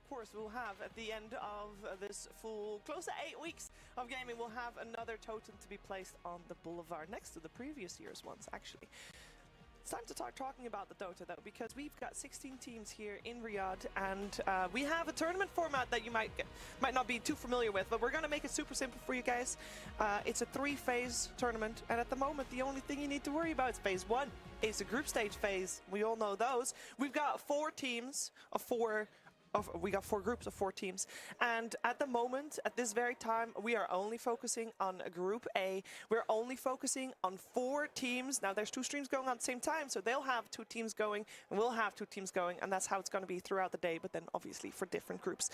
of course, we'll have at the end of this full, close to 8 weeks of gaming, we'll have another totem to be placed on the boulevard next to the previous year's ones, actually. It's time to start talking about the Dota, though, because we've got 16 teams here in Riyadh, and we have a tournament format that you might not be too familiar with, but we're going to make it super simple for you guys. It's a 3-phase tournament, and at the moment, the only thing you need to worry about is phase 1. It's a group stage phase. We all know those. We've got 4 teams of 4. We got 4 groups of 4 teams, and at the moment, at this very time, we are only focusing on Group A. We're only focusing on 4 teams. Now, there's 2 streams going on at the same time, so they'll have 2 teams going, and we'll have 2 teams going, and that's how it's going to be throughout the day, but then obviously for different groups.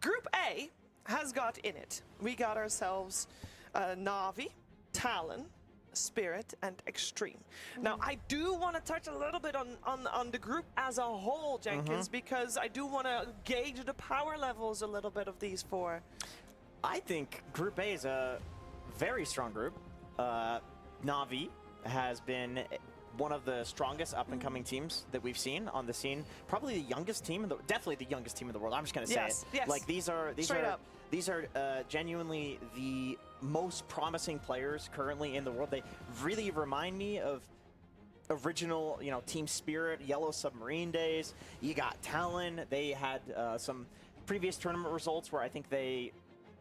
Group A has got in it. We got ourselves Na'Vi, Talon, Spirit, and Extreme. Now, I do want to touch a little bit on the group as a whole, Jenkins, because I do want to gauge the power levels a little bit of these 4. I think Group A is a very strong group. Na'Vi has been one of the strongest up-and-coming teams that we've seen on the scene. Probably the youngest team, definitely the youngest team in the world. I'm just going to say it. Yes. Like these are genuinely the most promising players currently in the world. They really remind me of original, Team Spirit, Yellow Submarine days. You got Talon. They had some previous tournament results where I think they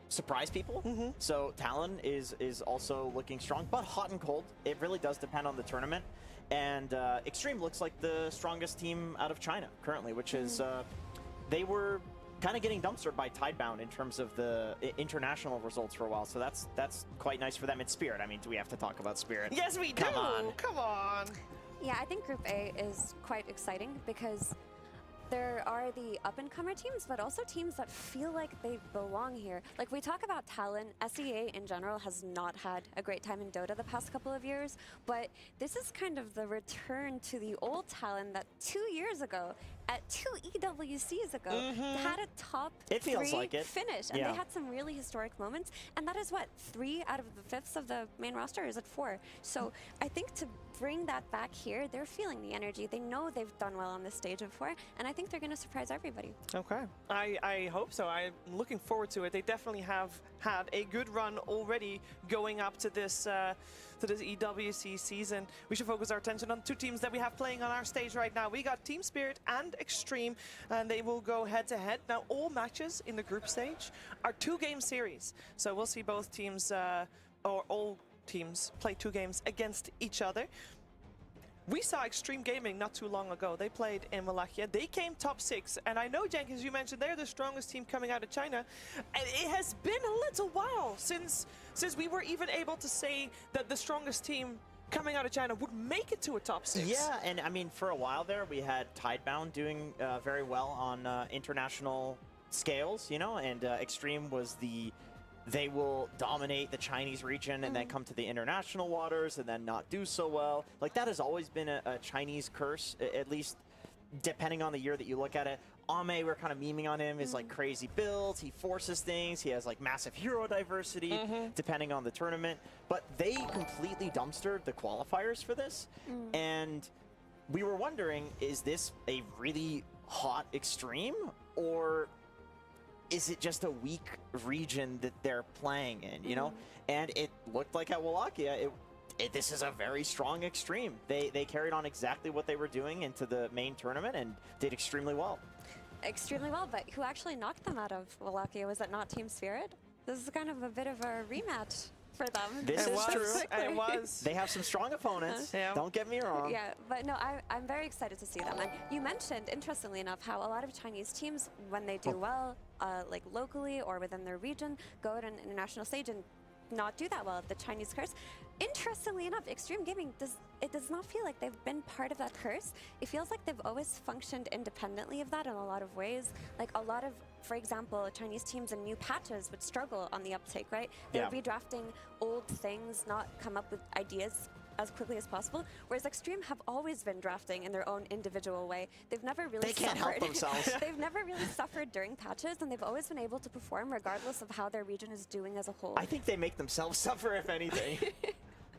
surprise people. So Talon is also looking strong, but hot and cold. It really does depend on the tournament. And Extreme looks like the strongest team out of China currently, which is they were kind of getting dumpstered by Tidebound in terms of the international results for a while. So that's quite nice for them. It's Spirit. I mean, do we have to talk about Spirit? Yes, we do. Come on. Yeah, I think Group A is quite exciting because there are the up-and-comer teams, but also teams that feel like they belong here. Like, we talk about Talon. SEA in general has not had a great time in Dota the past couple of years, but this is kind of the return to the old Talon that 2 years ago, at 2 EWCs ago, had a top 3 finish. And they had some really historic moments. And that is what, 3 out of the 5ths of the main roster is at 4. So I think to bring that back here, they're feeling the energy. They know they've done well on this stage before, and I think they're going to surprise everybody. Okay, I hope so. I'm looking forward to it. They definitely have had a good run already going up to this EWC season. We should focus our attention on 2 teams that we have playing on our stage right now. We got Team Spirit and Extreme, and they will go head-to-head. Now, all matches in the group stage are 2-game series, so we'll see both teams, or all teams, play 2 games against each other. We saw Extreme Gaming not too long ago. They played in Wallachia. They came top 6. And I know, Jenkins, you mentioned they're the strongest team coming out of China. And it has been a little while since we were even able to say that the strongest team coming out of China would make it to a top 6. Yeah, and I mean, for a while there, we had Tidebound doing very well on international scales, and Extreme was they will dominate the Chinese region and then come to the international waters and then not do so well. Like, that has always been a Chinese curse, at least depending on the year that you look at it. Ame, we're kind of memeing on him, is like crazy builds. He forces things. He has like massive hero diversity depending on the tournament. But they completely dumpstered the qualifiers for this. And we were wondering, is this a really hot Extreme, or is it just a weak region that they're playing in, And it looked like at Wallachia, this is a very strong Extreme. They carried on exactly what they were doing into the main tournament and did extremely well. Extremely well, but who actually knocked them out of Wallachia? Was it not Team Spirit? This is kind of a bit of a rematch for them. This is true. It was. They have some strong opponents. Don't get me wrong. Yeah, but no, I'm very excited to see them. And you mentioned, interestingly enough, how a lot of Chinese teams, when they do well, like locally or within their region, go to an international stage and not do that well. The Chinese curse. Interestingly enough, Extreme Gaming does not feel like they've been part of that curse. It feels like they've always functioned independently of that in a lot of ways. Like a lot of, for example, Chinese teams in new patches would struggle on the uptake, right? They would be drafting old things, not come up with ideas as quickly as possible, whereas Extreme have always been drafting in their own individual way. They've never really They can't help themselves. They've never really suffered during patches, and they've always been able to perform regardless of how their region is doing as a whole. I think they make themselves suffer, if anything.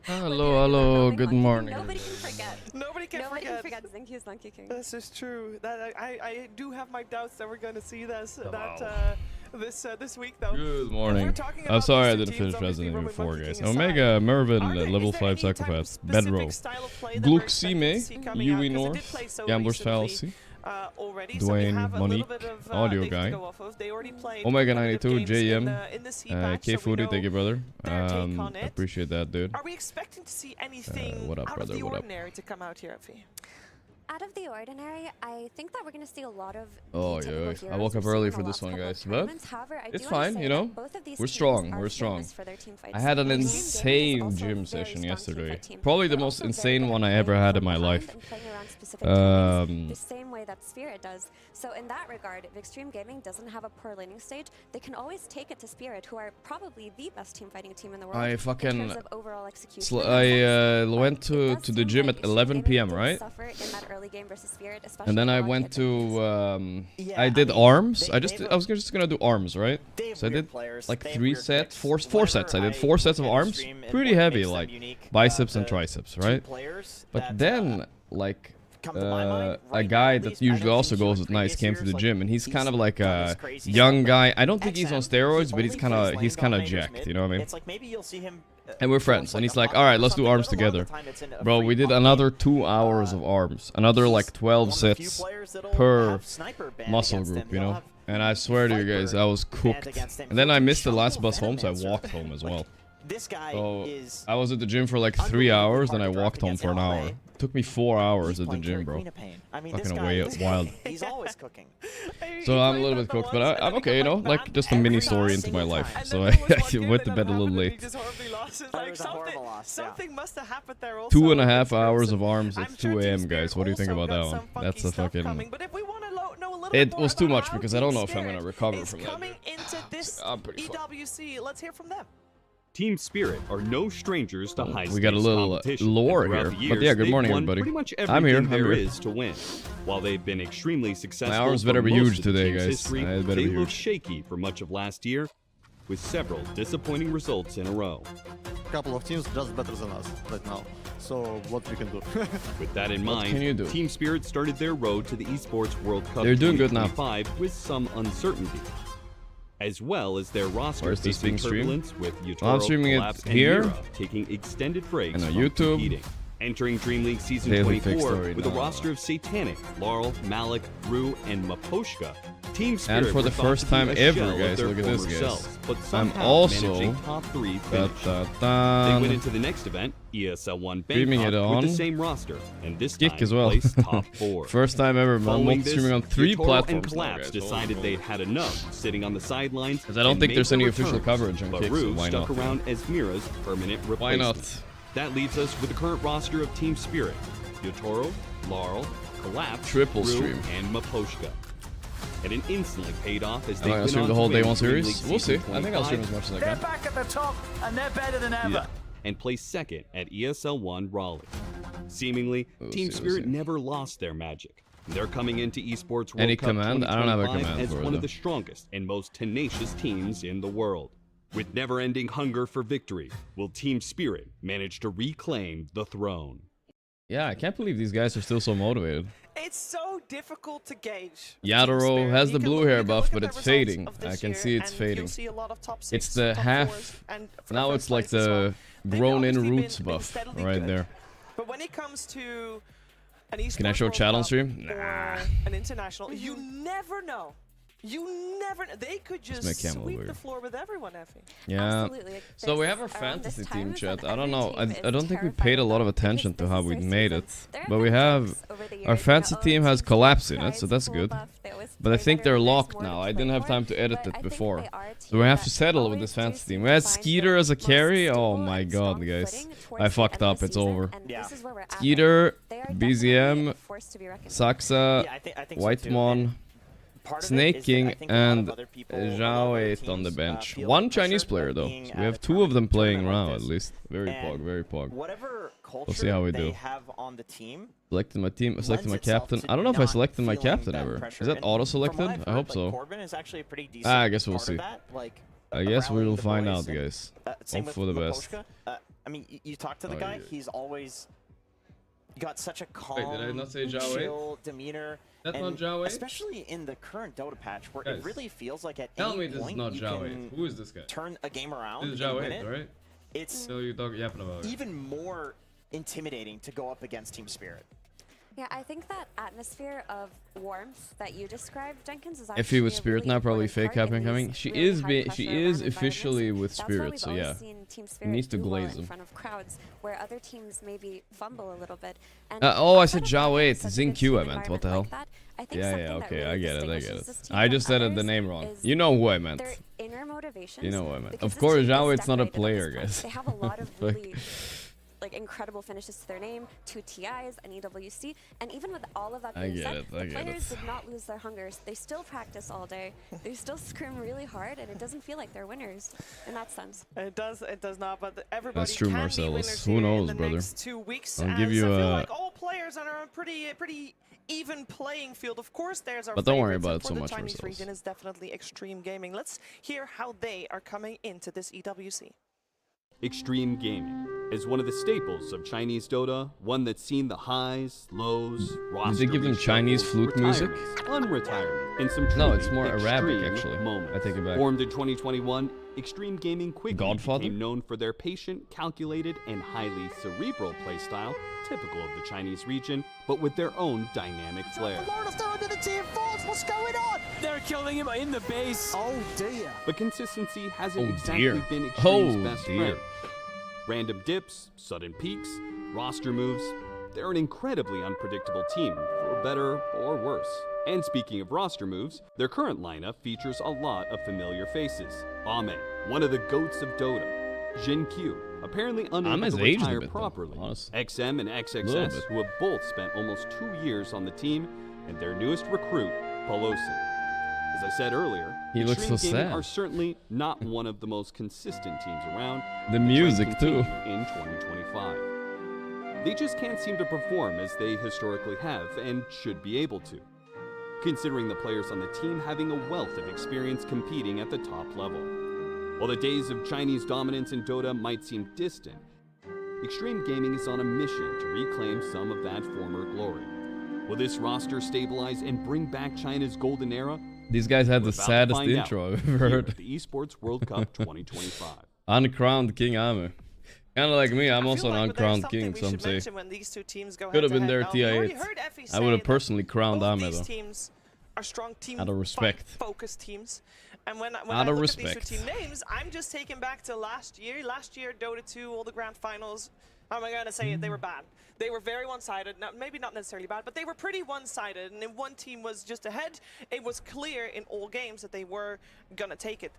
Hello, good morning. Nobody can forget. Nobody can forget. Zenki's Monkey King. This is true. That I do have my doubts that we're going to see this this week though. Good morning. I'm sorry I didn't finish Resident Evil 4, guys. Omega, Mervin, level 5 psychopath, Bedrow, Gluxime, Yui North, Gambler's Fallacy, Dwayne, Monique, Audio Guy, Omega 92, JM, K Foodie, thank you, brother. Appreciate that, dude. Are we expecting to see anything what up, out brother? of the What up? ordinary to come out here, Effie? Out of the ordinary, I think that we're going to see a lot of. Oh yeah, I woke up early for this one, guys, but it's fine, you know. We're strong. We're strong. I had an insane gym session yesterday. Probably the most insane one I ever had in my life. The same way that Spirit does. So in that regard, if Extreme Gaming doesn't have a poor laning stage, they can always take it to Spirit, who are probably the best team fighting team in the world. I fucking in terms of overall execution. I went to the gym at 11 p.m. right? And then I went to I did arms. I was just gonna do arms, right? So I did like 4 sets. I did 4 sets of arms, pretty heavy, like biceps and triceps, right? But then like a guy that usually also goes with Nice came to the gym, and he's kind of like a young guy. I don't think he's on steroids, but he's kind of jacked, you know what I mean? And we're friends, and he's like, all right, let's do arms together. Bro, we did another 2 hours of arms, another like 12 sets per muscle group, you know? And I swear to you guys, I was cooked. And then I missed the last bus home, so I walked home as well. So I was at the gym for like 3 hours, then I walked home for an hour. It took me 4 hours at the gym, bro. Fucking away, wild. He's always cooking. So I'm a little bit cooked, but I'm okay, you know, like just a mini story into my life. So I went to bed a little late. Something must have happened there also. 2.5 hours of arms at 2 a.m. guys. What do you think about that one? That's a fucking... It was too much because I don't know if I'm gonna recover from that. I'm pretty EWC. Let's hear from them. Team Spirit are no strangers to high stakes we got a little lore here, but yeah, good morning, everybody. I'm here. There is to win. While they've been extremely successful, my arms better be huge today, guys. History, they looked shaky for much of last year, with several disappointing results in a row. A couple of teams just better than us right now. So what we can do? With that in mind, Team Spirit started their road to the Esports World Cup They're doing good now. with some uncertainty, as well as their roster Where's this being streamed? With I'm streaming Collapse, it here. Mira taking extended breaks and on from YouTube. Competing. Entering Dream League Season 24 with a roster of Satanic, Laurel, Malik, Rue, and Maposhka. Team Spirit and for the first time ever, guys, look at this, guys. I'm also top 3 They went into the next event, ESL 1 Bangkok, with the same roster, and this time as well. placed top 4. First time ever, man. Streaming on 3 platforms. And Collapse decided they'd had enough, sitting on the sidelines. Because I don't think there's any official coverage on but Kick, Rue so why stuck not? around as Mira's permanent replacement. Why not? That leaves us with the current roster of Team Spirit: Yotoro, Laurel, Collapse, Triple Rue, stream, and Maposhka. And it instantly paid off as they went went stream on the whole to day win one Dream series. League We'll see. Season I think I'll stream 25. as much as I They're can. back at the top, and they're better than ever. And placed second at ESL 1 Raleigh. Seemingly, Team Spirit never lost their magic. They're coming into Esports World Any Cup command? I don't have a 2025 command as for it, one though. of the strongest and most tenacious teams in the world. With never-ending hunger for victory, will Team Spirit manage to reclaim the throne? Yeah, I can't believe these guys are still so motivated. It's so difficult to gauge. Yadoro has the blue hair buff, but it's fading. Of I this can year, see it's and fading. you'll see a lot of top It's 6, the top half. 4s, and for Now first it's like place as well. the They've grown-in obviously roots been buff steadily right good. there. But when it comes to an esports Can I show World chat on Cup stream? or Nah. an international, you never know. You never know. They could just make cam over sweep here. the floor with everyone, Effie. Yeah. Absolutely. So we have our Around fantasy this team time, chat. it's I like don't every know. team I is don't think we terrified paid a lot of because attention to this how is we their made season. it. There But we been have jokes over the our years, fantasy oh, team has teams collapse with in it, so guys that's full good. buff, they always But I play think better, they're there's locked more to now. I play didn't have for, time to edit but I it think before. they are a So team we have that to settle with always this do fantasy seem team. to We had find Skeeter their as a most carry. Oh stable my and god, strong guys. footing towards I the fucked end of up. the It's season, over. and this is where we're at right Skeeter, now. They are definitely BZM, a force to be reckoned with. Saxa, Yeah, I think so White too. Mon, Part of it Snake is that King, I think a lot of and other people, a lot of Zhao other 8 on the teams, bench. feel One the Chinese pressure player of though. being So at we a have 2 of them playing tournament now like at this. least. Very And pog, very pog. Whatever culture see how we they do. have on the team. Selected my team. Selected my lends itself captain. to I don't know if I not selected my feeling captain that ever. pressure. Is that And auto from what selected? I've I hope heard, so. Corbin is actually a pretty decent I guess we'll part see. of that. Like, I guess rallying we'll the find boys out, and, guys. same Hope with for the best. Maposhka. I mean, you talk to the guy, he's always got such a calm, Wait, did I not say Zhao Wei? chill demeanor. That's and not Zhao Wei? especially in the current Dota patch, where Guys, it really feels like at Tell any me this is point not you Zhao Wei. can Who is this guy? turn a game around This is and Zhao win Wei, it. right? It's So you talk yapping about it. even more intimidating to go up against Team Spirit. Yeah, I think that atmosphere of warmth that you described, Jenkins, is If he was actually a Spirit really now, probably important fake part in happening coming. these She really is high-pressure is round officially environments. with That's why Spirit, we've so always yeah. seen Team Spirit Needs to do well glaze in them. front of crowds, where other teams maybe fumble a little bit. And Oh, I said outside of Zhao having Wei. such It's a good Xing Q team I meant. What the environment hell? like that, I think Yeah, something that okay, really I get it. distinguishes this team I from just said the others name wrong. is You know who I meant. their inner motivations. You know what I meant. because Of this course, team Zhao is Wei, it's not a decorated on player, this point. guys. They have a lot of Fuck. really like incredible finishes to their name, 2 TIs, an EWC, and even with all of that I being get said, it, the I get players it. did not lose their hungers. They still practice all day. They still scrim really hard, and it doesn't feel like they're winners in that sense. It does not, but everybody That's true, can Marcellus. be winners Who here knows, in the brother? next 2 weeks. I'll give as you I feel a- like all players are on a pretty even playing field. Of course, there's our But don't worry favorites, about and it for so the much, Chinese Marcellus. region is definitely Extreme Gaming. Let's hear how they are coming into this EWC. Extreme Gaming is one of the staples of Chinese Dota, one that's seen the highs, lows, roster give them Chinese flute music? unretirement, and some truly No, it's more Arabic, extreme actually. moments. I take it back. Formed in 2021, Extreme Gaming quickly Godfather? became known for their patient, calculated, and highly cerebral playstyle, typical of the Chinese region, but with their own dynamic flair. What's going on? They're killing him in the base. Oh dear. But consistency hasn't Oh, exactly dear. been Extreme's Oh, best dear. friend. Random dips, sudden peaks, roster moves. They're an incredibly unpredictable team, for better or worse. And speaking of roster moves, their current lineup features a lot of familiar faces. Ame, one of the goats of Dota. Jin Q, apparently unable Ame's to aged a retire bit, though, properly. honestly. XM and Little XXS, bit. who have both spent almost 2 years on the team, and their newest recruit, Pelosi. As I said earlier, He looks Extreme so Gaming sad. are certainly not one of the most consistent teams around. The and music, trend too. continue in 2025. They just can't seem to perform as they historically have and should be able to, considering the players on the team having a wealth of experience competing at the top level. While the days of Chinese dominance in Dota might seem distant, Extreme Gaming is on a mission to reclaim some of that former glory. Will this roster stabilize and bring back China's golden era? These guys had We're the about to saddest find out intro I've here ever at heard. the Esports World Cup 2025. Uncrowned King Ame. Kind of like me, I'm I also feel an like there's uncrowned something king, we some should say. mention when these two teams go Could have been head-to-head. there Now, we already TI8. heard Effie I say would have that personally crowned both Ame these though. teams are strong team Out of respect. focused teams. And when Out I of look respect. at these two team names, I'm just taken back to last year. Last year, Dota 2, all the grand finals. How am I going to say it? They were bad. They were very one-sided. Maybe not necessarily bad, but they were pretty one-sided. And if one team was just ahead, it was clear in all games that they were going to take it.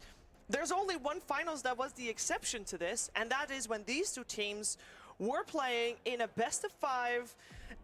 There's only one finals that was the exception to this, and that is when these two teams were playing in a best of 5.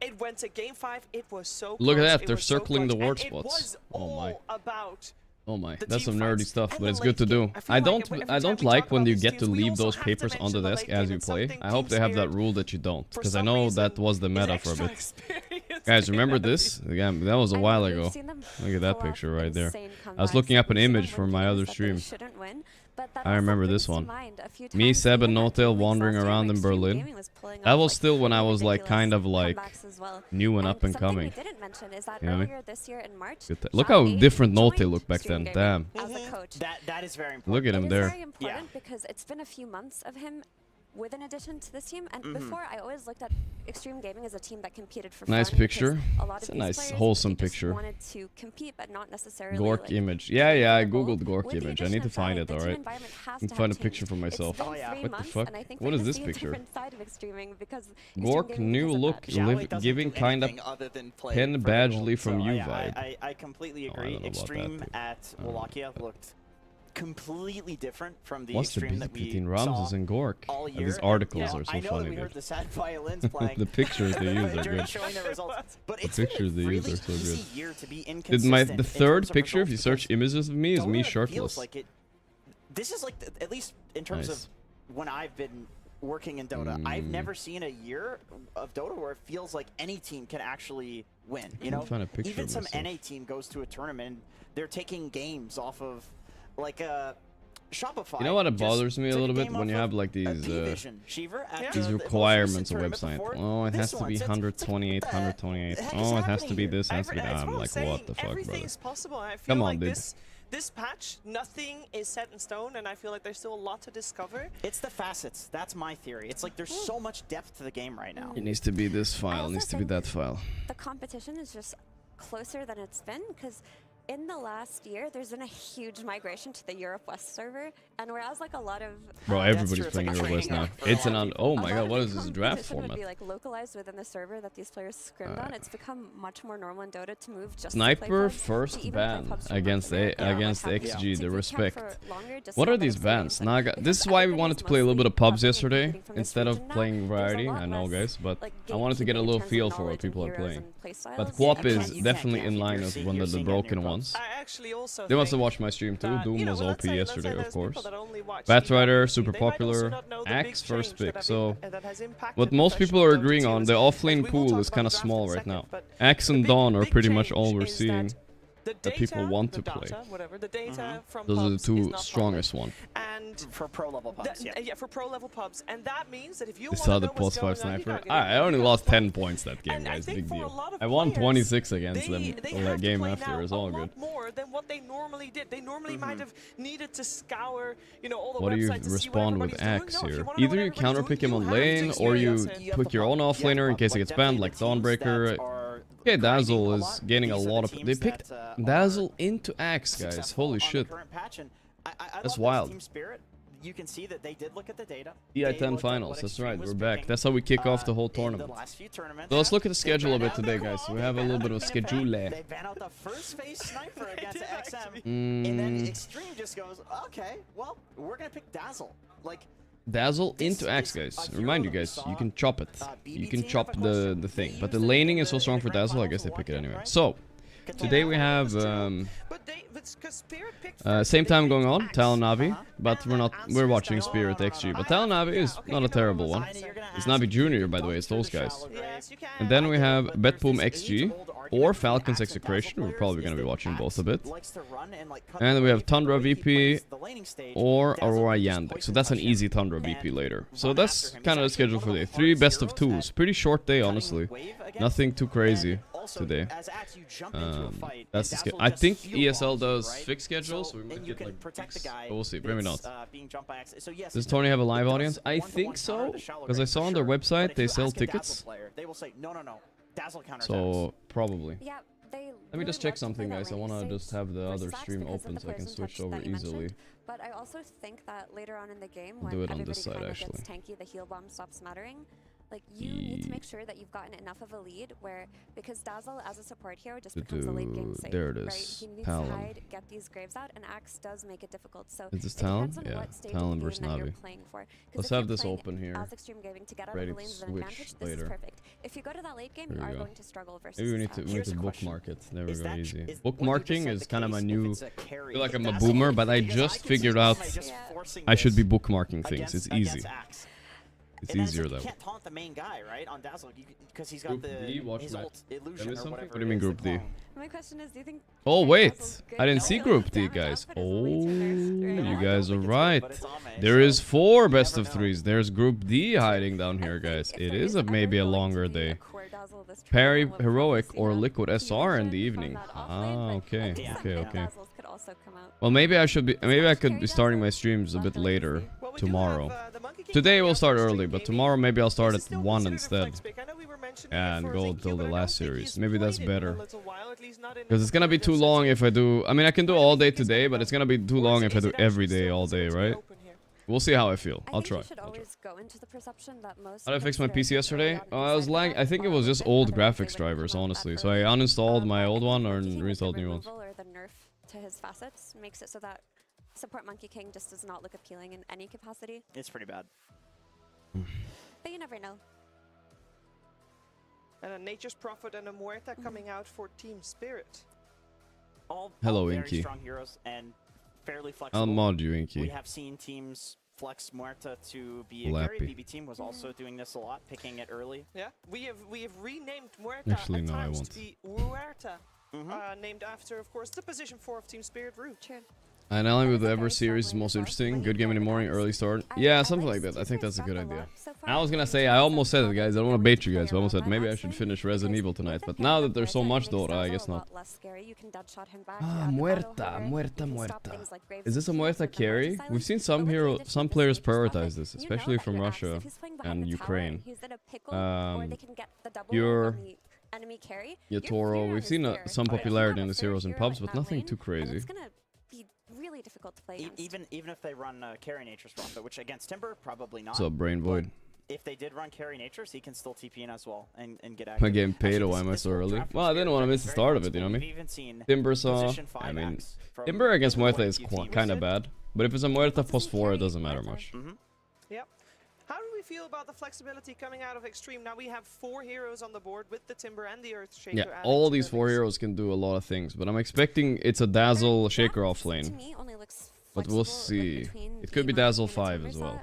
It went to game 5. It was so close. Look at that, It they're was so circling the close, ward and spots. It was Oh my. all about Oh my, the that's team some nerdy fights stuff, and but the it's good to late do. game. I feel I like don't every I time don't we like talk when about you these get to teams, we leave also those have to papers on the mention the desk late as game you and play. something I hope Team they have that Spirit rule that you don't, for because I some know that reason was the is meta for a extra bit. experienced. Guys, remember this? Again, that was a I while mean, we've ago. seen them Look at that pull off picture right there. insane I was comebacks. looking up an We've seen them image from win my games other that they stream. shouldn't win, but that I also remember brings this to one. mind a few Me, times Seb, we and had Notail leagues wandering last year around where in Extreme Berlin. Gaming was pulling That off, was like, still when I really was like ridiculous kind of like comebacks as well. new and up and something coming. we didn't mention is that You know what I mean? earlier this year in March, Look Zhao how Wei different Notail joined looked back Extreme then. Gaming Damn. as a coach. That is very important. Look at him It is there. very important because it's been a few months of him with an addition to this team, and before I always looked at Extreme Gaming as a team that competed for Nice fun, picture. because a lot It's of a these nice, players, wholesome they just picture. wanted to compete, but not necessarily Gork like, image. Yeah, yeah, I aim for the goal. googled Gork With the image. I addition need to of find Zhao, it, the team alright? environment has And to find a have picture changed. for myself. It's been Oh, yeah. 3 What the months, fuck? and I think What we're is gonna this see picture? a different side of Extreming because Extreme Gork, Gaming new because of look, that. Xiaowei doesn't giving do kind of anything other than play Pen for the Badgley gold. from So, you yeah, vibe. I completely Oh, I agree. don't know about that, Extreme dude. at Wallachia looked completely different from the What's the Extreme beef that we between saw Ramses and Gork? all And year. these And, articles you know, are so I know funny, that we heard dude. the sad violins playing. The pictures they use are during good. showing the results. But The it's been a pictures they use really are so easy good. year to be Dude, inconsistent the in third terms of picture, if you results search because images of me, is me Dota shirtless. feels like it. This is like at least in terms Nice. of when I've been working in Dota, I've never seen a year of Dota where it feels like any team can actually win. You know, find a picture even of some myself. NA team goes to a tournament, and they're taking games off of like a Shopify. You know what it bothers me a took little bit game when you off have like of these Division. Shiver, after these the most requirements on recent website. tournament before, Oh, it has this to be one, so it's like, 128, what the 128. heck is Oh, it has to happening be here? this, has to be that. That's I'm what like, saying. what the fuck, brother? Everything's possible. I feel Come like on, dude. this patch, nothing is set in stone, and I feel like there's still a lot to discover. It's the facets. That's my theory. It's like there's so much depth to the game right now. It needs to be this file, also it needs to be think that file. The competition is just closer than it's been because in the last year, there's been a huge migration to the Europe West server, and whereas like a lot of Bro, everybody's true. It's playing like a Euro West training now. ground for a It's lot an of on. people. Oh a my lot god, of what the is this draft competition would format? be like localized within the server that these players scrimmed on. It's become much more normal in Dota to move just to play Sniper pubs, to first even play ban pubs from against North America, against what have you. XG, To the keep camp respect. for longer just What to are have that these bans? experience, Naga. because This is why we everybody wanted is to play a little bit of mostly pubs buffing and yesterday competing from this instead of region now. playing There's a variety. lot I know, less, guys, but like, I wanted to get a gatekeeping in little terms of feel for what knowledge and people are heroes playing. and play styles. But Quap you is can't definitely gatekeep. in line You're as seeing- one you're of the seeing broken Europe. ones. I actually also They must have think watched my stream too. that, Doom you know, was let's OP say yesterday, of there's course. people that only watch Batrider, DW. super They might also popular. not know the Axe big first change that pick. have So that has impacted what most people professional are Dota agreeing on, the teams. offlane We will pool talk is about kind of the draft small in a right now. second, but Axe the and big- Dawn are big pretty much change all we're is seeing. that the that people data, want the to play. data, whatever, the data from Those are the pubs is two not strongest public. one. And For pro level pubs, yeah. for pro level pubs, and that means that if you This want to other know plus what's 5 going on, you sniper. gotta get in I there, only you gotta lost play. 10 points that game, And I guys. think Big for a deal. lot of I won players, 26 against they them have that to game play after. now It's a all lot good. more than what they normally did. They normally might have needed to scour, you know, all the What do you websites to see what respond with everybody's Axe doing. No, if here? you wanna know Either what you everybody's counterpick doing, him on you have to lane, or you experience it. pick your own offlaner in case he gets banned, like Dawnbreaker. Okay, Dazzle is gaining a lot of. They picked Dazzle into Axe, guys. Holy shit. That's wild. You can see that they did look at the data. EI10 finals. That's right. We're back. That's how we kick off the whole tournament. So let's look at the schedule a bit today, guys. We have a little bit of a schedule. They ban out the first phase sniper against XM, and then Extreme just goes, okay, well, we're gonna pick Dazzle. Like Dazzle into Axe, guys. Remind you guys, you can chop it. You can chop the thing. But the laning is so strong for Dazzle, I guess they pick it anyway. So, today we have same time going on, Talon Navi, but we're watching Spirit XG. But Talon Navi is not a terrible one. It's Navi Junior, by the way, it's those guys. And then we have Betboom XG or Falcon's Execration. We're probably gonna be watching both a bit. And then we have Tundra VP or Aurora Yandex. So that's an easy Tundra VP later. So that's kind of the schedule for today. 3 best of 2s. Pretty short day, honestly. Nothing too crazy today. That's the schedule. I think ESL does fixed schedules, so we might get like weeks, but we'll see. Maybe not. Does Tony have a live audience? I think so, because I saw on their website they sell tickets. So probably. Yeah, Let me just check something, guys. I want to just have the other stream open so I can switch over easily. But I also think that later on in the game, I'll when do it on everybody this side, kind of actually. gets tanky, the heal bomb stops mattering. Like, you need to make sure that you've gotten enough of a lead where, because Dazzle as a support hero just becomes a late game safe, there it is. right? He needs Talon. to hide, get these graves out, and Axe does make it difficult. So Is this it Talon? depends on Yeah, what stage Talon of the versus game that you're Navi. playing for. 'Cause Let's if you're have this playing open here. as Extreme Gaming to get out Ready of to the lanes with an switch advantage, this later. is perfect. If you go to that late game, There you we are go. going to struggle versus Maybe we need Axe. to bookmark it. There we Is go, that- easy. is- Bookmarking is kind of my new. I I feel like I'm a boomer, but I just figured out I should be bookmarking things. It's easy. It's easier that You way. can't taunt the main guy, right, on Dazzle, because he's Group got the D, watch his my- ult There illusion is or something? whatever. What do you mean it is, Group the D? clone. My question is, do you think Oh Dazzle's wait, good I didn't enough see to Group D, damage guys. output is Oh, way too nerfed right you now? guys are think it's good, right. but it's on me, There is so 4 you best never of know. 3s. There's Group D hiding down I here, think guys. if It there is ever maybe a going to longer be a day. core Dazzle this Parry tournament, we'll Heroic probably or see Liquid that SR in the fusion from evening. that offlane, Ah, but okay, I think some okay, mid okay. Dazzles could also come out. Well, maybe I should be Carry starting my Dazzle, streams a left bit and right later sleeve. Well, we do tomorrow. have, the Monkey King Today coming we'll out start for early, Stream but Gaming. tomorrow maybe I'll start This is at still 1 considered a instead. flex pick. I know we were mentioning And it for go Zinc till Cube, the but I last don't think series. he's Maybe that's played in a better. little while, at least not in Because it's gonna be too long if I do. I mean, I can do all day today, but it's gonna be too long if I do every day, all day, right? We'll see how I feel. I I'll think try. you should always go into the perception that most How did I fix my players PC are yesterday? early Oh, on I was inside lagging. that I think it are was just open, old otherwise they graphics wouldn't drivers, come out that honestly. So early. I uninstalled my I old think one the and Monkey King with the reinstalled new ones. removal or the nerf to his facets makes it so that support Monkey King just does not look appealing in any capacity. It's pretty bad. But you never know. And a Nature's Prophet and a Muerta coming out for Team Spirit. All Hello, very Inky. strong heroes and fairly flexible. I'll mod you, We Inky. have seen teams flex Muerta to be a Lappy. carry. BB team was also doing this a lot, picking it early. Yeah, we have renamed Muerta Actually, at no, I times won't. to be Muerta, Mhm. named after, of course, the position 4 of Team Spirit Rue. True. Anally with the Ever series is most interesting. Good game in the morning, early start. Yeah, something like that. I think that's a good idea. I was gonna say, I almost said it, guys. I don't want to bait you guys. I almost said maybe I should finish Resident Evil tonight. But now that there's so much Dota, I guess not. Ah, Muerta. Is this a Muerta carry? We've seen some players prioritize this, especially from Russia and Ukraine. Yatoro. We've seen some popularity in the heroes in pubs, but nothing too crazy. Really difficult to play even if they run carry nature's run, but which against Timber probably not. So Brain Void. If they did run carry natures, he can still TP in as well and get active. My game paid, why am I so early? Well, I didn't want to miss the start of it, you know what I mean? Timber saw. I mean, Timber against Muerta is kind of bad, but if it's a Muerta post 4, it doesn't matter much. Yep. How do we feel about the flexibility coming out of Extreme? Now we have 4 heroes on the board with the Timber and the Earthshaker. Yeah, all these 4 heroes can do a lot of things, but I'm expecting it's a Dazzle Shaker off lane. But we'll see. It could be Dazzle 5 as well.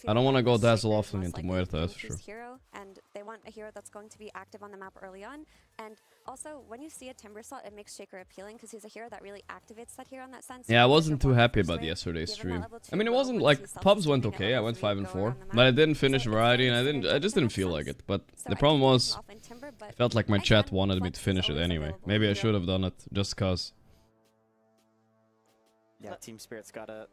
I don't want to go Dazzle off lane into Muerta, that's for sure. And they want a hero that's going to be active on the map early on. And also, when you see a Timber slot, it makes Shaker appealing because he's a hero that really activates that hero in that sense. Yeah, I wasn't too happy about yesterday's stream. I mean, it wasn't like pubs went okay. I went 5 and 4, but I didn't finish Variety, and I just didn't feel like it. But the problem was, I felt like my chat wanted me to finish it anyway. Maybe I should have done it just cause. Yeah, Team Spirit's got a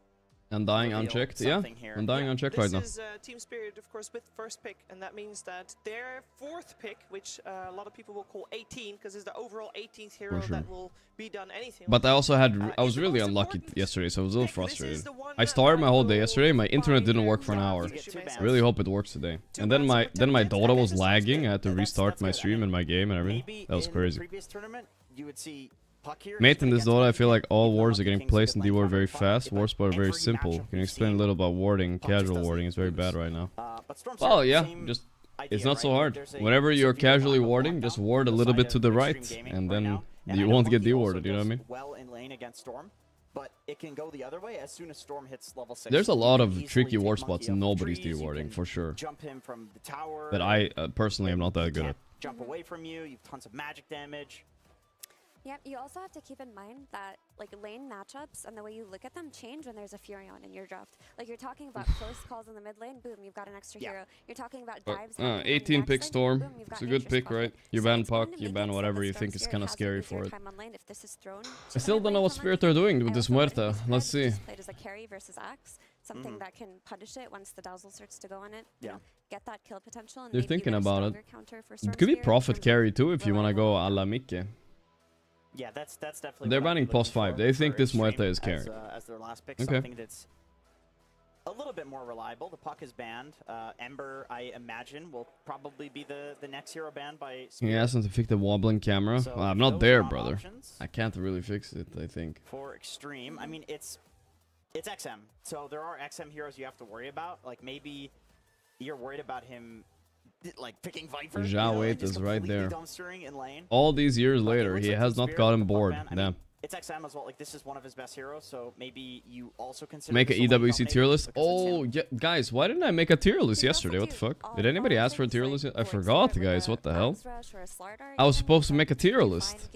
Undying unchecked, yeah. Undying unchecked right now. This is Team Spirit, of course, with first pick, and that means that their 4th pick, which a lot of people will call 18, because it's the overall 18th hero that will be done anything. But I also had, I was really unlucky yesterday, so I was a little frustrated. I started my whole day yesterday, my internet didn't work for an hour. I really hope it works today. And then my Dota was lagging, I had to restart my stream and my game and everything. That was crazy. Mate, in this Dota, I feel like all wards are getting placed in the ward very fast. War spot are very simple. Can you explain a little about warding? Casual warding is very bad right now. Well, yeah, just it's not so hard. Whenever you're casually warding, just ward a little bit to the right, and then you won't get dewarded. You know what I mean? Well in lane against Storm, but it can go the other way as soon as Storm hits level 6. There's a lot of tricky ward spots nobody's dewarding for sure. Jump him from the tower. That I personally am not that good at. Jump away from you. You have tons of magic damage. Yep, you also have to keep in mind that like lane matchups and the way you look at them change when there's a Furion in your draft. Like you're talking about close calls in the mid lane, boom, you've got an extra hero. You're talking about dives. 18 pick Storm. Boom, it's a good pick, right? You ban Puck, you ban whatever you think is kind of scary for it. I still don't know what Spirit are doing with this Muerta. Let's see. Played as a carry versus Axe, something that can punish it once the Dazzle starts to go on it. Yeah. Get that kill potential. And you're thinking about it. It could be Prophet carry too if you want to go a la Mikke. Yeah, that's definitely. They're banning post 5. They think this Muerta is carry. As their last pick, something that's a little bit more reliable. The Puck is banned. Ember, I imagine, will probably be the next hero banned by Spirit. He asked him to fix the wobbling camera. So well, I'm not there, brother. I can't really fix it, I think. For Extreme, I mean, it's XM. So there are XM heroes you have to worry about. Like, maybe you're worried about him like picking Viper. Wait is right there. All these years later, he has not gotten bored. Damn. It's XM as well. Like this is one of his best heroes, so maybe you also consider make an EWC tier list. Oh yeah, guys, why didn't I make a tier list yesterday? What the fuck? Did anybody ask for a tier list? I forgot, guys. What the hell? I was supposed to make a tier list.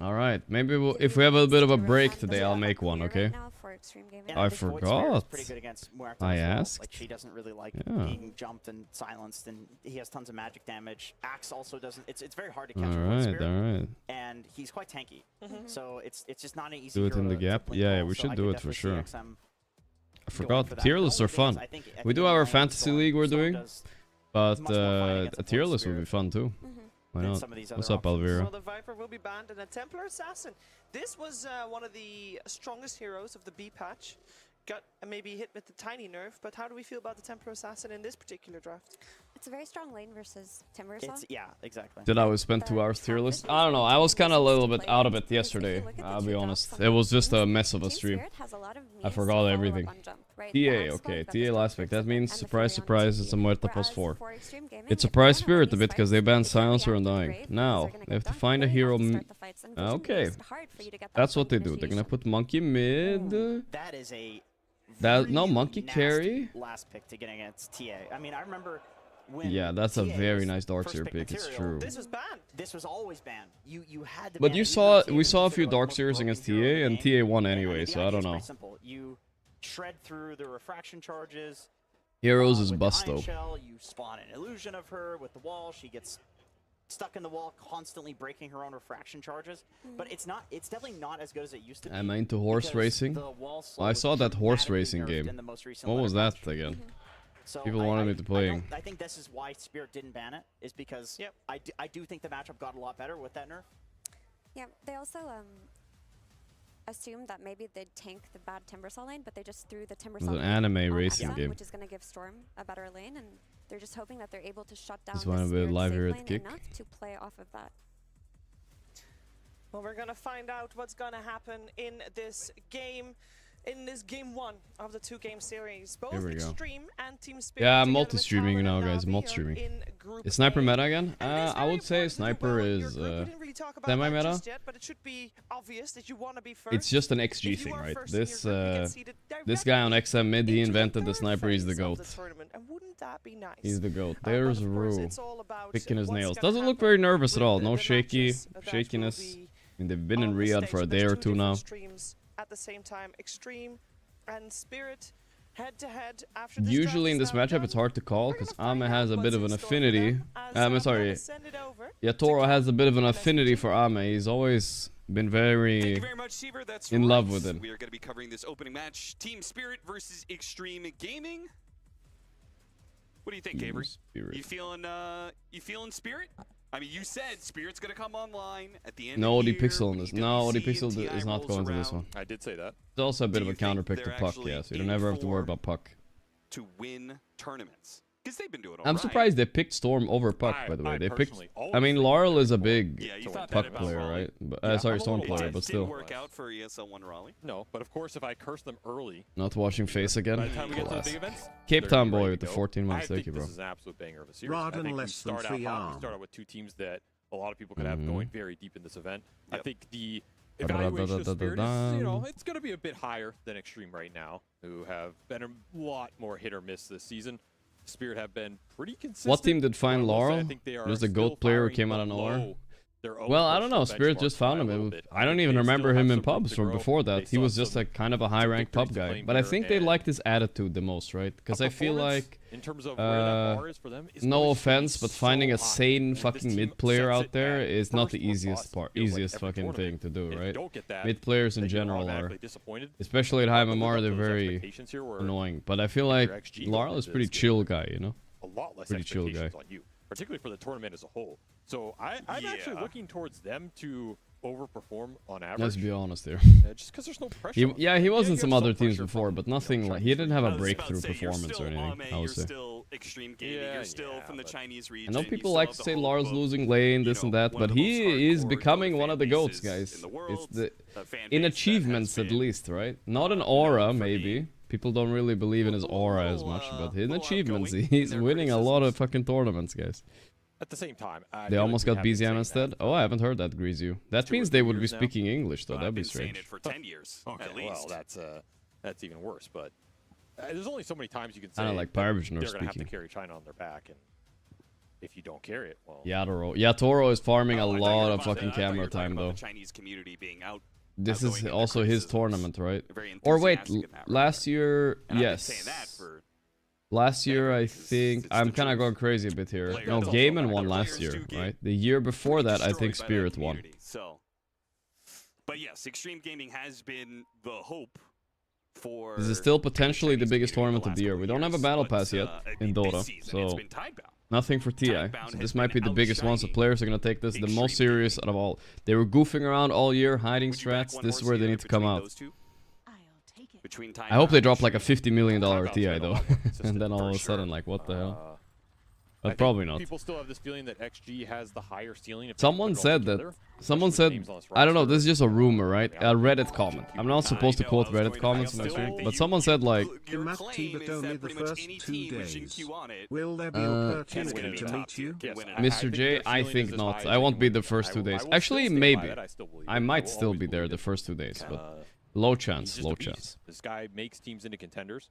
All right, maybe if we have a bit of a break today, I'll make one. Okay. I forgot. I asked. Like she doesn't really like being jumped and silenced, and he has tons of magic damage. Axe also doesn't. It's very hard to catch. All right. And he's quite tanky, so it's just not an easy. Do it in the gap. Yeah, we should do it for sure. I forgot. The tier lists are fun. We do our fantasy league we're doing, but a tier list would be fun too. Why not? What's up, Alvira? So the Viper will be banned, and a Templar Assassin. This was one of the strongest heroes of the B patch. Got maybe hit with the tiny nerf, but how do we feel about the Templar Assassin in this particular draft? It's a very strong lane versus Timber Assault. Yeah, exactly. Did I spend 2 hours tier list? I don't know. I was kind of a little bit out of it yesterday. I'll be honest. It was just a mess of a stream. I forgot everything. TA, okay. TA last pick. That means, surprise, surprise, it's a Muerta plus 4. It's surprise Spirit a bit because they banned Silencer and Dying. Now, they have to find a hero. Okay. That's what they do. They're gonna put Monkey mid. That is a no Monkey carry. Last pick to get against TA. I mean, I remember Yeah, that's a very nice Darkseer pick. It's true. This was banned. This was always banned. You had to. But we saw a few Darkseers against TA, and TA won anyway, so I don't know. You shred through the refraction charges. Heroes is bust though. You spawn an illusion of her with the wall. She gets stuck in the wall, constantly breaking her own refraction charges. But it's definitely not as good as it used to be. Am I into horse racing? I saw that horse racing game. What was that again? So people wanted me to play. I think this is why Spirit didn't ban it, is because I do think the matchup got a lot better with that nerf. Yeah, they also assumed that maybe they'd tank the bad Timbersaw lane, but they just threw the Timbersaw lane an anime on racing SM, game, which is going to give Storm a better lane, and they're just hoping that they're able to shut down this the one a bit Spirit live safe here at lane Kick. enough to play off of that. Well, we're going to find out what's going to happen in this game. In this game 1 of the 2-game series, both Extreme and Team Spirit. Yeah, I'm multi-streaming now, guys. Multi-streaming. Is Sniper meta again? I would say Sniper is semi-meta. It's just an XG thing, right? This guy on XM mid, he invented the Sniper. He's the GOAT. He's the GOAT. There's Rue picking his nails. Doesn't look very nervous at all. No shakiness. I mean, they've been in Riyadh for a day or two now. At the same time, Extreme and Spirit head-to-head after this. Usually in this matchup it's hard to call because Ame has a bit of an affinity. Sorry. Yeah, Toro has a bit of an affinity for Ame. He's always been very in love with him. We are going to be covering this opening match, Team Spirit versus Extreme Gaming. What do you think, Gabriel? You feeling Spirit? I mean, you said Spirit's going to come online at the end No of the OD Pixel in this. No, OD Pixel is not going to this one. I did say that. It's also a bit of a counter pick to Puck, yeah, so you don't ever have to worry about Puck. To win tournaments. Because they've been doing all I'm surprised they picked Storm over Puck, by the way. They picked. I mean, Laurel is a big Puck player, right? But, sorry, Storm player, but still. Didn't work out for ESL1 Raleigh. No, but of course, if I curse them early. Not washing face again. By the time we get to the big events, Cape Town boy with the 14 months. Thank you, bro. This is an absolute banger of a series. I think we start out hot. We start out with two teams that a lot of people could have going very deep in this event. I think the evaluation of Spirit is, it's going to be a bit higher than Extreme right now, who have been a lot more hit or miss this season. Spirit have been pretty consistent. What team did find Laurel? There's the GOAT player who came out of nowhere. Well, I don't know. Spirit just found him. I don't even remember him in pubs from before that. He was just a kind of a high-ranked pub guy. But I think they liked his attitude the most, right? Because I feel like, no offense, but finding a sane fucking mid player out there is not the easiest fucking thing to do, right? Mid players in general are, especially at high MMR, they're very annoying. But I feel like Laurel is pretty chill guy, you know? A lot less pretty chill guy. on you, particularly for the tournament as a whole. So I'm actually looking towards them to overperform on average. Let's be honest here. Just because there's no pressure. He was in some other teams before, but nothing like, he didn't have a breakthrough performance or anything, I would say. Still Extreme Gaming, you're still from the Chinese region. I know people like to say Laurel's losing lane, this and that, but he is becoming one of the GOATs, guys. It's the in achievements at least, right? Not an aura, maybe. People don't really believe in his aura as much, but in achievements, he's winning a lot of fucking tournaments, guys. At the same time, they almost got BZM instead. Oh, I haven't heard that, Greasy. That means they would be speaking English, though. That'd be strange. For 10 years, at Well, least. that's even worse. But there's only so many times you can say I don't like Pyrovision they're going to have to speaking. carry China on their back, and if you don't carry it, well. Yeah, Toro is farming a lot of fucking camera time, though. Chinese community being out. This is also his tournament, right? Or wait, last year, yes. Last year, I think, I'm kind of going crazy a bit here. No, Gaimin won last year, right? The year before that, I think Spirit won. But yes, Extreme Gaming has been the hope for... This is still potentially the biggest tournament of the year. We don't have a battle pass yet in Dota, so nothing for TI. So this might be the biggest one, so players are going to take this the most serious out of all. They were goofing around all year, hiding strats. This is where they need to come out. I hope they drop like a $50 million TI though, and then all of a sudden, like, what the hell? But probably not. People still have this feeling that XG has the higher ceiling. Someone said that. Someone said, I don't know, this is just a rumor, right? A Reddit comment. I'm not supposed to quote Reddit comments in my stream, but someone said like, Mr. J, I think not. I won't be the first 2 days. Actually, maybe. I might still be there the first 2 days, but low chance, low chance. This guy makes teams into contenders.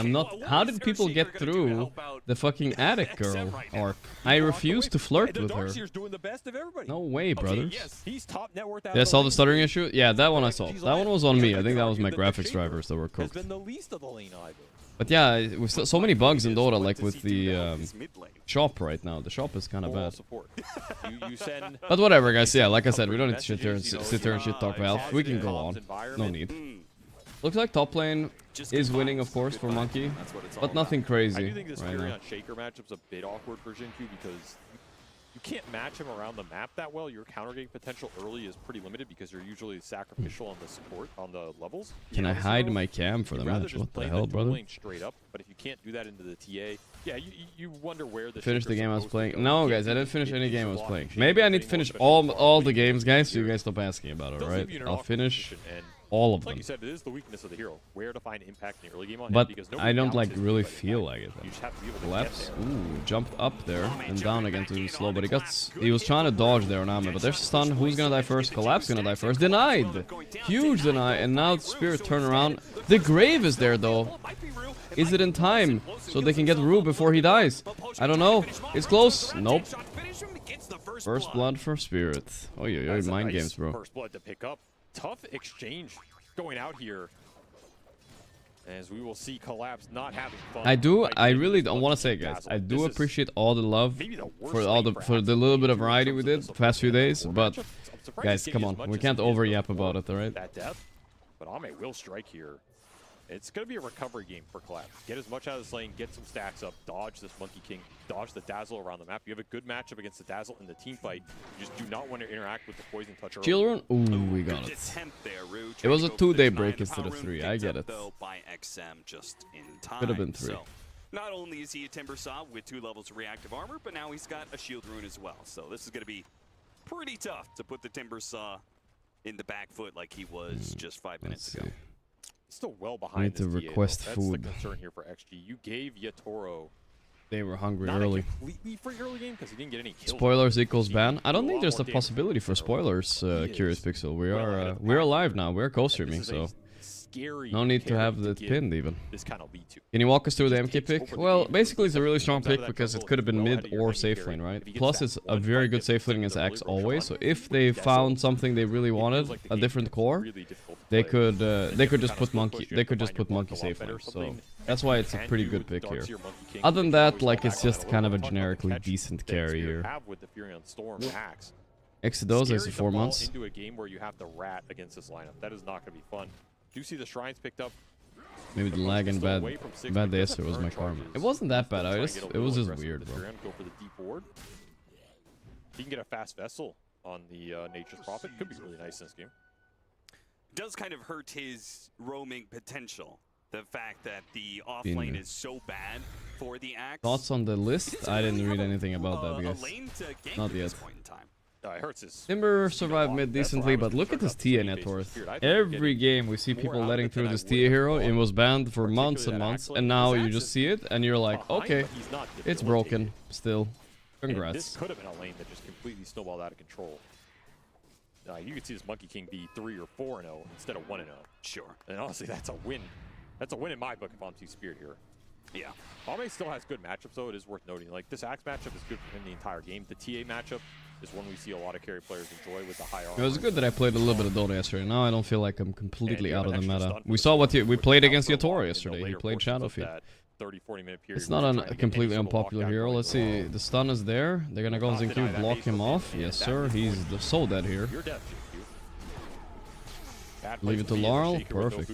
I'm not. How did people get through the fucking attic girl arc? I refuse to flirt with her. No way, brothers. Yeah, solve the stuttering issue? Yeah, that one I solved. That one was on me. I think that was my graphics drivers that were cooked. But yeah, with so many bugs in Dota, like with the shop right now. The shop is kind of bad. But whatever, guys. Yeah, like I said, we don't need to sit here and shit talk Valve. We can go on. No need. Looks like top lane is winning, of course, for Monkey, but nothing crazy. I do think this Fury on Shaker matchup's a bit awkward for Xinq because you can't match him around the map that well. Your counter game potential early is pretty limited because you're usually sacrificial on the support on the levels. Can I hide my cam for the match? What the hell, brother? Straight up, but if you can't do that into the TA, yeah, you wonder where the finish the game I was playing. No, guys, I didn't finish any game I was playing. Maybe I need to finish all the games, guys, so you guys stop asking about it, right? I'll finish all of them. Like you said, it is the weakness of the hero. Where to find impact in the early game on but him, because I don't like really feel like it. You just have to be able to Collapse. Ooh, jumped up there and down again too slow, but he was trying to dodge there on Ame, but there's a stun. Who's gonna die first? Collapse gonna die first. Denied! Huge deny, and now Spirit turn around. The grave is there though. Is it in time so they can get Rue before he dies? I don't know. It's close. Nope. First blood for Spirit. Oh yeah, mind games, bro. First blood to pick up. Tough exchange going out here, as we will see Collapse not having fun. I really don't want to say, guys, I do appreciate all the love for the little bit of variety we did the past few days, but guys, come on, we can't over yap about it, alright? That depth, but Ame will strike here. It's going to be a recovery game for Collapse. Get as much out of this lane, get some stacks up, dodge this Monkey King, dodge the Dazzle around the map. You have a good matchup against the Dazzle in the team fight. You just do not want to interact with the Poison Touch early. Children? Ooh, we got it. It was a 2-day break instead of 3, I get it. Could have been 3. Not only is he a Timber Saw with 2 levels of reactive armor, but now he's got a Shield Rune as well. So this is going to be pretty tough to put the Timber Saw in the back foot like he was just 5 minutes ago. Still well behind. Need to request food. That's the concern here for XG. You gave Yatoro. They were hungry early. Completely free early game because he didn't get any kills. Spoilers equals ban. I don't think there's a possibility for spoilers. Curious Pixel. We're alive now. We're co-streaming, so no need to have it pinned even. Can you walk us through the MK pick? Well, basically it's a really strong pick because it could have been mid or safe lane, right? Plus it's a very good safe lane against Axe always. So if they found something they really wanted, a different core, they could just put monkey. They could just put monkey safe lane. So that's why it's a pretty good pick here. Other than that, like it's just kind of a generically decent carry here. Exodus is 4 months. Into a game where you have to rat against this lineup. That is not going to be fun. Do you see the shrines picked up? Maybe the lag and bad days was my karma. It wasn't that bad. It was just weird, bro. Go for the deep ward. He can get a fast vessel on the Nature's Prophet. Could be really nice in this game. Does kind of hurt his roaming potential. The fact that the off lane is so bad for the Axe. Thoughts on the list? I didn't read anything about that because not yet. It hurts his Timber survived mid decently, but look at this TA net worth. Every game we see people letting through this TA hero. It was banned for months and months, and now you just see it and you're like, okay, it's broken still. Congrats. This could have been a lane that just completely snowballed out of control. You could see this Monkey King be 3 or 4-0 instead of 1-0. Sure. And honestly, that's a win. That's a win in my book if I'm Team Spirit here. Yeah. Ame still has good matchups, though. It is worth noting. Like, this Axe matchup is good for him the entire game. The TA matchup is one we see a lot of carry players enjoy with the high armor. It was good that I played a little bit of Dota yesterday. Now I don't feel like I'm completely out of the meta. We saw what we played against Yatoro yesterday. He played Shadowfield. 30-40-minute period. It's not a completely unpopular hero. Let's see. The stun is there. They're gonna go on Zinq, block him off. Yes, sir. He's so dead here. Leave it to Laurel. Perfect.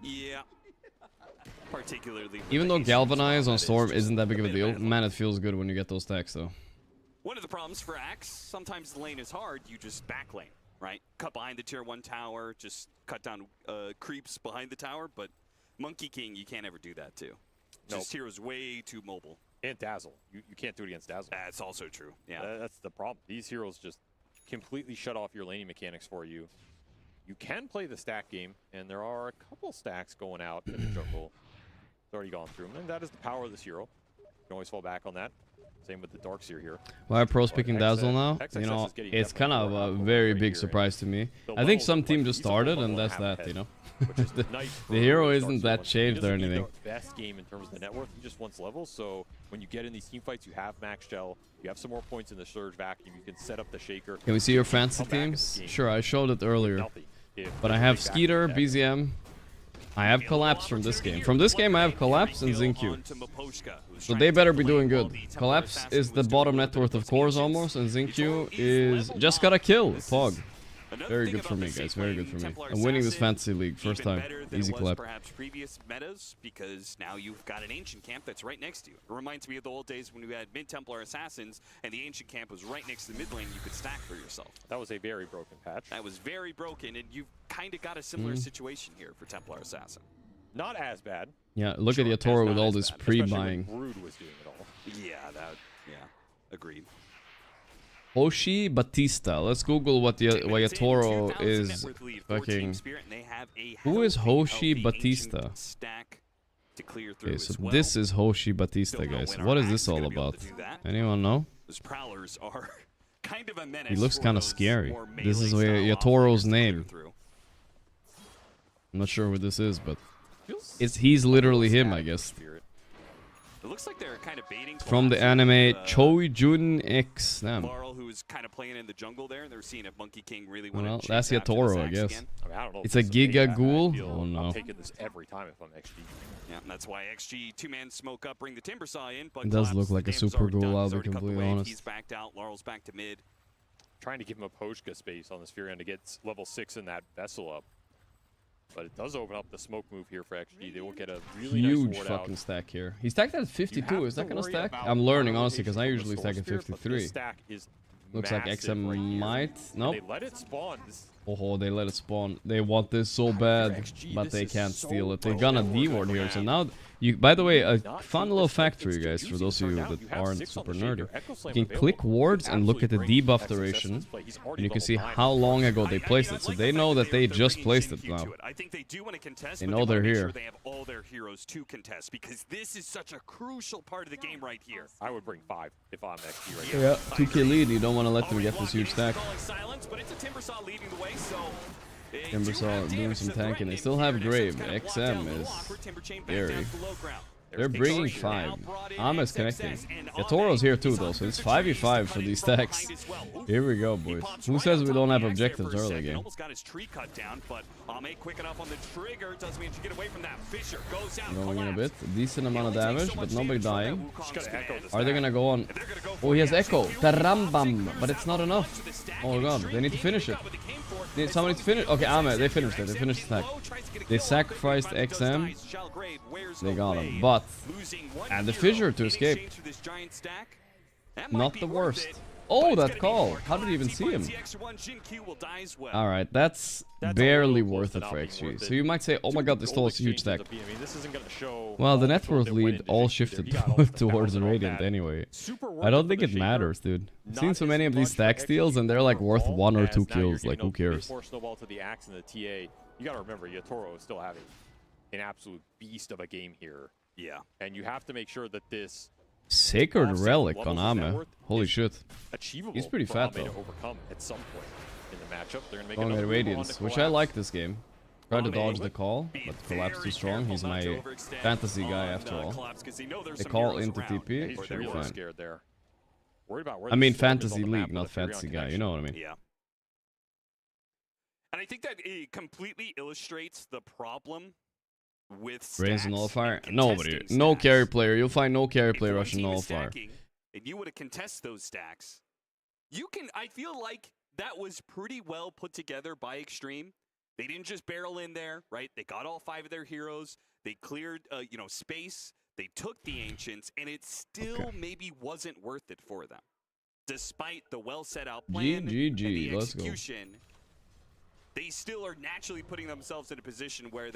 Yeah. Particularly. Even though Galvanize on Storm isn't that big of a deal, man, it feels good when you get those stacks, though. One of the problems for Axe, sometimes the lane is hard, you just back lane, right? Cut behind the tier 1 tower, just cut down creeps behind the tower, but Monkey King, you can't ever do that too. This hero is way too mobile. And Dazzle. You can't do it against Dazzle. That's also true, yeah. That's the problem. These heroes just completely shut off your laning mechanics for you. You can play the stack game, and there are a couple stacks going out in the jungle. It's already gone through them, and that is the power of this hero. You can always fall back on that. Same with the Darkseer here. Why are pros picking Dazzle now? You know, it's kind of a very big surprise to me. I think some team just started, and that's that, you know. the hero isn't that changed or anything. Best game in terms of the net worth. He just wants levels, so when you get in these team fights, you have max gel, you have some more points in the Surge vacuum, you can set up the Shaker. Can we see your fancy teams? Sure, I showed it earlier. But I have Skeeter, BZM. I have Collapse from this game. From this game, I have Collapse and Zinq. So they better be doing good. Collapse is the bottom net worth of cores almost, and Zinq is just got a kill. Pog. Very good for me, guys. Very good for me. I'm winning this fantasy league first time. Easy clap. Perhaps previous metas, because now you've got an ancient camp that's right next to you. It reminds me of the old days when we had mid-Templar assassins, and the ancient camp was right next to the mid lane. You could stack for yourself. That was a very broken patch. That was very broken, and you've kind of got a similar situation here for Templar assassin. Not as bad. Yeah, look at Yatoro with all this pre-buying. Brood was doing it all. Yeah, agreed. Hoshi Batista. Let's Google what Yatoro is fucking. Who is Hoshi Batista? Okay, so this is Hoshi Batista, guys. What is this all about? Anyone know? He looks kind of scary. This is Yatoro's name. I'm not sure who this is, but he's literally him, I guess. It looks like they're kind of baiting from the anime Choujun X. Damn. Laurel, who is kind of playing in the jungle there, and they're seeing if Monkey King really well, that's Yatoro, I guess. I mean, I don't know it's a Giga Ghoul. Oh no. I'm taking this every time if I'm XG. Yeah, that's why XG two-man smoke up, bring the Timber Saw in. But it does look like a super ghoul, I'll be completely honest. He's backed out. Laurel's back to mid. Trying to give him a Poshka space on this Furion to get level 6 in that vessel up. But it does open up the smoke move here for XG. They will get a really huge nice fucking stack here. He stacked at 52. Is that gonna stack? I'm learning honestly because I usually stack at 53. Looks like XM might. Nope. They let it spawn. Oh, they let it spawn. They want this so bad, but they can't steal it. They're gonna D-ward here. So now, by the way, a fun little fact for you guys, for those of you that aren't super nerdy. You can click wards and look at the debuff duration, and you can see how long ago they placed it. So they know that they just placed it now. They know they're here. They have all their heroes to contest, because this is such a crucial part of the game right here. I would bring 5 if I'm XG right now. Yeah, 2k lead. You don't want to let them get this huge stack. Timbersaw doing some tanking. They still have Grave. XM is scary. They're bringing 5. Ama's connecting. Yatoro's here too, though, so it's 5v5 for these stacks. Here we go, boys. Who says we don't have objectives early game? Going in a bit. A decent amount of damage, but nobody dying. Are they gonna go on? Oh, he has Echo. Tarambam. But it's not enough. Oh god, they need to finish it. Need somebody to finish. Okay, Ame, they finished it. They finished the stack. They sacrificed XM. They got him. But and the fissure to escape. Not the worst. Oh, that call. How did he even see him? Alright, that's barely worth it for XG. So you might say, oh my god, they stole a huge stack. Well, the net worth lead all shifted towards the Radiant anyway. I don't think it matters, dude. I've seen so many of these stack steals and they're like worth 1 or 2 kills. Like, who cares? You gotta remember, Yatoro is still having an absolute beast of a game here. Yeah. And you have to make sure that this Sacred Relic on Ame. Holy shit. Achievable. He's pretty fat though. To overcome at some point in the matchup. They're gonna make going at Radiance, which I like this game. Tried to dodge the call, but collapse too strong. He's my fantasy guy after all. They call into TP. Should be fine. Scared there. Worried about where I mean fantasy league, not fantasy guy. You know what I mean? Yeah. And I think that it completely illustrates the problem with Raise Nullifier? Nobody. No carry player. You'll find no carry player rushing Nullifier. And you would have contest those stacks. You can. I feel like that was pretty well put together by Extreme. They didn't just barrel in there, right? They got all 5 of their heroes. They cleared, space. They took the Ancients, and it still maybe wasn't worth it for them, despite the well set out plan and the execution. They still are naturally putting themselves in a position where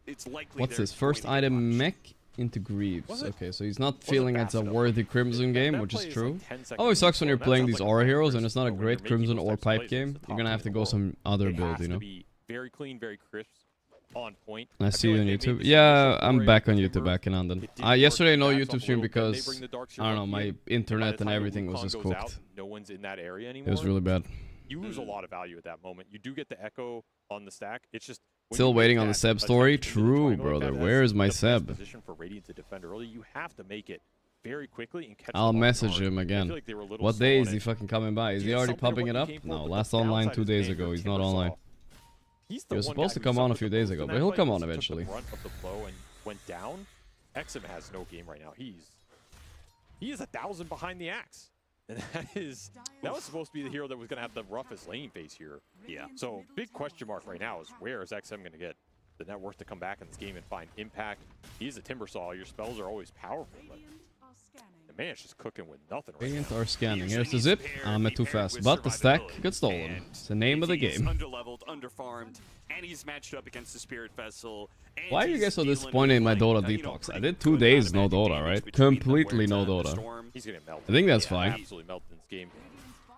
it's likely. What's his first item? Mech into Greaves. Okay, so he's not feeling it's a worthy Crimson game, which is true. Always sucks when you're playing these aura heroes and it's not a great Crimson or Pipe game. You're gonna have to go some other build, you know. Very clean, very crisp, on point. I see you on YouTube. Yeah, I'm back on YouTube, back in London. Yesterday, no YouTube stream because I don't know, my internet and everything was just cooked. No one's in that area anymore. It was really bad. You lose a lot of value at that moment. You do get the Echo on the stack. It's just still waiting on the Seb story. True, brother. Where is my Seb? Position for Radiant to defend early. You have to make it very quickly and catch. I'll message him again. What day is he fucking coming by? Is he already popping it up? No, last online 2 days ago. He's not online. He was supposed to come on a few days ago, but he'll come on eventually. Went down. XM has no game right now. He is 1,000 behind the axe. And that was supposed to be the hero that was going to have the roughest lane phase here. Yeah. So big question mark right now is where is XM going to get the net worth to come back in this game and find impact? He's a Timbersaw. Your spells are always powerful, but the man's just cooking with nothing right Radiant now. are scanning. Here's the zip. I'm too fast, but the stack gets stolen. It's the name of the game. Underleveled, underfarmed, and he's matched up against the Spirit Vessel. Why are you guys so disappointed in my Dota detox? I did 2 days no Dota, right? Completely no Dota. He's going to melt. I think that's fine. Absolutely melt in this game.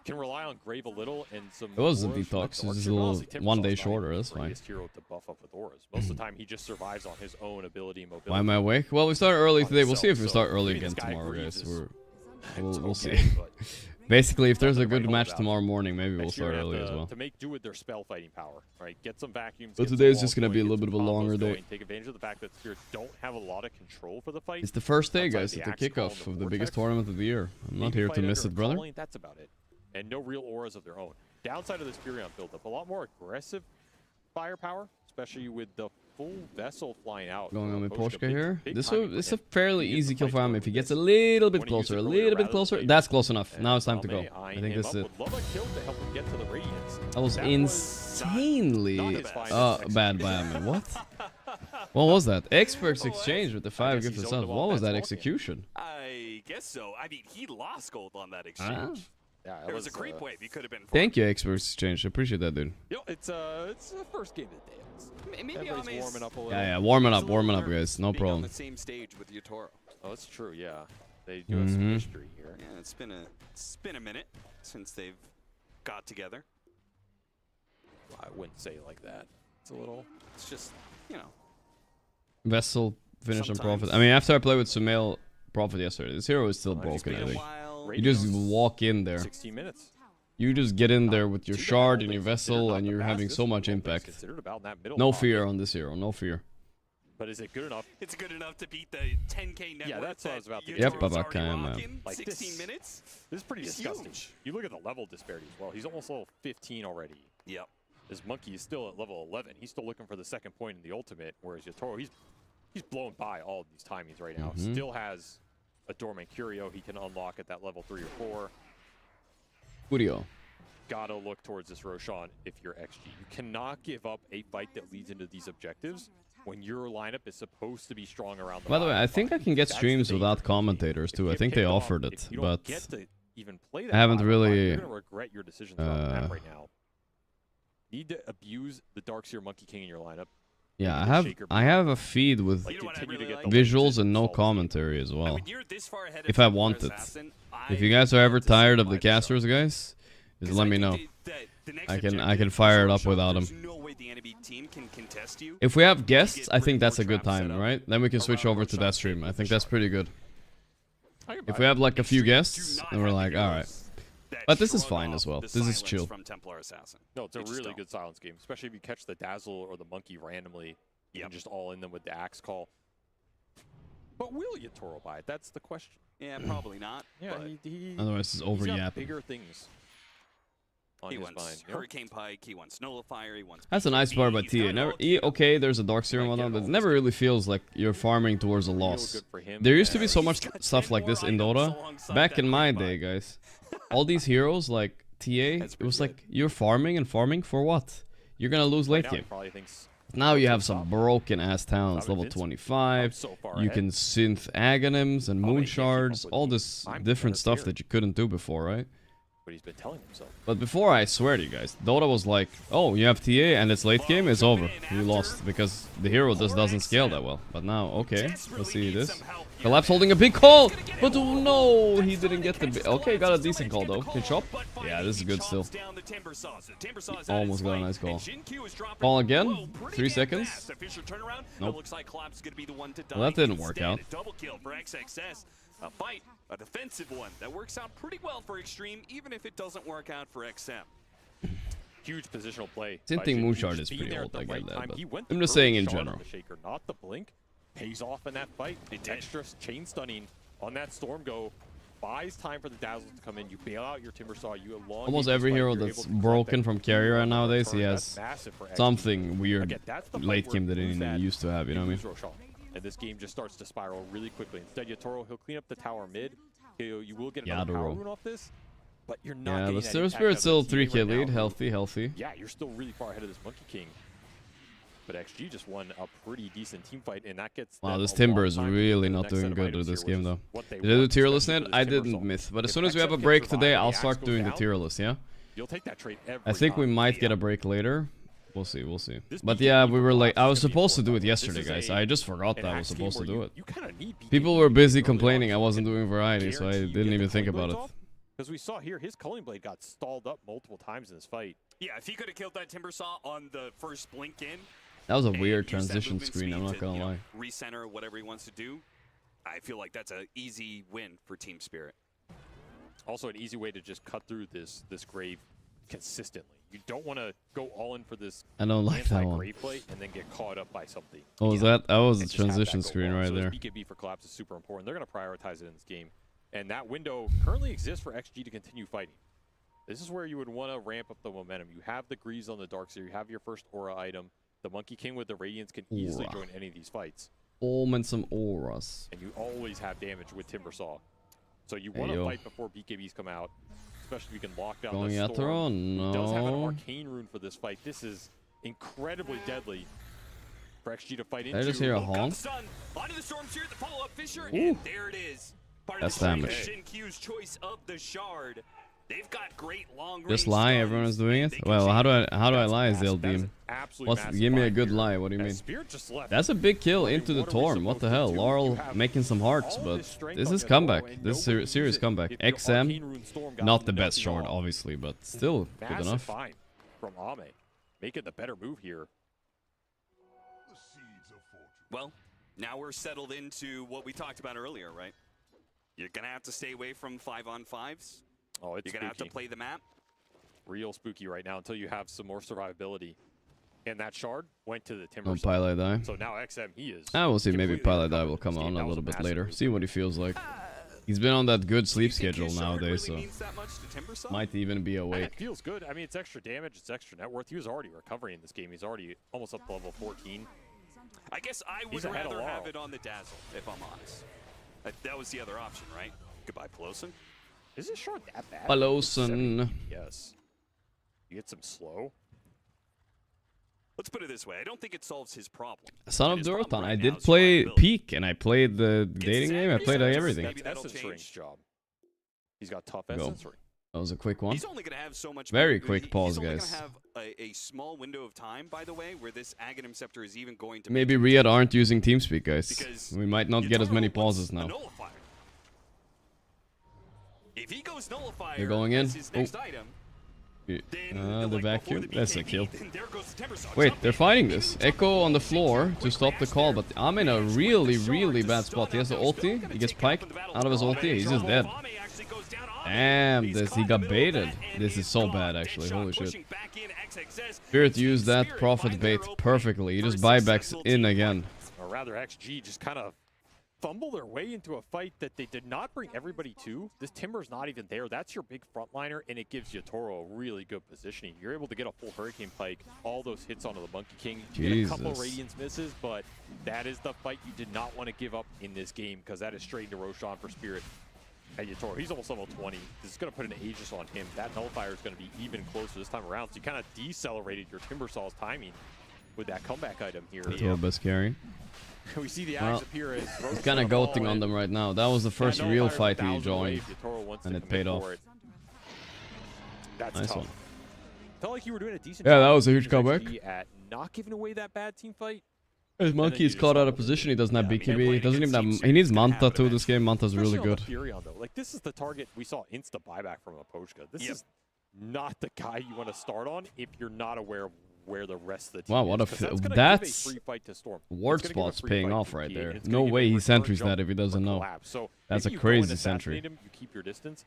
Can rely on Grave a little and some. It was a detox. It was a little 1 day shorter. That's fine. Hero to buff up with auras. Most of the time, he just survives on his own ability and mobility. Why am I awake? Well, we start early today. We'll see if we start early again tomorrow, guys. We'll see. Basically, if there's a good match tomorrow morning, maybe we'll start early as well. To make do with their spell fighting power, right? Get some vacuums. But today's just gonna be a little bit of a longer day. Take advantage of the fact that Spirits don't have a lot of control for the fight. It's the first day, guys, at the kickoff of the biggest tournament of the year. I'm not here to miss it, brother. That's about it. And no real auras of their own. Downside of this Furion build-up, a lot more aggressive firepower, especially with the full vessel flying out. Going on with Poshka here. This is a fairly easy kill for him if he gets a little bit closer. That's close enough. Now it's time to go. I think this is it. That was insanely bad by him. What? What was that? Experts exchange with the 5 gifts themselves. What was that execution? I guess so. I mean, he lost gold on that exchange. Yeah, there was a creep wave. He could have been. Thank you, Experts Exchange. I appreciate that, dude. Yo, it's the first game of the day. Maybe warming up a little. Yeah, warming up, guys. No problem. On the same stage with Yotaro. Oh, that's true. Yeah, they do have some history here. Yeah, it's been a minute since they've got together. Well, I wouldn't say it like that. It's a little. It's just, you know. Vessel finish on Prophet. I mean, after I played with Sumail Prophet yesterday, this hero is still broken. I think. You just walk in there. 16 minutes. You just get in there with your shard and your vessel, and you're having so much impact. No fear on this hero. No fear. But is it good enough? It's good enough to beat the 10k net. Yeah, that's what I was about to get. Yep, Baba man. Like 16 minutes. This is pretty disgusting. You look at the level disparity as well. He's almost level 15 already. Yep. This monkey is still at level 11. He's still looking for the second point in the ultimate, whereas Yotaro, he's blown by all of these timings right now. Still has a dormant curio he can unlock at that level 3 or 4. Curio. Gotta look towards this Roshan if you're XG. You cannot give up a fight that leads into these objectives when your lineup is supposed to be strong around the By the way, I think I can get streams without commentators too. I think they offered it, but I haven't really you're gonna regret your decisions on that right now. Need to abuse the Darkseer Monkey King in your lineup. Yeah, I have a feed with visuals and no commentary as well. If I want it. If you guys are ever tired of the casters, guys, just let me know. I can fire it up without them. If we have guests, I think that's a good time, right? Then we can switch over to that stream. I think that's pretty good. If we have like a few guests, then we're like, alright. But this is fine as well. This is chill. No, it's a really good silence game, especially if you catch the Dazzle or the Monkey randomly and just all in them with the Axe Call. But will Yotaro buy it? That's the question. Yeah, probably not. Yeah, otherwise it's over yapping. Bigger things on he his wants mind. Hurricane Pike, he wants Nullifier, he wants That's a nice part about TA. Okay, there's a Darkseer and whatnot, but it never really feels like you're farming towards a loss. There used to be so much stuff like this in Dota. Back in my day, guys. All these heroes, like TA, it was like, you're farming and farming for what? You're gonna lose late game. Now you have some broken-ass talents, level 25. You can synth Aghanims and Moon Shards, all this different stuff that you couldn't do before, right? But he's been telling himself. But before, I swear to you guys, Dota was like, oh, you have TA and it's late game, it's over. You lost because the hero just doesn't scale that well. But now, okay, let's see this. Collapse holding a big call, but oh no, he didn't get the... Okay, got a decent call though. Can chop? Yeah, this is good still. Almost got a nice call. Call again? 3 seconds? Nope. Well, that didn't work out. A fight, a defensive one that works out pretty well for Extreme, even if it doesn't work out for XM. Huge positional play. Synthing Moonshard is pretty old, I get that, but I'm just saying in general. Shaker, not the blink, pays off in that fight. The extra chain stunning on that Storm Go buys time for the Dazzle to come in. You bail out your Timbersaw. You almost every hero that's broken from carrier nowadays, he has something weird late game that he didn't used to have. You know what I mean? And this game just starts to spiral really quickly. Instead, Yotaro, he'll clean up the tower mid. You will get another power rune off this. but you're not. Yeah, getting the that Silver impact Spirit's still out of the team 3k right lead. now. Healthy. Yeah, you're still really far ahead of this Monkey King. But XG just won a pretty decent team fight, and that gets. Wow, them this a Timber long is time to really get the not next set doing of good items with this here, game, which though. is what they Did I do want, tier list especially net? for this I Timber didn't song. miss. But as If soon as we have XM a can break survive today, and the I'll axe start goes doing the down, tier list, yeah? You'll take that trade every I think we time. might get a break later. We'll see. This But BKB yeah, we were like, I is was gonna be supposed to do it important. yesterday, This guys. is I just forgot an that I was axe supposed to game do where it. you kinda need People BKB were busy early on complaining I so you wasn't can doing variety, so I guarantee you didn't get even the think culling about it. blades off. Because we saw here, his culling blade got stalled up multiple times in this fight. Yeah, if he could have killed that Timber Saw on the first blink in. That was a and weird use that transition movement screen, I'm speed not to, gonna lie. Recenter whatever he wants to do. I feel like that's an easy win for Team Spirit. Also, an easy way to just cut through this grave consistently. You don't want to go all in for this I don't like that one. grave plate and then get caught up by something. Oh, was that was a And just have that transition go screen long. right So there. this BKB for collapse is super important. They're going to prioritize it in this game. And that window currently exists for XG to continue fighting. This is where you would want to ramp up the momentum. You have the Greaves on the Darkseer. You have your first aura item. The Monkey King with the Radiance can easily Aura. join any of these fights. And some auras. And you always have damage with Timber Saw. So you want to yo. fight before BKBs come out. Especially if you can lock down Going the after storm. on? He does have an No. arcane rune for this fight. This is incredibly deadly for XG to fight into. I just hear a honk? Stun onto the Storm Spirit, the follow-up Fisher, Ooh. and there it is. Part That's of the damage. Shin Q's choice of the shard. They've got great long Just range lie, stuns. everyone is doing They it? can Well, how do I That's lie, massive. That is Zildeem? an absolutely massive Give me a fight good here. lie, what do you As mean? Spirit just left. That's a big kill into the What are we Torm, what the supposed hell? to do? Laurel You have making some hearts, all but this strength this on is your comeback. Torm, and This is nobody serious uses it. comeback. If your XM, arcane rune storm got not the best nothing shard, off. obviously, but still good Massive enough. find from Ame. Making the better move here. Well, now we're settled into what we talked about earlier, right? You're going to have to stay away from 5-on-5s. Oh, it's You're going to have to spooky. play the map. Real spooky right now until you have some more survivability. And that shard went to the Timber On Saw. Pile Die. So now XM, he is. I will see, maybe completely Pile Die recovered will in come this game. on That a was little bit massive later. move. See what he feels like. He's been on that good sleep schedule His shard nowadays, really so means that much to Timber Saw? might even be Yeah, awake. it feels good. I mean, it's extra damage, it's extra net worth. He was already recovering in this game. He's already almost up to level 14. I guess I would He's ahead of rather have Laurel. it on the Dazzle, if I'm honest. That was the other option, right? Goodbye, Pelosin. Is this shard that bad? Pelosin. Yes. You get some slow. Let's put it this way. I don't think it solves his problem. Son of His problem Dorothon, right I now did is play survivability. Peak, and I played the dating game. I played Maybe everything. Maybe that'll Essence Ring's change. job. He's got tough Go. Essence Ring. That was a quick one. He's only going to have so much. Very movement. quick pause, He's only guys. going to have a small window of time, by the way, where this Aghanim Scepter is even going to. Maybe make Riyadh aren't using TeamSpeak, guys. Because We might not get as many pauses a now. nullifier. If he goes nullifier, You're going in? as his next item, then The like, vacuum. before the That's a BKB, kill. then there goes the Timber Saw. Wait, Jump they're in. fighting this. Jump Echo in. on the floor to Quick stop the pass call, there. but I'm in a Managed with really, the really shard to bad stun spot. He has the out those ulti. Bill, He gonna gets take out piked from the battle. out of his Ame ulti. He's just trouble. dead. Ame actually goes down. Ame, Damn, he's this caught he in got the middle of baited. that, and This he is so gone. bad, actually. Deadshot Holy shit. pushing back in XXS. Spirit And used that Spirit profit find bait their opening perfectly. He for a just buybacks successful in team again. Or rather, XG just kind of fumble their way into a fight that they did not bring everybody to. This Timber's not even there. That's your big frontliner, and it gives Yatoro a really good positioning. You're able to get a full Hurricane Pike, all those hits onto the Monkey King. You get a couple of Jesus. Radiance misses, but that is the fight you did not want to give up in this game because that is straight into Roshan for Spirit. Hey, Yatoro, he's almost level 20. This is going to put an Aegis on him. That Nullifier is going to be even closer this time around, so you kind of decelerated your Timber Saw's timing with that comeback item here. Yatoro best carry. We see the Well, eyes appear as He's kind of goating on them right now. That was the first real fight he joined, and it paid off. That's Nice tough. one. Felt like you were doing a decent Yeah, job that was a with huge comeback. XG at not giving away that bad team fight. His monkey is caught out of position. He doesn't have BKB. He doesn't even have. He needs Manta too. This game, Manta's really Especially on good. the Furion, though. Like, this is the target we saw insta buyback from Apochka. This is not the guy you want to start on if you're not aware of where the rest of the team Wow, what a is, 'cause that's gonna that's give a free fight to Storm. ward It's gonna give a spot's free paying fight off to right PA, there. and it's gonna No give way a he return sentries jump that if he doesn't for know. Collapse. So That's maybe a you go and crazy sentry. assassinate him, you keep your distance.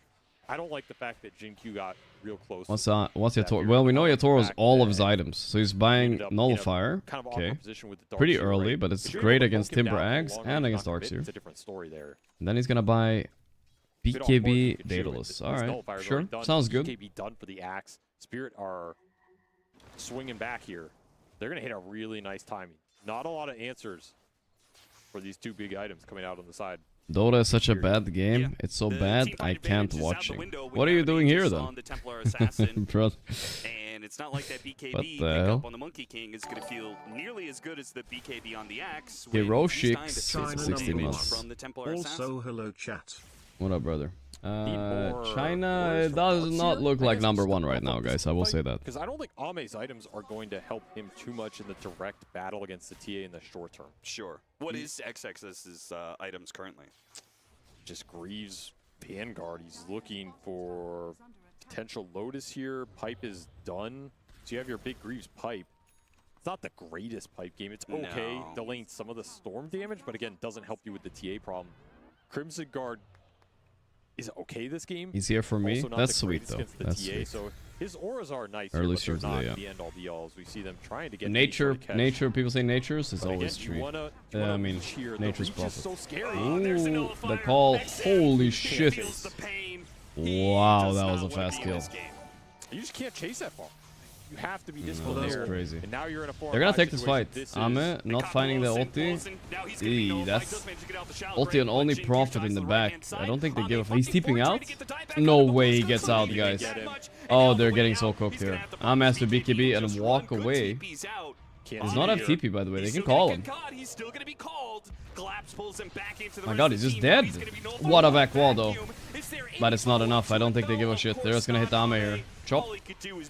I don't like the fact that Jin-Q got real close. What's that Yatoro? Furion. Well, we know I like the Yatoro's fact all of that his items, so he's he buying ended up in a Nullifier. kind of awkward Okay, position with the pretty Darkseer, early, right? but it's If you're great able to against poke him Timber down for Axe long and enough against not to commit, Darkseer. It's a different story there. And then he's gonna buy Bit on board, BKB you can chew it. Daedalus. This All right, Nullifier's sure, already done. sounds good. BKB done for the Axe. Spirit are swinging back here. They're gonna hit a really nice timing. Not a lot of answers for these two big items coming out on the side. Dota is such a bad game. It's so bad, I can't watch it. What are you doing here, then? Bro. And it's not like that BKB pickup on the Monkey King is going to feel nearly as good as the BKB on the Axe. Heroic 16 months. From the Templar also, hello chat. What up, brother? China does not look like #1 right now, guys. I will say that. Because I don't think Ame's items are going to help him too much in the direct battle against the TA in the short term. Sure. What is XXS's items currently? Just Greaves Vanguard. He's looking for potential Lotus here. Pipe is done. So you have your big Greaves pipe. It's not the greatest pipe game. It's okay, delaying some of the storm damage, but again, doesn't help you with the TA problem. Crimson Guard is okay this game. He's here for me. That's sweet, though. That's TA, sweet. So his auras are nice, Early but they're stream not today, the end all be all. As we see them trying to get nature. People say natures is but always again, true. I mean, nature's prophet. so scary. Ooh, the call. Holy shit! Wow, that was a fast kill. You just can't chase that far. You have to be disciplined there. That's crazy. And now you're in a They're gonna take this fight. Ame not finding the ulti. That's ulti and only Prophet in the back. I don't think they give a. He's TPing out? No way he gets out, guys. Oh, they're getting so cooked here. Ame has to BKB and walk away. He does not have TP, by the way. They can call him. My god, he's just dead. What a back wall, though. But it's not enough. I don't think they give a shit. They're just gonna hit Ame here. Chop. Is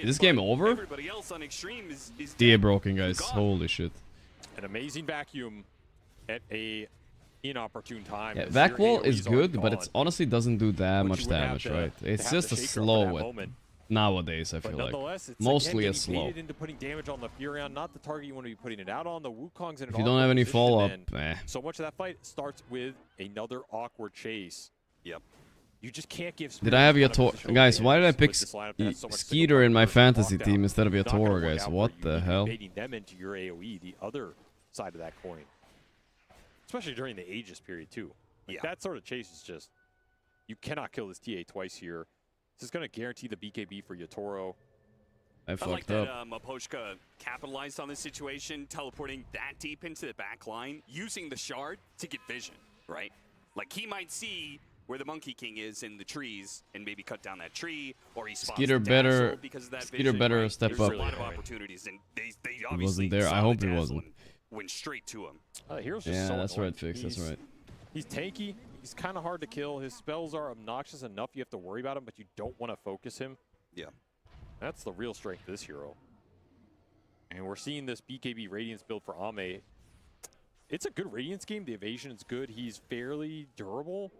this game over? DA broken, guys. Holy shit. An amazing vacuum at a inopportune time. Yeah, vac wall is good, but it honestly doesn't do that much damage, right? It's just a slow it. Nowadays, I feel like. Mostly a slow. Into putting damage on the Furion, not the target you want to be putting it out on. The Wukong's in if you don't have any follow-up, so much of that fight starts with another awkward chase. Yep. You just can't give. Did I have Yatoro? Guys, why did I pick Skeeter in my fantasy team instead of Yatoro, guys? What the hell? Baiting them into your AoE, the other side of that coin. Especially during the Aegis period, too. Like that sort of chase is just... You cannot kill this TA twice here. This is going to guarantee the BKB for Yatoro. I fucked like up. that Aposhka capitalized on this situation, teleporting that deep into the back line, using the shard to get vision, right? Like, he might see where the Monkey King is in the trees and maybe cut down that tree, or he spots Skeeter better, because of that Skeeter vision, better right? step There's up. a lot of opportunities, and they obviously he wasn't there. I hope he wasn't. Went straight to him. Hero's just yeah, so that's annoying. right, Fix. That's right. He's tanky. He's kind of hard to kill. His spells are obnoxious enough. You have to worry about him, but you don't want to focus him. Yeah. That's the real strength of this hero. And we're seeing this BKB Radiance build for Ame. It's a good Radiance game. The evasion is good. He's fairly durable,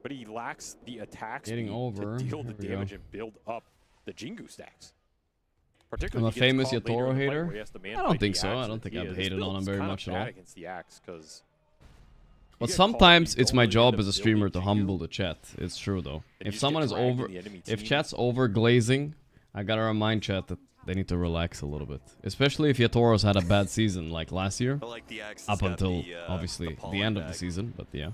but he lacks the attack speed to deal the damage and build up the Jingu stacks. I'm a famous Yatoro hater. I don't think so. I don't think I've hated on him very much at all. Against the axe, but sometimes it's my job as a streamer to humble the chat. It's true though. If someone is if chat's over glazing, I gotta remind chat that they need to relax a little bit. Especially if Yatoro's had a bad season like last year. Up until obviously the end of the season, but yeah.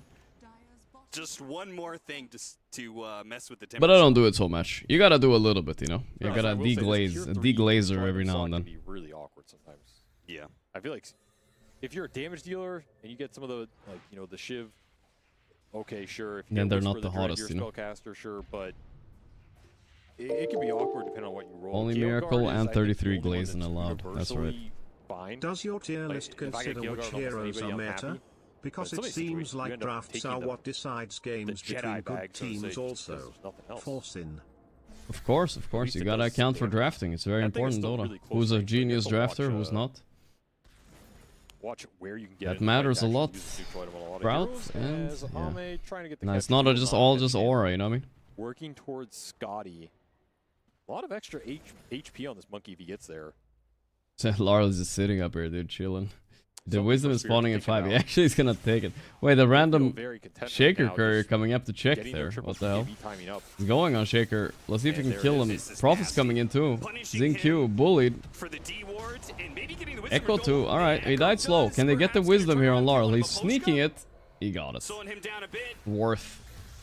Just one more thing to mess with the temperature. But I don't do it so much. You gotta do a little bit, you know. You gotta deglazer every now and then. Be really awkward sometimes. Yeah, I feel like if you're a damage dealer and you get some of the the Shiv, okay, sure. If then they're not the hottest, you know. Spellcaster, sure, but it can be awkward depending on what you roll. Only Miracle and 33 glazing allowed. That's right. Fine. Does your tier list consider which heroes are meta? Because it seems like drafts are what decides games between good teams also. False in. Of course, you gotta account for drafting. It's very important, Dota. Who's a genius drafter, who's not? Watch where you can get that matters a lot. Sprout and yeah. No, it's not just all aura, you know what I mean? Working towards Scotty. A lot of extra HP on this monkey if he gets there. Lars is sitting up here, dude, chilling. The wisdom is spawning in 5. He actually is gonna take it. Wait, the random Shaker courier coming up to check there. What the hell? He's going on Shaker. Let's see if he can kill him. Prophet's coming in too. Zing Q bullied. Echo too. Alright, he died slow. Can they get the wisdom here on Laurel? He's sneaking it. He got it. Worth.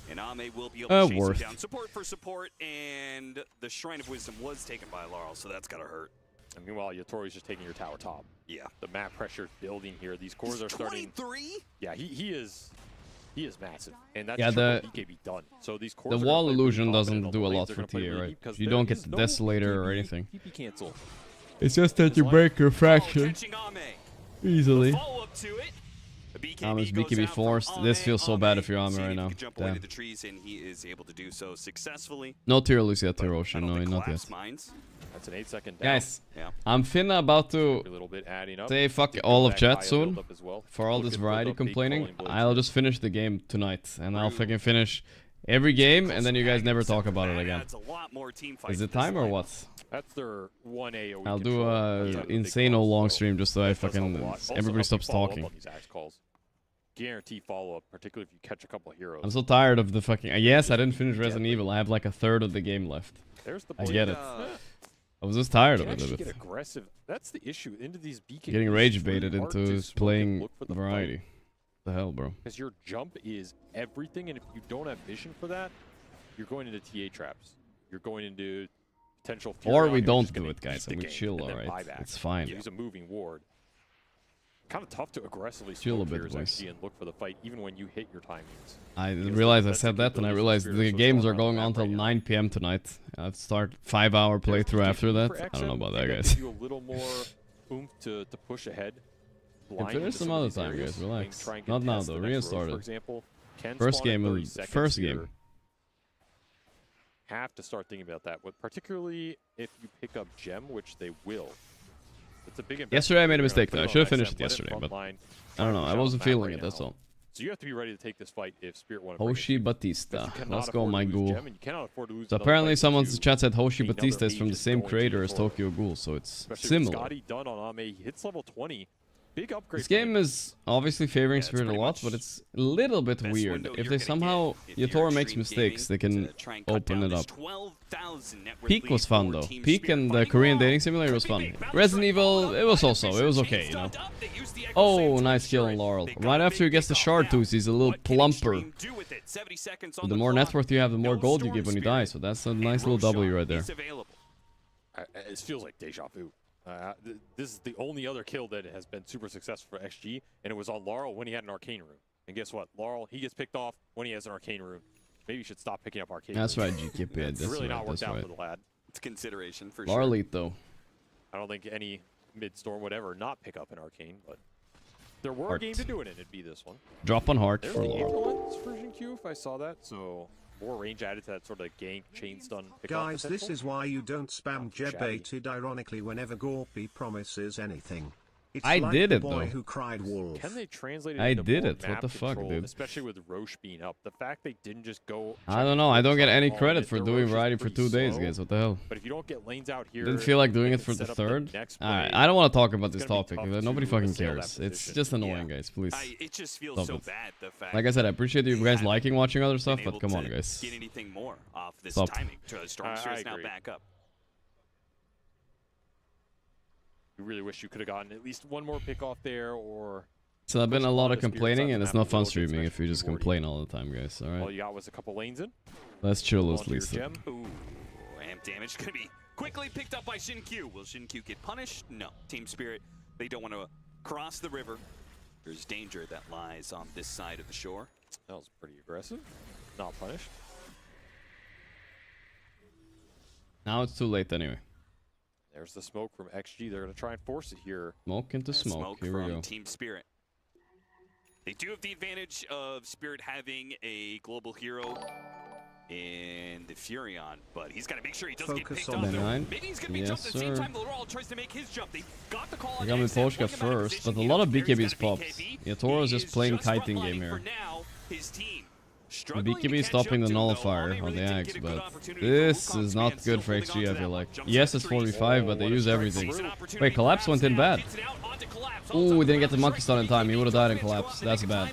And Ame will be able to chase worth. him down. Support for support, and the Shrine of Wisdom was taken by Laurel, so that's gotta hurt. And meanwhile, Yatoro's just taking your tower top. Yeah. The map pressure building here. These cores are starting. 23? Yeah, he is He is massive, and that's BKB done. So these the wall illusion doesn't do a lot for TA, right? You don't get the Desolator or anything. It's just that you break your fraction easily. Ami's BKB forced. This feels so bad if you're Ami right now. Damn. No tier Lucia, tier Ocean. No, not yet. That's an 8-second down. Guys, I'm finna about to say fuck all of chat soon. For all this variety complaining, I'll just finish the game tonight. And I'll fucking finish every game, and then you guys never talk about it again. Is it time or what? That's their 1A. I'll do a insane old long stream just so I fucking everybody stops talking. Guarantee follow-up, particularly if you catch a couple of heroes. I'm so tired of the fucking... Yes, I didn't finish Resident Evil. I have like a third of the game left. I get it. I was just tired of it a bit. Get aggressive. That's the issue. Into these BKBs, getting rage baited into playing variety. The hell, bro? Because your jump is everything, and if you don't have vision for that, you're going into TA traps. You're going into potential... Or we don't do it, guys, and we chill, alright? It's fine. Use a moving ward. Kind of tough to aggressively chill a bit, boys, and look for the fight, even when you hit your timings. I realized I said that, and I realized the games are going on till 9 PM tonight. I'll start 5-hour playthrough after that. I don't know about that, guys. You a little more oomph to push ahead. Can finish some other time, guys. Relax. Not now though. Reinstarted. First game. Have to start thinking about that. Particularly if you pick up Gem, which they will. It's a big yesterday I made a mistake though. I should have finished it yesterday, but I don't know. I wasn't feeling it. That's all. So you have to be ready to take this fight if Spirit wants. Hoshi Batista. Let's go, my ghoul. So apparently someone's chat said Hoshi Batista is from the same creator as Tokyo Ghoul, so it's similar. Done on Ame. He hits level 20. Big upgrade. This game is obviously favoring Spirit a lot, but it's a little bit weird. If they somehow Yatoro makes mistakes, they can open it up. Peak was fun though. Peak and the Korean dating simulator was fun. Resident Evil, it was okay, you know. Oh, nice kill on Laurel. Right after he gets the shard tooth, he's a little plumper. So the more net worth you have, the more gold you give when you die. So that's a nice little W right there. It feels like deja vu. This is the only other kill that has been super successful for XG, and it was on Laurel when he had an arcane room. And guess what? Laurel, he gets picked off when he has an arcane room. Maybe you should stop picking up arcane rooms. Right, GKP. It's really not worked out for the lad. It's consideration for sure. Laurelite, though. I don't think any mid-storm would ever not pick up an arcane, but there were a game to do it in. It'd be this one. Drop on heart for Laurel. Version Q, if I saw that, so... more range added to that sort of gank, chain stun. Guys, this is why you don't spam Jebaited ironically whenever Gorgc promises anything. It's I like did the it boy though. Who cried wolf. Can they translate it I into did more it. What map the fuck, control, dude? Especially with Roche being up. The fact they didn't just go. I don't know. I don't get any credit for doing variety for 2 days, guys. What the hell? But if you don't get lanes out here, didn't feel like doing it for the third. Alright, I don't want to talk about this topic. Nobody fucking cares. It's just annoying, guys. Please. It just feels so bad. The fact like I said, I appreciate you guys liking watching other stuff, but come on, guys. Get anything more off this timing? Stormster is now back up. You really wish you could have gotten at least one more pick off there, or... So I've been a lot of complaining, and it's not fun streaming if you just complain all the time, guys. Alright? All you got was a couple lanes in. Let's chill at least. Ooh, amp damage gonna be quickly picked up by Shin-Q. Will Shin-Q get punished? No. Team Spirit, they don't want to cross the river. There's danger that lies on this side of the shore. That was pretty aggressive. Not punished. Now it's too late anyway. There's the smoke from XG. They're going to try and force it here. Smoke into smoke. Here we go. Team Spirit. They do have the advantage of Spirit having a global hero in the Furion, but he's got to make sure he doesn't get picked off. Maybe he's going to be jumped at the same time Laurel tries to make his jump. They got the call on Gaimin Polska first, but a lot of BKBs popped. Yatoro's just playing kiting game here. The BKB is stopping the nullifier on the Axe, but this is not good for XG, I feel like. Yes, it's 45, but they use everything. Wait, Collapse went in bad. Ooh, we didn't get the monkey stun in time. He would have died in Collapse. That's bad.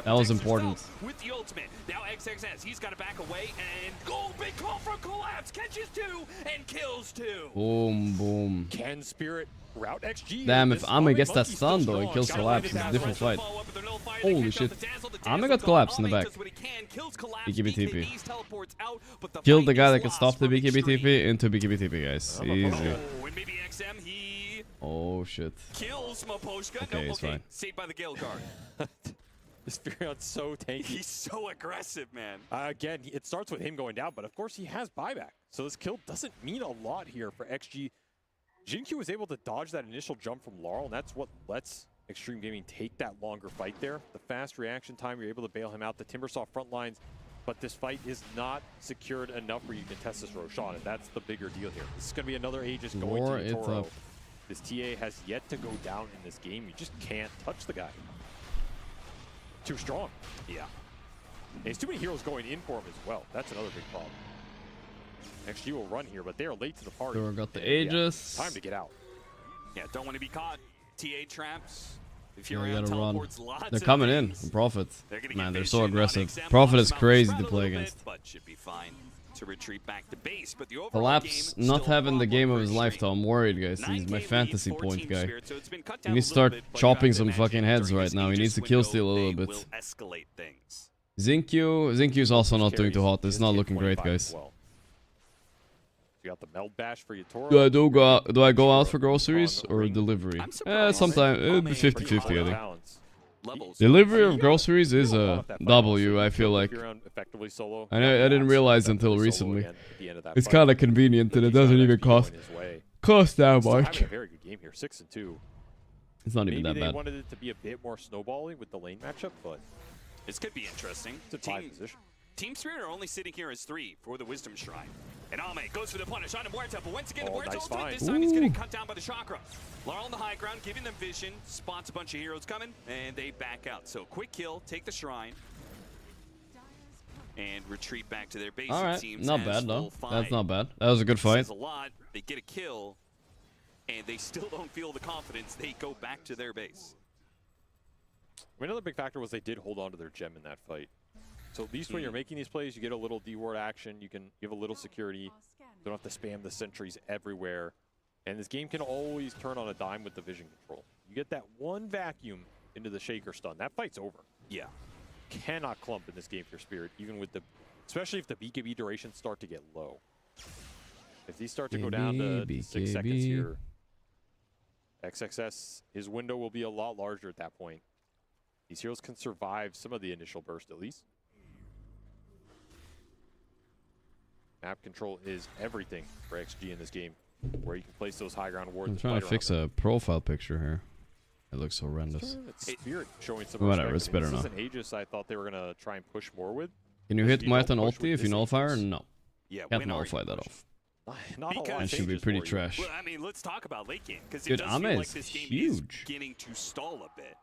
That was important. With the ultimate. Now XXS, he's got to back away and go big call for Collapse. Catches 2 and kills 2. Boom, boom. Can Spirit route XG? Damn, if Ame gets that stun though and kills Collapse, it's a different fight. Holy shit. Ame got Collapse in the back. BKB TP. Killed the guy that could stop the BKB TP into BKB TP, guys. Easy. Oh shit. Kills Maposhka. Okay, it's fine. Saved by the Gale Guard. This Furion's so tanky. He's so aggressive, man. Again, it starts with him going down, but of course he has buyback. So this kill doesn't mean a lot here for XG. Jinq was able to dodge that initial jump from Laurel, and that's what lets Extreme Gaming take that longer fight there. The fast reaction time, you're able to bail him out. The Timbersaw front lines, but this fight is not secured enough where you can test this Roshan, and that's the bigger deal here. This is going to be another Aegis going to Toro. This TA has yet to go down in this game. You just can't touch the guy. Too strong. Yeah. And there's too many heroes going in for him as well. That's another big problem. XG will run here, but they are late to the party. Toro got the Aegis. Time to get out. Yeah, don't want to be caught. TA traps. If Yeah, you're you around gotta run. teleports, lots They're of coming in things. from Prophet. Man, they're so vision on aggressive. XM. Prophet is Lost crazy mouse to spread a play little bit, against. but should be fine to retreat back to base. But the overall Collapse game, not still having the a game of problem his for life, Extreme. though. I'm worried, guys. He's 9K my lead fantasy for point Team guy. Spirit, so it's been cut He down needs to a little start bit, but chopping I some imagine fucking heads during right this now. He Aegis needs to kill window, steal a little they bit. will escalate things. Zinkyu's also not doing too hot. It's not looking great, guys. Well. You got the meld bash for your Toro. Do I go out for groceries or delivery? Sometimes it'll be 50-50, I think. Delivery of groceries is a W, I feel like. I didn't realize until recently. It's kind of convenient and it doesn't even cost that much. Very good game here, 6-2. It's not even that Maybe bad. they wanted it to be a bit more snowbally with the lane matchup, but this could be interesting. It's a 5 position. Team Spirit are only sitting here as 3 for the Wisdom Shrine. And Ame goes for the punish on Muerta, but once again, the Muerta ultimate. This time he's getting cut down by the Chakra. Laurel on the high ground, giving them vision, spots a bunch of heroes coming, and they back out. So quick kill, take the Shrine, and retreat back to their base. Alright, not bad though. That's not bad. That was a good fight. Says a lot. They get a kill, and they still don't feel the confidence. They go back to their base. Another big factor was they did hold on to their gem in that fight. So at least when you're making these plays, you get a little D-ward action. You have a little security. You don't have to spam the sentries everywhere. And this game can always turn on a dime with the vision control. You get that one vacuum into the Shaker stun. That fight's over. Yeah. Cannot clump in this game for Spirit, even with the, especially if the BKB durations start to get low. If these start to go down to 6 seconds here, XXS, his window will be a lot larger at that point. These heroes can survive some of the initial burst at least. Map control is everything for XG in this game, where you can place those high ground wards. I'm trying to fix a profile picture here. It looks horrendous. Spirit showing some whatever, respect. it's better This now. is an Aegis I thought they were going to try and push more with. Can you hit Muerta and ulti if you nullify her? No. Yeah, Can't nullify that off. Not a lot That of should be changes pretty for you. trash. Well, I mean, let's talk about late game, because it Dude, does Ame feel like is this game huge. is beginning to stall a bit.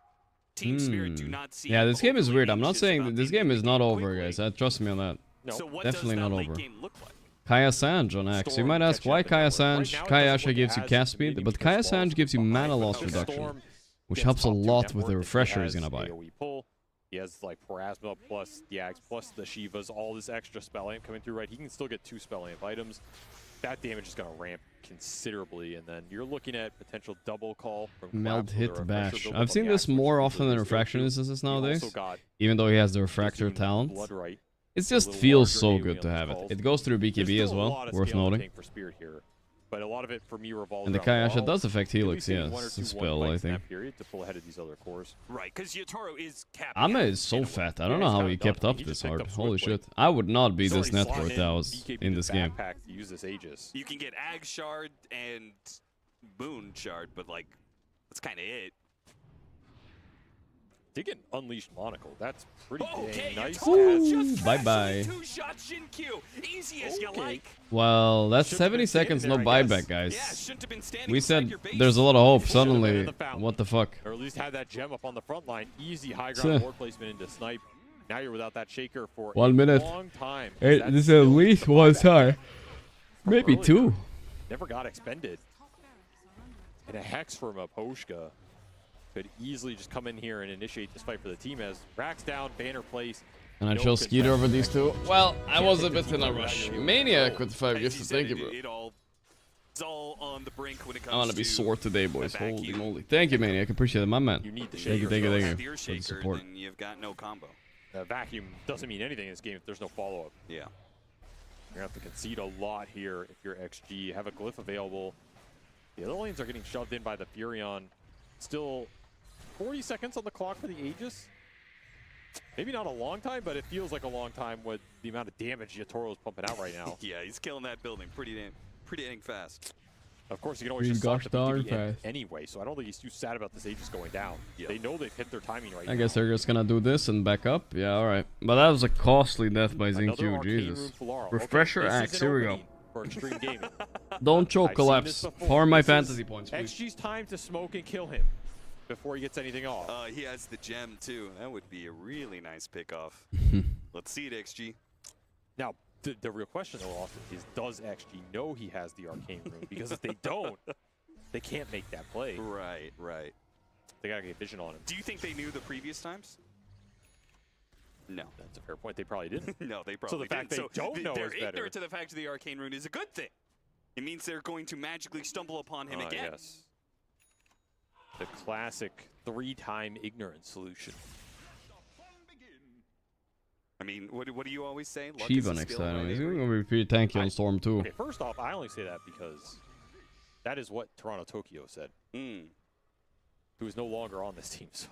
Team Spirit do not see. Yeah, this game is weird. I'm not anxious saying about that this ending game the is not over, quickly. guys. Trust me on that. No. So what Definitely does that not late over. game look like? Kaya Sanj on X. You Storm might ask catching why up in Kaya that one. Right Sanj. now, it Kaya doesn't actually look gives you as cast speed, intimidating but because Kaya Storm Sanj gives you mana behind, loss but reduction, Storm which gets helps a top tier lot network with the that he refresher he's has gonna buy. AoE pull. He has like Parasma plus the Ags plus the Shivas, all this extra spell amp coming through, right? He can still get 2 spell amp items. That damage is going to ramp considerably, and then you're looking at potential double call from Meld Collapse with a hit refresher bash. build I've up on seen the this Axe, which more is often really than good. refraction instances You've also nowadays. got Even though he has the Zoom refractor talent. Blood right. It A just little feels larger so AoE good to on have these it. calls. It goes through There's BKB as still a well, lot of worth scale and noting. tank for Spirit here, but a lot of it for me revolves And the around Kayasha Laurel. does affect At Helix, least getting yes. 1 or It's 2 a spell, one I fights in think. that period to pull ahead of these other cores. Right, because Yotaro is capping. Ame out is so in a way. fat. I don't Yeah, know he's how kinda he kept done. up He this just picked hard. up Holy Swiftblade. shit. I would not be He's this already net slotted worth that I was BKB in to this game. backpack to use this Aegis. You can get Ag Shard and Boon Shard, but like, that's kind of it. Did get Unleashed Monocle. That's pretty Okay, dang nice. Ooh, bye-bye. 2-shot Shin-Q. Easy as you like. Well, that's Should've 70 been standing seconds, no there, I guess. buyback, guys. Yeah, shouldn't have been standing We inside said your base. there's a lot of hope. Should've been in Suddenly, the fountain. what the fuck? Or at least had that gem up on the front line. Easy high ground ward placement into snipe. Now you're without that shaker for 1 a minute. long time. Hey, That's this is still at least the one buyback time. Maybe earlier. 2. Never got expended. And a Hex from a Poshka could easily just come in here and initiate this fight for the team as racks down, banner place. And I No chose Skeeter over these two. Well, I was a bit in a rush. Maniac with 5 As gifts. you said, Thank you, bro. it's all on the brink when it comes I want to be sore today, boys. a Holy vacuum. moly. Thank you, Maniac. Appreciate it, my man. You need the Thank you, shaker. thank you, If thank you're you a for the shaker, support. then you've got no combo. The vacuum doesn't mean anything in this game if there's no follow-up. Yeah. You're going to have to concede a lot here if you're XG. Have a glyph available. The other lanes are getting shoved in by the Furion. Still 40 seconds on the clock for the Aegis. Maybe not a long time, but it feels like a long time with the amount of damage Yatoro is pumping out right now. Yeah, he's killing that building pretty dang fast. Of course, you can always just stop the BKB anyway, so I don't think he's too sad about this Aegis going down. Yep. They know they've hit their timing right now. I guess they're just gonna do this and back up. Yeah, alright. But that was a costly death by Zinq, Jesus. Refresher Axe, here we go. For Extreme Gaming. Don't choke collapse. Power my fantasy points, please. XG's time to smoke and kill him before he gets anything off. He has the gem too. That would be a really nice pickoff. Let's see it, XG. Now, the real question though, Austin, is does XG know he has the arcane rune? Because if they don't, they can't make that play. Right, right. They gotta get vision on him. Do you think they knew the previous times? No. That's a fair point. They probably didn't. No, they probably didn't. So the fact they don't know is better. They're ignorant to the fact of the arcane rune is a good thing. It means they're going to magically stumble upon him again. Yes. The classic 3-time ignorance solution. I mean, what do you always say? Shiva next time. He's going to be pretty tanky on Storm too. Okay, first off, I only say that because that is what Toronto Tokyo said. Who is no longer on this team, so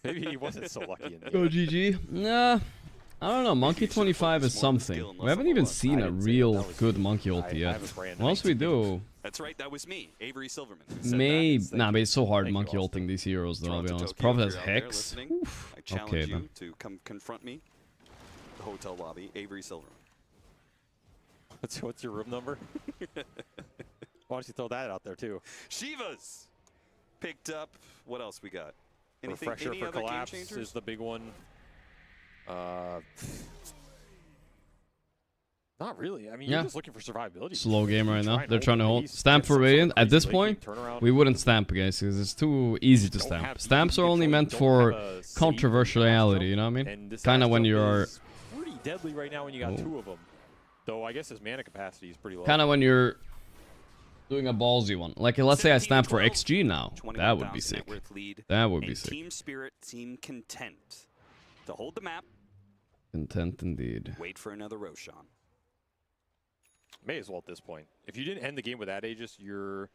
maybe he wasn't so lucky in the Go GG. Nah, I don't know. Monkey 25 is something. We haven't even seen a real good Monkey ulti yet. Once we do... That's right, that was me, Avery Silverman. Maybe. Nah, but it's so hard Monkey ulting these heroes, though, I'll be honest. Prophet has Hex. I challenge you to come confront me. The hotel lobby, Avery Silverman. What's your room number? Why don't you throw that out there, too? Shivas! Picked up. What else we got? Anything, Refresher any for other collapse game changers? is the big one. Not really. I mean, you're just looking for survivability. Slow game right now. They're trying to hold. Stamp for Radiant. At this point, we wouldn't stamp, guys, because it's too easy to stamp. Stamps are only meant for controversiality, you know what I mean? Kind of when you're... pretty deadly right now when you got 2 of them. Though I guess his mana capacity is pretty low. Kind of when you're doing a ballsy one. Like, let's say I stamp for XG now. That would be sick. That would be sick. Team Spirit seem content to hold the map. Content indeed. Wait for another Roshan. May as well at this point. If you didn't end the game with that Aegis, you're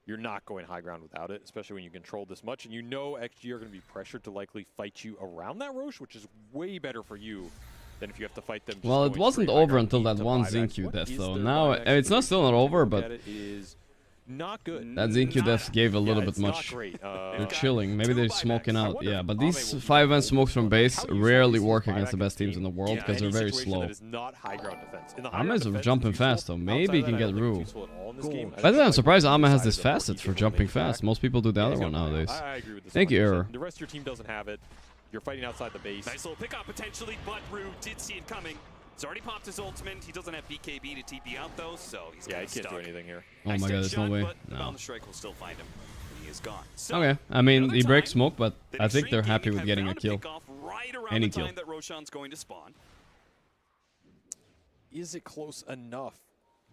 not going high ground without it, especially when you control this much. And you know XG are going to be pressured to likely fight you around that Rosh, which is way better for you than if you have to fight them. Well, it wasn't over until that one Zinq death, though. Now, it's not still not over, but... It is not good. That Zinq death gave a little bit much. They're chilling. Maybe they're smoking out. Yeah, but these 5-man smokes from base rarely work against the best teams in the world because they're very slow. Ame is jumping fast, though. Maybe he can get Rue. By the way, I'm surprised Ame has this facet for jumping fast. Most people do the other one nowadays. I agree with this. Thank you, Error. The rest of your team doesn't have it. You're fighting outside the base. Nice little pickup potentially, but Rue did see it coming. He's already popped his ultimate. He doesn't have BKB to TP out though, so he's he can't do anything here. Oh my god, there's no way. No. The strike will still find him. He is gone. So, okay, I mean he breaks smoke, but I think they're happy with getting a kill. Right Any kill. That Roshan's going to spawn. Is it close enough?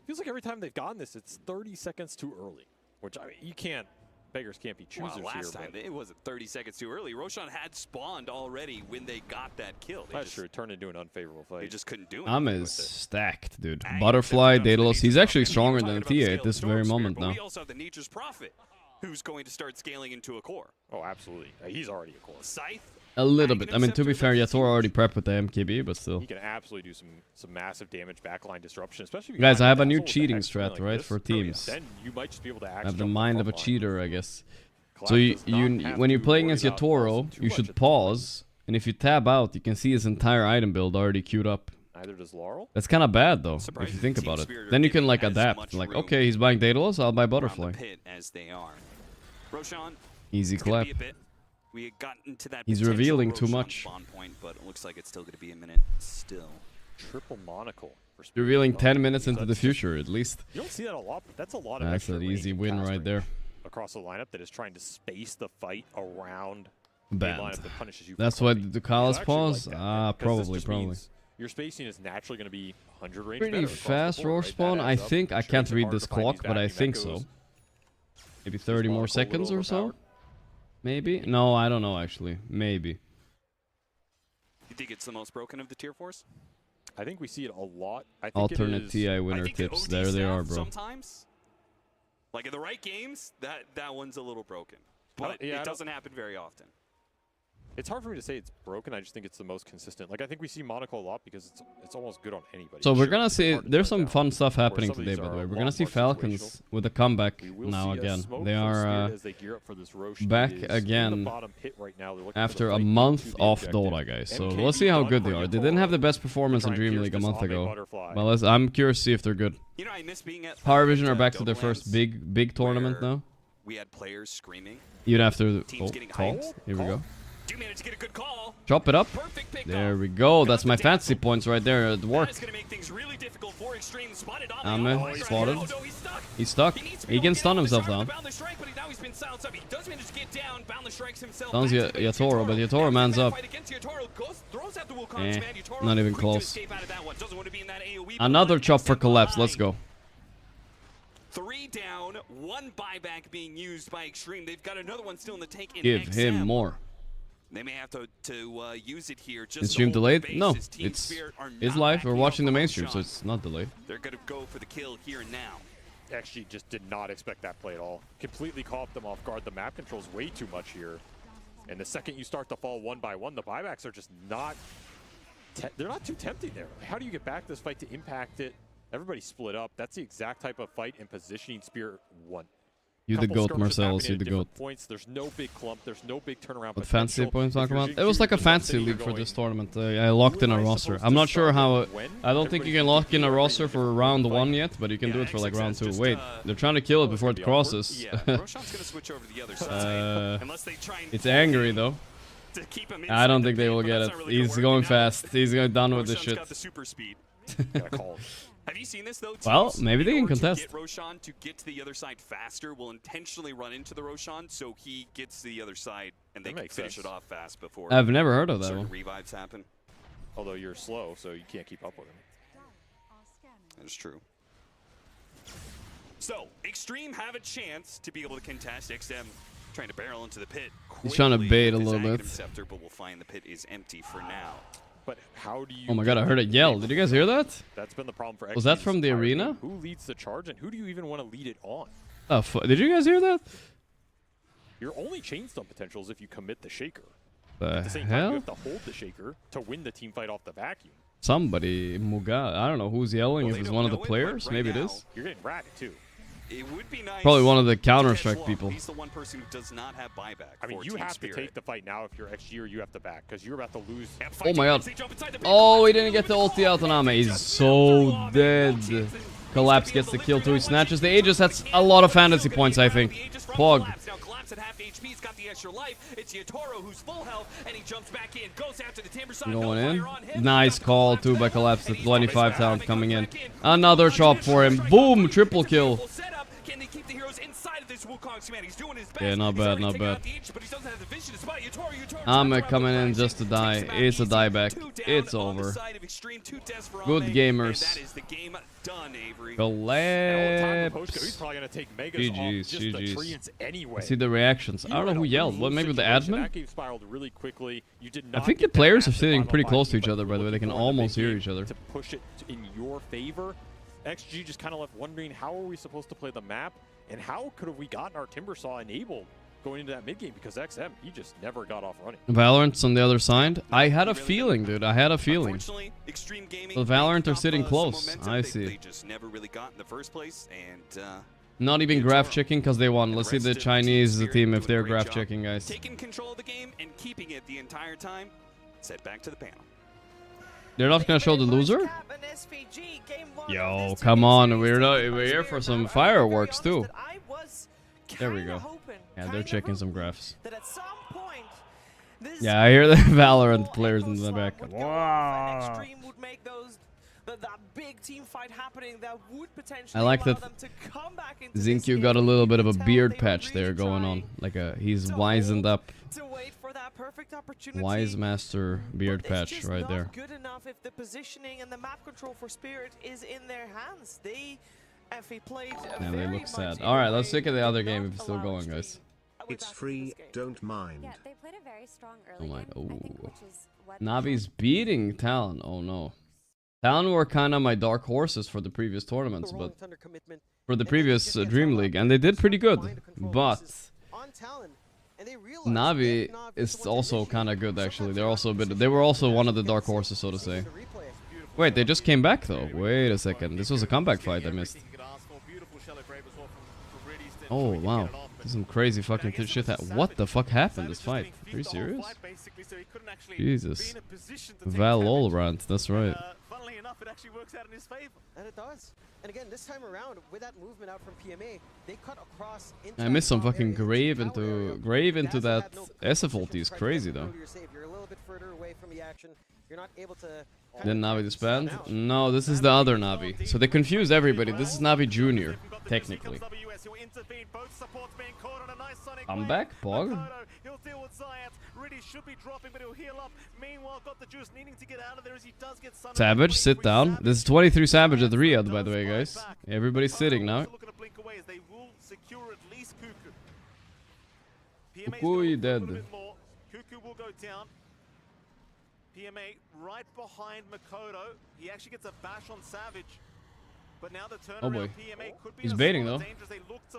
Feels like every time they've gotten this, it's 30 seconds too early. Which I mean, you can't. Beggars can't be choosers last time it wasn't 30 seconds too early. Roshan had spawned already when they got that kill. That's true. It turned into an unfavorable fight. They just couldn't do it. Ame is stacked, dude. Butterfly, Daedalus. He's actually stronger than TA at this very moment now. We also have the Nature's Prophet, who's going to start scaling into a core. Oh, absolutely. He's already a core. Scythe. A little bit. I mean, to be fair, Yatoro already prepped with the MKB, but still. He can absolutely do some massive damage, backline disruption, especially. Guys, I have a new cheating strat, right, for teams. Then you might just be able to I have the mind of a cheater, I guess. So when you're playing as Yatoro, you should pause, and if you tab out, you can see his entire item build already queued up. Neither does Laurel. That's kind of bad, though, if you think about it. Then you can, like, adapt. Like, okay, he's buying Daedalus, I'll buy Butterfly. Easy clap. He's revealing too much. But it looks like it's still going to be a minute still. Triple monocle. Revealing 10 minutes into the future, at least. You don't see that a lot, but that's a lot of That's an easy win right there. Across the lineup that is trying to space the fight around banned. lineup that punishes you. That's why the Ducalis pause? Like probably. Your spacing is naturally going to be 100 range. Pretty fast roar spawn, I think. I can't read this clock, but I think so. Maybe 30 more seconds or so? Maybe? No, I don't know, actually. Maybe. You think it's the most broken of the tier 4s? I think we see it a lot. I think alternate TI winner tips. There they are, bro. Sometimes, like in the right games, that one's a little broken. But it doesn't happen very often. It's hard for me to say it's broken. I just think it's the most consistent. Like, I think we see Monaco a lot because it's almost good on anybody. So we're gonna see, there's some fun stuff happening today, by the way. We're gonna see Falcons with a comeback now again. They are back again after a month off Dota, guys. So let's see how good they are. They didn't have the best performance in Dream League a month ago. But I'm curious to see if they're good. Power Vision are back to their first big tournament now. We had players screaming. Even after the call. Here we go. Do manage to get a good call. Chop it up. There we go. That's my fantasy points right there at work. Spotted. He's stuck. He can stun himself down. Stuns Yatoro, but Yatoro mans up. Not even close. Another chop for collapse. Let's go. 3 down, 1 buyback being used by Extreme. They've got another one still in the tank. Give him more. They may have to use it here. Is stream delayed? No, it's live. We're watching the mainstream, so it's not delayed. They're gonna go for the kill here and now. XG just did not expect that play at all. Completely caught them off guard. The map controls way too much here. And the second you start to fall 1 by 1, the buybacks are just not... they're not too tempting there. How do you get back this fight to impact it? Everybody split up. That's the exact type of fight and positioning Spirit won. You the goat, Marcellus. You the goat. Points. There's no big clump. There's no big turnaround. What fantasy points talking about? It was like a fantasy league for this tournament. I locked in a roster. I'm not sure how. I don't think you can lock in a roster for round 1 yet, but you can do it for like round 2. Wait, they're trying to kill it before it crosses. It's angry though. I don't think they will get it. He's going fast. He's going down with this shit. Have you seen this though? Well, maybe they can contest. Get Roshan to get to the other side faster. Will intentionally run into the Roshan so he gets to the other side and they can finish it off fast before. I've never heard of that one. Revives happen. Although you're slow, so you can't keep up with him. That is true. So Extreme have a chance to be able to contest. XM trying to barrel into the pit. He's trying to bait a little bit. But we'll find the pit is empty for now. But how do you... Oh my god, I heard it yell. Did you guys hear that? That's been the problem for XG. Was that from the arena? Who leads the charge and who do you even want to lead it on? Oh, did you guys hear that? Your only chain stun potential is if you commit the shaker. The At the same hell? time, you have to hold the shaker to win the team fight off the vacuum. Somebody, Muga. I don't know who's yelling. If it's one of the players, maybe it is. You're getting ratted too. It would be nice. Probably one of the Counter-Strike people. He's the one person who does not have buyback. I mean, you have to take the fight now if you're XG or you have to back because you're about to lose. Oh my god. Oh, he didn't get the ulti out on Ame. He's so dead. Collapse gets the kill too. He snatches the Aegis. That's a lot of fantasy points, I think. Plug. At half HP, he's got the extra life. It's Yatoro who's full health, and he jumps back in, goes after the Timber side. Going in. Nice call too by Collapse. The 25 talent coming in. Another chop for him. Boom! Triple kill. Can they keep the heroes inside of this Wukong command? He's doing his best. Yeah, not bad, not bad. I'm coming in just to die. It's a dieback. It's over. Good gamers. Collapse. GG's. I see the reactions. I don't know who yelled. What, maybe the admin? I think the players are sitting pretty close to each other, by the way. They can almost hear each other. To push it in your favor. XG just kind of left wondering how are we supposed to play the map and how could have we gotten our Timbersaw enabled going into that mid game because XM, he just never got off running. Valorant's on the other side. I had a feeling, dude. I had a feeling. The Valorant are sitting close. I see. They just never really got in the first place and not even graph checking because they won. Let's see the Chinese team if they're graph checking, guys. Taking control of the game and keeping it the entire time. Set back to the panel. They're not gonna show the loser? Yo, come on, we're here for some fireworks too. There we go. Yeah, they're checking some graphs. Yeah, I hear the Valorant players in the back. Wow. I like that Zinq got a little bit of a beard patch there going on. Like he's wizened up. Wise Master beard patch right there. Good enough if the positioning and the map control for Spirit is in their hands. They played yeah, they look sad. All right, let's look at the other game if it's still going, guys. It's free, don't mind. Yeah, they played a very strong early game, I think, which is what Navi's beating Talon. Oh no. Talon were kind of my dark horses for the previous tournaments, but for the previous Dream League, and they did pretty good. But Na'Vi is also kind of good actually. They're also a bit. They were also one of the dark horses, so to say. Wait, they just came back though. Wait a second. This was a comeback fight I missed. Oh wow, this is some crazy fucking shit. What the fuck happened this fight? Are you serious? Jesus. Val Olrant, that's right. Funnily enough, it actually works out in his favor. And it does. And again, this time around, with that movement out from PMA, they cut across. I missed some fucking grave into that SF ulti is crazy though. You're a little bit further away from the action. You're not able to. Then Na'Vi disband? No, this is the other Na'Vi. So they confuse everybody. This is Na'Vi Junior, technically. I'm back, Pog. Savage, sit down. This is 23 Savage at Riyadh, by the way, guys. Everybody's sitting now. Cuckoo, you dead. Cuckoo will go down. PMA right behind Makoto. He actually gets a bash on Savage. But now the turnaround, oh boy. PMA could be He's baiting though.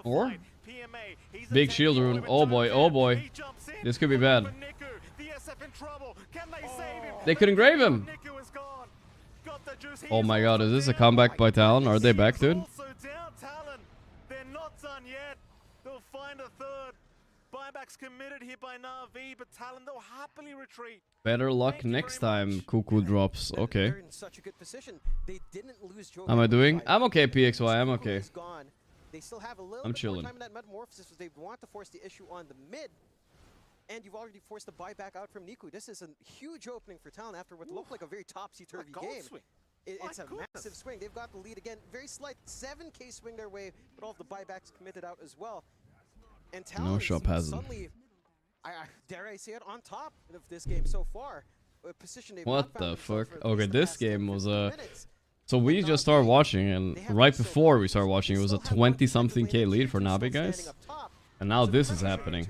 Or? PMA, big shield rune. Oh boy, oh boy. This could be bad. They couldn't grave him. Oh my god, is this a comeback by Talon? Are they back, dude? They're not done yet. They'll find a third. Buybacks committed here by Na'Vi, but Talon, they'll happily retreat. Better luck next time Cuckoo drops. Okay. How am I doing? I'm okay, PXY. I'm okay. I'm chilling. They want to force the issue on the mid, and you've already forced the buyback out from Niku. This is a huge opening for Talon after what looked like a very topsy-turvy game. It's a massive swing. They've got the lead again. Very slight 7K swing their way, but all of the buybacks committed out as well. And Talon no shop has them. Dare I say it, on top of this game so far. What the fuck? Okay, this game was so we just started watching, and right before we started watching, it was a 20-something K lead for Na'Vi, guys. And now this is happening.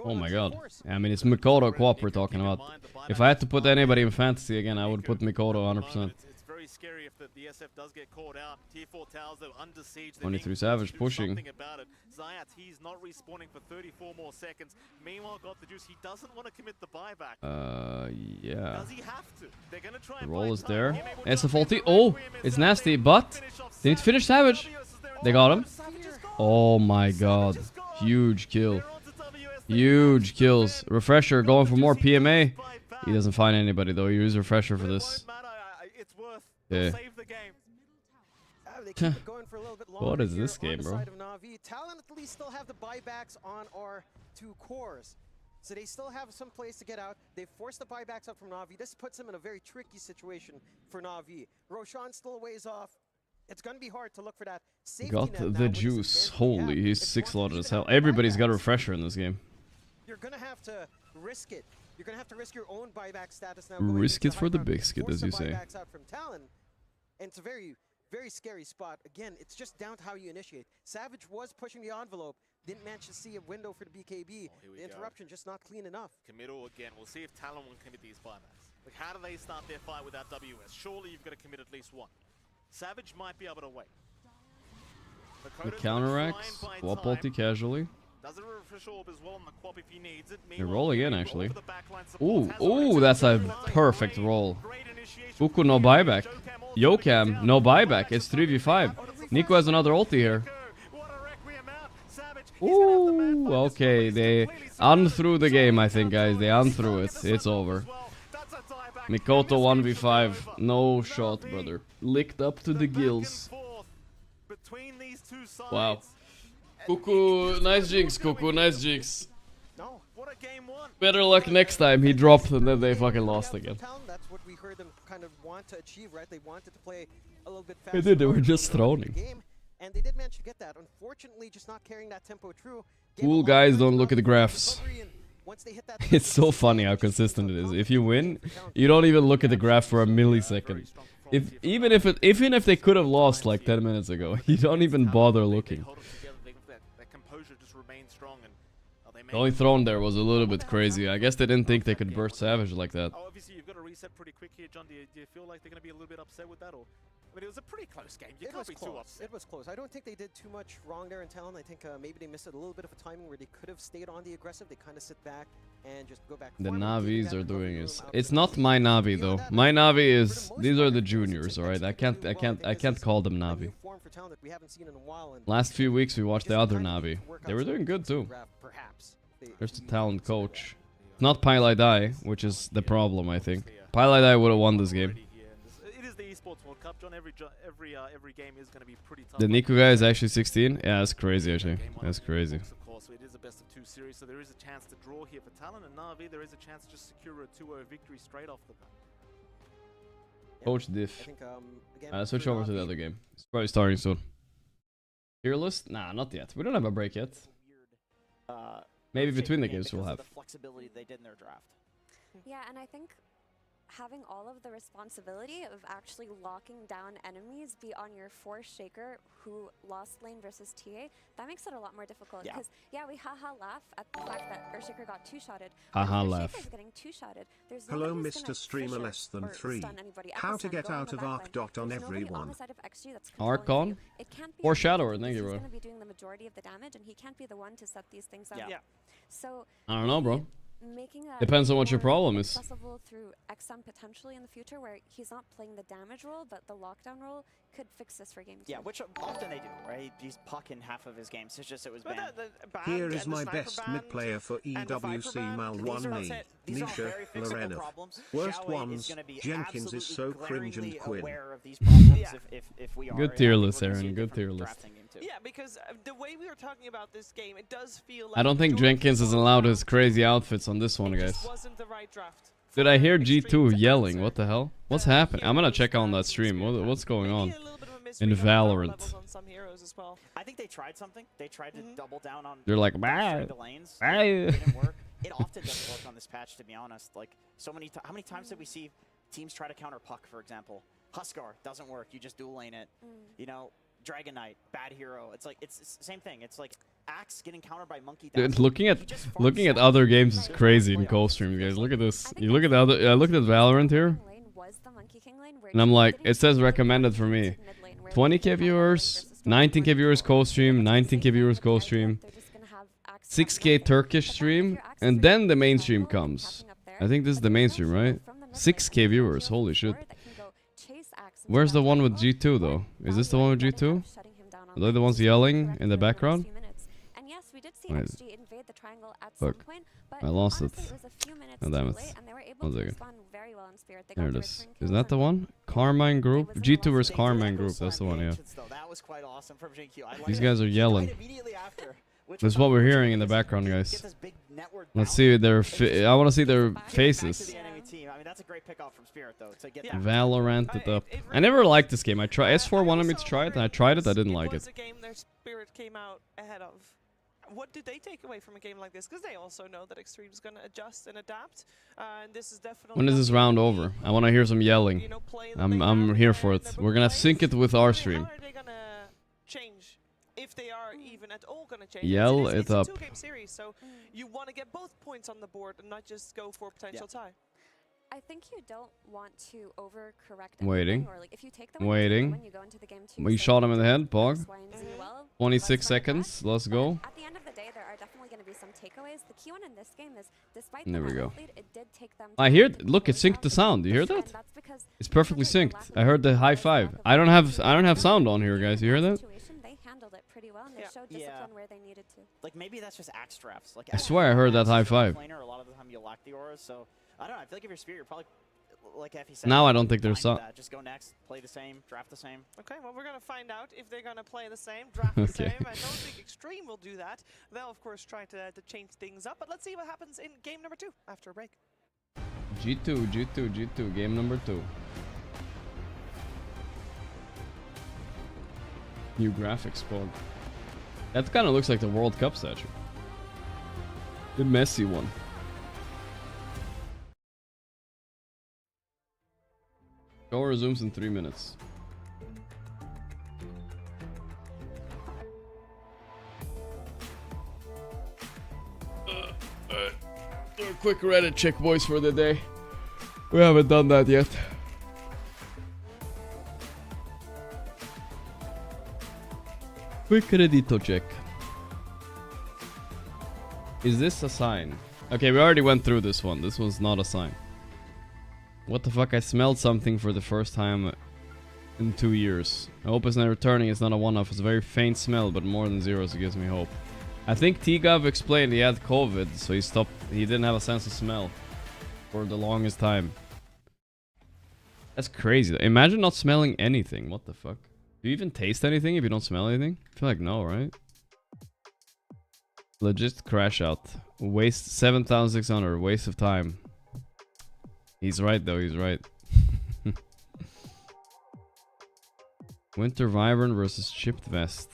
Oh my god. I mean, it's Mikoto co-op we're talking about. If I had to put anybody in fantasy again, I would put Mikoto 100%. Scary if the SF does get caught out. Tier 4 towers though under siege. 23 Savage pushing. Zayat, he's not respawning for 34 more seconds. Meanwhile, got the juice. He doesn't want to commit the buyback. Yeah. Does he have to? They're gonna try and the roll is there. SF ulti. Oh, it's nasty, but they need to finish Savage. They got him. Oh my god. Huge kill. Huge kills. Refresher going for more PMA. He doesn't find anybody though. He uses Refresher for this. Yeah. What is this game, bro? Talon at least still have the buybacks on our two cores. So they still have some place to get out. They forced the buybacks out from Na'Vi. This puts them in a very tricky situation for Na'Vi. Roshan still ways off. It's going to be hard to look for that safety got net the juice. Holy, he's 6-loaded as hell. Everybody's got a Refresher in this game. You're going to have to risk it. You're going to have to risk your own buyback status now. Risk it for the biscuit, as you say. Out from Talon. And it's a very, very scary spot. Again, it's just down to how you initiate. Savage was pushing the envelope. Didn't manage to see a window for the BKB. The interruption just not clean enough. Committal again. We'll see if Talon will commit these buybacks. Like, how do they start their fight without WS? Surely you've got to commit at least one. Savage might be able to wait. The counteract. Swap ulti casually. They roll again, actually. Ooh, ooh, that's a perfect roll. Cuckoo, no buyback. Yokam, no buyback. It's 3v5. Nico has another ulti here. Ooh, okay. They unthrew the game, I think, guys. They unthrew it. It's over. Mikoto 1v5. No shot, brother. Licked up to the gills. Wow. Cuckoo, nice jinx, Cuckoo, nice jinx. Better luck next time. He dropped and then they fucking lost again. That's what we heard them kind of want to achieve, right? They wanted to play a little bit faster. They did, they were just throning. And they did manage to get that. Unfortunately, just not carrying that tempo true. Cool guys don't look at the graphs. It's so funny how consistent it is. If you win, you don't even look at the graph for a millisecond. Even if they could have lost like 10 minutes ago, you don't even bother looking. The only thrown there was a little bit crazy. I guess they didn't think they could burst Savage like that. Obviously, you've got to reset pretty quick here, John. Do you feel like they're going to be a little bit upset with that, or But it was a pretty close game. You It can't was be too close. upset. It was close. I don't think they did too much wrong there in Talon. I think maybe they missed a little bit of a timing where they could have stayed on the aggressive. They kind of sit back and just go back. The forward, Navis are doing is it's not my Navi though. My Navi is these are the juniors, all right. I can't call them Navi. Last few weeks we watched the other Navi. They were doing good too. There's the talent coach. Not Pilot, which is the problem, I think. Pilot would have won this game. It is the esports World Cup, John. Every game is going to be pretty tough. The Niku guy is actually 16. Yeah, that's crazy actually. That's crazy. Of course, it is a best of 2 series, so there is a chance to draw here for Talon and Na'Vi. There is a chance to just secure a 2-0 victory straight off the bat. Coach Diff. Switch over to the other game. It's probably starting soon. Tier list? Nah, not yet. We don't have a break yet. Maybe between the games we'll have. The flexibility they did in their draft. Yeah, and I think having all of the responsibility of actually locking down enemies be on your force shaker who lost lane versus TA, that makes it a lot more difficult. Because we haha laugh at the fact that Earthshaker got 2-shotted. Haha laugh. Getting 2-shotted. Hello, Mr. Streamer less than 3. How to get out of Arc dot on everyone. Arc on? Foreshadower, thank you, bro. He's going to be doing the majority of the damage, and he can't be the one to set these things up. Yeah. So I don't know, bro. Making that Depends on what your problem is. accessible through XM potentially in the future, where he's not playing the damage role, but the lockdown role could fix this for game 2. Yeah, which often they do, right? He's pucking half of his games. It's just it was banned. Here is my best mid player for EWC Mal 1 Nisha Lorena. Worst ones, Jenkins is so cringe and Quinn. Good tier list, Aaron. Good tier list. Yeah, because the way we were talking about this game, it does feel like I don't think Jenkins is allowed his crazy outfits on this one, guys. wasn't the right draft. Did I hear G2 yelling? What the hell? What's happening? I'm gonna check on that stream. What's going on in Valorant? I think they tried something. They tried to double down on. They're like, the lanes. It didn't work. It often doesn't work on this patch, to be honest. Like so many. How many times did we see teams try to counter Puck, for example? Huskar doesn't work. You just dual lane it. You know, Dragon Knight, bad hero. It's like it's the same thing. It's like Axe getting countered by Monkey. Dude, looking at other games is crazy in co-stream, guys. Look at this. You look at the other. I looked at Valorant here, and I'm like, it says recommended for me. 20k viewers, 19k viewers co-stream, 19k viewers co-stream, 6k Turkish stream, and then the mainstream comes. I think this is the mainstream, right? 6k viewers. Holy shit. Where's the one with G2 though? Is this the one with G2? Are they the ones yelling in the background? Wait. Fuck. I lost it. Oh, damn it. 1 second. There it is. Is that the one? Carmine Group? G2 versus Carmine Group. That's the one, yeah. These guys are yelling. This is what we're hearing in the background, guys. Let's see their I want to see their faces. Valorant it up. I never liked this game. I tried. S4 wanted me to try it, and I tried it. I didn't like it. Was a game their Spirit came out ahead of. What did they take away from a game like this? Because they also know that Extreme is going to adjust and adapt. And this is definitely. When is this round over? I want to hear some yelling. I'm here for it. We're gonna sync it with our stream. How are they gonna change? If they are even at all going to change. Yell it's it up. It's a 2-game series, so you want to get both points on the board and not just go for a potential tie. I think you don't want to overcorrect. Waiting. Or like if you take the Waiting. when you go into the game too, We shot him in the head, Pog. X, Y, and Z well, 26 seconds. Let's go. At the end of the day, there are definitely going to be some takeaways. The key one in this game is, despite There we go. lead, it did take them. I hear. Look, it synced the sound. You hear that? It's perfectly synced. I heard the high five. I don't have sound on here, guys. You hear that? They handled it pretty well, and they showed discipline where they needed to. Like maybe that's just axe drafts. Like I swear I heard that high five. A lot of the time you lack the auras, so I don't know. I feel like if you're Spirit, you're probably like Effie said. Now I don't think there's some. Just go next, play the same, draft the same. Okay, well we're gonna find out if they're gonna play the same, draft the same. I don't think Extreme will do that. They'll of course try to change things up, but let's see what happens in game number 2 after a break. G2, game number 2. New graphics spawn. That kind of looks like the World Cup statue. The messy one. Show resumes in 3 minutes. Do a quick Reddit check, boys, for the day. We haven't done that yet. Quick credito check. Is this a sign? Okay, we already went through this one. This was not a sign. What the fuck? I smelled something for the first time in 2 years. I hope it's not returning. It's not a one-off. It's a very faint smell, but more than zero, so it gives me hope. I think T-Gov explained he had COVID, so he stopped. He didn't have a sense of smell for the longest time. That's crazy. Imagine not smelling anything. What the fuck? Do you even taste anything if you don't smell anything? I feel like no, right? Legit crash out. Waste 7,600. Waste of time. He's right though. He's right. Winter Wyvern versus Chipped Vest.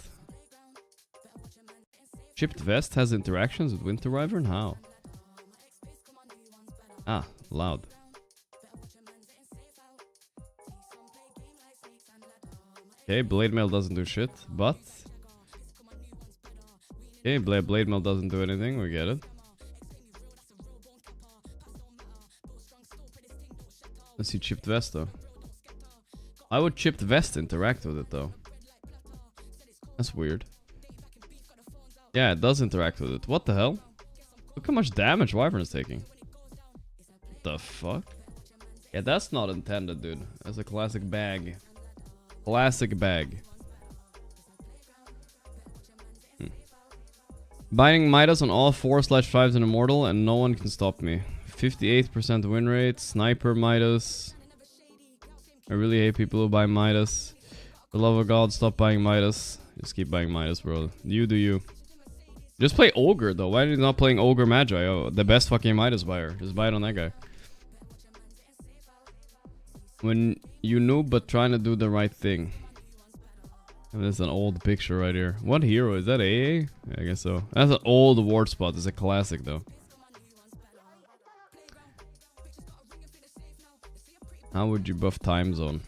Chipped Vest has interactions with Winter Wyvern? How? Ah, loud. Okay, Blade Mail doesn't do shit, but... Okay, Blade Mail doesn't do anything, we get it. Let's see Chipped Vest though. Why would Chipped Vest interact with it though? That's weird. Yeah, it does interact with it. What the hell? Look how much damage Wyvern is taking. What the fuck? Yeah, that's not intended, dude. That's a classic bag. Classic bag. Binding Midas on all 4/5s in Immortal and no one can stop me. 58% win rate. Sniper Midas. I really hate people who buy Midas. For the love of God, stop buying Midas. Just keep buying Midas, bro. You do you. Just play Ogre, though. Why are you not playing Ogre Magi? Oh, the best fucking Midas buyer. Just buy it on that guy. When you noob, but trying to do the right thing. And there's an old picture right here. What hero? Is that AA? Yeah, I guess so. That's an old award spot. It's a classic, though. How would you buff time zone?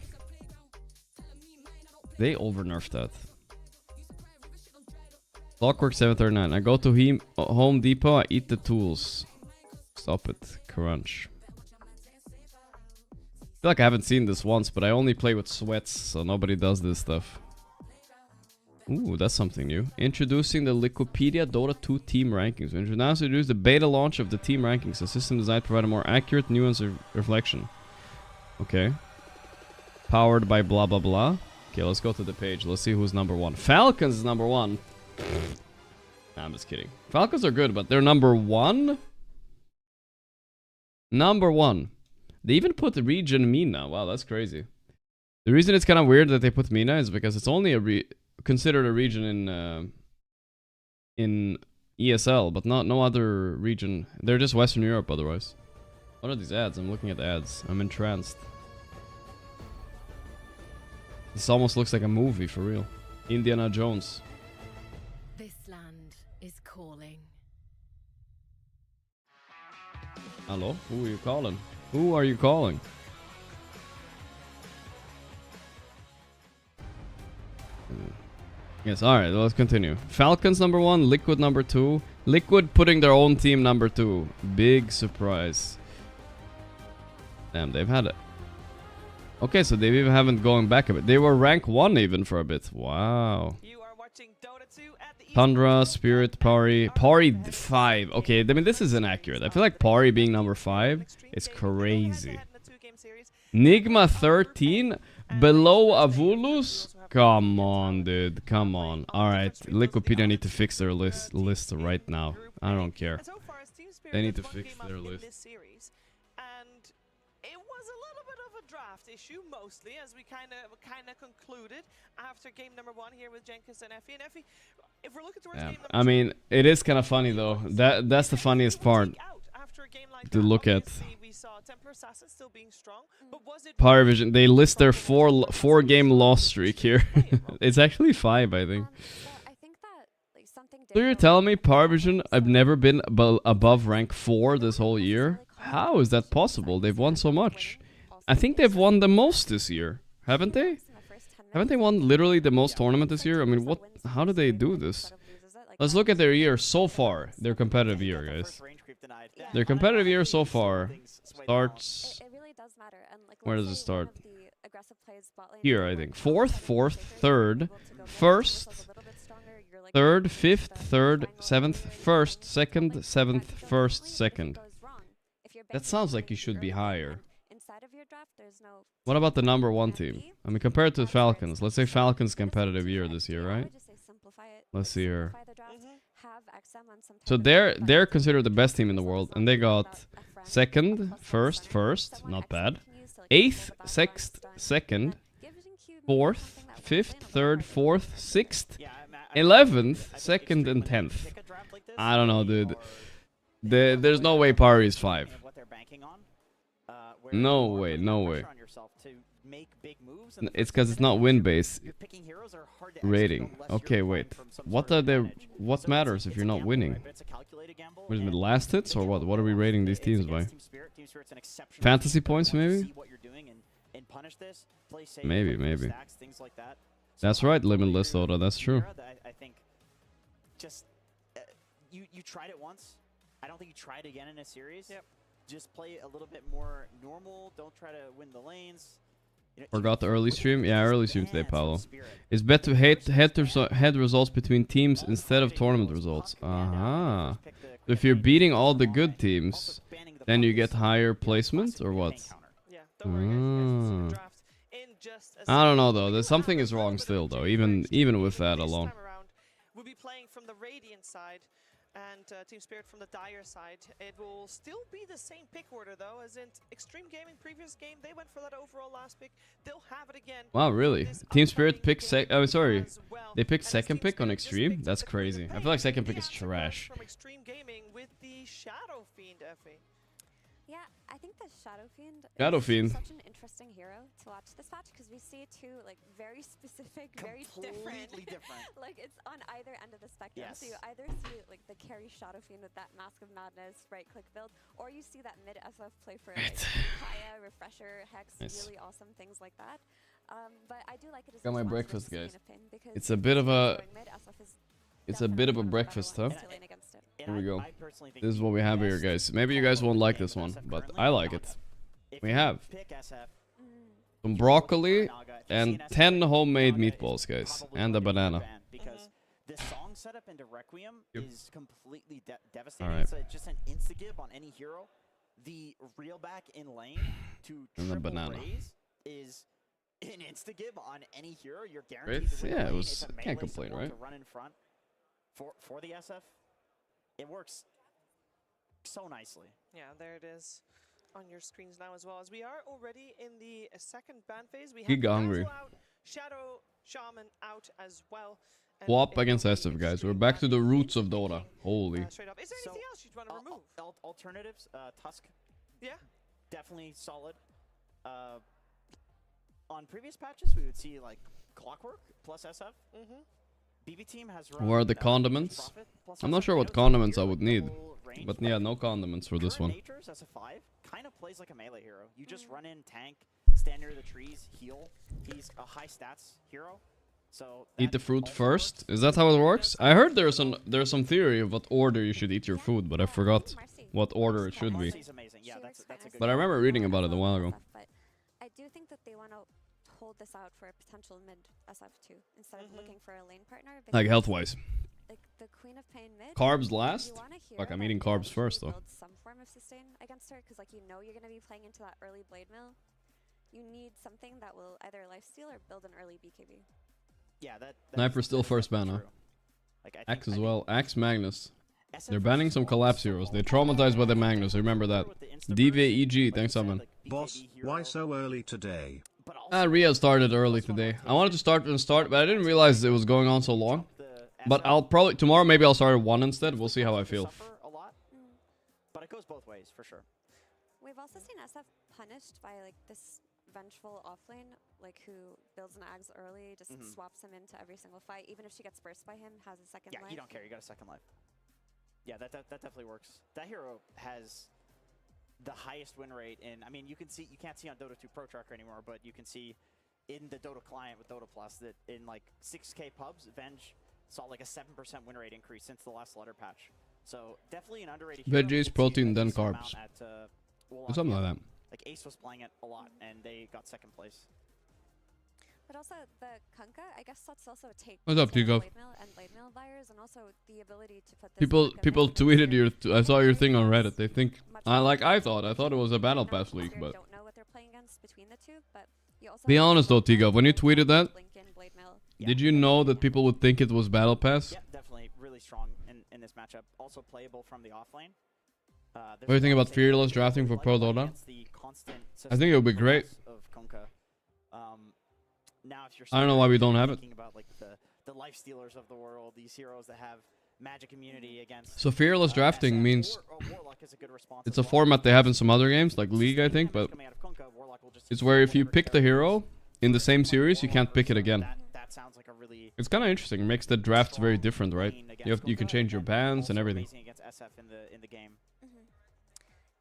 They over-nerfed that. Clockwork 739. I go to Home Depot, I eat the tools. Stop it. Crunch. I feel like I haven't seen this once, but I only play with sweats, so nobody does this stuff. Ooh, that's something new. Introducing the Liquipedia Dota 2 team rankings. We now introduce the beta launch of the team rankings, a system designed to provide a more accurate, nuanced reflection. Okay. Powered by blah blah blah. Okay, let's go to the page. Let's see who's number one. Falcons is number one. Nah, I'm just kidding. Falcons are good, but they're number one? Number one. They even put the region Mina. Wow, that's crazy. The reason it's kind of weird that they put Mina is because it's only considered a region in ESL, but no other region. They're just Western Europe otherwise. What are these ads? I'm looking at the ads. I'm entranced. This almost looks like a movie for real. Indiana Jones. This land is calling. Hello? Who are you calling? Who are you calling? Yes, alright, let's continue. Falcons number one, Liquid number two. Liquid putting their own team number two. Big surprise. Damn, they've had it. Okay, so they even haven't gone back a bit. They were rank 1 even for a bit. Wow. Tundra, Spirit, Pari. Pari 5. Okay, I mean, this is inaccurate. I feel like Pari being number 5 is crazy. Nigma 13? Below Avulus? Come on, dude. Come on. Alright, Liquipedia need to fix their list right now. I don't care. They need to fix their list. Issue mostly, as we kind of concluded after game number 1 here with Jenkins and Effie. And Effie, if we're looking towards game number 2, I mean, it is kind of funny though. That's the funniest part to look at. We saw Templar Assassin still being strong, but was it Power Vision? They list their four game loss streak here. It's actually 5, I think. So you're telling me Power Vision? I've never been above rank 4 this whole year. How is that possible? They've won so much. I think they've won the most this year, haven't they? Haven't they won literally the most tournament this year? I mean, what? How do they do this? Let's look at their year so far. Their competitive year, guys. Their competitive year so far starts... Where does it start? Here, I think. 4th, 4th, 3rd, 1st, 3rd, 5th, 3rd, 7th, 1st, 2nd, 7th, 1st, 2nd. That sounds like you should be higher. What about the number 1 team? I mean, compared to Falcons. Let's say Falcons competitive year this year, right? Let's see here. So they're considered the best team in the world, and they got 2nd, 1st, not bad. 8th, 6th, 2nd, 4th, 5th, 3rd, 4th, 6th, 11th, 2nd, and 10th. I don't know, dude. There's no way Pari is 5. No way, no way. It's because it's not win-based rating. Okay, wait. What are they? What matters if you're not winning? What is it, last hits or what? What are we rating these teams by? Fantasy points, maybe? Maybe. That's right, Limitless Oda. That's true. I think just you tried it once. I don't think you tried again in a series. Yep. Just play a little bit more normal. Don't try to win the lanes. Forgot the early stream? Yeah, early stream today, Paolo. It's better to head results between teams instead of tournament results. Aha. If you're beating all the good teams, then you get higher placement, or what? I don't know, though. There's something is wrong still, though. Even with that alone. We'll be playing from the Radiant side and Team Spirit from the Dire side. It will still be the same pick order, though, as in Extreme Gaming previous game, they went for that overall last pick. They'll have it again. Wow, really? Team Spirit picked they picked second pick on Extreme? That's crazy. I feel like second pick is trash. From Extreme Gaming with the Shadow Fiend, Effie. Yeah, I think the Shadow Fiend is such an interesting hero to watch this match because we see two like very specific, very different. Like it's on either end of the spectrum. Yes. So you either see like the carry Shadow Fiend with that Mask of Madness right click build, or you see that mid SF play for like Kaya, Refresher, Hex, really awesome things like that. But I do like it as got my breakfast, guys. It's a bit of a breakfast, huh? Here we go. This is what we have here, guys. Maybe you guys won't like this one, but I like it. We have some broccoli and 10 homemade meatballs, guys, and a banana. Because the song setup into Requiem is completely devastating. Right. It's just an insta-give on any hero. The reel back in lane to triple raise is an insta-give on any hero. You're guaranteed to win the lane. It's a melee can't complain, support right? To run in front for the SF. It works so nicely. Yeah, there it is on your screens now as well. As we are already in the second ban phase, we have hungry. out, Shadow Shaman out as well. Swap against SF, guys. We're back to the roots of Dota. Holy. Straight up. Is there anything else you'd want to remove? Alternatives, Tusk. Yeah. Definitely solid. On previous patches, we would see like Clockwork plus SF. BB team has run, Where are the condiments? I'm not sure what condiments I would need. But yeah, no condiments for this one. Nature's as a 5 kind of plays like a melee hero. You just run in, tank, stand near the trees, heal. He's a high stats hero. So eat the fruit first? Is that how it works? I heard there's some theory of what order you should eat your food, but I forgot what order it should be. But I remember reading about it a while ago. But I do think that they want to hold this out for a potential mid SF2 instead of looking for a lane partner. Like health-wise. Like the Queen of Pain mid. Carbs last? Like I'm eating carbs first though. Build some form of sustain against her because like you know you're going to be playing into that early blade mill. You need something that will either lifesteal or build an early BKB. Yeah, Sniper still first ban, huh? Axe as well. Axe Magnus. They're banning some collapse heroes. They're traumatized by the Magnus. Remember that. DVEG, thanks, Simon. Boss, why so early today? Riyadh started early today. I wanted to start, but I didn't realize it was going on so long. But I'll probably tomorrow. Maybe I'll start at 1 instead. We'll see how I feel. But it goes both ways for sure. We've also seen SF punished by like this vengeful offlane, like who builds an Ags early, just swaps him into every single fight, even if she gets burst by him, has a second life. Yeah, you don't care. You got a second life. Yeah, that definitely works. That hero has the highest win rate in. I mean, you can't see on Dota 2 Pro Tracker anymore, but you can see in the Dota client with Dota Plus that in like 6K pubs, Venge saw like a 7% win rate increase since the last letter patch. So definitely an underrated hero. Veggies, protein, then carbs. Something like that. Like Ace was playing it a lot, and they got second place. But also the Kunkka, I guess that's also a take. What's up, Tigo? And blade mill buyers players and also the ability to put this People tweeted your. I saw your thing on Reddit. They think I thought it was a battle pass league, but. Don't know what they're playing against between the two, but you also Be honest though, Tiga, when you tweeted that, did you know that people would think it was battle pass? Yeah, definitely really strong in this matchup. Also playable from the offlane. What do you think about Fearless drafting for Pro Dota? I think it would be great. Now, if you're I don't know why we don't have it. about like the life stealers of the world, these heroes that have magic immunity against. So Fearless drafting means it's a format they have in some other games, like League, I think, but it's where if you pick the hero in the same series, you can't pick it again. That sounds like a really. It's kind of interesting. It makes the drafts very different, right? You can change your bans and everything. Against SF in the game.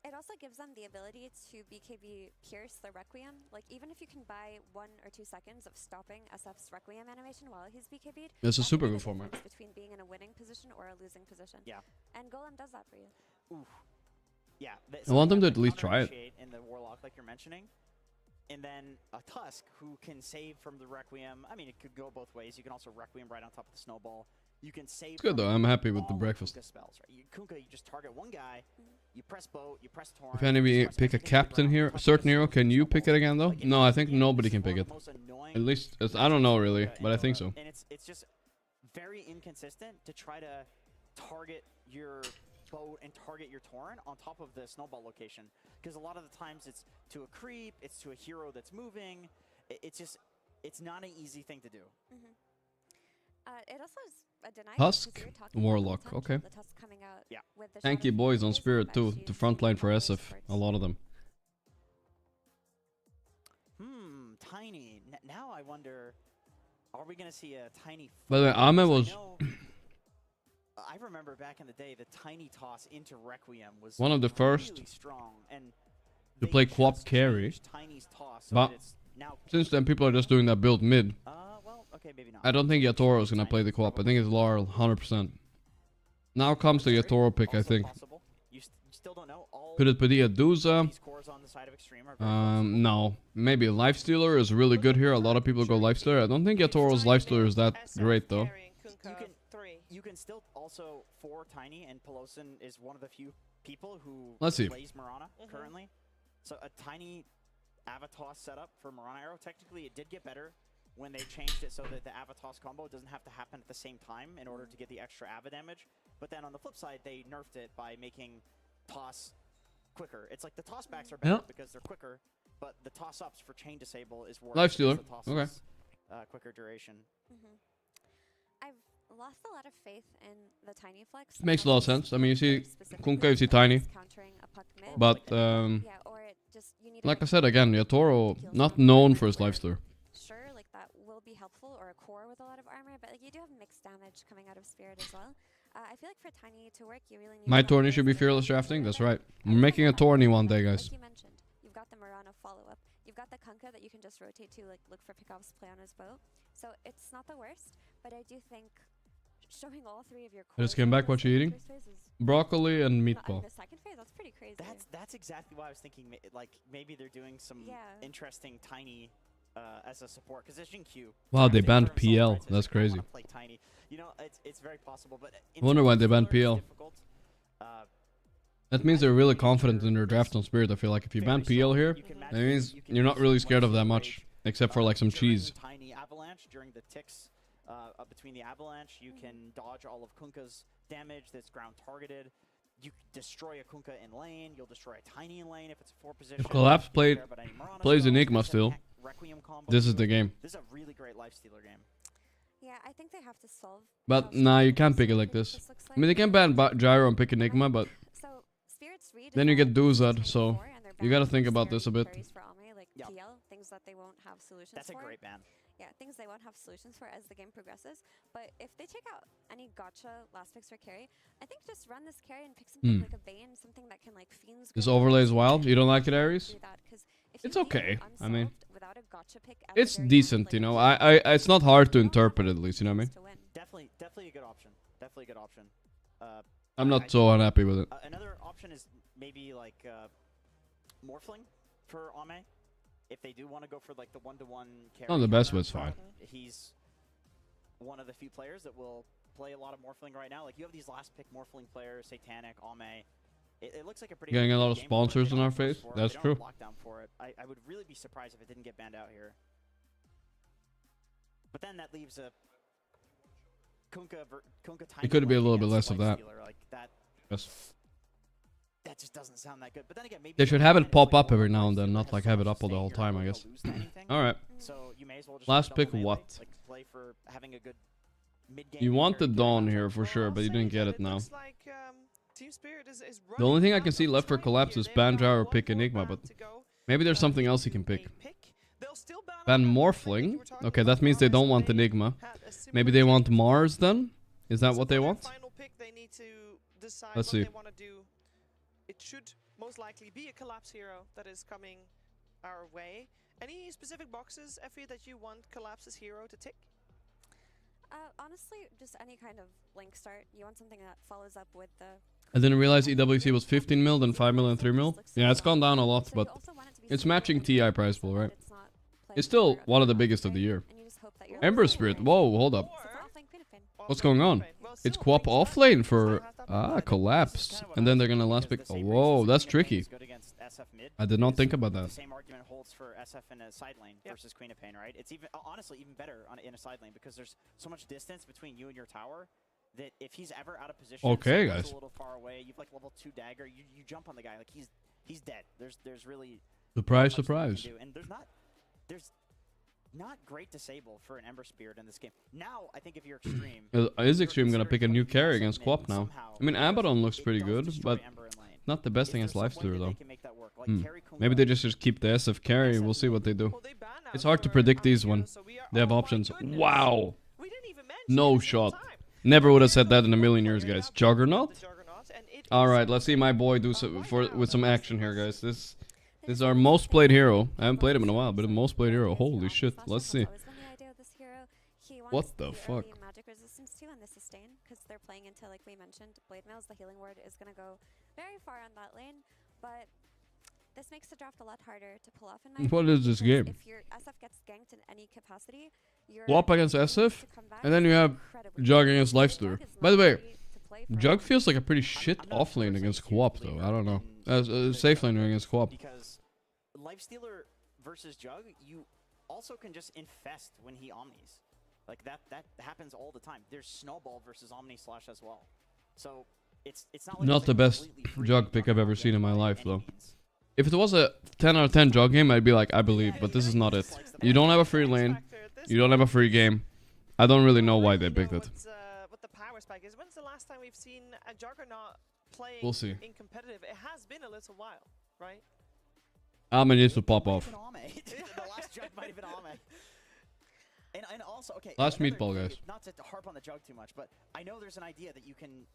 It also gives them the ability to BKB Pierce the Requiem. Like, even if you can buy 1 or 2 seconds of stopping SF's Requiem animation while he's BKB'd, it's a super good format. Between being in a winning position or a losing position. Yeah. And Golem does that for you. Oof. Yeah. I want them to at least try it. In the Warlock, like you're mentioning. And then a Tusk who can save from the Requiem. I mean, it could go both ways. You can also Requiem right on top of the Snowball. You can save. It's good though. I'm happy with the breakfast. Spells, right? Kunkka, you just target one guy. You press bow. You press torrent. If anybody pick a captain here, a certain hero, can you pick it again though? No, I think nobody can pick it. At least I don't know really, but I think so. And it's just very inconsistent to try to target your bow and target your torrent on top of the snowball location, because a lot of the times it's to a creep, it's to a hero that's moving. It's not an easy thing to do. It also is a deny. Tusk Warlock, okay. Yeah. Tanky boys on Spirit too. The front line for SF, a lot of them. Tiny. Now I wonder, are we gonna see a tiny? By the way, Ame was. I remember back in the day, the tiny toss into Requiem was one of the first really strong, and to play co-op carry. But since then, people are just doing that build mid. Well, okay, maybe not. I don't think Yatoro is gonna play the co-op. I think it's Laurel 100%. Now comes the Yatoro pick, I think. You still don't know. Could it be a Duza? No. Maybe Lifestealer is really good here. A lot of people go Lifestealer. I don't think Yatoro's Lifestealer is that great though. You can still also for Tiny, and Pelosin is one of the few people who plays Mirana currently. So a Tiny Avatos setup for Mirana Arrow. Technically, it did get better when they changed it so that the Avatos combo doesn't have to happen at the same time in order to get the extra Ava damage. But then on the flip side, they nerfed it by making toss quicker. It's like the toss backs are better because they're quicker, but the toss ups for chain disable is worse. Lifestealer. Okay. Quicker duration. I've lost a lot of faith in the Tiny Flex. Makes a lot of sense. I mean, you see Kunkka, you see Tiny. But, like I said again, Yatoro, not known for his Lifestealer. Sure, like that will be helpful, or a core with a lot of armor, but like you do have mixed damage coming out of Spirit as well. I feel like for Tiny to work, you really need. My tourney should be Fearless drafting. That's right. We're making a tourney one day, guys. Like you mentioned, you've got the Mirana follow-up. You've got the Kunkka that you can just rotate to, like look for pickoffs, play on his bow. So it's not the worst, but I do think showing all 3 of your cores. I just came back. What you eating? Broccoli and meatball. The second phase, that's pretty crazy. That's exactly why I was thinking. Like maybe they're doing some interesting Tiny as a support, because it's Q. Wow, they banned PL. That's crazy. Play Tiny. You know, it's very possible, but I wonder why they banned PL. That means they're really confident in their draft on Spirit. I feel like if you ban PL here, that means you're not really scared of that much, except for like some cheese. Tiny Avalanche during the ticks between the Avalanche, you can dodge all of Kunkka's damage that's ground targeted. You destroy a Kunkka in lane. You'll destroy a Tiny in lane if it's a 4 position. If Collapse plays Enigma still, this is the game. This is a really great Lifestealer game. Yeah, I think they have to solve. But nah, you can't pick it like this. I mean, they can ban Gyro and pick Enigma, but then you get Duzad, so you gotta think about this a bit. Things that they won't have solutions That's for. a great ban. Yeah, things they won't have solutions for as the game progresses. But if they take out any gotcha last picks for carry, I think just run this carry and pick something like a Bane, something that can like Fiend's. This overlays wild. You don't like it, Ares? It's okay. I mean, it's decent, you know. It's not hard to interpret at least, you know what I mean? Definitely a good option. Definitely a good option. I'm not so unhappy with it. Another option is maybe like Morphling for Ame. If they do want to go for like the 1-to-1 carry. Oh, the best was fine. one of the few players that will play a lot of Morphling right now. Like, you have these last pick Morphling players, Satanic, Ame. It looks like a pretty getting a lot of sponsors in our face. That's true. Lockdown for it. I would really be surprised if it didn't get banned out here. But then that leaves a Kunkka It could be a little bit less of that. Like that. Yes. That just doesn't sound that good. But then again, maybe they should have it pop up every now and then, not like have it up all the whole time, I guess. All right. So you may as well just last pick what? Like play for having a good mid-game. You want the Dawn here for sure, but you didn't get it now. The only thing I can see left for collapse is Banjar or pick Enigma, but maybe there's something else he can pick. Ban Morphling. Okay, that means they don't want Enigma. Maybe they want Mars then? Is that what they want? Let's see. It should most likely be a collapse hero that is coming our way. Any specific boxes, Effie, that you want collapse's hero to tick? Honestly, just any kind of link start. You want something that follows up with the... I didn't realize EWC was 15 mil, then 5 mil, and 3 mil. Yeah, it's gone down a lot, but it's matching TI price pool, right? It's still one of the biggest of the year. Ember Spirit. Whoa, hold up. What's going on? It's co-op offlane for... collapse. And then they're gonna last pick... Oh, whoa, that's tricky. I did not think about that. The same argument holds for SF in a side lane versus Queen of Pain, right? It's even honestly even better in a side lane because there's so much distance between you and your tower that if he's ever out of position, okay, guys, a little far away, you've like level 2 dagger, you jump on the guy like he's dead. There's really surprise. And there's not great disable for an Ember Spirit in this game. Now I think if you're Extreme, is Extreme gonna pick a new carry against Quap now? I mean, Abaddon looks pretty good, but not the best against Lifestealer though. Maybe they just keep the SF carry. We'll see what they do. It's hard to predict these one. They have options. Wow. No shot. Never would have said that in a million years, guys. Juggernaut? Alright, let's see my boy do with some action here, guys. This is our most played hero. I haven't played him in a while, but the most played hero. Holy shit. Let's see. What the fuck? Magic resistance too and the sustain because they're playing into, like we mentioned, Blade Mails. The healing ward is going to go very far on that lane, but this makes the draft a lot harder to pull off in my What is this game? If your SF gets ganked in any capacity, you're Wop against SF, and then you have Jug against Lifestealer. By the way, Jug feels like a pretty shit offlane against Co-op though. I don't know. Safe laner against Co-op. Because Lifestealer versus Jug, you also can just infest when he omnis. Like that happens all the time. There's Snowball versus Omni Slash as well. So it's not like not the best Jug pick I've ever seen in my life though. If it was a 10 out of 10 Jug game, I'd be like, I believe, but this is not it. You don't have a free lane. You don't have a free game. I don't really know why they picked it. What the power spike is. When's the last time we've seen a Juggernaut playing in competitive? It has been a little while, right? Ame needs to pop off. The last Jug might have been Ame. And also, okay. Last meatball, guys. Not to harp on the Jug too much, but I know there's an idea that you can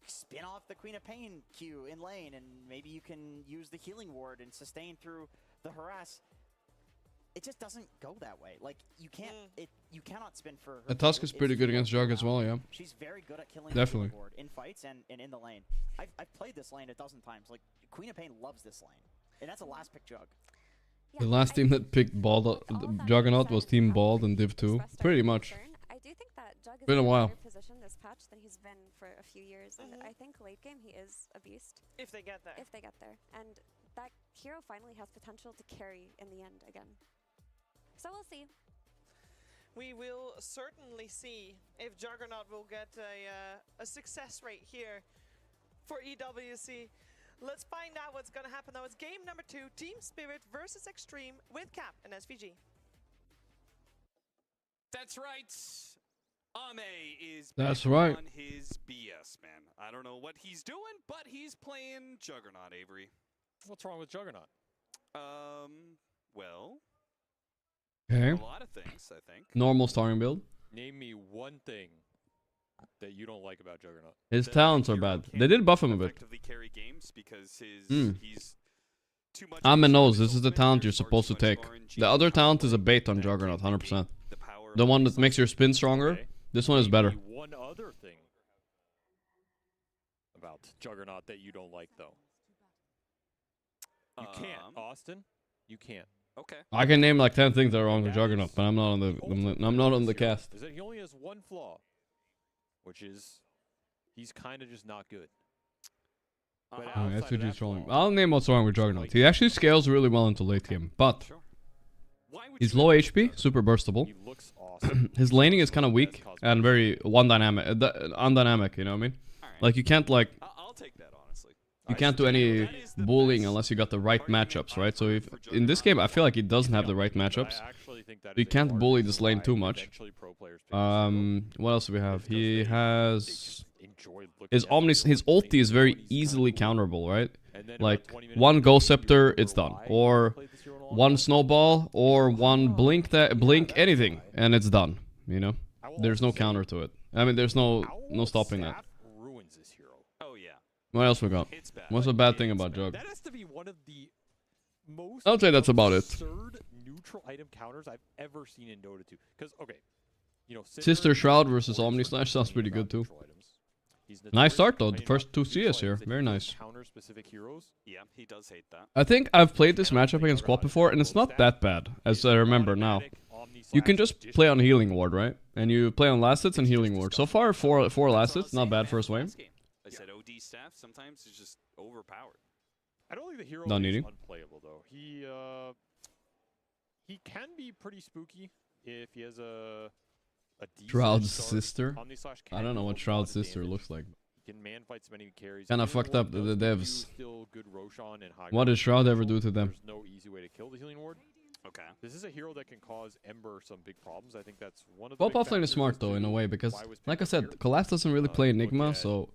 spin off the Queen of Pain Q in lane, and maybe you can use the healing ward and sustain through the harass. It just doesn't go that way. Like you can't, you cannot spin for her. The Tusk is pretty good against Jug as well, yeah. She's very good at killing definitely the ward in fights and in the lane. I've played this lane a dozen times. Like Queen of Pain loves this lane, and that's a last pick Jug. The last team that picked Bald, Juggernaut was Team Bald and Div 2. Pretty much. I do think that Jug is been a while. In a better position this patch than he's been for a few years, and I think late game he is a beast. If they get there. If they get there. And that hero finally has potential to carry in the end again. So we'll see. We will certainly see if Juggernaut will get a success rate here for EWC. Let's find out what's going to happen though. It's game number 2, Team Spirit versus Extreme with Cap and SVG. That's right. Ame is on his BS, man. I don't know what he's doing, but he's playing Juggernaut, Avery. What's wrong with Juggernaut? Well, okay. A lot of things, I think. Normal starting build. Name me one thing that you don't like about Juggernaut. His talents are bad. They did buff him a bit. Carry games because he's too much. Ame knows this is the talent you're supposed to take. The other talent is a bait on Juggernaut, 100%. The one that makes your spin stronger. This one is better. One other thing about Juggernaut that you don't like, though. You can't, Austin. You can't. Okay. I can name like 10 things that are wrong with Juggernaut, but I'm not on the cast. Is that he only has one flaw, which is he's kind of just not good. But SVG's trolling. I'll name what's wrong with Juggernaut. He actually scales really well into late game, but he's low HP, super burstable. He looks awesome. His laning is kind of weak and very undynamic. You know what I mean? Like you can't like. I'll take that honestly. You can't do any bullying unless you got the right matchups, right? So if in this game, I feel like he doesn't have the right matchups. You can't bully this lane too much. What else do we have? He has his ulti is very easily counterable, right? Like one Ghost Scepter, it's done, or one Snowball, or one blink anything, and it's done. You know, there's no counter to it. I mean, there's no stopping that. What else we got? What's a bad thing about Jug? That has to be one of the most I'll say that's about it. absurd neutral item counters I've ever seen in Dota 2. Because, okay, you know, Sister Shroud versus Omni Slash sounds pretty good too. Nice start though, the first 2 CS here. Very nice. Counter-specific heroes. Yeah, he does hate that. I think I've played this matchup against Quad before, and it's not that bad, as I remember now. You can just play on Healing Ward, right? And you play on last hits and Healing Ward. So far, four last hits, not bad first wave. I said OD staff sometimes is just overpowered. I don't think the hero Not is needing. unplayable though. He can be pretty spooky if he has a Shroud's sister. I don't know what Shroud's sister looks like. He can man fight many carries. Kinda fucked up the devs. Still good Roshan and high What does Shroud ever do to them? There's no easy way to kill the healing ward. Okay. This is a hero that can cause Ember some big problems. I think that's one of the Well, big offlane is factors smart as though to in a way because, why was like I picked said, here. Collapse doesn't really play Enigma, so.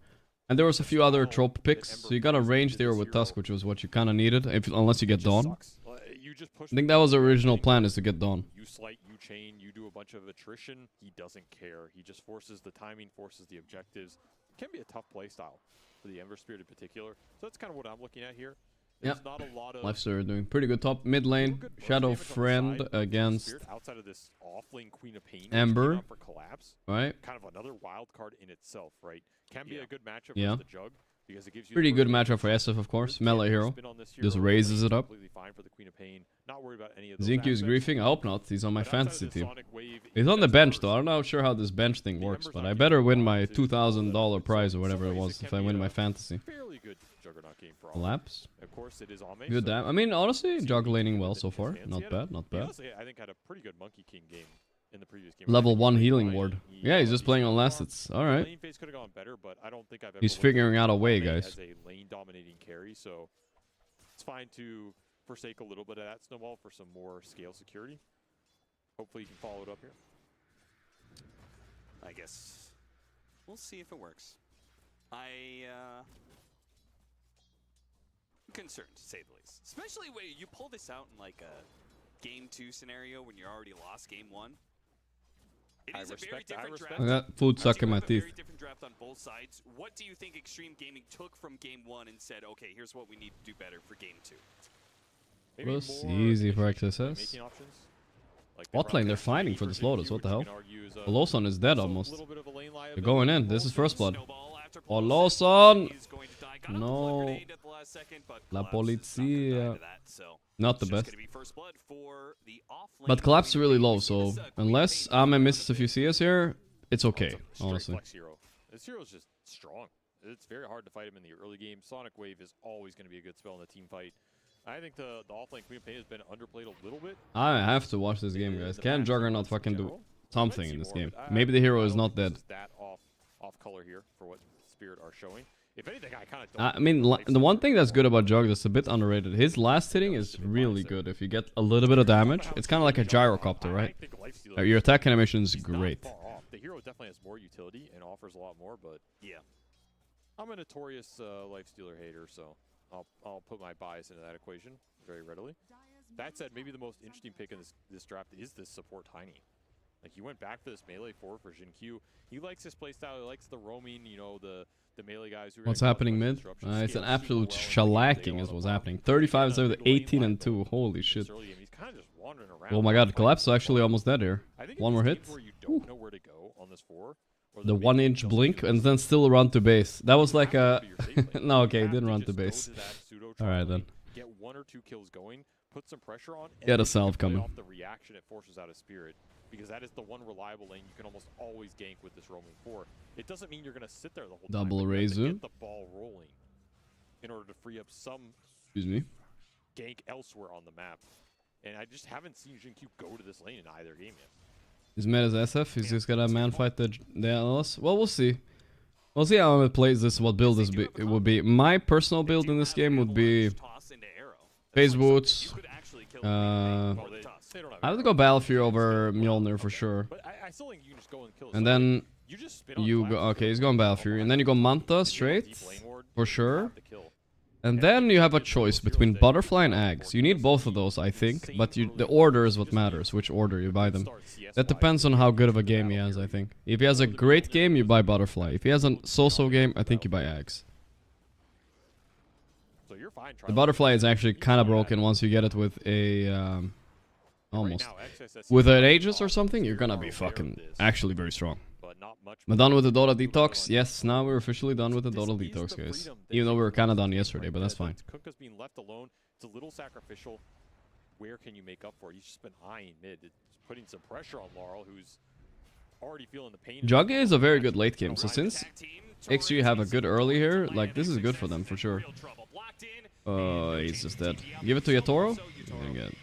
And there was a few other trope picks, so you got a range there with Tusk, which was what you kind of needed, unless you get Dawn. I think that was the original plan, is to get Dawn. You slight, you chain, you do a bunch of attrition. He doesn't care. He just forces the timing, forces the objectives. It can be a tough playstyle for the Ember Spirit in particular. So that's kind of what I'm looking at here. Yep. Not a lot of Lifesteal doing pretty good top mid lane. Shadow Friend against outside of this off-lane Queen of Pain Ember. For collapse. Right. Kind of another wild card in itself, right? Can be a good matchup Yeah. for the Jug because it gives you Pretty good matchup for SF, of course. Melee hero. Just raises it up. Fine for the Queen of Pain. Not worried about any of those Zinky's aspects. griefing? I hope not. He's on my fantasy team. He's on the bench though. I don't know sure how this bench thing works, but I better win my $2,000 prize or whatever it was if I win my fantasy. Fairly good Juggernaut game for all. Collapse. Of course, it is Ame, Good so damn. I mean, honestly, Jug laning well so far. He Not had bad, not he bad. honestly, I think had a pretty good Monkey King game in the previous game. Level 1 healing ward. Yeah, he's just playing on last hits. Alright. Lane phase could have gone better, but I don't think I've ever He's looked figuring at out a way, Ame guys. As a lane dominating carry, so it's fine to forsake a little bit of that snowball for some more scale security. Hopefully you can follow it up here. I guess we'll see if it works. Concerned, to say the least. Especially when you pull this out in like a Game 2 scenario when you're already lost Game 1. It is a very different draft. I got food stuck in my teeth. Very different draft on both sides. What do you think Extreme Gaming took from Game 1 and said, okay, here's what we need to do better for Game 2? It was easy for XSS. Bot lane, they're fighting for this Lotus. What the hell? Oloson is dead almost. They're going in. This is first blood. Oloson! No. La Polizia. Not the best. But Collapse is really low, so unless Ame misses a few CS here, it's okay, honestly. This hero is just strong. It's very hard to fight him in the early game. Sonic Wave is always going to be a good spell in the team fight. I think the offlane Queen of Pain has been underplayed a little bit. I have to watch this game, guys. Can Juggernaut fucking do something in this game? Maybe the hero is not dead. That off color here for what Spirit are showing. If anything, I kind of I mean, the one thing that's good about Jug that's a bit underrated, his last hitting is really good. If you get a little bit of damage, it's kind of like a gyrocopter, right? Your attack animation is great. The hero definitely has more utility and offers a lot more, but yeah, I'm a notorious Lifestealer hater, so I'll put my bias into that equation very readily. That said, maybe the most interesting pick in this draft is this support Tiny. Like, he went back for this melee forward for Jin Q. He likes his playstyle. He likes the roaming, you know, the melee guys who are What's happening mid? It's an absolute shellacking is what's happening. 35-7, 18-2. Holy shit. Oh my god, Collapse is actually almost dead here. One more hit. The 1-inch blink and then still run to base. That was like a... No, okay, he didn't run to base. Alright then. Get 1 or 2 kills going. put some pressure on. Get a salve coming. Off the reaction it forces out of Spirit, because that is the one reliable lane you can almost always gank with this roaming 4. It doesn't mean you're going to sit there the whole time. Double but you have to Reizu. get the ball rolling in order to free up some gank elsewhere on the map. And I just haven't seen Jinkyu go to this lane in either game yet. He's mad as SF. He's just gonna man fight the LS. Well, we'll see. We'll see how it plays this. What build it would be. My personal build in this game would be phase boots. I have to go Battlefield over Mjolnir for sure. And then you go. Okay, he's going Battlefield, and then you go Manta straight for sure. And then you have a choice between Butterfly and Eggs. You need both of those, I think, but the order is what matters, which order you buy them. That depends on how good of a game he has, I think. If he has a great game, you buy Butterfly. If he has a so-so game, I think you buy Eggs. The Butterfly is actually kind of broken once you get it with a... almost. With an Aegis or something, you're gonna be fucking actually very strong. We're done with the Dota Detox. Yes, now we're officially done with the Dota Detox, guys. Even though we were kind of done yesterday, but that's fine. Kunkka's being left alone. It's a little sacrificial. Where can you make up for it? He's just been eyeing mid. It's putting some pressure on Laurel, who's already feeling the pain. Jugge is a very good late game, so since XG have a good early here, like, this is good for them, for sure. He's just dead. Give it to Yatoro?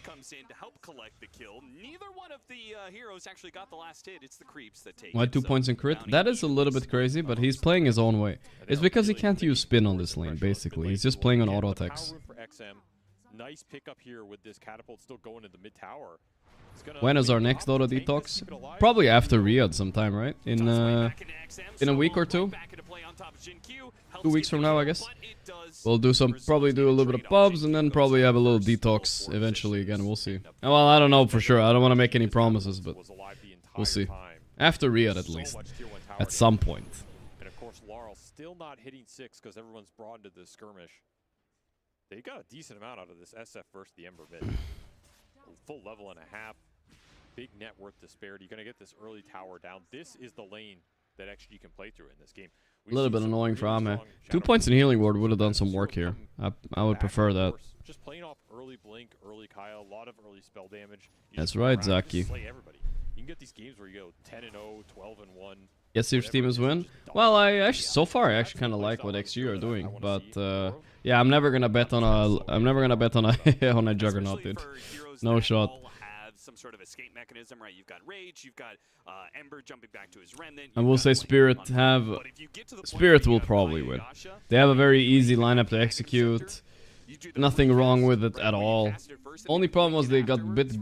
Comes in to help collect the kill. Neither one of the heroes actually got the last hit. It's the creeps that take Why 2 points in crit? That is a little bit crazy, but he's playing his own way. It's because he can't use spin on this lane, basically. He's just playing on auto attacks. Nice pickup here with this catapult still going in the mid tower. When is our next Dota Detox? Probably after Riyadh sometime, right? In a week or two? 2 weeks from now, I guess. We'll do probably do a little bit of pubs and then probably have a little detox eventually again. We'll see. Well, I don't know for sure. I don't want to make any promises, but we'll see. After Riyadh, at least. At some point. And of course, Laurel still not hitting 6 because everyone's brought into the skirmish. They got a decent amount out of this SF versus the Ember mid. Full level and a half. Big net worth disparity. You're going to get this early tower down. This is the lane that XG can play through in this game. A little bit annoying for Ame. 2 points in healing ward would have done some work here. I would prefer that. Just playing off early blink, early Kyle, a lot of early spell damage. That's right, Zaki. Slay everybody. You can get these games where you go 10-0, 12-1. Yes, your team is win. Well, I actually so far I actually kind of like what XG are doing, but yeah, I'm never gonna bet on a on a Juggernaut, dude. No shot. Some sort of escape mechanism, right? You've got Rage, you've got Ember jumping back to his remnant. I will say Spirit will probably win. They have a very easy lineup to execute. Nothing wrong with it at all. Only problem was they got a bit...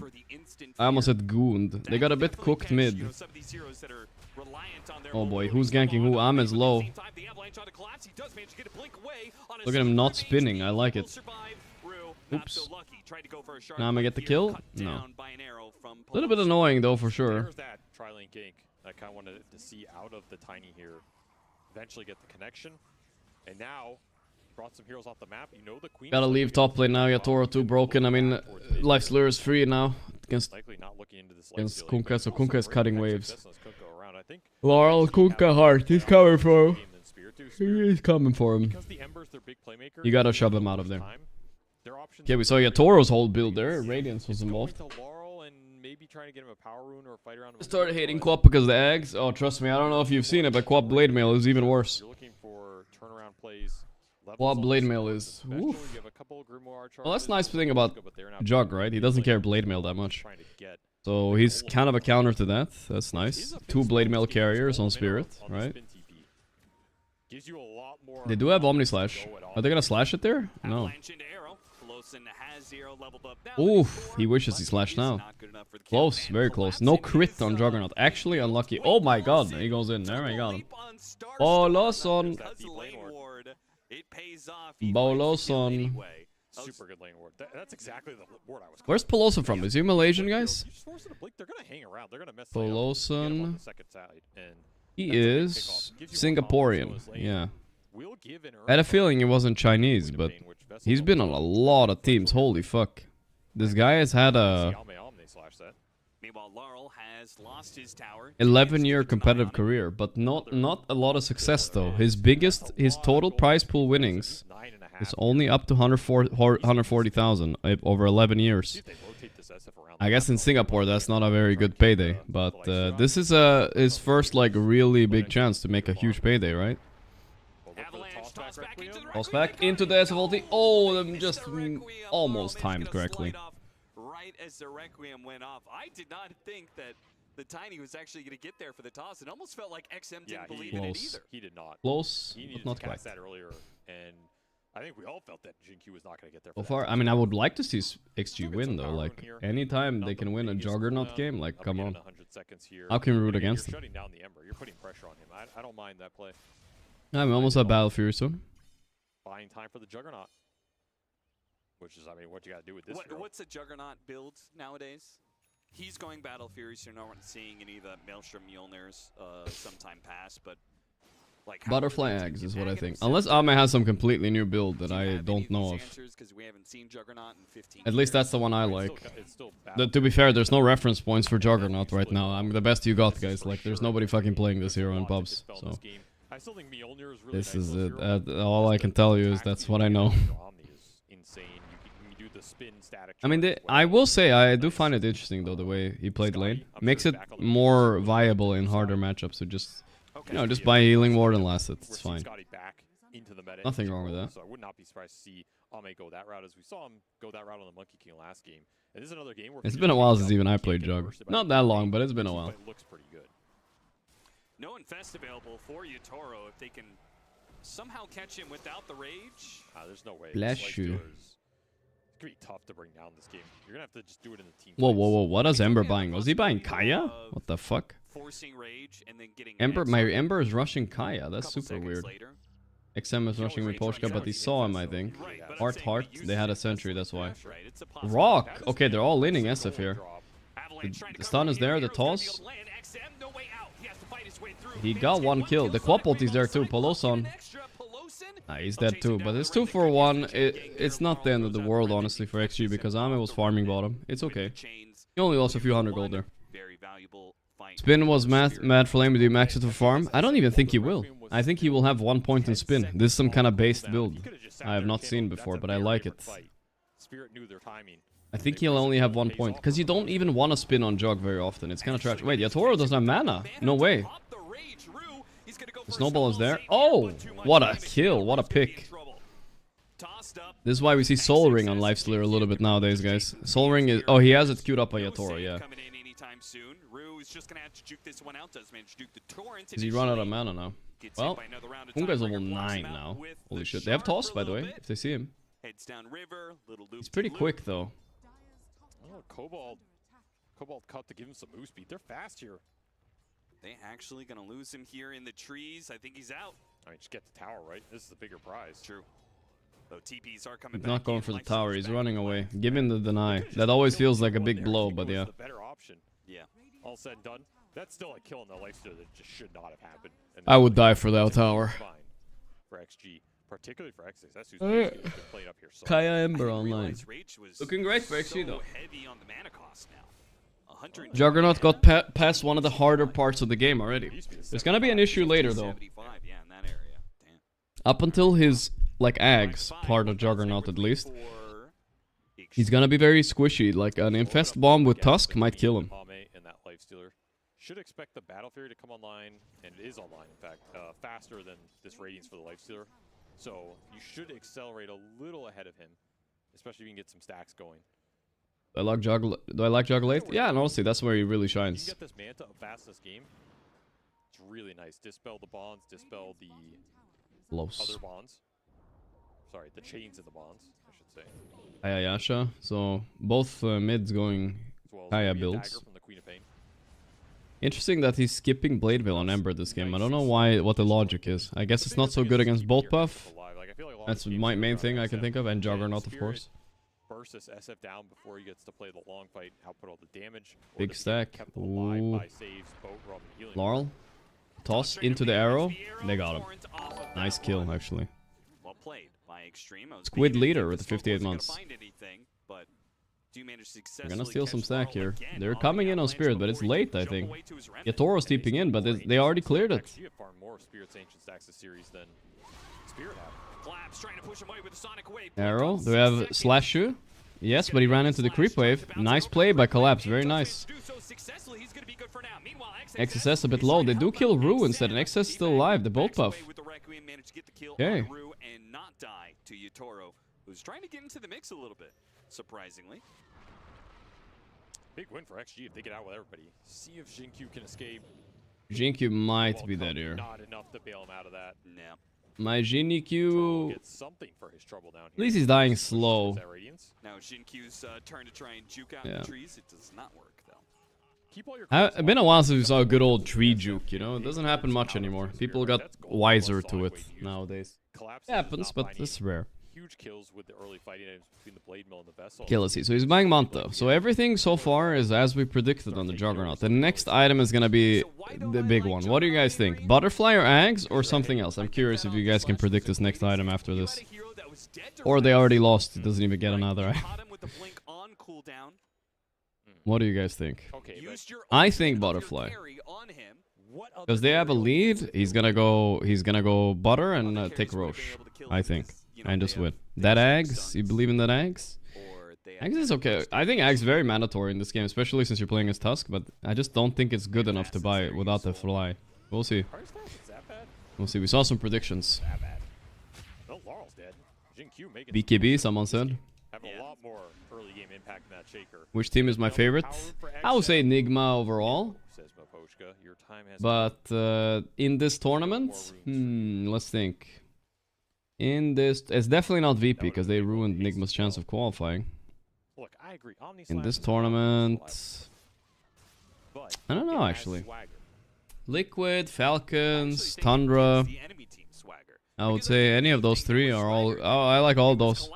I almost said gooned. They got a bit cooked mid. Oh boy, who's ganking who? Ame's low. Look at him not spinning. I like it. Oops. Now I'm gonna get the kill? No. A little bit annoying though, for sure. There's that tri-lane gank. I kind of wanted to see out of the Tiny here. Eventually get the connection. And now, brought some heroes off the map. You know the Queen. Gotta leave top lane now. Yatoro too broken. I mean, Life's Lure is free now against Kunkka, so Kunkka is cutting waves. Laurel, Kunkka hard. He's coming for him. He's coming for him. You gotta shove him out of there. Okay, we saw Yatoro's whole build there. Radiance was involved. Started hating Quap because of the eggs. Oh, trust me, I don't know if you've seen it, but Quap Blade Mail is even worse. Quap Blade Mail is... Oof. Well, that's the nice thing about Jug, right? He doesn't care Blade Mail that much. So he's kind of a counter to that. That's nice. 2 Blade Mail carriers on Spirit, right? They do have Omni Slash. Are they gonna slash it there? No. Oof, he wishes he slashed now. Close, very close. No crit on Juggernaut. Actually unlucky. Oh my god, he goes in. There, I got him. Boloson. Boloson. Super good lane ward. That's exactly the ward I was. Where's Poloson from? Is he Malaysian, guys? They're gonna hang around. They're gonna mess Poloson. He is Singaporean. Yeah. I had a feeling he wasn't Chinese, but he's been on a lot of teams. Holy fuck. This guy has had a 11-year competitive career, but not a lot of success though. His total prize pool winnings It's only up to 140,000 over 11 years. I guess in Singapore that's not a very good payday, but this is his first like really big chance to make a huge payday, right? Toss back into the SF ulti. Oh, them just almost timed correctly. Right as the Requiem went off, I did not think that the Tiny was actually going to get there for the toss. It almost felt like XM didn't believe in it either. He did not. Close, he but not quite. That earlier, and I think we all felt that Jinq was not going to get there. So far, I mean, I would like to see XG win though. Like anytime they can win a Juggernaut game, like come on. How can we root against them? Shutting down the Ember. You're putting pressure on him. I don't mind that play. I'm almost at Battle Fury soon. Buying time for the Juggernaut. Which is, I mean, what you got to do with this? What's a Juggernaut build nowadays? He's going Battle Fury, so you're not seeing any of the Maelstrom Mjolnirs sometime past, but like Butterfly Eggs is what I think. Unless Ame has some completely new build that I don't know of. At least that's the one I like. To be fair, there's no reference points for Juggernaut right now. I'm the best you got, guys. Like, there's nobody fucking playing this hero in pubs. So this is it. All I can tell you is that's what I know. I mean, I will say I do find it interesting though the way he played lane. Makes it more viable in harder matchups. So just, you know, just buy healing ward and last it. It's fine. Nothing wrong with that. So I would not be surprised to see Ame go that route, as we saw him go that route on the Monkey King last game. And this is another game where it's been a while since even I played Jug. Not that long, but it's been a while. It looks pretty good. No Infest available for you, Toro, if they can somehow catch him without the rage. There's no way. Bless you. It's gonna be tough to bring down this game. You're gonna have to just do it in the team. Whoa, whoa, whoa! What is Ember buying? Was he buying Kaya? What the fuck? Forcing rage and then getting Ember, my Ember is rushing Kaya. That's super weird. XM is rushing Miposhka, but he saw him, I think. Heart. They had a sentry, that's why. Rock. Okay, they're all leaning SF here. The stun is there. The toss. He got one kill. The Quap ulti's there too. Poloson. He's dead too, but it's 2 for 1. It's not the end of the world, honestly, for XG, because Ame was farming bottom. It's okay. He only lost a few hundred gold there. Spin was mad for lane. Do you max it for farm? I don't even think he will. I think he will have 1 point in spin. This is some kind of based build I have not seen before, but I like it. I think he'll only have 1 point, because you don't even want to spin on Jug very often. It's kind of trash. Wait, Yatoro doesn't have mana. No way. The snowball is there. Oh, what a kill. What a pick. This is why we see Soul Ring on Lifestealer a little bit nowadays, guys. Soul Ring is... Oh, he has it queued up by Yatoro, yeah. Does he run out of mana now? Well, Hunga's level 9 now. Holy shit. They have Toss, by the way, if they see him. He's pretty quick, though. Oh, Cobalt cut to give him some move speed. They're fast here. They actually gonna lose him here in the trees. I think he's out. I mean, just get the tower, right? This is the bigger prize. True. Though TPs are coming back. Not going for the tower. He's running away. Give him the deny. That always feels like a big blow, but yeah. The better option. Yeah. All said and done. That's still a kill in the Lifestealer that just should not have happened. I would die for that tower. For XG, particularly for XG. That's who's been played up here. So Kaya Ember online. Looking great for XG though. Heavy on the mana cost now. Juggernaut got past one of the harder parts of the game already. There's gonna be an issue later though. Up until his, like, Ags part of Juggernaut at least, he's gonna be very squishy. Like, an Infest Bomb with Tusk might kill him. And that Lifestealer should expect the Battle Fury to come online, and it is online in fact, faster than this Radiance for the Lifestealer. So you should accelerate a little ahead of him, especially if you can get some stacks going. Do I like Jugglate? Yeah, and honestly, that's where he really shines. You get this Manta up fast this game. It's really nice. Dispel the bonds, dispel the other bonds. Sorry, the chains of the bonds, I should say. Kaya Yasha. So both mids going Kaya builds. Interesting that he's skipping Blade Veil on Ember this game. I don't know what the logic is. I guess it's not so good against Bolt Buff. That's my main thing I can think of, and Juggernaut, of course. Burst SF down before he gets to play the long fight, output all the damage. Big stack. Ooh. Laurel. Toss into the arrow. They got him. Nice kill, actually. Well played by Extreme. Squid leader with the 58 months. They're gonna steal some stack here. They're coming in on Spirit, but it's late, I think. Yatoro's TPing in, but they already cleared it. Spirit have? Collapse trying to push him away with a sonic wave. Arrow. Do we have slash shoe? Yes, but he ran into the creep wave. Nice play by Collapse. Very nice. XSS a bit low. They do kill Rue instead, and XSS is still alive. They both buff. Okay. And not die to Yutoro, who's trying to get into the mix a little bit, surprisingly. Big win for XG if they get out with everybody. See if Jinkyu can escape. Jinkyu might be dead here. Not enough to bail him out of that. No. My Jinkyu... Gets something for his trouble down here. At least he's dying slow. Now Jinkyu's turn to try and juke out the trees. It does not work, though. It's been a while since we saw a good old tree juke, you know? It doesn't happen much anymore. People got wiser to it nowadays. It happens, but it's rare. Huge kills with the early fighting between the blade mill and the vessel. Okay, let's see. So he's buying Monto. So everything so far is as we predicted on the Juggernaut. The next item is gonna be the big one. What do you guys think? Butterfly or Ags or something else? I'm curious if you guys can predict this next item after this. Or they already lost. It doesn't even get another item. What do you guys think? I think Butterfly. Because they have a lead, he's gonna go Butter and take Roche, I think. And just win. That Ags? You believe in that Ags? Ags is okay. I think Ags is very mandatory in this game, especially since you're playing as Tusk, but I just don't think it's good enough to buy it without the fly. We'll see. We'll see. We saw some predictions. BKB, someone said. Have a lot more early game impact than that shaker. Which team is my favorite? I would say Enigma overall. But in this tournament, let's think. In this, it's definitely not VP because they ruined Enigma's chance of qualifying. Look, I agree. In this tournament, I don't know actually. Liquid, Falcons, Tundra. I would say any of those three are all. Oh, I like all those.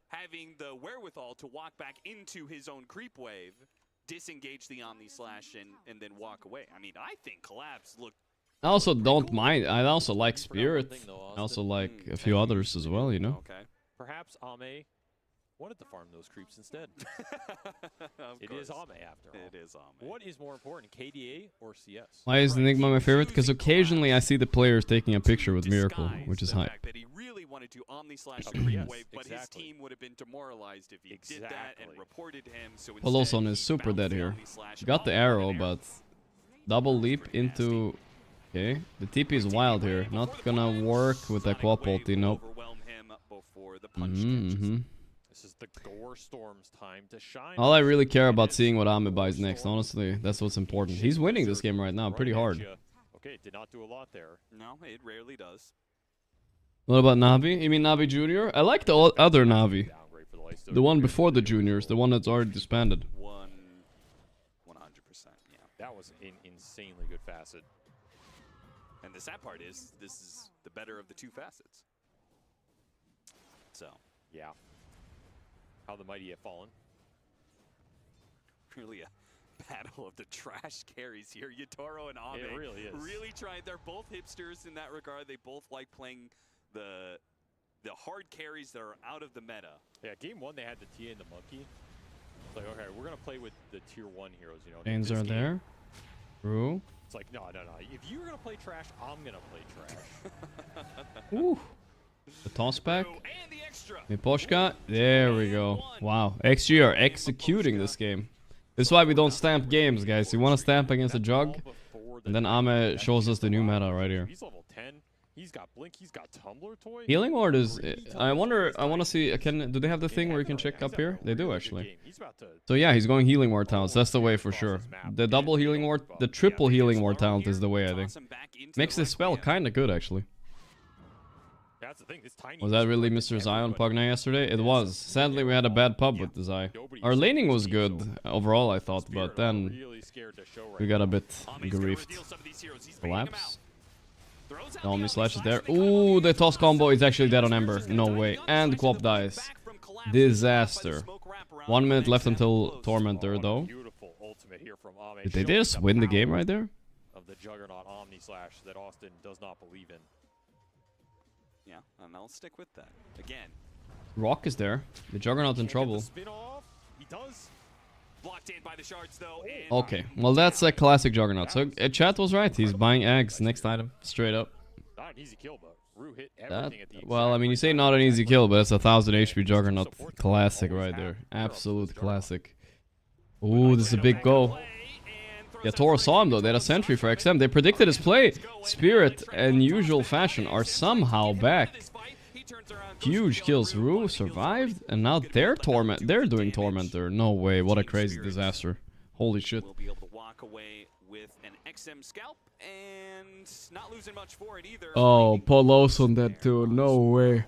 Having the wherewithal to walk back into his own creep wave, disengage the Omni Slash, and then walk away. I mean, I think Collapse looked. I also don't mind. I also like Spirit. I also like a few others as well, you know. Okay. Perhaps Ame wanted to farm those creeps instead. It is Ame after all. It is Ame. What is more important, KDA or CS? Why is Enigma my favorite? Because occasionally I see the players taking a picture with Miracle, which is hype. That he really wanted to Omni Slash the creep wave, but his team would have been demoralized if he did that and reported him. So Poloson is super dead here. Got the arrow, but double leap into. Okay, the TP is wild here. Not gonna work with that Quap ulti, nope. This is the Gore Storm's time to shine. All I really care about seeing what Ame buys next, honestly. That's what's important. He's winning this game right now, pretty hard. Okay, did not do a lot there. No, it rarely does. What about Navi? You mean Navi Junior? I like the other Navi. The one before the juniors, the one that's already disbanded. 100%, yeah. That was an insanely good facet. And the sad part is, this is the better of the two facets. So, yeah. How the mighty have fallen. Really a battle of the trash carries here. Yutoro and Ame. It really is. Really tried. They're both hipsters in that regard. They both like playing the hard carries that are out of the meta. Yeah, game one they had the TA and the monkey. It's like, okay, we're gonna play with the tier 1 heroes, you know. Chains are there. True. It's like, no. If you're gonna play trash, I'm gonna play trash. Ooh. The toss back. Miposhka. There we go. Wow. XG are executing this game. This is why we don't stamp games, guys. You want to stamp against a jug? And then Ame shows us the new meta right here. He's level 10. He's got Blink. He's got Tumbler Toy. Healing Ward is... I wonder... I want to see... do they have the thing where you can check up here? They do, actually. So yeah, he's going Healing Ward talents. That's the way for sure. The double Healing Ward... The triple Healing Ward talent is the way, I think. Makes this spell kind of good, actually. That's the thing. This tiny Was that really Mr. Zion Pugna yesterday? It was. Sadly, we had a bad pub with the Zai. Our laning was good overall, I thought, but then we got a bit griefed. Collapse. Omni Slash is there. Ooh, the toss combo is actually dead on Ember. No way. And Quap dies. Disaster. 1 minute left until Tormentor, though. Did they just win the game right there? Of the Juggernaut Omni Slash that Austin does not believe in. Yeah, and I'll stick with that. Again. Rock is there. The Juggernaut's in trouble. He does. Blocked in by the shards, though. Okay, well that's a classic Juggernaut. So chat was right. He's buying eggs. Next item, straight up. an easy kill, but Rue hit everything at the well, I mean, you say not an easy kill, but it's 1000 HP Juggernaut classic right there. Absolute classic. Ooh, this is a big go. Yeah, Toro saw him though. They had a sentry for XM. They predicted his play. Spirit, in usual fashion, are somehow back. Huge kills. Rue survived, and now they're doing Tormentor. No way. What a crazy disaster. Holy shit. Will be able to walk away with an XM scalp and not losing much for it either. Oh, Polos on that too. No way.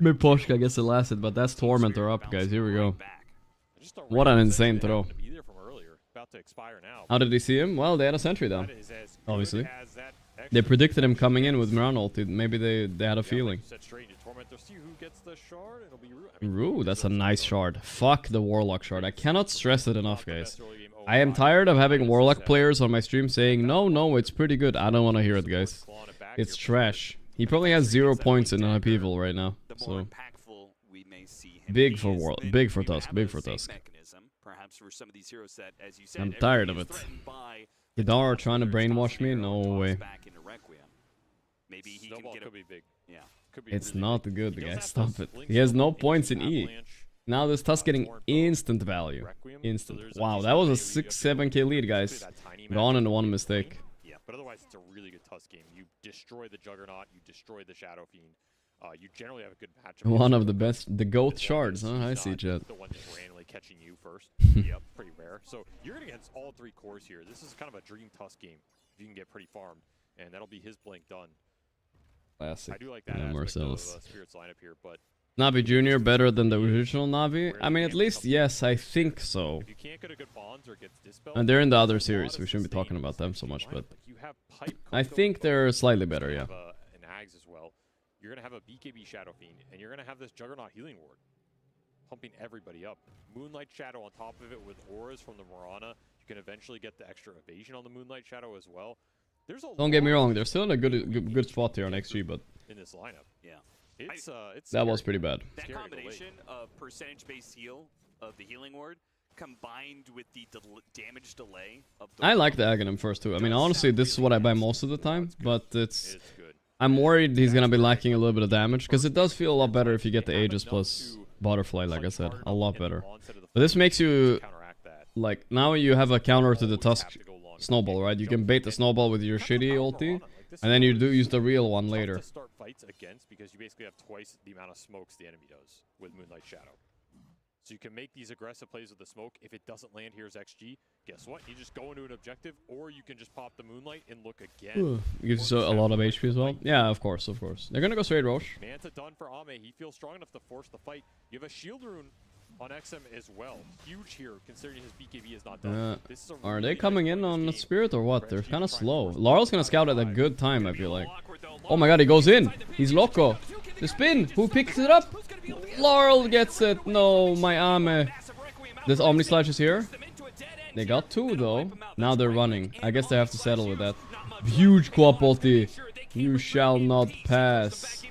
Mid Poshka, I guess it lasted, but that's Tormentor up, guys. Here we go. What an insane throw. How did they see him? Well, they had a sentry down. Obviously. They predicted him coming in with Miran ulti. Maybe they had a feeling. Rue, that's a nice shard. Fuck the Warlock shard. I cannot stress it enough, guys. I am tired of having Warlock players on my stream saying, no, it's pretty good. I don't want to hear it, guys. It's trash. He probably has 0 points in upheaval right now. So big for Warlock, big for Tusk, big for Tusk. I'm tired of it. Kedar trying to brainwash me? No way. It's not good, guys. Stop it. He has no points in E. Now this Tusk getting instant value. Instant. Wow, that was a 6-7k lead, guys. Gone into one mistake. Yeah, but otherwise it's a really good Tusk game. You destroy the Juggernaut, you destroy the Shadow Fiend. You generally have a good matchup. One of the best, the GOAT shards, huh? I see, Jet. The one just randomly catching you first. Yep, pretty rare. So you're going against all 3 cores here. This is kind of a dream Tusk game if you can get pretty farmed, and that'll be his blink done. Classic. I do like that aspect of Spirit's lineup here, but Navi Jr. better than the original Navi? I mean, at least, yes, I think so. And they're in the other series. We shouldn't be talking about them so much, but I think they're slightly better, yeah. An Ags as well. You're going to have a BKB Shadow Fiend, and you're going to have this Juggernaut Healing Ward, pumping everybody up. Moonlight Shadow on top of it with auras from the Mirana. You can eventually get the extra evasion on the Moonlight Shadow as well. Don't get me wrong, they're still in a good spot here on XG, but in this lineup, yeah, it's that was pretty bad. That combination of percentage-based heal of the Healing Ward combined with the damage delay of the I like the Aghanim first too. I mean, honestly, this is what I buy most of the time, but I'm worried he's gonna be lacking a little bit of damage, because it does feel a lot better if you get the Aegis plus Butterfly, like I said, a lot better. But this makes you, like, now you have a counter to the Tusk Snowball, right? You can bait the Snowball with your shitty ulti, and then you do use the real one later. Start fights against, because you basically have twice the amount of smokes the enemy does with Moonlight Shadow. So you can make these aggressive plays with the smoke. If it doesn't land, here's XG. Guess what? You just go into an objective, or you can just pop the Moonlight and look again. Ooh, gives you a lot of HP as well. Yeah, of course, of course. They're gonna go straight Roche. Manta done for Ame. He feels strong enough to force the fight. You have a Shield Rune on XM as well. Huge here, considering his BKB is not done. Are they coming in on the Spirit or what? They're kind of slow. Laurel's gonna scout at a good time, I feel like. Oh my god, he goes in. He's loco. The spin. Who picks it up? Laurel gets it. No, my Ame. This Omni Slash is here. They got 2 though. Now they're running. I guess they have to settle with that. Huge Quap ulti. You shall not pass.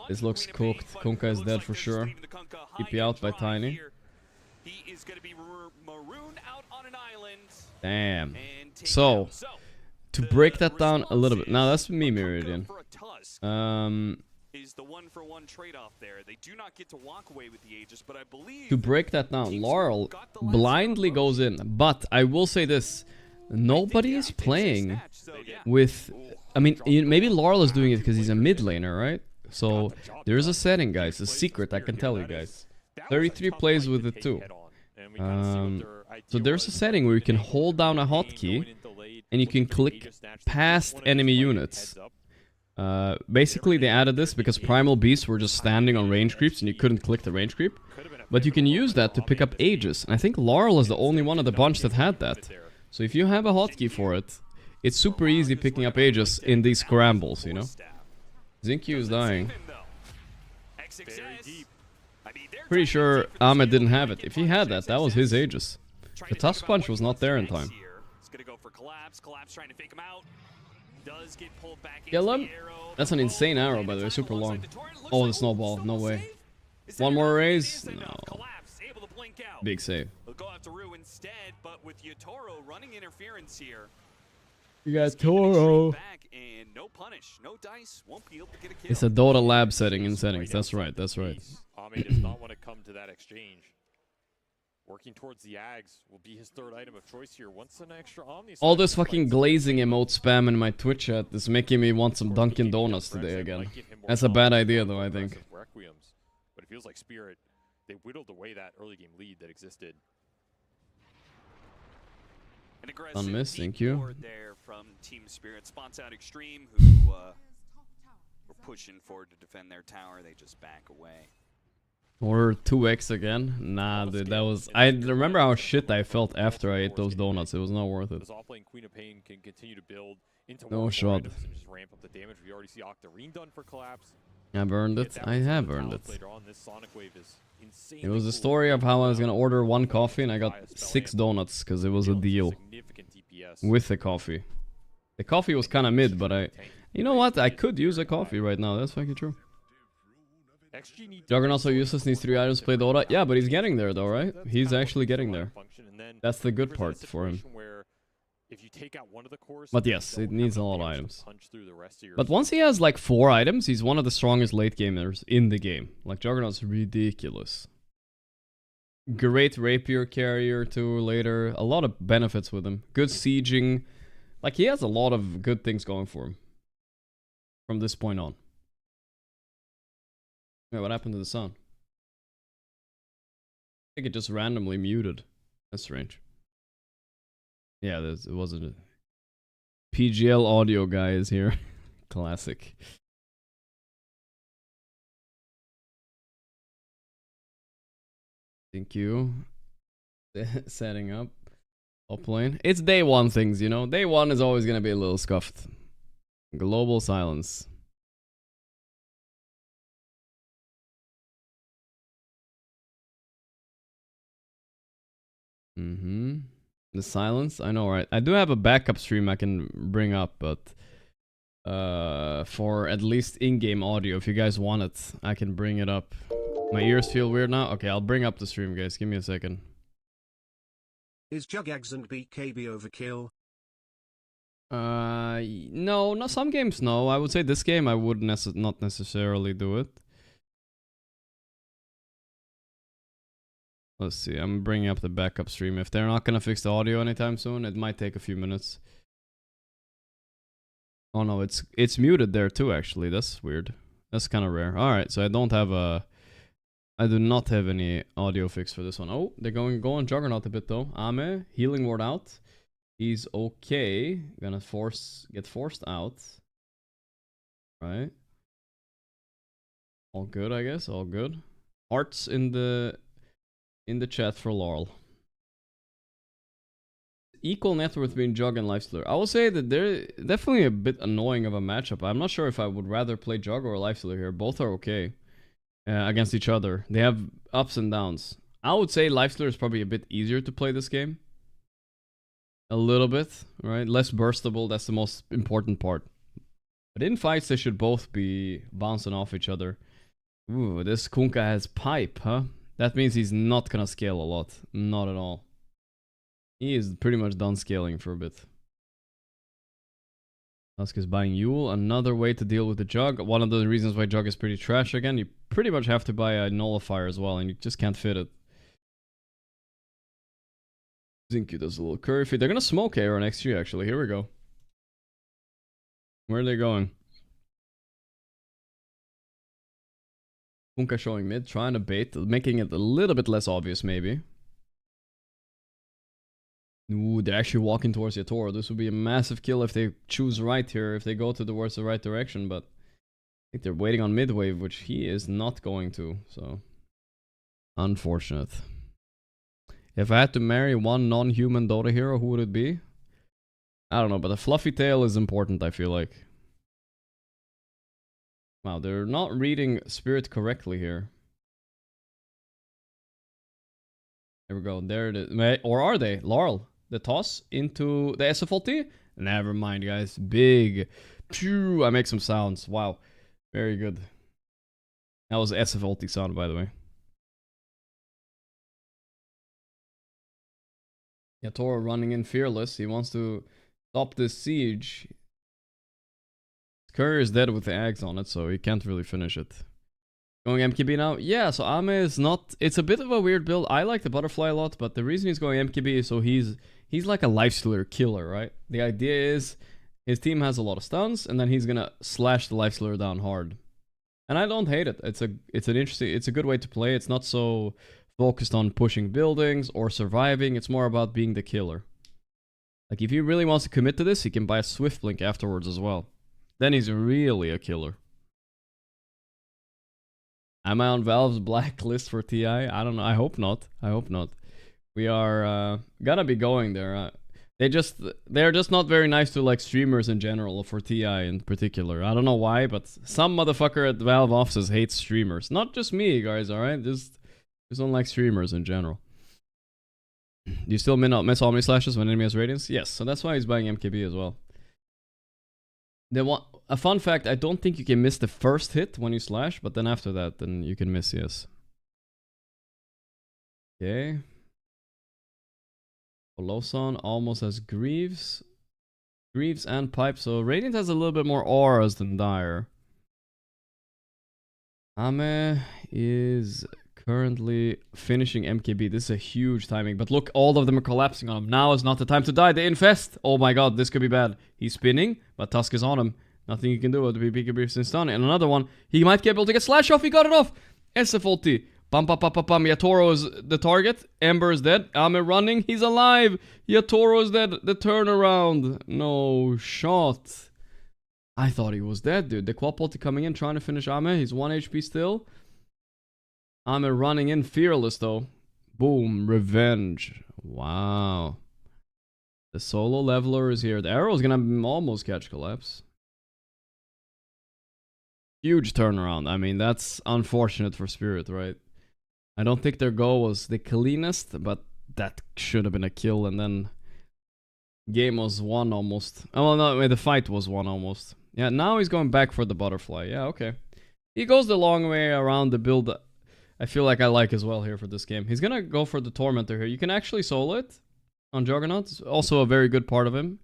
This looks cooked. Kunkka is dead for sure. TP out by Tiny. Damn. So, to break that down a little bit. Now that's me, Meridian. Is the 1-for-1 trade-off there. They do not get to walk away with the Aegis, but I believe to break that down, Laurel blindly goes in. But I will say this: nobody is playing with. I mean, maybe Laurel is doing it because he's a mid laner, right? So there's a setting, guys. A secret I can tell you guys. 33 plays with it too. So there's a setting where you can hold down a hotkey and you can click past enemy units. Basically they added this because Primal Beasts were just standing on range creeps and you couldn't click the range creep. But you can use that to pick up Aegis. And I think Laurel is the only one of the bunch that had that. So if you have a hotkey for it, it's super easy picking up Aegis in these scrambles, you know? Zincu is dying. Pretty sure Ahmed didn't have it. If he had that, that was his Aegis. The Tusk Punch was not there in time. Kill him? That's an insane arrow, by the way, super long. Oh, the snowball, no way. One more raise? No. Big save. We'll go after Rue instead, but with Yotaro running interference here. You got Toro. No punish, no dice, won't be able to get a kill. It's a Dota lab setting in settings. That's right. That's right. Ame does not want to come to that exchange. Working towards the Ags will be his third item of choice here. Once an extra Omni. All this fucking glazing emote spam in my Twitch chat is making me want some Dunkin' Donuts today again. That's a bad idea though, I think. Requiems, but it feels like Spirit, they whittled away that early game lead that existed. An aggressive Unmissed, thank you. There from Team Spirit spots out Extreme, who were pushing forward to defend their tower. They just back away. Or 2x again? Nah, dude, that was... I remember how shit I felt after I ate those donuts. It was not worth it. This offlane Queen of Pain can continue to build into no shot. Just ramp up the damage. We already see Octarine done for collapse. I've earned it. I have earned it. Later on, this Sonic Wave is It was a story of how I was gonna order 1 coffee and I got 6 donuts because it was a deal with the coffee. The coffee was kind of mid, but you know what? I could use a coffee right now. That's fucking true. Juggernaut so useless, needs 3 items to play Dota. Yeah, but he's getting there though, right? He's actually getting there. That's the good part for him. But yes, it needs a lot of items. But once he has like 4 items, he's one of the strongest late gamers in the game. Like Juggernaut's ridiculous. Great rapier carrier too later. A lot of benefits with him. Good sieging. Like he has a lot of good things going for him. From this point on. Wait, what happened to the sound? I think it just randomly muted. That's strange. Yeah, it wasn't a... PGL audio guy is here. Classic. Thank you. Setting up. Uplane. It's day 1 things, you know. Day 1 is always gonna be a little scuffed. Global silence. The silence? I know, right? I do have a backup stream I can bring up, but for at least in-game audio, if you guys want it, I can bring it up. My ears feel weird now? Okay, I'll bring up the stream, guys. Give me a second. Is Jugags and BKB overkill? No, some games no. I would say this game I would not necessarily do it. Let's see, I'm bringing up the backup stream. If they're not gonna fix the audio anytime soon, it might take a few minutes. Oh no, it's muted there too actually. That's weird. That's kind of rare. Alright, so I do not have any audio fix for this one. Oh, they're going on Juggernaut a bit though. Ame, healing ward out. He's okay. Gonna get forced out. Right. All good, I guess. All good. Hearts in the chat for Laurel. Equal net worth between Jug and Lifestealer. I will say that they're definitely a bit annoying of a matchup. I'm not sure if I would rather play Jug or Lifestealer here. Both are okay against each other. They have ups and downs. I would say Lifestealer is probably a bit easier to play this game. A little bit, right? Less burstable. That's the most important part. But in fights, they should both be bouncing off each other. Ooh, this Kunkka has pipe, huh? That means he's not gonna scale a lot. Not at all. He is pretty much done scaling for a bit. Tusk is buying Yule. Another way to deal with the Jug. One of the reasons why Jug is pretty trash again. You pretty much have to buy a Nullifier as well, and you just can't fit it. Zinky does a little curry feed. They're gonna smoke AR on XG actually. Here we go. Where are they going? Kunkka showing mid, trying to bait, making it a little bit less obvious maybe. Ooh, they're actually walking towards Yatoro. This would be a massive kill if they choose right here, if they go towards the right direction, but I think they're waiting on mid-wave, which he is not going to, so unfortunate. If I had to marry one non-human Dota hero, who would it be? I don't know, but a fluffy tail is important, I feel like. Wow, they're not reading Spirit correctly here. There we go, there it is. Or are they? Laurel, the toss into the SF ulti? Never mind, guys. Big. Phew, I make some sounds. Wow, very good. That was SF ulti sound, by the way. Yeah, Toro running in fearless. He wants to Stop this siege. Courier is dead with the eggs on it, so he can't really finish it. Going MKB now? Yeah, so Ame is not... It's a bit of a weird build. I like the butterfly a lot, but the reason he's going MKB is so he's like a lifestealer killer, right? The idea is his team has a lot of stuns, and then he's gonna slash the lifestealer down hard. And I don't hate it. It's a good way to play. It's not so focused on pushing buildings or surviving. It's more about being the killer. Like, if he really wants to commit to this, he can buy a Swift Blink afterwards as well. Then he's really a killer. Am I on Valve's blacklist for TI? I don't know. I hope not. I hope not. We are gonna be going there. They're just not very nice to like streamers in general, for TI in particular. I don't know why, but some motherfucker at Valve offices hates streamers. Not just me, guys, alright? Just don't like streamers in general. Do you still miss Omni Slashes when enemy has Radiance? Yes, so that's why he's buying MKB as well. A fun fact, I don't think you can miss the first hit when you slash, but then after that, then you can miss, yes. Okay. Lawson almost has Greaves. Greaves and Pipe, so Radiant has a little bit more auras than Dire. Ame is currently finishing MKB. This is a huge timing, but look, all of them are collapsing on him. Now is not the time to die. They infest. Oh my god, this could be bad. He's spinning, but Tusk is on him. Nothing you can do with the BKB since stun. And another one, he might be able to get slash off. He got it off. SF ulti. Bam, bam, bam, bam, bam. Yatoro is the target. Ember is dead. Ame running. He's alive. Yatoro is dead. The turnaround. No shot. I thought he was dead, dude. The Quap ulti coming in, trying to finish Ame. He's 1 HP still. Ame running in fearless, though. Boom. Revenge. Wow. The solo leveler is here. The arrow is gonna almost catch collapse. Huge turnaround. I mean, that's unfortunate for Spirit, right? I don't think their goal was the cleanest, but that should have been a kill, and then game was won almost. Oh, well, no, the fight was won almost. Yeah, now he's going back for the butterfly. Yeah, okay. He goes the long way around the build I feel like I like as well here for this game. He's gonna go for the Tormentor here. You can actually solo it on Juggernaut. It's also a very good part of him.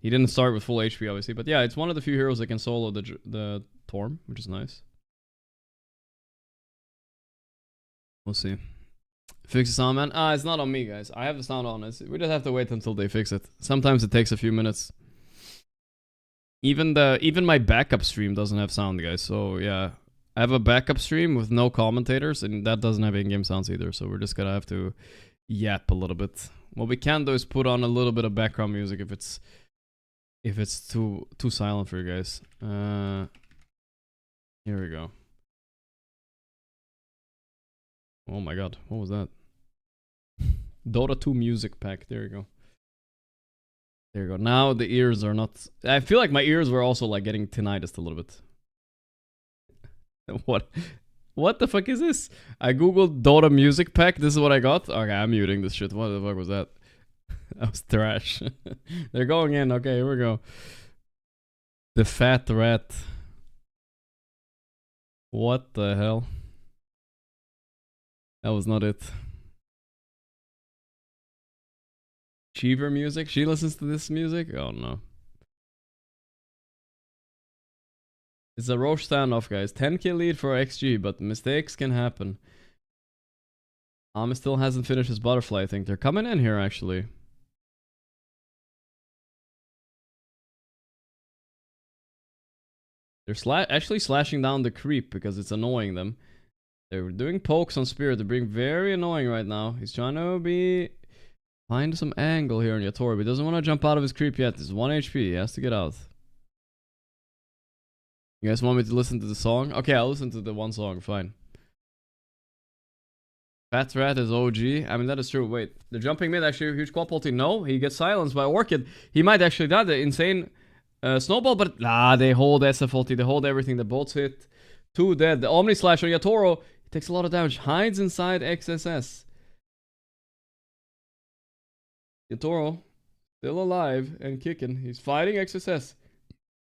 He didn't start with full HP, obviously, but yeah, it's one of the few heroes that can solo the Torm, which is nice. We'll see. Fix the sound, man. It's not on me, guys. I have the sound on. We just have to wait until they fix it. Sometimes it takes a few minutes. Even my backup stream doesn't have sound, guys. So yeah, I have a backup stream with no commentators, and that doesn't have in-game sounds either. So we're just gonna have to yap a little bit. What we can do is put on a little bit of background music if it's too silent for you guys. Here we go. Oh my god, what was that? Dota 2 music pack. There you go. There you go. Now the ears are not... I feel like my ears were also like getting tinnitus a little bit. What the fuck is this? I googled Dota music pack. This is what I got. Okay, I'm muting this shit. What the fuck was that? That was trash. They're going in. Okay, here we go. The Fat Rat. What the hell? That was not it. Cheever music? She listens to this music? Oh no. It's a Roche standoff, guys. 10k lead for XG, but mistakes can happen. Ame still hasn't finished his butterfly, I think. They're coming in here, actually. They're actually slashing down the creep because it's annoying them. They're doing pokes on Spirit. They're being very annoying right now. He's trying to find some angle here on Yatoro, but he doesn't want to jump out of his creep yet. He's 1 HP. He has to get out. You guys want me to listen to the song? Okay, I'll listen to the one song. Fine. Fat Rat is OG. I mean, that is true. Wait, the jumping mid actually huge quad ulti. No, he gets silenced by Orchid. He might actually die. The insane snowball, but they hold SF ulti. They hold everything. The bolts hit. 2 dead. The Omni Slash on Yatoro. He takes a lot of damage. Hides inside XSS. Yatoro still alive and kicking. He's fighting XSS.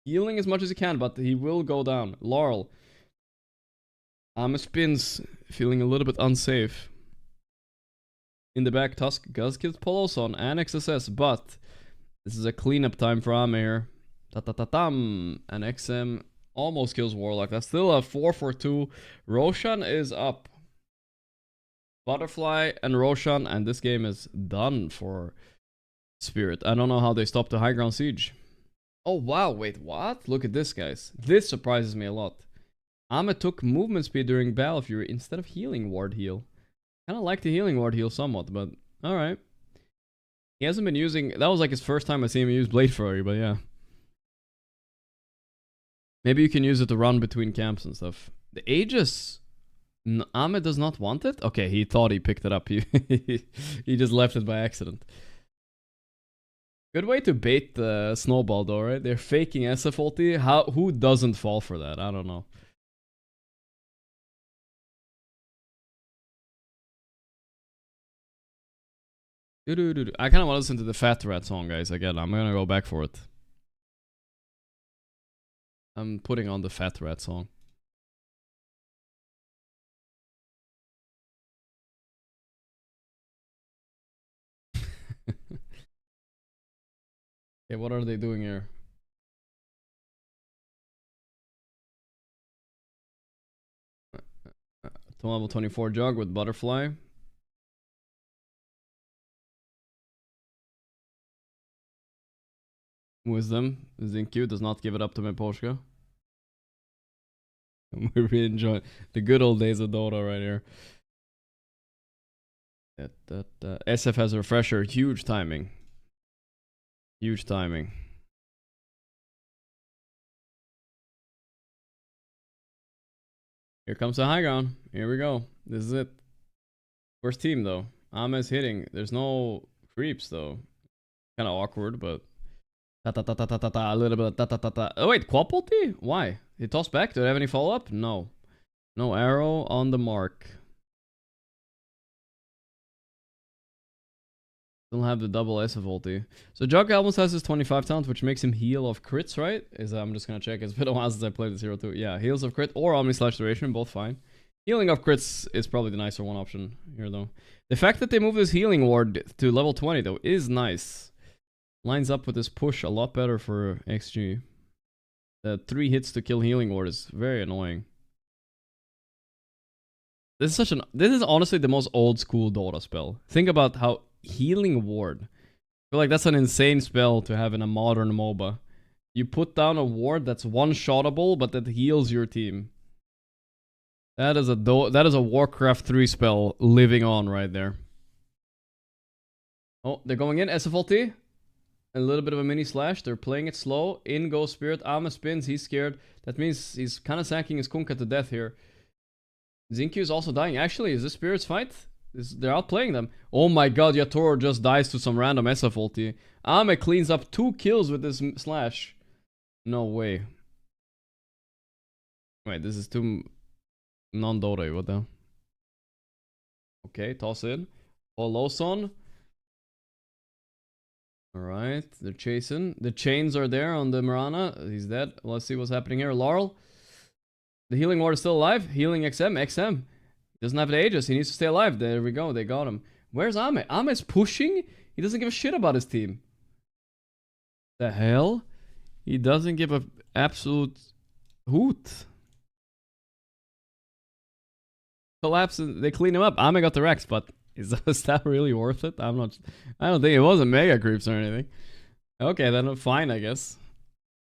Healing as much as he can, but he will go down. Laurel. Ame spins, feeling a little bit unsafe. In the back, Tusk does kill Poloson and XSS, but This is a cleanup time for Amir. Ta-ta-ta-tam. And XM almost kills Warlock. That's still a 4-4-2. Roshan is up. Butterfly and Roshan, and this game is done for Spirit. I don't know how they stopped the high ground siege. Oh wow, wait, what? Look at this, guys. This surprises me a lot. Ahmed took movement speed during Battle Fury instead of healing ward heal. Kinda like the healing ward heal somewhat, but alright. He hasn't been using... That was like his first time I see him use Blade Fury, but yeah. Maybe you can use it to run between camps and stuff. The Aegis... Ahmed does not want it? Okay, he thought he picked it up. He just left it by accident. Good way to bait the snowball though, right? They're faking SF ulti. Who doesn't fall for that? I don't know. I kind of want to listen to the Fat Rat song, guys. Again, I'm gonna go back for it. I'm putting on the Fat Rat song. Okay, what are they doing here? To level 24 jug with Butterfly. Wisdom. Zincu does not give it up to me, Porsche. We really enjoy the good old days of Dota right here. SF has a refresher. Huge timing. Huge timing. Here comes the high ground. Here we go. This is it. First team though. Ame's hitting. There's no creeps though. Kind of awkward, but a little bit of Oh wait, Quap ulti? Why? He tossed back. Do they have any follow up? No. No arrow on the mark. Don't have the double SF ulti. So Jug almost has his 25 talent, which makes him heal of crits, right? I'm just gonna check. It's been a while since I played this hero too. Yeah, heals of crit or Omni slash duration, both fine. Healing of crits is probably the nicer one option here though. The fact that they move this healing ward to level 20 though is nice. Lines up with this push a lot better for XG. The 3 hits to kill healing ward is very annoying. This is honestly the most old school Dota spell. Think about how healing ward. I feel like that's an insane spell to have in a modern MOBA. You put down a ward that's one-shotable, but that heals your team. That is a Warcraft 3 spell living on right there. Oh, they're going in. SF ulti. A little bit of a mini slash. They're playing it slow. In goes Spirit. Ama spins. He's scared. That means he's kind of sacking his Kunkka to death here. Zincu is also dying. Actually, is this Spirit's fight? They're outplaying them. Oh my god, Yatoro just dies to some random SF ulti. Ame cleans up 2 kills with this slash. No way. Wait, this is too non-Dota. What the hell? Okay, toss in. Oloson. Alright, they're chasing. The chains are there on the Mirana. He's dead. Let's see what's happening here. Laurel. The healing ward is still alive. Healing XM. XM. Doesn't have the Aegis. He needs to stay alive. There we go. They got him. Where's Ame? Ame's pushing? He doesn't give a shit about his team. The hell? He doesn't give a absolute hoot. Collapse. They clean him up. Ame got the Rex, but is that really worth it? I don't think it wasn't mega creeps or anything. Okay, then fine, I guess.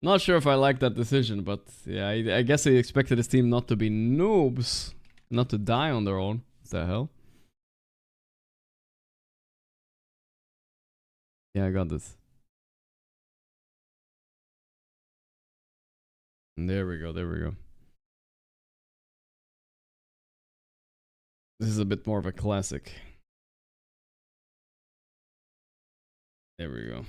Not sure if I like that decision, but yeah, I guess he expected his team not to be noobs. Not to die on their own. What the hell? Yeah, I got this. There we go, there we go. This is a bit more of a classic. There we go.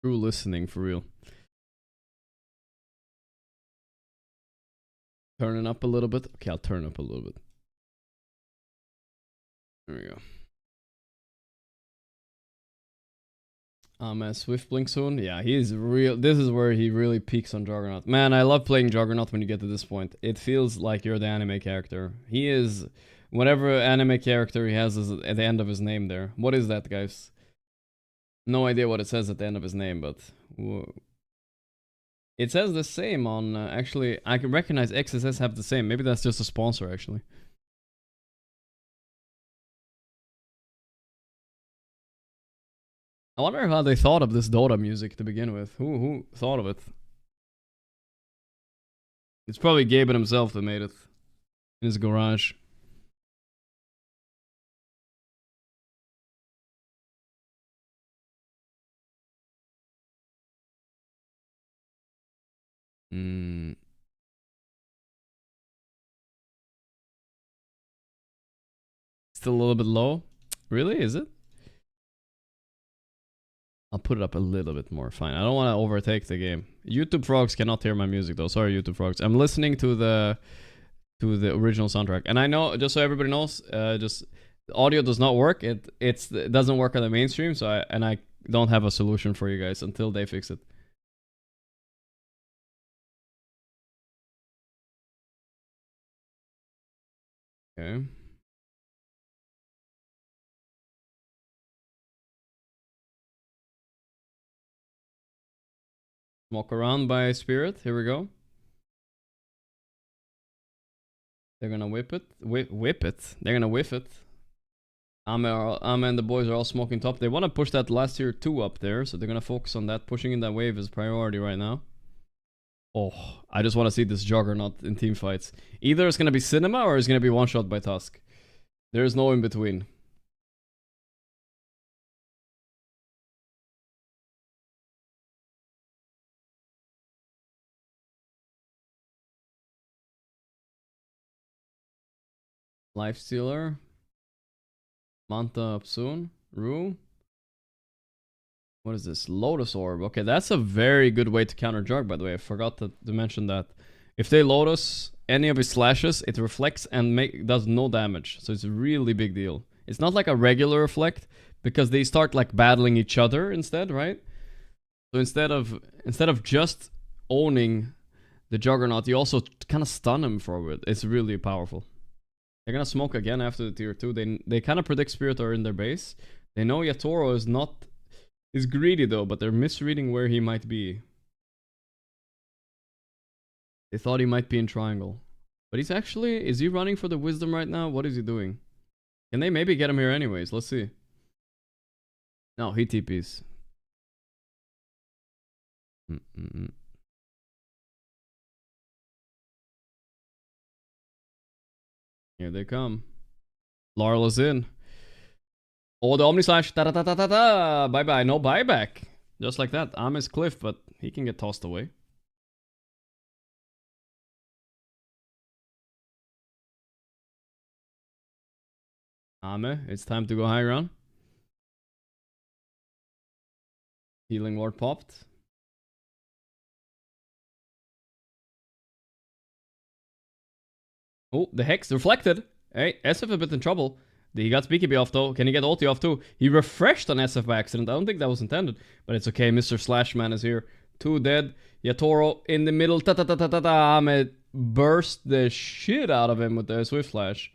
True listening for real. Turning up a little bit. Okay, I'll turn up a little bit. There we go. Swift Blink soon. Yeah, he's real. This is where he really peaks on Juggernaut. Man, I love playing Juggernaut when you get to this point. It feels like you're the anime character. He is whatever anime character he has at the end of his name there. What is that, guys? No idea what it says at the end of his name, but it says the same on. Actually, I can recognize XSS have the same. Maybe that's just a sponsor, actually. I wonder how they thought of this Dota music to begin with. Who thought of it? It's probably Gaimin himself that made it in his garage. Still a little bit low. Really? Is it? I'll put it up a little bit more. Fine. I don't want to overtake the game. YouTube frogs cannot hear my music though. Sorry, YouTube frogs. I'm listening to the original soundtrack, and I know, just so everybody knows, just audio does not work. It doesn't work on the mainstream. So I don't have a solution for you guys until they fix it. Okay. Walk around by Spirit. Here we go. They're gonna whip it. Whip it. They're gonna whiff it. Ame and the boys are all smoking top. They want to push that last tier 2 up there, so they're gonna focus on that. Pushing in that wave is priority right now. Oh, I just want to see this Juggernaut in team fights. Either it's gonna be Cinema or it's gonna be one shot by Tusk. There's no in between. Lifestealer. Manta up soon. Rue. What is this? Lotus Orb. Okay, that's a very good way to counter Jug, by the way. I forgot to mention that. If they Lotus any of his slashes, it reflects and does no damage. So it's a really big deal. It's not like a regular reflect, because they start like battling each other instead, right? So instead of just owning the Juggernaut, you also kind of stun him for it. It's really powerful. They're gonna smoke again after the tier 2. They kind of predict Spirit are in their base. They know Yatoro is greedy though, but they're misreading where he might be. They thought he might be in triangle. But is he running for the wisdom right now? What is he doing? Can they maybe get him here anyways? Let's see. No, he TPs. Here they come. Larla's in. Oh, the Omni Slash. Da-da-da-da-da-da. Bye-bye. No buyback. Just like that. Ame's Cliff, but he can get tossed away. Ame, it's time to go high ground. Healing Ward popped. Oh, the Hex reflected. Hey, SF a bit in trouble. He got BKB off though. Can he get ulti off too? He refreshed on SF by accident. I don't think that was intended, but it's okay. Mr. Slashman is here. 2 dead. Yatoro in the middle. Ta-ta-ta-ta-ta-ta. Ame burst the shit out of him with the Swift Flash.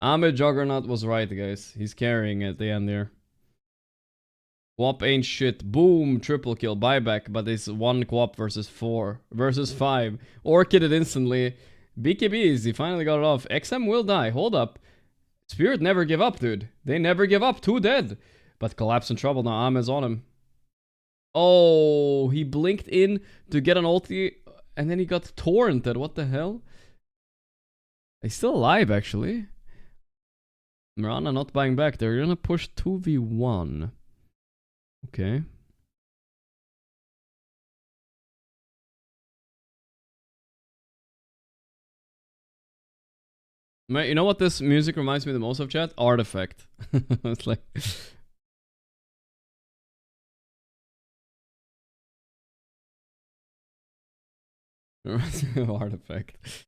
Ame Juggernaut was right, guys. He's carrying at the end there. Quap ain't shit. Boom, triple kill, buyback, but it's 1 Quap versus 4 versus 5. Orchided instantly. BKBs, he finally got it off. XM will die. Hold up. Spirit never give up, dude. They never give up. 2 dead. But Collapse in trouble now. Ame's on him. Oh, he blinked in to get an ulti, and then he got torrented. What the hell? He's still alive, actually. Mirana not buying back. They're gonna push 2v1. Okay. You know what this music reminds me the most of, chat? Artifact. It's like... Artifact.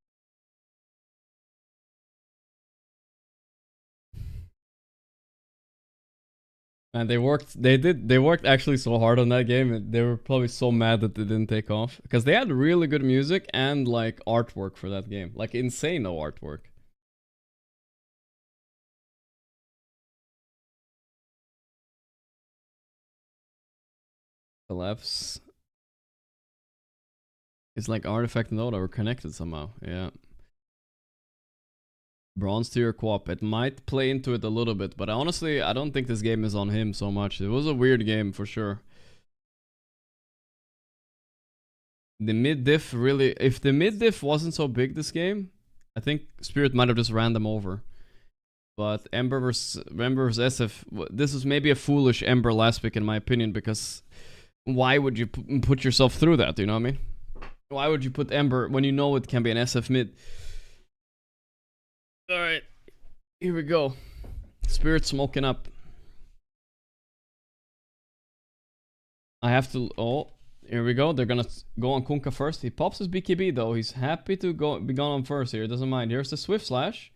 And they worked actually so hard on that game. They were probably so mad that they didn't take off. Because they had really good music and like artwork for that game. Like insane artwork. The lefts. It's like Artifact and Dota were connected somehow. Yeah. Bronze tier co-op. It might play into it a little bit, but honestly, I don't think this game is on him so much. It was a weird game for sure. The mid diff really... If the mid diff wasn't so big this game, I think Spirit might have just ran them over. But Ember versus SF... This is maybe a foolish Ember last pick in my opinion, because why would you put yourself through that, you know what I mean? Why would you put Ember when you know it can be an SF mid? Alright, here we go. Spirit smoking up. I have to... Oh, here we go. They're gonna go on Kunkka first. He pops his BKB though. He's happy to be gone on first here. Doesn't mind. Here's the Swift Slash.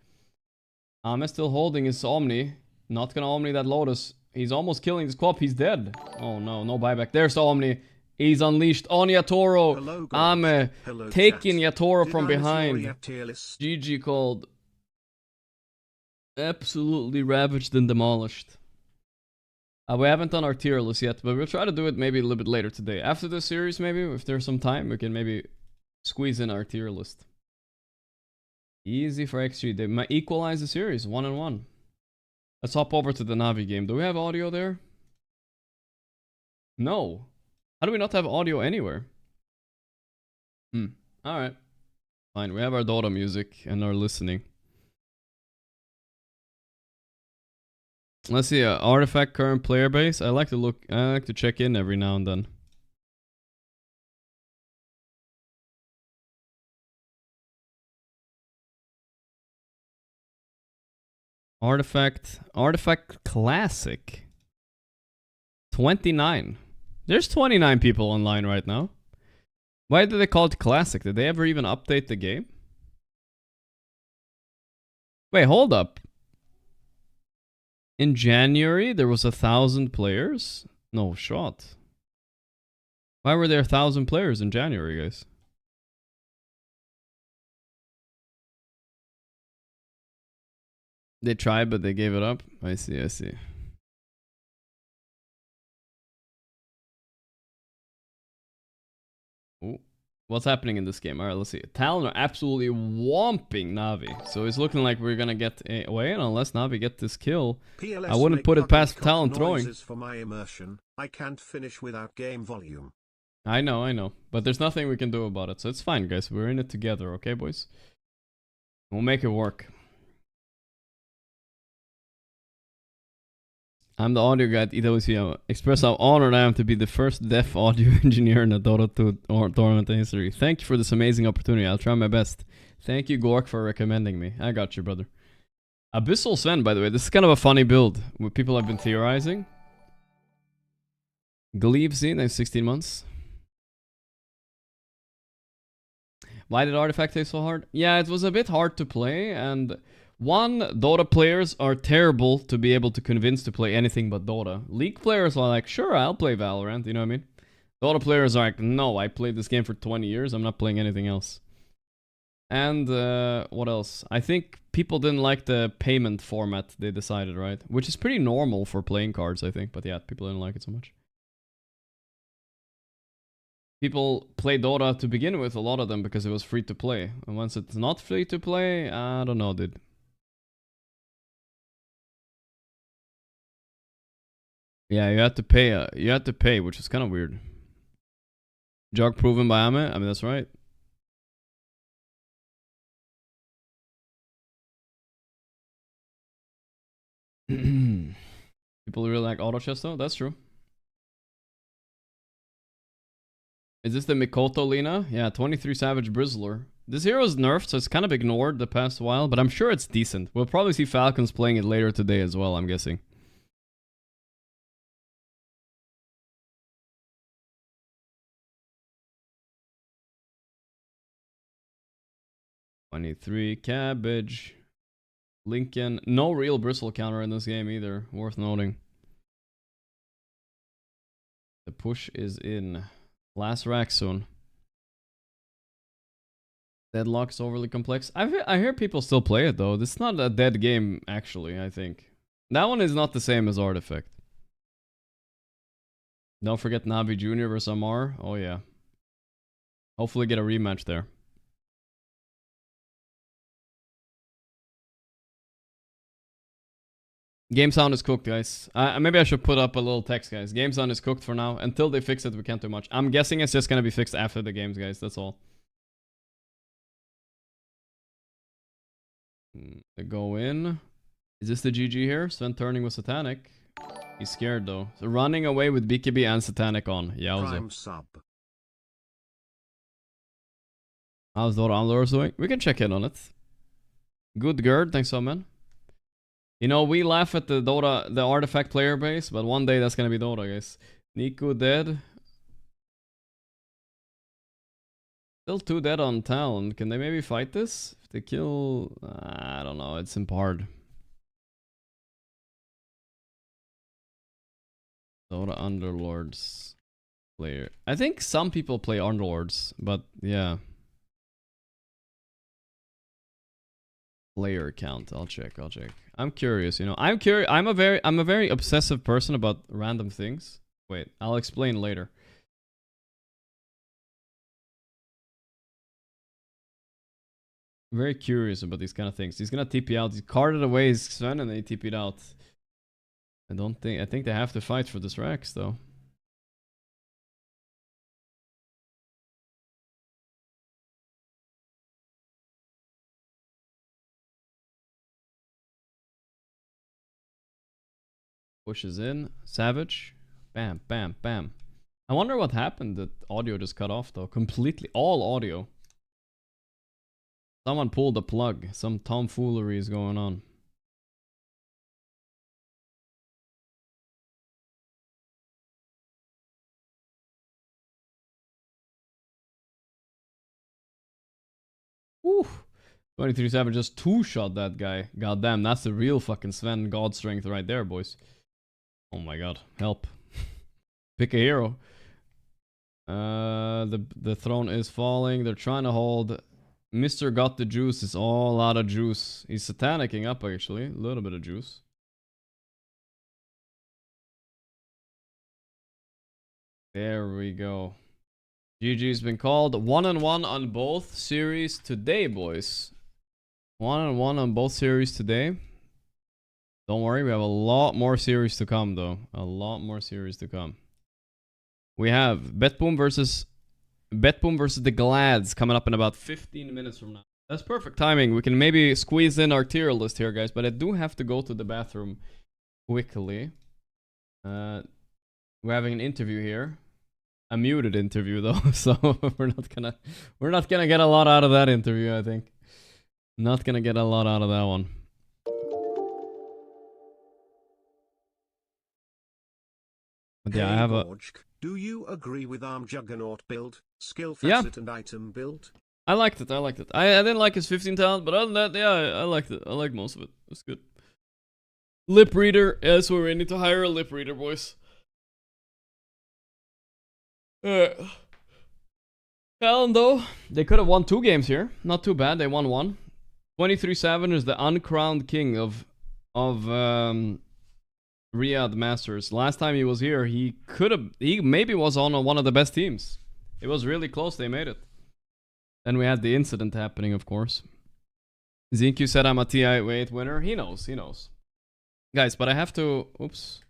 Ame still holding his Omni. Not gonna Omni that Lotus. He's almost killing this co-op. He's dead. Oh no, no buyback. There's the Omni. He's unleashed on Yatoro. Ame taking Yatoro from behind. GG called. Absolutely ravaged and demolished. We haven't done our tier list yet, but we'll try to do it maybe a little bit later today. After this series, maybe, if there's some time, we can maybe squeeze in our tier list. Easy for XG. They might equalize the series, 1-1. Let's hop over to the Navi game. Do we have audio there? No. How do we not have audio anywhere? Alright. Fine, we have our Dota music and our listening. Let's see, Artifact current player base. I like to check in every now and then. Artifact Classic. 29. There's 29 people online right now. Why did they call it Classic? Did they ever even update the game? Wait, hold up. In January, there was 1,000 players? No shot. Why were there 1,000 players in January, guys? They tried, but they gave it up. I see, I see. Ooh. What's happening in this game? Alright, let's see. Talon are absolutely whomping Navi. So it's looking like we're gonna get away, and unless Navi get this kill, I wouldn't put it past Talon throwing. For my immersion, I can't finish without game volume. I know. But there's nothing we can do about it, so it's fine, guys. We're in it together, okay, boys? We'll make it work. I'm the audio guy at EWC. Express how honored I am to be the first deaf audio engineer in the Dota 2 tournament in history. Thank you for this amazing opportunity. I'll try my best. Thank you, Gorgc, for recommending me. I got you, brother. Abyssal Sven, by the way. This is kind of a funny build. What people have been theorizing. Glebe scene, 16 months. Why did Artifact take so hard? Yeah, it was a bit hard to play, and... One, Dota players are terrible to be able to convince to play anything but Dota. League players are like, sure, I'll play Valorant, you know what I mean? Dota players are like, no, I played this game for 20 years, I'm not playing anything else. And, what else? I think people didn't like the payment format they decided, right? Which is pretty normal for playing cards, I think, but yeah, people didn't like it so much. People play Dota to begin with, a lot of them, because it was free to play. And once it's not free to play, I don't know, dude. Yeah, you had to pay, which is kind of weird. Jog proven by Ame? I mean, that's right. People really like auto chess though? That's true. Is this the Mikoto Lina? Yeah, 23 Savage Brizzler. This hero is nerfed, so it's kind of ignored the past while, but I'm sure it's decent. We'll probably see Falcons playing it later today as well, I'm guessing. $23 Cabbage. Lincoln. No real bristle counter in this game either. Worth noting. The push is in. Last rack soon. Deadlock's overly complex. I hear people still play it though. This is not a dead game actually, I think. That one is not the same as Artifact. Don't forget Navi Jr. versus Amar. Oh yeah. Hopefully get a rematch there. Game sound is cooked, guys. Maybe I should put up a little text, guys. Game sound is cooked for now. Until they fix it, we can't do much. I'm guessing it's just gonna be fixed after the games, guys. That's all. They go in. Is this the GG here? Sven turning with Satanic. He's scared though. So running away with BKB and Satanic on. Yowza. How's Dora Unlures doing? We can check in on it. Good Gerd, thanks so man. You know, we laugh at the Dota, the Artifact player base, but one day that's gonna be Dota, guys. Nico dead. Still 2 dead on Talon. Can they maybe fight this? If they kill... I don't know, it's imp hard. Dota Underlords player. I think some people play Underlords, but yeah. Player count. I'll check. I'm curious, you know. I'm a very obsessive person about random things. Wait, I'll explain later. Very curious about these kind of things. He's gonna TP out. He carded away his Sven and then he TP'd out. I think they have to fight for this Rex though. Pushes in. Savage. Bam, bam, bam. I wonder what happened that audio just cut off though. Completely. All audio. Someone pulled the plug. Some tomfoolery is going on. Woo! 23 Savage just 2-shot that guy. God damn, that's the real fucking Sven God strength right there, boys. Oh my god, help. Pick a hero. The throne is falling. They're trying to hold. Mr. Got the Juice is all out of juice. He's satanicking up actually. A little bit of juice. There we go. GG's been called. 1-1 on both series today, boys. 1-1 on both series today. Don't worry, we have a lot more series to come, though. A lot more series to come. We have Betboom versus the Glads coming up in about 15 minutes from now. That's perfect timing. We can maybe squeeze in our tier list here, guys. But I do have to go to the bathroom quickly. We're having an interview here. A muted interview though, so we're not gonna get a lot out of that interview, I think. Not gonna get a lot out of that one. But yeah, hey, I have Gorgc, do you agree with Arm Juggernaut build, skill facet and item build? I liked it. I didn't like his 15 talent, but other than that, yeah, I liked it. I like most of it. It's good. Lip reader. Yeah, so we need to hire a lip reader, boys. Talon though, they could have won 2 games here. Not too bad. They won 1. 23-7 is the uncrowned king of Riyadh Masters. Last time he was here, he maybe was on one of the best teams. It was really close. They made it. Then we had the incident happening, of course. Zinq said I'm a TI8 winner. He knows. Guys, but I have to. Oops,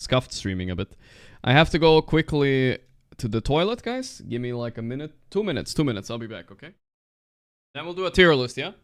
scuffed streaming a bit. I have to go quickly to the toilet, guys. Give me like a minute. 2 minutes. 2 minutes. I'll be back, okay? Then we'll do a tier list, yeah?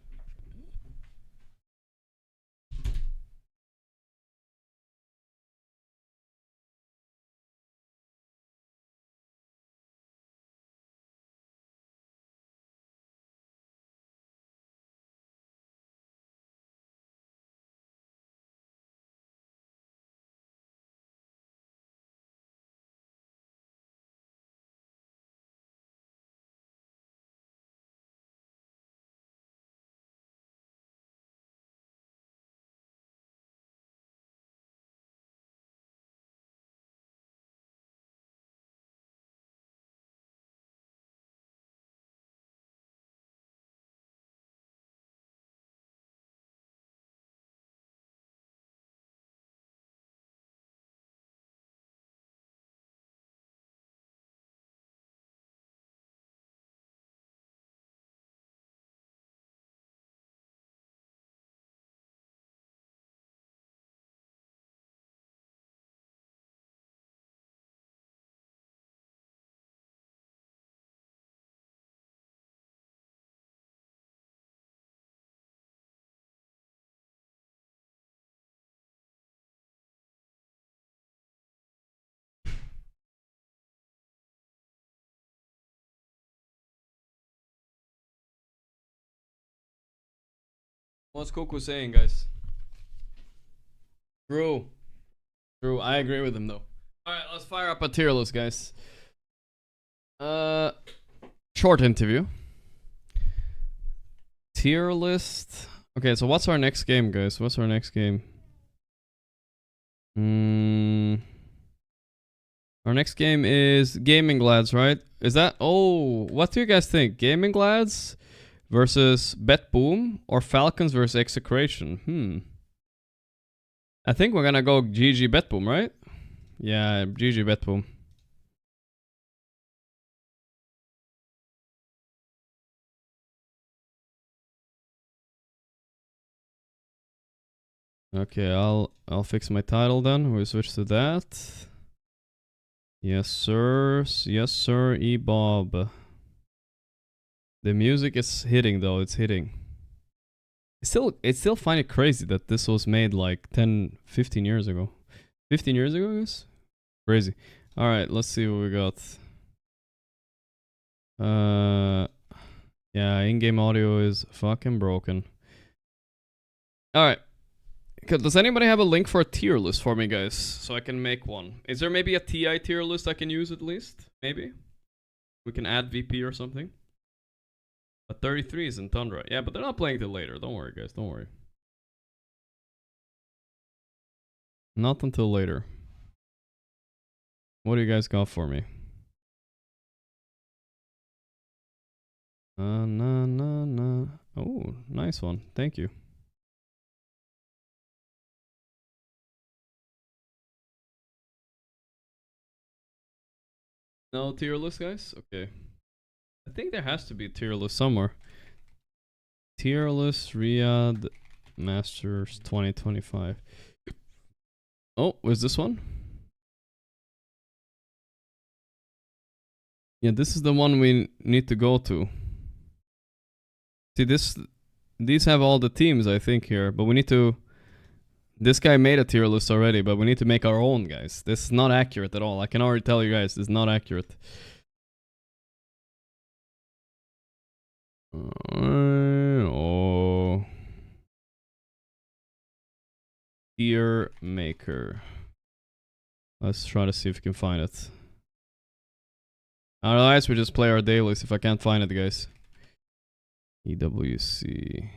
What's Coco saying, guys? True. True. I agree with him, though. Alright, let's fire up a tier list, guys. Short interview. Tier list. Okay, so what's our next game, guys? What's our next game? Our next game is Gaming Glads, right? Is that... Oh, what do you guys think? Gaming Glads versus Betboom or Falcons versus Execration? I think we're gonna go GG Betboom, right? Yeah, GG Betboom. Okay, I'll fix my title then. We'll switch to that. Yes, sir. Yes, sir. E-Bob. The music is hitting, though. It's hitting. I still find it crazy that this was made like 10, 15 years ago. 15 years ago, I guess? Crazy. Alright, let's see what we got. Yeah, in-game audio is fucking broken. Alright. Does anybody have a link for a tier list for me, guys? So I can make one. Is there maybe a TI tier list I can use at least? Maybe? We can add VP or something. But 33 is in Tundra. Yeah, but they're not playing till later. Don't worry, guys. Don't worry. Not until later. What do you guys got for me? Nah. Oh, nice one. Thank you. No tier list, guys? Okay. I think there has to be a tier list somewhere. Tier list Riyadh Masters 2025. Oh, was this one? Yeah, this is the one we need to go to. See, these have all the teams, I think, here. But we need to... This guy made a tier list already, but we need to make our own, guys. This is not accurate at all. I can already tell you guys, this is not accurate. Oh. Tier maker. Let's try to see if we can find it. Otherwise, we just play our dailies if I can't find it, guys. EWC.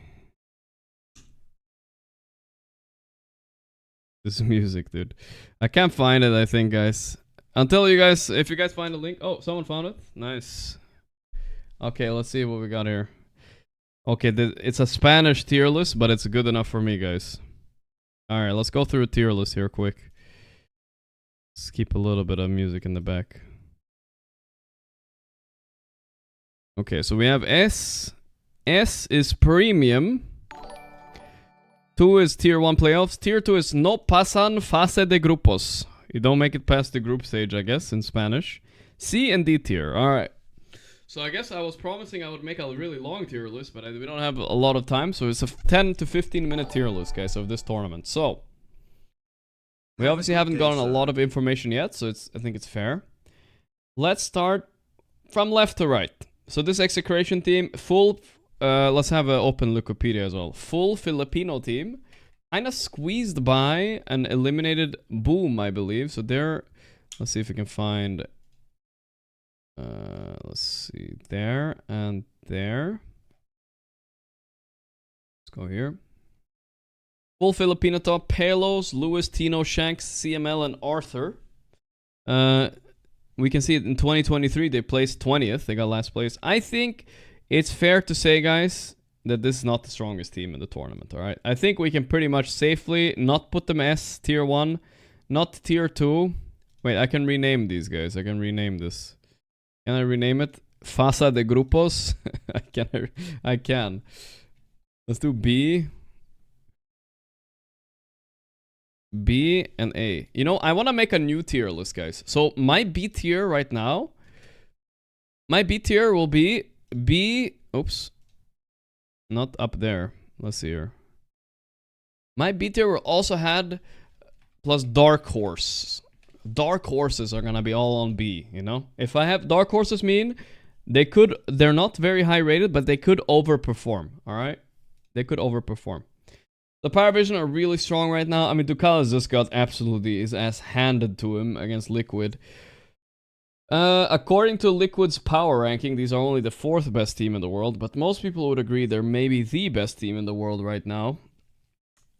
This music, dude. I can't find it, I think, guys. Until you guys, if you guys find a link. Oh, someone found it. Nice. Okay, let's see what we got here. Okay, it's a Spanish tier list, but it's good enough for me, guys. Alright, let's go through a tier list here quick. Let's keep a little bit of music in the back. Okay, so we have S. S is premium. 2 is tier 1 playoffs. Tier 2 is no pasan fase de grupos. You don't make it past the group stage, I guess, in Spanish. C and D tier. Alright. So I guess I was promising I would make a really long tier list, but we don't have a lot of time. So it's a 10 to 15 minute tier list, guys, of this tournament. So we obviously haven't gotten a lot of information yet, so I think it's fair. Let's start from left to right. So this Execration team, full... let's have an open Wikipedia as well. Full Filipino team. Kind of squeezed by and eliminated Boom, I believe. So they're... Let's see if we can find... let's see. There and there. Let's go here. Full Filipino top. Palos, Lewis, Tino, Shanks, CML, and Arthur. We can see it in 2023. They placed 20th. They got last place. I think... It's fair to say, guys, that this is not the strongest team in the tournament, alright? I think we can pretty much safely not put them as tier 1, not tier 2. Wait, I can rename these guys. I can rename this. Can I rename it? Fasa de Grupos? I can. Let's do B. B and A. You know, I want to make a new tier list, guys. So my B tier right now, my B tier will be B, oops, not up there. Let's see here. My B tier will also had plus Dark Horse. Dark Horses are gonna be all on B, you know? If I have Dark Horses mean, they're not very high rated, but they could overperform, alright? They could overperform. The Paravision are really strong right now. I mean, Ducalis just got absolutely his ass handed to him against Liquid. According to Liquid's power ranking, these are only the 4th best team in the world, but most people would agree they're maybe the best team in the world right now.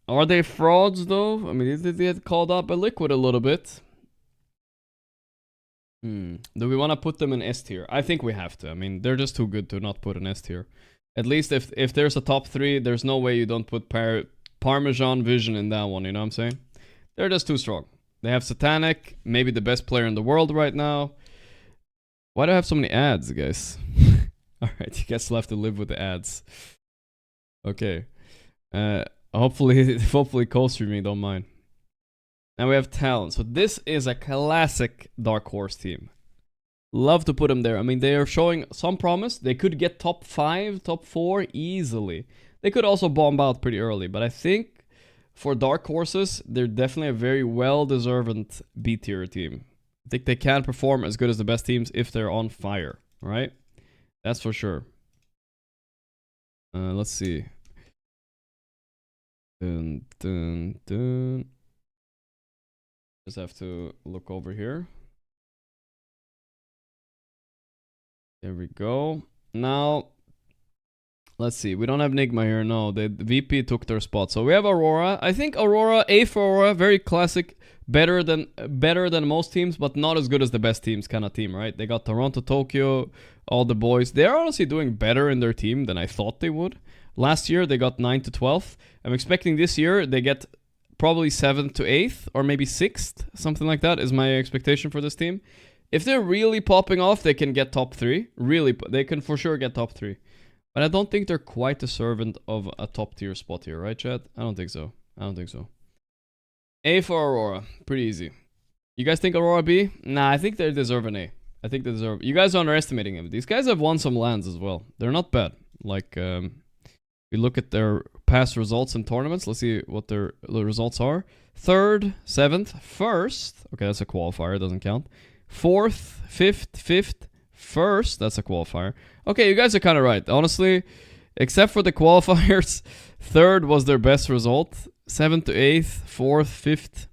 Are they frauds, though? I mean, they get called out by Liquid a little bit. Do we want to put them in S tier? I think we have to. I mean, they're just too good to not put in S tier. At least if there's a top 3, there's no way you don't put Parmesan Vision in that one, you know what I'm saying? They're just too strong. They have Satanic, maybe the best player in the world right now. Why do I have so many ads, guys? Alright, you guys will have to live with the ads. Okay. Hopefully co-streaming don't mind. Now we have Talon. So this is a classic Dark Horse team. Love to put them there. I mean, they are showing some promise. They could get top 5, top 4 easily. They could also bomb out pretty early, but I think for Dark Horses, they're definitely a very well-deserved B-tier team. I think they can perform as good as the best teams if they're on fire, right? That's for sure. Let's see. Dun, dun, dun. Just have to look over here. There we go. Now, let's see. We don't have Nigma here. No, the VP took their spot. So we have Aurora. I think Aurora, A for Aurora, very classic. Better than most teams, but not as good as the best teams kind of team, right? They got Toronto, Tokyo, all the boys. They're honestly doing better in their team than I thought they would. Last year, they got 9th to 12th. I'm expecting this year, they get probably 7th to 8th, or maybe 6th. Something like that is my expectation for this team. If they're really popping off, they can get top 3. Really, they can for sure get top 3. But I don't think they're quite deserving of a top tier spot here, right, chat? I don't think so. I don't think so. A for Aurora. Pretty easy. You guys think Aurora B? Nah, I think they deserve an A. I think they deserve... You guys are underestimating them. These guys have won some lands as well. They're not bad. Like, we look at their past results in tournaments. Let's see what their results are. 3rd, 7th, 1st. Okay, that's a qualifier. Doesn't count. 4th, 5th, 1st. That's a qualifier. Okay, you guys are kind of right. Honestly, except for the qualifiers, 3rd was their best result. 7th to 8th, 4th, 5th.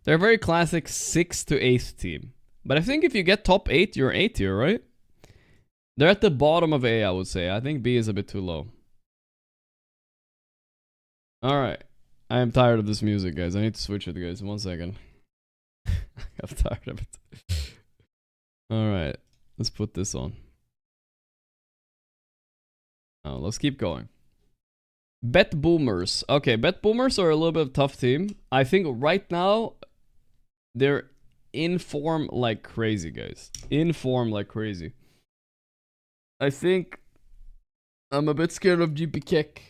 They're a very classic 6th to 8th team. But I think if you get top 8, you're 8 tier, right? They're at the bottom of A, I would say. I think B is a bit too low. Alright. I am tired of this music, guys. I need to switch it, guys. 1 second. I'm tired of it. Alright. Let's put this on. Now, let's keep going. Betboomers. Okay, Betboomers are a little bit of a tough team. I think right now, they're in form like crazy, guys. In form like crazy. I think I'm a bit scared of GP Keck.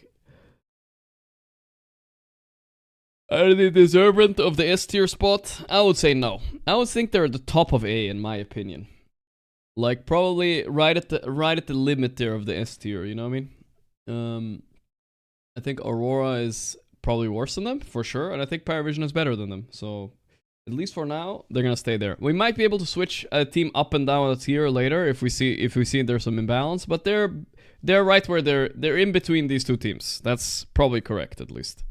Are they deserving of the S tier spot? I would say no. I would think they're at the top of A, in my opinion. Like probably right at the limit there of the S tier. You know what I mean? I think Aurora is probably worse than them for sure, and I think Paravision is better than them. So at least for now, they're gonna stay there. We might be able to switch a team up and down a tier later if we see there's some imbalance, but they're right where they're in between these two teams. That's probably correct at least.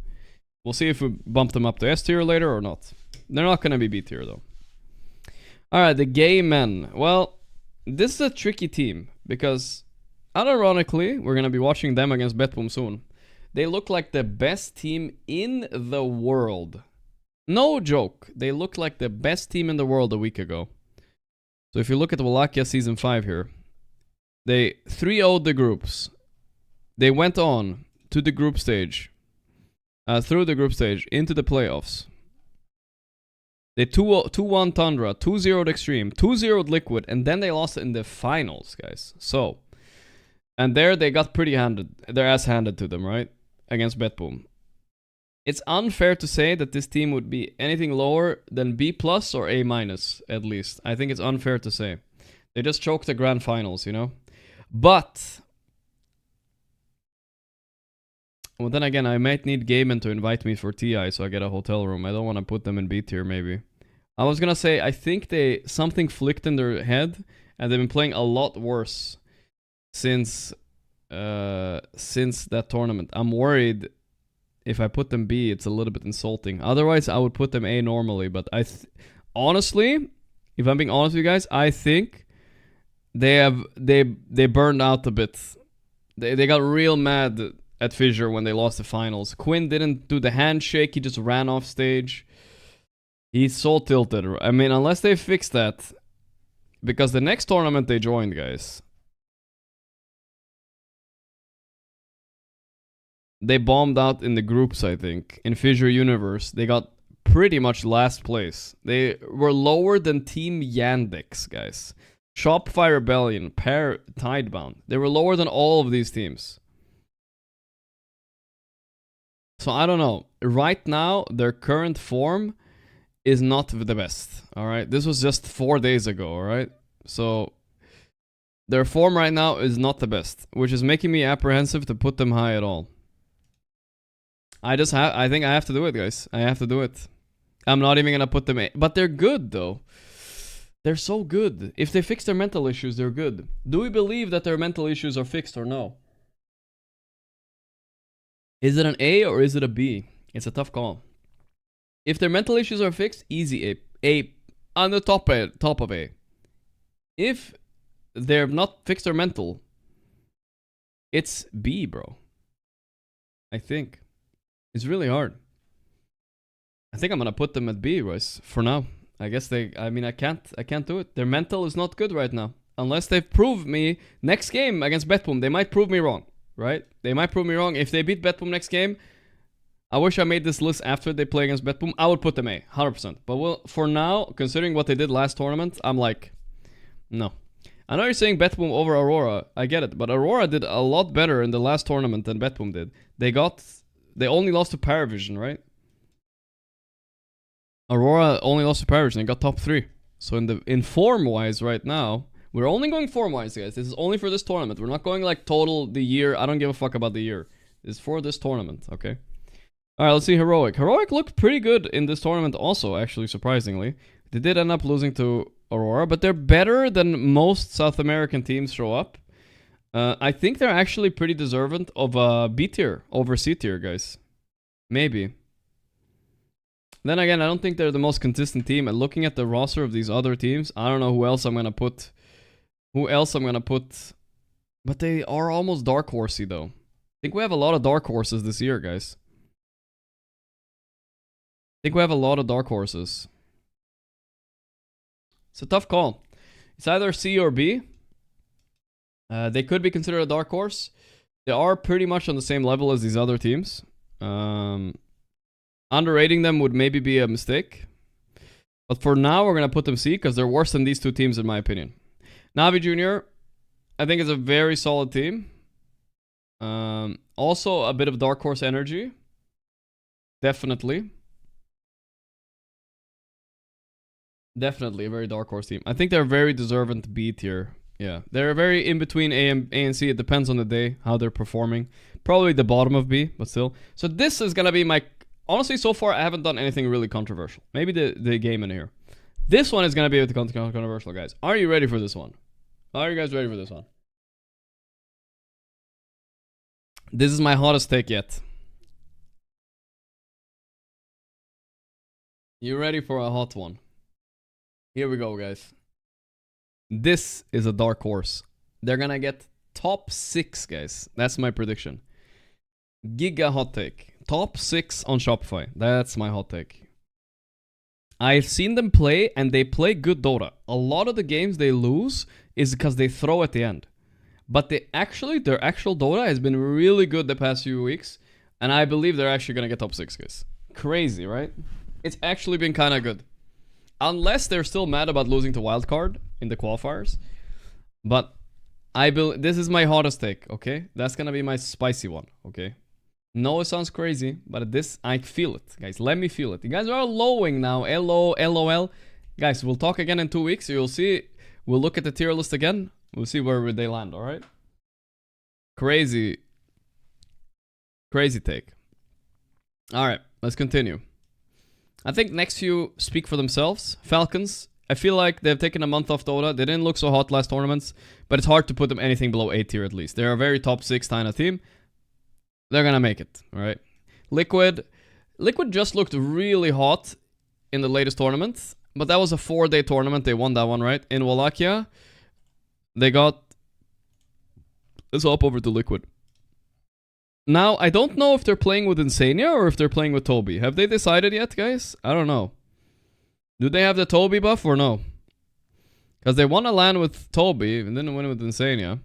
We'll see if we bump them up to S tier later or not. They're not gonna be B tier though. All right, the Gaimin. Well, this is a tricky team because, unironically, we're gonna be watching them against Betboom soon. They look like the best team in the world. No joke. They look like the best team in the world a week ago. So if you look at Wallachia Season 5 here, they 3-0'd the groups. They went on to the group stage. Through the group stage, into the playoffs. They 2-1 Tundra, 2-0'd Extreme, 2-0'd Liquid, and then they lost in the finals, guys. So, and there they got their ass handed to them, right? Against Betboom. It's unfair to say that this team would be anything lower than B+ or A-, at least. I think it's unfair to say. They just choked the grand finals, you know? But, well, then again, I might need Gaimin to invite me for TI so I get a hotel room. I don't want to put them in B tier, maybe. I was gonna say, I think something flicked in their head, and they've been playing a lot worse since that tournament. I'm worried if I put them B, it's a little bit insulting. Otherwise, I would put them A normally. But honestly, if I'm being honest with you guys, I think they burned out a bit. They got real mad at Fissure when they lost the finals. Quinn didn't do the handshake. He just ran off stage. He's so tilted. I mean, unless they fix that. Because the next tournament they joined, guys, they bombed out in the groups, I think. In Fissure Universe, they got pretty much last place. They were lower than Team Yandex, guys. Shopify Rebellion, Tidebound. They were lower than all of these teams. So I don't know. Right now, their current form is not the best. Alright? This was just 4 days ago, alright? So their form right now is not the best, which is making me apprehensive to put them high at all. I think I have to do it, guys. I have to do it. I'm not even gonna put them A. But they're good, though. They're so good. If they fix their mental issues, they're good. Do we believe that their mental issues are fixed or no? Is it an A or is it a B? It's a tough call. If their mental issues are fixed, easy A. A on the top of A. If they're not fixed their mental, it's B, bro. I think. It's really hard. I think I'm gonna put them at B, Royce, for now. I guess I can't do it. Their mental is not good right now. Unless they prove me next game against Betboom, they might prove me wrong, right? They might prove me wrong. If they beat Betboom next game, I wish I made this list after they play against Betboom. I would put them A, 100%. But for now, considering what they did last tournament, I'm like, no. I know you're saying Betboom over Aurora. I get it. But Aurora did a lot better in the last tournament than Betboom did. They only lost to Paravision, right? Aurora only lost to Paravision and got top 3. So in form-wise right now, we're only going form-wise, guys. This is only for this tournament. We're not going like total the year. I don't give a fuck about the year. It's for this tournament, okay? Alright, let's see Heroic. Heroic looked pretty good in this tournament also, actually, surprisingly. They did end up losing to Aurora, but they're better than most South American teams show up. I think they're actually pretty deserving of B tier over C tier, guys. Maybe. Then again, I don't think they're the most consistent team. And looking at the roster of these other teams, I don't know who else I'm going to put. But they are almost dark horsey, though. I think we have a lot of dark horses this year, guys. It's a tough call. It's either C or B. They could be considered a dark horse. They are pretty much on the same level as these other teams. Underrating them would maybe be a mistake. But for now, we're going to put them C because they're worse than these two teams, in my opinion. Navi Jr., I think is a very solid team. Also, a bit of dark horse energy. Definitely a very dark horse team. I think they're very deserving to B tier. Yeah, they're very in between A and C. It depends on the day, how they're performing. Probably the bottom of B, but still. So this is going to be my... Honestly, so far, I haven't done anything really controversial. Maybe the Gaimin here. This one is going to be controversial, guys. Are you ready for this one? Are you guys ready for this one? This is my hottest take yet. You ready for a hot one? Here we go, guys. This is a dark horse. They're gonna get top 6, guys. That's my prediction. Giga hot take. Top 6 on Shopify. That's my hot take. I've seen them play, and they play good Dota. A lot of the games they lose is because they throw at the end. But their actual Dota has been really good the past few weeks. And I believe they're actually gonna get top 6, guys. Crazy, right? It's actually been kind of good. Unless they're still mad about losing to Wildcard in the qualifiers. But this is my hottest take, okay? That's gonna be my spicy one, okay? No, it sounds crazy, but this, I feel it. Guys, let me feel it. You guys are lowing now. LOL. Guys, we'll talk again in 2 weeks. You'll see. We'll look at the tier list again. We'll see where they land, alright? Crazy take. Alright, let's continue. I think next few speak for themselves. Falcons, I feel like they've taken a month off Dota. They didn't look so hot last tournaments, but it's hard to put them anything below A tier at least. They're a very top 6 kind of team. They're gonna make it, alright? Liquid just looked really hot in the latest tournament, but that was a 4-day tournament. They won that one, right? In Wallachia, they got... Let's hop over to Liquid. Now, I don't know if they're playing with Insania or if they're playing with Toby. Have they decided yet, guys? I don't know. Do they have the Toby buff or no? Because they won a LAN with Toby and then win with Insania.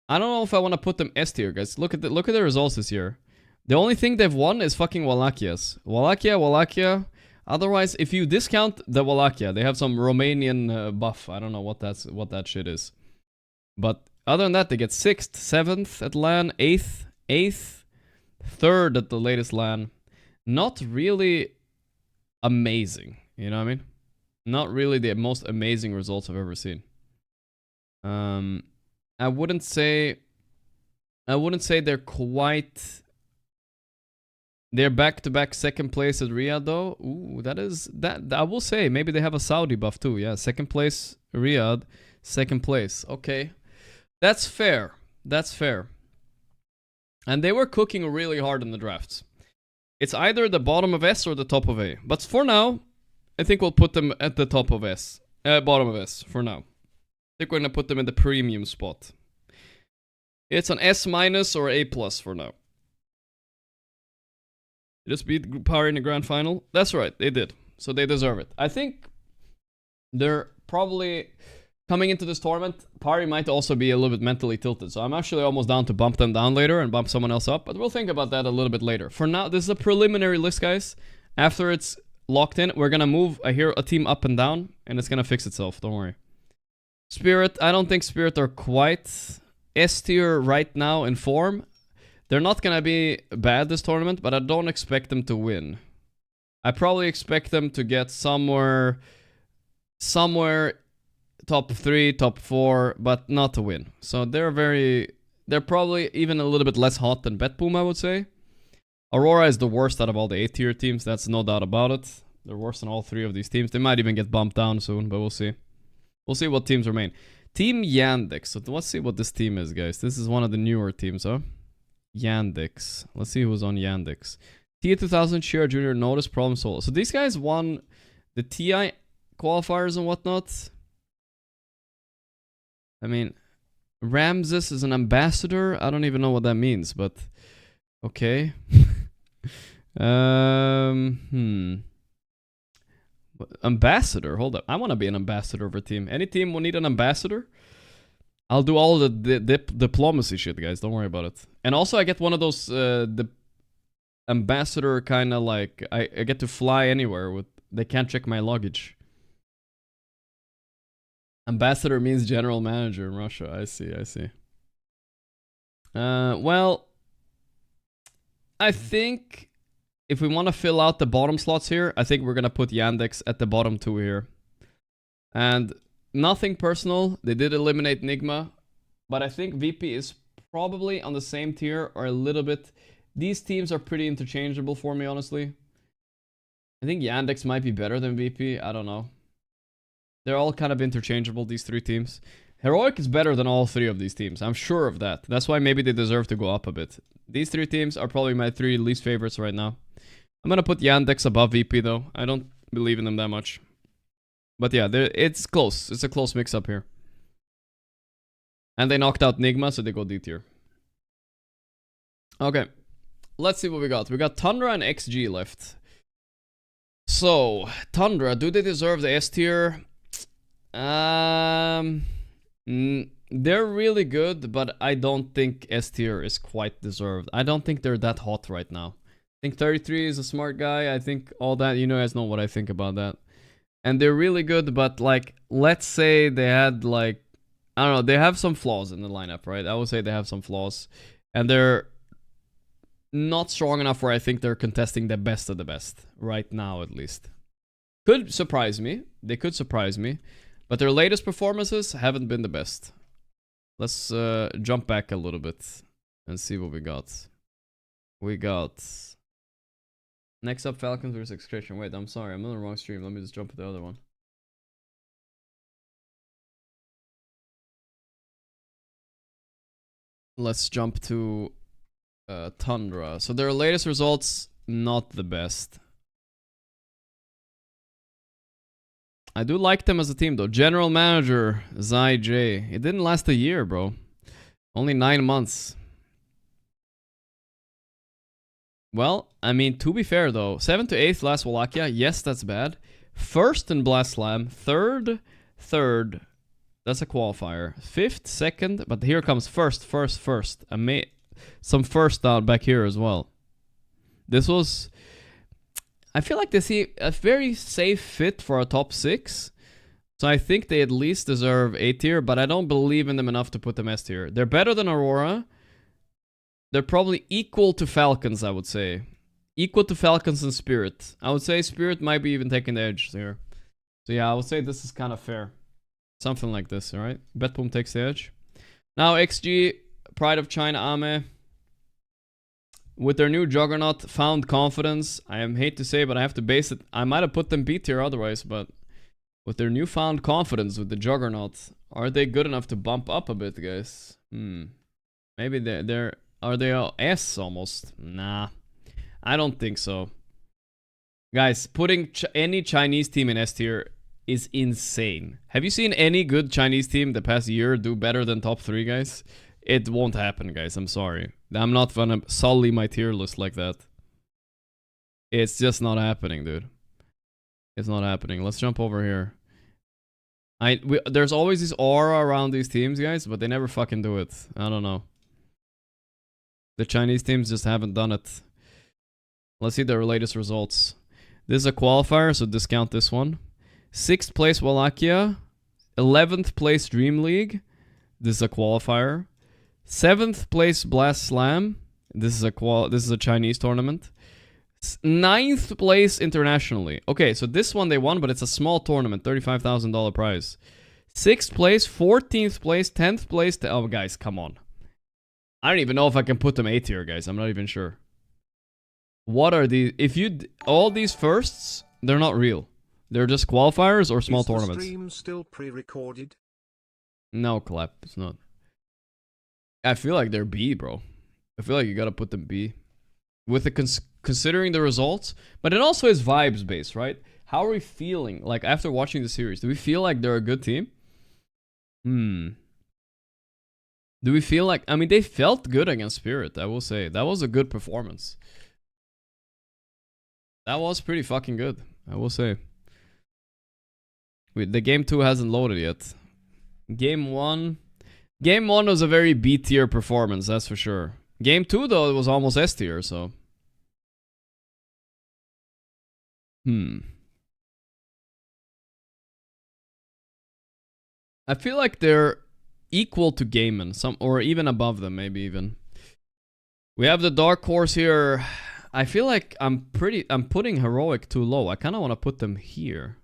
I don't know if I want to put them S tier, guys. Look at the results this year. The only thing they've won is fucking Wallachias. Wallachia. Otherwise, if you discount the Wallachia, they have some Romanian buff. I don't know what that shit is. But other than that, they get 6th, 7th at LAN, 8th, 3rd at the latest LAN. Not really amazing, you know what I mean? Not really the most amazing results I've ever seen. I wouldn't say they're quite... They're back-to-back second place at Riyadh though. Ooh, that I will say, maybe they have a Saudi buff too. Yeah, second place Riyadh, second place. Okay. That's fair. That's fair. And they were cooking really hard in the drafts. It's either the bottom of S or the top of A. But for now, I think we'll put them at the top of S. Bottom of S for now. I think we're going to put them in the premium spot. It's an S- or A+ for now. They just beat Power in the grand final. That's right, they did. So they deserve it. I think they're probably... Coming into this tournament, Pari might also be a little bit mentally tilted. So I'm actually almost down to bump them down later and bump someone else up. But we'll think about that a little bit later. For now, this is a preliminary list, guys. After it's locked in, we're going to move a team up and down. And it's going to fix itself. Don't worry. Spirit, I don't think Spirit are quite S tier right now in form. They're not going to be bad this tournament, but I don't expect them to win. I probably expect them to get somewhere top 3, top 4, but not to win. So they're probably even a little bit less hot than Betboom, I would say. Aurora is the worst out of all the A tier teams, that's no doubt about it. They're worse than all 3 of these teams. They might even get bumped down soon, but we'll see. We'll see what teams remain. Team Yandex. So let's see what this team is, guys. This is one of the newer teams, huh? Yandex. Let's see who's on Yandex. Tier 2000 Share Junior Notice Problem Solo. So these guys won the TI qualifiers and whatnot. I mean, Ramses is an ambassador. I don't even know what that means, but okay. Ambassador. Hold up. I want to be an ambassador of a team. Any team will need an ambassador. I'll do all the diplomacy shit, guys. Don't worry about it. And also, I get one of those the ambassador kind of like I get to fly anywhere with. They can't check my luggage. Ambassador means general manager in Russia. I see. Well, I think if we want to fill out the bottom slots here, I think we're going to put Yandex at the bottom 2 here. And nothing personal. They did eliminate Nigma. But I think VP is probably on the same tier or a little bit. These teams are pretty interchangeable for me, honestly. I think Yandex might be better than VP. I don't know. They're all kind of interchangeable, these 3 teams. Heroic is better than all 3 of these teams. I'm sure of that. That's why maybe they deserve to go up a bit. These 3 teams are probably my 3 least favorites right now. I'm going to put Yandex above VP, though. I don't believe in them that much. But yeah, it's close. It's a close mix-up here. And they knocked out Nigma, so they go D tier. Okay. Let's see what we got. We got Tundra and XG left. So, Tundra, do they deserve the S tier? They're really good, but I don't think S tier is quite deserved. I don't think they're that hot right now. I think 33 is a smart guy. I think all that, you guys know what I think about that. And they're really good, but like, let's say they had like, I don't know, they have some flaws in the lineup, right? I would say they have some flaws. And they're not strong enough where I think they're contesting the best of the best. Right now, at least. Could surprise me. They could surprise me. But their latest performances haven't been the best. Let's jump back a little bit and see what we got. We got... Next up, Falcons vs. Extraction. Wait, I'm sorry. I'm on the wrong stream. Let me just jump to the other one. Let's jump to Tundra. So their latest results, not the best. I do like them as a team though. General manager, Zai J. It didn't last a year, bro. Only 9 months. Well, I mean, to be fair though, 7th to 8th last Wallachia, yes, that's bad. 1st in Blast Slam, 3rd, that's a qualifier. 5th, 2nd, but here comes 1st. Some first down back here as well. This was, I feel like they see a very safe fit for a top 6. So I think they at least deserve A tier, but I don't believe in them enough to put them S tier. They're better than Aurora. They're probably equal to Falcons, I would say. Equal to Falcons and Spirit. I would say Spirit might be even taking the edge here. So yeah, I would say this is kind of fair. Something like this, alright? Betboom takes the edge. Now XG, Pride of China Ame. With their new Juggernaut, found confidence. I hate to say, but I have to base it. I might have put them B tier otherwise, but with their newfound confidence with the Juggernaut, are they good enough to bump up a bit, guys? Maybe are they all S almost? Nah, I don't think so. Guys, putting any Chinese team in S tier is insane. Have you seen any good Chinese team the past year do better than top 3, guys? It won't happen, guys. I'm sorry. I'm not gonna sully my tier list like that. It's just not happening, dude. It's not happening. Let's jump over here. There's always this aura around these teams, guys, but they never fucking do it. I don't know. The Chinese teams just haven't done it. Let's see their latest results. This is a qualifier, so discount this one. 6th place Wallachia. 11th place Dream League. This is a qualifier. 7th place Blast Slam. This is a Chinese tournament. 9th place internationally. Okay, so this one they won, but it's a small tournament, $35,000 prize. 6th place, 14th place, 10th place. Oh, guys, come on. I don't even know if I can put them A tier, guys. I'm not even sure. What are these? All these firsts, they're not real. They're just qualifiers or small tournaments. Is the stream still pre-recorded? No, Clap, it's not. I feel like they're B, bro. I feel like you gotta put them B. With the considering the results, but it also is vibes based, right? How are we feeling? Like after watching the series, do we feel like they're a good team? Do we feel like, I mean, they felt good against Spirit, I will say. That was a good performance. That was pretty fucking good, I will say. Wait, the game 2 hasn't loaded yet. Game 1 was a very B tier performance, that's for sure. Game 2 though, it was almost S tier, so. I feel like they're equal to Gaimin, or even above them, maybe even. We have the Dark Horse here. I feel like I'm putting Heroic too low. I kind of want to put them here.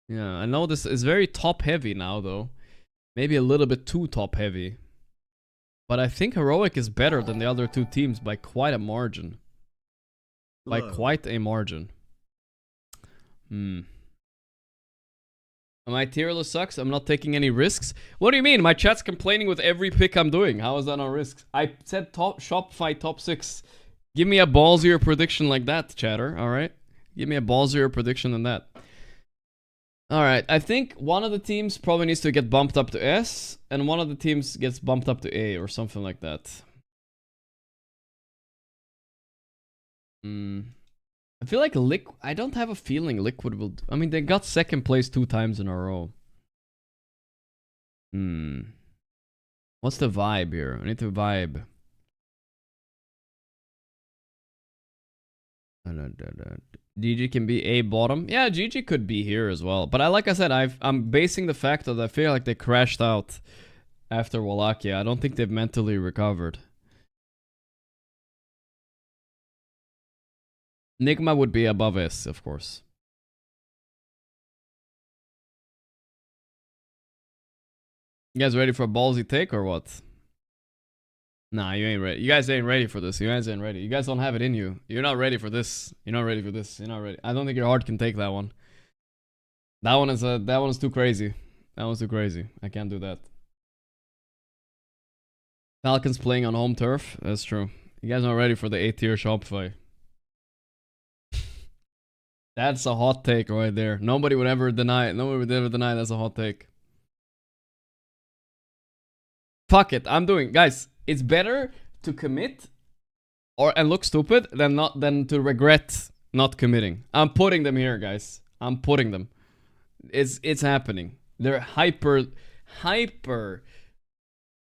Yeah, I know this is very top heavy now though. Maybe a little bit too top heavy. But I think Heroic is better than the other 2 teams by quite a margin. By quite a margin. My tier list sucks. I'm not taking any risks. What do you mean? My chat's complaining with every pick I'm doing. How is that on risks? I said Shopify top 6. Give me a ballsier prediction like that, chatter. Alright? Give me a ballsier prediction than that. Alright, I think one of the teams probably needs to get bumped up to S, and one of the teams gets bumped up to A, or something like that. I feel like I don't have a feeling Liquid will... I mean, they got 2nd place 2 times in a row. What's the vibe here? I need to vibe. GG can be A bottom. Yeah, GG could be here as well. But like I said, I'm basing the fact that I feel like they crashed out after Wallachia. I don't think they've mentally recovered. Nigma would be above S, of course. You guys ready for a ballsy take or what? Nah, you ain't ready. You guys ain't ready for this. You guys ain't ready. You guys don't have it in you. You're not ready for this. You're not ready for this. You're not ready. I don't think your heart can take that one. That one is too crazy. That one's too crazy. I can't do that. Falcons playing on home turf. That's true. You guys aren't ready for the 8-tier Shopify. That's a hot take right there. Nobody would ever deny it. Nobody would ever deny that's a hot take. Fuck it. I'm doing, guys. It's better to commit and look stupid than to regret not committing. I'm putting them here, guys. I'm putting them. It's happening. They're hyper.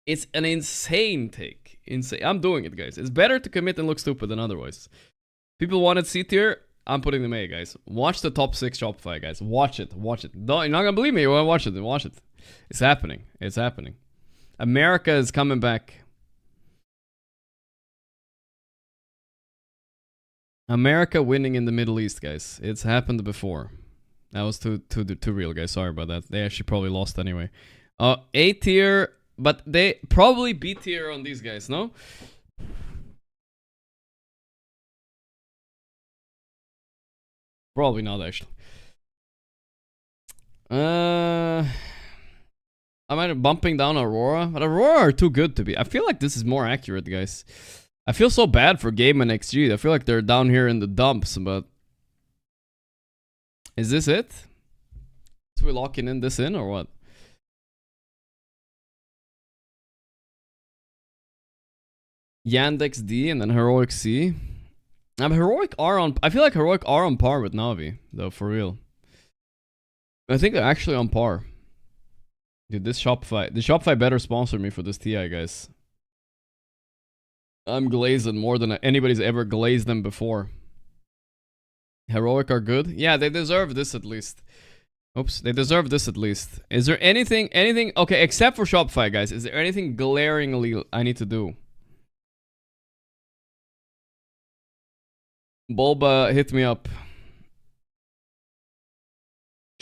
It's an insane take. Insane. I'm doing it, guys. It's better to commit and look stupid than otherwise. People wanted C tier. I'm putting them A, guys. Watch the top 6 Shopify, guys. Watch it. Watch it. No, you're not gonna believe me. Well, watch it. Watch it. It's happening. It's happening. America is coming back. America winning in the Middle East, guys. It's happened before. That was too real, guys. Sorry about that. They actually probably lost anyway. A tier, but they probably B tier on these guys, no? Probably not, actually. I might have bumping down Aurora, but Aurora are too good to be. I feel like this is more accurate, guys. I feel so bad for Gaimin XG. I feel like they're down here in the dumps, but is this it? So we locking in this in or what? Yandex D and then Heroic C. Heroic are on. I feel like Heroic are on par with Navi, though, for real. I think they're actually on par. Dude, the Shopify better sponsor me for this TI, guys. I'm glazing more than anybody's ever glazed them before. Heroic are good. Yeah, they deserve this at least. Oops, they deserve this at least. Is there anything, okay, except for Shopify, guys, is there anything glaringly I need to do? Bulba, hit me up.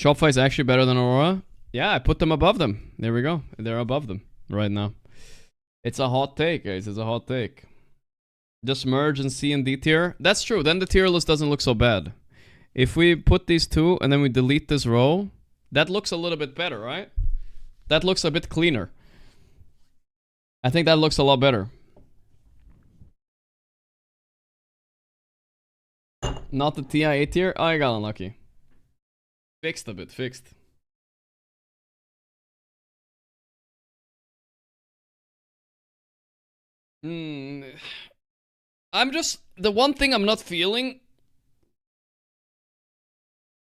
Shopify is actually better than Aurora. Yeah, I put them above them. There we go. They're above them right now. It's a hot take, guys. It's a hot take. Just merge and C and D tier. That's true. Then the tier list doesn't look so bad. If we put these two and then we delete this row, that looks a little bit better, right? That looks a bit cleaner. I think that looks a lot better. Not the TI A tier. Oh, I got unlucky. Fixed a bit. Fixed. I'm just, the one thing I'm not feeling,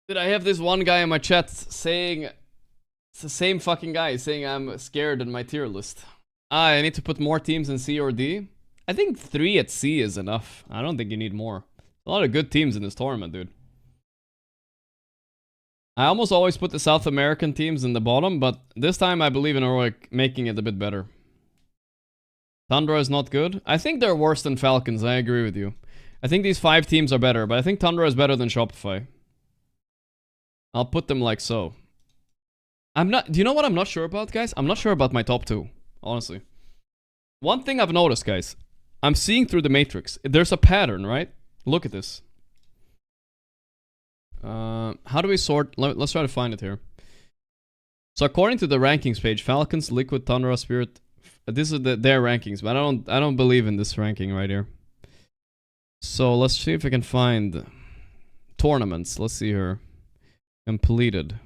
that I have this one guy in my chat saying, it's the same fucking guy saying I'm scared in my tier list. I need to put more teams in C or D. I think 3 at C is enough. I don't think you need more. A lot of good teams in this tournament, dude. I almost always put the South American teams in the bottom, but this time I believe in Heroic making it a bit better. Tundra is not good. I think they're worse than Falcons. I agree with you. I think these 5 teams are better, but I think Tundra is better than Shopify. I'll put them like so. Do you know what I'm not sure about, guys? I'm not sure about my top 2, honestly. One thing I've noticed, guys. I'm seeing through the matrix. There's a pattern, right? Look at this. How do we sort? Let's try to find it here. So according to the rankings page, Falcons, Liquid, Tundra, Spirit. This is their rankings, but I don't believe in this ranking right here. So let's see if we can find tournaments. Let's see here. Completed.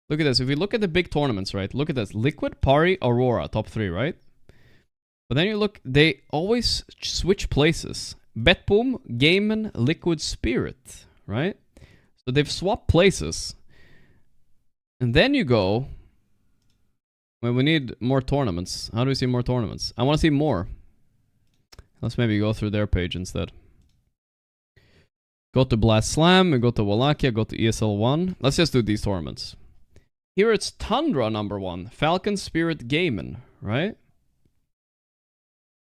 Look at this. If we look at the big tournaments, right? Look at this. Liquid, Pari, Aurora, top 3, right? But then you look, they always switch places. Betboom, Gaimin, Liquid, Spirit, right? So they've swapped places. And then you go, well, we need more tournaments. How do we see more tournaments? I want to see more. Let's maybe go through their page instead. Go to Blast Slam, and go to Wallachia, go to ESL 1. Let's just do these tournaments. Here it's Tundra number 1. Falcon, Spirit, Gaimin, right?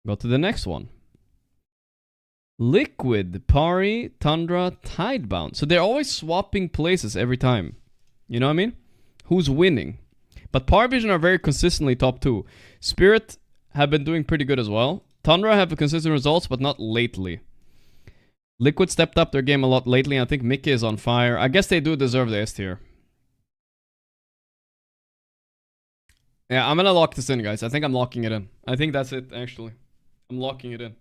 Go to the next one. Liquid, Pari, Tundra, Tidebound. So they're always swapping places every time. You know what I mean? Who's winning? But Power Vision are very consistently top 2. Spirit have been doing pretty good as well. Tundra have consistent results, but not lately. Liquid stepped up their game a lot lately. I think Mickey is on fire. I guess they do deserve the S tier. Yeah, I'm gonna lock this in, guys. I think I'm locking it in. I think that's it, actually. I'm locking it in.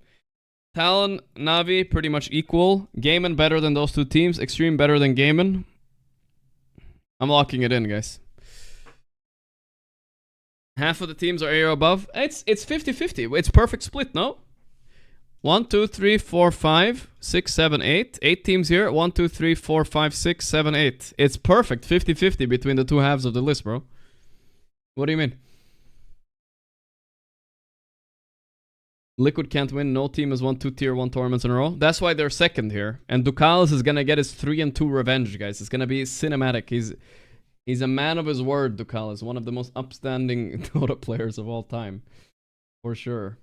Talon, Navi, pretty much equal. Gaimin better than those two teams. Extreme better than Gaimin. I'm locking it in, guys. Half of the teams are AO above. It's 50-50. It's perfect split, no? 1, 2, 3, 4, 5, 6, 7, 8. 8 teams here. 1, 2, 3, 4, 5, 6, 7, 8. It's perfect. 50-50 between the two halves of the list, bro. What do you mean? Liquid can't win. No team has won 2 tier 1 tournaments in a row. That's why they're second here. And Ducalis is gonna get his 3-2 revenge, guys. It's gonna be cinematic. He's a man of his word, Ducalis. One of the most upstanding Dota players of all time. For sure.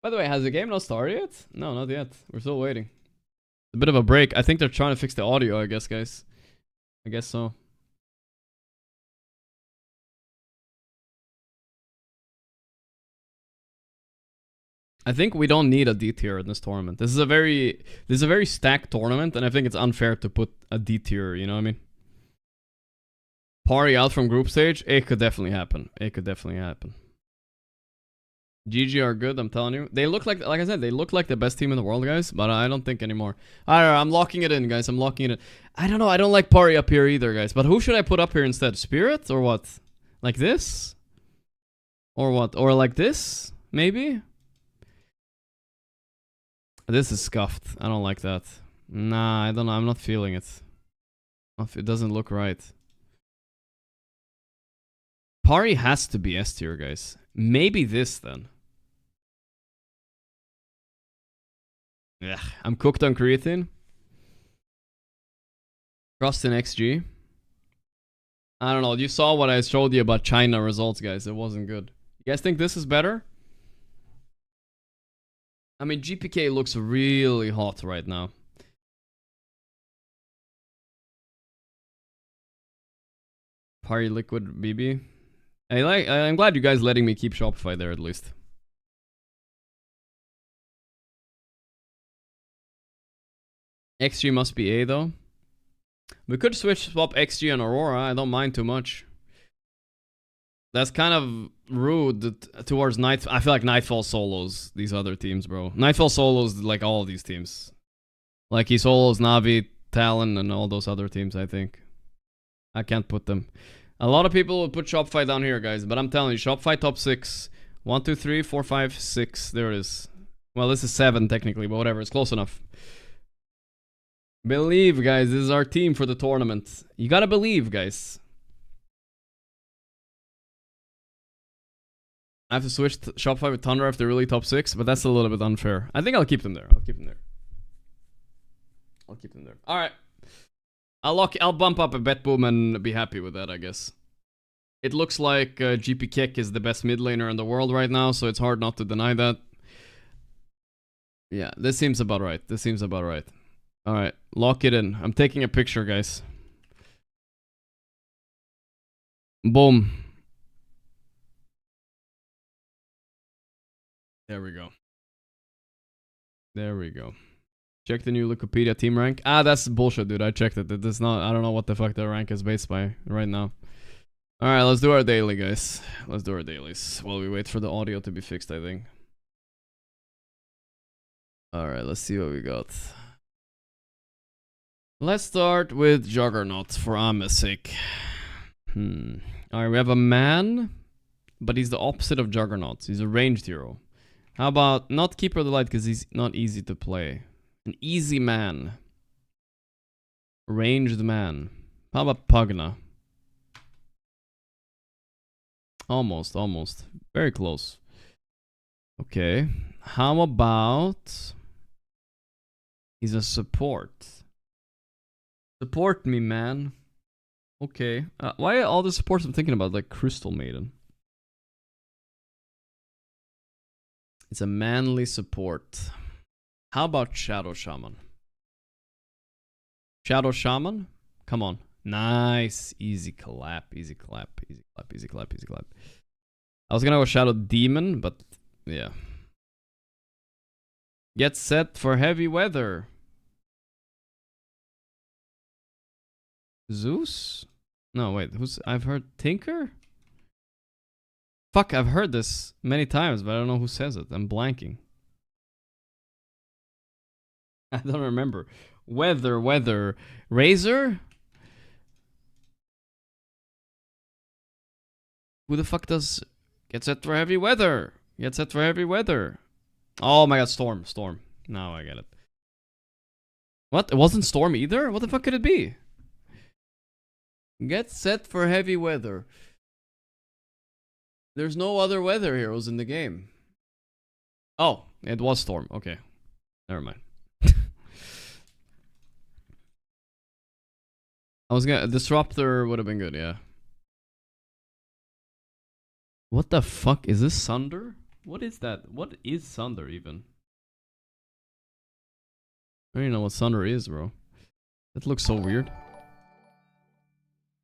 By the way, has the game not started yet? No, not yet. We're still waiting. A bit of a break. I think they're trying to fix the audio, I guess, guys. I guess so. I think we don't need a D tier in this tournament. This is a very stacked tournament, and I think it's unfair to put a D tier, you know what I mean? Party out from group stage? It could definitely happen. It could definitely happen. GG are good, I'm telling you. They look like I said, they look like the best team in the world, guys, but I don't think anymore. Alright, I'm locking it in, guys. I'm locking it in. I don't know, I don't like Party up here either, guys. But who should I put up here instead? Spirit or what? Like this? Or what? Or like this? Maybe? This is scuffed. I don't like that. Nah, I don't know. I'm not feeling it. It doesn't look right. Party has to be S tier, guys. Maybe this then. Yeah, I'm cooked on creatine. Trust in XG. I don't know. You saw what I showed you about China results, guys. It wasn't good. You guys think this is better? I mean, GPK looks really hot right now. Party Liquid BB. I'm glad you guys letting me keep Shopify there at least. XG must be A though. We could swap XG and Aurora. I don't mind too much. That's kind of rude towards Night. I feel like Nightfall solos these other teams, bro. Nightfall solos like all of these teams. Like he solos Navi, Talon, and all those other teams, I think. I can't put them. A lot of people would put Shopify down here, guys, but I'm telling you, Shopify top 6. 1, 2, 3, 4, 5, 6. There it is. Well, this is 7 technically, but whatever. It's close enough. Believe, guys. This is our team for the tournament. You gotta believe, guys. I have to switch to Shopify with Tundra if they're really top 6, but that's a little bit unfair. I think I'll keep them there. I'll keep them there. All right. I'll bump up a Betboom and be happy with that, I guess. It looks like GP Keck is the best mid laner in the world right now, so it's hard not to deny that. Yeah, this seems about right. All right, lock it in. I'm taking a picture, guys. Boom. There we go. Check the new Wikipedia team rank. Ah, that's bullshit, dude. I checked it. It is not. I don't know what the fuck the rank is based by right now. All right, let's do our daily, guys. Let's do our dailies while we wait for the audio to be fixed, I think. All right, let's see what we got. Let's start with Juggernaut for Ame's sake. All right, we have a man, but he's the opposite of Juggernaut. He's a ranged hero. How about not Keeper of the Light because he's not easy to play. An easy man. Ranged man. How about Pugna? Almost. Very close. Okay. How about... He's a support. Support me, man. Okay. Why are all the supports I'm thinking about like Crystal Maiden? It's a manly support. How about Shadow Shaman? Shadow Shaman? Come on. Nice. Easy clap. I was gonna go Shadow Demon, but yeah. Get set for heavy weather. Zeus? No, wait. I've heard Tinker? Fuck, I've heard this many times, but I don't know who says it. I'm blanking. I don't remember. Weather. Razor? Who the fuck does get set for heavy weather? Get set for heavy weather. Oh my god, Storm. Now I get it. What? It wasn't Storm either? What the fuck could it be? Get set for heavy weather. There's no other weather heroes in the game. Oh, it was Storm. Okay. Never mind. I was gonna... Disruptor would have been good, yeah. What the fuck? Is this Sunder? What is that? What is Sunder even? I don't even know what Sunder is, bro. That looks so weird.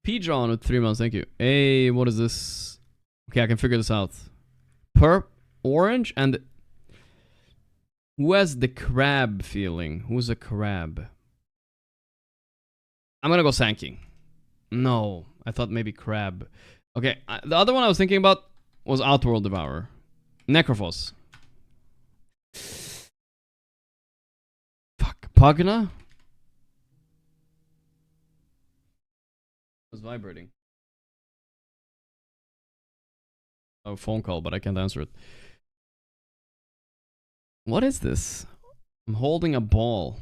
P-John with 3 months, thank you. Hey, what is this? Okay, I can figure this out. Orange and... Who has the crab feeling? Who's a crab? I'm gonna go Sankey. No, I thought maybe crab. Okay, the other one I was thinking about was Outworld Devourer. Necrophos. Fuck. Pugna? It was vibrating. Oh, phone call, but I can't answer it. What is this? I'm holding a ball.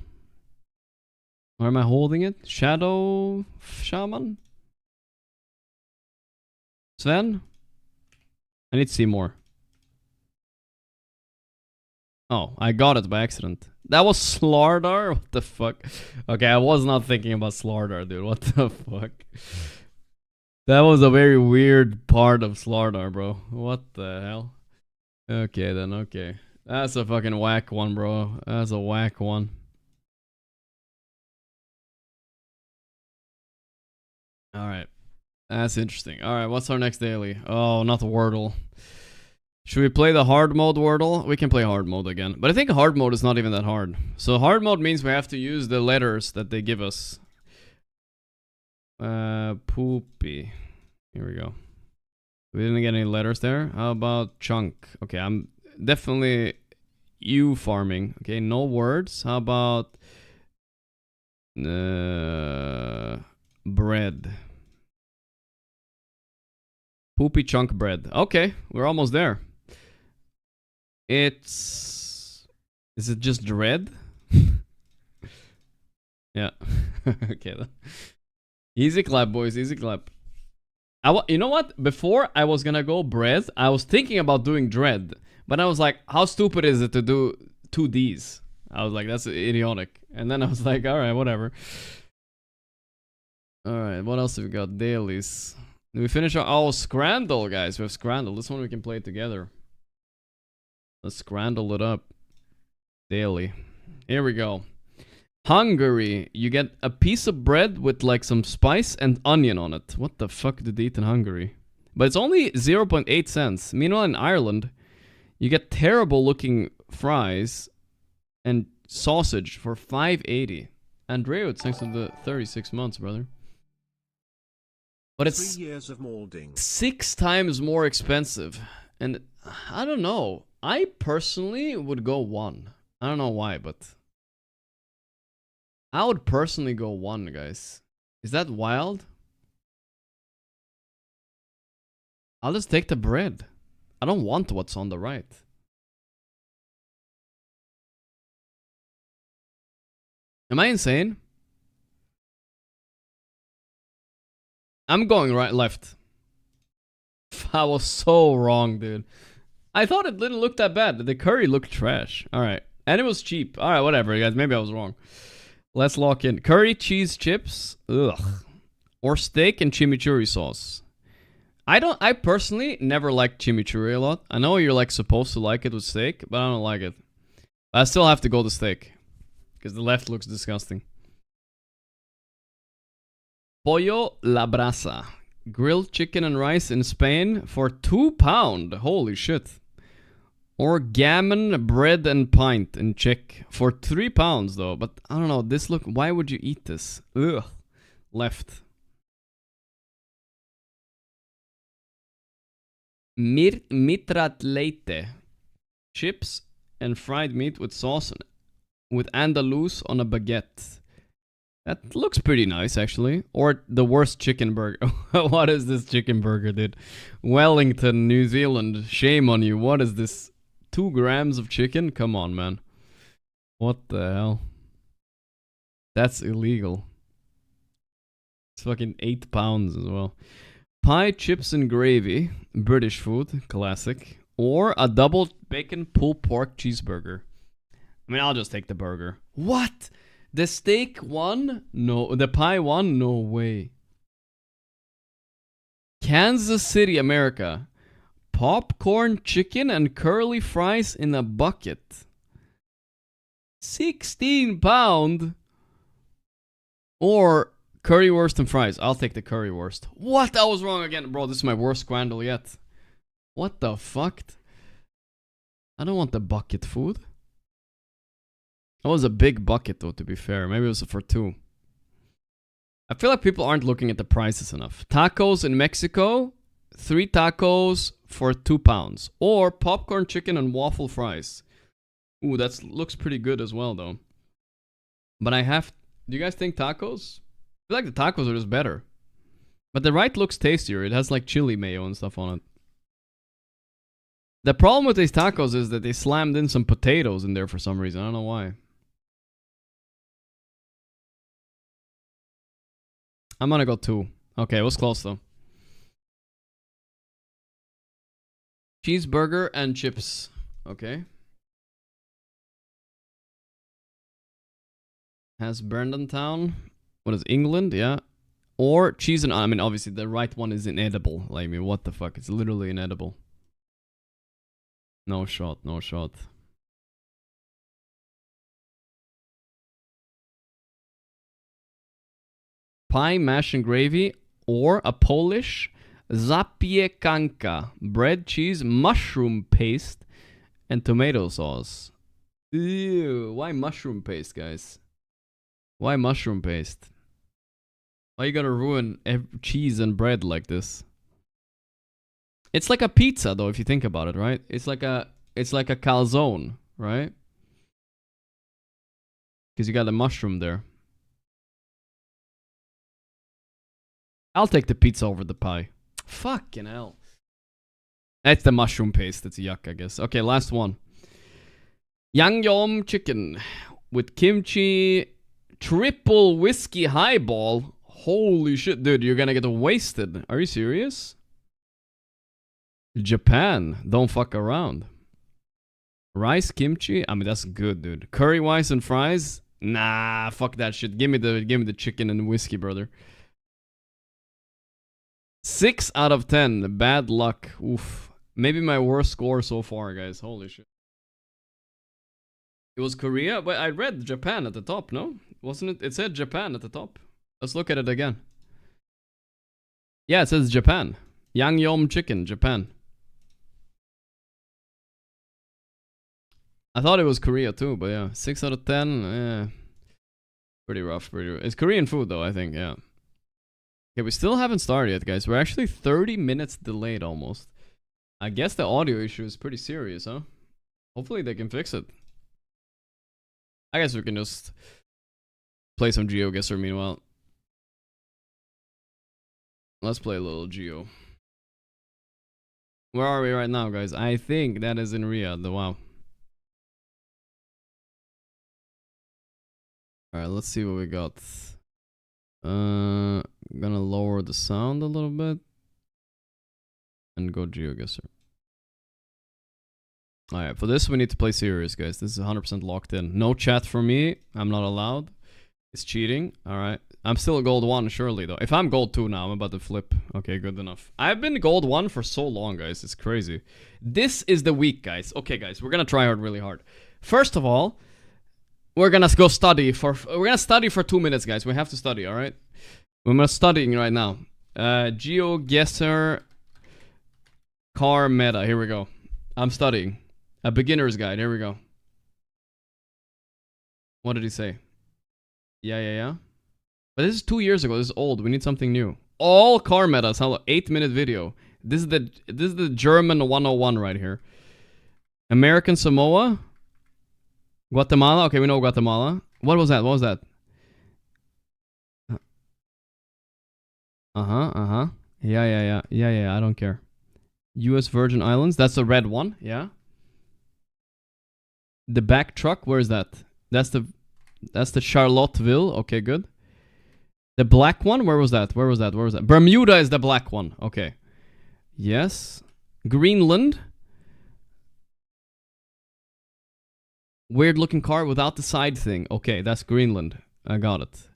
Where am I holding it? Shadow Shaman? Sven? I need to see more. Oh, I got it by accident. That was Slardar? What the fuck? Okay, I was not thinking about Slardar, dude. What the fuck? That was a very weird part of Slardar, bro. What the hell? Okay, then, okay. That's a fucking whack one, bro. That's a whack one. Alright. That's interesting. Alright, what's our next daily? Oh, not Wordle. Should we play the hard mode Wordle? We can play hard mode again. But I think hard mode is not even that hard. So hard mode means we have to use the letters that they give us. Poopy. Here we go. We didn't get any letters there. How about chunk? Okay, I'm definitely you farming. Okay, no words. How about bread? Poopy chunk bread. Okay, we're almost there. Is it just dread? Yeah. Okay then. Easy clap, boys. Easy clap. You know what? Before I was gonna go bread, I was thinking about doing dread. But I was like, how stupid is it to do 2 Ds? I was like, that's idiotic. And then I was like, alright, whatever. Alright, what else have we got? Dailies. Did we finish our... Oh, Scrandle, guys. We have Scrandle. This one we can play together. Let's Scrandle it up. Daily. Here we go. Hungary. You get a piece of bread with like some spice and onion on it. What the fuck did they eat in Hungary? But it's only 0.8 cents. Meanwhile, in Ireland, you get terrible looking fries and sausage for 5.80. Andreo, thanks to the 36 months, brother. But it's 3 years of molding. 6 times more expensive. And I don't know. I personally would go 1. I don't know why, but I would personally go 1, guys. Is that wild? I'll just take the bread. I don't want what's on the right. Am I insane? I'm going right, left. I was so wrong, dude. I thought it didn't look that bad. The curry looked trash. Alright. And it was cheap. Alright, whatever, guys. Maybe I was wrong. Let's lock in. Curry, cheese, chips. Ugh. Or steak and chimichurri sauce. I personally never liked chimichurri a lot. I know you're like supposed to like it with steak, but I don't like it. I still have to go to steak. Because the left looks disgusting. Pollo la brasa. Grilled chicken and rice in Spain for £2. Holy shit. Or gammon, bread and pint in Czech for £3 though. But I don't know, this look, why would you eat this? Ugh. Left. Mitratlete. Chips and fried meat with sauce with andalous on a baguette. That looks pretty nice, actually. Or the worst chicken burger. What is this chicken burger, dude? Wellington, New Zealand. Shame on you. What is this? 2 grams of chicken? Come on, man. What the hell? That's illegal. It's fucking 8 pounds as well. Pie, chips, and gravy. British food. Classic. Or a double bacon pulled pork cheeseburger. I mean, I'll just take the burger. What? The steak won? No. The pie won? No way. Kansas City, America. Popcorn chicken and curly fries in a bucket. 16 pound. Or currywurst and fries. I'll take the currywurst. What? I was wrong again. Bro, this is my worst scramble yet. What the fuck? I don't want the bucket food. That was a big bucket though, to be fair. Maybe it was for 2. I feel like people aren't looking at the prices enough. Tacos in Mexico. 3 tacos for 2 pounds. Or popcorn chicken and waffle fries. Ooh, that looks pretty good as well though. But I have... Do you guys think tacos? I feel like the tacos are just better. But the right looks tastier. It has like chili mayo and stuff on it. The problem with these tacos is that they slammed in some potatoes in there for some reason. I don't know why. I'm gonna go 2. Okay, it was close though. Cheeseburger and chips. Okay. Has Brandon Town. What is England? Yeah. Or cheese and... I mean, obviously, the right one is inedible. Like, I mean, what the fuck? It's literally inedible. No shot, no shot. Pie, mash and gravy. Or a Polish zapiekanka. Bread, cheese, mushroom paste, and tomato sauce. Ew. Why mushroom paste, guys? Why mushroom paste? Why you gotta ruin cheese and bread like this? It's like a pizza, though, if you think about it, right? It's like a calzone, right? Because you got the mushroom there. I'll take the pizza over the pie. Fucking hell. That's the mushroom paste. That's yuck, I guess. Okay, last one. Yangyom chicken with kimchi, triple whiskey highball. Holy shit, dude, you're gonna get wasted. Are you serious? Japan, don't fuck around. Rice kimchi, I mean that's good, dude. Curry rice and fries, nah, fuck that shit. Give me the chicken and whiskey, brother. 6 out of 10, bad luck. Oof, maybe my worst score so far, guys. Holy shit. It was Korea, but I read Japan at the top, no? Wasn't it? It said Japan at the top. Let's look at it again. Yeah, it says Japan. Yangyom chicken, Japan. I thought it was Korea too, but yeah. 6 out of 10, yeah. Pretty rough, pretty rough. It's Korean food though, I think, yeah. Okay, we still haven't started yet, guys. We're actually 30 minutes delayed almost. I guess the audio issue is pretty serious, huh? Hopefully they can fix it. I guess we can just play some GeoGuessr meanwhile. Let's play a little Geo. Where are we right now, guys? I think that is in Riyadh. Wow. Alright, let's see what we got. I'm gonna lower the sound a little bit. And go GeoGuessr. Alright, for this we need to play serious, guys. This is 100% locked in. No chat for me. I'm not allowed. It's cheating. Alright. I'm still gold 1, surely, though. If I'm gold 2 now, I'm about to flip. Okay, good enough. I've been gold 1 for so long, guys. It's crazy. This is the week, guys. Okay, guys. We're gonna try hard really hard. First of all, we're gonna go study for... We're gonna study for 2 minutes, guys. We have to study, alright? We're studying right now. GeoGuessr car meta. Here we go. I'm studying. A beginner's guide. Here we go. What did he say? Yeah. But this is 2 years ago. This is old. We need something new. All car metas. Hello. 8-minute video. This is the German 101 right here. American Samoa. Guatemala. Okay, we know Guatemala. What was that? What was that? Yeah. I don't care. U.S. Virgin Islands. That's the red one. Yeah. The back truck. Where is that? That's the Charlottesville. Okay, good. The black one. Where was that? Where was that? Bermuda is the black one. Okay. Yes. Greenland. Weird looking car without the side thing. Okay, that's Greenland. I got it.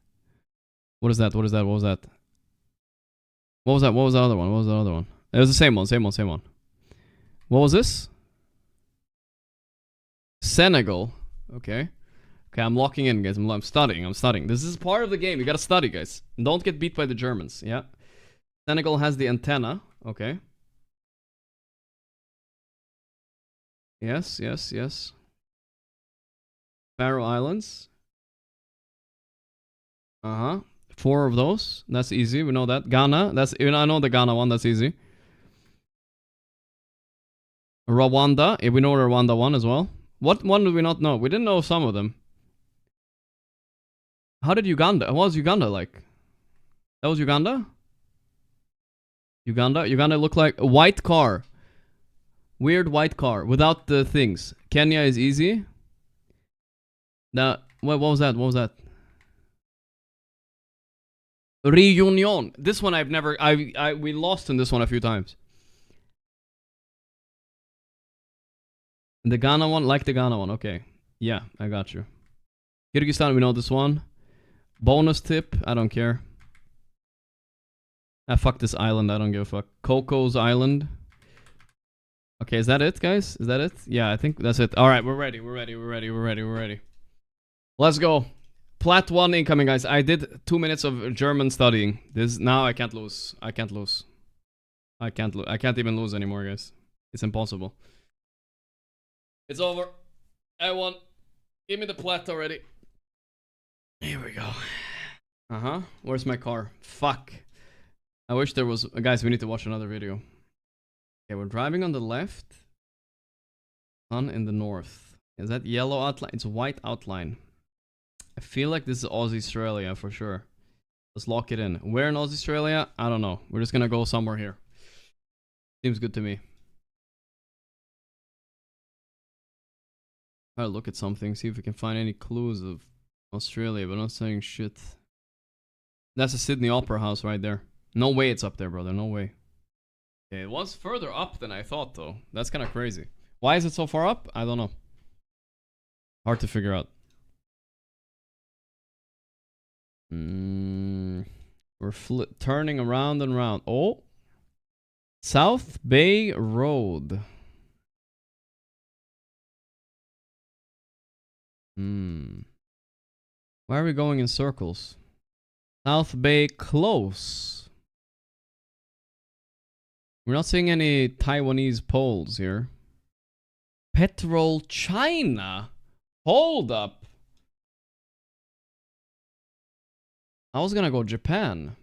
What is that? What was the other one? It was the same one. What was this? Senegal. Okay, I'm locking in, guys. I'm studying. This is part of the game. You gotta study, guys. Don't get beat by the Germans. Yeah. Senegal has the antenna. Okay. Yes. Faroe Islands. 4 of those. That's easy. We know that. Ghana. I know the Ghana one. That's easy. Rwanda. We know the Rwanda one as well. What one do we not know? We didn't know some of them. How did Uganda? What was Uganda like? That was Uganda? Uganda looked like a white car. Weird white car without the things. Kenya is easy. What was that? Reunion. This one I've never. We lost in this one a few times. The Ghana one, like the Ghana one. Okay, yeah, I got you. Kyrgyzstan, we know this one. Bonus tip. I don't care. Fuck this island. I don't give a fuck. Coco's Island. Okay, is that it, guys? Is that it? Yeah, I think that's it. All right, we're ready. Let's go. Plat 1 incoming, guys. I did 2 minutes of German studying. Now I can't lose. I can't even lose anymore, guys. It's impossible. It's over. I won. Give me the plat already. Here we go. Where's my car? Fuck. I wish there was... Guys, we need to watch another video. Okay, we're driving on the left. Sun in the north. Is that yellow outline? It's white outline. I feel like this is Aussie Australia for sure. Let's lock it in. Where in Aussie Australia? I don't know. We're just gonna go somewhere here. Seems good to me. I'll look at something, see if we can find any clues of Australia, but not saying shit. That's the Sydney Opera House right there. No way it's up there, brother. No way. Okay, it was further up than I thought, though. That's kind of crazy. Why is it so far up? I don't know. Hard to figure out. We're turning around and around. Oh. South Bay Road. Why are we going in circles? South Bay Close. We're not seeing any Taiwanese poles here. Petrol China. Hold up. I was gonna go Japan.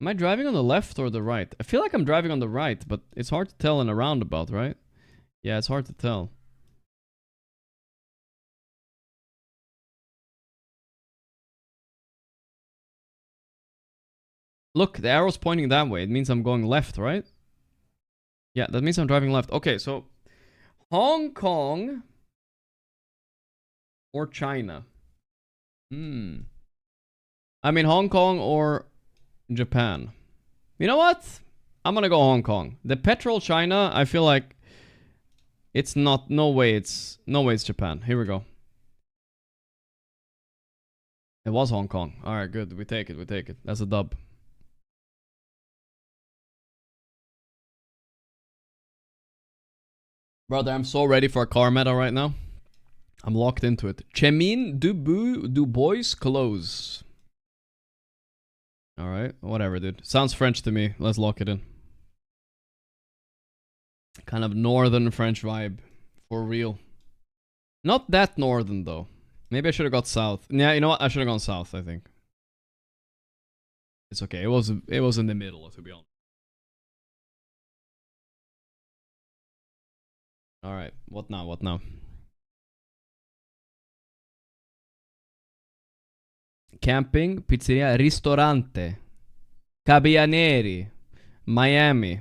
Am I driving on the left or the right? I feel like I'm driving on the right, but it's hard to tell in a roundabout, right? Yeah, it's hard to tell. Look, the arrow's pointing that way. It means I'm going left, right? Yeah, that means I'm driving left. Okay, so Hong Kong or China? I mean Hong Kong or Japan. You know what? I'm gonna go Hong Kong. The petrol China, I feel like it's not. No way it's Japan. Here we go. It was Hong Kong. All right, good. We take it. That's a dub. Brother, I'm so ready for a car meta right now. I'm locked into it. Chemin du Bois Close. Alright, whatever, dude. Sounds French to me. Let's lock it in. Kind of northern French vibe. For real. Not that northern, though. Maybe I should have got south. Yeah, you know what? I should have gone south, I think. It's okay. It was in the middle, to be honest. Alright, what now? What now? Camping, pizzeria, ristorante, Cabianeri, Miami.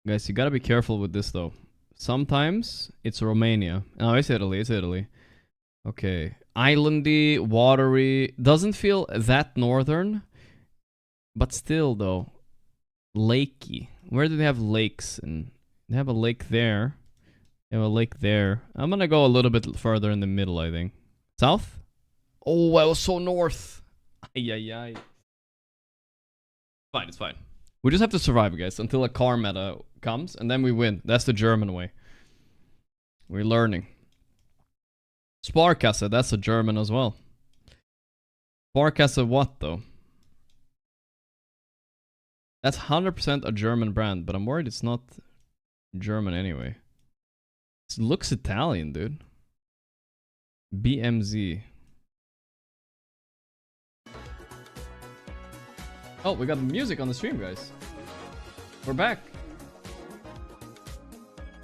Guys, you gotta be careful with this though. Sometimes it's Romania. No, it's Italy. It's Italy. Okay. Islandy, watery. Doesn't feel that northern. But still though. Lakey. Where do they have lakes? And they have a lake there. They have a lake there. I'm gonna go a little bit further in the middle, I think. South? Oh, I was so north. Ay, ay, ay. Fine, it's fine. We just have to survive, guys, until a car meta comes, and then we win. That's the German way. We're learning. Sparkasse, that's a German as well. Sparkasse what, though? That's 100% a German brand, but I'm worried it's not German anyway. It looks Italian, dude. BMZ. Oh, we got music on the stream, guys. We're back.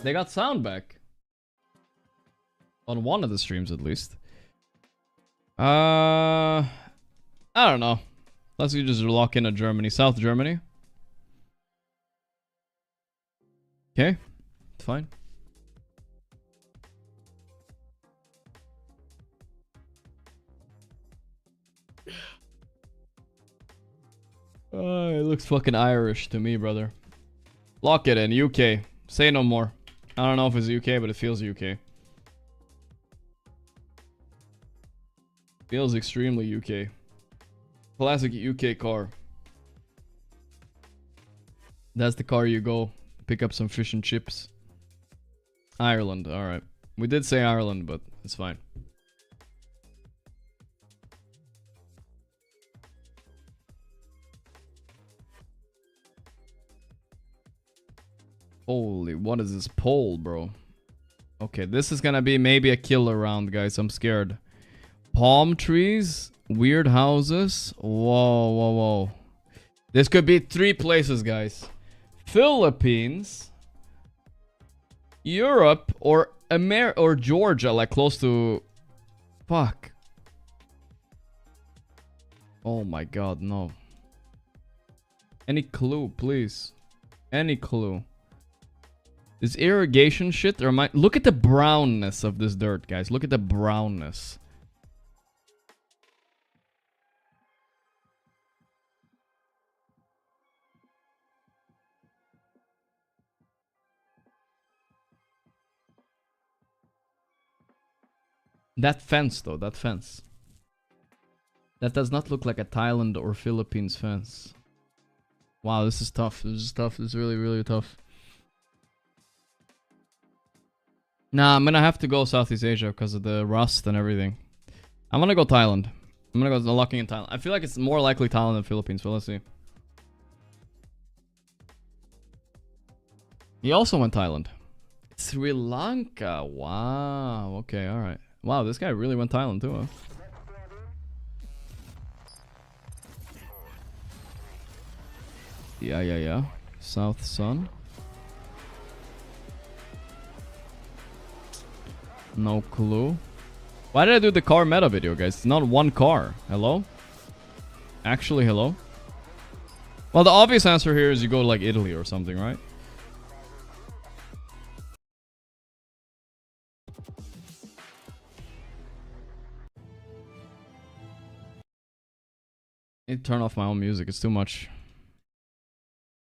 They got sound back. On one of the streams, at least. I don't know. Let's just lock in a Germany. South Germany. Okay. It's fine. It looks fucking Irish to me, brother. Lock it in. UK. Say no more. I don't know if it's UK, but it feels UK. Feels extremely UK. Classic UK car. That's the car you go pick up some fish and chips. Ireland. Alright. We did say Ireland, but it's fine. Holy, what is this pole, bro? Okay, this is gonna be maybe a killer round, guys. I'm scared. Palm trees, weird houses. Whoa, whoa, whoa. This could be 3 places, guys. Philippines, Europe, or or Georgia, like close to... Fuck. Oh my god, no. Any clue, please. Any clue. Is irrigation shit or am I... Look at the brownness of this dirt, guys. Look at the brownness. That fence, though. That fence. That does not look like a Thailand or Philippines fence. Wow, this is tough. This is tough. This is really, really tough. Nah, I'm gonna have to go Southeast Asia because of the rust and everything. I'm gonna go Thailand. I'm gonna go locking in Thailand. I feel like it's more likely Thailand than Philippines, but let's see. He also went Thailand. Sri Lanka. Wow. Okay, alright. Wow, this guy really went Thailand too, huh? Yeah. South Sun. No clue. Why did I do the car meta video, guys? It's not one car. Hello? Actually, hello? Well, the obvious answer here is you go to like Italy or something, right? I need to turn off my own music. It's too much.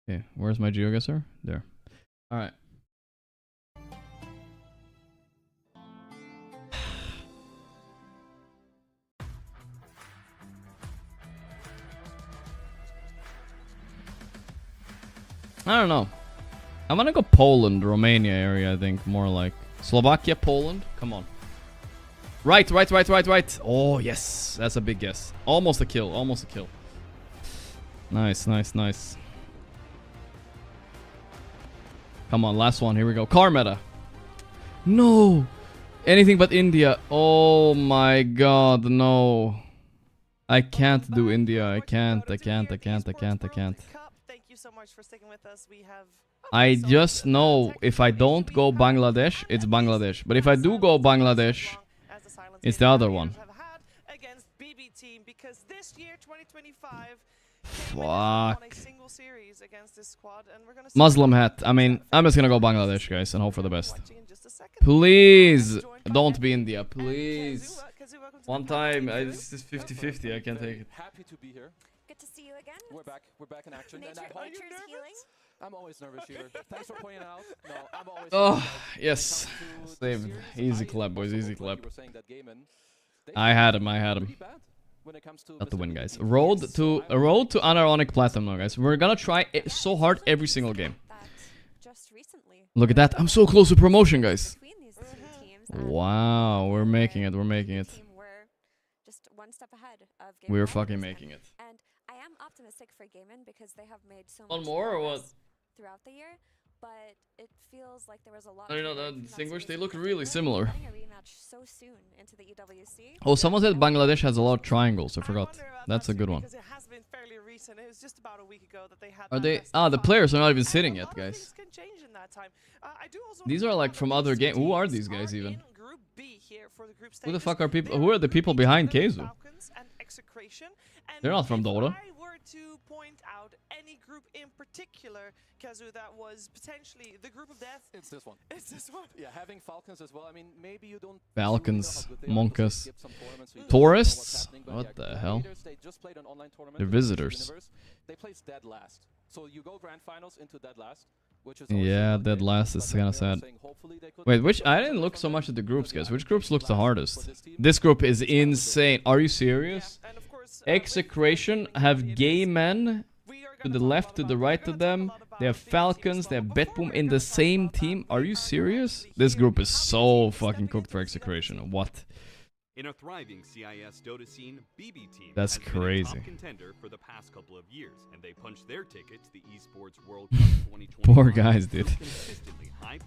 Okay, where's my GeoGuessr? There. Alright. I don't know. I'm gonna go Poland, Romania area, I think. More like Slovakia, Poland. Come on. Right. Oh, yes. That's a big guess. Almost a kill. Almost a kill. Nice. Come on, last one. Here we go. Car meta. No. Anything but India. Oh my god, no. I can't do India. I can't. Thank you so much for sticking with us. We have I just know if I don't go Bangladesh, it's Bangladesh. But if I do go Bangladesh, it's the other one. Fuck. Muslim hat. I mean, I'm just gonna go Bangladesh, guys, and hope for the best. Please don't be India, please. One time, this is 50-50. I can't take it. Happy to be here. Good to see you again. We're back in action. Nature's healing. I'm always nervous, Shooter. Thanks for pointing out. No, I'm always. Oh, yes. Saved. Easy clap, boys. Easy clap. I had him. Not to win, guys. Road to unironic platinum now, guys. We're gonna try it so hard every single game. Look at that. I'm so close to promotion, guys. Wow, we're making it. We're making it. We're fucking making it. And I am optimistic for Gaimin because they have made so much one more or what? Throughout the year, but it feels like there was a lot. I know that distinguished. They look really similar. So soon into the EWC. Oh, someone said Bangladesh has a lot of triangles. I forgot. That's a good one. It has been fairly recent. It was just about a week ago that they had. Are they? Ah, the players are not even sitting yet, guys. These are like from other games. Who are these guys even? Who the fuck are people? Who are the people behind Keizu? They're not from Dota. To point out any group in particular, Kazu, that was potentially the group of death. It's this one. It's this one. Yeah, having Falcons as well. I mean, maybe you don't. Falcons, Monkas, tourists. What the hell? They just played an online tournament. They're visitors. They placed dead last. So you go grand finals into dead last. Yeah, dead last is kind of sad. Wait, which I didn't look so much at the groups, guys. Which groups looks the hardest? This group is insane. Are you serious? Execration have Gaimin to the left, to the right of them. They have Falcons, they have Betboom in the same team. Are you serious? This group is so fucking cooked for Execration. What? In a thriving CIS Dota scene, BB Team That's has crazy. been a top contender for the past couple of years, and they punched their ticket to the Esports World Cup 2020. Poor guys, dude.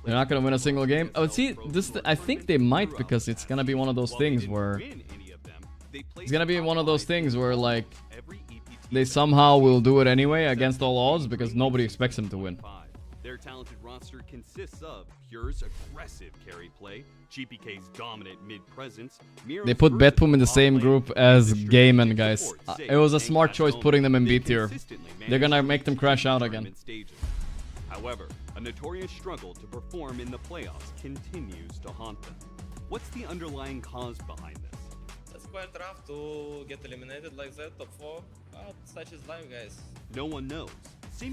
They're not gonna win a single game. Oh, see, this I think they might because it's gonna be one of those things where it's gonna be one of those things where like they somehow will do it anyway against all odds because nobody expects them to win. Their talented roster consists of Pure's aggressive carry play, GPK's dominant mid-presence. They put Betboom in the same group as Gaimin, guys. It was a smart choice putting them in B tier. They're gonna make them crash out again. However, a notorious struggle to perform in the playoffs continues to haunt them. What's the underlying cause behind this? It's quite rough to get eliminated like that, top 4. Such is life, guys. No one knows.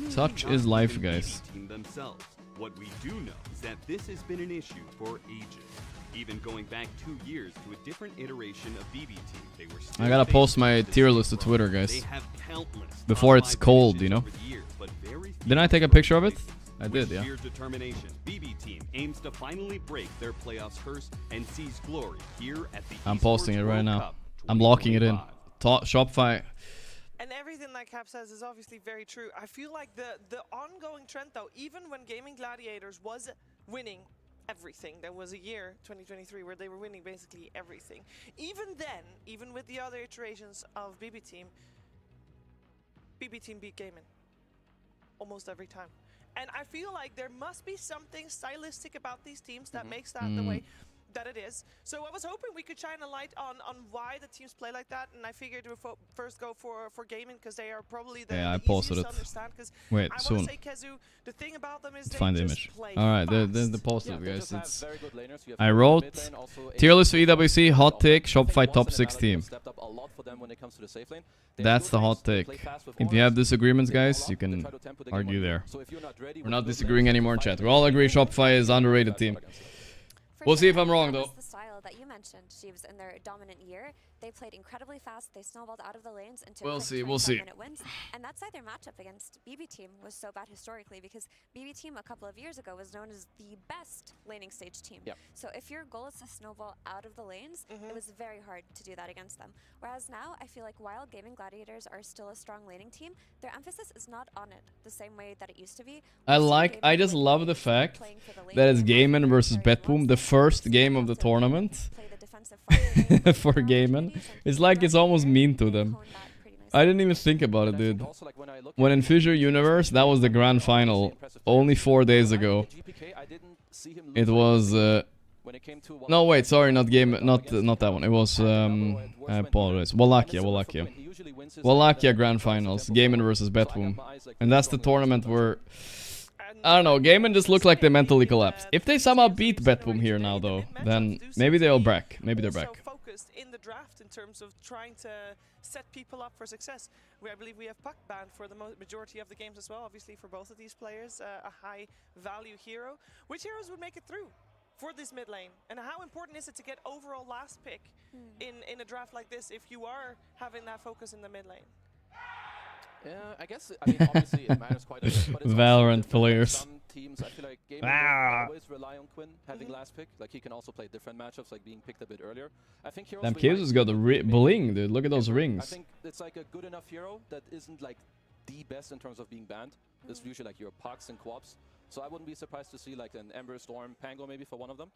Such is life, guys. Team themselves. What we do know is that this has been an issue for ages. Even going back 2 years to a different iteration of BB Team, they were still I gotta post my tier list to Twitter, guys. They have countless before it's cold, you know. Didn't I take a picture of it? I did, yeah. With sheer determination, BB Team aims to finally break their playoffs curse and seize glory here at the I'm posting it right now. I'm locking it in. Shopify. And everything that Cap says is obviously very true. I feel like the ongoing trend, though, even when Gaming Gladiators was winning everything, there was a year, 2023, where they were winning basically everything. Even then, even with the other iterations of BB Team beat Gaimin almost every time. And I feel like there must be something stylistic about these teams that makes that the way that it is. So I was hoping we could shine a light on why the teams play like that, and I figured we would first go for Gaimin because they are probably the I posted it. Wait, soon. Say, Kazu, the thing about them is Let's find the image. Alright, the posted, guys. It's I I wrote tier list for EWC, hot take, Shopify top 6 team. That's the hot take. If you have disagreements, guys, you can argue there. We're not disagreeing anymore in chat. We all agree Shopify is underrated team. We'll see if I'm wrong, though. The style that you mentioned, Sheaves, in their dominant year, they played incredibly fast. They snowballed out of the lanes into We'll see. 25-minute wins. And that's why their matchup against BB Team was so bad historically, because BB Team a couple of years ago was known as the best laning stage team. Yep. So if your goal is to snowball out of the lanes, it was very hard to do that against them. Whereas now, I feel like while Gaming Gladiators are still a strong laning team, their emphasis is not on it the same way that it used to be. I just love the fact that it's Gaimin versus Betboom, the first game of the tournament for Gaimin. It's like it's almost mean to them. I didn't even think about it, dude. When in Fissure Universe, that was the grand final only 4 days ago. It was no, wait, sorry, not that one. It was I apologize. Wallachia grand finals, Gaimin versus Betboom. And that's the tournament where I don't know, Gaimin just looked like they mentally collapsed. If they somehow beat Betboom here now though, then maybe they'll back. Maybe they're back. Focused in the draft in terms of trying to set people up for success. I believe we have Puck banned for the majority of the games as well. Obviously for both of these players, a high value hero. Which heroes would make it through for this mid lane? And how important is it to get overall last pick in a draft like this if you are having that focus in the mid lane? Yeah, I guess, I mean, obviously it matters quite a bit, but it's Valorant players. Some teams, I feel like Gaimin don't always rely on Quinn having last pick. Like, he can also play different matchups, like being picked a bit earlier. I think heroes... Damn, Kiz has got the bling, dude. Look at those rings. I think it's like a good enough hero that isn't, like, the best in terms of being banned. It's usually, like, your Pucks and Quaps. So I wouldn't be surprised to see, like, an Ember, Storm, Pango maybe for one of them.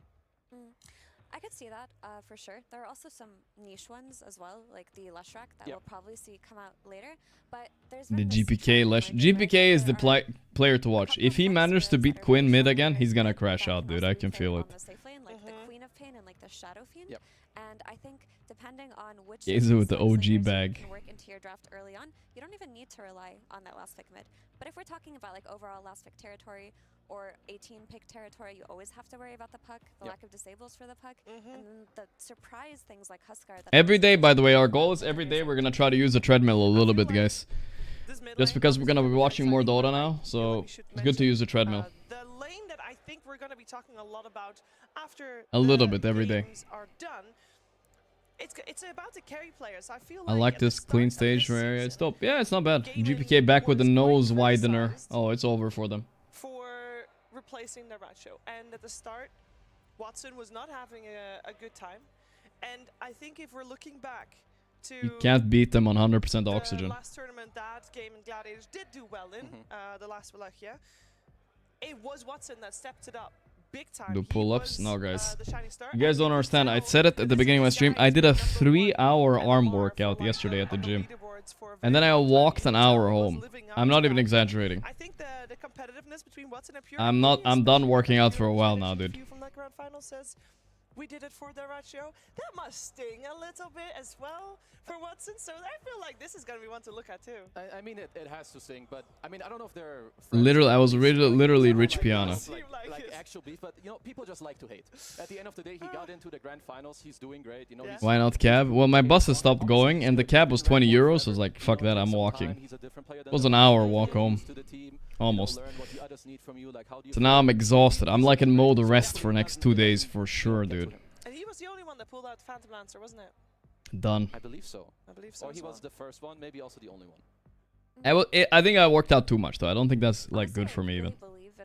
I could see that, for sure. There are also some niche ones as well, like the Leshrac that we'll probably see come out later. But there's the GPK Lesh. GPK is the player to watch. If he manages to beat Quinn mid again, he's gonna crash out, dude. I can feel it. The safe lane, like the Queen of Pain and like the Shadow Fiend. And I think depending on which Yezu with the OG bag. can work into your draft early on, you don't even need to rely on that last pick mid. But if we're talking about like overall last pick territory or 18 pick territory, you always have to worry about the puck, the lack of disables for the puck, and then the surprise things like Huskar. Every day, by the way, our goal is every day we're gonna try to use the treadmill a little bit, guys. Just because we're gonna be watching more Dota now, so it's good to use the treadmill. The lane that I think we're gonna be talking a lot about after a little bit every day. Are done. It's about the carry players. I feel I like this clean stage area. It's dope. Yeah, it's not bad. GPK back with the nose widener. Oh, it's over for them. For replacing the Ratcho. And at the start, Watson was not having a good time. And I think if we're looking back to... You can't beat them on 100% oxygen. The last tournament that Gaimin Gladiators did do well in, the last Wallachia, it was Watson that stepped it up. Big time. Do pull-ups? No, guys. You guys don't understand. I said it at the beginning of my stream. I did a 3-hour arm workout yesterday at the gym. And then I walked an hour home. I'm not even exaggerating. I think the competitiveness between Watson and Pure. I'm done working out for a while now, dude. From that grand final says we did it for the Ratcho. That must sting a little bit as well for Watson. So I feel like this is going to be one to look at too. I mean, it has to sting, but I mean, I don't know if they're... Literally, I was literally Rich Piano. Like actual beef, but you know, people just like to hate. At the end of the day, he got into the grand finals. He's doing great. You know. Why not cab? Well, my bus has stopped going, and the cab was 20 euros. So I was like, fuck that, I'm walking. It was an hour walk home. Almost. So now I'm exhausted. I'm like in mode rest for next 2 days for sure, dude. And he was the only one that pulled out Phantom Lancer, wasn't it? Done. I believe so. I believe so. Or he was the first one, maybe also the only one. I think I worked out too much though. I don't think that's like good for me even.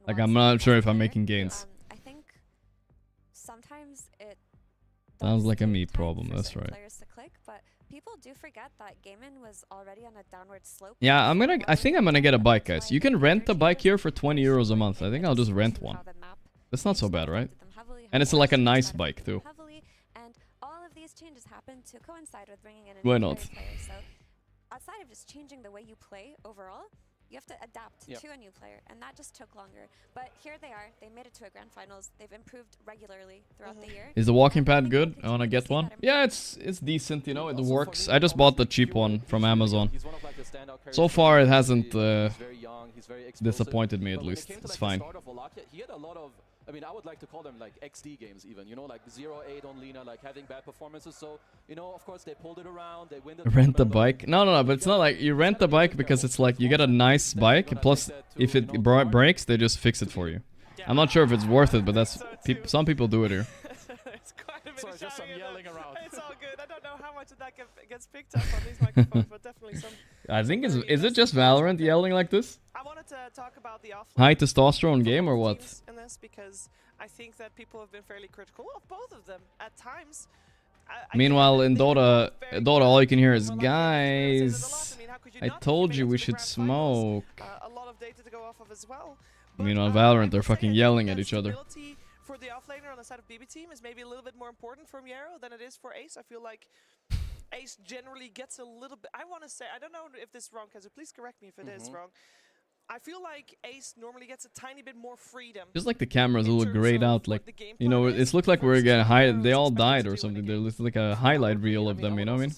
Like I'm not sure if I'm making gains. I think sometimes it sounds like a me problem. That's right. Players to click, but people do forget that Gaimin was already on a downward slope. Yeah, I think I'm gonna get a bike, guys. You can rent a bike here for 20 euros a month. I think I'll just rent one. That's not so bad, right? And it's like a nice bike too. And all of these changes happen to coincide with bringing in a Why new not? player. So outside of just changing the way you play overall, you have to adapt to a new player, and that just took longer. But here they are. They made it to a grand finals. They've improved regularly throughout the year. Is the walking pad good? I wanna get one. Yeah, it's decent, you know, it works. I just bought the cheap one from Amazon. So far it hasn't disappointed me at least. It's fine. He had a lot of, I mean, I would like to call them like XD games even, you know, like 0-8 on Lina, like having bad performances. So, you know, of course they pulled it around, they win the Rent the bike? No, but it's not like you rent the bike because it's like you get a nice bike, plus if it breaks, they just fix it for you. I'm not sure if it's worth it, but that's some people do it here. It's quite a bit so just some yelling around. It's all good. I don't know how much of that gets picked up on these microphones, but definitely some. I think is it just Valorant yelling like this? I wanted to talk about the offline. High testosterone game or what? In this, because I think that people have been fairly critical of both of them at times. Meanwhile, in Dota, all you can hear is, guys, I told you we should smoke. A lot of data to go off of as well. Meanwhile, Valorant, they're fucking yelling at each other. For the offlaner on the side of BB team is maybe a little bit more important for Miero than it is for Ace. I feel like Ace generally gets a little bit, I want to say, I don't know if this is wrong, Kazu, please correct me if it is wrong. I feel like Ace normally gets a tiny bit more freedom. Just like the cameras look great out, like, you know, it's looked like we're getting high. They all died or something. There's like a highlight reel of them, you know what I mean?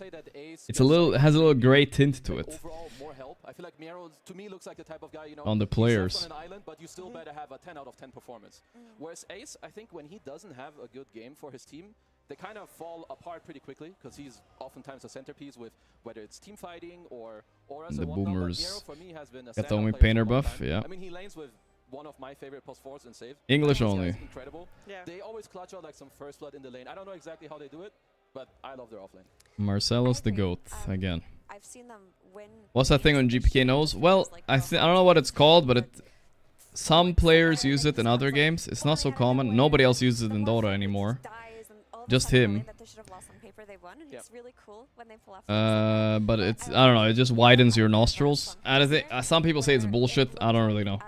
It's a little, has a little gray tint to it. Overall, more help. I feel like Miero, to me, looks like the type of guy, you know, on the players. On an island, but you still better have a 10 out of 10 performance. Whereas Ace, I think when he doesn't have a good game for his team, they kind of fall apart pretty quickly because he's oftentimes a centerpiece with whether it's team fighting or as the boomers. Miero for me has been a Got the only painter buff, yeah. I mean, he lanes with one of my favorite +4s in save. English only. Incredible. Yeah. They always clutch out like some first blood in the lane. I don't know exactly how they do it, but I love their offlane. Marcellus the GOAT again. I've seen them win. What's that thing on GPK knows? Well, I don't know what it's called, but some players use it in other games. It's not so common. Nobody else uses it in Dota anymore. Just him. But it's, I don't know, it just widens your nostrils. Some people say it's bullshit. I don't really know.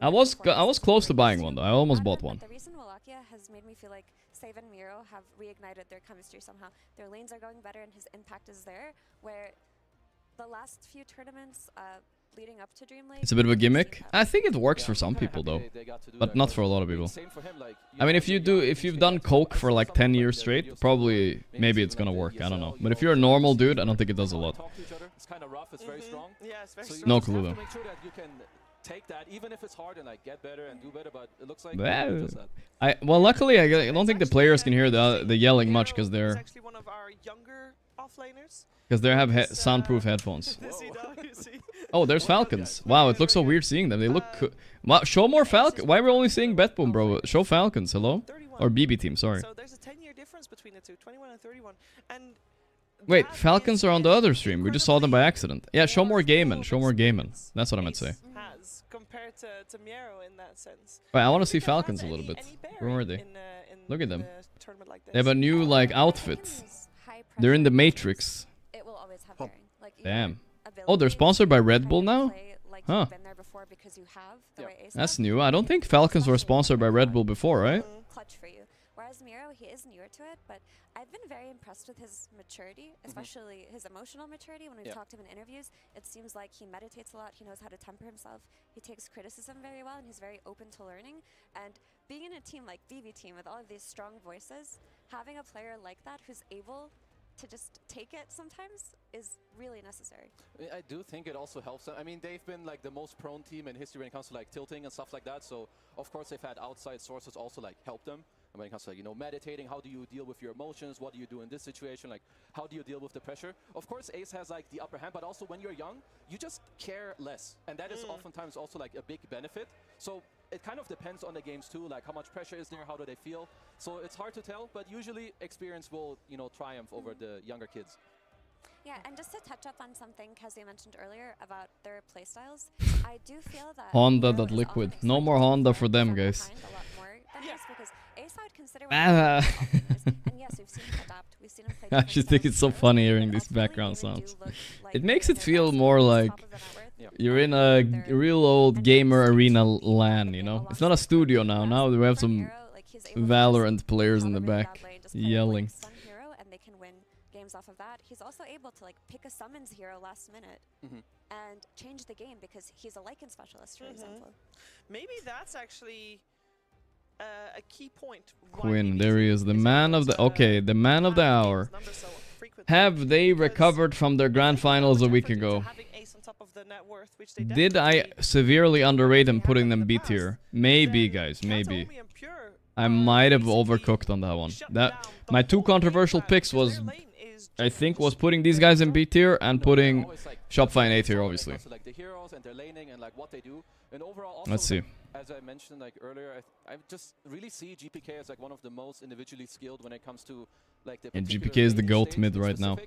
I was close to buying one though. I almost bought one. The recent Wallachia has made me feel like Save and Miro have reignited their chemistry somehow. Their lanes are going better and his impact is there. Where the last few tournaments leading up to Dream League, it's a bit of a gimmick. I think it works for some people though, but not for a lot of people. I mean, if you've done coke for like 10 years straight, probably maybe it's gonna work. I don't know. But if you're a normal dude, I don't think it does a lot. It's kind of rough. It's very strong. Yeah, it's very strong. No clue though. Make sure that you can take that, even if it's hard, and like get better and do better. But it looks like well, luckily I don't think the players can hear the yelling much because they're actually one of our younger offlaners. Because they have soundproof headphones. Oh, there's Falcons. Wow, it looks so weird seeing them. They look wow, show more Falcons. Why are we only seeing Betboom, bro? Show Falcons, hello? Or BB team, sorry. So there's a 10-year difference between the two, 21 and 31. And wait, Falcons are on the other stream. We just saw them by accident. Yeah, show more Gaimin. Show more Gaimin. That's what I meant to say. Has compared to Miero in that sense. Wait, I want to see Falcons a little bit. Where are they? Look at them. They have a new like outfit. They're in the Matrix. It will always have bearing. Like, damn. Oh, they're sponsored by Red Bull now? Huh. That's new. I don't think Falcons were sponsored by Red Bull before, right? Clutch for you. Whereas Miero, he is newer to it, but I've been very impressed with his maturity, especially his emotional maturity. When we've talked to him in interviews, it seems like he meditates a lot, he knows how to temper himself, he takes criticism very well, and he's very open to learning. And being in a team like BB Team with all of these strong voices, having a player like that who's able to just take it sometimes is really necessary. I do think it also helps them. I mean, they've been like the most prone team in history when it comes to like tilting and stuff like that. So of course they've had outside sources also like help them. And when it comes to like, you know, meditating, how do you deal with your emotions? What do you do in this situation? Like, how do you deal with the pressure? Of course, Ace has like the upper hand, but also when you're young, you just care less. And that is oftentimes also like a big benefit. So it kind of depends on the games too, like how much pressure is there, how do they feel? So it's hard to tell, but usually experience will, you know, triumph over the younger kids. Yeah, and just to touch up on something Kazuya mentioned earlier about their playstyles, I do feel that Honda.liquid. No more Honda for them, guys. A lot more than this because Ace I would consider and yes, we've seen him adapt. We've seen him play. I just think it's so funny hearing these background sounds. It makes it feel more like you're in a real old gamer arena LAN, you know? It's not a studio now. Now we have some Valorant players in the back yelling. And they can win games off of that. He's also able to like pick a summons hero last minute and change the game because he's a Lycan specialist, for example. Maybe that's actually a key point. Quinn, there he is, the man of the the man of the hour. Have they recovered from their grand finals a week ago? Did I severely underrate them putting them B tier? Maybe, guys, maybe. I might have overcooked on that one. My two controversial picks was, I think, was putting these guys in B tier and putting Shopify in A tier, obviously. Let's see. As I mentioned like earlier, I just really see GPK as like one of the most individually skilled when it comes to like the. And GPK is the GOAT mid right now.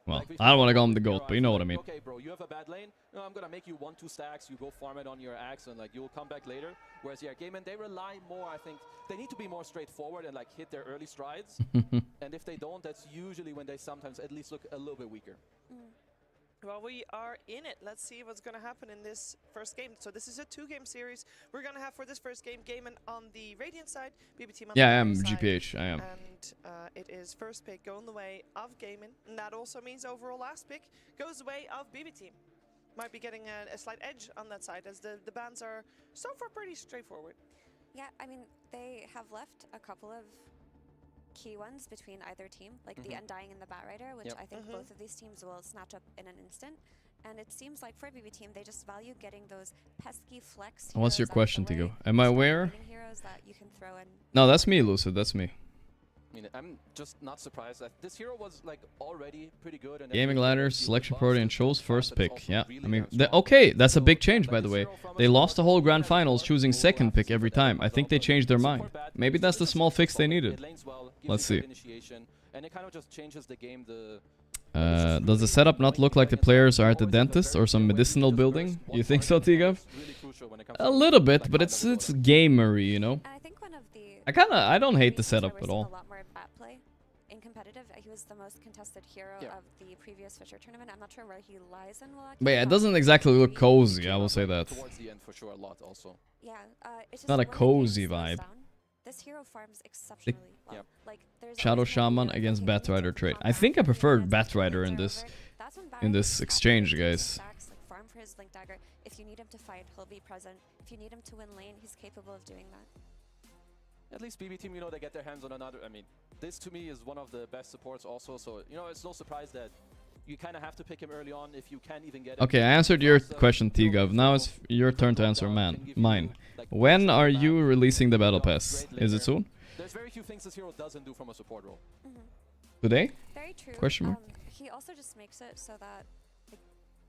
Well, I don't want to call him the GOAT, but you know what I mean. Okay, bro, you have a bad lane. No, I'm gonna make you 1-2 stacks. You go farm it on your axe, and like you'll come back later. Whereas Gaimin, they rely more. I think they need to be more straightforward and like hit their early strides. And if they don't, that's usually when they sometimes at least look a little bit weaker. Well, we are in it. Let's see what's going to happen in this first game. So this is a 2-game series. We're going to have for this first game, Gaimin on the Radiant side, BB team on the I am side. GPH. I am. And it is first pick going the way of Gaimin. And that also means overall last pick goes the way of BB team. Might be getting a slight edge on that side as the bans are so far pretty straightforward. Yeah, I mean, they have left a couple of key ones between either team, like the Undying and the Batrider, which I think both of these teams will snatch up in an instant. And it seems like for BB team, they just value getting those pesky flex. What's your question, Tigo? Am I aware? Heroes that you can throw in. No, that's me, Lucid. That's me. I mean, I'm just not surprised that this hero was like already pretty good. And Gaming ladder, selection party, and chose first pick. Yeah, I mean, okay, that's a big change, by the way. They lost the whole grand finals choosing second pick every time. I think they changed their mind. Maybe that's the small fix they needed. Let's see. And it kind of just changes the game. Does the setup not look like the players are at the dentist or some medicinal building? You think so, Tigov? A little bit, but it's gamery, you know. I don't hate the setup at all. In competitive, he was the most contested hero of the previous Fisher tournament. I'm not sure where he lies in. But yeah, it doesn't exactly look cozy, I will say that. Towards the end, for sure, a lot also. Yeah, it's not a cozy vibe. This hero farms exceptionally well. Like, Shadow Shaman against Batrider trade. I think I preferred Batrider in this exchange, guys. Farm for his Link Dagger. If you need him to fight, he'll be present. If you need him to win lane, he's capable of doing that. At least BB team, you know, they get their hands on another. I mean, this to me is one of the best supports also. So, you know, it's no surprise that you kind of have to pick him early on if you can't even get him. Okay, I answered your question, T-Gov. Now it's your turn to answer mine. When are you releasing the Battle Pass? Is it soon? There's very few things this hero doesn't do from a support role. Today? Very true. Question mark? He also just makes it so that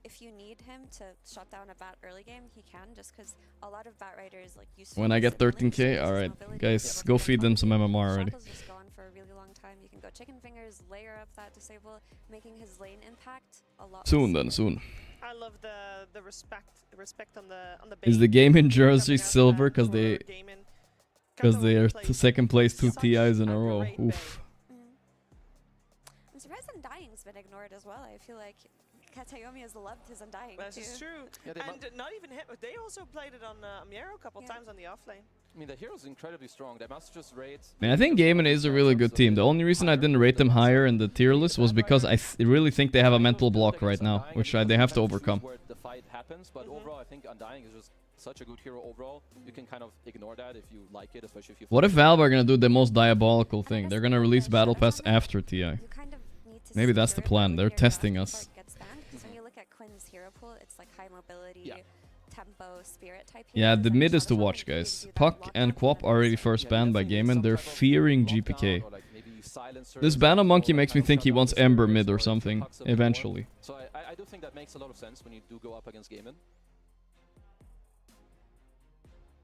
if you need him to shut down a bat early game, he can, just because a lot of bat riders like useful. When I get 13k, alright, guys, go feed them some MMR already. Just go on for a really long time. You can go chicken fingers, layer up that disable, making his lane impact a lot. Soon then, soon. I love the respect on the base. Is the Gaimin jersey silver because they are second place 2 TIs in a row? Oof. I'm surprised Undying's been ignored as well. I feel like Katayomi has loved his Undying. This is true. Yeah, and not even him. They also played it on Miero a couple times on the offlane. I mean, the hero's incredibly strong. They must just rate. Man, I think Gaimin is a really good team. The only reason I didn't rate them higher in the tier list was because I really think they have a mental block right now, which they have to overcome. Where the fight happens, but overall, I think Undying is just such a good hero overall. You can kind of ignore that if you like it, especially if you. What if Valve are gonna do the most diabolical thing? They're gonna release Battle Pass after TI. Maybe that's the plan. They're testing us. When you look at Quinn's hero pool, it's like high mobility, tempo, spirit type. Yeah, the mid is to watch, guys. Puck and Quap are already first banned by Gaimin. They're fearing GPK. This ban of Monkey makes me think he wants Ember mid or something, eventually. So I do think that makes a lot of sense when you do go up against Gaimin.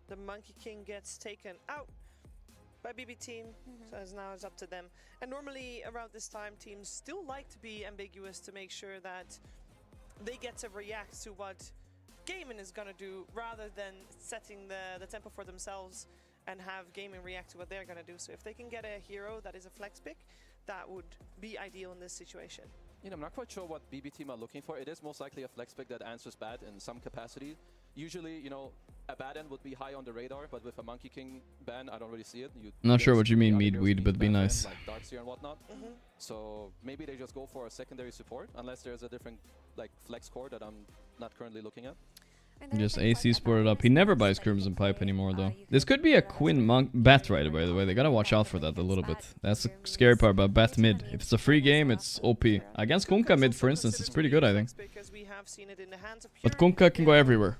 The Monkey King gets taken out by BB team, so now it's up to them. And normally around this time, teams still like to be ambiguous to make sure that they get to react to what Gaimin is gonna do, rather than setting the tempo for themselves and have Gaimin react to what they're gonna do. So if they can get a hero that is a flex pick, that would be ideal in this situation. You know, I'm not quite sure what BB team are looking for. It is most likely a flex pick that answers bad in some capacity. Usually, you know, a bad end would be high on the radar, but with a Monkey King ban, I don't really see it. Not sure what you mean, Meadweed, but be nice. Like Darkseer and whatnot. So maybe they just go for a secondary support, unless there's a different like flex core that I'm not currently looking at. Just AC sport it up. He never buys Crimson Pipe anymore, though. This could be a Quinn Bat Rider, by the way. They gotta watch out for that a little bit. That's the scary part about Bat mid. If it's a free game, it's OP. Against Kunkka mid, for instance, it's pretty good, I think. But Kunkka can go everywhere.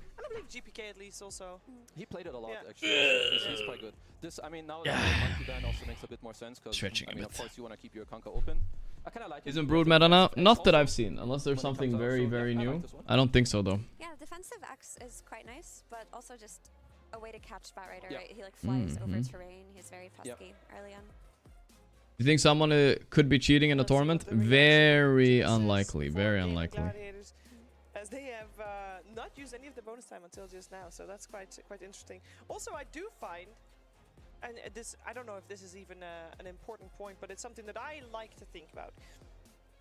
GPK at least also. He played it a lot, actually. He's quite good. This, I mean, now the Monkey ban also makes a bit more sense, because, I mean, of course, you want to keep your Kunkka open. I kind of like it. Isn't Brood meta now? Not that I've seen, unless there's something very, very new. I don't think so, though. Yeah, defensive X is quite nice, but also just a way to catch Batrider, right? He like flies over terrain. He's very pesky early on. You think someone could be cheating in a tournament? Very unlikely. Very unlikely. Gladiators, as they have not used any of the bonus time until just now, so that's quite interesting. Also, I do find, and this, I don't know if this is even an important point, but it's something that I like to think about.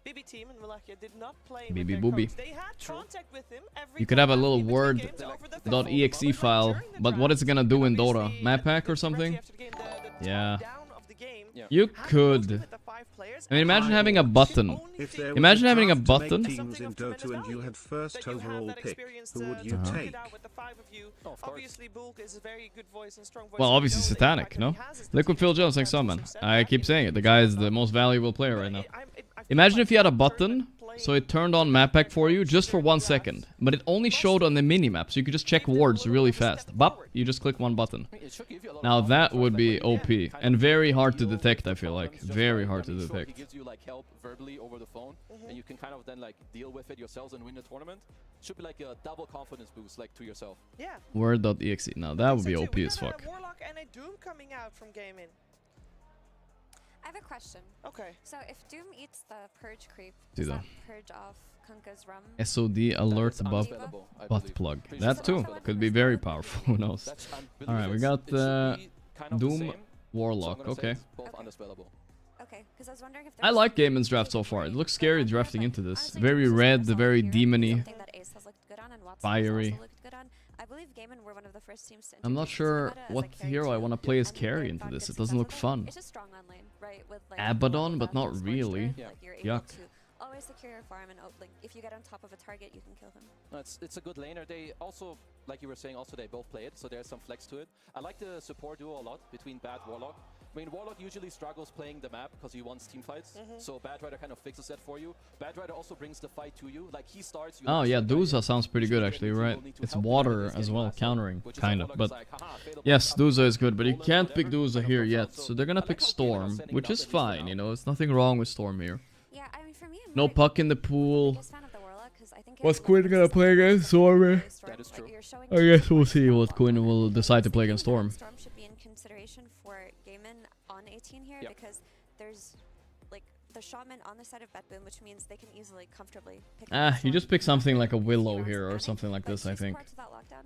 BB team and Wallachia did not play BB with their Booby. coach. They had contact with him every You could have a time little in between word games over the phone. .exe file, but what is it gonna do in Dota? Map pack or something? Yeah. You could. I mean, imagine having a button. Imagine having a button. Teams in Dota and you had first overall pick. Who would you take? Well, obviously Satanic, no? Liquid Phil Jones, thanks so, man. I keep saying it. The guy is the most valuable player right now. Imagine if you had a button, so it turned on map pack for you just for 1 second, but it only showed on the minimap, so you could just check wards really fast. Bop, you just click one button. Now that would be OP and very hard to detect. I feel like very hard to detect. It gives you like help verbally over the phone, and you can kind of then like deal with it yourselves and win the tournament. Should be like a double confidence boost, like to yourself. Yeah. Word.exe. Now that would be OP as fuck. A Warlock and a Doom coming out from Gaimin. I have a question. Okay. So if Doom eats the purge creep, See does though. that purge off Kunkka's rum? SOD alert above butt plug. That too could be very powerful. Who knows? All right, we got Doom Warlock. Okay. Okay, because I was wondering if I like Gaimin's draft so far. It looks scary drafting into this. Very red, very demony, fiery. I believe Gaimin were one of the first teams to I'm not sure what hero I want to play as carry into this. It doesn't look fun. It's just strong on lane, right? With like Abaddon, but not really. Yuck. Always secure your farm and like if you get on top of a target, you can kill him. No, it's a good laner. They also, like you were saying, also they both play it, so there's some flex to it. I like the support duo a lot between Bad Warlock. I mean, Warlock usually struggles playing the map because he wants team fights, so Bad Rider kind of fixes that for you. Bad Rider also brings the fight to you. Like he starts. You Oh yeah, Duza sounds pretty good actually, right? It's water as well, countering, kind of. But yes, Duza is good, but you can't pick Duza here yet, so they're gonna pick Storm, which is fine, you know, there's nothing wrong with Storm here. Yeah, I mean, for me, no puck in the pool. What's Quinn gonna play against Storm? That is true. I guess we'll see what Quinn will decide to play against Storm. Storm should be in consideration for Gaimin on 18 here because there's like the Shaman on the side of Betboom, which means they can easily, comfortably pick You just pick something like a Willow here or something like this, I think.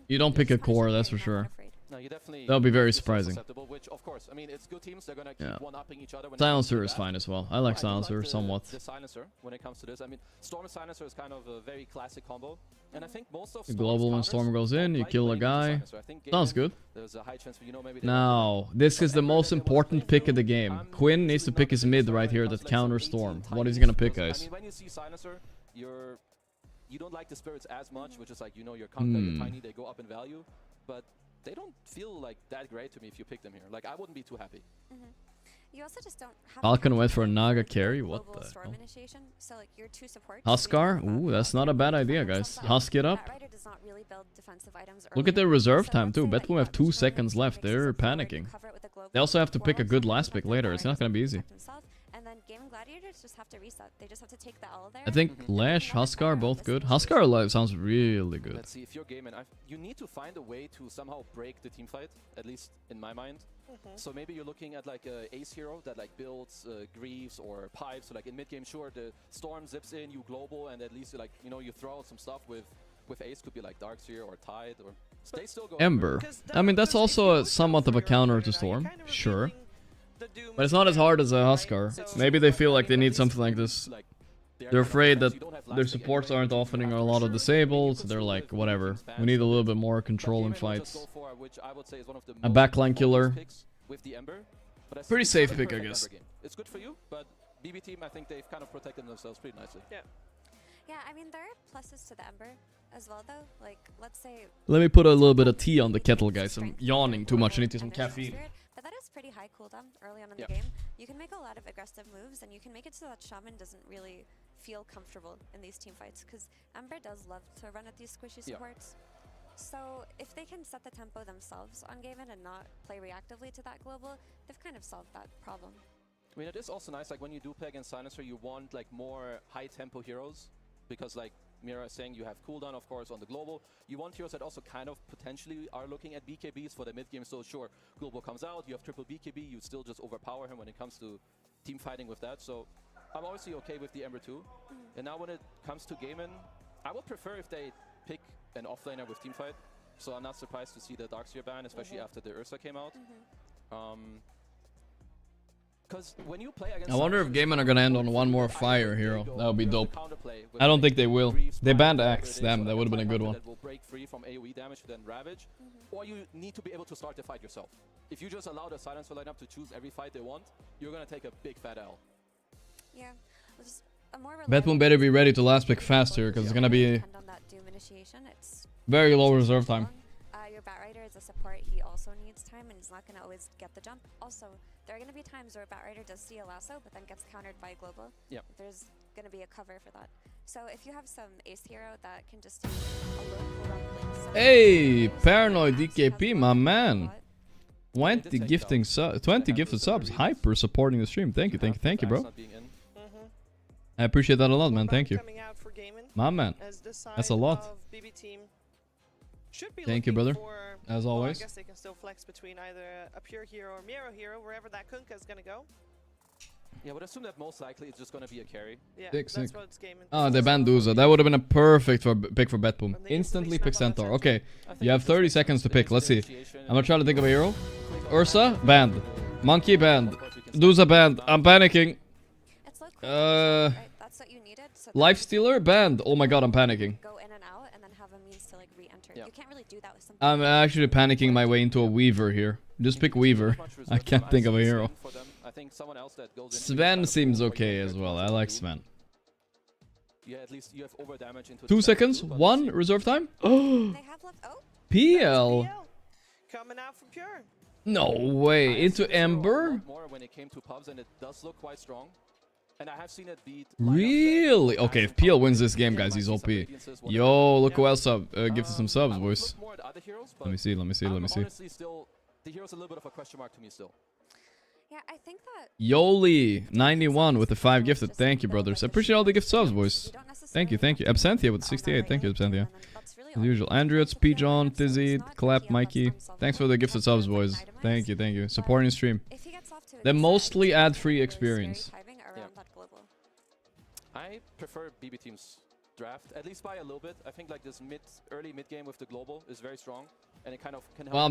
You don't pick a core, that's for sure. No, you definitely That'll be very surprising. Which, of course, I mean, it's good teams. They're gonna keep one-upping each other. Silencer is fine as well. I like Silencer somewhat. The Silencer, when it comes to this, I mean, Storm and Silencer is kind of a very classic combo, and I think most of Global when Storm goes in, you kill a guy. Sounds good. There's a high chance, maybe now, this is the most important pick of the game. Quinn needs to pick his mid right here that counters Storm. What is he gonna pick, guys? I mean, when you see Silencer, you don't like the spirits as much, which is like, your Kunkka, your Tiny, they go up in value, but they don't feel like that great to me if you pick them here. Like, I wouldn't be too happy. You also just don't have Falcon went for a Naga carry? What the hell? So, like, your two supports, Huskar? Ooh, that's not a bad idea, guys. Husk it up. Look at their reserve time, too. Betboom have 2 seconds left. They're panicking. They also have to pick a good last pick later. It's not gonna be easy. And then Gaimin Gladiators just have to reset. They just have to take the L there. I think Lash, Huskar, both good. Huskar sounds really good. Let's see, if you're Gaimin, you need to find a way to somehow break the team fight, at least in my mind. So maybe you're looking at like a ace hero that like builds Greaves or Pipes. So like in mid game, sure, the Storm zips in, you global, and at least like you throw out some stuff with ace. Could be like Darkseer or Tide, or they still go Ember. I mean, that's also somewhat of a counter to Storm, sure. But it's not as hard as a Huskar. Maybe they feel like they need something like this. They're afraid that their supports aren't offering a lot of disables. So they're like, whatever. We need a little bit more control in fights. A backline killer. Pretty safe pick, I guess. It's good for you, but BB team, I think they've kind of protected themselves pretty nicely. Yeah, I mean, there are pluses to the Ember as well, though. Like, let's say... Let me put a little bit of tea on the kettle, guys. I'm yawning too much. I need some caffeine. But that is pretty high cooldown early on in the game. You can make a lot of aggressive moves, and you can make it so that Shaman doesn't really feel comfortable in these team fights, because Ember does love to run at these squishy supports. So if they can set the tempo themselves on Gaimin and not play reactively to that global, they've kind of solved that problem. I mean, it is also nice, like when you do play against Silencer, you want like more high tempo heroes, because like Mira is saying, you have cooldown, of course, on the global. You want heroes that also kind of potentially are looking at BKBs for the mid game. So sure, global comes out, you have triple BKB, you still just overpower him when it comes to team fighting with that. So I'm obviously okay with the Ember too. And now when it comes to Gaimin, I would prefer if they pick an offlaner with team fight. So I'm not surprised to see the Darkseer ban, especially after the Ursa came out. Because when you play against, I wonder if Gaimin are gonna end on one more fire hero. That would be dope. I don't think they will. They banned Axe. Damn, that would have been a good one. That will break free from AoE damage to then Ravage, or you need to be able to start the fight yourself. If you just allow the Silencer lineup to choose every fight they want, you're gonna take a big fat L. Yeah. A more Betboom better be ready to last pick faster because it's gonna be very low reserve time. Your Batrider is a support. He also needs time, and he's not gonna always get the jump. Also, there are gonna be times where Batrider does see a lasso, but then gets countered by global. Yep. There's gonna be a cover for that. So if you have some ace hero that can just do a local run blink. Hey, Paranoid DKP, my man. 20 gifting 20 gifted subs. Hyper supporting the stream. Thank you, bro. I appreciate that a lot, man. Thank you. My man. That's a lot. Thank you, brother. As always. I guess they can still flex between either a pure hero or mirror hero, wherever that Kunkka is gonna go. Yeah, I would assume that most likely it's just gonna be a carry. Yeah, sick. What's Gaimin. Oh, they banned Duza. That would have been a perfect pick for Betboom. Instantly pick Centaur. Okay, you have 30 seconds to pick. Let's see. I'm gonna try to think of a hero. Ursa, banned. Monkey, banned. Duza, banned. I'm panicking. That's what you needed. So Lifestealer, banned. Oh my god, I'm panicking. Go in and out, and then have a means to like re-enter. You can't really do that with something. I'm actually panicking my way into a Weaver here. Just pick Weaver. I can't think of a hero. Sven seems okay as well. I like Sven. Yeah, at least you have over damage into 2 seconds. 1 reserve time. Oh. PL. Coming out from pure. No way. Into Ember. More when it came to pubs, and it does look quite strong. And I have seen it beat. Really? Okay, if PL wins this game, guys, he's OP. Yo, look who else gifted some subs, boys. Let me see. Honestly, still, the hero's a little bit of a question mark to me still. Yeah, I think that. Yoli 91 with the 5 gifted. Thank you, brothers. I appreciate all the gift subs, boys. Thank you. Absentia with 68. Thank you, Absentia. As usual, Andrews, P. John, Tizzy, Clap, Mikey. Thanks for the gifted subs, boys. Thank you. Supporting the stream. They're mostly ad-free experience. I prefer BB Team's draft, at least by a little bit. I think like this early mid game with the global is very strong, and it kind of can help. Well,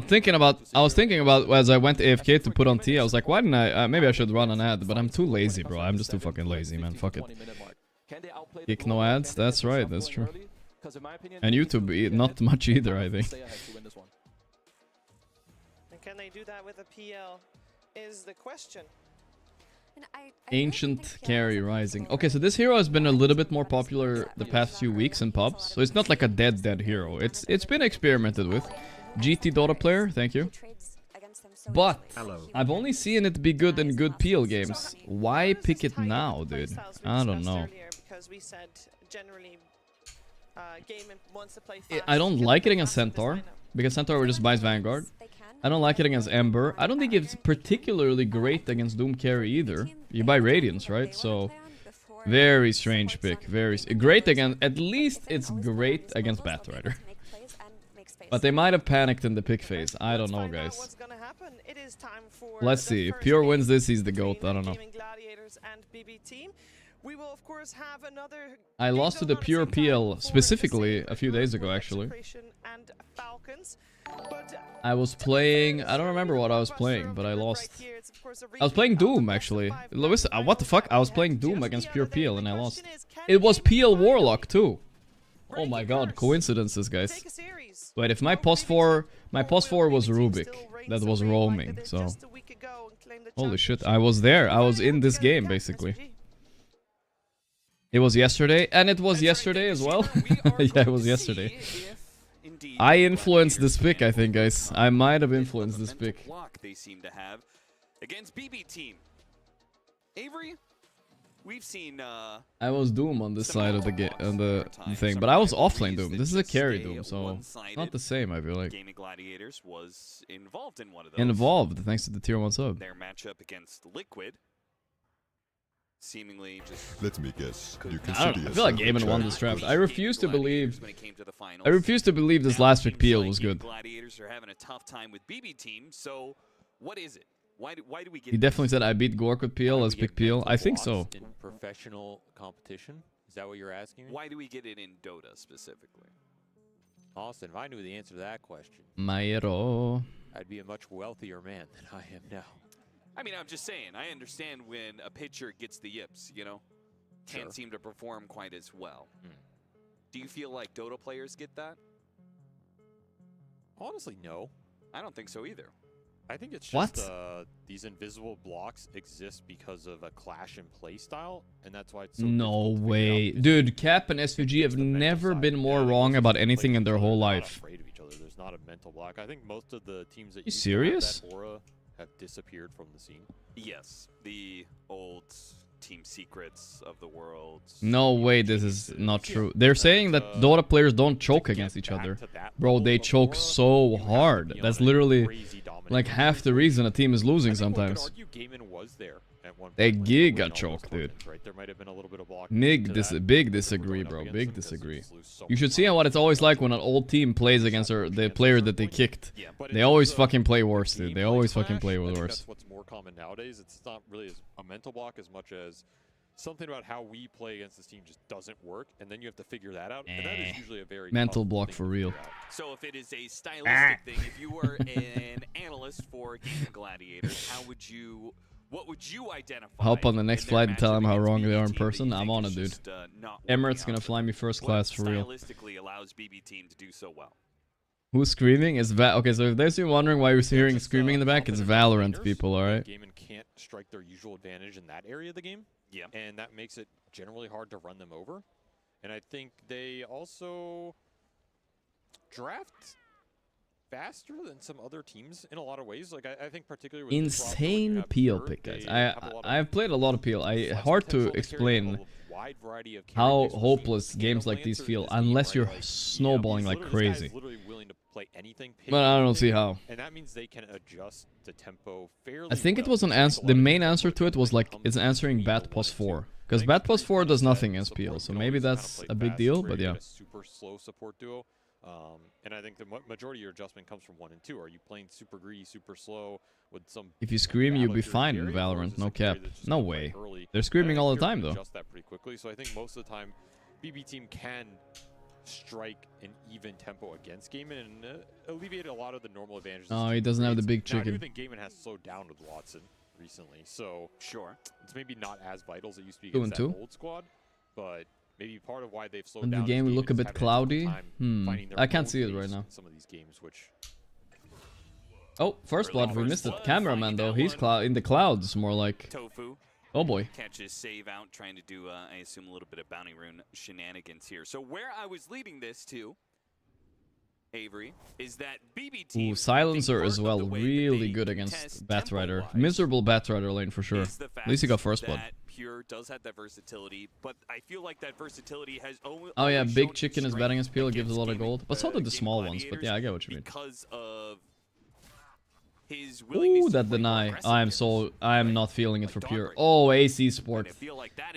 I was thinking about as I went AFK to put on T, I was like, why didn't I? Maybe I should run an ad, but I'm too lazy, bro. I'm just too fucking lazy, man. Fuck it. Kick no ads. That's right. That's true. And YouTube, not much either, I think. And can they do that with a PL? Is the question. Ancient Carry Rising. Okay, so this hero has been a little bit more popular the past few weeks in pubs. So it's not like a dead hero. It's been experimented with. GT Dota player, thank you. But I've only seen it be good in good PL games. Why pick it now, dude? I don't know. I don't like it against Centaur, because Centaur just buys Vanguard. I don't like it against Ember. I don't think it's particularly great against Doom Carry either. You buy Radiance, right? So, very strange pick. Very great against... At least it's great against Batrider. But they might have panicked in the pick phase. I don't know, guys. Let's see. If Pure wins this, he's the GOAT. I don't know. I lost to the Pure PL specifically a few days ago, actually. I was playing... I don't remember what I was playing, but I lost. I was playing Doom, actually. Listen, what the fuck? I was playing Doom against Pure PL and I lost. It was PL Warlock, too. Oh my god, coincidences, guys. Wait, if my POS 4 was Rubik. That was roaming, so... Holy shit, I was there. I was in this game, basically. It was yesterday, and it was yesterday as well. Yeah, it was yesterday. I influenced this pick, I think, guys. I might have influenced this pick. They seem to have against BB Team. Avery, we've seen. I was Doom on this side of the thing, but I was offlane Doom. This is a carry Doom, so not the same. I feel like. Gaming Gladiators was involved in one of those. Involved, thanks to the tier 1 sub. Their matchup against Liquid. Seemingly just... Let me guess. I feel like Gaimin won this draft. I refuse to believe this last pick PL was good. Gladiators are having a tough time with BB Team. So what is it? Why do we get? He definitely said I beat Gorgc with PL as pick PL. I think so. In professional competition, is that what you're asking me? Why do we get it in Dota specifically? Austin, if I knew the answer to that question, my hero, I'd be a much wealthier man than I am now. I mean, I'm just saying, I understand when a pitcher gets the yips, you know? Can't seem to perform quite as well. Do you feel like Dota players get that? Honestly, no. I don't think so either. I think it's just these invisible blocks exist because of a clash in play style, and that's why it's so no way. Dude, Cap and SVG have never been more wrong about anything in their whole life. Afraid of each other. There's not a mental block. I think most of the teams that you serious? Have that aura have disappeared from the scene. Yes, the old Team Secrets of the world. No way, this is not true. They're saying that Dota players don't choke against each other. Bro, they choke so hard. That's literally like half the reason a team is losing sometimes. They giga choke, dude. Big disagree, bro. Big disagree. You should see what it's always like when an old team plays against the player that they kicked. They always fucking play worse, dude. They always fucking play worse. That's what's more common nowadays. It's not really a mental block as much as something about how we play against this team just doesn't work, and then you have to figure that out. And that is usually a very mental block for real. So if it is a stylistic thing, if you were an analyst for Gaimin Gladiators, what would you identify? Hop on the next flight and tell them how wrong they are in person. I'm on it, dude. Emirates gonna fly me first class for real. Stylistically allows BB team to do so well. Who's screaming? Is okay, so if there's you wondering why you're hearing screaming in the back, it's Valorant people, alright? Gaimin can't strike their usual advantage in that area of the game. Yeah. And that makes it generally hard to run them over. And I think they also draft faster than some other teams in a lot of ways. Like I think particularly with insane PL pick, guys. I've played a lot of PL. Hard to explain how hopeless games like these feel unless you're snowballing like crazy. But I don't see how. And that means they can adjust the tempo fairly. I think it was an answer. The main answer to it was like it's answering Bat plus 4, because Bat plus 4 does nothing as PL, so maybe that's a big deal. But yeah. Super slow support duo. And I think the majority of your adjustment comes from 1 and 2. Are you playing super greedy, super slow with some? If you scream, you'll be fine in Valorant. No cap. No way. They're screaming all the time though. Adjust that pretty quickly. So I think most of the time, BB team can strike an even tempo against Gaimin and alleviate a lot of the normal advantages. Oh, he doesn't have the big chicken. Now, I do think Gaimin has slowed down with Watson recently, so it's maybe not as vital as it used to be against that old squad, but maybe part of why they've slowed down. The game will look a bit cloudy. I can't see it right now. Some of these games, which oh, first blood, we missed it. Cameraman though, he's in the clouds, more like. Tofu. Oh boy. Catches save out, trying to do, I assume, a little bit of bounty rune shenanigans here. So where I was leading this to, Avery, is that BB team. Ooh, Silencer as well, really good against Batrider. Miserable Batrider lane for sure. At least he got first blood. Pure does have that versatility, but I feel like that versatility has only. Oh yeah, big chicken is betting his PL, gives a lot of gold, but so did the small ones. But yeah, I get what you mean. Because of his ooh, that deny. I am not feeling it for Pure. Oh, AC Sport.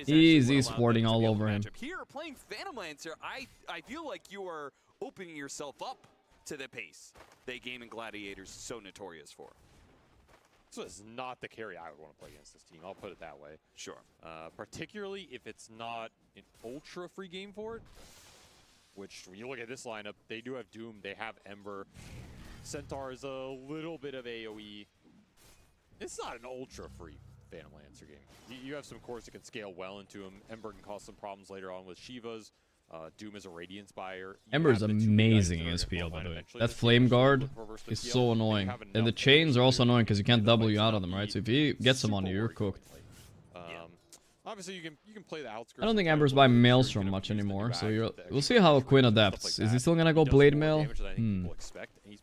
Easy sporting all over him. Here, playing Phantom Lancer, I feel like you are opening yourself up to the pace that Gaimin Gladiators is so notorious for. This is not the carry I would want to play against this team. I'll put it that way. Sure. Particularly if it's not an ultra free game for it. Which, when you look at this lineup, they do have Doom, they have Ember. Centaur is a little bit of AoE. It's not an ultra-free Phantom Lancer game. You have some cores that can scale well into him. Ember can cause some problems later on with Shivas. Doom is a Radiance buyer. Ember is amazing in SPL, by the way. That Flame Guard is so annoying. And the chains are also annoying because you can't W out of them, right? So if he gets them on you, you're cooked. Obviously, you can play the outskirts. I don't think Ember's by Maelstrom much anymore, so we'll see how Quinn adapts. Is he still gonna go Blade Mail?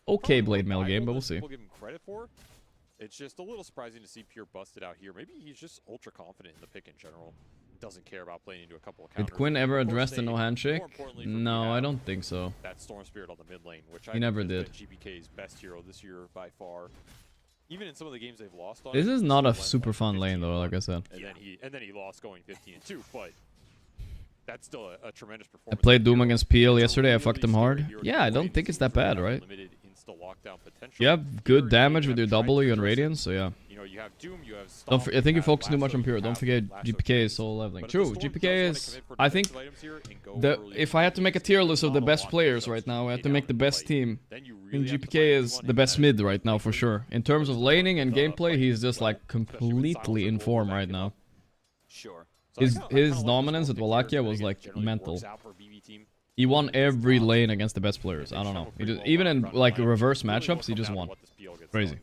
Okay, Blade Mail game, but we'll see. Give him credit for. It's just a little surprising to see Pure busted out here. Maybe he's just ultra confident in the pick in general. Doesn't care about playing into a couple of counters. Did Quinn ever address the no handshake? No, I don't think so. That Storm Spirit on the mid lane, which he never did. GPK's best hero this year by far. Even in some of the games they've lost on. This is not a super fun lane though, like I said. And then he lost going 15-2, but that's still a tremendous performance. I played Doom against PL yesterday. I fucked him hard. Yeah, I don't think it's that bad, right? You have good damage with your W and Radiance, so yeah. You know, you have Doom, you have I think you focus too much on Pure. Don't forget GPK is solo leveling. True, GPK is. I think if I had to make a tier list of the best players right now, I had to make the best team. really GPK is the best mid right now for sure. In terms of laning and gameplay, he's just like completely in form right now. Sure. His dominance at Wallachia was like mental. He won every lane against the best players. I don't know. Even in like reverse matchups, he just won. Crazy.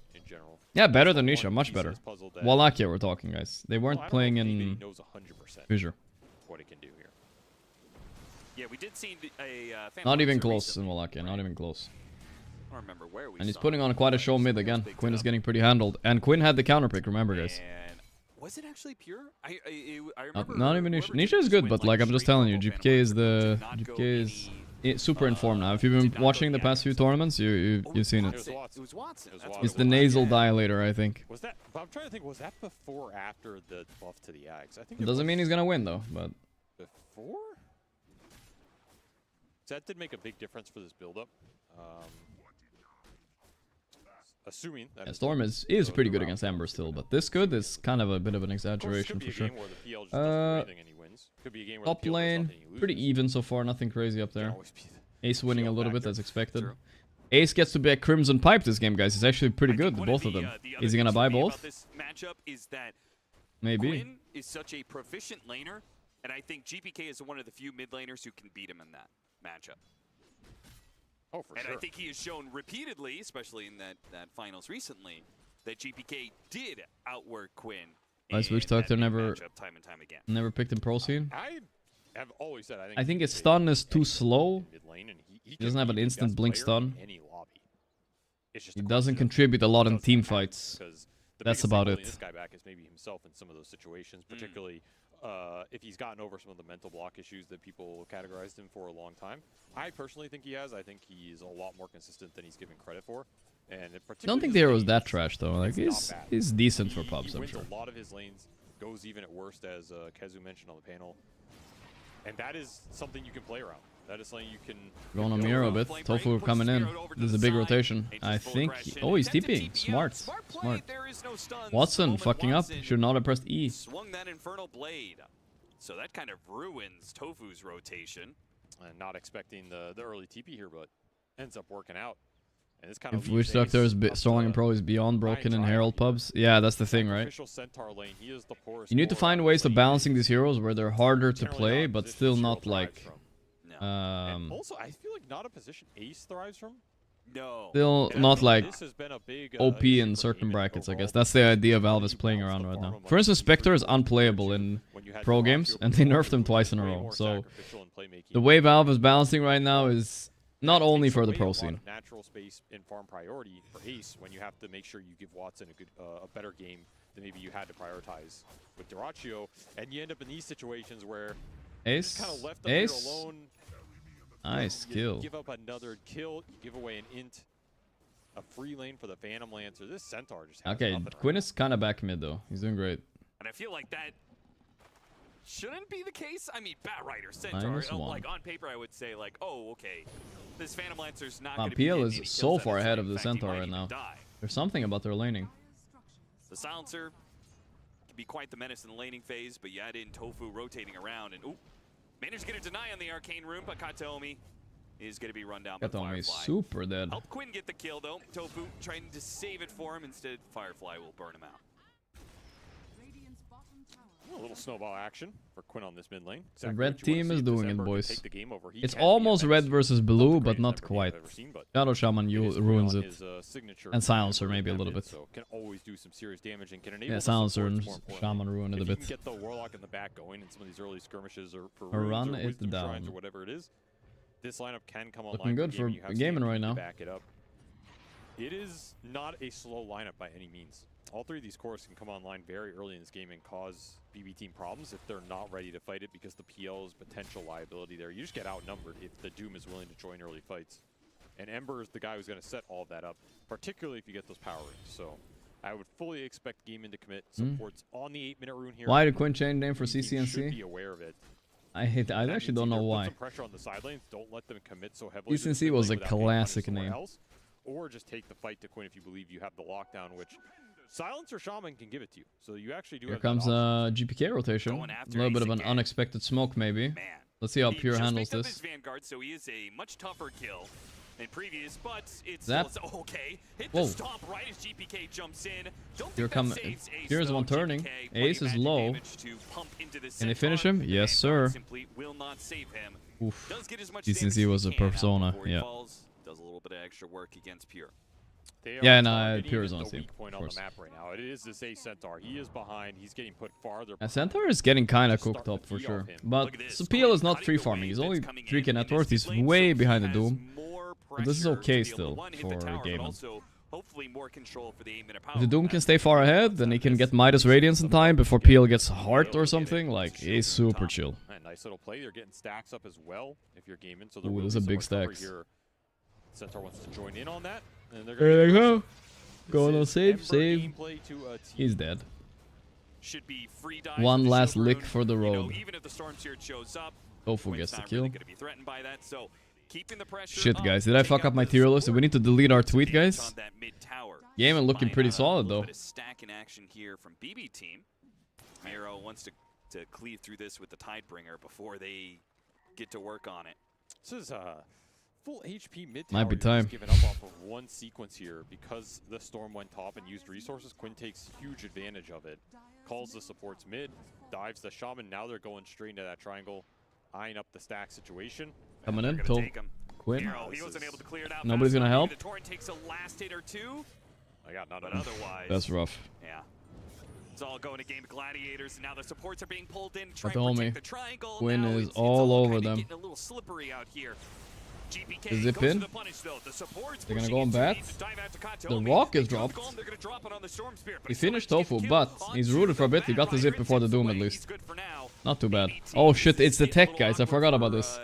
Yeah, better than Nisha, much better. Wallachia we're talking, guys. They weren't playing in Fissure. What it can do here. Yeah, we did see a not even close in Wallachia, not even close. I don't remember where we and he's putting on quite a show mid again. Quinn is getting pretty handled. And Quinn had the counter pick, remember guys. Was it actually pure? I remember not even Nisha. Nisha is good, but like I'm just telling you, GPK is super informed now. If you've been watching the past few tournaments, you've seen it. It's the nasal dilator, I think. Was that? I'm trying to think. Was that before or after the buff to the Ags? I think it doesn't mean he's gonna win though, but before. So that did make a big difference for this build-up. Assuming that Storm is pretty good against Ember still, but this good is kind of a bit of an exaggeration for sure. Top lane, pretty even so far, nothing crazy up there. Ace winning a little bit as expected. Ace gets to be a Crimson Pipe this game, guys. It's actually pretty good, both of them. Is he gonna buy both? Maybe. Quinn is such a proficient laner, and I think GPK is one of the few mid laners who can beat him in that matchup. Oh, for sure. And I think he has shown repeatedly, especially in that finals recently, that GPK did outwork Quinn. I switched Doctor never time and time again. Never picked him pro scene. I have always said I think his stun is too slow. He doesn't have an instant blink stun. He doesn't contribute a lot in team fights. That's about it. This guy back is maybe himself in some of those situations, particularly if he's gotten over some of the mental block issues that people categorized him for a long time. I personally think he has. I think he's a lot more consistent than he's given credit for. And I don't think the hero is that trash though. Like he's decent for pubs, I'm sure. A lot of his lanes goes even at worst, as Kezu mentioned on the panel, and that is something you can play around. That is something you can. Going on Miro a bit. Tofu coming in. This is a big rotation. I think. Oh, he's TPing. Smart. Smart. Watson fucking up. Should not have pressed E. Swung that Infernal Blade. So that kind of ruins Tofu's rotation. And not expecting the early TP here, but ends up working out. And this kind of if Wish Doctor is Strong and Pro is beyond broken in Herald pubs, yeah, that's the thing, right? You need to find ways of balancing these heroes where they're harder to play, but still not like. Also, I feel like not a position Ace thrives from. No. Still not like OP in certain brackets, I guess. That's the idea Valve is playing around right now. For instance, Spectre is unplayable in pro games, and they nerfed him twice in a row. So the way Valve is balancing right now is not only for the pro scene. Natural space in farm priority for Ace when you have to make sure you give Watson a better game than maybe you had to prioritize with Dyrachyo, and you end up in these situations where Ace, kind of left Ace. Alone. Nice kill. Give up another kill. You give away an int, a free lane for the Phantom Lancer. This Centaur just has okay. Quinn is kind of back mid though. He's doing great. And I feel like that shouldn't be the case. I mean, Batrider, Centaur. Like on paper, I would say like, oh, okay, this Phantom Lancer's not going to be. PL is so far ahead of the Centaur right now. There's something about their laning. The Silencer can be quite the menace in the laning phase, but you add in Tofu rotating around and ooh. Managed to get a deny on the Arcane Rune, but Kataomi is going to be run down by Firefly. Kataomi super dead. Help Quinn get the kill, though. Tofu trying to save it for him. Instead, Firefly will burn him out. A little snowball action for Quinn on this mid lane. The red team is doing it, boys. It's almost red versus blue, but not quite. Shadow Shaman ruins it. And Silencer maybe a little bit. So can always do some serious damage and can yeah, Silencer and Shaman ruin it a bit. If you can get the Warlock in the back going in some of these early skirmishes or for run or it down or whatever it is, this lineup can come online. Looking good for Gaimin right now. Back it up. It is not a slow lineup by any means. All three of these cores can come online very early in this game and cause BB team problems if they're not ready to fight it because the PL's potential liability there. You just get outnumbered if the Doom is willing to join early fights. And Ember is the guy who's going to set all of that up, particularly if you get those power rings. So I would fully expect Gaimin to commit supports on the 8-minute rune here. Why did Quinn change name for CCNC? Should be aware of it. I actually don't know why. Put some pressure on the side lanes. Don't let them commit so heavily. CCNC was a classic name. Else, or just take the fight to Quinn if you believe you have the lockdown, which Silencer Shaman can give it to you. So you actually do. Here comes GPK rotation. A little bit of an unexpected smoke, maybe. Let's see how Pure handles this. Vanguard, so he is a much tougher kill. in previous, but it's that still okay. Hit whoa. the stomp right as GPK jumps in. Don't Here think come that saves Ace, here's though. one turning. GPK, Ace is low. Can they finish him? Yes, sir. Simply will not save him. Oof. Does get as much DCC was a persona. Yeah. falls, does a little bit of extra work against Pure. Yeah, no, Pure is on team. Point on the map right now. It is this Ace Centaur. He is behind. He's getting put farther. Centaur is getting kind of cooked up for sure. But Sapil is not free farming. He's only 3k net worth. He's way behind the Doom. But this is okay still for Gaimin. Hopefully more control for the 8-minute power. If the Doom can stay far ahead, then he can get Midas Radiance in time before PL gets Heart or something. Like, he's super chill. Nice little play. They're getting stacks up as well if you're Gaimin. So ooh, those are big stacks. Here. Centaur wants to join in on that. And there they go. Going on save. He's dead. Should be free one last lick for the road. Even if the storm seer shows up, Tofu gets the kill. Really be threatened by that, so keeping the pressure shit, guys. Did I fuck up my tier list? We need to delete our tweet, guys. Gaimin looking pretty solid, though. Stack in action here from BB team. Miro wants to cleave through this with the Tidebringer before they get to work on it. This is full HP mid might be time. Given up off of one sequence here because the storm went top and used resources. Quinn takes huge advantage of it. Calls the supports mid, dives the shaman. Now they're going straight into that triangle, eyeing up the stack situation. Coming in, till Quinn. He wasn't able to clear it out. Nobody's gonna help. The Torrent takes a last hit or two. I got none. But otherwise, that's rough. Yeah. It's all going to game Gladiators, and now the supports are being pulled in. But homie, the triangle. Quinn is all over them. Getting a little slippery out here. GPK zip in. They're gonna go on bat. The rock is dropped. He finished Tofu, but he's rooted for a bit. He got the zip before the Doom at least. Not too bad. Oh shit, it's the tech, guys. I forgot about this.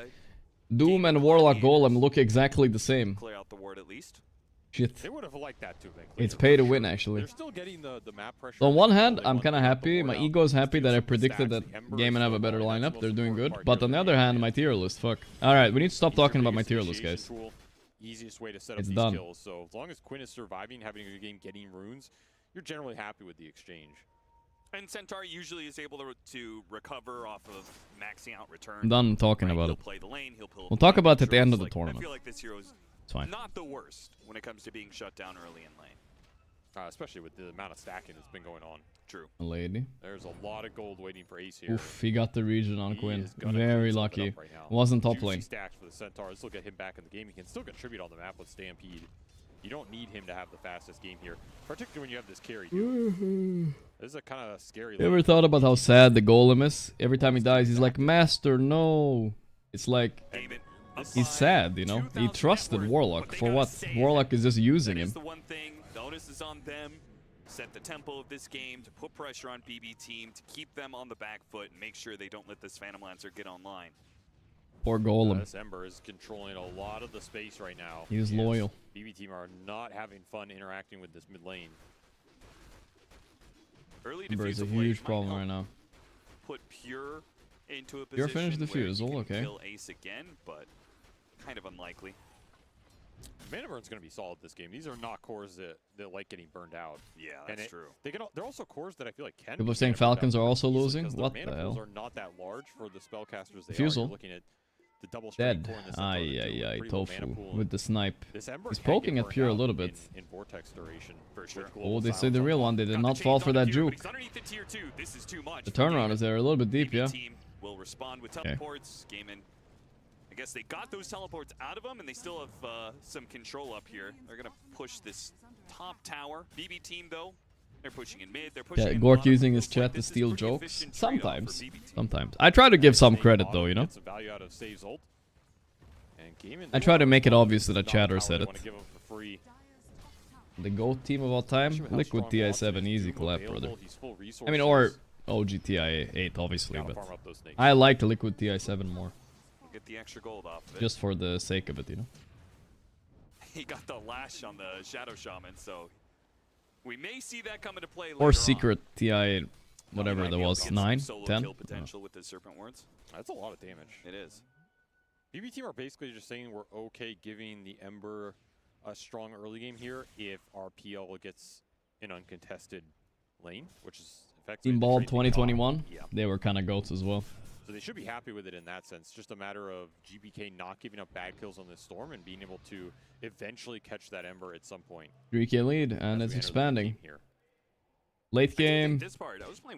Doom and Warlock Golem look exactly the same. Clear out the ward at least. Shit. They would have liked that too. It's pay to win, actually. They're still getting the map pressure. So on one hand, I'm kind of happy. My ego is happy that I predicted that Gaimin have a better lineup. They're doing good. But on the other hand, my tier list, fuck. Alright, we need to stop talking about my tier list, guys. Easiest way to set up it's these done. kills. So as long as Quinn is surviving, having a good game, getting runes, you're generally happy with the exchange. And Centaur usually is able to recover off of maxing out return. I'm done talking about it. Play the lane, we'll talk about it at the end of the tournament. I feel like this hero's not the worst when it comes to being shut down early in lane. Especially with the amount of stacking that's been going on. True. Lady. There's a lot of gold waiting for Ace here. Oof, he got the region on Quinn. Very lucky. Right wasn't top lane. Stacks for the Centaur. This will get him back in the game. He can still contribute on the map with Stampede. You don't need him to have the fastest game here, particularly when you have this carry. This is a kind of scary. You ever thought about how sad the Golem is? Every time he dies, he's like, Master, no. It's like, he's sad, you know? He trusted Warlock. For what? Warlock is just using him. The one thing, the onus is on them. Set the tempo of this game to put pressure on BB team, to keep them on the back foot and make sure they don't let this Phantom Lancer get online. Poor Golem. This Ember is controlling a lot of the space right now. He's loyal. BB team are not having fun interacting with this mid lane. Ember is a huge problem right now. Put Pure into a Pure position finished the defusal, okay. Kill Ace again, but kind of unlikely. Mana burn's going to be solid this game. These are not cores that like getting burned out. Yeah, that's true. They're also cores that I feel like can. People are saying Falcons are also losing. What the hell? Are not that large for the spellcasters. They Defusal. are. You're looking at the double dead. Ay, Tofu with the snipe. He's poking at Pure a little bit. In vortex duration, for sure. Oh, they say the real one. They did not fall for that juke. The turnaround is there a little bit deep, yeah. Will respond with teleports. Gaimin. I guess they got those teleports out of them, and they still have some control up here. They're gonna push this top tower. BB team though, they're pushing in mid. They're pushing. Yeah, Gorgc using his chat to steal jokes. Sometimes. I try to give some credit though, you know. I try to make it obvious that a chatter said it. The GOAT team of all time? Liquid TI7, easy clap, brother. I mean, or OG TI8, obviously, but I like the Liquid TI7 more. Get the extra gold off of it. Just for the sake of it, you know. He got the lash on the Shadow Shaman, so we may see that come into play later or secret TI, whatever that was, 9, 10. Potential with the Serpent Wards. That's a lot of damage. It is. BB team are basically just saying we're okay giving the Ember a strong early game here if our PL gets an uncontested lane, which is effectively Team Ball 2021. Yeah. They were kind of goats as well. So they should be happy with it in that sense. Just a matter of GBK not giving up bad kills on this Storm and being able to eventually catch that Ember at some point. 3K lead, and it's expanding. Late game,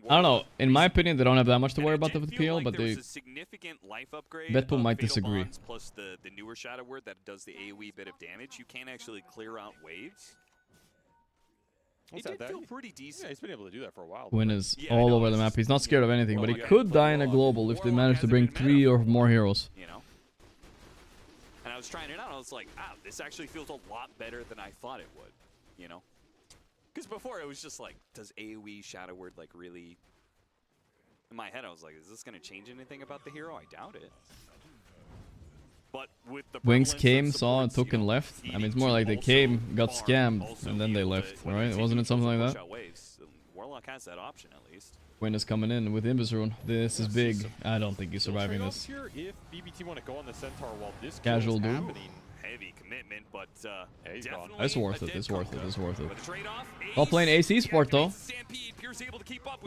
I don't know. In my opinion, they don't have that much to worry about with the PL, but they. Betboom might disagree. Plus the newer Shadow Word that does the AoE bit of damage, you can actually clear out waves. He did feel pretty decent. Yeah, he's been able to do that for a while. Win is all over the map. He's not scared of anything, but he could die in a global if they manage to bring 3 or more heroes. You know. And I was trying it out. I was like, this actually feels a lot better than I thought it would. You know. Because before it was just like, does AoE Shadow Word like really? In my head, I was like, is this going to change anything about the hero? I doubt it. But with the Wings came, saw, and took and left. I mean, it's more like they came, got scammed, and then they left, right? Wasn't it something like that? Warlock has that option at least. Win is coming in with Invis Rune. This is big. I don't think he's surviving this. If BBT want to go on the Centaur while this Casual dude. Heavy commitment, but he's gone. It's worth it. It's worth it. It's worth it. While playing AC Sport though.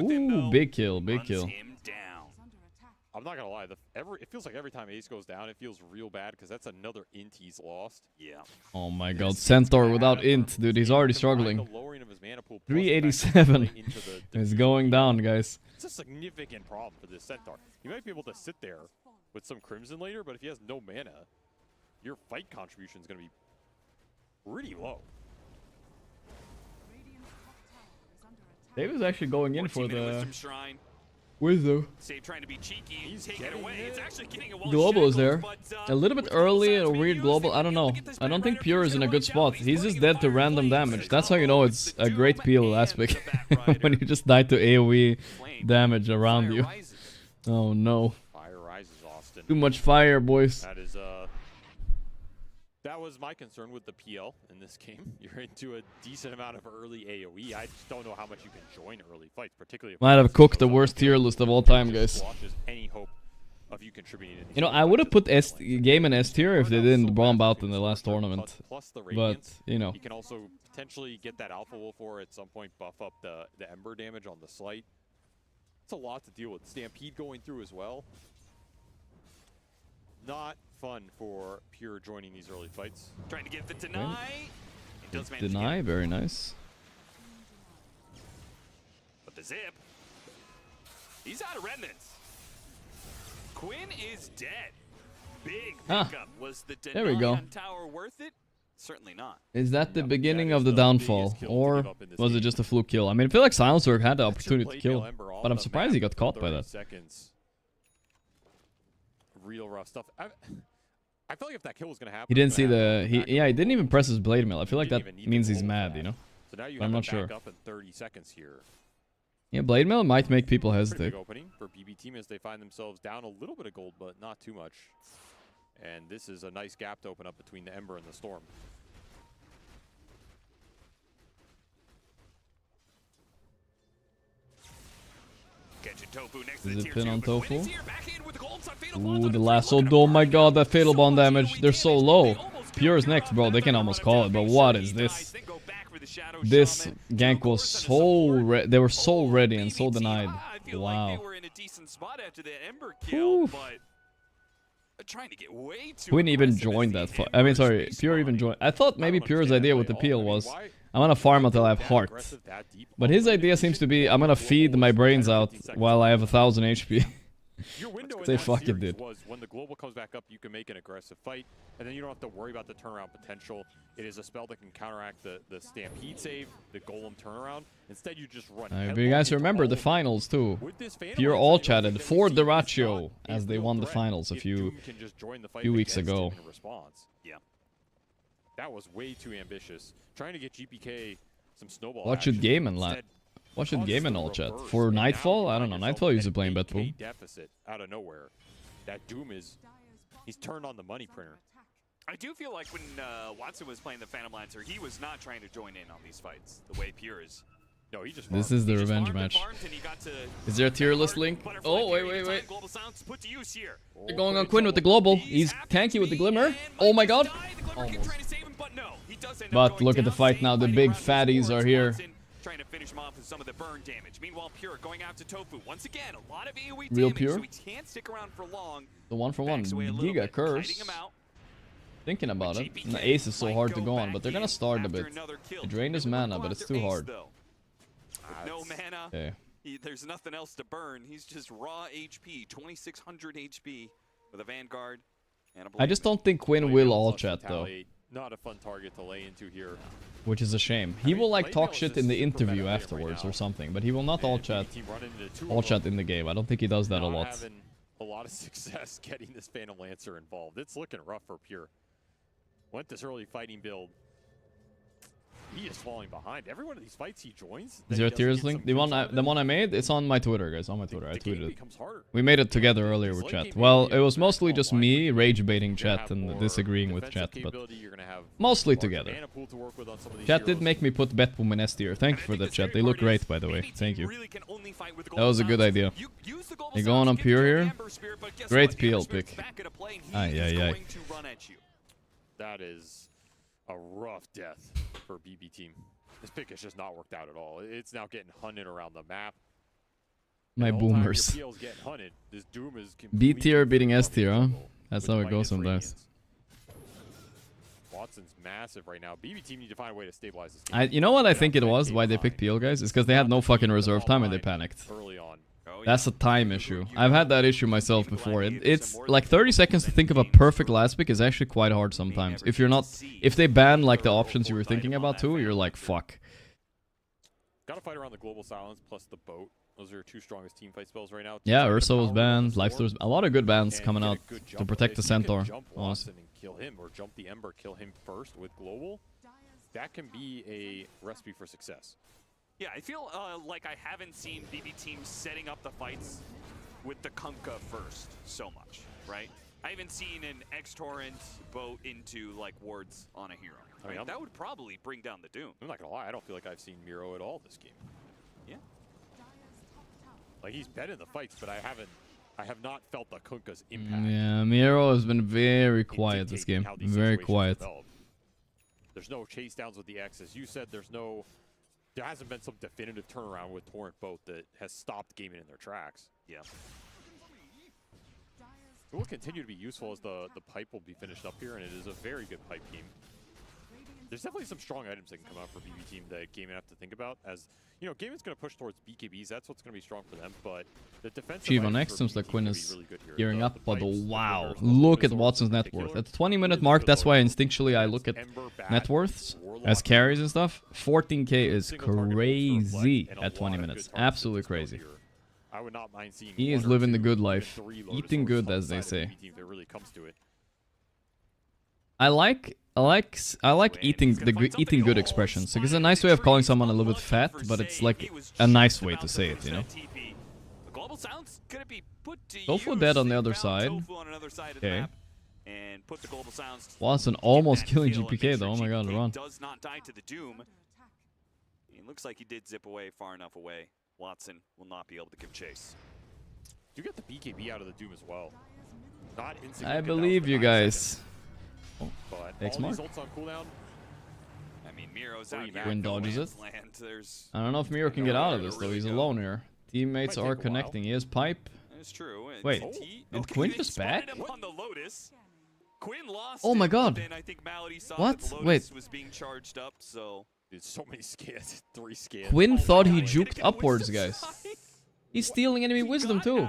Ooh, big kill, big kill. I'm not gonna lie. It feels like every time Ace goes down, it feels real bad because that's another int he's lost. Yeah. Oh my God, Centaur without int, dude. He's already struggling. 387 is going down, guys. It's a significant problem for this Centaur. He might be able to sit there with some Crimson later, but if he has no mana, your fight contribution is gonna be pretty low. David's actually going in for the Shrine. Wisdom. Save trying to be cheeky. He's taking it away. It's actually getting a Global is there. A little bit early, a weird global. I don't know. I don't think Pure is in a good spot. He's just dead to random damage. That's how you know it's a great PL last pick. When you just die to AoE damage around you. Oh no. Fire rises, Austin. Too much fire, boys. That is that was my concern with the PL in this game. You're into a decent amount of early AoE. I just don't know how much you can join early fights, particularly if might have cooked the worst tier list of all time, guys. Any hope of you contributing in these I would have put Gaimin S tier if they didn't bomb out in the last tournament. But, you can also potentially get that Alpha Wolf or at some point buff up the Ember damage on the Slight. It's a lot to deal with. Stampede going through as well. Not fun for Pure joining these early fights. Trying to get the deny. It does deny, very nice. But the zip. He's out of remnants. Quinn is dead. Big pickup. Was the deny on tower worth it? Certainly not. Is that the beginning of the downfall, or was it just a fluke kill? I mean, I feel like Silencer had the opportunity to kill, but I'm surprised he got caught by that. Real rough stuff. I feel like if that kill was gonna happen, he didn't see the he didn't even press his blade mail. I feel like that means he's mad, you know. So now you I'm not sure. Up in 30 seconds here. Yeah, blade mail might make people hesitate. Big opening for BB team as they find themselves down a little bit of gold, but not too much. And this is a nice gap to open up between the Ember and the Storm. Is it pin on Tofu? Ooh, the lasso. Oh my God, that fatal bond damage. They're so low. Pure is next, bro. They can almost call it, but what is this? This gank was so they were so ready and so denied. Wow. Trying to get way too Quinn even joined that fight. I mean, sorry, Pure even joined. I thought maybe Pure's idea with the peel was, I'm gonna farm until I have heart. But his idea seems to be, I'm gonna feed my brains out while I have 1000 HP. Your window in Say that fuck it, series dude. was when the global comes back up, you can make an aggressive fight, and then you don't have to worry about the turnaround potential. It is a spell that can counteract the Stampede save, the Golem turnaround. Instead, you just run. But you guys remember the finals too. Pure all chatted for the ratio as they won the finals a few weeks ago. Yeah, that was way too ambitious. Trying to get GPK some snowball. What should Gaimin land? What should Gaimin all chat? For Nightfall? I don't know. Nightfall usually playing Betboom. Deficit out of nowhere. That Doom is... He's turned on the money printer. I do feel like when Watson was playing the Phantom Lancer, he was not trying to join in on these fights the way Pure is. No, he just This is the revenge match. Is there a tier list link? Oh, wait. They're going on Quinn with the global. He's tanky with the Glimmer. Oh my God. Almost. But look at the fight now. The big fatties are here. him off with some of the burn damage. Meanwhile, Pure going out to Tofu. Once again, a lot of AoE Real damage, Pure? so he can't stick around for long. The 1-for-1 Giga Curse. Thinking about it. And the ace is so hard to go on, but they're gonna start a bit. They drained his mana, but it's too hard. No mana. Okay. There's nothing else to burn. He's just raw HP, 2600 HP with a Vanguard. And I just don't think Quinn will all chat though. Not a fun target to lay into here. Which is a shame. He will like talk shit in the interview afterwards or something, but he will not all chat in the game. I don't think he does that a lot. Having a lot of success getting this Phantom Lancer involved. It's looking rough for Pure. Went this early fighting build. He is falling behind. Every one of these fights he joins. Is there a tiers link? The one I made, it's on my Twitter, guys. On my Twitter, I tweeted it. We made it together earlier with chat. Well, it was mostly just me rage baiting chat and disagreeing with chat, but mostly together. Chat did make me put Betboom in S tier. Thank you for that, chat. They look great, by the way. Thank you. That was a good idea. You going on Pure here? Great PL pick. Aye. That is a rough death for BB team. This pick has just not worked out at all. It's now getting hunted around the map. My boomers. Hunted, this Doom is B tier beating S tier, huh? That's how it goes sometimes. Watson's massive right now. BB team need to find a way to stabilize this game. You know what I think it was? Why they picked PL, guys? It's because they had no fucking reserve time and they panicked. Early on. That's a time issue. I've had that issue myself before. It's like 30 seconds to think of a perfect last pick is actually quite hard sometimes. If you're not, if they ban like the options you were thinking about too, you're like, fuck. Gotta fight around the global silence plus the boat. Those are your two strongest team fight spells right now. Yeah, Ursa was banned. Lifesteal's a lot of good bans coming out to protect the Centaur. Honestly. And kill him or jump the Ember, kill him first with global. That can be a recipe for success. Yeah, I feel like I haven't seen BB teams setting up the fights with the Kunkka first so much, right? I haven't seen an X-Torrent boat into like wards on a hero. Right? I mean, that would probably bring down the Doom. I'm not gonna lie, I don't feel like I've seen Miro at all this game. Yeah. Like he's been in the fights, but I have not felt the Kunkka's impact. Yeah, Miro has been very quiet this game. Very quiet. There's no chase downs with the X. As you said, there hasn't been some definitive turnaround with Torrent Boat that has stopped Gaimin in their tracks. Yeah. It will continue to be useful as the pipe will be finished up here, and it is a very good pipe team. There's definitely some strong items that can come out for BB team that Gaimin have to think about. As you know, Gaimin's going to push towards BKBs. That's what's going to be strong for them. But the defensive Chivo next seems like Quinn is gearing up, but wow, look at Watson's net worth at the 20-minute mark. That's why instinctually I look at net worths as carries and stuff. 14k is crazy at 20 minutes. Absolutely crazy. I would not mind seeing he is living the good life, eating good, as they say. I like eating good expressions. It's a nice way of calling someone a little bit fat, but it's like a nice way to say it, you know. Tofu dead on the other side. Okay. Watson almost killing GPK though. Oh my god, run. Does not die to the Doom. It looks like he did zip away far enough away. Watson will not be able to give chase. You get the BKB out of the Doom as well. Not I believe you guys. But Thanks, Mark. I mean, Miro's out here. Quinn dodges it. I don't know if Miro can get out of this though. He's alone here. Teammates are connecting. He has pipe. That's true. Wait, did Quinn just back? On the Lotus. Quinn lost oh my god. I think Malady saw what? That the Lotus Wait. was being charged up, so there's so many scans. 3 scans. Quinn thought he juked upwards, guys. He's stealing enemy wisdom too.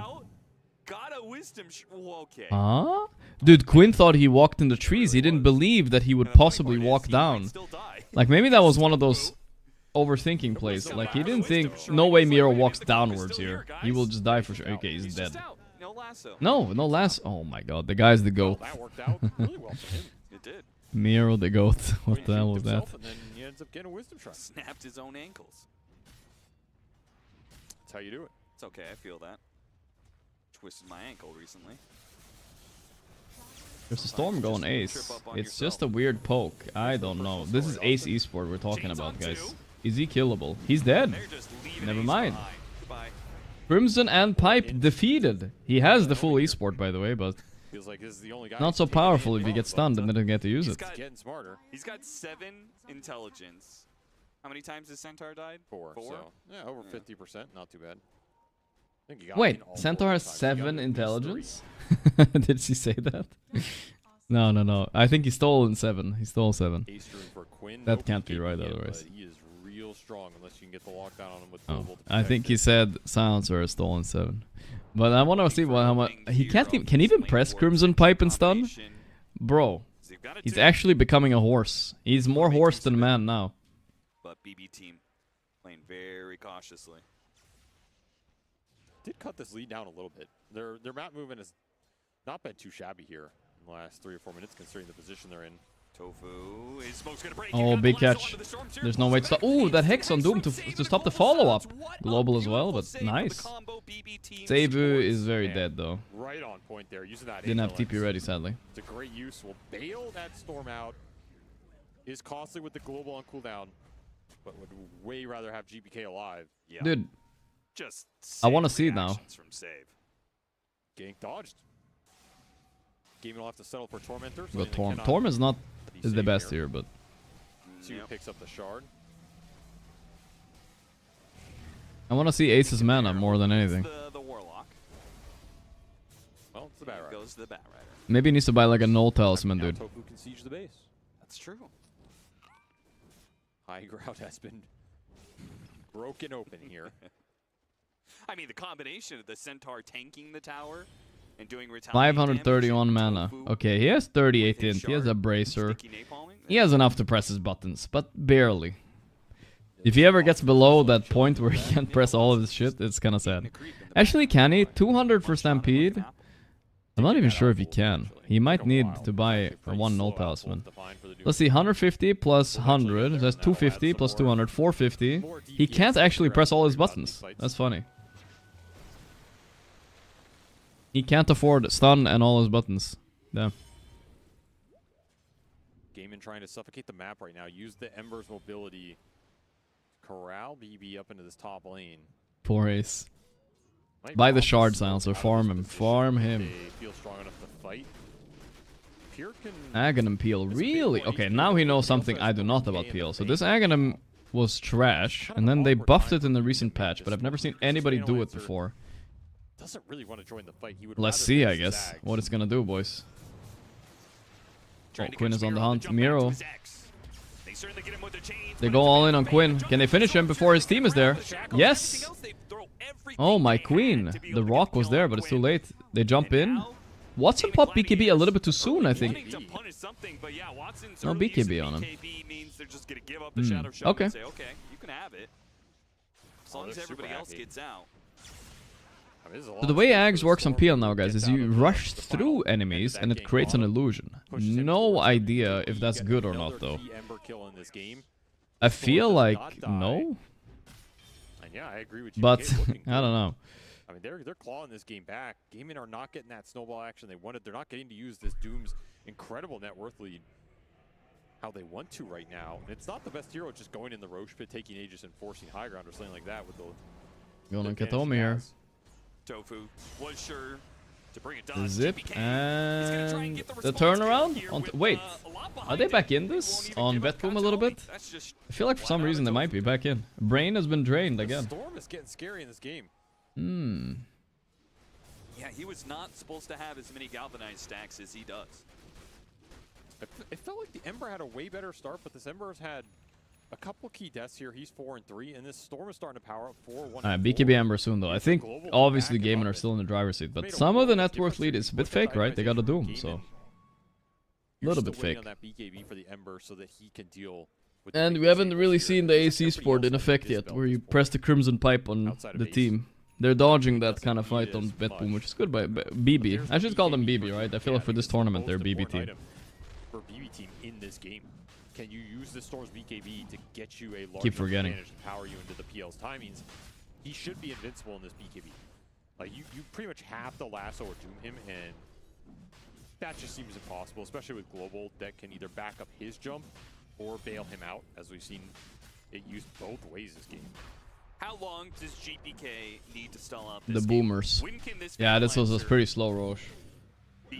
Got a wisdom. Okay. Huh? Dude, Quinn thought he walked in the trees. He didn't believe that he would possibly walk down. Like maybe that was one of those overthinking plays. Like he didn't think, no way Miro walks downwards here. He will just die for sure. Okay, he's dead. No lasso. Oh my god, the guy's the GOAT. That worked out really well for him. It did. Miro the GOAT. What the hell was that? And then he ends up getting a wisdom shot. Snapped his own ankles. That's how you do it. It's okay, I feel that. Twisted my ankle recently. There's a storm going ace. It's just a weird poke. I don't know. This is ace esport we're talking about, guys. Is he killable? He's dead. Never mind. Crimson and Pipe defeated. He has the full esport, by the way, but not so powerful if he gets stunned and doesn't get to use it. He's got 7 intelligence. How many times has Centaur died? 4. So, yeah, over 50%. Not too bad. I think you got Wait, Centaur has 7 intelligence? Did she say that? No. I think he stole in 7. He stole 7. That can't be right otherwise. He is real strong unless you can get the lockdown on him with global. I think he said Silencer has stolen 7. But I want to see how much he can't even, can he even press Crimson Pipe and stun? Bro, he's actually becoming a horse. He's more horse than man now. But BB team playing very cautiously. Did cut this lead down a little bit. Their map movement has not been too shabby here in the last 3 or 4 minutes, considering the position they're in. Tofu is smoke's gonna break. Oh, big catch. There's no way to stop. Oh, that Hex on Doom to stop the follow-up. Global as well, but nice. Seibu is very dead, though. Right on point there. Using that didn't have TP ready, sadly. It's a great use. Will bail that storm out. Is costly with the global on cooldown, but would way rather have GBK alive. Yeah. Dude, just I want to see it now. From save. Getting dodged. Gaimin will have to settle for Tormentor. So Torm is not the best here, but see who picks up the shard. I want to see Ace's mana more than anything. The Warlock. Well, it's the Bat Rider. Goes to the Bat Rider. Maybe he needs to buy like a null talisman, dude. Tofu can siege the base. That's true. High ground has been broken open here. I mean, the combination of the Centaur tanking the tower and doing 531 mana. Okay, he has 38 int. He has a bracer. He has enough to press his buttons, but barely. If he ever gets below that point where he can't press all of his shit, it's kind of sad. Actually, can he? 200 for Stampede? I'm not even sure if he can. He might need to buy one null talisman. Let's see, 150 plus 100. That's 250 plus 200, 450. He can't actually press all his buttons. That's funny. He can't afford stun and all his buttons. Damn. Gaimin trying to suffocate the map right now. Use the Ember's mobility. Corral BB up into this top lane. Poor Ace. Buy the shard silencer. Farm him. Farm him. Feel strong enough to fight. Aghanim Peel. Really? Okay, now he knows something I do not about Peel. So this Aghanim was trash, and then they buffed it in the recent patch, but I've never seen anybody do it before. Doesn't really want to join the fight. He would Let's see, I guess, what it's gonna do, boys. Oh, Quinn is on the hunt. Miro. They go all in on Quinn. Can they finish him before his team is there? Yes! Oh, my queen. The rock was there, but it's too late. They jump in. Watson popped BKB a little bit too soon, I think. No BKB on him. Okay. Okay, you can have it. As long as everybody else gets out. So the way Ags works on PL now, guys, is you rush through enemies and it creates an illusion. No idea if that's good or not, though. I feel like no. Yeah, I agree with you. But I don't know. I mean, they're clawing this game back. Gaimin are not getting that snowball action they wanted. They're not getting to use this Doom's incredible net worth lead how they want to right now. And it's not the best hero just going in the Roche pit, taking Aegis and forcing high ground or something like that with the going to Katomi here. Tofu was sure to bring it down. Zip and the turnaround. Wait, are they back in this on Betboom a little bit? I feel like for some reason they might be back in. Brain has been drained again. Storm is getting scary in this game. Yeah, he was not supposed to have as many galvanized stacks as he does. It felt like the Ember had a way better start, but this Ember has had a couple key deaths here. He's 4 and 3, and this Storm is starting to power up 4-1. Alright, BKB Ember soon though. I think obviously Gaimin are still in the driver's seat, but some of the net worth lead is a bit fake, right? They got a Doom, so a little bit fake. On that BKB for the Ember so that he can deal with and we haven't really seen the AC sport in effect yet, where you press the Crimson Pipe on the team. They're dodging that kind of fight on Betboom, which is good by BB. I should call them BB, right? I feel like for this tournament they're BB team. For BB team in this game, can you use the Storm's BKB to get you a large advantage to power you into the PL's timings? He should be invincible in this BKB. Like you pretty much have to lasso or doom him, and that just seems impossible, especially with Global that can either back up his jump or bail him out, as we've seen it used both ways this game. How long does GPK need to stall out this game? Boomers. Yeah, this was a pretty slow Roche.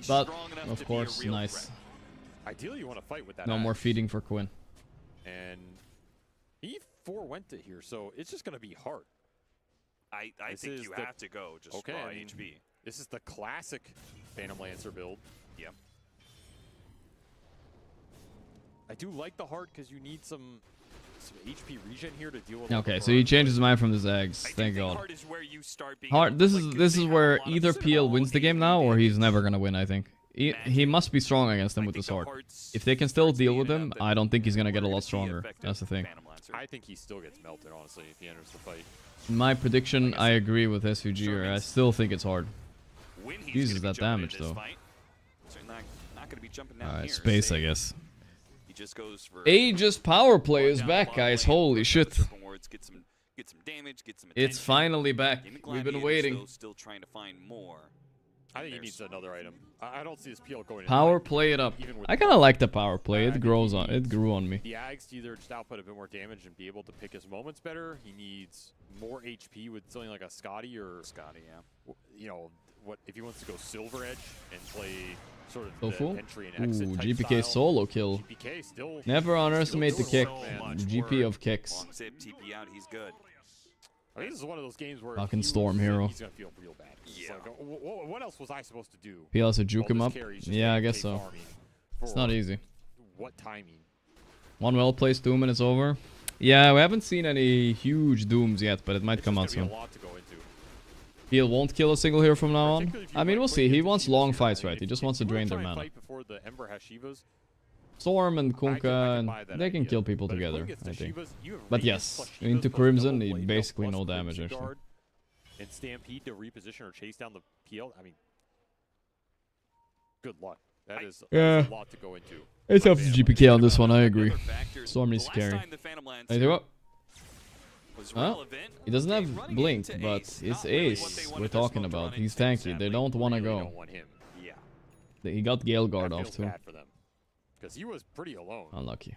But, of course, nice. Ideally, you want to fight with that. No more feeding for Quinn. And E4 went to here, so it's just going to be hard. I think you have to go just raw HB. This is the classic Phantom Lancer build. Yep. I do like the heart because you need some HP regen here to deal with. Okay, so he changed his mind from the Zags. Thank God. Heart is where you start being Heart. This is where either PL wins the game now, or he's never gonna win. I think he must be strong against them with this heart. If they can still deal with him, I don't think he's gonna get a lot stronger. That's the thing. I think he still gets melted, honestly, if he enters the fight. My prediction, I agree with SVG. Or I still think it's hard. Jesus, that damage though. Alright, space, I guess. Aegis power play is back, guys. Holy shit. It's finally back. We've been waiting. Still trying to find more. I think he needs another item. I don't see his PL going. Power play it up. I kind of like the power play. It grows on. It grew on me. The Ags to either just output a bit more damage and be able to pick his moments better. He needs more HP with something like a Scotty or yeah. You know what? If he wants to go Silver Edge and play sort of Tofu? the entry and exit Ooh, type GPK style. solo kill. GPK still Never underestimate the kick. man. GP of kicks. Long zip, TP out, he's good. I think this is one of those games where Fucking if he Storm loses it, hero. He's gonna feel real bad. It's like, what else was I supposed to do? PL has to juke All him this up. carry is just Yeah, I AFK guess so. farming It's for not easy. What timing? One well-placed Doom and it's over. Yeah, we haven't seen any huge Dooms yet, but it might come out soon. PL won't kill a single hero from now on. I mean, we'll see. He wants long fights, right? He just wants to drain their mana. Before the Ember has Shivas, Storm and Kunkka, and they can kill people together, I think. But yes, into Crimson, he basically no damage, actually. and Stampede to reposition or chase down the PL. I mean, good luck. That is a lot to go into. It's up to GPK on this one, I agree. Storm needs to carry. Hey, what? Huh? He doesn't have Blink, but it's Ace we're talking about. He's tanky. They don't want to go. He got Gale Guard off too. Because he was pretty alone. Unlucky.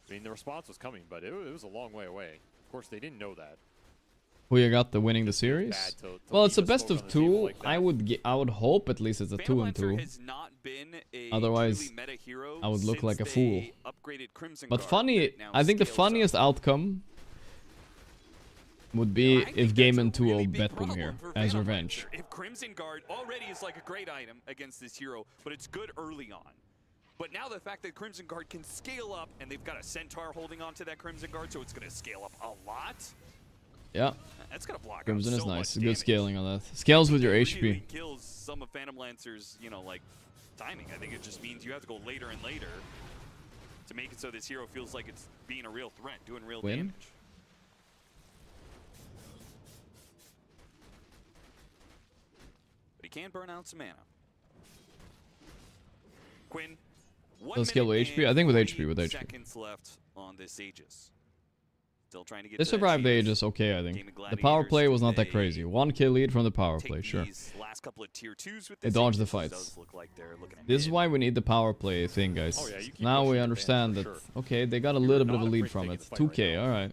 I mean, the response was coming, but it was a long way away. Of course, they didn't know that. Who you got the winning the series? Well, it's a best of two. I would hope at least it's a 2-2. Otherwise, I would look like a fool. But funny, I think the funniest outcome would be if Gaimin 2-0 Betboom here as revenge. If Crimson Guard already is like a great item against this hero, but it's good early on. But now the fact that Crimson Guard can scale up, and they've got a Centaur holding on to that Crimson Guard, so it's going to scale up a lot. Yeah. That's going to block Crimson out is so nice. much Good damage. scaling on that. Scales with your It HP. really kills some of Phantom Lancer's, you know, like, timing. I think it just means you have to go later and later to make it so this hero feels like it's being a real threat, doing real damage. But he can burn out some mana. Quinn, Let's scale with HP. I think with HP. With HP. seconds left on this Aegis. Still trying to get They to survived the Aegis. Aegis okay, I think. Game of The power Gladiators, play was not that they crazy. 1 kill lead from the power play, sure. these last couple of tier 2s with They this dodged the Aegis, it fights. does look like they're looking at This is mid. why we need the power play thing, guys. Oh, yeah, you keep Now pushing we the understand that, advantage, for okay, they got a little bit of a not lead afraid to from take it. the fight 2k, right now. alright.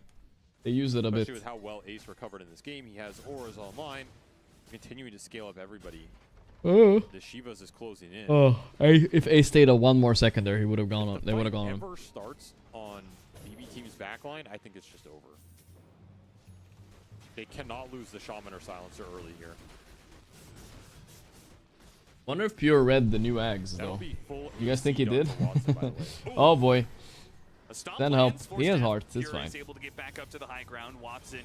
They used it a bit. Especially with how well Ace recovered in this game. He has auras online, continuing to scale up everybody. Oh. The Shivas is closing in. Oh, if Ace stayed a 1 more second there, he would have gone on. They would have gone If on. the fight ever starts on BB Team's backline, I think it's just over. They cannot lose the Shaman or Silencer early here. Wonder if Pure read the new Ags, That'll though. be full You guys AC think he done did? for Watson, by the way. Oh boy. A stomp Then help. lands, He forced has down. hearts, it's Fury fine. is able to get back up to the high ground. Watson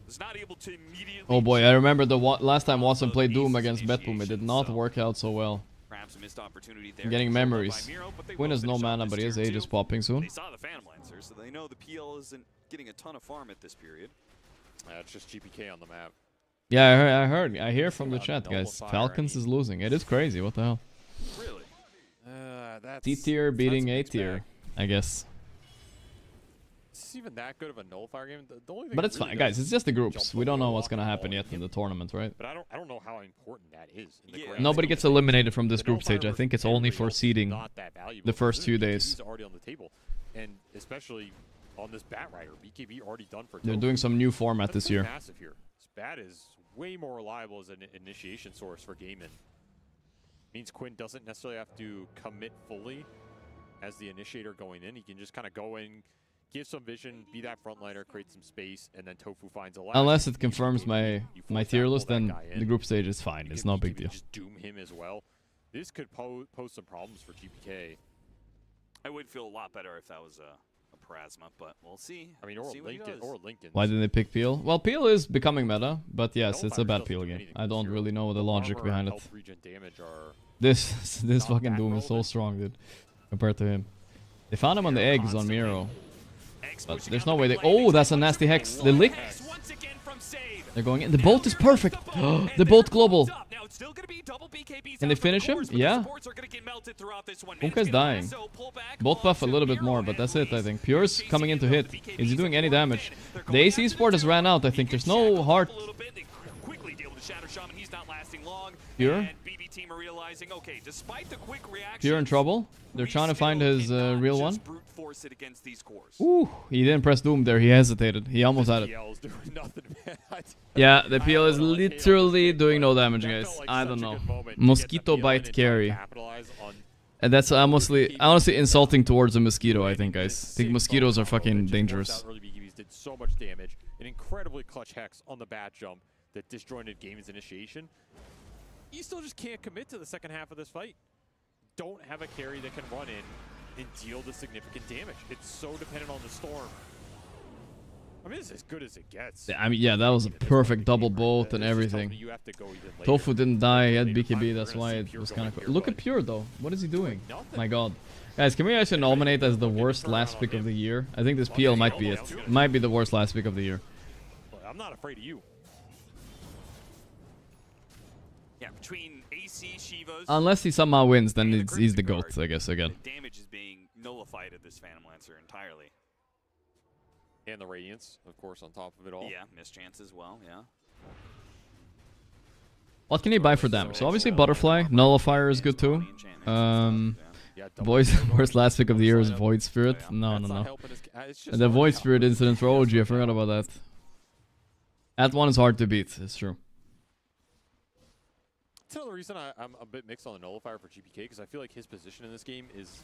was not able to immediately. Oh boy, I remember the last time Watson played Doom against Betboom. It did not work out so well. Perhaps a missed opportunity there. I'm getting Controlled by memories. Miro, but they Quinn will has no finish off mana, this but he has tier Aegis 2. popping soon. They saw the Phantom Lancer, so they know the PL isn't getting a ton of farm at this period. It's just GPK on the map. Yeah, I hear from the chat, guys. Falcons is losing. It is crazy. What the hell? Really? That's C tier beating A mixed tier, bag. I guess. It's even that good of a nullifier game. The only thing But it's really fine, does guys. It's just the is groups. jump We don't the know wall what's off gonna the happen wall yet in the tournament, right? But I don't know how important that is in the Yeah. grand Nobody scheme gets of things. eliminated from this The group stage. I nullifier think it's versus only everybody for else is seeding not that valuable, the first because few BKB days. is already on the table, and especially on this Bat Rider, BKB already done for. They're Tofu. doing some new format That's this pretty year. Massive here. This Bat is way more reliable as an initiation source for Gaimin. Means Quinn doesn't necessarily have to commit fully as the initiator going in. He can just kind of go in, give some vision, be that frontliner, create some space, and then Tofu finds a last. Unless it confirms my tier list, then the group stage is fine. It's no big deal. Just doom him as well. This could pose some problems for GPK. I would feel a lot better if that was a Parasma, but we'll see. I mean, or Lincoln. Why didn't they pick Peel? Well, Peel is becoming meta, but yes, it's a bad Peel game. I don't really know the logic behind it. This fucking Doom is so strong, dude, compared to him. They found him on the eggs on Miro. But there's no way they... Oh, that's a nasty Hex. They lick. They're going in. The bolt is perfect. The bolt global. Can they finish him? Yeah. Bunka's dying. Bolt buff a little bit more, but that's it, I think. Pure's coming in to hit. Is he doing any damage? The AC support has ran out, I think. There's no heart. Pure? Pure in trouble. They're trying to find his real one. Ooh, he didn't press Doom there. He hesitated. He almost had it. Yeah, the PL is literally doing no damage, guys. I don't know. Mosquito bite carry. And that's honestly insulting towards a mosquito, I think, guys. I think mosquitoes are fucking dangerous. Did so much damage. An incredibly clutch Hex on the bat jump that disjointed Gaimin's initiation. You still just can't commit to the second half of this fight. Don't have a carry that can run in and deal the significant damage. It's so dependent on the storm. I mean, it's as good as it gets. I mean, yeah, that was a perfect double bolt and everything. Tofu didn't die, he had BKB, that's why it was kind of... Look at Pure, though. What is he doing? My god. Guys, can we actually nominate as the worst last pick of the year? I think this PL might be it. Might be the worst last pick of the year. I'm not afraid of you. Yeah, between AC, Shivas... Unless he somehow wins, then he's the GOAT, I guess, again. The damage is being nullified at this Phantom Lancer entirely. And the Radiance, of course, on top of it all. Yeah, mischance as well, yeah. What can he buy for damage? So obviously Butterfly, Nullifier is good too. Boys, worst last pick of the year is Void Spirit. No. And the Void Spirit incident for OG, I forgot about that. That one is hard to beat, it's true. That's another reason I'm a bit mixed on the Nullifier for GPK, because I feel like his position in this game is...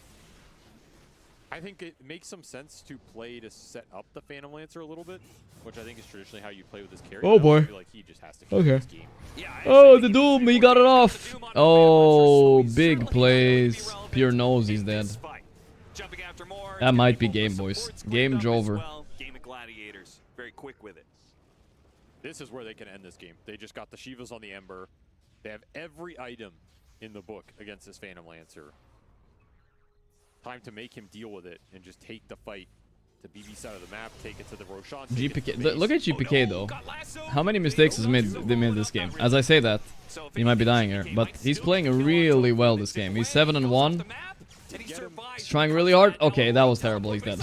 I think it makes some sense to play to set up the Phantom Lancer a little bit, which I think is traditionally how you play with this carry. Oh boy. I feel like he just has to keep this game. Oh, the Doom, he got it off. Oh, big plays. Pure knows he's dead. That might be game, boys. Game over. Game of Gladiators, very quick with it. This is where they can end this game. They just got the Shivas on the Ember. They have every item in the book against this Phantom Lancer. Time to make him deal with it and just take the fight to BB side of the map, take it to the Roshan. GPK, look at GPK though. How many mistakes has they made this game? As I say that, he might be dying here, but he's playing really well this game. He's 7-1. He's trying really hard. Okay, that was terrible. He's dead.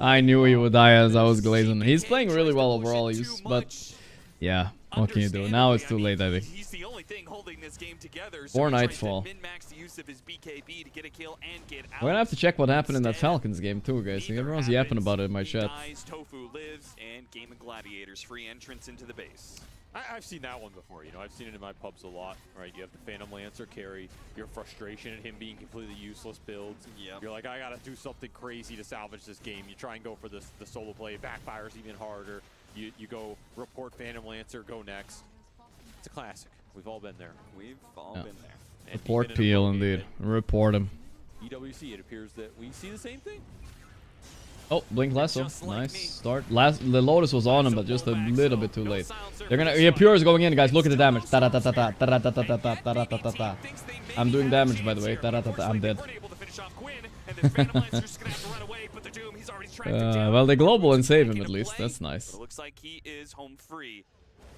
I knew he would die as I was glazing. He's playing really well overall, but yeah, what can you do? Now it's too late, I think. He's the only thing holding this game together. Or Nightfall. We're gonna have to check what happened in that Falcons game too, guys. Everyone's yapping about it in my chat. Tofu lives and Game of Gladiators, free entrance into the base. I've seen that one before, you know. I've seen it in my pubs a lot, right? You have the Phantom Lancer carry, your frustration at him being completely useless builds. Yep. You're like, I gotta do something crazy to salvage this game. You try and go for the solo play, it backfires even harder. You go report Phantom Lancer, go next. It's a classic. We've all been there. We've all been there. And report Peel, indeed. Report him. EWC, it appears that we see the same thing. Oh, Blink Lasso. Nice start. The Lotus was on him, but just a little bit too late. They're gonna... Yeah, Pure is going in, guys. Look at the damage. I'm doing damage, by the way. I'm dead. Well, they global and save him at least. That's nice. It looks like he is home free.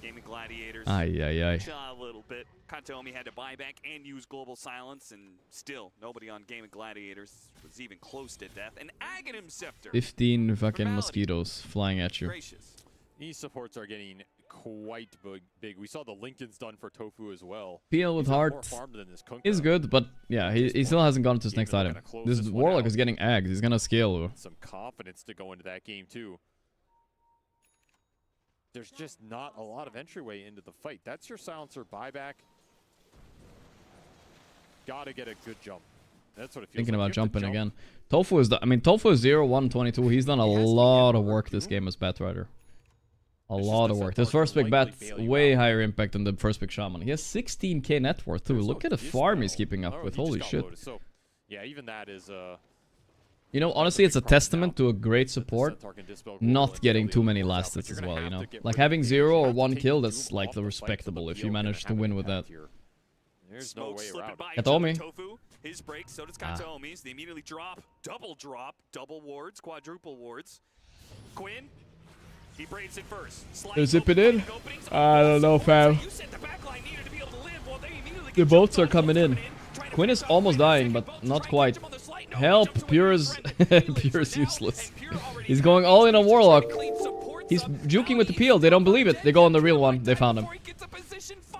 Game of Gladiators. Aye. A little bit. Katomi had to buy back and use Global Silence, and still nobody on Game of Gladiators was even close to death. An Aghanim Scepter. 15 fucking mosquitoes flying at you. Gracious. These supports are getting quite big. We saw the Lincolns done for Tofu as well. Peel with heart is good, but yeah, he still hasn't gone to his next item. This Warlock is getting agged. He's gonna scale. Some confidence to go into that game too. There's just not a lot of entryway into the fight. That's your silencer buyback. Gotta get a good jump. That's what it feels Thinking like. about jumping again. Tofu is Tofu is 0-1-22. He's done a lot of work this game as Batrider. A lot of work. His first pick Bat's way higher impact than the first pick Shaman. He has 16k net worth too. Look at the farm he's keeping up with. Holy shit. So, yeah, even that is you know, honestly, it's a testament to a great support not getting too many last hits as well, you know? Like having 0 or 1 kill, that's like the respectable if you manage to win with that. There's no way around it. Katomi. His break, so does Katomi's. They immediately drop, double wards, quadruple wards. Quinn, he braids it first. Zip it in? I don't know, fam. The boats are coming in. Quinn is almost dying, but not quite. Help! Pure's useless. He's going all in on Warlock. He's juking with the peel. They don't believe it. They go on the real one. They found him.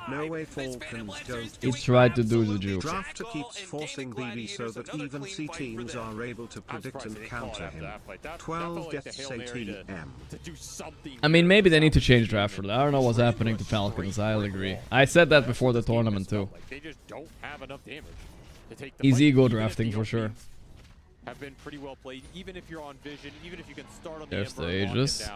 No way Falcons don't. He tried to do the juke. Drafter keeps forcing BB so that even C teams are able to predict and counter him. 12 deaths ATM. I mean, maybe they need to change Drafter. I don't know what's happening to Falcons. I'll agree. I said that before the tournament too. They just don't have enough damage to take the He's ego drafting for sure. Have been pretty well played, even if you're on vision, even if you can start on There's the the Aegis.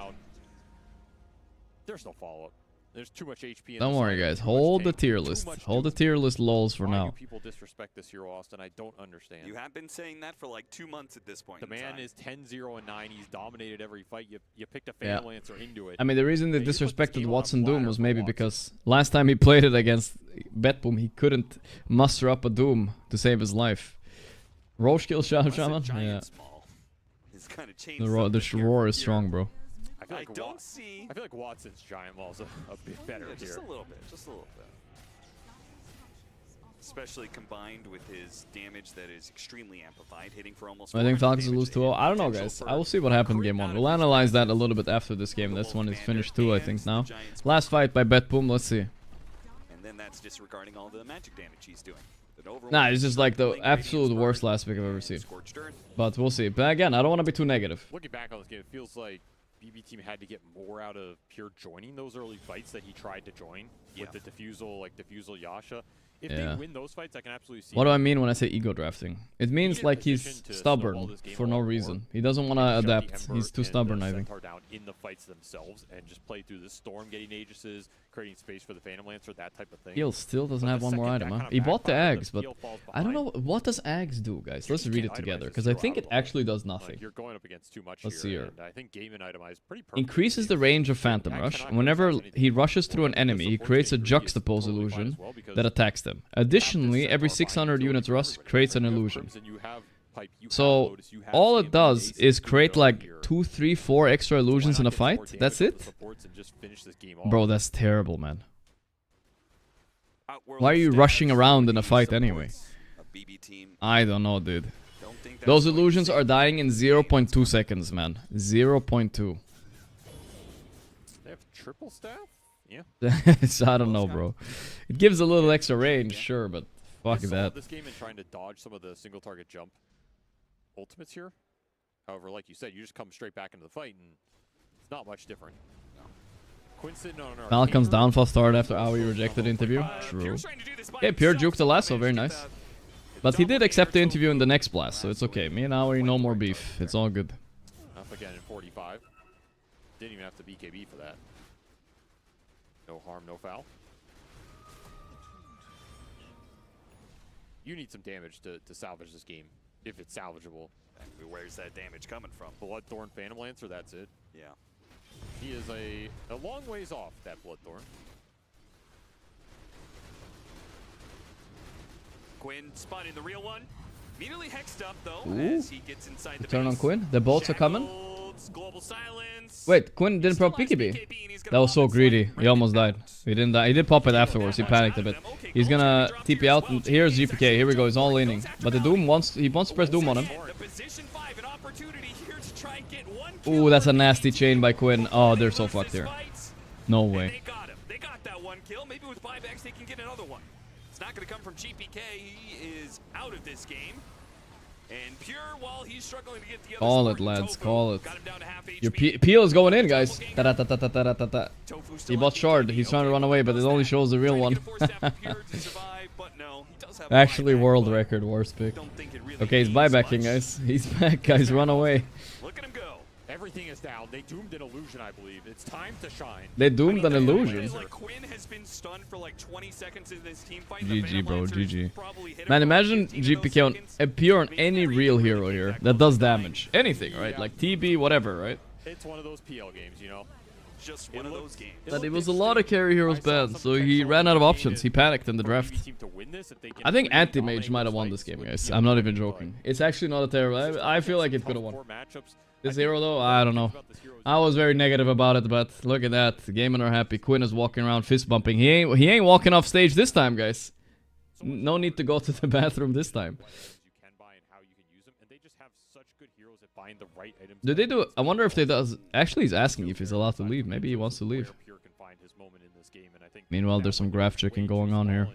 There's no follow-up. There's too much HP. Don't worry, guys. Hold the tier list. Hold the tier list lols for now. People disrespect this hero, Austin. I don't understand. You have been saying that for like 2 months at this point. The man is 10-0 and 9. He's dominated every fight. You picked a Phantom Lancer into it. I mean, the reason they disrespected Watson Doom was maybe because last time he played it against Betboom, he couldn't muster up a Doom to save his life. Roche kill Shaman? Yeah. The roar is strong, bro. I feel like Watson's Giant Wall's a bit better here. Just a little bit. Especially combined with his damage that is extremely amplified, hitting for almost. I think Falcons will lose 2-0. I don't know, guys. I will see what happened in game 1. We'll analyze that a little bit after this game. This one is finished too, I think, now. Last fight by Betboom. Let's see. And then that's disregarding all the magic damage he's doing. Nah, it's just like the absolute worst last pick I've ever seen. But we'll see. But again, I don't want to be too negative. Looking back on this game, it feels like BB team had to get more out of Pure joining those early fights that he tried to join with the Diffusal Yasha. If they win those fights, I can absolutely see. What do I mean when I say ego drafting? It means like he's stubborn for no reason. He doesn't want to adapt. He's too stubborn, I think. Down in the fights themselves and just play through the storm, getting Aegises, creating space for the Phantom Lancer, that type of thing. Heal still doesn't have one more item, huh? He bought the Ags, but I don't know what does Ags do, guys. Let's read it together because I think it actually does nothing. You're going up against too much. Let's see here. I think Gaimin itemized pretty perfect. Increases the range of Phantom Rush. Whenever he rushes through an enemy, he creates a juxtapose illusion that attacks them. Additionally, every 600 units rush creates an illusion. So all it does is create like 2, 3, 4 extra illusions in a fight. That's it? Bro, that's terrible, man. Why are you rushing around in a fight anyway? I don't know, dude. Those illusions are dying in 0.2 seconds, man. 0.2. They have triple staff? Yeah. I don't know, bro. It gives a little extra range, sure, but fuck that. This game in trying to dodge some of the single target jump ultimates here. However, like you said, you just come straight back into the fight, and it's not much different. Quinn sitting on our Falcon's downfall started after Aoi rejected the interview. True. Okay, Pure juked the lasso, very nice. But he did accept the interview in the next blast, so it's okay. Me and Aoi, no more beef. It's all good. Up again in 45. Didn't even have to BKB for that. No harm, no foul. You need some damage to salvage this game, if it's salvageable. And where's that damage coming from? Bloodthorn Phantom Lancer, that's it. Yeah. He is a long ways off, that Bloodthorn. Quinn spotting the real one. Immediately hexed up, though, Ooh. as he gets inside the Turn on base. Quinn. The bolts are coming. Global silence. Wait, Quinn didn't pop PKB. That was so greedy. He almost died. He didn't die. He did pop it afterwards. He panicked a bit. He's gonna TP out. And here's GPK. Here we go. He's all leaning. But the Doom wants to press Doom on him. Ooh, that's a nasty chain by Quinn. Oh, they're so fucked here. No way. They got that one kill. Maybe with buybacks they can get another one. It's not going to come from GPK. He is out of this game. And Pure, while he's struggling to get the other Call it, lads. Call it. Your peel is going in, guys. He bought Shard. He's trying to run away, but it only shows the real one. Actually, world record worst pick. Okay, he's buybacking, guys. He's back, guys. Run away. Look at him go. Everything is down. They doomed an illusion, I believe. It's time to shine. They doomed an illusion. Quinn has been stunned for like 20 seconds in this team fight. GG, bro. GG. Man, imagine GPK on appear on any real hero here that does damage. Anything, right? Like TB, whatever, right? It's one of those PL games, you know. Just one of those games. But it was a lot of carry heroes banned, so he ran out of options. He panicked in the draft. I think Anti-Mage might have won this game, guys. I'm not even joking. It's actually not a terrible... I feel like it could have won. This hero, though, I don't know. I was very negative about it, but look at that. Gaimin are happy. Quinn is walking around fist bumping. He ain't walking off stage this time, guys. No need to go to the bathroom this time. Did they do? I wonder if they does. Actually, he's asking if he's allowed to leave. Maybe he wants to leave. Meanwhile, there's some graph checking going on here.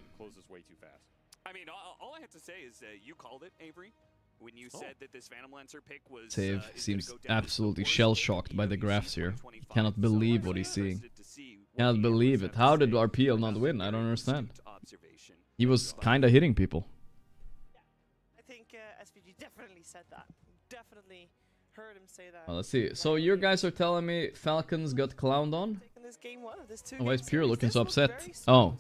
I mean, all I have to say is you called it, Avery. When you said that this Phantom Lancer pick was Save seems absolutely shell-shocked by the graphs here. He cannot believe what he's seeing. Cannot believe it. How did RPL not win? I don't understand. He was kind of hitting people. I think SVG definitely said that. Definitely heard him say that. Well, let's see. So you guys are telling me Falcons got clowned on? Oh, why is Pure looking so upset? Oh.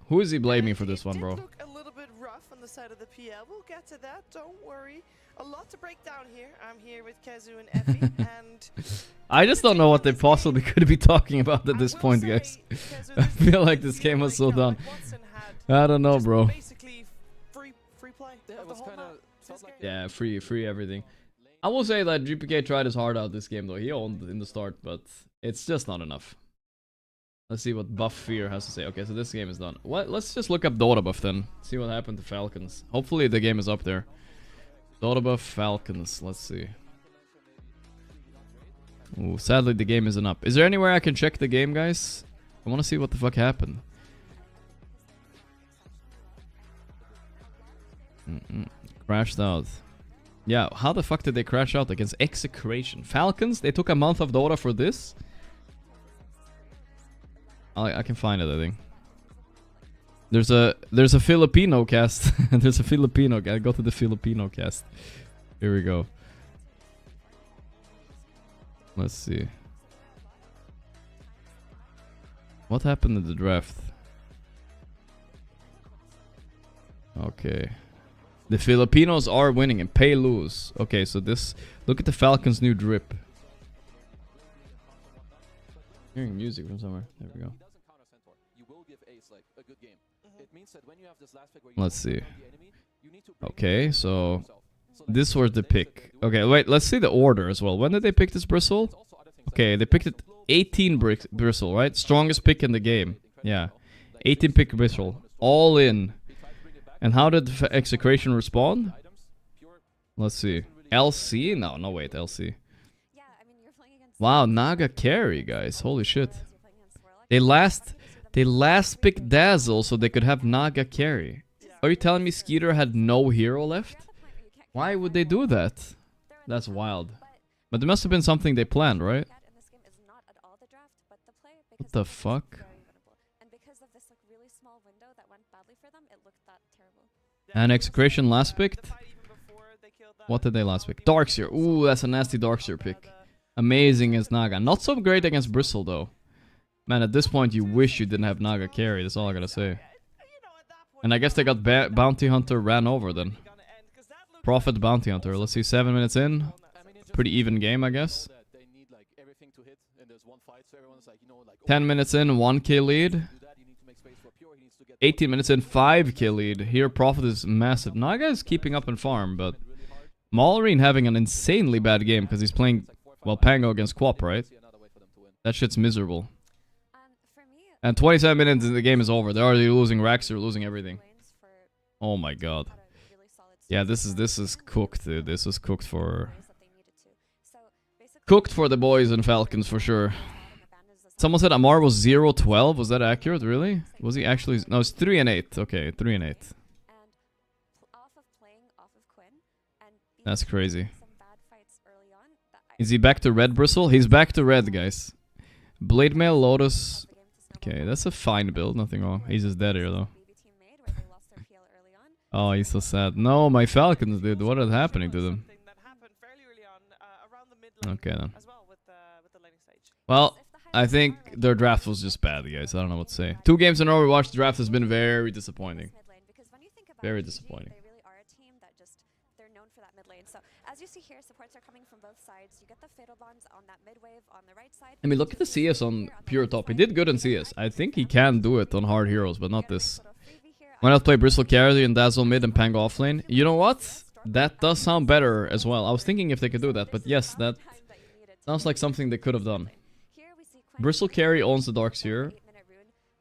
Who is he blaming for this one, bro? A little bit rough on the side of the PL. We'll get to that. Don't worry. A lot to break down here. I'm here with Kezu and Effie, and I just don't know what they possibly could be talking about at this point, guys. I feel like this game was so done. I don't know, bro. Basically, free play. Yeah, free everything. I will say that GPK tried his heart out this game, though. He owned in the start, but it's just not enough. Let's see what Buff Fear has to say. Okay, so this game is done. Let's just look up Dota Buff then. See what happened to Falcons. Hopefully the game is up there. Dota Buff Falcons. Let's see. Ooh, sadly the game isn't up. Is there anywhere I can check the game, guys? I want to see what the fuck happened. Crashed out. Yeah, how the fuck did they crash out against Execration? Falcons? They took a month of Dota for this? I can find it, I think. There's a Filipino cast. There's a Filipino. Gotta go to the Filipino cast. Here we go. Let's see. What happened in the draft? Okay. The Filipinos are winning and pay lose. Okay, so this... Look at the Falcons' new drip. Hearing music from somewhere. There we go. Let's see. Okay, so this was the pick. Okay, wait, let's see the order as well. When did they pick this Bristle? Okay, they picked it 18 Bristle, right? Strongest pick in the game. Yeah. 18 pick Bristle. All in. And how did Execration respond? Let's see. LC? No, wait, LC. Wow, Naga carry, guys. Holy shit. They last picked Dazzle so they could have Naga carry. Are you telling me Skeeter had no hero left? Why would they do that? That's wild. But there must have been something they planned, right? What the fuck? And Execration last picked? What did they last pick? Darkseer. Ooh, that's a nasty Darkseer pick. Amazing as Naga. Not so great against Bristle, though. Man, at this point, you wish you didn't have Naga carry. That's all I gotta say. And I guess they got Bounty Hunter ran over then. Prophet Bounty Hunter. Let's see, 7 minutes in. Pretty even game, I guess. 10 minutes in, 1k lead. 18 minutes in, 5k lead. Here, Prophet is massive. Naga is keeping up in farm, but Maulreen having an insanely bad game because he's playing, well, Pango against Quap, right? That shit's miserable. And 27 minutes and the game is over. They're already losing racks, they're losing everything. Oh my god. Yeah, this is cooked, dude. This is cooked for... Cooked for the boys and Falcons, for sure. Someone said Amar was 0-12. Was that accurate, really? Was he actually... No, it's 3-8. Okay, 3-8. That's crazy. Is he back to red Bristle? He's back to red, guys. Blade Mail, Lotus... Okay, that's a fine build, nothing wrong. He's just dead here, though. Oh, he's so sad. No, my Falcons, dude. What is happening to them? Okay, then. Well, I think their draft was just bad, guys. I don't know what to say. 2 games in a row we watched, the draft has been very disappointing. Very disappointing. So as you see here, supports are coming from both sides. You get the fatal bonds on that mid wave on the right side. I mean, look at the CS on pure top. He did good in CS. I think he can do it on hard heroes, but not this. Why not play Bristle carry and Dazzle mid and Pang off lane? You know what? That does sound better as well. I was thinking if they could do that, but yes, that sounds like something they could have done. Bristle carry owns the darks here.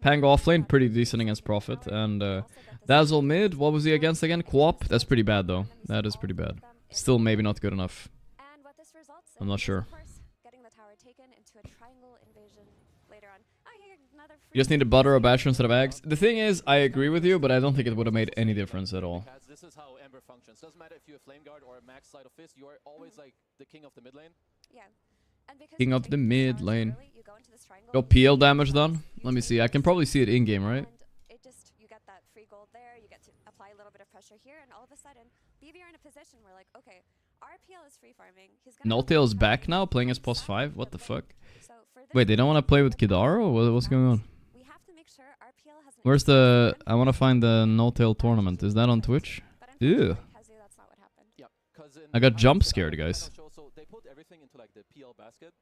Pang off lane, pretty decent against Prophet. And Dazzle mid, what was he against again? Quap? That's pretty bad though. That is pretty bad. Still maybe not good enough. I'm not sure. You just need to butter a basher instead of eggs. The thing is, I agree with you, but I don't think it would have made any difference at all. This is how Ember functions. Doesn't matter if you're a Flame Guard or a max sleight of fist, you are always like the king of the mid lane. Yeah. King of the mid lane. Go PL damage done? Let me see. I can probably see it in game, right? It just, you get that free gold there, you get to apply a little bit of pressure here, and all of a sudden, BB are in a position where like, okay, RPL is free farming. Noltail's back now, playing as +5? What the fuck? Wait, they don't want to play with Kidaro? What's going on? Where's the... I want to find the Noltail tournament. Is that on Twitch? Ew. I got jump scared, guys. So they put everything into like the PL basket,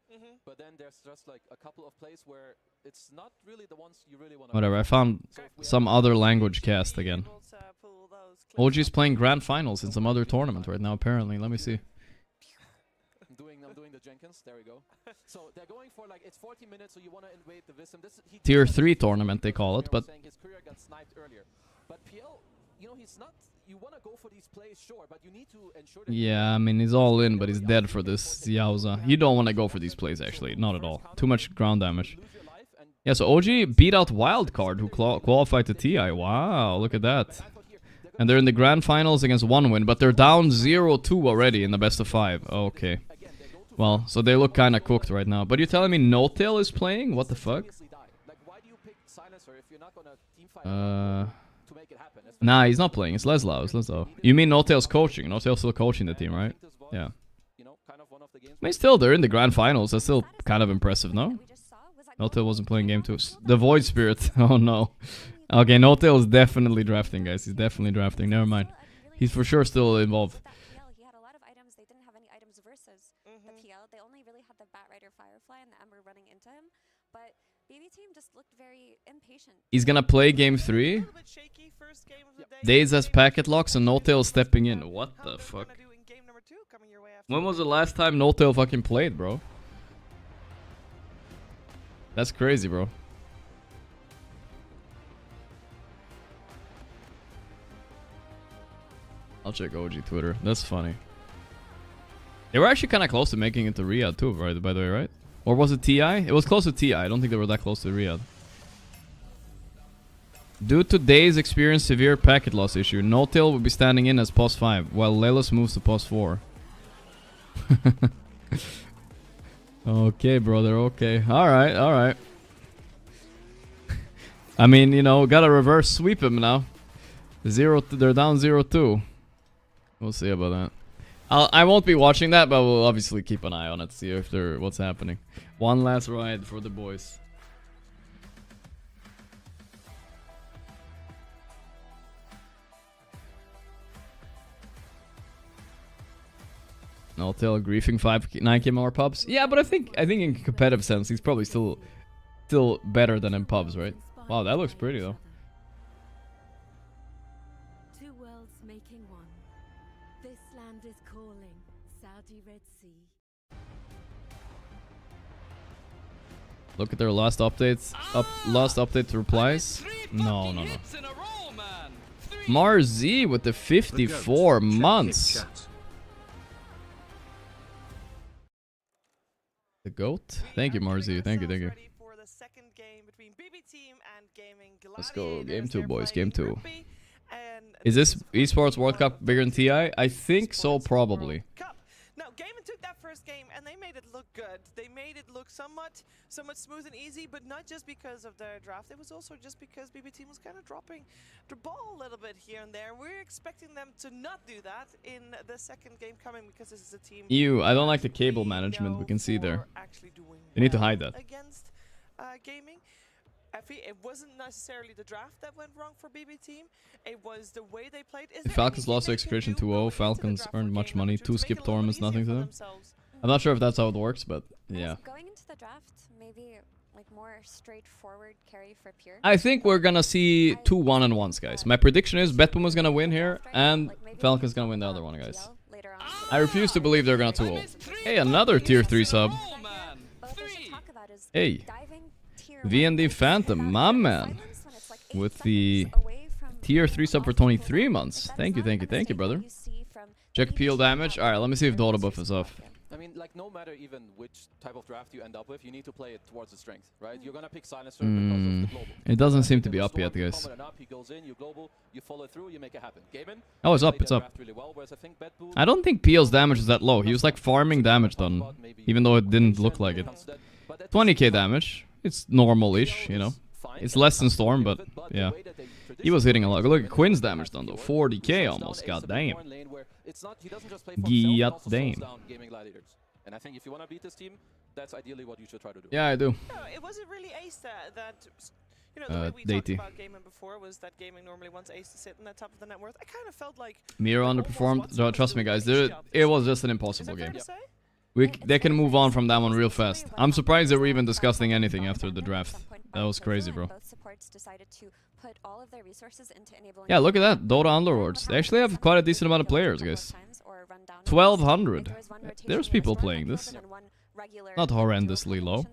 but then there's just like a couple of plays where it's not really the ones you really want to... Whatever, I found some other language cast again. OG's playing grand finals in some other tournament right now, apparently. Let me see. I'm doing the Jenkins. There we go. So they're going for like, it's 40 minutes, so you want to invade the Wisdom. Tier 3 tournament, they call it, but... His career got sniped earlier. But PL, you know, he's not... You want to go for these plays, sure, but you need to ensure that... Yeah, I mean, he's all in, but he's dead for this Yowza. You don't want to go for these plays, actually. Not at all. Too much ground damage. Yeah, so OG beat out Wildcard, who qualified to TI. Wow, look at that. And they're in the grand finals against 1 win, but they're down 0-2 already in the best of 5. Okay. Well, so they look kind of cooked right now. But you're telling me Noltail is playing? What the fuck? Nah, he's not playing. It's Leslau. It's Leslau. You mean Noltail's coaching? Noltail's still coaching the team, right? Yeah. I mean, still, they're in the grand finals. That's still kind of impressive, no? Noltail wasn't playing game 2. The Void Spirit. Oh, no. Okay, Noltail is definitely drafting, guys. He's definitely drafting. Never mind. He's for sure still involved. He had a lot of items. They didn't have any items versus the PL. They only really had the Batrider Firefly and the Ember running into him. But BB team just looked very impatient. He's gonna play game 3. Days as packet locks and Noltail stepping in. What the fuck? When was the last time Noltail fucking played, bro? That's crazy, bro. I'll check OG Twitter. That's funny. They were actually kind of close to making it to Riyadh too, right? By the way, right? Or was it TI? It was close to TI. I don't think they were that close to Riyadh. Due to Days experience severe packet loss issue, Noltail will be standing in as +5, while Lelos moves to +4. Okay, brother. Okay. Alright, alright. I mean, you know, gotta reverse sweep him now. They're down 0-2. We'll see about that. I won't be watching that, but we'll obviously keep an eye on it, see if what's happening. One last ride for the boys. Noltail griefing 9k more pubs. Yeah, but I think in competitive sense, he's probably still better than in pubs, right? Wow, that looks pretty though. Two worlds making one. This land is calling. Saudi Red Sea. Look at their last updates. Last update replies. No. Marz with the 54 months. The GOAT? Thank you, Marzi. Thank you. Let's go. Game 2, boys. Game 2. Is this Esports World Cup bigger than TI? I think so, probably. Now, Gaimin took that first game and they made it look good. They made it look somewhat smooth and easy, but not just because of their draft. It was also just because BB Team was kind of dropping the ball a little bit here and there. We're expecting them to not do that in the second game coming because this is a team. Ew, I don't like the cable management we can see there. They need to hide that. Against gaming. It wasn't necessarily the draft that went wrong for BB Team. It was the way they played. Falcons lost to Exhibition 2-0. Falcons earned much money. 2 skip tournaments, nothing to them. I'm not sure if that's how it works, but yeah. Going into the draft, maybe like more straightforward carry for Pure. I think we're gonna see 2 1-on-1s, guys. My prediction is Betboom is gonna win here, and Falcon's gonna win the other one, guys. I refuse to believe they're gonna 2-0. Hey, another tier 3 sub. Hey. VND Phantom, my man, with the tier 3 sub for 23 months. Thank you, brother. Check peel damage. Alright, let me see if the auto buff is off. I mean, like, no matter even which type of draft you end up with, you need to play it towards the strength, right? You're gonna pick Silencer because of the global. It doesn't seem to be up yet, guys. He goes in, you global, you follow through, you make it happen. Gaimin, oh, it's up, it's up. I don't think PL's damage is that low. He was like farming damage done, even though it didn't look like it. 20k damage. It's normal-ish, you know. It's less than Storm, but yeah. He was hitting a lot. Look at Quinn's damage done though. 40k almost. God damn. God damn. And I think if you want to beat this team, that's ideally what you should try to do. Yeah, I do. No, it wasn't really Ace that you know, the way we talked about Gaimin before was that Gaming normally wants Ace to sit in the top of the net worth. I kind of felt like Miro underperformed. No, trust me, guys. It was just an impossible game. They can move on from that one real fast. I'm surprised they were even discussing anything after the draft. That was crazy, bro. Yeah, look at that. Dota Underlords. They actually have quite a decent amount of players, guys. 1,200. There's people playing this. Not horrendously low.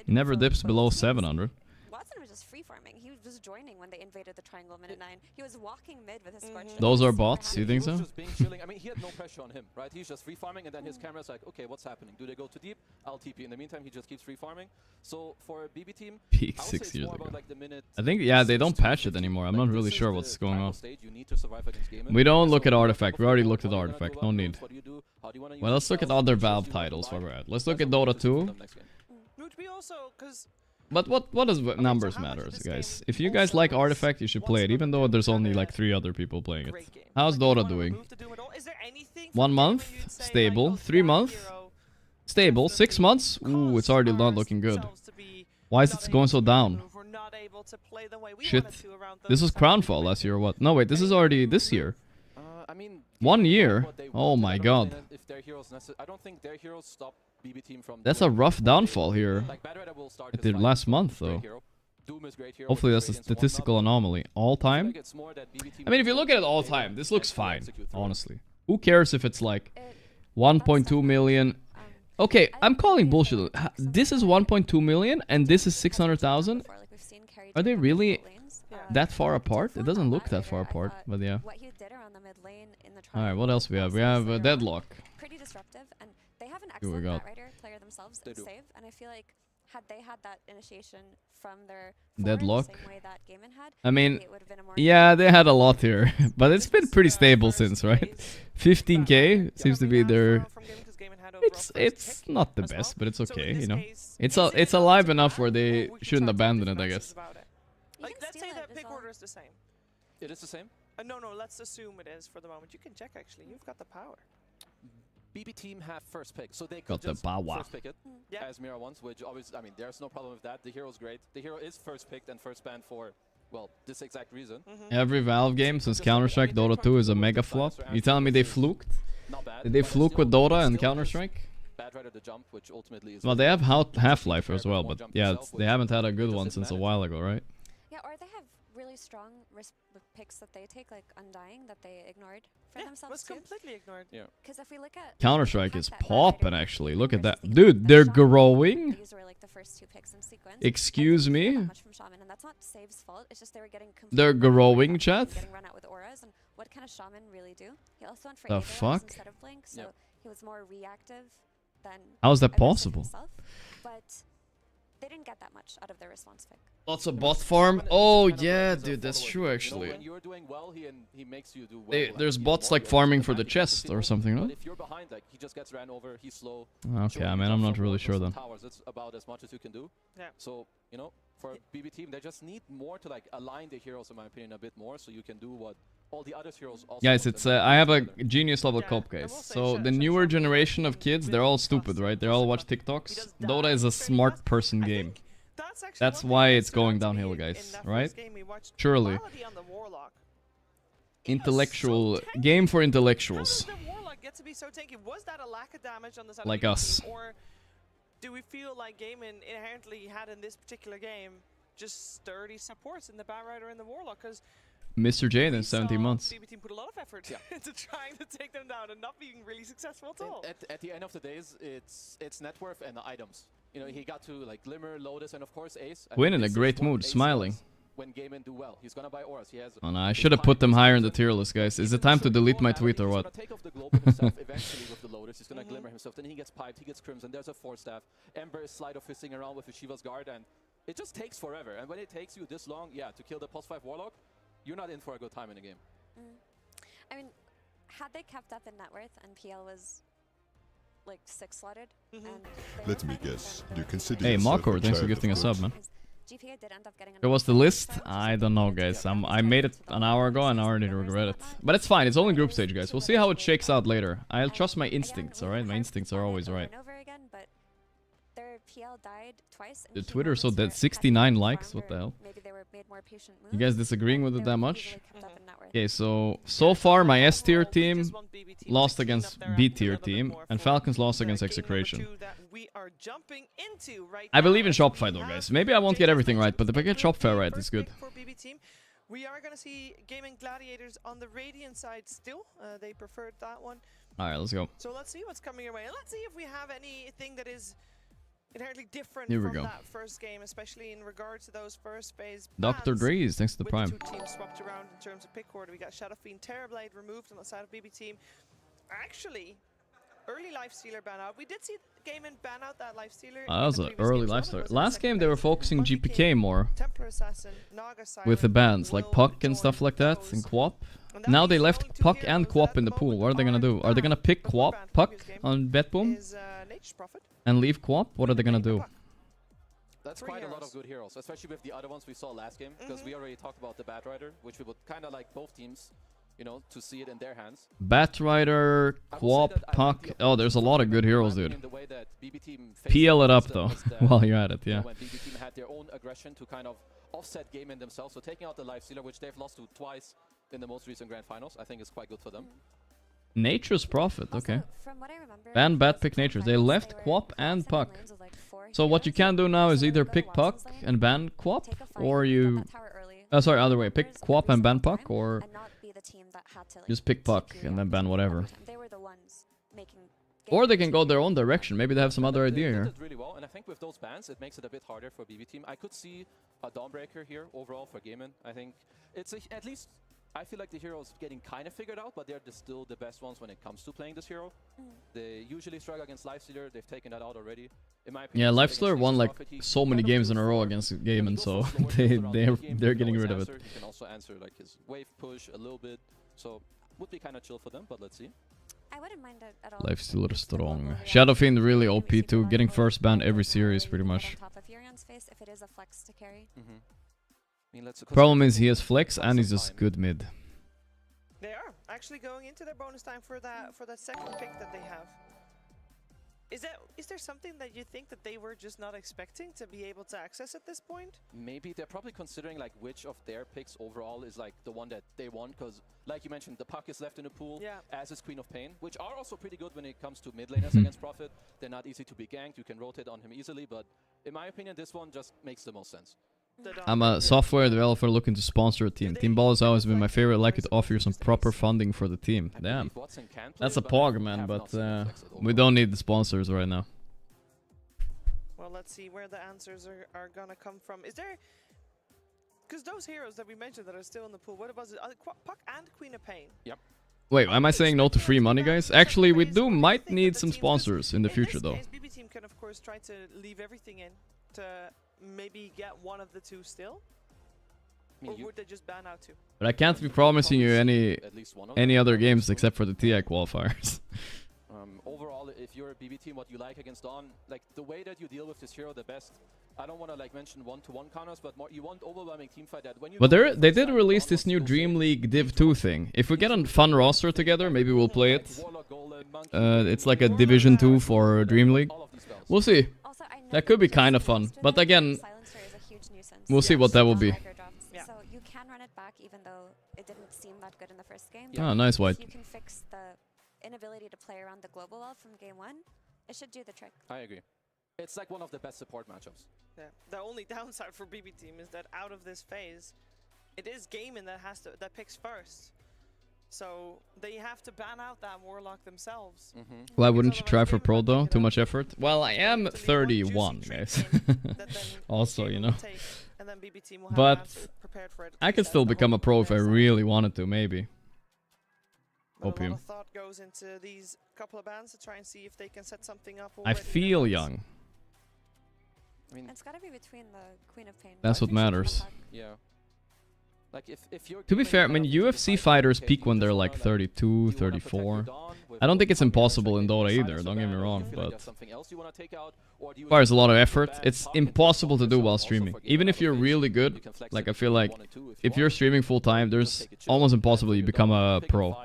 Never dips below 700. Watson was just free farming. He was joining when they invaded the triangle minute 9. He was walking mid with his scorch. Those are bots, you think so? I mean, he had no pressure on him, right? He's just free farming, and then his camera's like, okay, what's happening? Do they go too deep? I'll TP. In the meantime, he just keeps free farming. So for a BB team, peak 6 years ago. Like I think, yeah, they don't patch it anymore. I'm not really sure what's going on. We don't look at Artifact. We already looked at Artifact. No need. Well, let's look at other Valve titles while we're at. Let's look at Dota 2. But what does numbers matter, guys? If you guys like Artifact, you should play it, even though there's only like 3 other people playing it. How's Dota doing? 1 month? Stable. 3 months? Stable. 6 months? Ooh, it's already not looking good. Why is it going so down? Shit. This was Crownfall last year or what? No, wait, this is already this year. 1 year? Oh my god. That's a rough downfall here. It did last month though. Hopefully that's a statistical anomaly. All time? I mean, if you look at it all time, this looks fine, honestly. Who cares if it's like 1.2 million? Okay, I'm calling bullshit. This is 1.2 million and this is 600,000? Are they really that far apart? It doesn't look that far apart, but yeah. Alright, what else we have? We have a Deadlock. Pretty disruptive, and they have an excellent Batrider player themselves in save, and I feel like had they had that initiation from their Deadlock, same way that Gaimin had, I mean, yeah, they had a lot here, but it's been pretty stable since, right? 15k seems to be their... It's not the best, but it's okay, you know. It's alive enough where they shouldn't abandon it, I guess. Like, let's say that pick order is the same. It is the same? No, let's assume it is for the moment. You can check, actually. You've got the power. BB team have first pick, so they could just first pick it as Mira wants, which always, I mean, there's no problem with that. The hero's great. The hero is first picked and first banned for, well, this exact reason. Every Valve game since Counter-Strike, Dota 2 is a mega flop. You telling me they fluked? Did they fluke with Dota and Counter-Strike? Well, they have Half-Life as well, but yeah, they haven't had a good one since a while ago, right? Yeah, or they have really strong risk picks that they take, like Undying, that they ignored for themselves was completely ignored. Yeah. Because if we look at Counter-Strike is popping, actually. Look at that. Dude, they're growing. These were like the first 2 picks in sequence. Excuse me? And that's not Save's fault. It's just they were getting they're growing, chat? Getting run out with auras, and what can a shaman really do? He also went for the fuck? Instead of Blink, so he was more reactive than how is that possible? But they didn't get that much out of their response pick. Lots of bot farm. Oh yeah, dude, that's true actually. When you're doing well, he makes you do well. There's bots like farming for the chest or something, no? But if you're behind, like he just gets ran over, he's slow. Okay, I mean, I'm not really sure then. Towers, that's about as much as you can do. Yeah. So, you know, for BB team, they just need more to like align the heroes, in my opinion, a bit more, so you can do what all the other heroes also. Guys, it's I have a genius level cop, guys. So the newer generation of kids, they're all stupid, right? They all watch TikToks. Dota is a smart person game. That's why it's going downhill, guys, right? Surely. Intellectual game for intellectuals. Like us. Or do we feel like Gaimin inherently had in this particular game just sturdy supports in the Batrider and the Warlock? Because Mr. Jade in 17 months. BB team put a lot of effort into trying to take them down and not being really successful at all. At the end of the days, it's net worth and the items. You know, he got to like Glimmer, Lotus, and of course Ace. Win in a great mood, smiling. When Gaimin do well, he's gonna buy auras. He has. Oh no, I should have put them higher in the tier list, guys. Is it time to delete my tweet or what? He's gonna take off the global himself eventually with the Lotus. He's gonna Glimmer himself. Then he gets piped. He gets Crimson. There's a 4-staff. Ember is slide of fisting around with the Shiva's guard, and it just takes forever. And when it takes you this long, yeah, to kill the +5 Warlock, you're not in for a good time in the game. I mean, had they kept up in net worth and PL was like 6 slotted, and let me guess, you consider. Hey, Markor, thanks for gifting a sub, man. GPA did end up getting. There was the list. I don't know, guys. I made it an hour ago and I already regret it. But it's fine. It's only group stage, guys. We'll see how it shakes out later. I'll trust my instincts, alright? My instincts are always right. Their PL died twice. The Twitter so dead. 69 likes. What the hell? Maybe they were made more patient moves. You guys disagreeing with it that much? Okay, so far my S tier team lost against B tier team, and Falcons lost against Execration. I believe in Shopify though, guys. Maybe I won't get everything right, but if I get Shopify right, it's good. We are going to see Gaimin Gladiators on the Radiant side still. They preferred that one. Alright, let's go. So let's see what's coming your way. And let's see if we have anything that is inherently different Here we from go. that first game, especially in regard to those first phase Dr. bans. Drees, thanks to the With Prime. The two teams swapped around in terms of pick order. We got Shadow Fiend, Terrorblade removed on the side of BB team. Actually, early Lifestealer ban out. We did see Gaimin ban out that Lifestealer. That was an early Lifestealer. Last game they were focusing GPK more Templar Assassin, Naga Siren, with the bans, like Puck and stuff like that, and Quap. Now they left Puck and Quap in the pool. What are they gonna do? Are they gonna pick Puck on Betboom and leave Quap? What are they gonna do? That's quite a lot of good heroes, especially with the other ones we saw last game, because we already talked about the Batrider, which we would kind of like both teams, you know, to see it in their hands. Batrider, Quap, Puck. Oh, there's a lot of good heroes, dude. PL it up though, while you're at it, yeah. When BB team had their own aggression to kind of offset Gaimin themselves, so taking out the Lifestealer, which they've lost to twice in the most recent Grand Finals, I think is quite good for them. Nature's Prophet, okay. From what I remember, Ban bad pick Nature. They left Quap and Puck. So what you can do now is either pick Puck and ban Quap, or you... sorry, other way. Pick Quap and ban Puck, or just pick Puck and then ban whatever. Or they can go their own direction. Maybe they have some other idea here. They did really well, and I think with those bans, it makes it a bit harder for BB team. I could see a Dawnbreaker here overall for Gaimin. I think it's at least... I feel like the heroes getting kind of figured out, but they're still the best ones when it comes to playing this hero. They usually struggle against Lifestealer. They've taken that out already. In my opinion, yeah, Lifestealer won like so many games in a row against Gaimin, so they're getting rid of it. He can also answer like his wave push a little bit, so would be kind of chill for them. But let's see. I wouldn't mind it at all. Lifestealer strong. Shadow Fiend really OP too, getting first ban every series pretty much. If it is a flex to carry. Problem is he has flex and he's just good mid. They are actually going into their bonus time for that second pick that they have. Is there something that you think that they were just not expecting to be able to access at this point? Maybe they're probably considering like which of their picks overall is like the one that they want, because like you mentioned, the Puck is left in the pool, as is Queen of Pain, which are also pretty good when it comes to mid laners against Prophet. They're not easy to be ganked. You can rotate on him easily, but in my opinion, this one just makes the most sense. I'm a software developer looking to sponsor a team. Team Ball has always been my favorite. I'd like it to offer you some proper funding for the team. Damn. That's a pog, man, but we don't need the sponsors right now. Well, let's see where the answers are gonna come from. Is there... Because those heroes that we mentioned that are still in the pool, what was it? Puck and Queen of Pain. Yep. Wait, am I saying no to free money, guys? Actually, we might need some sponsors in the future, though. BB team can, of course, try to leave everything in to maybe get one of the two still? Or would they just ban out two? But I can't be promising you any other games except for the TI qualifiers. Overall, if you're a BB team, what you like against Dawn, like the way that you deal with this hero the best, I don't want to like mention one-to-one counters, but more, you want overwhelming teamfight that when you... But they did release this new Dream League Div 2 thing. If we get a fun roster together, maybe we'll play it. It's like a Division 2 for Dream League. We'll see. That could be kind of fun. But again, we'll see what that will be. So you can run it back even though it didn't seem that good in the first game. Ah, nice white. If you can fix the inability to play around the global wall from game 1, it should do the trick. I agree. It's like one of the best support matchups. Yeah. The only downside for BB team is that out of this phase, it is Gaimin that picks first. So they have to ban out that Warlock themselves. Why wouldn't you try for Pro though? Too much effort? Well, I am 31, guys. Also, you know. But I could still become a pro if I really wanted to, maybe. Opium. A lot of thought goes into these couple of bans to try and see if they can set something up. I feel young. I mean, it's gotta be between the Queen of Pain. That's what matters. Yeah. Like if you're to be fair, I mean, UFC fighters peak when they're like 32, 34. I don't think it's impossible in Dota either, don't get me wrong, but requires a lot of effort. It's impossible to do while streaming. Even if you're really good, like I feel like if you're streaming full time, there's almost impossible you become a pro.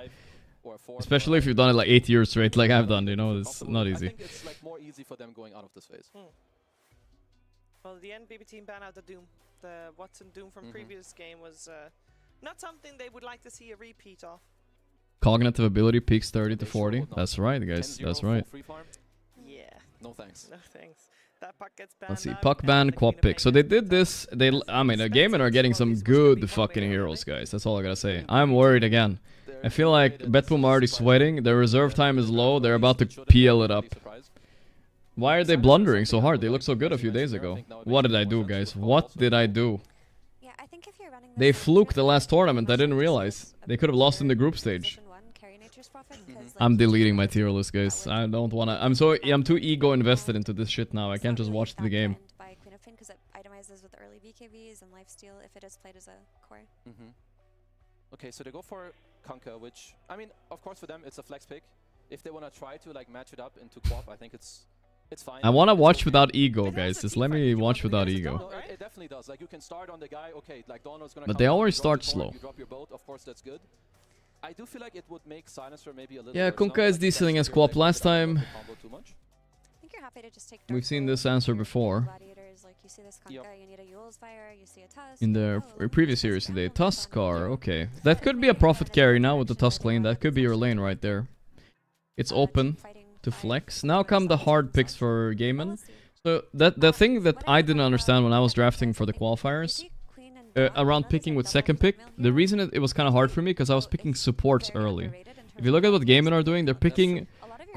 Especially if you've done it like 8 years straight, like I've done, you know, it's not easy. I think it's like more easy for them going out of this phase. Well, at the end, BB team ban out the Doom. The Watson Doom from previous game was not something they would like to see a repeat of. Cognitive ability peaks 30 to 40. That's right, guys. That's right. Yeah. No thanks. No thanks. That puck gets banned. Let's see. Puck ban, quad pick. So they did this. I mean, Gaimin are getting some good fucking heroes, guys. That's all I gotta say. I'm worried again. I feel like Betboom already sweating. Their reserve time is low. They're about to PL it up. Why are they blundering so hard? They looked so good a few days ago. What did I do, guys? What did I do? They fluked the last tournament. I didn't realize. They could have lost in the group stage. I'm deleting my tier list, guys. I don't wanna. I'm too ego invested into this shit now. I can't just watch the game. By Queen of Pain because it itemizes with early BKBs and lifesteal if it is played as a core. Okay, so they go for Kunkka, which I mean, of course, for them it's a flex pick. If they wanna try to like match it up into Quap, I think it's fine. I wanna watch without ego, guys. Just let me watch without ego. No, it definitely does. Like you can start on the guy. Okay, like Donald's gonna. But they always start slow. You drop your boat. Of course, that's good. I do feel like it would make Silencer maybe a little. Yeah, Kunkka is decent against Quap. Last time, I think you're happy to just take we've seen this answer before. Gladiators, like you see this Kunkka, you need a Yule's Fire, you see a Tusk. In the previous series today, Tuskar. Okay, that could be a profit carry now with the Tusk lane. That could be your lane right there. It's open to flex. Now come the hard picks for Gaimin. So the thing that I didn't understand when I was drafting for the qualifiers, around picking with second pick, the reason it was kind of hard for me because I was picking supports early. If you look at what Gaimin are doing, they're picking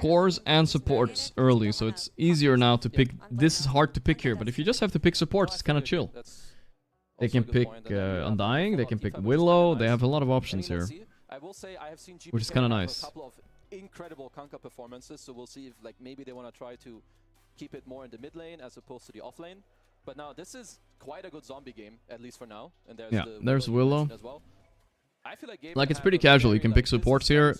cores and supports early, so it's easier now to pick. This is hard to pick here, but if you just have to pick supports, it's kind of chill. They can pick Undying, they can pick Willow, they have a lot of options here, which is kind of nice. Incredible Kunkka performances, so we'll see if like maybe they want to try to keep it more in the mid lane as opposed to the off lane. But now this is quite a good zombie game, at least for now. And there's Willow. As well. I feel like it's pretty casual. You can pick supports here.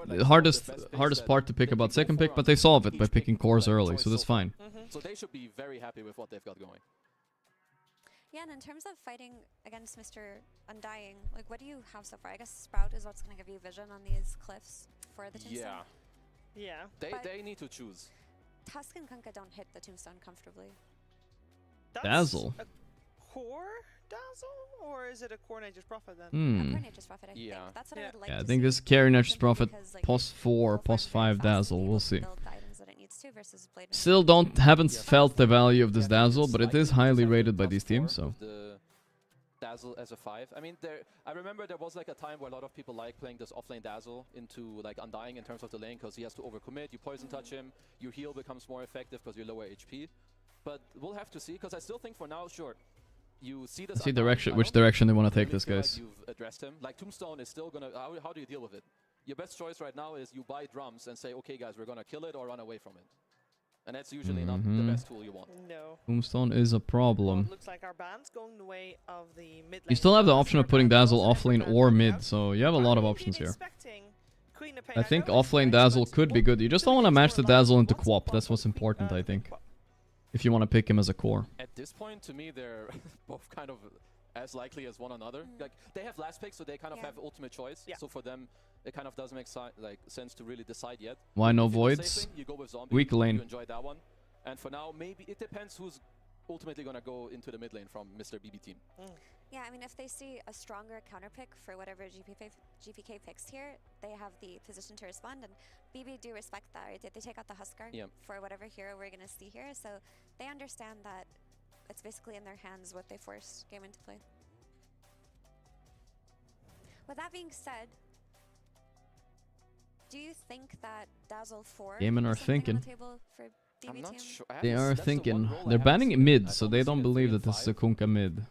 The hardest part to pick about second pick, but they solve it by picking cores early, so that's fine. So they should be very happy with what they've got going. Yeah, and in terms of fighting against Mr. Undying, like what do you have so far? I guess Sprout is what's going to give you vision on these cliffs for the tombstone. Yeah. They need to choose. Tusk and Kunkka don't hit the tombstone comfortably. Dazzle. A core Dazzle? Or is it a core Nature's Prophet then? A core Nature's Prophet, I think. That's what I would like to I think this carry Nature's Prophet plus 4, plus 5 Dazzle. We'll see. Still haven't felt the value of this Dazzle, but it is highly rated by these teams, so. Dazzle as a 5. I mean, I remember there was like a time where a lot of people like playing this offlane Dazzle into like Undying in terms of the lane because he has to overcommit, you poison touch him, your heal becomes more effective because you're lower HP. But we'll have to see, because I still think for now, sure, you see this. See which direction they want to take this, guys. Like you've addressed him. Like Tombstone is still gonna. How do you deal with it? Your best choice right now is you buy drums and say, okay, guys, we're gonna kill it or run away from it. And that's usually not the best tool you want. No. Tombstone is a problem. Looks like our band's going the way of the mid lane. You still have the option of putting Dazzle offlane or mid, so you have a lot of options here. I think offlane Dazzle could be good. You just don't want to match the Dazzle into Quap. That's what's important, I think. If you want to pick him as a core. At this point, to me, they're both kind of as likely as one another. Like they have last pick, so they kind of have ultimate choice. So for them, it kind of doesn't make sense to really decide yet. Why no voids? You go with zombie, Weak lane. You enjoy that one. And for now, maybe it depends who's ultimately gonna go into the mid lane from Mr. BB team. Yeah, I mean, if they see a stronger counter pick for whatever GPK picks here, they have the position to respond, and BB do respect that, right? They take out the Huskar for whatever hero we're gonna see here, so they understand that it's basically in their hands what they force Gaimin to play. With that being said, do you think that Dazzle 4 Gaimin are thinking. on the table for BB I'm not team? sure. They are thinking. They're banning mid, so they don't believe that this is a Kunkka mid.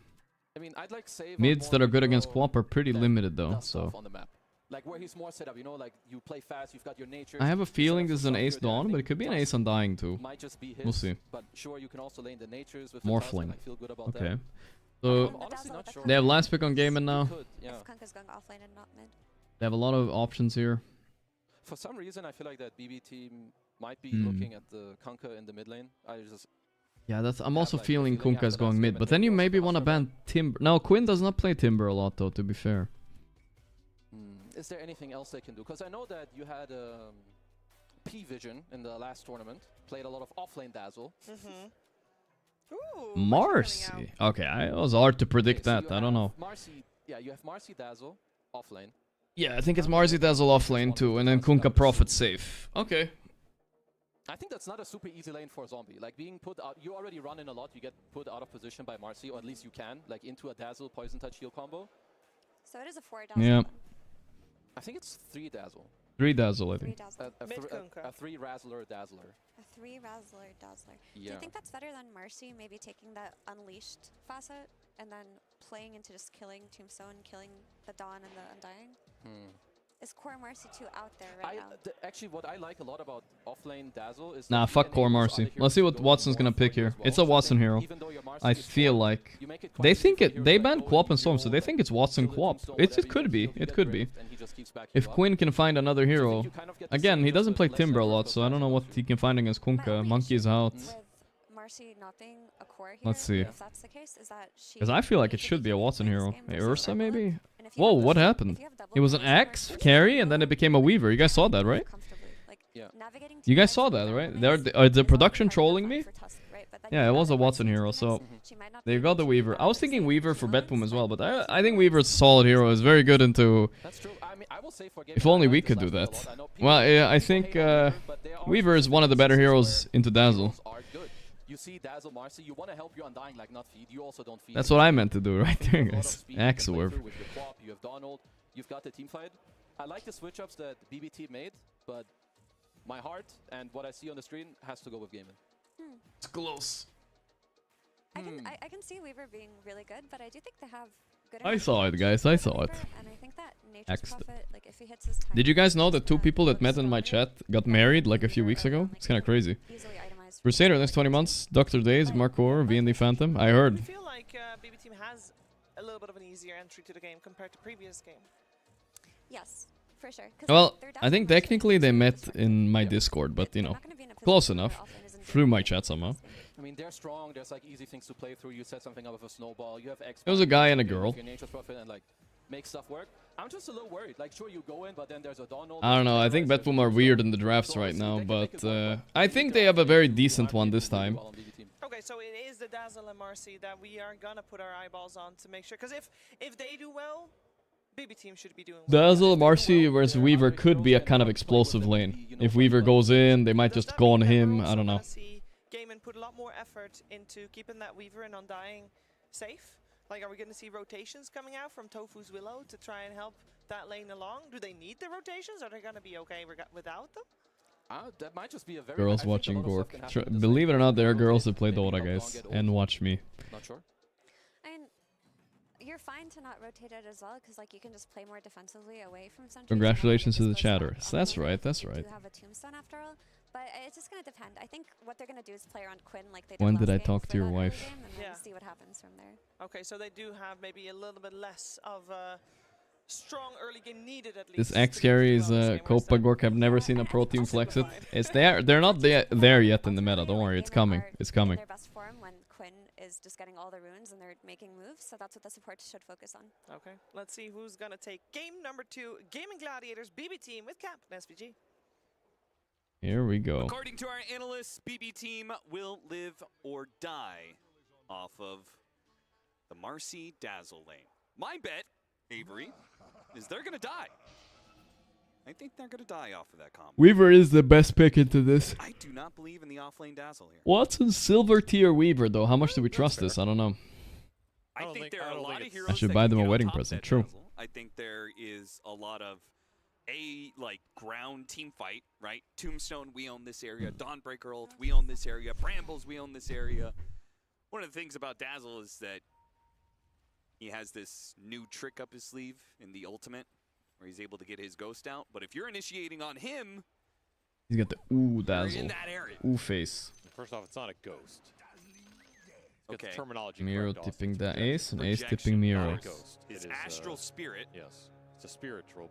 I mean, I'd like save Mids that are good against Quap are pretty limited though, so. on the map. Like where he's more set up, you know, like you play fast, you've got your nature. I have a feeling this is an Ace Dawn, but it could be an Ace Undying too. Might just be his, we'll see. But sure, you can also lane the natures with Morphling. I feel good about okay. that. So I'm honestly not sure. they have last pick on Gaimin now. If Kunkka's going offlane and not mid. They have a lot of options here. For some reason, I feel like that BB team might be looking at the Kunkka in the mid lane. Yeah, I'm also feeling Kunkka is going mid, but then you maybe want to ban Timber. No, Quinn does not play Timber a lot though, to be fair. Is there anything else they can do? Because I know that you had P-Vision in the last tournament, played a lot of offlane Dazzle. Ooh, Marcy. Okay, it was hard to predict that. I don't know. Marcy, yeah, you have Marcy Dazzle offlane. Yeah, I think it's Marcy Dazzle offlane too, and then Kunkka Prophet safe. Okay. I think that's not a super easy lane for Zombie. Like being put out, you already run in a lot, you get put out of position by Marcy, or at least you can, like into a Dazzle Poison Touch heal combo. So it is a 4 Dazzle. Yeah. I think it's 3 Dazzle. 3 Dazzle, I think. A 3 Razzler Dazzler. A 3 Razzler Dazzler. Yeah. Do you think that's better than Marcy maybe taking that Unleashed facet and then playing into just killing Tombstone, killing the Dawn and the Undying? Is Core Marcy 2 out there right now? Actually, what I like a lot about offlane Dazzle is... Nah, fuck Core Marcy. Let's see what Watson's gonna pick here. It's a Watson hero. I feel like... They think they banned Quap and Storm, so they think it's Watson Quap. It could be. It could be. If Quinn can find another hero... Again, he doesn't play Timber a lot, so I don't know what he can find against Kunkka. Monkey's out. Marcy not being a core hero, let's see. if that's the case, is that she... Because I feel like it should be a Watson hero. A Ursa, maybe? Whoa, what happened? It was an Axe carry, and then it became a Weaver. You guys saw that, right? Yeah. You guys saw that, right? Are the production trolling me? Yeah, it was a Watson hero, so... They got the Weaver. I was thinking Weaver for Betboom as well, but I think Weaver's a solid hero. Is very good into... That's true. I mean, I will say for if only we could do that. Well, yeah, I think Weaver is one of the better heroes into Dazzle. You see Dazzle Marcy, you want to help your Undying, like not feed. You also don't feed. That's what I meant to do right there, guys. Axe Werf. With your Quap, you have Donald, you've got the team fight. I like the switch ups that BBT made, but my heart and what I see on the screen has to go with Gaimin. It's close. I can see Weaver being really good, but I do think they have good. I saw it, guys. I saw it. And I think that Nature's Prophet, like if he hits his time. Did you guys know that 2 people that met in my chat got married like a few weeks ago? It's kind of crazy. Crusader next 20 months, Dr. Days, Markor, VND Phantom. I heard. I feel like BB Team has a little bit of an easier entry to the game compared to previous game. Yes, for sure. Well, I think technically they met in my Discord, but you know, close enough. Through my chat somehow. I mean, they're strong. There's like easy things to play through. You set something up with a snowball. You have X. It was a guy and a girl. Your Nature's Prophet and like make stuff work. I'm just a little worried. Like, sure, you go in, but then there's a Donald. I don't know. I think Betboom are weird in the drafts right now, but I think they have a very decent one this time. Okay, so it is the Dazzle and Marcy that we are gonna put our eyeballs on to make sure. Because if they do well, BB Team should be doing well. Dazzle, Marcy versus Weaver could be a kind of explosive lane. If Weaver goes in, they might just go on him. I don't know. Gaimin put a lot more effort into keeping that Weaver and Undying safe. Like, are we going to see rotations coming out from Tofu's Willow to try and help that lane along? Do they need the rotations? Or are they going to be okay without them? That might just be a very girls watching Gorgc. Believe it or not, there are girls that play Dota, guys, and watch me. Not sure. I mean, you're fine to not rotate it as well, because like you can just play more defensively away from sentries. Congratulations to the chatters. That's right. That's right. You have a Tombstone after all, But it's just going to depend. I think what they're going to do is play around Quinn like they did When last did I game talk for to your that early wife? game, and then see what happens from there. Okay, so they do have maybe a little bit less of a strong early game needed at least. This X carry is Copa Gorgc. I've never seen a pro team flex it. It's there. They're not there yet in the meta. Don't worry, it's coming. It's coming. Their best form when Quinn is just getting all the runes and they're making moves, so that's what the support should focus on. Okay, let's see who's gonna take game number 2, Gaming Gladiators BB team with Camp and SVG. Here we go. According to our analysts, BB team will live or die off of the Marcy Dazzle lane. My bet, Avery, is they're gonna die. I think they're gonna die off of that combo. Weaver is the best pick into this. I do not believe in the offlane Dazzle here. What's a silver tier Weaver though? How much do we trust this? I don't know. I think there are a lot of heroes I should that buy can them a get on wedding top of present. that True. Dazzle. I think there is a lot of ground team fight, right? Tombstone, we own this area. Dawnbreaker ult, we own this area. Brambles, we own this area. One of the things about Dazzle is that he has this new trick up his sleeve in the ultimate where he's able to get his ghost out. But if you're initiating on him, He's got the ooh you're in dazzle. that area. Ooh face. First off, it's not a ghost. Get Okay. the terminology Miro correct, tipping Austin. the ace and ace Projection, tipping Miro. Not a ghost. His It is, astral spirit. Yes, it's a spiritual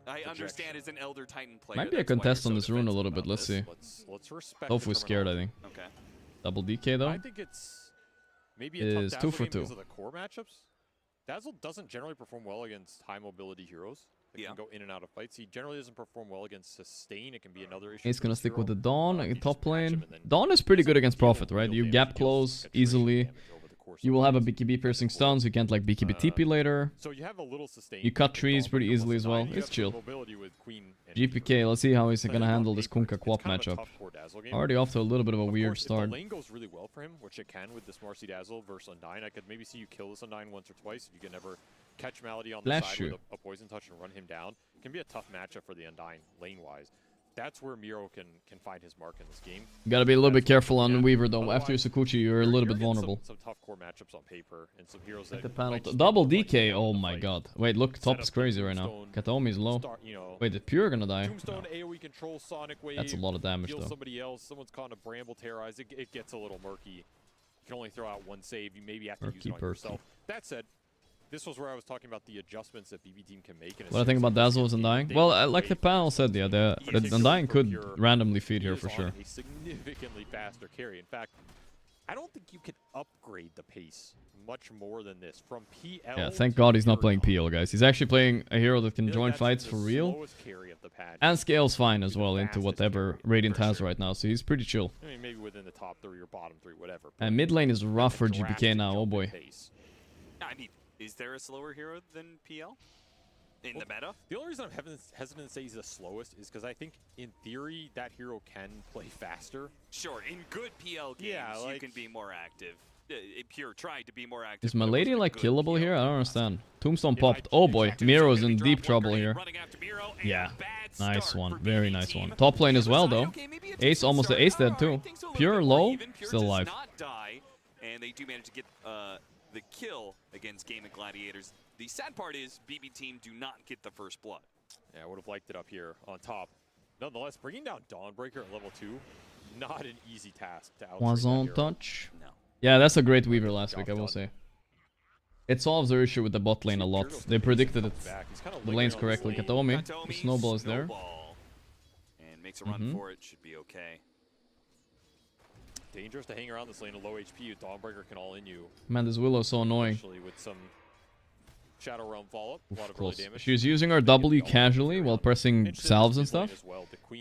I projection. understand as an Elder Titan player. Might be a that's why contest you're on so this rune a defensive little bit. about Let's this. see. Let's respect Tofu the is scared, I think. terminology. Okay. Double DK though. I think it's maybe a tough Is Dazzle 2 for game 2. because of the core matchups. Dazzle doesn't generally perform well against high mobility heroes that can go in and out of fights. He generally doesn't perform well against sustain. It can be another issue. He's for gonna this stick with hero. the Dawn, You top just match him lane. and then Dawn is pretty good against deal Prophet, right? real You damage. gap He deals close attrition easily. damage over the course You of will have a fights. BKB piercing stuns. You can't like BKB TP later. So you have a little sustain. You cut with trees pretty Dawnbreaker easily plus as well. Nine. You It's have some chill. mobility with Queen and GPK, let's see how he's So gonna he's not handle this paper. Kunkka It's Quap kind of a matchup. tough core Dazzle game. Already off to a little bit of a Of weird course, start. If the lane goes really well for him, which it can with this Marcy Dazzle versus Undyne, I could maybe see you kill this Undyne once or twice if you can ever catch Malady on the Bless side you. with a poison touch and run him down. It can be a tough matchup for the Undyne lane-wise. That's where Miro can find his mark in this game. You gotta be a little bit careful on Yeah. Weaver though. After your Otherwise, Sakuchi, you're a little bit getting vulnerable. Some tough core matchups on paper and some heroes At that the panel, might just double be like DK. down Oh the my fight. god. Wait, look, Set top up is the crazy right now. Tombstone, Kataomi's low. start, you know, Wait, is Pure gonna die? Tombstone No. AoE control, Sonic Wave. That's a lot of damage heal though. somebody else. Someone's caught in a Bramble Terrorize. It gets a little murky. You can only throw out one save. You maybe have to use it on Perky. yourself. That said, this was where I was talking about the adjustments that BB team can make. In a What I think about series Dazzle is Undying? Well, like the panel said, yeah, the Undying could randomly feed here for sure. A significantly faster carry. In fact, I don't think you can upgrade the pace much more than this from PL. Yeah, thank God he's not playing PL, guys. He's actually playing a hero that can join fights for real. And scales fine as well into whatever Radiant has right now, so he's pretty chill. I mean, maybe within the top 3 or bottom 3, whatever. And mid lane is rough for GPK now, oh boy. I mean, is there a slower hero than PL in the meta? The only reason I'm hesitant to say he's the slowest is because I think, in theory, that hero can play faster. Sure, in good PL games, you can be more active. Pure tried to be more active. Is my lady like killable here? I don't understand. Tombstone popped. Oh boy, Miro's in deep trouble here. Yeah, nice one. Very nice one. Top lane as well though. Ace almost the ace dead too. Pure low, still alive. And they do manage to get the kill against Gaimin Gladiators. The sad part is BB team do not get the first blood. Yeah, I would have liked it up here on top. Nonetheless, bringing down Dawnbreaker at level 2, not an easy task to outrate that Poison hero. touch. No. Yeah, that's a great Weaver last week, I will say. It solves their issue with the bot lane a lot. They predicted it. The lanes correctly. Kataomi, the snowball is there. And makes a run for it, should be okay. Dangerous to hang around this lane, a low HP. Dawnbreaker can all in you. Man, this Willow is so annoying. Especially with some Shadow Realm follow-up, a lot of Close. early damage. She's using her W casually while pressing salves and stuff.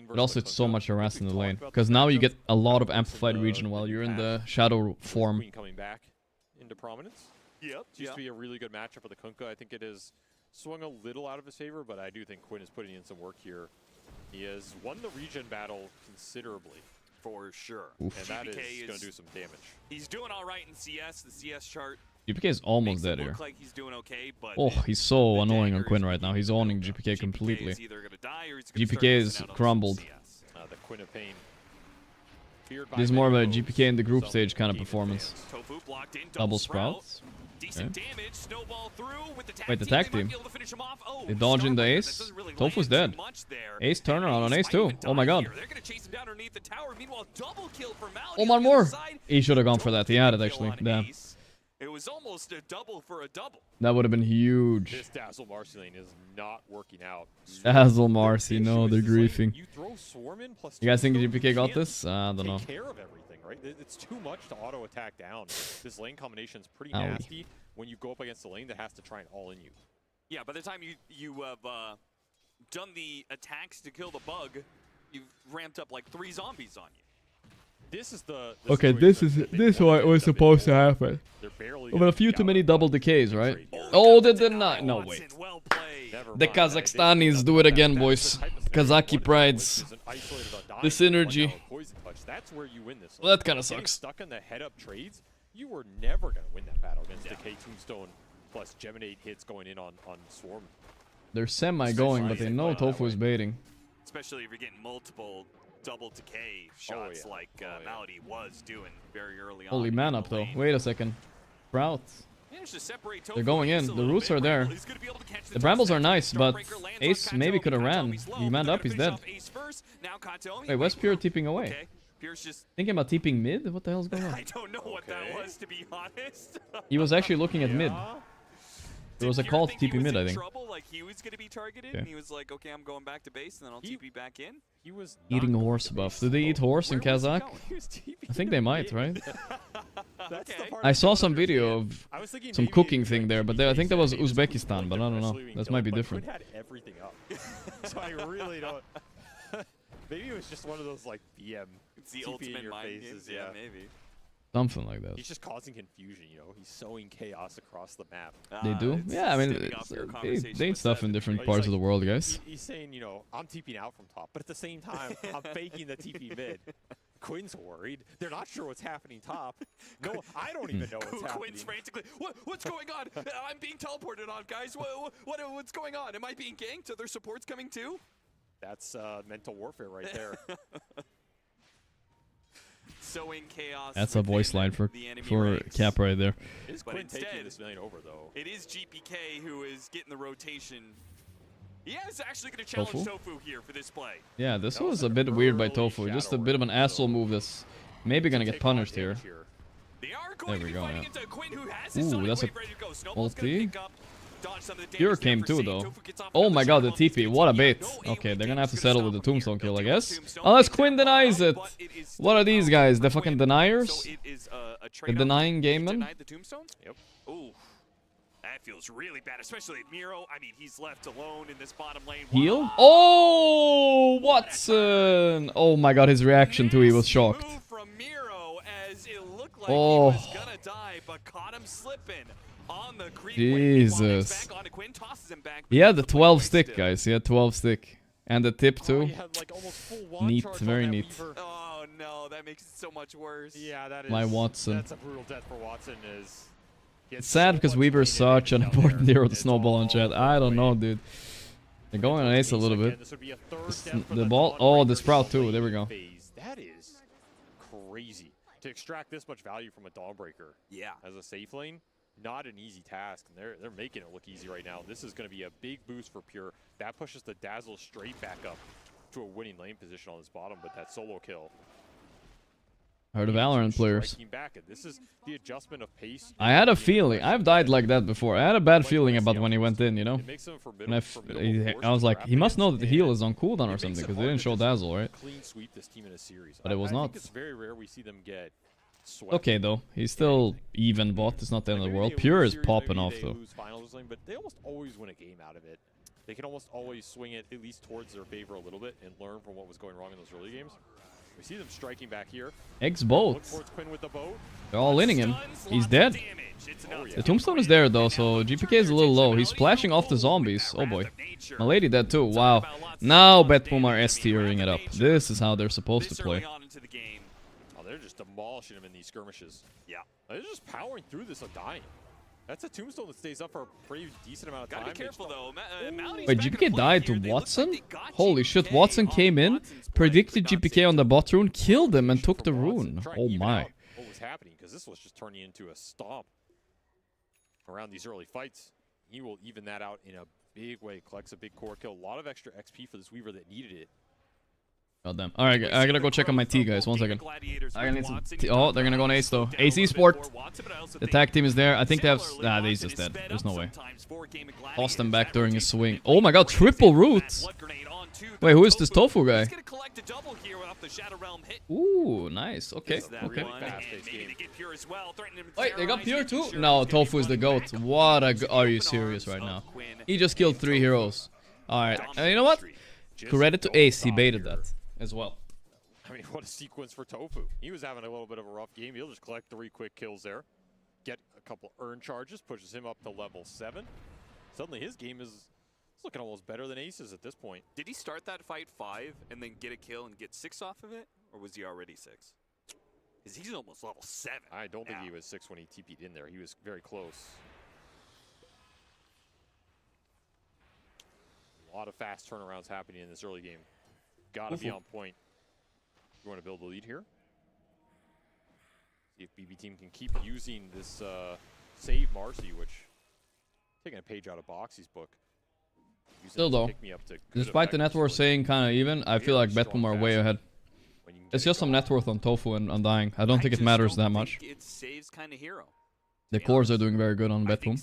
But also it's so much harass in the lane. Because now you get a lot of amplified region while you're in the shadow form. Queen coming back into prominence. Yep. Used to be a really good matchup for the Kunkka. I think it has swung a little out of his favor, but I do think Quinn is putting in some work here. He has won the region battle considerably. For sure. Oof. And that is going to do some damage. He's doing all right in CS. The CS chart GPK is almost dead here. look like he's doing okay, but Oh, he's so annoying on Quinn right now. He's owning GPK completely. GPK is crumbled. The Quinn of Pain. This is more of a GPK in the group stage kind of performance. Double sprouts. Decent damage, snowball through with the tag Wait, the team. tag They might team. be able to finish him off. Oh, They dodging the ace. Tofu's dead. Ace turnaround on ace too. Oh my god. They're gonna chase him down underneath the tower. Meanwhile, double kill for Malady. Oh, one more. He should have gone for that. He had it actually. Damn. It was almost a double for a double. That would have been huge. This Dazzle Marcy lane is not working out. Dazzle Marcy, no, they're griefing. You throw Swarm in plus You guys think Tombstone, GPK got can't this? I don't know. Take care of everything, right? It's too much to auto attack down. This lane combination is pretty Owie. nasty when you go up against a lane that has to try and all in you. Yeah, by the time you have done the attacks to kill the bug, you've ramped up like 3 zombies on you. This is the Okay, this is what was supposed to happen. They're barely With a few too many double decays, right? Oh, they did not. No, wait. The Kazakhstanis do it again, boys. Kazaki prides. The synergy. That's where you win this. Well, that kind of Getting sucks. Stuck in the head-up trades, you were never going to win that battle against Decay Tombstone plus Geminate hits going in on Swarm. They're semi-going, but they know Tofu is baiting. Especially if you're getting multiple double decay shots like Malady was doing very early on. Holy man up, though. Wait a second. Sprout. Managed to separate Tofu They're going in. The roots are there. The brambles are nice, but Ace maybe could have ran. He manned up, he's dead. Wait, what's Pure TPing away? Pierce just Thinking about TPing mid? What the hell's going on? I don't know what that was, to be honest. He was actually looking at mid. There was a call to TP mid, I think. Trouble, like he was gonna be targeted, and he was like, "Okay, I'm going back to base, and then I'll TP back in." He was Eating horse buff. Do they eat horse in Kazakh? I think they might, right? I saw some video of some cooking thing there, but I think that was Uzbekistan, but I don't know. That might be different. Had everything up, so I really don't. Maybe it was just one of those like BM. It's the TP in ultimate your mind faces, games, yeah, maybe. Something like that. He's just causing confusion, you know. He's sowing chaos across the map. They do? Yeah, I mean, they eat stuff in different parts of the world, guys. He's saying, you know, I'm TPing out from top, but at the same time, I'm faking the TP mid. Quinn's worried. They're not sure what's happening top. No, I don't even know what's happening. Quinn's frantically, what's going on? I'm being teleported on, guys. What's going on? Am I being ganked? Are there supports coming too? That's mental warfare right there. Sowing chaos. That's a voice line for Cap right there. But instead, this million over, though. It is GPK who is getting the rotation. He is actually going to challenge Tofu here for this play. Yeah, this was a bit weird by Tofu. Just a bit of an asshole move that's maybe going to get punished here. There we go, yeah. Ooh, that's a ulti. Pure came too, though. Oh my god, the TP. What a bait. Okay, they're gonna have to settle with the tombstone kill, I guess. Unless Quinn denies it. What are these guys? The fucking deniers? The denying Gaimin? Yep. Ooh. That feels really bad, especially if Miro. I mean, he's left alone in this bottom lane. Heal? Oh, Watson! Oh my god, his reaction too, he was shocked. From Miro as it looked like he was gonna die, but caught him slipping. Jesus. He had the 12 stick, guys. He had 12 stick. And the tip, too. Neat. Very neat. Oh, no. That makes it so much worse. Yeah, that is. My Watson. That's a brutal death for Watson. It's sad because Weaver's such an important hero to snowball on chat. I don't know, dude. They're going on ace a little bit. The ball. Oh, the Sprout, too. There we go. That is crazy. To extract this much value from a Dawnbreaker. Yeah. As a safe lane. Not an easy task, and they're making it look easy right now. This is going to be a big boost for Pure. That pushes the Dazzle straight back up to a winning lane position on this bottom, but that solo kill. Heard of Valorant players. Back, and this is the adjustment of pace. I had a feeling. I've died like that before. I had a bad feeling about when he went in, you know? And I was like, he must know that the heal is on cooldown or something, because they didn't show Dazzle, right? Clean sweep this team in a series. But it was not. I think it's very rare we see them get swept. Okay, though. He's still even bot. It's not the end of the world. Pure is popping off, though. But they almost always win a game out of it. They can almost always swing it at least towards their favor a little bit and learn from what was going wrong in those early games. We see them striking back here. Eggs both. They're all inning him. He's dead. The tombstone is there, though, so GPK is a little low. He's splashing off the zombies. Oh, boy. My lady dead, too. Wow. Now Betboom are S-tiering it up. This is how they're supposed to play. They're just demolishing him in these skirmishes. Yeah. They're just powering through this undying. That's a tombstone that stays up for a pretty decent amount of time. Gotta be careful, though. Wait, GPK died to Watson? Holy shit, Watson came in, predicted GPK on the bot rune, killed him, and took the rune. Oh my. What was happening? Because this was just turning into a stomp. around these early fights. He will even that out in a big way. Collects a big core kill. A lot of extra XP for this Weaver that needed it. God damn. Alright, I gotta go check on my T, guys. 1 second. I need some T. Oh, they're gonna go on Ace, though. AC Sport. The tag team is there. I think they have... Nah, they's just dead. There's no way. Tossed them back during his swing. Oh my god, triple root! Wait, who is this Tofu guy? Ooh, nice. Okay, okay. Wait, they got Pure too? No, Tofu is the GOAT. What a... Are you serious right now? He just killed 3 heroes. Alright, you know what? Credit to Ace, he baited that as well. I mean, what a sequence for Tofu. He was having a little bit of a rough game. He'll just collect 3 quick kills there. Get a couple earn charges, pushes him up to level 7. Suddenly his game is looking almost better than Ace's at this point. Did he start that fight 5 and then get a kill and get 6 off of it? Or was he already 6? Because he's almost level 7. I don't think he was 6 when he TP'd in there. He was very close. A lot of fast turnarounds happening in this early game. Gotta be on point. You want to build a lead here? See if BB team can keep using this save Marcy, which taking a page out of Boxy's book. Still though, despite the net worth saying kind of even, I feel like Betboom are way ahead. It's just some net worth on Tofu and Undying. I don't think it matters that much. It's Save's kind of hero. The cores are doing very good on Betboom.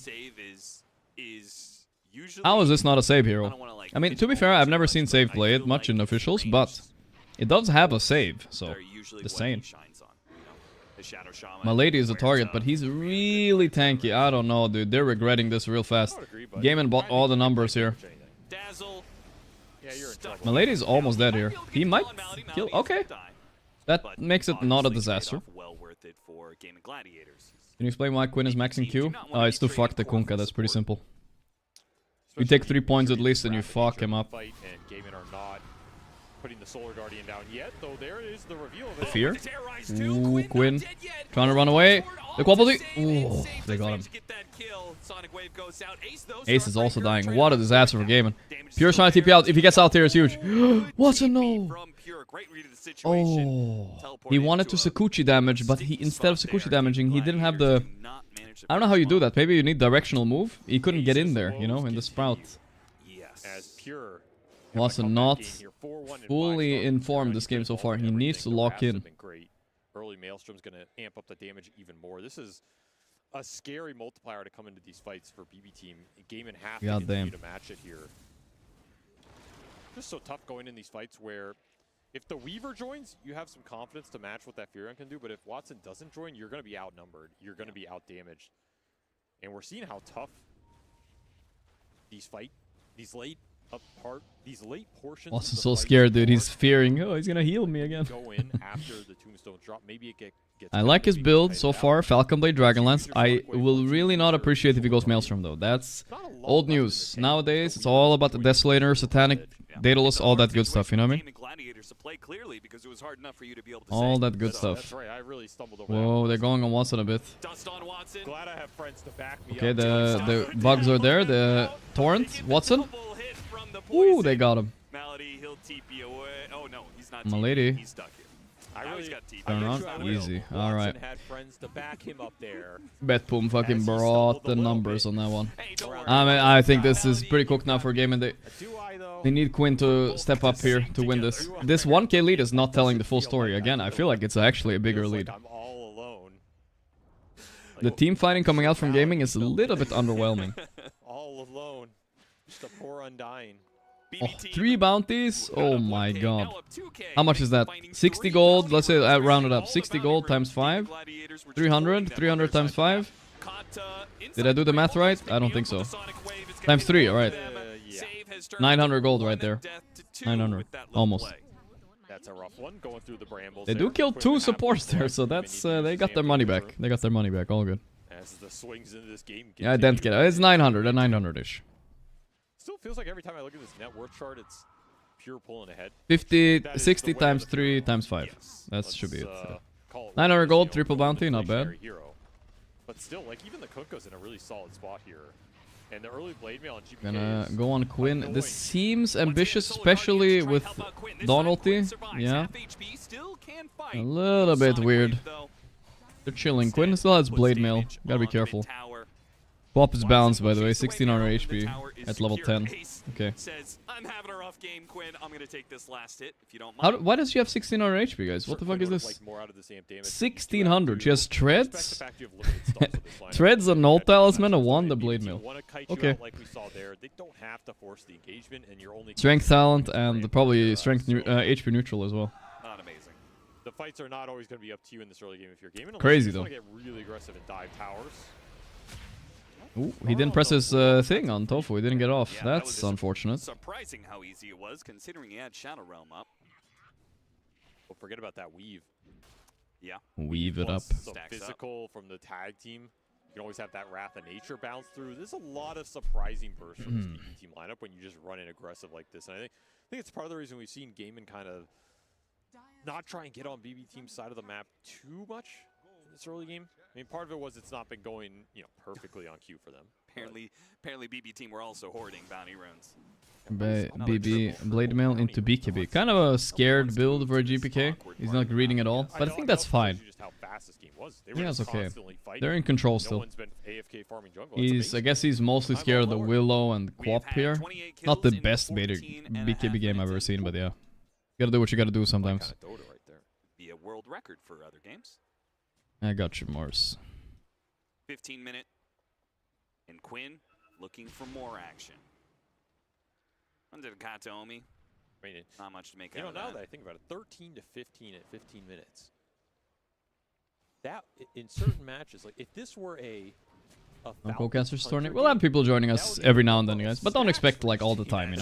How is this not a save hero? I mean, to be fair, I've never seen Save played much in officials, but it does have a save, so the same. My lady is a target, but he's really tanky. I don't know, dude. They're regretting this real fast. Gaimin bought all the numbers here. My lady is almost dead here. He might kill. Okay. That makes it not a disaster. Can you explain why Quinn is maxing Q? Oh, it's to fuck the Kunkka. That's pretty simple. You take 3 points at least and you fuck him up. Putting the Solar Guardian down yet, though there is the reveal of it. Fear? Ooh, Quinn. Trying to run away. The Quapplezy. Ooh, they got him. Ace is also dying. What a disaster for Gaimin. Pure's trying to TP out. If he gets out there, it's huge. What a no. Oh. He wanted to Sakuchi damage, but he instead of Sakuchi damaging, he didn't have the... I don't know how you do that. Maybe you need directional move. He couldn't get in there, you know, in the sprout. As Pure Watson not fully informed this game so far. He needs to lock in. Early Maelstrom's going to amp up the damage even more. This is a scary multiplier to come into these fights for BB team. Gaimin have to continue to match it here. Just so tough going in these fights where if the Weaver joins, you have some confidence to match what that Furion can do, but if Watson doesn't join, you're going to be outnumbered. You're going to be outdamaged. And we're seeing how tough these late portions. Watson's so scared, dude. He's fearing. Oh, he's gonna heal me again. Go in after the tombstone drop. Maybe it gets I like his build so far. Falcon Blade, Dragonlance. I will really not appreciate if he goes Maelstrom though. That's old news. Nowadays, it's all about the Desolator, Satanic, Daedalus, all that good stuff. You know what I mean? All that good stuff. Whoa, they're going on Watson a bit. Okay, the bugs are there. The Torrent, Watson. Ooh, they got him. My lady. Turn around. Easy. Alright. Betboom fucking brought the numbers on that one. I mean, I think this is pretty cooked now for Gaimin. They need Quinn to step up here to win this. This 1k lead is not telling the full story. Again, I feel like it's actually a bigger lead. The team fighting coming out from Gaming is a little bit underwhelming. All alone. Just a poor Undying. Oh, 3 bounties? Oh my god. How much is that? 60 gold, let's say round it up. 60 gold times 5. 300. 300 times 5. Did I do the math right? I don't think so. Times 3, alright. 900 gold right there. 900. Almost. That's a rough one going through the brambles. They do kill 2 supports there, so that's they got their money back. They got their money back, all good. As the swings into this game. Yeah, I didn't get it. It's 900 and 900-ish. Still feels like every time I look at this net worth chart, it's Pure pulling ahead. 50, 60 times 3 times 5. Yes, that should be it. 900 gold, triple bounty, not bad. But still, like even the Kunkka's in a really solid spot here. And the early blade mail on GPK gonna go on Quinn. This seems ambitious, especially with Dawn ulti. Yeah. A little bit weird. They're chilling. Quinn still has blade mail. Gotta be careful. Quap is balanced, by the way, 1600 HP at level 10. Okay. Says, I'm having a rough game, Quinn. I'm gonna take this last hit if you don't mind. Why does she have 1600 HP, guys? What the fuck is this? 1600. She has treads. Treads on null talisman and 1 the blade mill. Okay. Strength talent and probably strength HP neutral as well. Not amazing. The fights are not always going to be up to you in this early game if you're gaming. Crazy though. Get really aggressive and dive towers. Ooh, he didn't press his thing on Tofu. He didn't get off. Yeah, That's that unfortunate. Surprising how easy it was, considering he had Shadow Realm up. Well, forget about that weave. Yeah. Weave it up. Some physical from the tag team. You can always have that Wrath of Nature bounce through. There's a lot of surprising bursts from this BB team lineup when you just run in aggressive like this. And I think it's part of the reason we've seen Gaimin kind of not try and get on BB team's side of the map too much in this early game. I mean, part of it was it's not been going, perfectly on cue for them. Apparently BB team were also hoarding bounty runes. BB Blade Mail into BKB. Kind of a scared build for a GPK. He's not greeting at all, but I think that's fine. Yeah, it's okay. They're in control still. I guess he's mostly scared of the Willow and Quap here. Not the best BKB game I've ever seen, but yeah. You gotta do what you gotta do sometimes. Be a world record for other games. I got you, Mars. 15-minute. And Quinn looking for more action. Under the Kataomi. Not much to make out of that. Now that I think about it, 13 to 15 at 15 minutes. That, in certain matches, like, if this were a Casters tournament, we'll have people joining us every now and then, guys. But don't expect, like, all the time,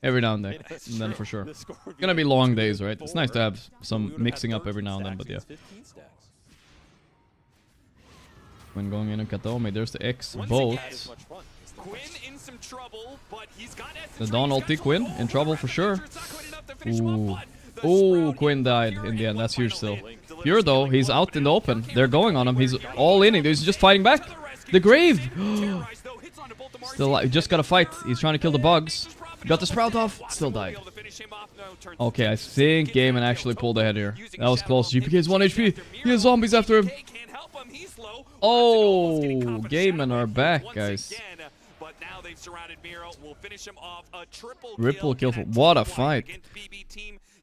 Every now and then for sure. It's gonna be long days, right? It's nice to have some mixing up every now and then, but yeah. When going in on Kataomi, there's the X bolt. Quinn in some trouble, but he's got the Dawn ulti Quinn in trouble for sure. Ooh. Ooh, Quinn died in the end. That's huge still. Pure though, he's out in the open. They're going on him. He's all in. He's just fighting back. The grave. Still, he just got to fight. He's trying to kill the bugs. Got the sprout off. Still died. Okay, I think Gaimin actually pulled ahead here. That was close. GPK is 1 HP. He has zombies after him. Oh, Gaimin are back, guys. Ripple kill for what a fight.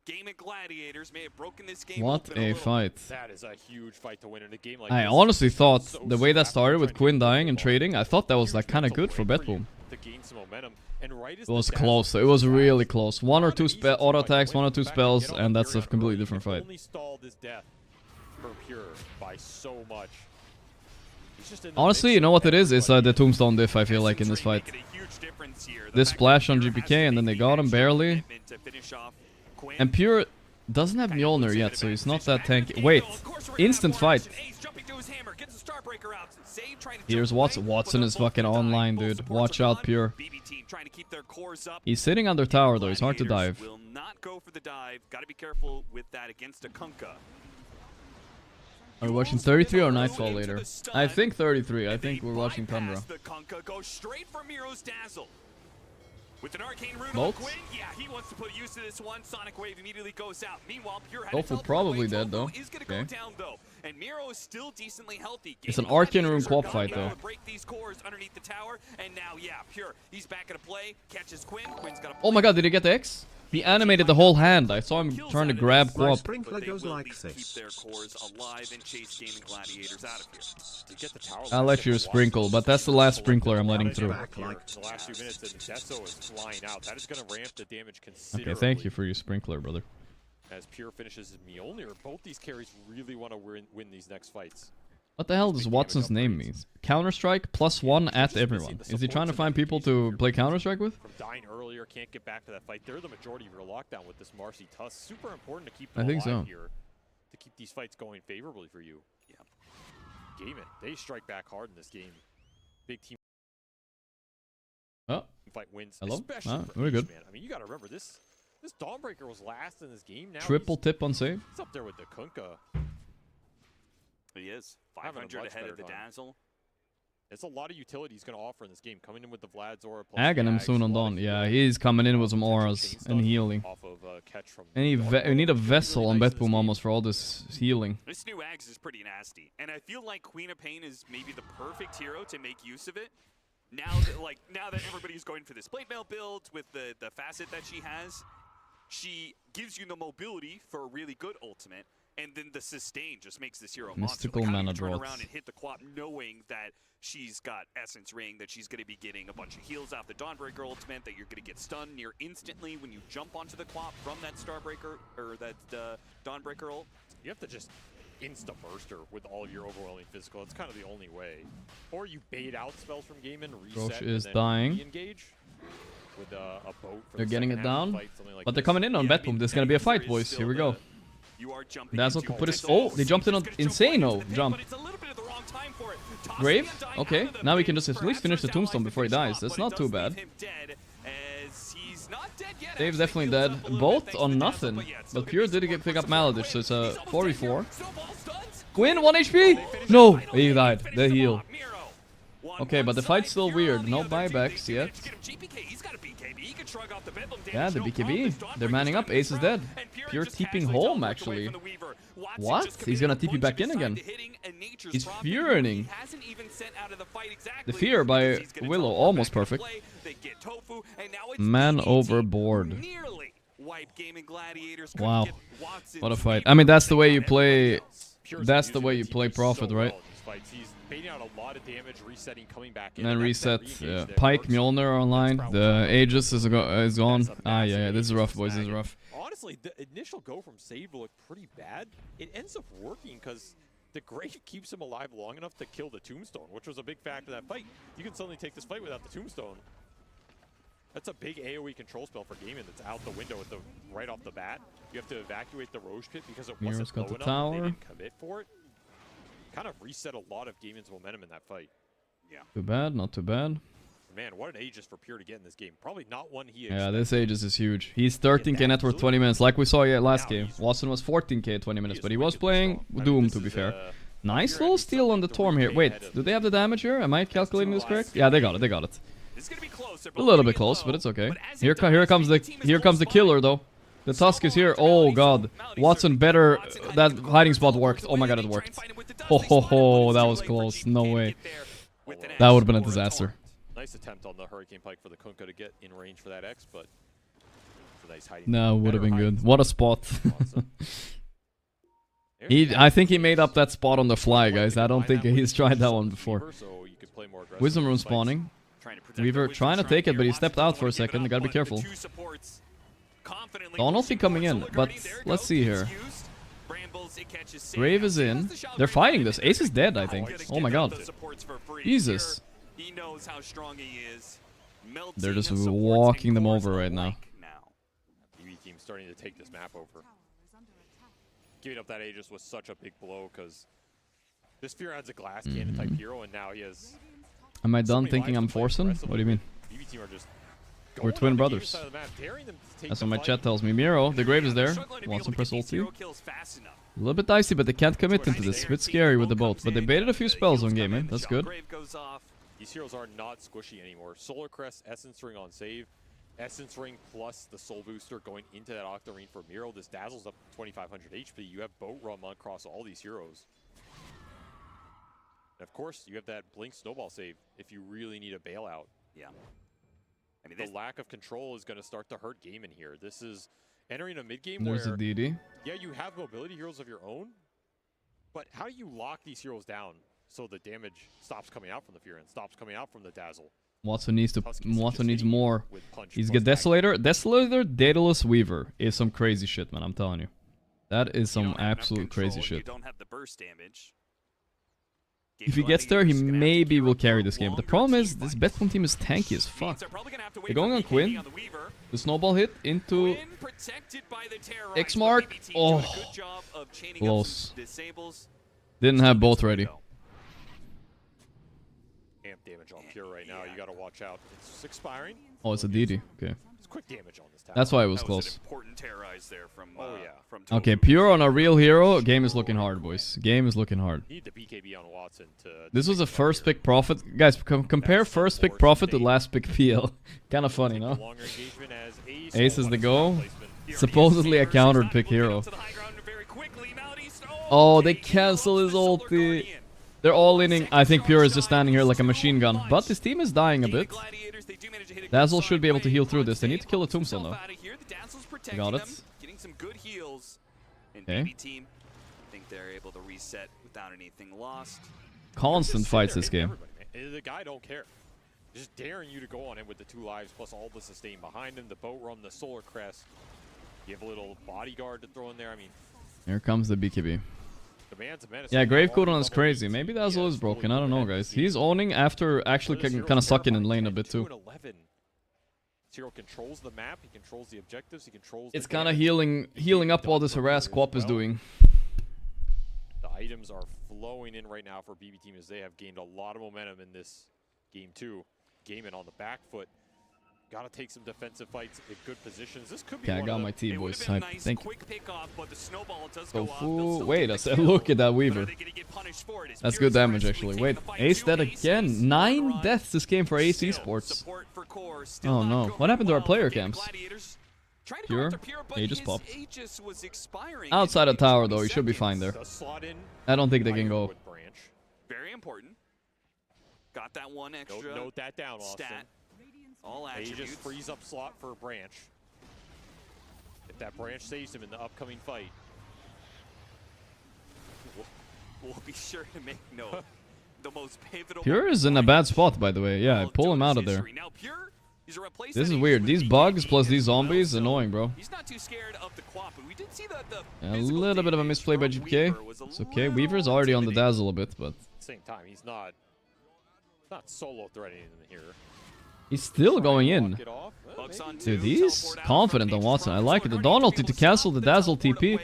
Gaimin Gladiators may have broken this game. What a fight. That is a huge fight to win in a game like I honestly thought the way that started with Quinn dying and trading, I thought that was like kind of good for Betboom. It was close. It was really close. 1 or 2 auto attacks, 1 or 2 spells, and that's a completely different fight. Honestly, you know what it is? It's the Tombstone diff, I feel like, in this fight. This splash on GPK, and then they got him barely. And Pure doesn't have Mjolnir yet, so he's not that tanky. Wait, instant fight. Here's Watson. Watson is fucking online, dude. Watch out, Pure. He's sitting under tower, though. He's hard to dive. Will not go for the dive. Got to be careful with that against a Kunkka. Are we watching 33 or Nightfall later? I think 33. I think we're watching Tundra. The Kunkka goes straight for Miro's Dazzle. With an arcane rune on Quinn, yeah, he wants to put use to this one. Sonic Wave immediately goes out. Meanwhile, Pure Tofu probably dead though. Okay. Down, though. And Miro is still decently healthy. It's an arcane rune Quap fight though. Break these cores underneath the tower, and now, yeah, Pure, he's back at a play, catches Quinn. Quinn's got a oh my god, did he get the X? He animated the whole hand. I saw him trying to grab Quap. Sprinkler goes like this. Keep their cores alive and chase Gaimin Gladiators out of here. To get the tower, I'll let you sprinkle, but that's the last sprinkler I'm letting through. The last few minutes, and Deso is flying out. That is going to ramp the damage considerably. Okay, thank you for your sprinkler, brother. As Pure finishes his Mjolnir, both these carries really want to win these next fights. What the hell does Watson's name mean? Counter-Strike +1 at everyone. Is he trying to find people to play Counter-Strike with? From dying earlier, can't get back to that fight. They're the majority of your lockdown with this Marcy Tusk. Super important to keep them alive here, to keep these fights going favorably for you. Yeah. Gaimin, they strike back hard in this game. Big team. Oh. Fight wins. Hello? Especially for very good. Man. I mean, you got to remember this. This Dawnbreaker was last in this game. Now triple tip on save. He's up there with the Kunkka. He is 500 ahead of the Dazzle. It's a lot of utility he's going to offer in this game. Coming in with the Vlad's aura. Aghanim soon on dawn. Yeah, he's coming in with some auras and healing. And you need a vessel on Betboom almost for all this healing. This new Ags is pretty nasty, and I feel like Queen of Pain is maybe the perfect hero to make use of it. Now that everybody's going for this plate mail build with the facet that she has, she gives you the mobility for a really good ultimate, and then the sustain just makes this hero mystical monster. mana turn drought. around and hit the quap knowing that she's got Essence Ring, that she's going to be getting a bunch of heals off the Dawnbreaker ultimate, that you're going to get stunned near instantly when you jump onto the quap from that Starbreaker or that Dawnbreaker ult. You have to just insta-burster with all of your overwhelming physical. It's kind of the only way. Or you bait out spells from Gaimin, reset, Gorgc is and then dying. re-engage with a boat for They're the getting second it half of the down, fight, something like but they're this. coming in on Betboom. This is going to be a fight, boys. Here we go. Dazzle could put his... Oh, they jumped in on Insano jump. Grave? Okay, now we can just at least finish the tombstone before he dies. That's not too bad. Dave's definitely dead. Both on nothing. But Pure did pick up Maledict, so it's a 4v4. Quinn, 1 HP! No! He died. The heal. Okay, but the fight's still weird. No buybacks yet. Yeah, the BKB. They're manning up. Ace is dead. Pure TPing home, actually. What? He's gonna TP back in again. He's fearing. The fear by Willow, almost perfect. Man overboard. Wow. What a fight. I mean, that's the way you play. That's the way you play Prophet, right? And then reset. Yeah. Pike, Mjolnir are online. The Aegis is gone. Ah, yeah. This is rough, boys. This is rough. Honestly, the initial go from save looked pretty bad. It ends up working because the Great keeps him alive long enough to kill the Tombstone, which was a big factor of that fight. You can suddenly take this fight without the Tombstone. That's a big AoE control spell for Gaimin that's out the window right off the bat. You have to evacuate the Roche Pit because it wasn't low enough. They didn't commit for it. Kind of reset a lot of Gaimin's momentum in that fight. Yeah. Too bad, not too bad. Man, what an Aegis for Pure to get in this game. Probably not one he expected. Yeah, this Aegis is huge. He's 13k net worth 20 minutes, like we saw last game. Watson was 14k 20 minutes, but he was playing Doom, to be fair. Nice little steal on the Torm here. Wait, do they have the damage here? Am I calculating this correct? Yeah, they got it, they got it. A little bit close, but it's okay. Here comes the killer, though. The Tusk is here. Oh, God. Watson better... That hiding spot worked. Oh, my God, it worked. Oh, ho, ho. That was close. No way. That would have been a disaster. Nice attempt on the Hurricane Pike for the Kunkka to get in range for that X, but... It's a nice hiding. No, would have been good. What a spot. I think he made up that spot on the fly, guys. I don't think he's tried that one before. Wisdom Rune spawning. Weaver trying to take it, but he stepped out for a second. They gotta be careful. Donaldson coming in, but let's see here. Grave is in. They're fighting this. Ace is dead, I think. Oh my God. Jesus. They're just walking them over right now. PB team starting to take this map over. Giving up that Aegis was such a big blow because this Fear adds a glass cannon type hero, and now he has. Am I done thinking I'm forcing? What do you mean? We're twin brothers. That's what my chat tells me. Miro, the Grave is there. Watson press ulti. A little bit dicey, but they can't commit into this. A bit scary with the boat, but they baited a few spells on Gaimin. That's good. These heroes are not squishy anymore. Solar Crest, Essence Ring on save. Essence Ring plus the Soul Booster going into that Octarine for Miro. This Dazzle's up to 2500 HP. You have Boat Rum across all these heroes. And of course, you have that Blink Snowball save if you really need a bailout. Yeah. I mean, the lack of control is going to start to hurt Gaimin here. This is entering a mid-game where... There's a DD. Yeah, you have mobility heroes of your own, but how do you lock these heroes down so the damage stops coming out from the Fear and stops coming out from the Dazzle? Watson needs more. He's got Desolator. Desolator, Daedalus, Weaver is some crazy shit, man. I'm telling you. That is some absolute crazy shit. You don't have the burst damage. If he gets there, he maybe will carry this game. The problem is, this Betboom team is tanky as fuck. They're going on Quinn. The snowball hit into X-Mark. Oh, close. Didn't have both ready. Amp damage on Pure right now. You gotta watch out. It's expiring. Oh, it's a DD. Okay. quick damage on this tower. That's why it was That close. Was an important terrorize there from. From Okay, Pure on a real hero. Game is looking hard, boys. Game is looking hard. Need the BKB on Watson to. This was a first pick profit, guys. Compare first pick profit to last pick PL. Kind of funny, no? Ace is the go. Supposedly a countered pick hero. Oh, they cancel his ulti. They're all inning. I think Pure is just standing here like a machine gun. But this team is dying a bit. Dazzle should be able to heal through this. They need to kill a tombstone though. Got it. Getting some good heals. Okay. Team, I think they're able to reset without anything lost. Constant fights this game. The guy don't care. Just daring you to go on him with the 2 lives plus all the sustain behind him, the boat run, the solar crest. You have a little bodyguard to throw in there. I mean, here comes the BKB. Yeah, Grave cooldown is crazy. Maybe Dazzle is broken. I don't know, guys. He's owning after actually kind of sucking in lane a bit too. Zero controls the map. He controls the objectives. He controls. It's kind of healing up while this harass Quap is doing. The items are flowing in right now for BB Team as they have gained a lot of momentum in this game too. Gaimin on the back foot. Gotta take some defensive fights in good positions. This could be Okay, I got my T, boys. I think. Go full. Wait a second. Look at that Weaver. That's good damage, actually. Wait, Ace dead again. 9 deaths this game for Ace Esports. Oh no. What happened to our player camps? Pure? Yeah, he just popped. Outside of tower, though, he should be fine there. I don't think they can go. Very important. Got that one extra. Note that down, Austin. Stat. All attributes. He just frees up slot for a branch. If that branch saves him in the upcoming fight, we'll be sure to make note. The most pivotal. Pure is in a bad spot, by the way. Yeah, pull him out of there. This is weird. These bugs plus these zombies, annoying, bro. He's not too scared of the Quap, but we did see a little bit of a misplay by GPK. It's okay. Weaver's already on the Dazzle a bit, but at the same time, he's not solo threatening them here. He's still going in. Dude, he's confident on Watson. I like it. The Dawn ulti to cancel the Dazzle TP.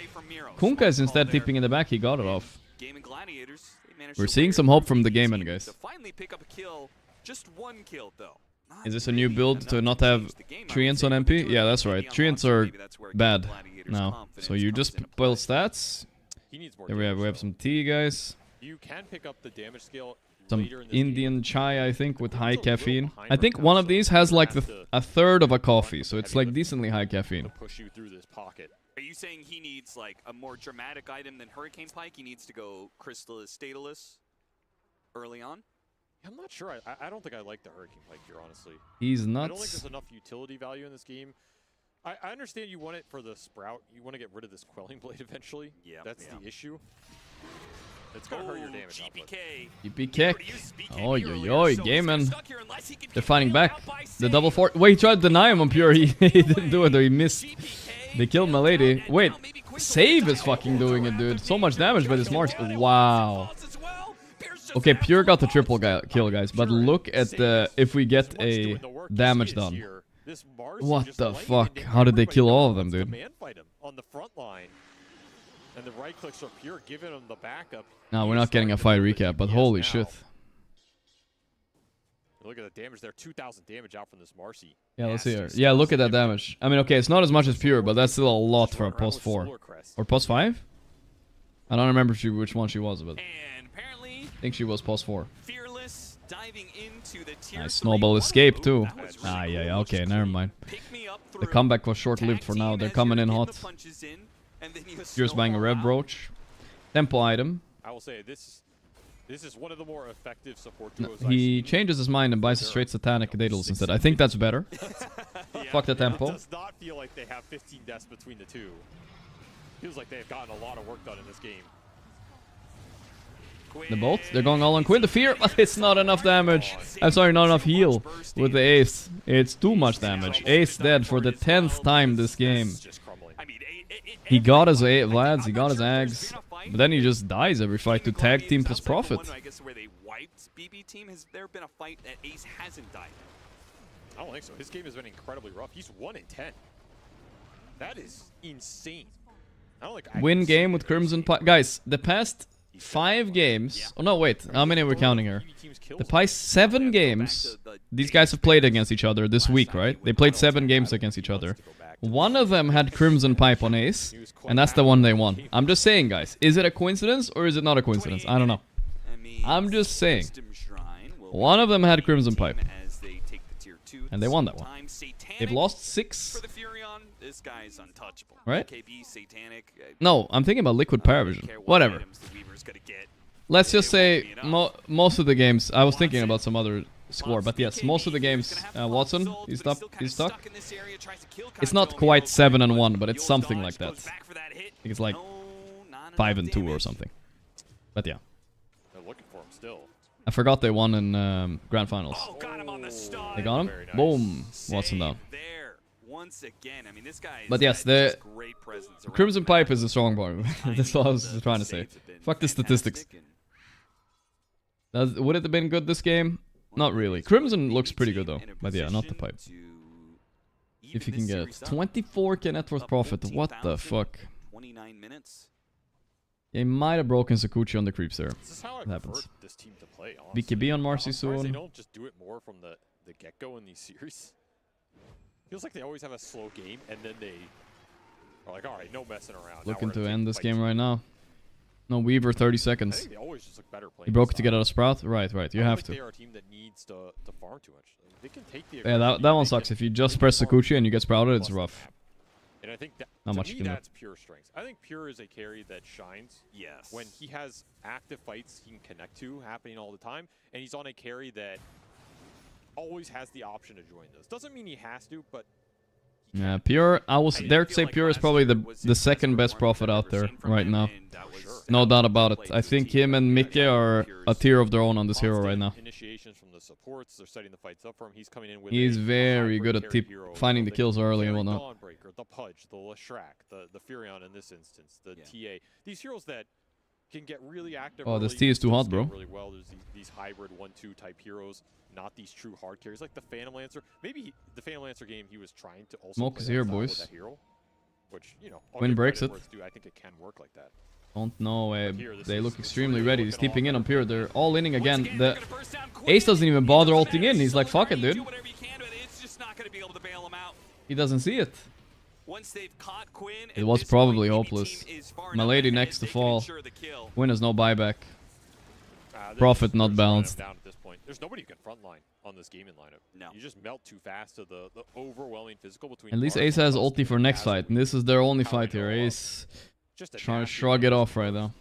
Kunkka is instead tipping in the back. He got it off. We're seeing some hope from the Gaimin, guys. Just 1 kill though. Is this a new build to not have Treants on MP? Yeah, that's right. Treants are bad now. So you just build stats. There we have some tea, guys. You can pick up the damage scale. Some Indian chai, I think, with high caffeine. I think one of these has like a third of a coffee, so it's like decently high caffeine. Push you through this pocket. Are you saying he needs like a more dramatic item than Hurricane Pike? He needs to go Crystallis, Stateless early on? I'm not sure. I don't think I like the Hurricane Pike here, honestly. He's nuts. I don't think there's enough utility value in this game. I understand you want it for the Sprout. You want to get rid of this Quelling Blade eventually. Yeah, that's the issue. It's gonna hurt your damage output. GP kick. Oh, Gaimin. They're fighting back. The double fort. Wait, he tried to deny him on Pure. He didn't do it, though. He missed. They killed my lady. Wait, Save is fucking doing it, dude. So much damage by this Marks. Wow. Okay, Pure got the triple kill, guys. But look at the if we get a damage done. What the fuck? How did they kill all of them, dude? On the front line. And the right clicks are Pure, giving him the backup. No, we're not getting a fight recap, but holy shit. Look at the damage there, 2,000 damage out from this Marcy. Yeah, let's see here. Yeah, look at that damage. I mean, okay, it's not as much as Pure, but that's still a lot for a post 4. Or post 5? I don't remember which one she was, but I think she was post 4. Nice snowball escape, too. Ah, yeah, okay, never mind. The comeback was short-lived for now. They're coming in hot. Pure's buying a Rev Brooch. Tempo item. I will say, this is one of the more effective support duos. He changes his mind and buys a straight Satanic Daedalus instead. I think that's better. Fuck the tempo. It does not feel like they have 15 deaths between the two. Feels like they've gotten a lot of work done in this game. The bolt, they're going all on Quinn. The fear, but it's not enough damage. I'm sorry, not enough heal with the Ace. It's too much damage. Ace dead for the 10th time this game. He got his Vlads, he got his Ags, but then he just dies every fight to tag team plus profit. I guess where they wiped BB Team, has there been a fight that Ace hasn't died? I don't think so. His game has been incredibly rough. He's 1 in 10. That is insane. I don't think win game with Crimson Guys, the past 5 games. Oh no, wait. How many are we counting here? The past 7 games. These guys have played against each other this week, right? They played 7 games against each other. One of them had Crimson Pipe on ace, and that's the one they won. I'm just saying, guys. Is it a coincidence or is it not a coincidence? I don't know. I'm just saying. One of them had Crimson Pipe, and they won that one. They've lost 6. This guy's untouchable. Right? KB, Satanic, No, I'm thinking about Liquid Paravision. Whatever. Let's just say most of the games. I was thinking about some other score, but yes, most of the games. Watson, he's stuck. It's not quite 7-1, but it's something like that. I think it's like 5-2 or something. But yeah. They're looking for him still. I forgot they won in Grand Finals. They got him? Nice. Boom. Watson down. Once again, I mean, this guy but yes, the Crimson Pipe is a strong point. That's what I was trying to say. Fuck the statistics. Would it have been good this game? Not really. Crimson looks pretty good though. But yeah, not the Pipe. If you can get it. 24k net worth profit. What the fuck? 29 minutes. He might have broken Sakuchi on the creeps there. This is how it happens. This team to play, honestly. BKB on Marcy soon. They don't just do it more from the get-go in these series. Feels like they always have a slow game, and then they are like, all right, no messing around. Looking to end this game right now. No Weaver, 30 seconds. I think they always just look better playing. He broke it to get out of Sprout? Right, you have to. They are a team that needs to farm too much. They can take the yeah, that one sucks. If you just press Sakuchi and you get Sprouted, it's rough. And I think that, not much you can do. That's pure strength. I think Pure is a carry that shines. Yes. When he has active fights he can connect to happening all the time, and he's on a carry that always has the option to join those. Doesn't mean he has to, but yeah, Pure, I was there to say Pure is probably the second best profit out there right now. No doubt about it. I think him and Mickey are a tier of their own on this hero right now. Initiations from the supports, they're setting the fights up for him. He's coming in with He's very good at finding the kills early and whatnot. Dawnbreaker, the Pudge, the Leshrac, the Furion in this instance, the TA. These heroes that can get really active. Oh, this T is too hot, bro. Really well. There's these hybrid 1-2 type heroes, not these true hard carries like the Phantom Lancer. Maybe the Phantom Lancer game he was trying to also Smoke is here, boys. That hero, which, you know, Win breaks it. I think it can work like that. Don't know. They look extremely ready. He's keeping in on Pure. They're all inning again. The Ace doesn't even bother ulting in. He's like, fuck it, dude. He doesn't see it. It was probably hopeless. My lady next to fall. Win has no buyback. Profit not balanced. Down at this point. There's nobody who can frontline on this Gaimin lineup. No. You just melt too fast to the overwhelming physical between. At least Ace has ulti for next fight, and this is their only fight here. Ace trying to shrug it off right now.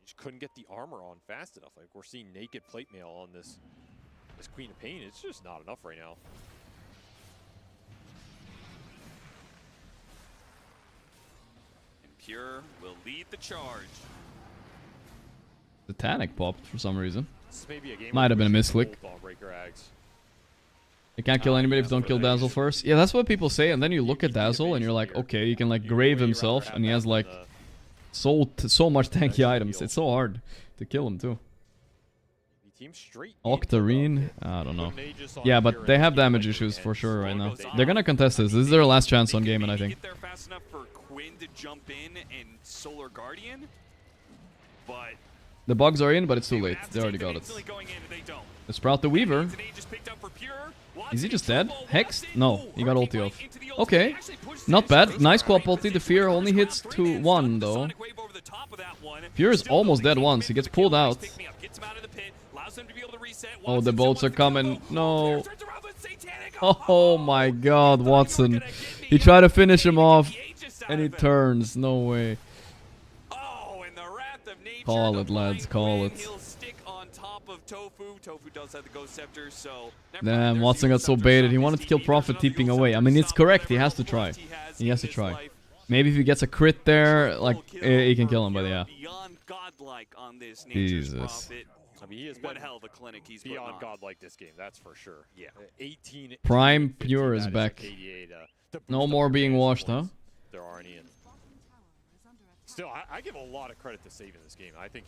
Just couldn't get the armor on fast enough. Like, we're seeing naked plate mail on this Queen of Pain. It's just not enough right now. And Pure will lead the charge. Satanic popped for some reason. Maybe a might have been a misclick. You can't kill anybody if you don't kill Dazzle first. Yeah, that's what people say, and then you look at Dazzle and you're like, okay, you can like grave himself, and he has like so much tanky items. It's so hard to kill him too. Octarine? I don't know. Yeah, but they have damage issues for sure right now. They're gonna contest this. This is their last chance on Gaimin, I think. The bugs are in, but it's too late. They already got it. They sprout the Weaver. Is he just dead? Hexed? No, he got ulti off. Okay, not bad. Nice co-op ulti. The Fear only hits 2-1 though. Pure is almost dead once. He gets pulled out. Oh, the boats are coming. No. Oh my god, Watson. He tried to finish him off, and he turns. No way. Call it, lads. Call it. Damn, Watson got so baited. He wanted to kill Prophet TPing away. I mean, it's correct. He has to try. He has to try. Maybe if he gets a crit there, like, he can kill him, but yeah. Jesus. I mean, he has been hell of a clinic. He's beyond godlike this game, that's for sure. Yeah. 18. Prime Pure is back. No more being washed, huh? There aren't any. Still, I give a lot of credit to saving this game. I think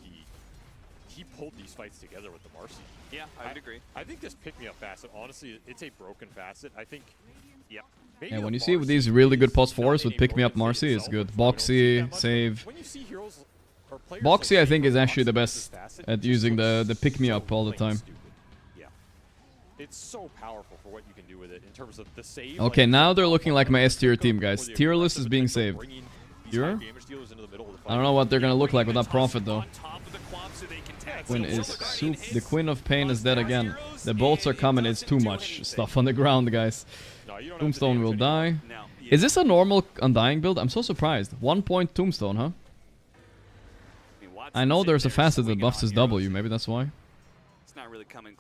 he pulled these fights together with the Marcy. Yeah, I would agree. I think this pick-me-up facet, honestly, it's a broken facet. I think, yeah. Yeah, when you see these really good post 4s with pick-me-up Marcy, it's good. Boxy, save. When you see heroes or Boxy, I think, is actually the best at using the pick-me-up all the time. Yeah. It's so powerful for what you can do with it in terms of the save. Okay, now they're looking like my S-tier team, guys. Tier list is being saved. Sure? I don't know what they're gonna look like without Prophet, though. Quinn is soup. The Queen of Pain is dead again. The bolts are coming. It's too much stuff on the ground, guys. Tombstone will die. Is this a normal Undying build? I'm so surprised. 1 point Tombstone, huh? I know there's a facet that buffs his W. Maybe that's why.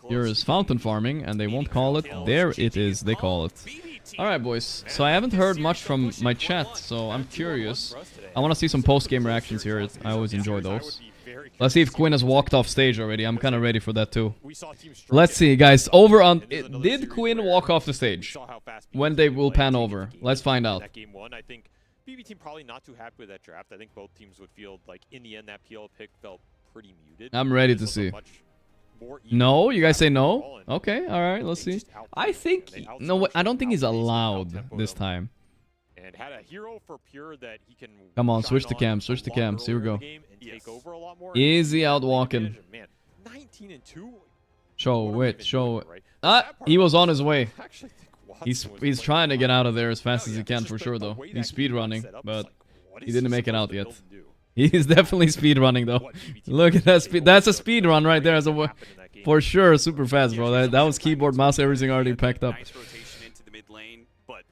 Here is fountain farming, and they won't call it. There it is. They call it. Alright, boys. So I haven't heard much from my chat, so I'm curious. I want to see some post-game reactions here. I always enjoy those. Let's see if Quinn has walked off stage already. I'm kind of ready for that too. Let's see, guys. Over on... Did Quinn walk off the stage? When they will pan over. Let's find out. Game 1, I think BB team probably not too happy with that draft. I think both teams would feel like in the end that PL pick felt pretty muted. I'm ready to see. No? You guys say no? Okay, alright, let's see. I think... No, I don't think he's allowed this time. And had a hero for pure that he can... Come on, switch to cam, switch to cam. Here we go. Easy out walking. 19-2. Show it, show it. Ah, he was on his way. He's trying to get out of there as fast as he can for sure, though. He's speedrunning, but he didn't make it out yet. He's definitely speedrunning, though. Look at that speed. That's a speed run right there. As a for sure, super fast, bro. That was keyboard, mouse, everything already packed up.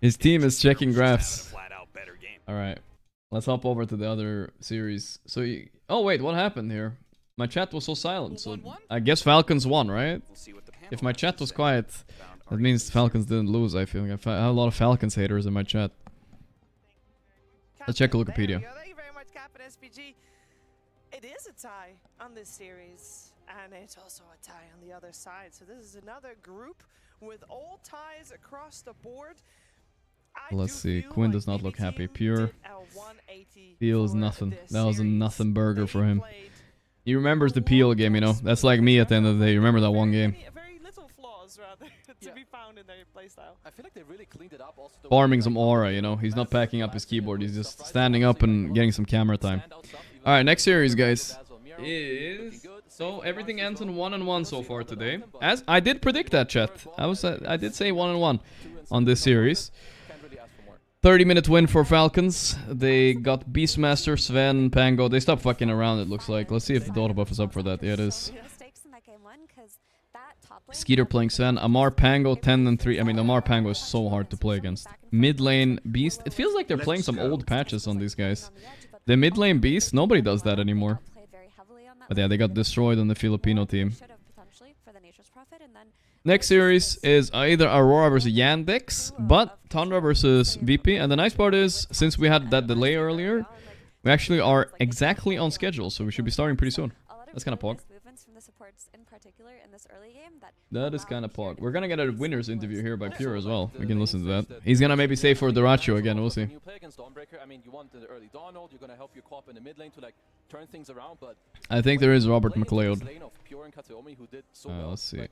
His team is checking graphs. Alright. Let's hop over to the other series. So, oh wait, what happened here? My chat was so silent, so I guess Falcons won, right? If my chat was quiet, that means Falcons didn't lose, I feel. I have a lot of Falcons haters in my chat. Let's check Wikipedia. Thank you very much, Captain SPG. It is a tie on this series, and it's also a tie on the other side. So this is another group with all ties across the board. Let's see. Quinn does not look happy. Pure feels nothing. That was a nothing burger for him. He remembers the PL game, you know. That's like me at the end of the day. You remember that one game. Very little flaws, rather, to be found in their playstyle. I feel like they really cleaned it up. Also Farming some aura, you know. He's not packing up his keyboard. He's just standing up and getting some camera time. All right, next series, guys. So everything ends in 1-1 so far today. As I did predict that, chat. I did say 1-1 on this series. 30-minute win for Falcons. They got Beastmaster, Sven, Pango. They stopped fucking around, it looks like. Let's see if the auto buff is up for that. Yeah, it is. Skeeter playing Sven. Amar Pango, 10-3. I mean, Amar Pango is so hard to play against. Mid lane Beast. It feels like they're playing some old patches on these guys. The mid lane Beast, nobody does that anymore. But yeah, they got destroyed on the Filipino team. Next series is either Aurora versus Yandex, but Tundra versus VP. And the nice part is, since we had that delay earlier, we actually are exactly on schedule, so we should be starting pretty soon. That's kind of pog. That is kind of pog. We're gonna get a winner's interview here by Pure as well. We can listen to that. He's gonna maybe say for Duracho again, we'll see. I think there is Robert McLeod. Let's see.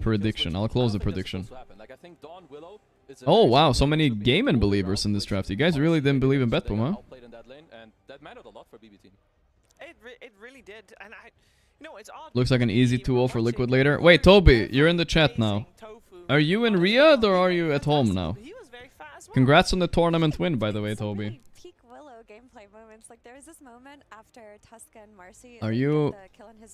Prediction. I'll close the prediction. Oh wow, so many Gaimin believers in this draft. You guys really didn't believe in Betboom, huh? It really did, and you know, it's odd. Looks like an easy 2-0 for Liquid later. Wait, Toby, you're in the chat now. Are you in Riyadh or are you at home now? Congrats on the tournament win, by the way, Toby. Like there was this moment after Tuska and Marcy. Are you?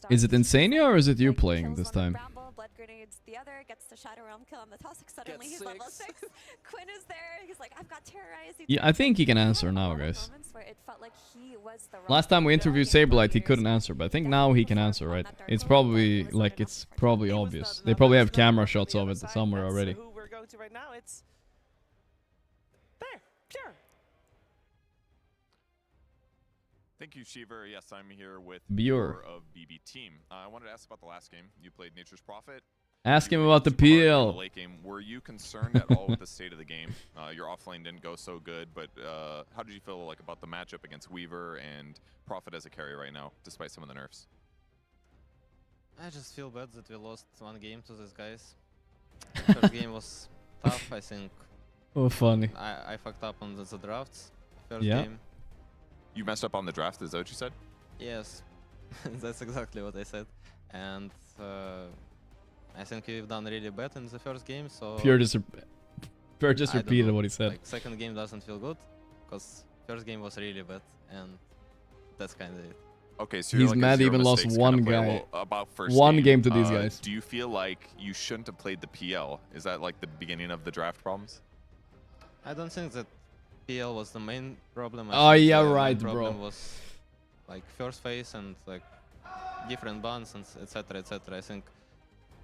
Is it Insania or is it you playing this time? Blood grenades. The other gets the Shadow Realm kill on the Tusk. Suddenly he's level 6. Quinn is there. He's like, I've got terrorized. Yeah, I think he can answer now, guys. Last time we interviewed Saberlight, he couldn't answer, but I think now he can answer, right? It's probably like it's probably obvious. They probably have camera shots of it somewhere already. Who we're going to right now? It's there. Pure. Thank you, Shiver. Yes, I'm here with Bure of BB Team. I wanted to ask about the last game. You played Nature's Prophet. Ask him about the PL. The late game. Were you concerned at all with the state of the game? Your offlane didn't go so good, but how did you feel like about the matchup against Weaver and Prophet as a carry right now, despite some of the nerfs? I just feel bad that we lost one game to these guys. The first game was tough, I think. Oh, funny. I fucked up on the drafts. First Yeah. game. You messed up on the draft, is that what you said? Yes, that's exactly what I said. And I think we've done really bad in the first game, so... Pure just repeated what he said. Like, second game doesn't feel good, because first game was really bad, and that's kind of it. Okay, so he's like mad even lost one guy. About first one game to these guys. Do you feel like you shouldn't have played the PL? Is that like the beginning of the draft problems? I don't think that PL was the main problem. Oh yeah, the right, main problem bro. was like first phase and like different bans and etc. etc. I think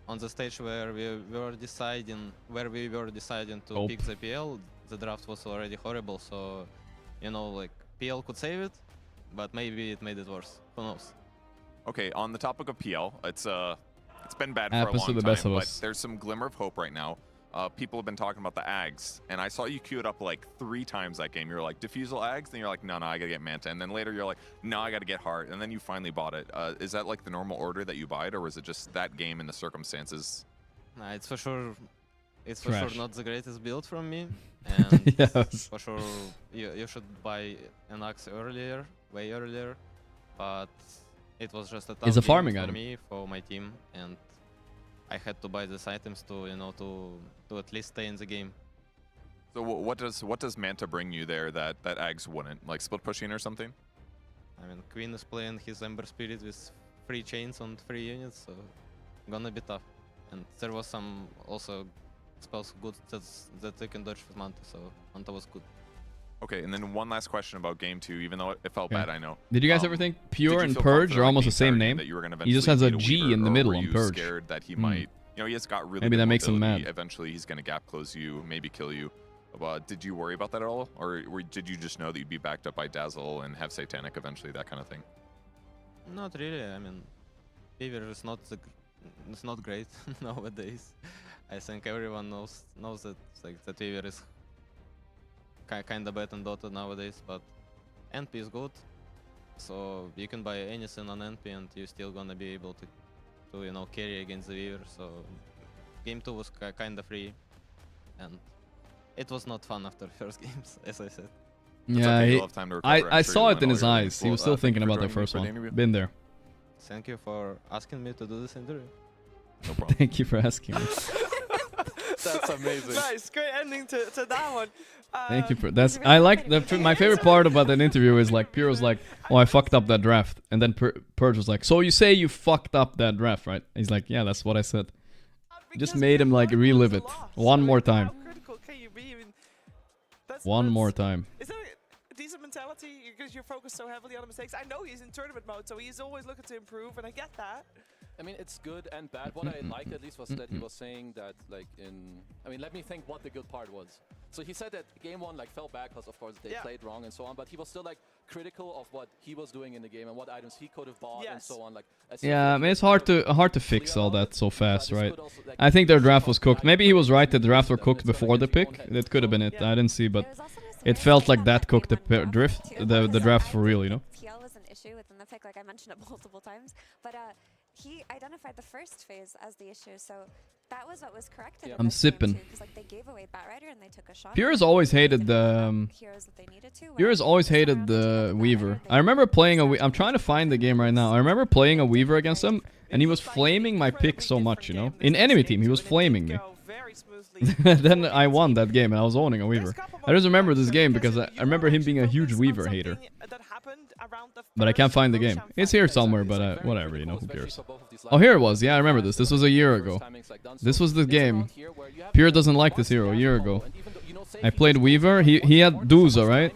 on the stage where we were deciding to pick the PL, the draft was already horrible. So you know, like PL could save it, but maybe it made it worse. Who knows? Okay, on the topic of PL, it's been bad for Happens a to long the time, best of but us. there's some glimmer of hope right now. People have been talking about the Ags, and I saw you queue it up like 3 times that game. You're like, Diffusal Ags? Then you're like, no, I gotta get Manta. And then later you're like, no, I gotta get Heart. And then you finally bought it. Is that like the normal order that you buy it, or was it just that game and the circumstances? Nah, it's for sure not the greatest build from me. And yes. For sure you should buy an Axe earlier, way earlier. But it was just a tough It's a game farming for item. me, for my team, and I had to buy these items to, you know, to at least stay in the game. So what does Manta bring you there that Ags wouldn't? Like split pushing or something? I mean, Queen is playing his Ember Spirit with 3 chains on 3 units, so gonna be tough. And there was some also spells good that they can dodge with Manta, so Manta was good. Okay, and then one last question about game 2, even though it felt bad, I know. Did you guys ever think Pure and Purge are almost the same name? He just has a G in the middle on Purge. Scared that he might, you know, he has got really maybe good that makes him mobility. mad. Eventually, he's going to gap close you, maybe kill you. Did you worry about that at all, or did you just know that you'd be backed up by Dazzle and have Satanic eventually, that kind of thing? Not really. I mean, Fever is not great nowadays. I think everyone knows that like that Fever is kind of bad in Dota nowadays, but NP is good, so you can buy anything on NP and you're still gonna be able to you know, carry against the Weaver. So game 2 was kind of free, and it was not fun after first games, as I said. Yeah, I saw it in his eyes. He was still thinking about the first one. Been there. Thank you for asking me to do this interview. No problem. Thank you for asking me. That's amazing. Nice, great ending to that one. Thank you for that's. I like my favorite part about that interview is like Pure was like, "Oh, I fucked up that draft," and then Purge was like, "So you say you fucked up that draft, right?" He's like, "Yeah, that's what I said." Just made him like relive it one more time. One more time. Is that a decent mentality because you're focused so heavily on the mistakes? I know he's in tournament mode, so he's always looking to improve, and I get that. I mean, it's good and bad. What I liked at least was that he was saying that, like, I mean, let me think what the good part was. So he said that game 1, like, fell back because, of course, they played wrong and so on, but he was still, like, critical of what he was doing in the game and what items he could have bought and so on. Like, yeah, I mean, it's hard to fix all that so fast, right? I think their draft was cooked. Maybe he was right that the draft were cooked before the pick. That could have been it. I didn't see, but it felt like that cooked the draft for real, you know? PL was an issue within the pick, like I mentioned it multiple times, but he identified the first phase as the issue, so that was what was corrected. I'm sipping. Because like they gave away Batrider and they took a shot. Pure's always hated the Pure's always hated the Weaver. I remember playing I'm trying to find the game right now. I remember playing a Weaver against him, and he was flaming my pick so much, you know. In enemy team, he was flaming me. Then I won that game, and I was owning a Weaver. I just remember this game because I remember him being a huge Weaver hater. But I can't find the game. It's here somewhere, but whatever, you know, who cares. Oh, here it was. Yeah, I remember this. This was a year ago. This was the game. Pure doesn't like this hero a year ago. I played Weaver. He had Duza, right?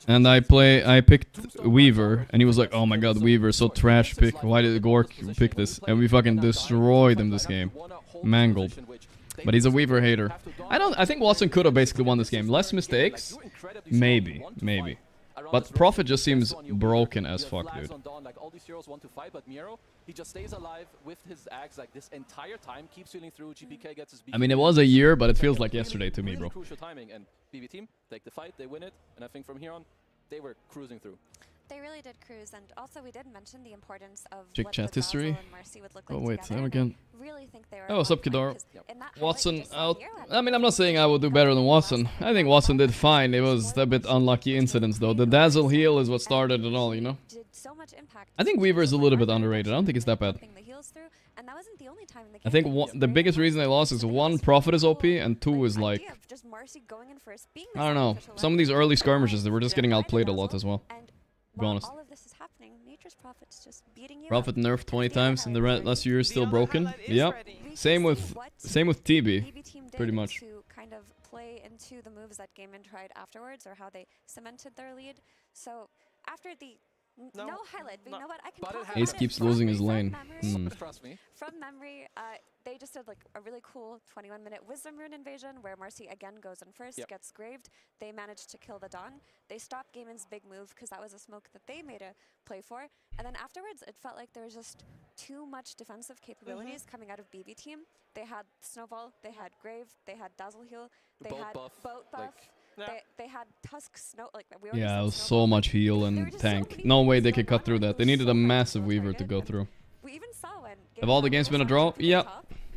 And I picked Weaver, and he was like, "Oh my god, Weaver, so trash pick. Why did Gorgc pick this?" And we fucking destroyed him this game. Mangled. But he's a Weaver hater. I think Watson could have basically won this game. Less mistakes? Maybe. But Prophet just seems broken as fuck, dude. Like all these heroes want to fight, but Miro, he just stays alive with his axe like this entire time, keeps healing through. GBK gets his. I mean, it was a year, but it feels like yesterday to me, bro. Crucial timing, and BB team take the fight, they win it, and I think from here on, they were cruising through. They really did cruise, and also we did mention the importance of Chick chat history. Oh wait, together. again. Really think they were Oh, what's up, Kidaro? Yep. Watson out. I mean, I'm not saying I would do better than Watson. I think Watson did fine. It was a bit unlucky incidents though. The Dazzle heal is what started it all, you know. much impact. I think Weaver is a little bit underrated. I don't think it's that bad. And that wasn't the only time in the I think the biggest reason they lost is 1, Prophet is OP, and 2 is like... I don't know. Some of these early skirmishes, they were just getting outplayed a lot as well. To be honest. Prophet nerfed 20 times in the last year, still broken. Yep. Same with TB, pretty much. To kind of play into the moves that Gaimin tried afterwards, or how they cemented their lead. So after the no highlight, but you know what? I can talk about Ace keeps losing his lane. From memory, they just did like a really cool 21-minute Wisdom Rune invasion where Marcy again goes in first, gets graved. They managed to kill the Dawn. They stopped Gaimin's big move because that was a smoke that they made a play for. And then afterwards, it felt like there was just too much defensive capabilities coming out of BB team. They had Snowball, they had Grave, they had Dazzle Heal, they had Boat Buff. They had Tusk Snow, like we already Yeah, it was so much heal and tank. No way they could cut through that. They needed a massive Weaver to go through. We even saw when Have all the games been a draw? Yeah.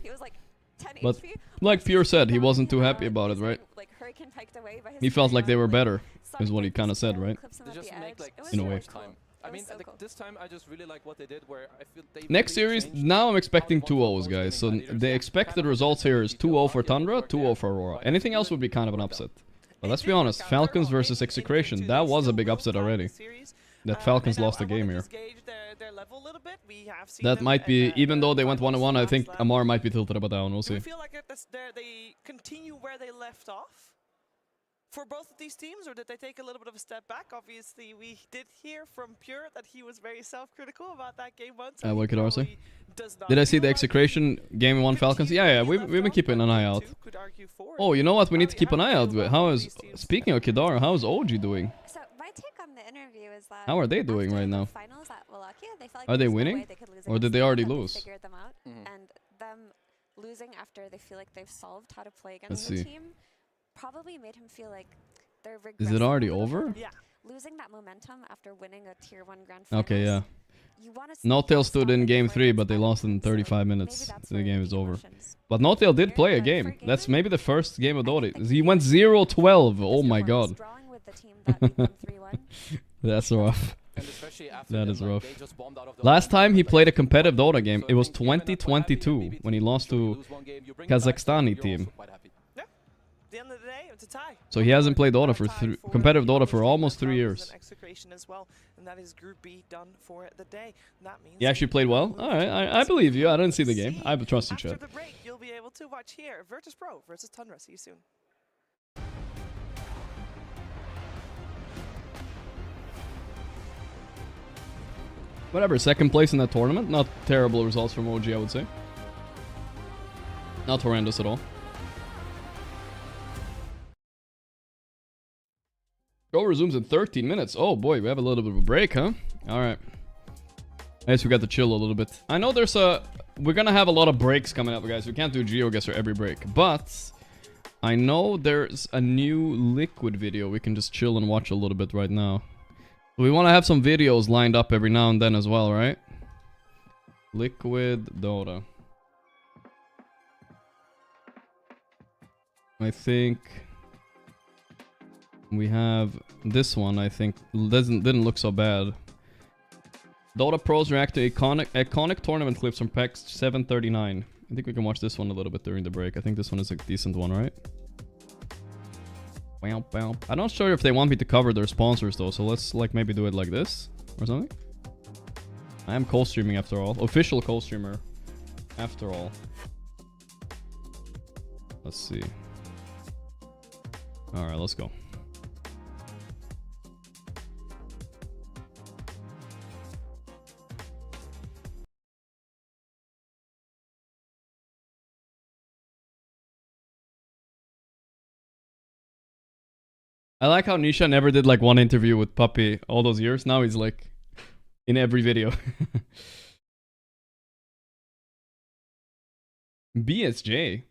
He was like 10 But HP. like Pure said, he wasn't too happy about it, right? Like Hurricane piked away by his He felt like they were better, is what he kind of said, right? They just make like In a way. time. I mean, this time I just really like what they did, where I feel they Next series, now I'm expecting 2-0s, guys. So the expected results here is 2-0 for Tundra, 2-0 for Aurora. Anything else would be kind of an upset. But let's be honest, Falcons versus Execration, that was a big upset already. That Falcons lost the game here. That might be, even though they went 1-1, I think Amar might be tilted about that one, we'll see. Do you feel like they continue where they left off for both of these teams, or did they take a little bit of a step back? Obviously, we did hear from Pure that he was very self-critical about that game once. What could I say? Did I see the Execration Game 1 Falcons? Yeah, we've been keeping an eye out. Oh, you know what? We need to keep an eye out. How is, speaking of Kidara, how is OG doing? So my take on the interview is that How are they doing right now? finals at Wallachia, they felt like Are they there's no winning? way they could lose Or did against they them, already but lose? Figured them out, and them losing after they feel like they've solved how to play against Let's the see. team probably made him feel like they're regressing. Is it already a little over? bit. Yeah. Losing that momentum after winning a tier 1 grand finals. Okay, yeah. No-Tail stood in game 3, but they lost in 35 minutes. The game is over. But No-Tail did play a game. That's maybe the first game of Dota. He went 0-12. Oh my god. That's rough. That is rough. Last time he played a competitive Dota game, it was 2022 when he lost to Kazakhstani team. At the end of the day, it's a tie. So he hasn't played Dota for competitive Dota for almost 3 years. Execration as well, and that is Group B done for the day. That means He actually played well? Alright, I believe you. I didn't see the game. I trust you, Chad. after the break, you'll be able to watch here Virtus Pro versus Tundra. See you soon. Whatever, second place in that tournament. Not terrible results from OG, I would say. Not horrendous at all. Go resumes in 13 minutes. Oh boy, we have a little bit of a break, huh? Alright. I guess we got to chill a little bit. I know there's a... We're gonna have a lot of breaks coming up, guys. We can't do GeoGuessr every break. But... I know there's a new Liquid video we can just chill and watch a little bit right now. We want to have some videos lined up every now and then as well, right? Liquid Dota. I think... We have this one, I think, didn't look so bad. Dota Pros react to iconic tournament clips from PAX 739. I think we can watch this one a little bit during the break. I think this one is a decent one, right? Wow, wow. I'm not sure if they want me to cover their sponsors though, so let's like maybe do it like this or something. I am co-streaming after all. Official co-streamer after all. Let's see. Alright, let's go. I like how Nisha never did like one interview with Puppy all those years. Now he's like in every video. BSJ.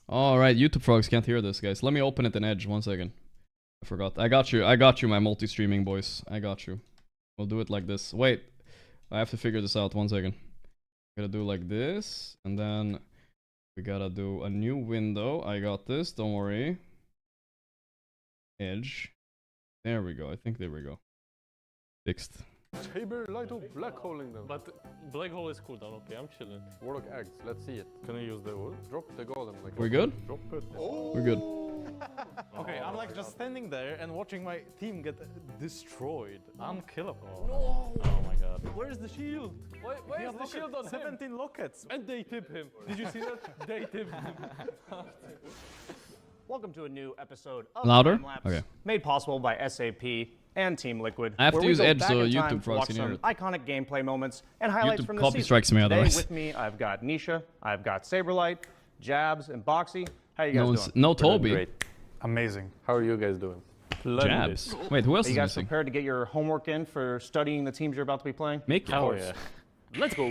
Alright, YouTube frogs can't hear this, guys. Let me open it in Edge. 1 second. I forgot. I got you, my multi-streaming boys. I got you. We'll do it like this. Wait. I have to figure this out. 1 second. Gotta do like this, and then We gotta do a new window. I got this, don't worry. Edge. There we go. I think there we go. Fixed. Saber, light up, black holing them. But black hole is cooldown, okay, I'm chilling. Warlock eggs, let's see it. Can I use the wood? Drop the golem. Like We're good? Drop it. Oh. We're good. Okay, I'm like just standing there and watching my team get destroyed. Unkillable. No! Oh my god. Where is the shield? Where is the shield on 17 lockets. And they tip him. Did you see that? They tip him. Welcome to a new episode of Louder? Time-Lapse, Okay. made possible by SAP and Team Liquid. I have to where we use go Edge back so in time YouTube to watch proxy some near it. iconic gameplay moments and highlights YouTube from the copy season. strikes me Today otherwise. with me, I've got Nisha, I've got Saberlight, Jabs, and Boxy. How you guys doing? No Toby. Great. Amazing. How are you guys doing? Jabs. Wait, who else Are is you guys missing? prepared to get your homework in for studying the teams you're about to be playing? Make Of course. Let's go.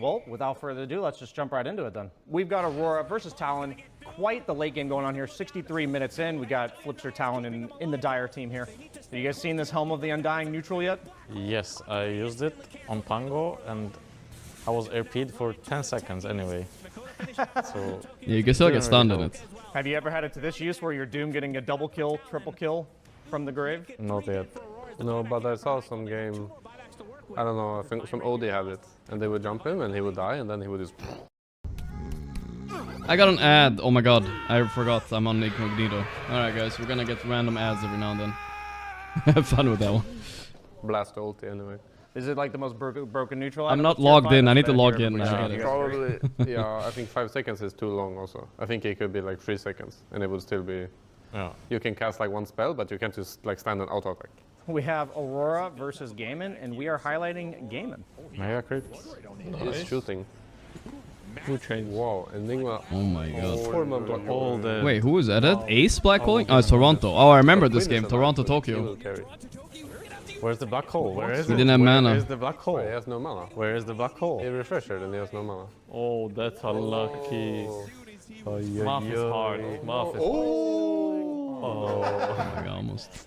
Well, without further ado, let's just jump right into it then. We've got Aurora versus Talon. Quite the late game going on here. 63 minutes in, we got Flipster Talon in the Dire team here. Have you guys seen this Helm of the Undying neutral yet? Yes, I used it on Pango and I was RP'd for 10 seconds anyway. So Yeah, you can still get stunned in it. Have you ever had it to this use where you're Doom getting a double kill, triple kill from the grave? Not yet. No, but I saw some game. I don't know. I think some OD had it, and they would jump him, and he would die, and then he would just. I got an ad. Oh my god, I forgot. I'm on incognito. Alright guys, we're gonna get random ads every now and then. Have fun with that one. Blast ulti anyway. Is it like the most broken neutral? I'm not logged in. I need to log in. Probably. Yeah, I think 5 seconds is too long. Also, I think it could be like 3 seconds, and it would still be. Yeah. You can cast like one spell, but you can't just like stand and auto attack. We have Aurora versus Gaimin, and we are highlighting Gaimin. Mega crit. He's shooting. Who changed? Wow, Enigma. Oh my god. Forma black hole. Wait, who is that? Ace black holing? Oh, it's Toronto. Oh, I remember this game. Toronto, Tokyo. Where's the black hole? Where is He it? didn't have mana. Where is the black hole? He has no mana. Where is the black hole? He refreshed and he has no mana. Oh, that's unlucky. Math is hard. Math is Oh my god, almost.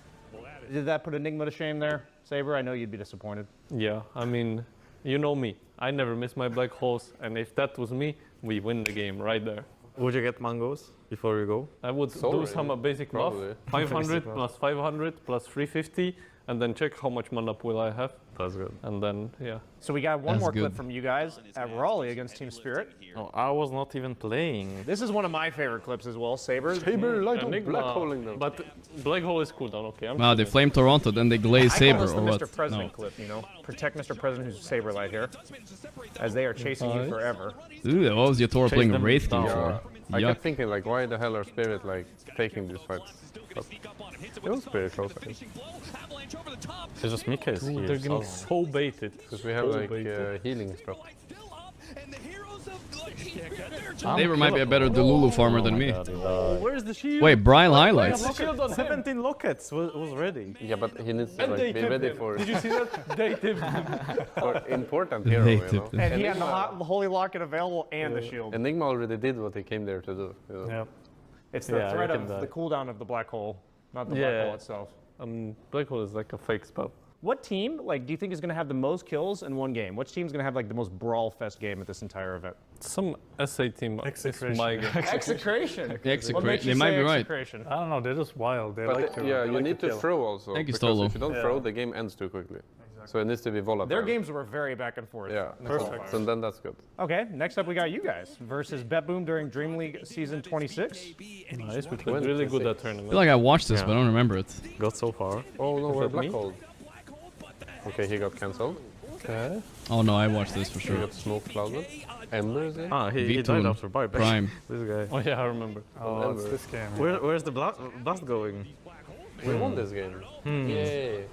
Did that put Enigma to shame there, Saber? I know you'd be disappointed. Yeah, I mean, you know me. I never miss my black holes, and if that was me, we win the game right there. Would you get mangoes before you go? I would do some basic math. 500 plus 500 plus 350, and then check how much mana pool I have. That's good. And then, yeah. So we got one That's more good. clip from you guys at Raleigh against Team Spirit. No, I was not even playing. This is one of my favorite clips as well, Saber. Saber, light up, Enigma, black holing them. But black hole is cooldown, okay. I'm Wow, they chilling. flame Toronto, then they glaze I Saber call this or the what? Mr. President No. clip, you know? Protect Mr. President who's Saberlight here, as they are chasing you forever. Ooh, what was Yatora playing a Wraith game for? I Yuck. kept thinking like, why the hell are Spirit like taking these fights? But it was Spirit close. I think. It's just me case Dude, here. they're getting so baited. Because we have like healing stuff. They might be a better Delulu farmer than me. Where's the shield? Wait, Brian Where's highlights. the shield on him? 17 lockets was ready. Yeah, but he needs to And they like, be tipped ready him. for, Did you see that? They tipped him. for important hero, They you know. tipped him. And he had the Holy Locket available and the shield. Enigma already did what he came there to do. You know? Yeah. It's the Yeah, threat you of can the die. cooldown of the black hole, not the black hole itself. Black hole is like a fake spell. What team, like, do you think is going to have the most kills in one game? Which team's going to have like the most brawl fest game at this entire event? Some SA team is my game. Execration. They might be right. I don't know, they're just wild. They But like to. yeah, they you like need to kill. throw also. Thank you, because Stolo. if you don't throw, the game ends too quickly. So it needs to be volatile. Their games were very back and forth. Yeah, Perfect. so then that's good. Okay, next up we got you guys versus Betboom during Dream League Season 26. Nice, we played really good that I tournament. feel like I watched this, but I don't remember it. Got so far. Oh no, we're that black me? hole. Okay, he got cancelled. Okay. Oh no, I watched this for He sure. got smoke clouded. Embers in. Ah, he died V2 after buyback. Prime. This guy. Oh yeah, I remember. Oh, it's this game. Where's the blast going? We won this game. Yay.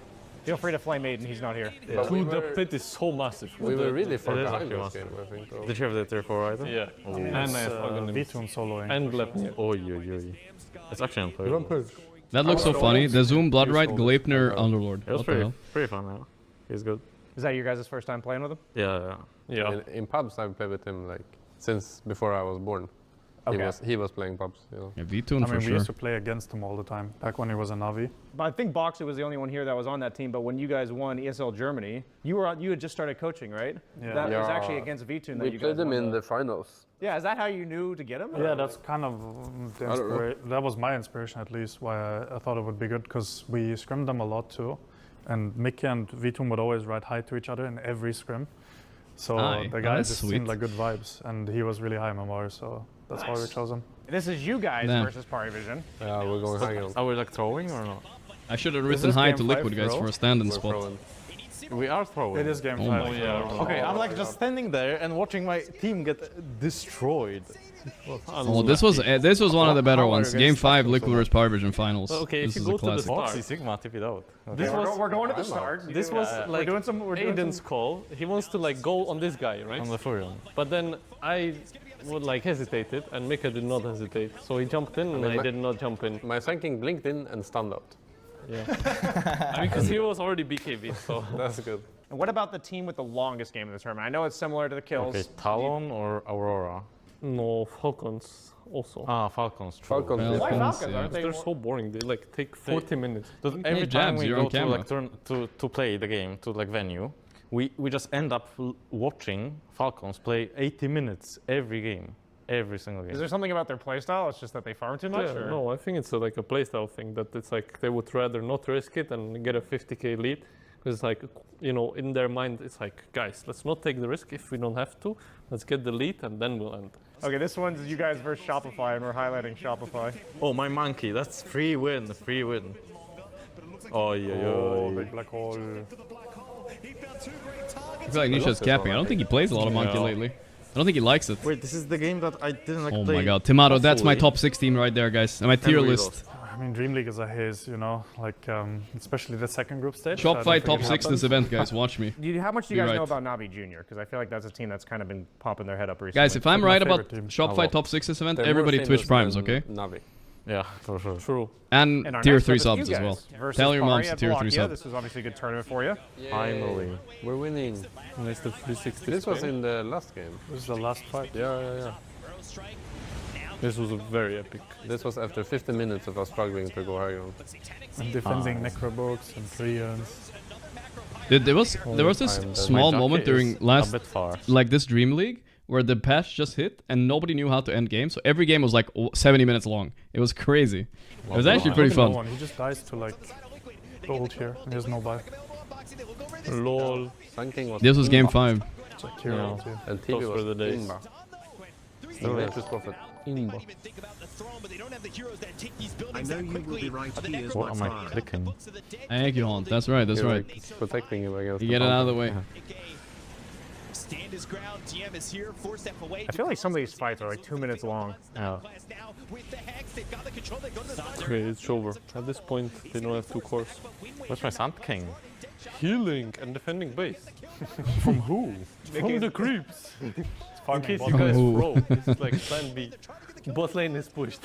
Feel free to flame Aiden, he's not here. Yeah. Dude, the pit is so massive. We were really far It is behind actually this game, massive. I think. Though. Did you have the tier 4 item? Yeah. Oh. And I have V2 soloing. and left me. Oh, it's actually unplayable. That looks so funny. The Zoom, Bloodrite, Gleipnir, Underlord. It was What the hell? pretty fun now. He's good. Is that your guys' first time playing with him? Yeah. Yeah. In pubs, I've played with him like since before I was born. Okay. He was playing Bubs. Yeah, Vtoon for we sure. used to play against him all the time, back when he was a Navi. But I think Boxy was the only one here that was on that team, but when you guys won ESL Germany, you had just started coaching, right? Yeah. That was actually against Vtoon that you guys played him won in the finals. Yeah, is that how you knew to get him? Yeah, that's kind of that was my inspiration, at least, why I thought it would be good, because we scrimmed them a lot too. And Mickey and Vtoon would always ride high to each other in every scrim. So the guy just seemed like good vibes, and he was really high MMR, so that's why we chose him. This is you guys versus Party Vision. Yeah, we're going high. Are we like throwing or not? I should have written hi to Liquid guys for a stand-in spot. Throwing. We are throwing. It is game 5. Oh yeah. Okay, I'm like just standing there and watching my team get destroyed. Well, this was one of the better ones. Game 5, Liquid vs Power Vision finals. Okay, this if is you a go to the classic. start, Sigma, tip it out. Okay. We're going to the start. This was like Aiden's call. He wants to like go on this guy, right? On the Furion. But then I would like hesitated, and Mika did not hesitate. So he jumped in, and I did not jump in. My thinking blinked in and stunned out. Yeah. Because he was already BKB, so that's good. And what about the team with the longest game of the tournament? I know it's similar to the kills. Okay, Talon or Aurora? No, Falcons also. Ah, Falcons. True. Falcons. Why Falcons? Yeah. Aren't they They're so boring. They like take 40 minutes. Every time we go to like camera. to play the game to like venue, we just end up watching Falcons play 80 minutes every game. Every single game. Is there something about their playstyle? It's just that they farm too much? Yeah, no, I think it's like a playstyle thing, that it's like they would rather not risk it and get a 50k lead. Because like, you know, in their mind, it's like, guys, let's not take the risk if we don't have to. Let's get the lead and then we'll end. Okay, this one's you guys versus Shopify, and we're highlighting Shopify. Oh, my monkey, that's free win. Oh, yeah, oh, big black hole. I feel like Nisha's capping. I don't think he plays a lot of Monkey lately. I don't think he likes it. Wait, this is the game that I didn't like Oh play. my god, Timato, that's my top 6 team right there, guys. And my tier list. I mean, Dream League is a haze, you know, like especially the second group stage. Shopify top 6 this event, guys. Watch me. How much do you guys know about Navi Junior? Because I feel like that's a team that's kind of been popping their head up recently. Guys, if I'm right about Shopify top 6 this event, everybody Twitch Primes, okay? Navi. Yeah, for sure. True. And tier 3 subs as well. Tell your moms to tier 3 subs. This was obviously a good tournament for you. Finally. We're winning. Nice to 360. This was in the last game. This is the last fight. Yeah. This was a very epic. This was after 50 minutes of us struggling to go high ground. And defending Necrobooks and Treants. Dude, there was this small moment during like this Dream League where the patch just hit and nobody knew how to end game, so every game was like 70 minutes long. It was crazy. It was actually pretty fun. No one. He just dies to like gold here. He has no buy. LOL. This was game 5. Yeah. And TV was the days. Still interest profit. I know you will be right. Here's What my am I clicking? Thank you, Haunt. That's right. That's You're right. like protecting him against You get it out of the way. Stand his ground. GM is here, 4 step away. I feel like some of these fights are like 2 minutes long. Yeah. Okay, it's over. At this point, they don't have 2 cores. Where's my Sand King? Healing and defending base. From who? From the creeps. In case you bot guys lane. roll, this is like plan B. Bot lane is pushed.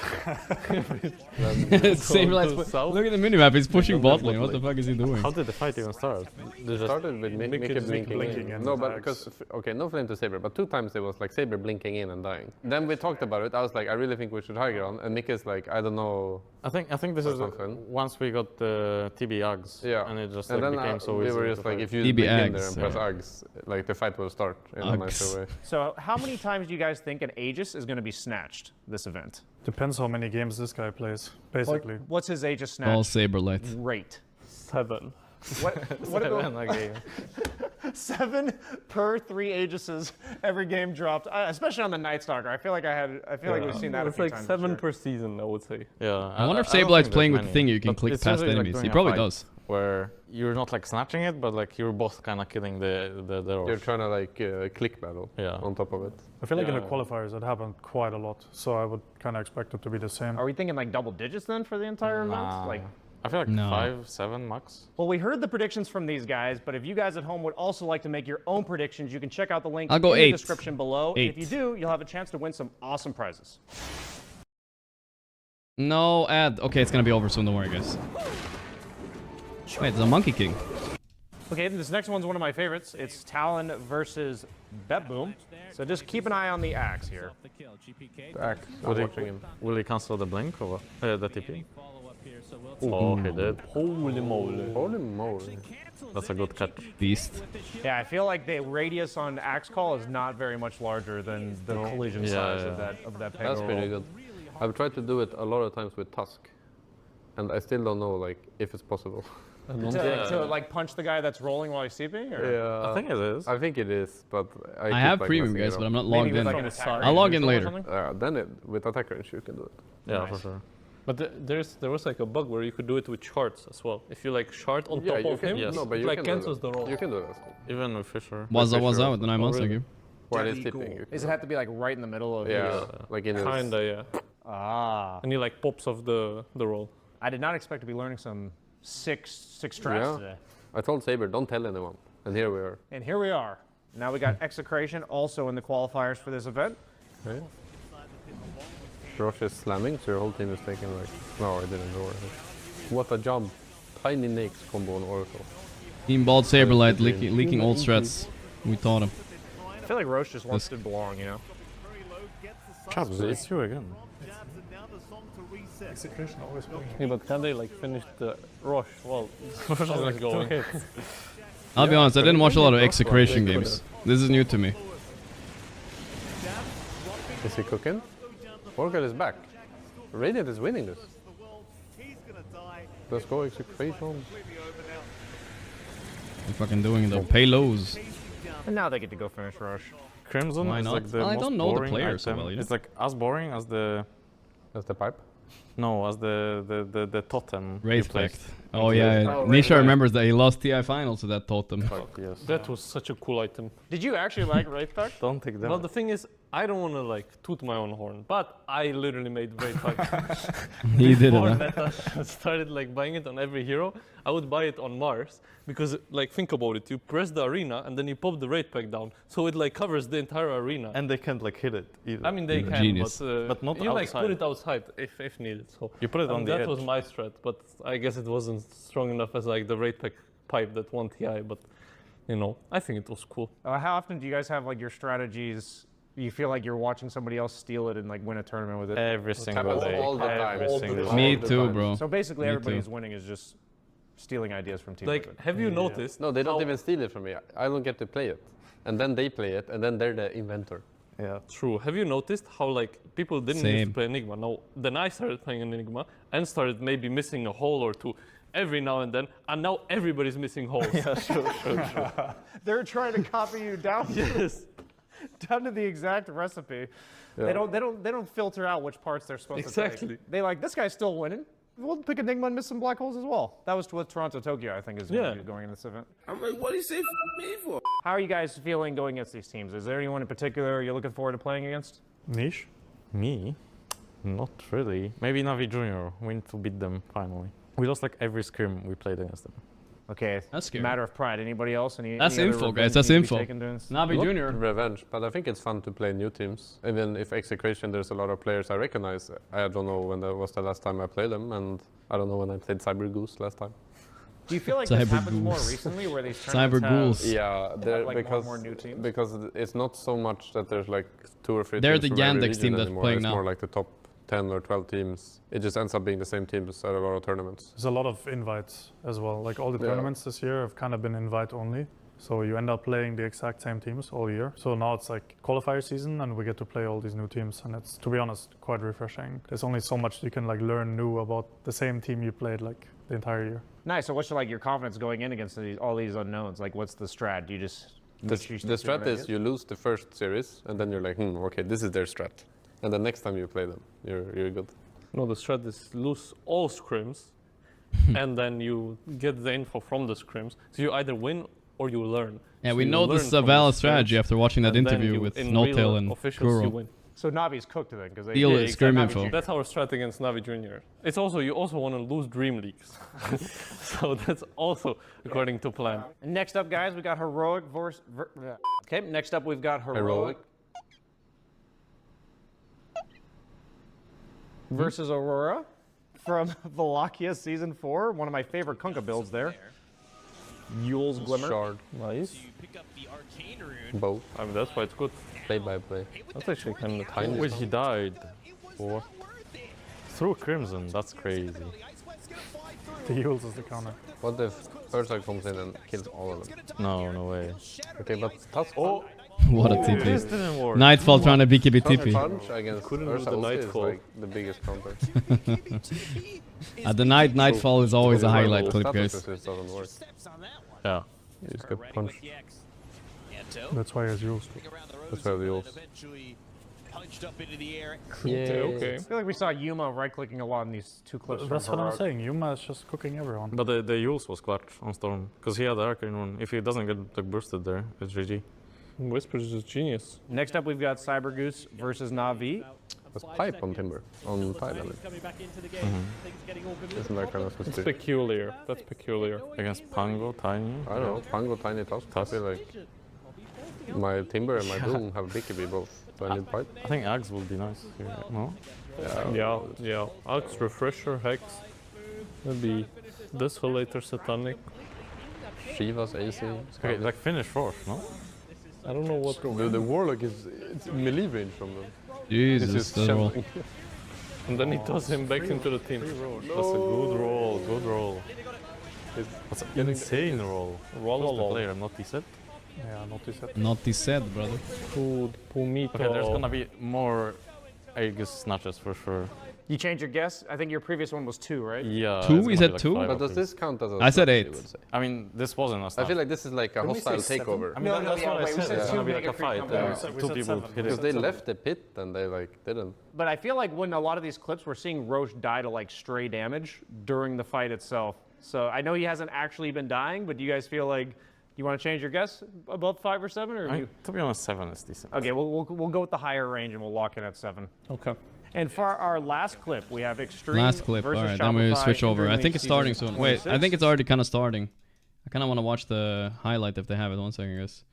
Same like, look at the minimap, he's pushing bot lane. What the fuck is he doing? How did the fight even start? It started with Mickey blinking in. No, but attacks. because, okay, no flame to Saber, but 2 times it was like Saber blinking in and dying. Then we talked about it, I was like, I really think we should high ground, and Mickey's like, I don't know. I think this is once we got the TB Ags, and it just like, then became so we easy. were just like, if you TB blink in there Ags, and press Ags, like the fight will start in a nicer way. So how many times do you guys think an Aegis is going to be snatched this event? Depends how many games this guy plays, basically. What's his Aegis snatch All Saberlight. rate? 7. What are the 7 per 3 Aegises every game dropped, especially on the Night Stalker. I feel like we've seen that a It's few like times. 7 per season, I would say. Yeah. I wonder if don't Sablight's think playing there's with the thing many. you can But click it's past usually, like, enemies. doing He a probably fight does. Where you're not like snatching it, but like you're both kind of killing the You're trying to like click battle on top of it. I feel like in the qualifiers it happened quite a lot, so I would kind of expect it to be the same. Are we thinking like double digits then for the entire event? Like, I feel like No. 5, 7 max. well, we heard the predictions from these guys, but if you guys at home would also like to make your own predictions, you can check out the link I'll go in 8. the description below. And if 8. you do, you'll have a chance to win some awesome prizes. No ad. Okay, it's gonna be over soon. Don't worry, guys. Wait, there's a Monkey King. Okay, this next one's one of my favorites. It's Talon versus Betboom. So just keep an eye on the axe here. The axe. Will he cancel the blink or the TP? Oh, he did. Holy moly. Holy moly. That's a good catch. Beast. Yeah, I feel like the radius on axe call is not very much larger than the collision size of that peg. That's pretty good. I've tried to do it a lot of times with Tusk, and I still don't know like if it's possible. To like punch the guy that's rolling while he's sleeping? Or? Yeah, I think it is. I think it is, but I have premium guys, but I'm not logged in. I'll log in later. Then with attack range you can do it. Yeah, for sure. But there was like a bug where you could do it with shards as well. If you like shard on top of him, it like cancels the roll. You can do that. Even with Fisher. Was out the 9 months ago. While he's tipping. Does it have to be like right in the middle of like in kinda, yeah. Ah. And he like pops off the roll. I did not expect to be learning some six strats today. I told Saber, don't tell anyone. And here we are. And here we are. Now we got Execration also in the qualifiers for this event. Okay. Rosh is slamming, so your whole team is taking like... No, I didn't go. What a job. Tiny Nakes combo on Oracle. Team Bald Saberlight leaking old strats. We taught him. I feel like Roche just wants to belong, you know? Chaps, it's you again. Execution always wins. Yeah, but can they like finish the rush? Well, Rosh is like going. I'll be honest, I didn't watch a lot of Execration games. This is new to me. Is he cooking? Oracle is back. Radiant is winning this. Let's go Execration. They're fucking doing the payloads. And now they get to go finish Rush. Crimson Why is not? like the Well, I most don't know the boring players so item. well, you know? It's like as boring as the... As the pipe? No, as the totem. Wraith Pact. Oh yeah, Nisha remembers that he lost TI finals to that totem. Yes. That was such a cool item. Did you actually like Wraith Pact? Don't take that. Well, the thing is, I don't want to like toot my own horn, but I literally made Wraith Pact. He did it, Before huh? Meta started like buying it on every hero, I would buy it on Mars because like think about it, you press the arena and then you pop the Wraith Pact down, so it like covers the entire arena. And they can't like hit it either. I mean they can, Genius. but not you like outside. put it outside if needed. So You put it on the that edge. was my strat, but I guess it wasn't strong enough as like the Wraith Pact pipe that won TI. But you know, I think it was cool. How often do you guys have like your strategies? You feel like you're watching somebody else steal it and like win a tournament with it? Every single day. All the time. Every single day. Me too, bro. So basically Me everybody too. who's winning is just stealing ideas from Team Like, Liquid. have you noticed? No, they don't even steal it from me. I don't get to play it. And then they play it, and then they're the inventor. Yeah. True. Have you noticed how like people didn't used to Same. play Enigma? Now then I started playing an Enigma and started maybe missing a hole or two every now and then, and now everybody's missing holes. Yeah, sure. They're trying to copy you down. Yes. Down to the exact recipe. Yeah. They don't filter out which parts they're supposed to Exactly. take. They like, this guy's still winning. We'll pick Enigma and miss some black holes as well. That was what Toronto Tokyo, I think, is going in this event. I'm like, what do you say me for? How are you guys feeling going against these teams? Is there anyone in particular you're looking forward to playing against? Niche? Me? Not really. Maybe Navi Junior. We need to beat them finally. We lost like every scrim we played against them. Okay, That's scary. matter of pride. Anybody else? That's any info, other guys. revenge That's needs to be info. taken during this? Navi Not Junior. revenge, but I think it's fun to play new teams. Even if Execration, there's a lot of players I recognize. I don't know when that was the last time I played them, and I don't know when I played Cyber Goose last time. Do you feel like this Cyber happens more Ghouls. recently, where these Cyber tournaments Ghouls. Yeah, have like because more new teams? because it's not so much that there's like 2 or 3 They're teams the from every Yandex region team that's anymore. playing it's now. more like the top 10 or 12 teams. It just ends up being the same teams at a lot of tournaments. There's a lot of invites as well. Like all the Yeah. tournaments this year have kind of been invite only. So you end up playing the exact same teams all year. So now it's like qualifier season and we get to play all these new teams. And it's, to be honest, quite refreshing. There's only so much you can like learn new about the same team you played like the entire year. Nice. So what's like your confidence going in against all these unknowns? Like, what's the strat? Do you just The strat is you lose the first series and then you're like, okay, this is their strat. And the next time you play them, you're good. No, the strat is lose all scrims, and then you get the info from the scrims. So you either win or you learn. Yeah, So we you know this learn is a from valid the strategy scrims, after watching that and then interview you, with in Notail real and officials, you Kuro. win. So Navi's cooked then, because they Deal they it, scrim Navi info. Junior. That's our strat against Navi Junior. It's also you also want to lose Dream Leagues, so that's also according to plan. Next up, guys, we got Heroic versus... Okay, next up we've got Heroic. Versus Aurora from Valakia Season 4. One of my favorite Kunkka builds there. Yule's Glimmer. Shard. Nice. Both. I mean, that's why it's good. Play by play. That's actually kind of Tiny. Wait, he died. What? Through Crimson, that's crazy. The Yules is the counter. What if Ursa comes in and kills all of them? No, no way. Okay, but that's What a This TP. didn't work. Nightfall trying to BKB TP. Punch against Couldn't do Ursa the ulti is Nightfall. like the biggest counter. The Nightfall is always a highlight clip, guys. Resist doesn't work. Yeah. You just get punched. That's why it's Yules. That's why the Yules. Yeah, okay. I feel like we saw Yuma right-clicking a lot in these two clips. That's from what I'm Heroic. saying. Yuma is just cooking everyone. But the Yules was clutch on Storm, because he had the Arcane one. If he doesn't get like bursted there, it's GG. Whisper's is genius. Next up, we've got Cyber Goose versus Na'Vi. That's pipe on Timber. On Tide, I mean. Isn't that kind of It's suspicious? peculiar. That's peculiar. Against Pango, Tiny. I don't know. Pango, Tiny, Tusk. I feel like my Timber and my Boom have BKB both. Do I need pipe? I think Axe will be nice here. No? Yeah. Yeah. Axe, Refresher, Hex. Maybe Desolator, Satanic. Shiva's AC. Okay, like finish fourth, no? I don't know what. The Warlock is it's melee range from them. Jesus, It's just that roll. channeling. And then he toss him back into the team. That's a good roll, good roll. That's an insane roll. Roll player, not he said. Yeah, not he said. Not said, brother. Good, Pumito. Okay, there's gonna be more Aegis snatches for sure. You changed your guess? I think your previous one was 2, right? Yeah. Two? it's We gonna said be like 2? 5 But at does least. this count as a I said snap, 8. you would say? I mean, this wasn't a I snap. feel like this is like a hostile takeover. I mean, that's what I wait, we said. said It's two gonna be make like a a free fight. comeback. Yeah. We said Two 7. people hit Because it. they left the pit and they like didn't. But I feel like when a lot of these clips, we're seeing Roche die to like stray damage during the fight itself. So I know he hasn't actually been dying, but do you guys feel like you want to change your guess above 5 or 7? Or To be honest, 7 is decent. Okay, we'll go with the higher range and we'll lock in at 7. Okay. And for our last clip, we have Extreme Last clip. versus Alright, then we Shopify switch over. Dream I League think it's starting Season soon. Wait, I 26. think it's already kind of starting. I kind of want to watch the highlight if they have it. 1 second, guys.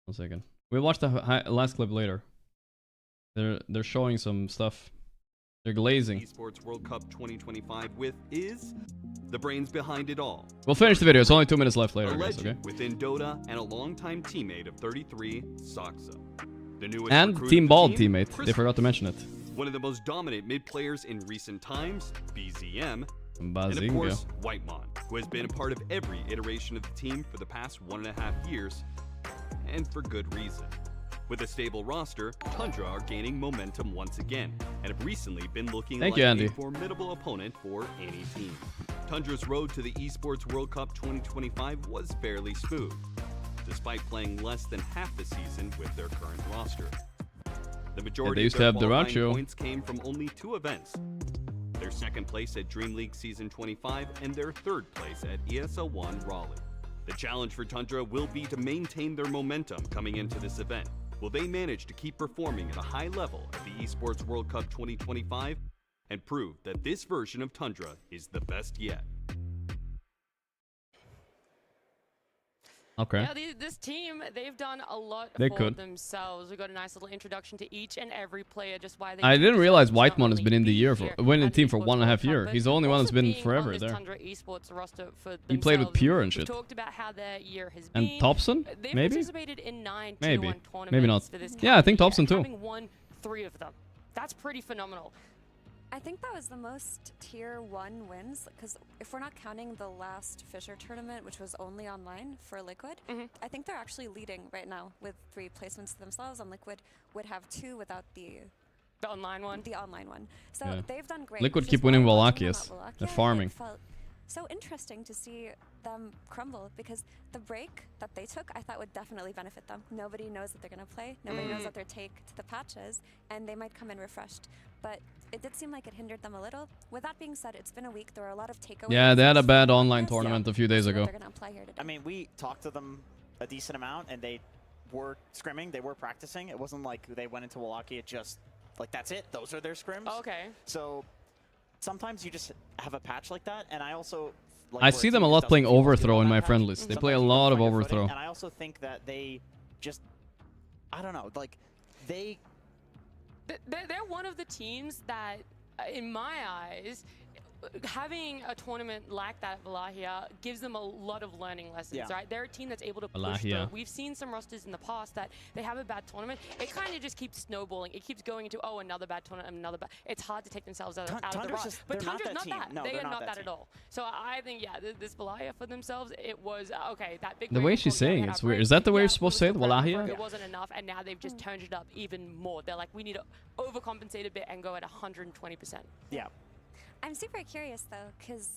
1 second. We'll watch the last clip later. They're showing some stuff. They're glazing. Esports World Cup 2025 with is the brains behind it all. We'll finish the video. It's only 2 minutes left later, A guys, okay? legend within Dota and a longtime teammate of 33, Saksa. The newest And recruit Team of the Bald team, teammate. They Chris, forgot to mention it. one of the most dominant mid players in recent times, BZM, and of Bazinga. course, Whitemon, who has been a part of every iteration of the team for the past 1.5 years, and for good reason. With a stable roster, Tundra are gaining momentum once again, and have recently been looking Thank like you, Andy. a formidable opponent for any team. Tundra's road to the Esports World Cup 2025 was fairly smooth, despite playing less than half the season with their current roster. The majority used of to their have qualifying Duracho. points came from only 2 events. Their second place at Dream League Season 25 and their third place at ESL 1 Raleigh. The challenge for Tundra will be to maintain their momentum coming into this event. Will they manage to keep performing at a high level at the Esports World Cup 2025 and prove that this version of Tundra is the best yet? Okay. Yeah, this team, they've done a lot They for could. themselves. We got a nice little introduction to each and every player, just why they I do didn't realize deserve to not Whitemon has only been in the be year here went in the at team for Esports 1.5 World Cup, years. but He's the only one that's also been being forever on this there. Tundra Esports roster for He played with themselves. Pure and We've shit. talked about how their year has And been. Thompson? They've Maybe? participated in 9 Maybe. Tier 1 tournaments Maybe not. for this Yeah, I think calendar year, Thompson too. having won 3 of them. That's pretty phenomenal. I think that was the most tier 1 wins, because if we're not counting the last Fisher tournament, which was only online for Liquid, I think they're actually leading right now with 3 placements themselves, and Liquid would have 2 without the online one. The online one. So Yeah. they've done great. Liquid which keep is why winning I'm watching them Wallachia. at Wallachia, They're and it farming. felt so interesting to see them crumble, because the break that they took, I thought would definitely benefit them. Nobody knows that they're going to play. Nobody knows what their take to the patches, and they might come in refreshed. But it did seem like it hindered them a little. With that being said, it's been a week. There were a lot of takeaways. Yeah, they had a bad from online this. tournament a few days So ago. they're gonna apply here today. I mean, we talked to them a decent amount, and they were scrimming. They were practicing. It wasn't like they went into Wallachia just like that's it. Those are their scrims. Okay. So sometimes you just have a patch like that, and I also. Like I where see a them team a just lot doesn't playing feel like Overthrow they're in on my that friend patch. list. They Sometimes play a you lot can of find your footing, Overthrow. And I also think that they just, I don't know, like They're one of the teams that, in my eyes, having a tournament like that at Valahia gives them a lot of learning lessons, right? They're a team that's able to push through. We've seen some rosters in the past that they have a bad tournament. It kind of just keeps snowballing. It keeps going into, oh, another bad tournament, another bad. It's hard to take themselves out of the rut. But Tundra's not that. No, they are not that at all. So I think, yeah, this Valahia for themselves, it was, okay, that big... The way she's saying it's weird. Is that the way you're supposed to say it, Valahia? It wasn't enough, and now they've just turned it up even more. They're like, we need to overcompensate a bit and go at 120%. Yeah. I'm super curious though, because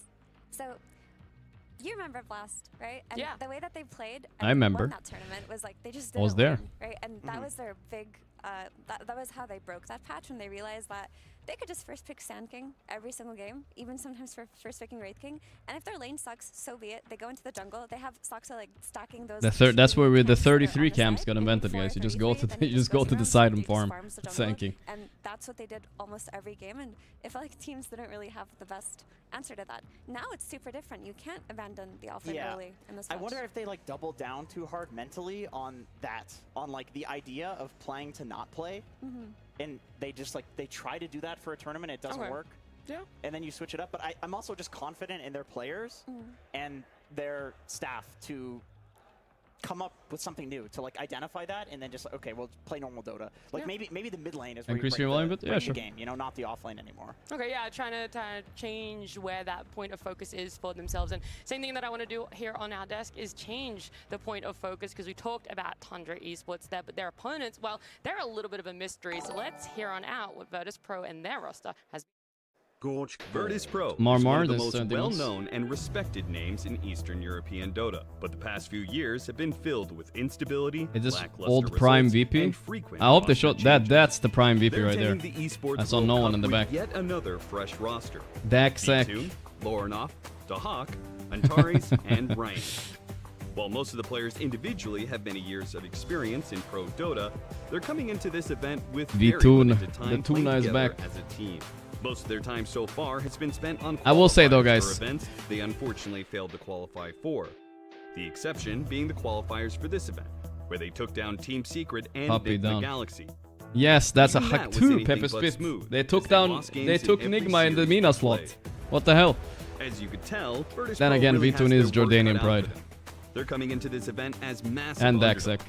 you remember Blast, right? And the way that they played I remember won that tournament was like they just didn't was there, win, right? And that was their big. That was how they broke that patch when they realized that they could just first pick Sand King every single game, even sometimes for first picking Wraith King. And if their lane sucks, so be it. They go into the jungle. They have Soxa like stacking those. That's where the 33 camps got invented, guys. You just go to the side and farm Sand King. And that's what they did almost every game. And it felt like teams didn't really have the best answer to that. Now it's super different. You can't abandon the offlane early in this match. I wonder if they like double down too hard mentally on that, on like the idea of playing to not play. And they just like, they try to do that for a tournament, it doesn't work. Yeah. And then you switch it up. But I'm also just confident in their players and their staff to come up with something new, to like identify that and then just like, okay, we'll play normal Dota. Like maybe the mid lane is where increase you your volume, but the game, you know, not the off lane anymore. Okay, yeah, trying to change where that point of focus is for themselves. And same thing that I want to do here on our desk is change the point of focus, because we talked about Tundra Esports there, but their opponents, well, they're a little bit of a mystery. So let's hear on out what Virtus Pro and their roster has. Gorgc. Virtus Pro is Marmar, one of the most well-known and respected names in Eastern European Dota, but the past few years have been filled with instability, is this lackluster old Prime results, VP? and frequent I hope they showed roster that. changes. That's the Prime VP They're right there. attending the Esports I saw World no Cup one in the with back. Yet another fresh roster. Daxek, Betboom, Lornoff, Dahak, Antares, and Ryan. While most of the players individually have many years of experience in pro Dota, they're coming into this event with very limited time the playing Tuna is together back. as a team. Most of their time so far has been spent on I will say though, qualifiers guys, for events they unfortunately failed to qualify for. The exception being the qualifiers for this event, where they took down Team Secret and Puppy Nigma down. Galaxy. yes, that's Even a that hack was too, anything Pepe but Spit. smooth, They as took they down, lost they games took in every Nigma in the series Mina they slot. played. What the hell? As you could tell, Virtus Then Pro again, really V2 has is their work Jordanian cut out pride. for them. They're coming into this event as massive And underdogs. Daxek.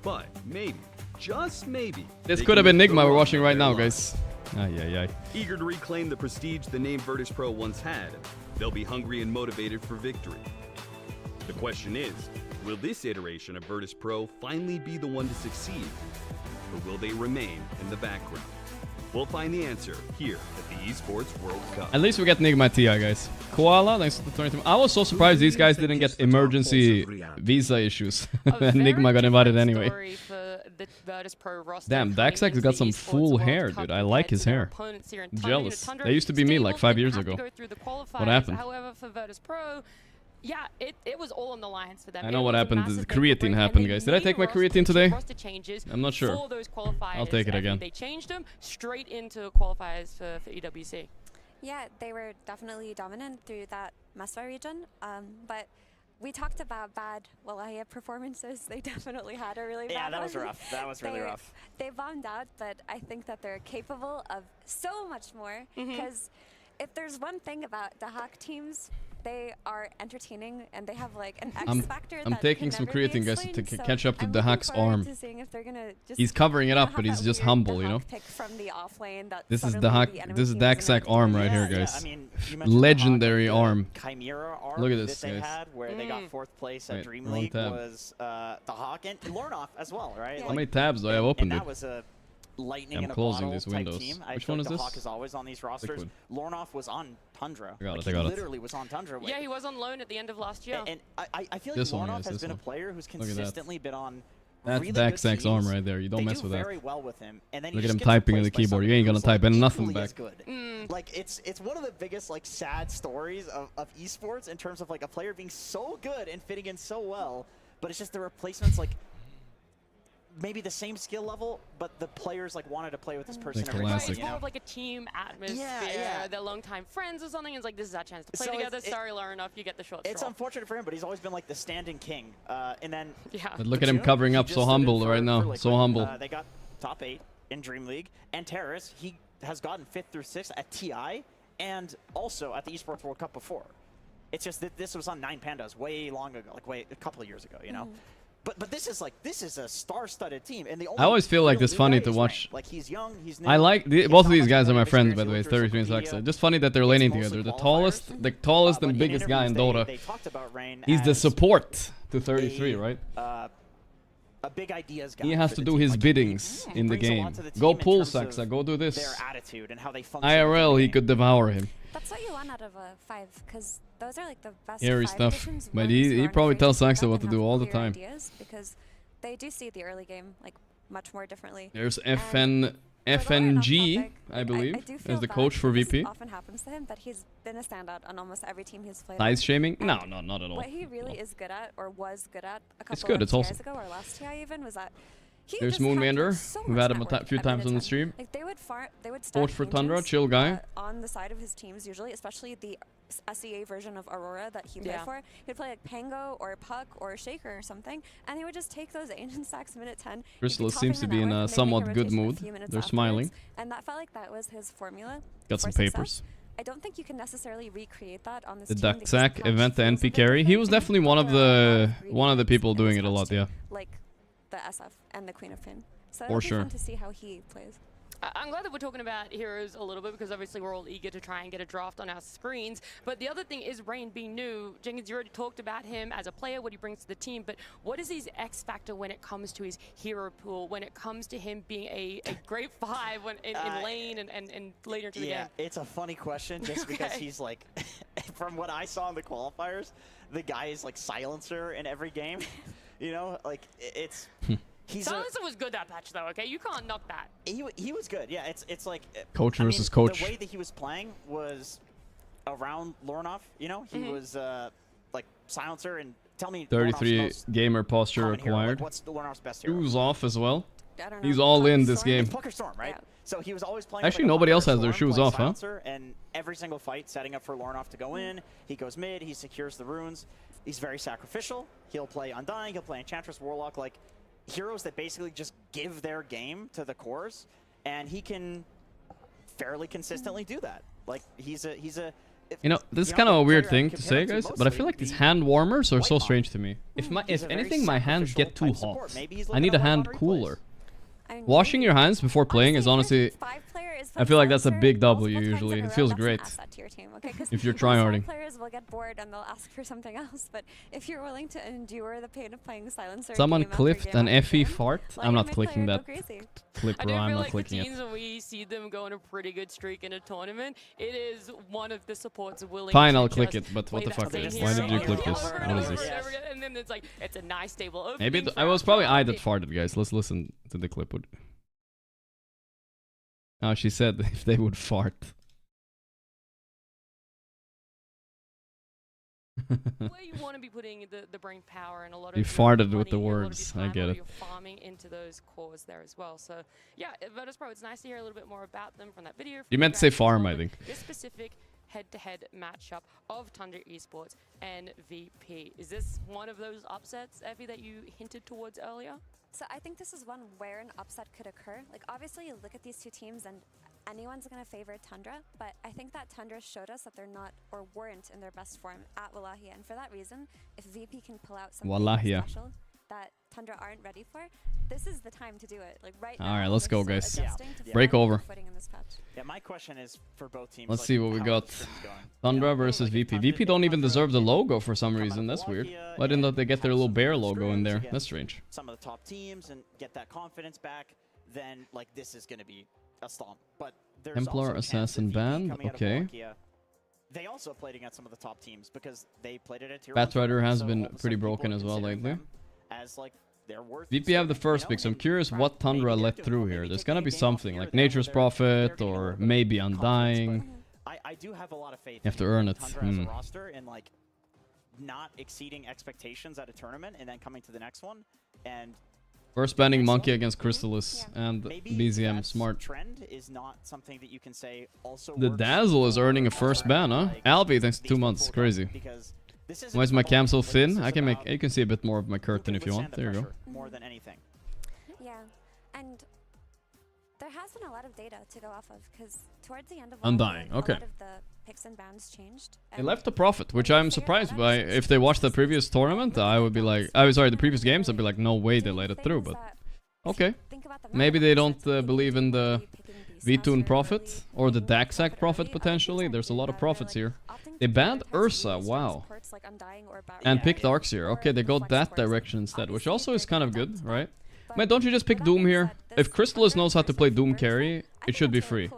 But maybe, just maybe, This they could have can been go Nigma we're on watching with right their now, lives. guys. Ay. Eager to reclaim the prestige the name Virtus Pro once had, they'll be hungry and motivated for victory. The question is, will this iteration of Virtus Pro finally be the one to succeed? Or will they remain in the background? We'll find the answer here at the Esports World Cup. At least we get Nigma Tia, guys. Koala, thanks to the 20. I was so surprised these guys didn't get emergency visa issues. And Nigma got invited anyway. Damn, Daxek's got some full hair, dude. I like his hair. Jealous. That used to be me like 5 years ago. What happened? However, for Virtus Pro, yeah, it was all on the lines for them. I know what happened. The creatine happened, guys. Did I take my creatine today? I'm not sure. For those qualifiers, I'll take it again. They changed them straight into qualifiers for EWC. Yeah, they were definitely dominant through that Mesva region, but we talked about bad Valahia performances. They definitely had a really bad one. Yeah, that was rough. That was really rough. They bombed out, but I think that they're capable of so much more, because if there's one thing about the Hawk teams, they are entertaining and they have like an X factor. I'm taking some creatine, guys, to catch up to the Hack's arm. He's covering it up, but he's just humble, you know. This is the Hack. This is Daxek arm right here, guys. Legendary arm. Chimera arm. Look at this, that they guys. had, where they got 4th place at Dream League, was the Hawk and Lornoff as well, right? How many tabs do I have open, dude? That was a lightning I'm in a closing bottle these type windows. team. Which one is the this? Hawk is always on these rosters. Liquid. Lornoff was on Tundra. I got it, he I got it. literally was on Tundra. Yeah, he was on loan at the end of last year. And I feel like This one, Lornoff yes, has this been a one. player who's Look at that. consistently been on That's really good Daxek's arm teams. right there. You don't They mess do with that. very well with him. And then Look he at him just gets typing in the replaced by keyboard. somebody You ain't gonna who's, type like, in nothing equally back. as good. Like it's one of the biggest like sad stories of esports in terms of like a player being so good and fitting in so well, but it's just the replacements like maybe the same skill level, but the players like wanted to play with this person every Right, time. it's more of like a team atmosphere. Yeah. They're longtime friends or something. It's like, this is our chance to play together. Sorry, Lornoff, you get the short It's straw. unfortunate for him, but he's always been like the standing king. And then But look at him covering up, so humble right now. So humble. They got top 8 in Dream League, and Terrace, he has gotten 5th through 6th at TI, and also at the Esports World Cup before. It's just that this was on 9 Pandas way long ago, like a couple of years ago, you know. But this is a star-studded team, and the only I always feel like this funny to watch. Like he's young, he's new. I like both of these guys are my friends, by the way. 33 and Saxa. Just funny that they're laning together. The tallest and biggest guy in Dota. He's the support to 33, right? A big ideas guy. He has to do his biddings in the game. Go pull, Saxa. Go do this. Their attitude and how they function. IRL, he could devour him. That's what you want out of a 5, because those are like the best Scary 5 stuff. editions, But ones he who probably aren't tells afraid to Saxa what to speak up do and all have the clear time. ideas, because they do see the early game like much more differently. There's FNG, I believe, as the coach for VP. This often happens to him, but he's been a standout on almost every team he's played. Size shaming? No, not at all. What he really is good at, or was good at a couple It's good, of it's awesome. TIs ago, or last TI even, was that There's Moonvander. We've had him a few times on the stream. Like they would start Vote for Tundra, chill guy. On the side of his teams usually, especially the SEA version of Aurora that he played for. He'd play like Pango or Puck or Shaker or something, and he would just take those ancient stacks minute 10. Crystal seems to be in a somewhat good mood. They're smiling. And that felt like that was his formula. Got some papers. I don't think you can necessarily recreate that on this The team. Ducksack event, the NP carry. He was definitely one of the people doing it a lot, yeah. Like the SF and the Queen of Pin. So For it'll sure. be fun to see how he plays. I'm glad that we're talking about heroes a little bit, because obviously we're all eager to try and get a draft on our screens. But the other thing is Rain being new. Jenkins, you already talked about him as a player, what he brings to the team, but what is his X factor when it comes to his hero pool, when it comes to him being a great 5 in lane and later into the game? Yeah, it's a funny question just because he's like, from what I saw in the qualifiers, the guy is like silencer in every game. You know, like it's... Silencer was good that patch though, okay? You can't knock that. He was good, yeah. It's like Coach versus coach. The way that he was playing was around Lornoff, you know? He was like silencer, and tell me 33 gamer posture required. Like, what's Lornoff's best hero? Shoes off as well. He's all in this game. Pucker Storm, right? So he was always playing. Actually, nobody else has their shoes off, huh? And every single fight, setting up for Lornoff to go in. He goes mid. He secures the runes. He's very sacrificial. He'll play Undying. He'll play Enchantress, Warlock, like heroes that basically just give their game to the cores, and he can fairly consistently do that. Like he's a. You know, this is kind of a weird thing to say, guys, but I feel like these hand warmers are so strange to me. If anything, my hands get too hot. I need a hand cooler. Washing your hands before playing is honestly, I feel like that's a big W usually. It feels great. If you're tryharding. Players will get bored and they'll ask for something else, but if you're willing to endure the pain of playing silencer, Someone clipped an FE fart. I'm not clicking that clip, bro. I'm not clicking it. I do feel like the teams when we see them go on a pretty good streak in a tournament, it is one of the supports willing. Fine, to I'll click it, but what the fuck? Why did you click this? What is this? And then it's like, it's a nice stable opening. Maybe I was probably I that farted, guys. Let's listen to the clip. Oh, she said if they would fart. Where you want to be putting the brain power and a lot of You farted with the words. I get it. You're farming into those cores there as well. So yeah, Virtus Pro, it's nice to hear a little bit more about them from that video. You meant to say farm, I think. This specific head-to-head matchup of Tundra Esports and VP. Is this one of those upsets, Effie, that you hinted towards earlier? So I think this is one where an upset could occur. Like obviously you look at these two teams and anyone's going to favor Tundra, but I think that Tundra showed us that they're not or weren't in their best form at Wallachia, and for that reason, if VP can pull out something special that Tundra aren't ready for, this is the time to do it. Like right now. All right, let's go, guys. Yeah. Break over. Yeah, my question is for both teams. Let's see what we got. Tundra versus VP. VP don't even deserve the logo for some reason. That's weird. Why didn't they get their little bear logo in there? That's strange. Some of the top teams and get that confidence back, then like this is going to be a stomp. But there's Templar Assassin band. Okay. They also played against some of the top teams because they played it at Tier 1. Batrider has been pretty broken as well lately. As like their worth. VP have the first pick, so I'm curious what Tundra let through here. There's gonna be something like Nature's Prophet or maybe Undying. I do have a lot of faith. You have to earn it. Tundra as a roster and like not exceeding expectations at a tournament and then coming to the next one and. First banning Monkey against Chrysalis and BZM. Smart. Trend is not something that you can say also. The Dazzle is earning a first ban, huh? Albi thanks to 2 months. Crazy. Why is my cam so thin? I can make. You can see a bit more of my curtain if you want. There you go. More than anything. Yeah, and There has been a lot of data to go off of because towards the end of Undying, a okay. lot of the picks and bans changed. They left a profit, which I'm surprised by. If they watched the previous tournament, I would be like, sorry, the previous games, I'd be like, no way they let it through, but okay. Maybe they don't believe in the VTune profit or the Daxac profit potentially. There's a lot of profits here. They banned Ursa, wow. And picked Arxir. Okay, they go that direction instead, which also is kind of good, right? Man, don't you just pick Doom here? If Crystallis knows how to play Doom carry, it should be free.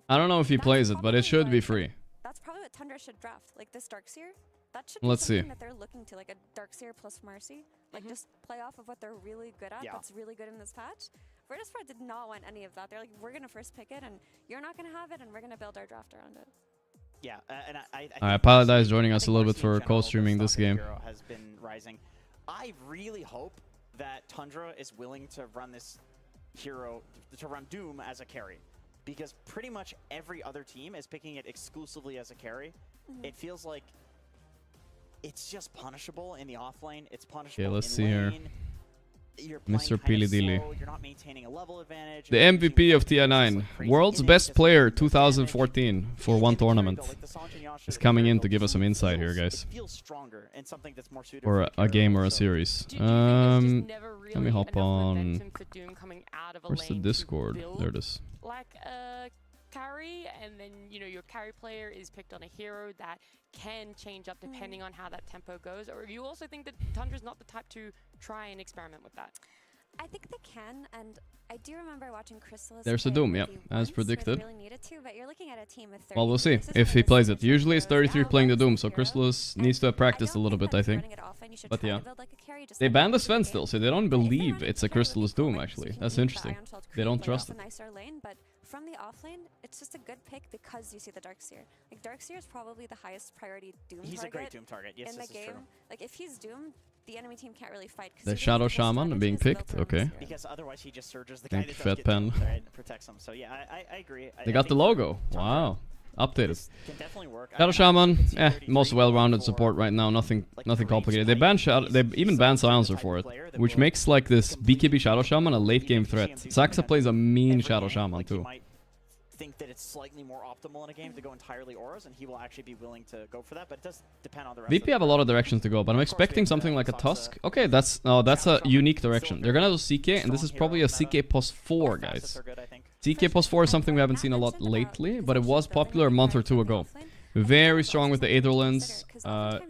I don't know if he plays it, but it should be free. That's probably what Tundra should draft, like this Darkseer. That should Let's be see. something that they're looking to, like a Darkseer plus Mercy. Like just play off of what they're really good at. That's really good in this patch. Virtus.pro did not want any of that. They're like, we're gonna first pick it, and you're not gonna have it, and we're gonna build our draft around it. Yeah, and I Alright, Paladai is joining us a little bit for co-streaming this game. has been rising. I really hope that Tundra is willing to run this hero, to run Doom as a carry. Because pretty much every other team is picking it exclusively as a carry. It feels like it's just punishable in the offlane. It's punishable let's in see here. lane. You're Mr. playing kind of Pili-Dili. slow, you're not maintaining a level advantage. The MVP of TI9, world's best player 2014 for one tournament, is coming in to give us some insight here, guys. Or a game or a series. Let me hop on. Where's the Discord? There it is. Like carry, and then your carry player is picked on a hero that can change up depending on how that tempo goes, or you also think that Tundra's not the type to try and experiment with that? I think they can, and I do remember watching Crystallis. There's a Doom, yeah, as predicted. Really needed to, but you're looking at a team with 30 Well, we'll see if he plays it. Usually it's 33 playing the Doom, so Crystallis needs to have practiced a little bit, I think. But yeah. They banned the Sven still, so they don't believe it's a Crystallis Doom, actually. That's interesting. They don't trust it. From the offlane, it's just a good pick because you see the Darkseer. Like Darkseer is probably the highest priority Doom target. He's a great Doom target. Yes, in this the game. is true. Like if he's Doom, the enemy team can't really fight. The Shadow Shaman being picked, okay. Because otherwise he just surges the guy that does Fat get Pen. and protects him. So yeah, I agree. They got the logo. Wow. Updated. Can definitely work. Shadow Shaman, most well-rounded support right now. Nothing complicated. They banned They even banned Silencer for it, which makes like this BKB Shadow Shaman a late-game threat. Saxa plays a mean Shadow Shaman too. Think that it's slightly more optimal in a game to go entirely auras, and he will actually be willing to go for that, but it does depend on the rest VP have a lot of directions to go, but I'm expecting something like a Tusk. Okay, that's a unique direction. They're gonna do CK, and this is probably a CK plus 4, guys. CK plus 4 is something we haven't seen a lot lately, but it was popular a month or two ago. Very strong with the Aetherlands.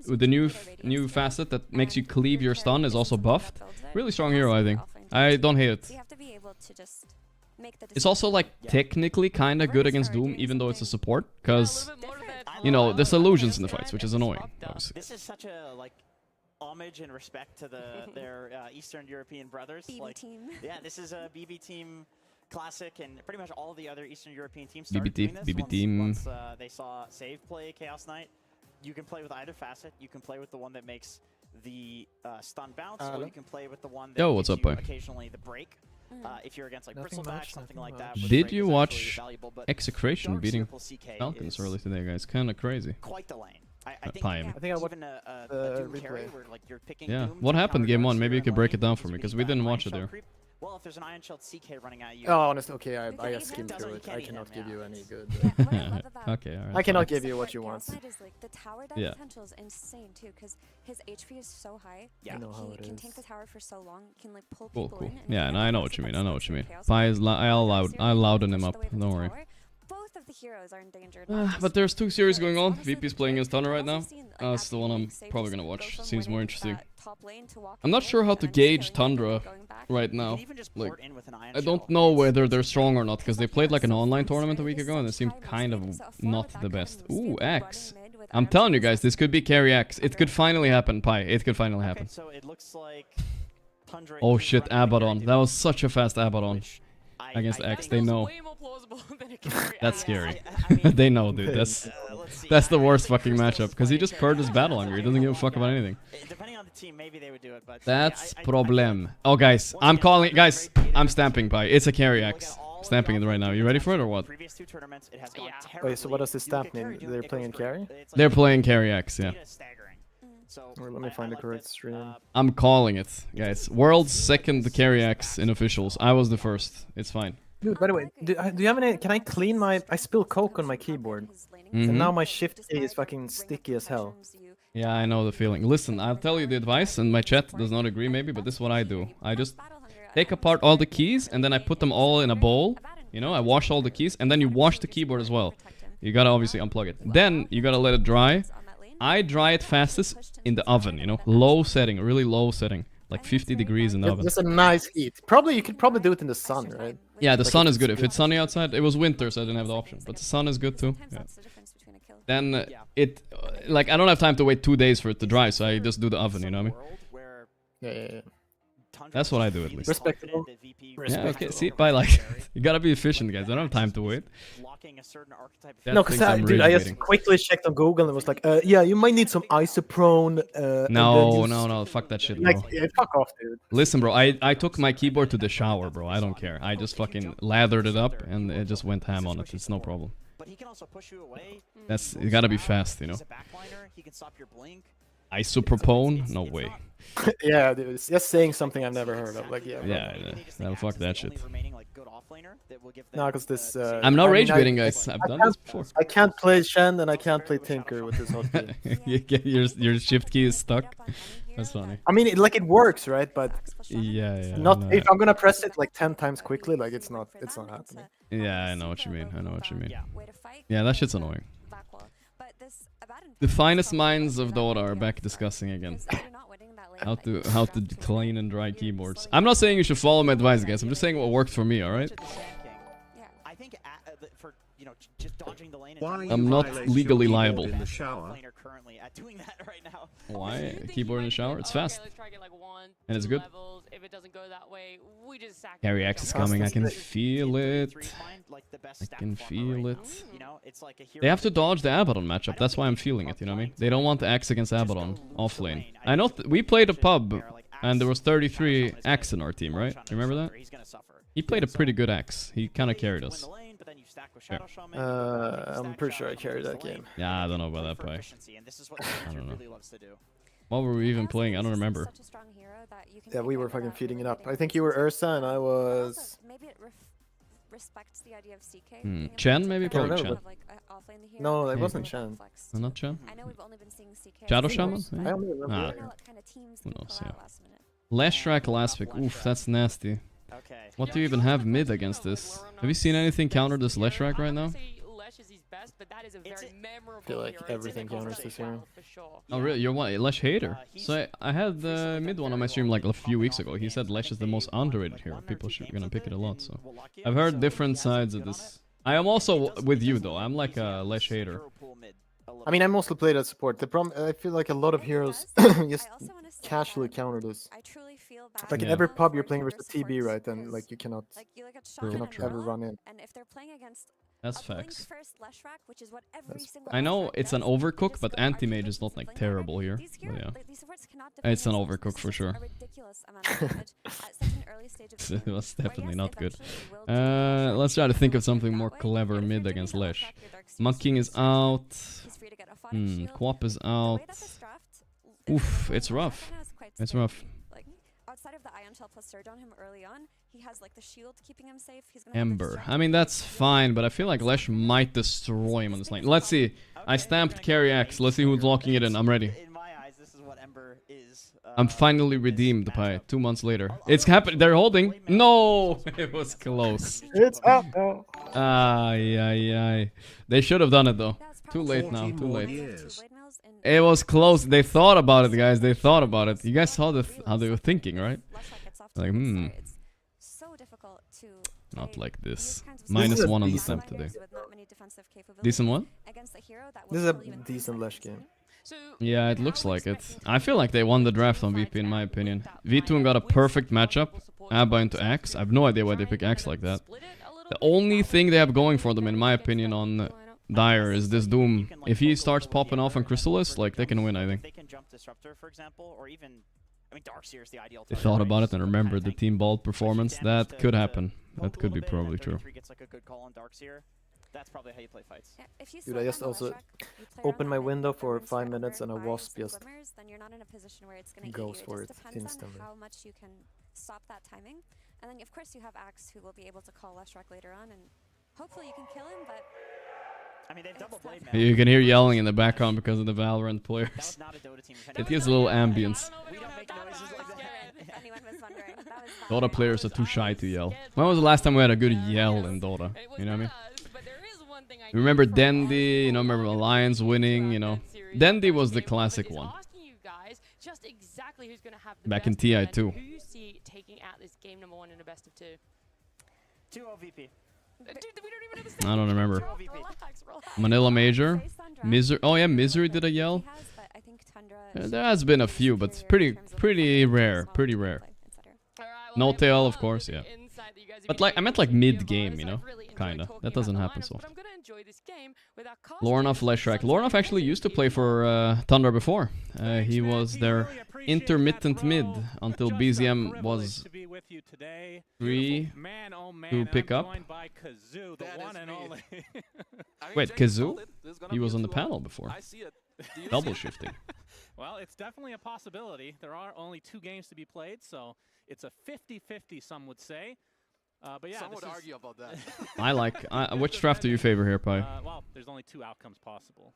With the new facet that makes you cleave your stun is also buffed. Really strong hero, I think. I don't hate it. It's also like technically kind of good against Doom, even though it's a support, because there's illusions in the fights, which is annoying. Obviously. This is such a homage and respect to their Eastern European brothers. BB team. Yeah, this is a BB team classic, and pretty much all the other Eastern European teams BB started doing this team. once they saw Save play Chaos Knight. You can play with either facet. You can play with the one that makes the stun bounce, or you can play with the one that what's up, boy? occasionally the break. If you're against like Bristleback, something like that. Did you watch Execration beating Falcons early today, guys? Kind of crazy. Quite the lane. I think I watched a Doom carry where like you're picking Yeah. Doom What to happened game 1? counter Maybe you could break it down for me, Darkseer because we didn't watch it there. Well, if there's an Iron Shelled CK running at you. Oh, honestly, okay, I just skimmed through it. I cannot give you any good. Okay, alright. I cannot give you what you want. The tower dive potential is insane too, because his HP is so high. Yeah, I know how it he can is. tank the tower for so long. He can like pull Cool, people cool. in. Yeah, and I know what you mean. I know what you mean. Pi is I'll louden him up. Don't worry. Both of the heroes are endangered. But there's 2 series going on. VP's playing against Tundra right now. That's the one I'm probably gonna watch. Seems more interesting. I'm not sure how to gauge Tundra right now. Like, I don't know whether they're strong or not, because they played like an online tournament a week ago and it seemed kind of not the best. Ooh, Axe. I'm telling you guys, this could be carry Axe. It could finally happen, Pi. It could finally happen. So it looks like Tundra Oh shit, Abaddon. That was such a fast Abaddon. Against Axe, they know. That's scary. They know, dude. That's the worst fucking matchup, because he just purged his battle hunger. He doesn't give a fuck about anything. Depending on the team, maybe they would do it, but that's problem. Oh, guys, I'm calling. Guys, I'm stamping Pi. It's a carry Axe. Stamping it right now. You ready for it or what? Wait, so what does this stamp mean? They're playing in carry? They're playing carry Axe, yeah. Let me find the correct stream. I'm calling it, guys. World's second carry axe in officials. I was the first. It's fine. Dude, by the way, do you have any? Can I clean my? I spilled Coke on my keyboard, and now my shift key is fucking sticky as hell. Yeah, I know the feeling. Listen, I'll tell you the advice, and my chat does not agree maybe, but this is what I do. I just take apart all the keys, and then I put them all in a bowl. You know, I wash all the keys, and then you wash the keyboard as well. You gotta obviously unplug it. Then you gotta let it dry. I dry it fastest in the oven, you know, low setting, really low setting, like 50 degrees in the oven. Just a nice heat. Probably you could probably do it in the sun, right? Yeah, the sun is good. If it's sunny outside, it was winter, so I didn't have the option. But the sun is good too. Yeah. Then like I don't have time to wait 2 days for it to dry, so I just do the oven. You know what I mean? Yeah. That's what I do at least. Respectable. Yeah, okay. See, by like, you gotta be efficient, guys. I don't have time to wait. No, because I just quickly checked on Google and it was like, yeah, you might need some isoprone. No, fuck that shit, bro. Like, yeah, fuck off, dude. Listen, bro, I took my keyboard to the shower, bro. I don't care. I just fucking lathered it up and it just went ham on it. It's no problem. You gotta be fast, you know. Isopropone? No way. Yeah, dude, it's just saying something I've never heard of. Like, yeah. No, fuck that shit. No, because this. I'm not rage baiting, guys. I've done this before. I can't play Shen and I can't play Tinker with this hotkey. your shift key is stuck. That's funny. I mean, it works, right? But yeah. Not if I'm gonna press it like 10 times quickly, like it's not happening. Yeah, I know what you mean. Yeah, that shit's annoying. The finest minds of Dota are back discussing again. How to clean and dry keyboards. I'm not saying you should follow my advice, guys. I'm just saying what worked for me, alright? I'm not legally liable. Why? Keyboard in the shower? It's fast. And it's good. Carry axe is coming. I can feel it. I can feel it. They have to dodge the Abaddon matchup. That's why I'm feeling it, you know what I mean? They don't want the axe against Abaddon off lane. I know we played a pub and there was 33 axe in our team, right? Remember that? He played a pretty good axe. He kind of carried us. Sure. I'm pretty sure I carried that game. Yeah, I don't know about that play. I don't know. What were we even playing? I don't remember. Yeah, we were fucking feeding it up. I think you were Ursa and I was... Respects the idea of CK. Chen, maybe? Probably Chen. No, it wasn't Chen. No, not Chen? I know we've only been seeing CK. Shadow Shaman? I only remember. Who knows, yeah. Leshrac last pick. Oof, that's nasty. What do you even have mid against this? Have you seen anything counter this Leshrac right now? I feel like everything counters this hero. Oh really? You're what? Lesh hater? So I had the mid one on my stream like a few weeks ago. He said Lesh is the most underrated hero. People are gonna pick it a lot. So I've heard different sides of this. I am also with you though. I'm like a Lesh hater. I mean, I mostly played as support. The problem, I feel like a lot of heroes just casually counter this. Like in every pub you're playing versus TB, right? And like you cannot ever run in. That's facts. I know it's an overcook, but anti-mage is not like terrible here. But yeah, it's an overcook for sure. It was definitely not good. Let's try to think of something more clever mid against Lesh. Mud King is out. Quap is out. Oof, it's rough. It's rough. Outside of the Ion Shell plus Surge on him early on, he has like the shield keeping him safe. He's gonna Ember. I mean, that's fine, but I feel like Lesh might destroy him on this lane. Let's see. I stamped Carry Axe. Let's see who's locking it in. I'm ready. I'm finally redeemed by 2 months later. It's happening. They're holding. No! It was close. It's up now. Ay. They should have done it though. Too late now. Too late. It was close. They thought about it, guys. They thought about it. You guys saw how they were thinking, right? Like, Not like this. -1 on the stamp today. Decent one? This is a decent Lesh game. Yeah, it looks like it. I feel like they won the draft on VP in my opinion. V2 got a perfect matchup. Abba into Axe. I have no idea why they pick Axe like that. The only thing they have going for them, in my opinion, on Dire is this Doom. If he starts popping off on Chrysalis, like, they can win, I think. They thought about it and remembered the Team Bald performance. That could happen. That could be probably true. That's probably how you play fights. Yeah, if you Dude, I just also open my window for 5 minutes and a wasp just then you're not in a position where it's going to goes eat you. for It it just depends instantly. on how much you can stop that timing. And then, of course, you have Axe who will be able to call Leshrac later on, and hopefully you can kill him, but... I mean, they've double played now. You can hear yelling in the background because of the Valorant players. That was not a Dota team. It gives a little ambience. We don't make noises like that. If anyone was wondering, that was Dota players are too shy to yell. When was the last time we had a good yell in Dota? You know what I mean? Remember Dendy, you know, remember Alliance winning, you know. Dendy was the classic one. Back in TI too. Who you see taking out this game number 1 in a best of 2? 2-0 VP. I don't remember. Manila Major, Misery. Oh yeah, Misery did a yell. There has been a few, but pretty rare, pretty rare. No tail, of course, yeah. But like I meant like mid game, you know, kinda. That doesn't happen so often. Lornoff Leshrac. Lornoff actually used to play for Tundra before. He was their intermittent mid until BZM was free to pick up. Wait, Kazoo? He was on the panel before. Double shifting. Well, it's definitely a possibility. There are only 2 games to be played, so it's a 50-50, some would say. But yeah, some would argue about that. I like. Which draft do you favor here, Pi? Well, there's only 2 outcomes possible.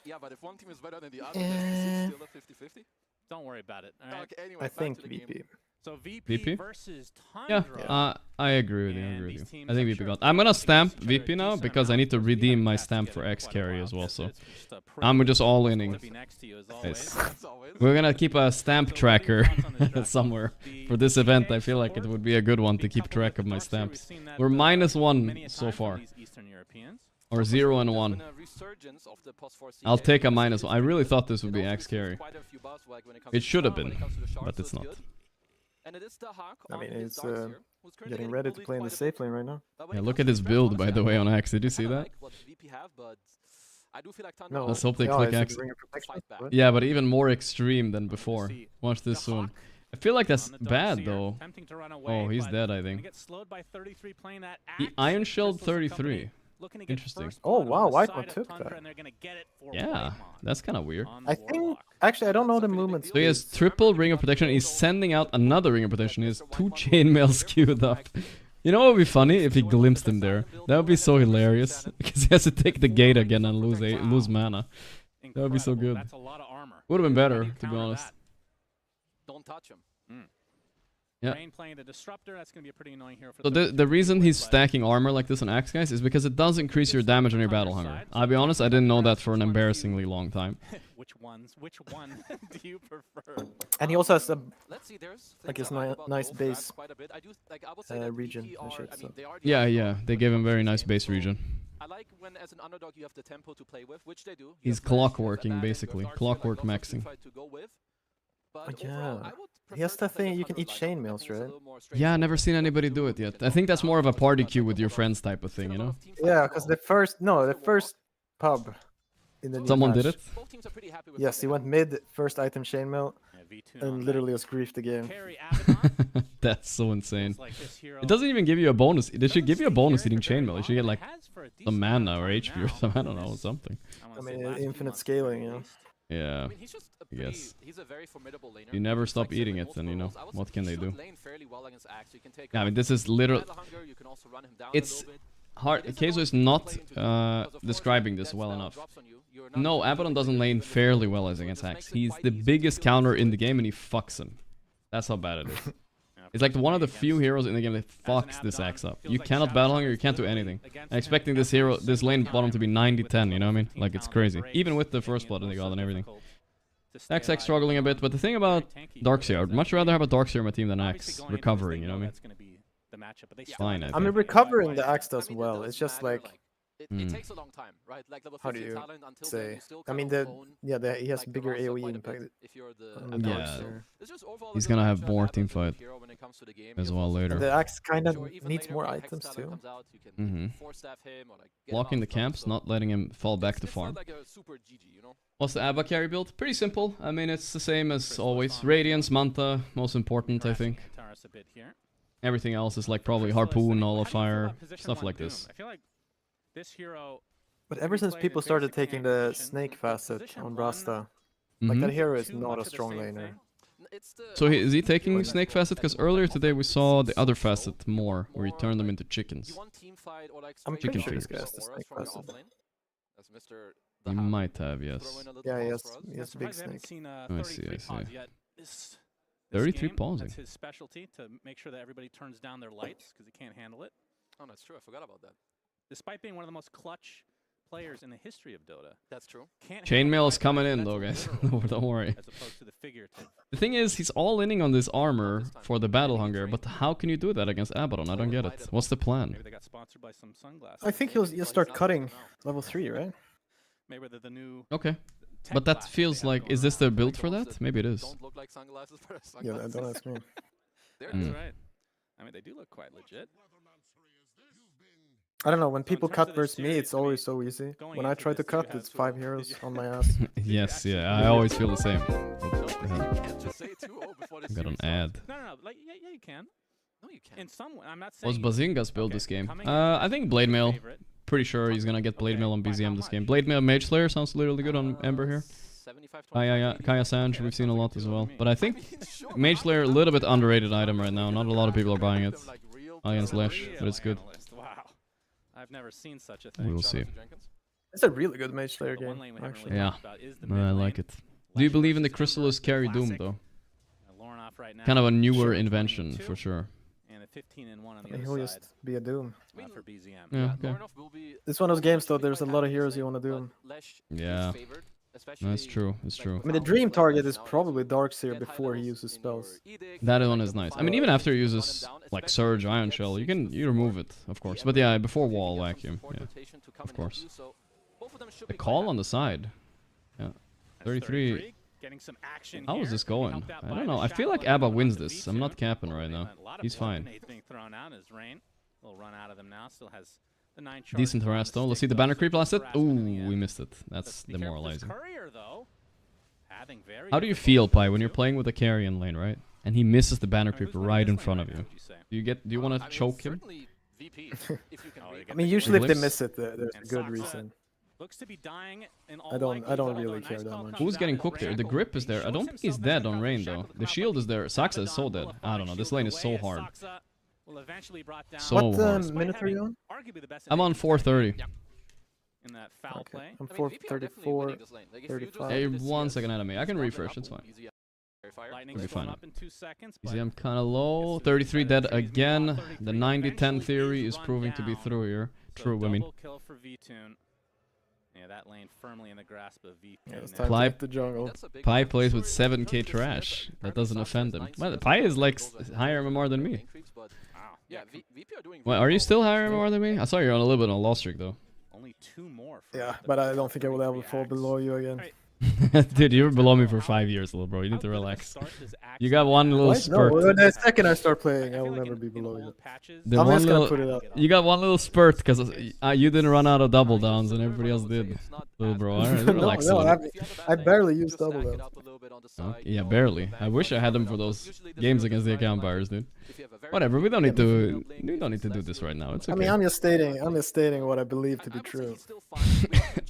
Yeah, but if one team is better than the other, then it's still a 50-50. Don't worry about it. All right? Okay, anyway, I think VP. So VP versus Yeah, Tundra. I agree with you. I think VP got. I'm gonna stamp VP now because I need to redeem my stamp for X carry as well. So I'm just all inning. Yes. We're gonna keep a stamp tracker somewhere for this event. I feel like it would be a good one to keep track of my stamps. We're -1 so far. Or 0 and 1. I'll take a -1. I really thought this would be X carry. It should have been, but it's not. I mean, it's getting ready to play in the safe lane right now. Yeah, look at his build, by the way, on Axe. Did you see that? No, let's hope they click Axe. Yeah, but even more extreme than before. Watch this soon. I feel like that's bad, though. Oh, he's dead, I think. He Iron Shield 33. Interesting. Oh wow, Whitemon took that. Yeah, that's kind of weird. I think, actually, I don't know the movements. So he has triple ring of protection. He's sending out another ring of protection. He has 2 chainmails queued up. You know what would be funny if he glimpsed him there? That would be so hilarious because he has to take the gate again and lose mana. That would be so good. Would have been better, to be honest. Don't touch him. Yeah. Playing the disruptor, that's going to be a pretty annoying hero for So the reason he's stacking armor like this on Axe, guys, is because it does increase your damage on your battle hunger. I'll be honest, I didn't know that for an embarrassingly long time. Which one do you prefer? And he also has a like his nice base region and shit. So. Yeah, they gave him very nice base region. I like when, as an underdog, you have the tempo to play with, which they do. He's clockworking, basically. Clockwork maxing. Yeah. He has that thing you can eat chainmails, right? Yeah, I've never seen anybody do it yet. I think that's more of a party queue with your friends type of thing, you know? Yeah, because the first pub in the new Someone match, did it? Yes, he went mid, first item chainmail, and literally just griefed the game. That's so insane. It doesn't even give you a bonus. They should give you a bonus eating chainmail. You should get like some mana or HP or something. I don't know, something. I mean, infinite scaling, you know? Yeah, I mean, he's just I guess. He's a very formidable laner. You never stop eating it, then you know, what can they do? Well, Yeah, I mean, this is literally... It's hard. Keizo is not describing this well enough. No, Abaddon doesn't lane fairly well as against Axe. He's the biggest counter in the game and he fucks him. That's how bad it is. It's like one of the few heroes in the game that fucks this Axe up. You cannot battle hunger, you can't do anything. I'm expecting this lane bottom to be 90-10, you know what I mean? Like, it's crazy. Even with the first blood in the god and everything. XX struggling a bit, but the thing about Darkseer, I'd much rather have a Darkseer on my team than Axe recovering, you know what I mean? It's fine, I mean, recovering the Axe does well. It's just like... It takes a long time, right? Like level 50 How do you talent until say? then you still I mean, he has bigger AoE impact. Yeah, he's gonna have more teamfight as well later. And the Axe kind of needs more items too. Blocking the camps, not letting him fall back to farm. What's the Abba carry build? Pretty simple. I mean, it's the same as always. Radiance, Manta, most important, I think. Everything else is like probably Harpoon, Nullifier, stuff like this. This hero. But ever since people started taking the snake facet on Rasta, like that hero is not a strong laner. So is he taking snake facet? Because earlier today we saw the other facet more, where he turned them into chickens. I'm pretty sure this guy has the snake facet. He might have, yes. Yeah, he has big snake. I see. 33 pausing. That's his specialty, to make sure that everybody turns down their lights because he can't handle it. Oh, that's true. I forgot about that. Despite being one of the most clutch players in the history of Dota. That's true. Chainmail is coming in though, guys. Don't worry. As opposed to the figurative. The thing is, he's all inning on this armor for the battle hunger, but how can you do that against Abaddon? I don't get it. What's the plan? Maybe they got sponsored by some sunglasses. I think he'll start cutting level 3, right? Maybe the new. Okay. But that feels like, is this the build for that? Maybe it is. Don't look like sunglasses, but Yeah, don't ask me. That's right. I mean, they do look quite legit. I don't know, when people cut versus me, it's always so easy. When I try to cut, it's 5 heroes on my ass. Yes, yeah, I always feel the same. Got an ad. No, like, yeah, you can. No, you can't. In some way, I'm not saying. What's Bazinga's build this game? I think Blade Mail. Pretty sure he's gonna get Blade Mail on BZM this game. Blade Mail Mage Slayer sounds really good on Ember here. Kaya Sanj, we've seen a lot as well. But I think Mage Slayer, a little bit underrated item right now. Not a lot of people are buying it against Lash, but it's good. Wow. I've never seen such a thing. We will see. It's a really good Mage Slayer game, actually. Yeah, I like it. Do you believe in the Chrysalis carry Doom, though? Kind of a newer invention, for sure. And a 15-1 on the He'll other just side. be a Doom. For BZM. Yeah, okay. It's one of those games, though, there's a lot of heroes you want to Doom. Yeah, that's true, it's true. I mean, the dream target is probably Darkseer before he uses spells. That one is nice. I mean, even after he uses, like, Surge, Iron Shell, you remove it, of course. But yeah, before Wall Vacuum, yeah, of course. The call on the side. Yeah, 33. How is this going? I don't know. I feel like ABBA wins this. I'm not capping right now. He's fine. Decent harass though. Let's see the banner creep last hit. Ooh, we missed it. That's demoralizing. How do you feel, Pi, when you're playing with a carry in lane, right? And he misses the banner creep right in front of you. Do you want to choke him? I mean, usually if they miss it, there's a good reason. Looks to be dying in all I don't really care that much. Who's getting cooked there? The grip is there. I don't think he's dead on Rain though. The shield is there. Saxa is so dead. I don't know. This lane is so hard. So what minute are you on? I'm on 430. In that foul play. I'm 434, 35. Hey, 1 second ahead of me. I can refresh. It's fine. We'll be fine. I'm kind of low. 33 dead again. The 90-10 theory is proving to be true here. True, I mean. Yeah, that lane firmly in the grasp of VP. Yeah, the jungle. Pi plays with 7k trash. That doesn't offend him. Well, Pi is like higher MMR than me. Well, are you still higher MMR than me? I saw you're on a little bit on a loss streak though. Only 2 more. Yeah, but I don't think I will ever fall below you again. Dude, you were below me for 5 years, little bro. You need to relax. You got one little spurt. No, the second I start playing, I will never be below you. I'm just gonna put it up. You got one little spurt because you didn't run out of double downs and everybody else did. Little bro, alright, relax. I barely use double downs. Okay, yeah, barely. I wish I had them for those games against the account buyers, dude. Whatever, we don't need to do this right now. It's okay. I mean, I'm just stating what I believe to be true.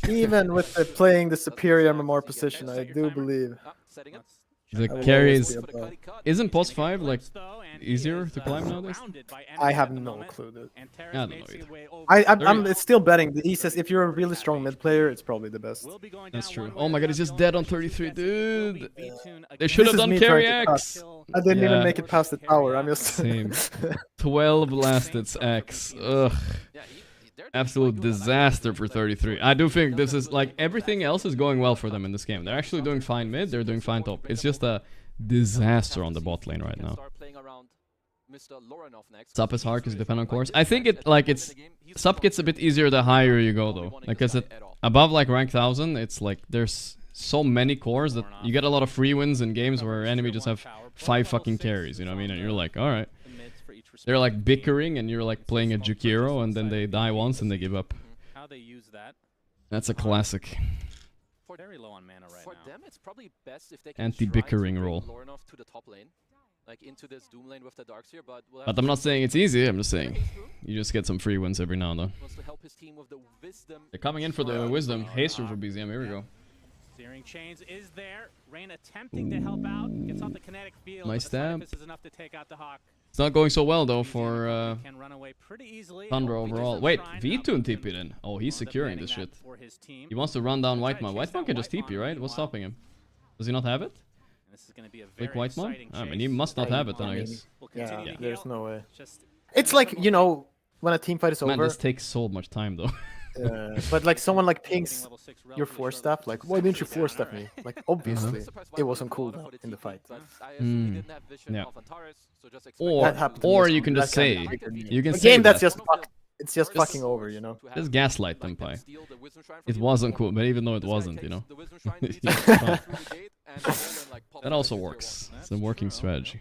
Even with playing the superior MMR position, I do believe. The carry isn't post 5 like easier to climb nowadays? I have no clue, dude. I don't know either. I'm it's still betting. He says if you're a really strong mid player, it's probably the best. That's true. Oh my god, he's just dead on 33, dude. They should have done carry X. I didn't even make it past the tower. I'm just same. 12 blasted X. Ugh. Absolute disaster for 33. I do think this is like everything else is going well for them in this game. They're actually doing fine mid, they're doing fine top. It's just a disaster on the bot lane right now. Sup is hard because it depends on course. I think Sup gets a bit easier the higher you go though. Like as it above like rank 1000, it's like there's so many cores that you get a lot of free wins in games where enemy just have 5 fucking carries, you know what I mean? And you're like, alright. They're like bickering and you're like playing a Jukiro and then they die once and they give up. How they use that. That's a classic. Very low on mana right now. Them, it's probably best if they can anti-bickering role. to the top lane. like into this Doom lane with the Darkseer, but I'm not saying it's easy. I'm just saying you just get some free wins every now and then. wants to help his team with the wisdom. They're coming in for the wisdom. Haster for BZM. Here we go. Searing Chains is there. Rain attempting to help out. Gets off the kinetic field. My stab. This is enough to take out the Hawk. It's not going so well though for Can run away pretty easily. Tundra overall. Wait, V2 TP'd in. Oh, he's securing this shit. He wants to run down Whiteman. Whiteman can just TP, right? What's stopping him? Does he not have it? This is gonna be a Like Whiteman? I mean, he must not have it then, I guess. Yeah, there's no way. It's like, you know, when a team fight is over. Man, this takes so much time though. But like someone like pings your 4 stuff, like, why didn't you 4 stuff me? Like, obviously, it wasn't cool in the fight. Yeah. Or you can just say, you can a say game that's that. it's just fucking over, you know. Just gaslight them, Pi. It wasn't cool, but even though it wasn't, you know. That also works. It's a working strategy.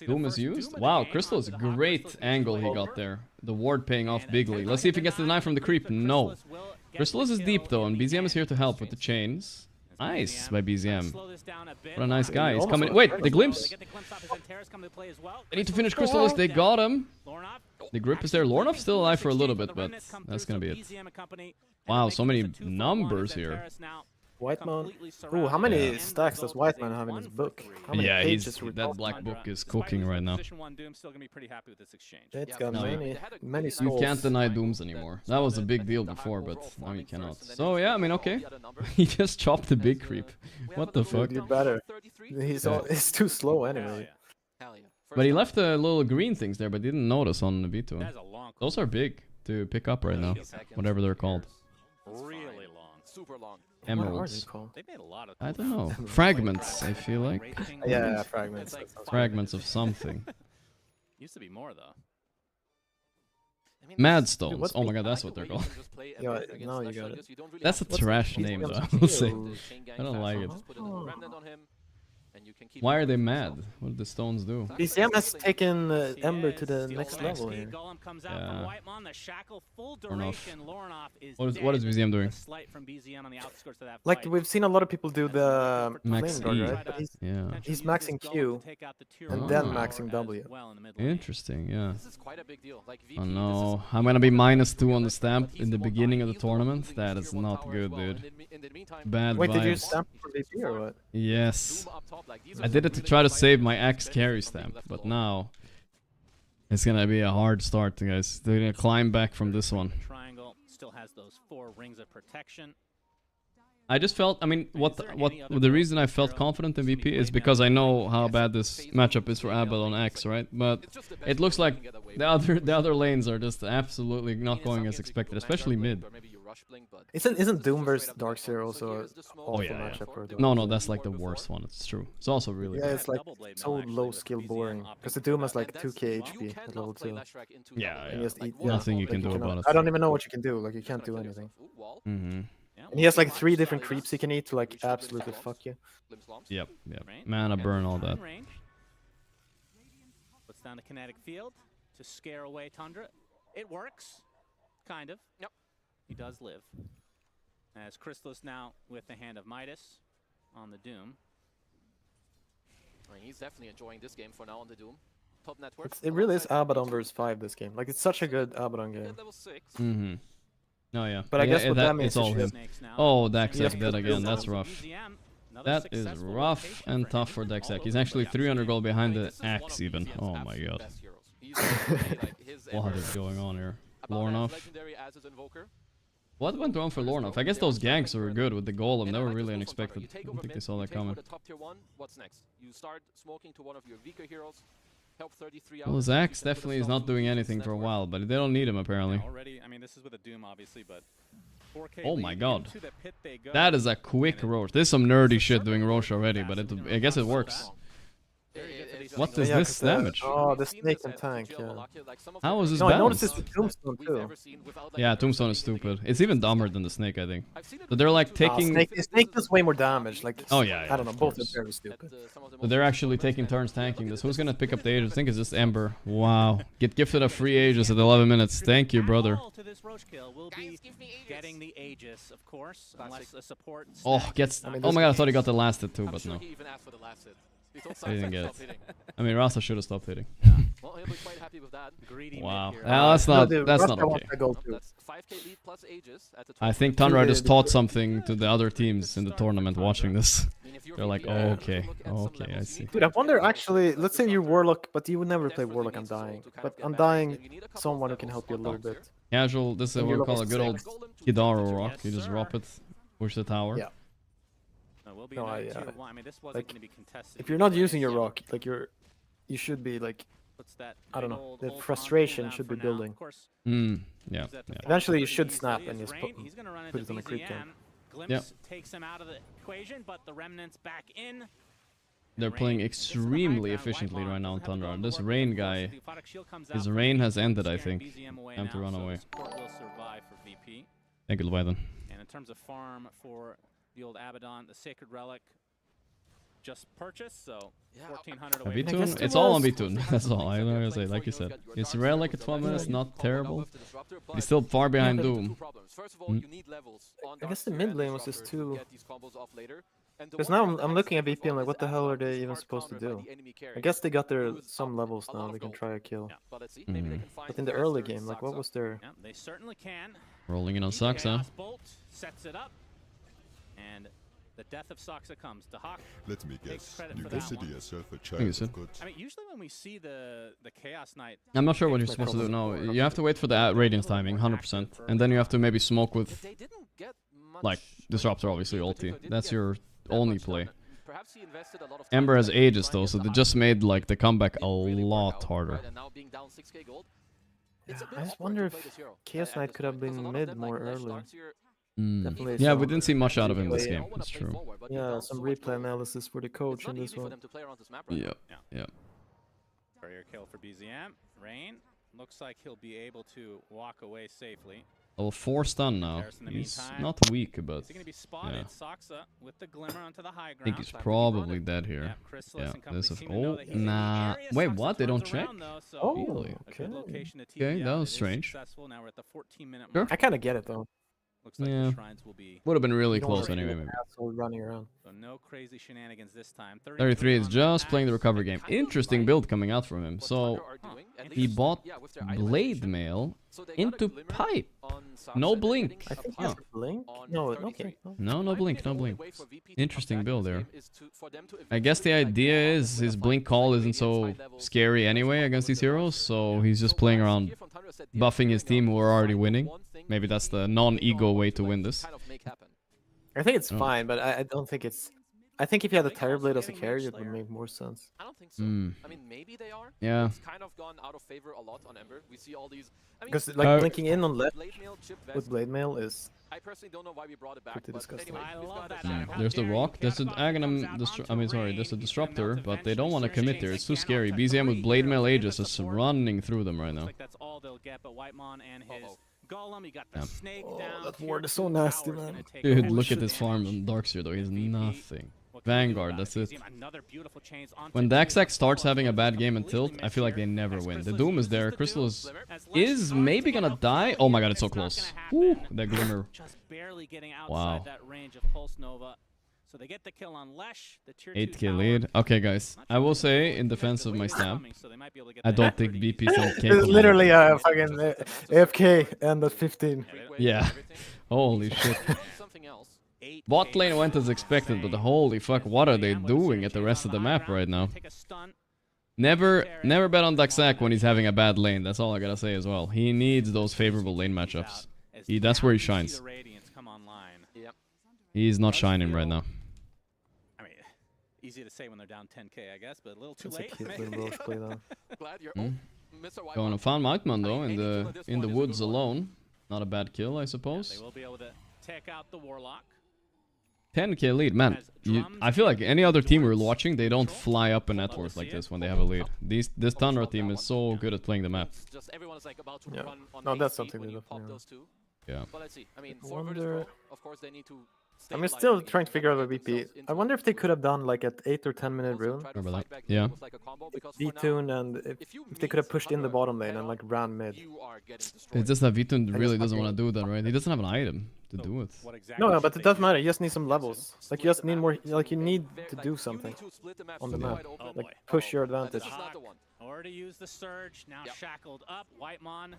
Doom is used? Wow, Crystal is a great angle he got there. The ward paying off bigly. Let's see if he gets the knife from the creep. No. Crystal is deep though, and BZM is here to help with the chains. Nice by BZM. What a nice guy. He's coming. Wait, the glimpse. They need to finish Crystalist. They got him. The grip is there. Lornoff still alive for a little bit, but that's gonna be it. Wow, so many numbers here. Whiteman. Ooh, how many stacks does Whiteman have in his book? Yeah, that black book is cooking right now. It's got many You can't deny Dooms anymore. That was a big deal before, but now you cannot. So yeah, I mean, okay. He just chopped the big creep. What the fuck? Better. He's too slow anyway. But he left the little green things there, but didn't notice on the V2. Those are big to pick up right now, whatever they're called. Really long. Super long. Emeralds. They made a lot of I don't know. Fragments, I feel like. Yeah, fragments. Fragments of something. Used to be more though. Mad stones. Oh my god, that's what they're called. Yeah, no, you got it. That's a trash name though, I will say. I don't like it. Why are they mad? What did the stones do? BZM has taken Ember to the next level here. Yeah. What is BZM doing? Like, we've seen a lot of people do the Max flame guard, E. right? But he's Yeah. maxing Q and then maxing W. Interesting, yeah. This is quite a big deal. Like, Oh no, I'm gonna be -2 on the stamp in the beginning of the tournament. That is not good, dude. Bad Wait, did you vibes. stamp for VP or what? Yes. I did it to try to save my axe carry stamp, but now it's gonna be a hard start, guys. They're gonna climb back from this one. Triangle still has those 4 rings of protection. I just felt, I mean, the reason I felt confident in VP is because I know how bad this matchup is for Abel on X, right? But it looks like the other lanes are just absolutely not going as expected, especially mid. Isn't Doom vs Darkseer also an awful yeah. matchup? Or No, that's like the worst one. It's true. It's also really yeah, bad. it's like so low skill boring. Because the Doom has like 2k HP at level 2. Yeah. And he has to eat- Nothing you can do cannot- about it. I don't even know what you can do. Like, you can't do anything. Mm-hmm. And he has like 3 different creeps he can eat to like absolutely fuck you. Yep. Mana burn, all that. Puts down the kinetic field to scare away Tundra. It works, kind of. Yep. He does live. As Crystalus now with the hand of Midas on the Doom. I mean, he's definitely enjoying this game for now on the Doom. Top network. It really is Abaddon vs 5 this game. Like, it's such a good Abaddon game. Mm-hmm. Oh yeah. But I guess with that it's all him. Oh, Daxak dead again. That's rough. That is rough and tough for Daxak. He's actually 300 gold behind the axe even. Oh my god. What is going on here? Lornoff. What went wrong for Lornoff? I guess those ganks were good with the golem. They were really unexpected. I don't think they saw that coming. What's next? You start smoking to one of your weaker heroes. Help 33 Well, his axe definitely is not doing anything for a while, but they don't need him apparently. Already, I mean, this is with a Doom, obviously, but 4K Oh my god. into the pit they go. That is a quick roach. There's some nerdy shit doing roach already, but I guess it works. What is this damage? Oh, the snake and tank, yeah. How is this No, I noticed balanced? this with Tombstone too. Yeah, Tombstone is stupid. It's even dumber than the snake, I think. So they're like taking... Snake does way more damage. Like, Oh yeah, I don't know, of both are course. very stupid. But they're actually taking turns tanking this. Who's gonna pick up the Aegis? I think it's just Ember. Wow. Get gifted a free Aegis at 11 minutes. Thank you, brother. To this roach kill will be getting the Aegis, of course, unless a support. Oh, gets... Oh my god, I thought he got the last hit too, but no. They didn't get it. I mean, Rasa should have stopped hitting. Well, he'll be quite happy with that. Wow. That's not okay. That's 5K lead plus ages at the I think Tundra just taught something to the other teams in the tournament watching this. They're like, oh, okay, I see. Dude, I wonder actually, let's say you're Warlock, but you would never play Warlock Undying. But Undying, someone who can help you a little bit. Casual, this is what we call a good old Kidaru rock. You just drop it, push the tower. Yeah. No, like, if you're not using your rock, like you should be like, I don't know, the frustration should be building. Yeah. Eventually you should snap and just put it on a creep camp. Glimpse takes him out of the equation, but the remnants back in. They're playing extremely efficiently right now on Tundra. This Rain guy, his Rain has ended, I think. Time to run away. Thank you, Leviathan. And in terms of farm for the old Abaddon, the Sacred Relic just purchased, so 1,400 away. Betboom? It's all on Betboom. That's all. I'm gonna say, like you said. It's Relic at 12 minutes, not terrible. He's still far behind Doom. I guess the mid lane was just too... Because now I'm looking at BP and like, what the hell are they even supposed to do? I guess they got their some levels now, they can try a kill. But in the early game, like, what was their... They certainly can. Rolling in on Saxa. Sets it up. And the death of Saxa comes to Hawk. Let me guess. You consider yourself a child of good. I mean, usually when we see the Chaos Knight, I'm not sure what you're supposed to do. No, you have to wait for the Radiance timing, 100%, and then you have to maybe smoke with, like, Disruptor, obviously ulti. That's your only play. Ember has Aegis though, so they just made like the comeback a lot harder. Yeah, I just wonder if Chaos Knight could have been mid more early. Yeah, we didn't see much out of him this game. That's true. Yeah, some replay analysis for the coach in this one. Yeah. Barrier kill for BZM. Rain looks like he'll be able to walk away safely. Level 4 stun now. He's not weak, but yeah. I think he's probably dead here. Yeah, this is... Oh, nah. Wait, what? They don't check? Oh, really? okay. Okay, that was strange. Sure. I kind of get it, though. Yeah, would have been really close anyway, maybe. Running around. So no crazy shenanigans this time. 33 is just playing the recovery game. Interesting build coming out from him. So he bought Blade Mail into Pipe. No blink. I think he has blink. No, okay. No blink. Interesting build there. I guess the idea is his blink call isn't so scary anyway against these heroes, so he's just playing around buffing his team who are already winning. Maybe that's the non-ego way to win this. I think it's fine, but I don't think it's... I think if you had a Tire Blade as a carry, it would make more sense. I don't think so. I mean, maybe they are. Yeah. It's kind of gone out of favor a lot on Ember. We see all these... Because like blinking in on left with Blade Mail is... I personally don't know why we brought it back. Pretty disgusting. There's the rock, there's the Aghanim, there's the Disruptor, but they don't want to commit there. It's too scary. BZM with Blade Mail Aegis is running through them right now. That's all they'll get, but Whitemon and his Golem, he got the snake down. That ward is so nasty, man. Dude, look at this farm on Darkseer though. He has nothing. Vanguard, that's it. When Daxac starts having a bad game in Tilt, I feel like they never win. The Doom is there. Crystal is maybe gonna die. Oh my god, it's so close. Woo, that Glimmer. Wow. So they get the kill on Lesh, the tier 8k lead. Okay, guys. I will say, in defense of my stamp, I don't think BP's on K. It's literally a fucking AFK and at 15. Yeah. Holy shit. Bot lane went as expected, but holy fuck, what are they doing at the rest of the map right now? Never bet on Daxac when he's having a bad lane. That's all I gotta say as well. He needs those favorable lane matchups. That's where he shines. He's not shining right now. I mean, easy to say when they're down 10k, I guess, but a little too late. Going to find Mightman though in the woods alone. Not a bad kill, I suppose. They will be able to take out the Warlock. 10k lead, man. I feel like any other team we're watching, they don't fly up a net worth like this when they have a lead. This Tundra team is so good at playing the map. No, that's something we definitely Yeah. But let's see. I mean, for Virtus Pro, of course, they need to I'm still trying to figure out a VP. I wonder if they could have done like an 8 or 10 minute rune. Yeah. V-Tune, and if they could have pushed in the bottom lane and like ran mid. It's just that V-Tune really doesn't want to do that, right? He doesn't have an item to do it. No, but it doesn't matter. You just need some levels. Like you just need more. Like you need to do something on the map. Like push your advantage. Already used the surge. Now shackled up. Whitemon.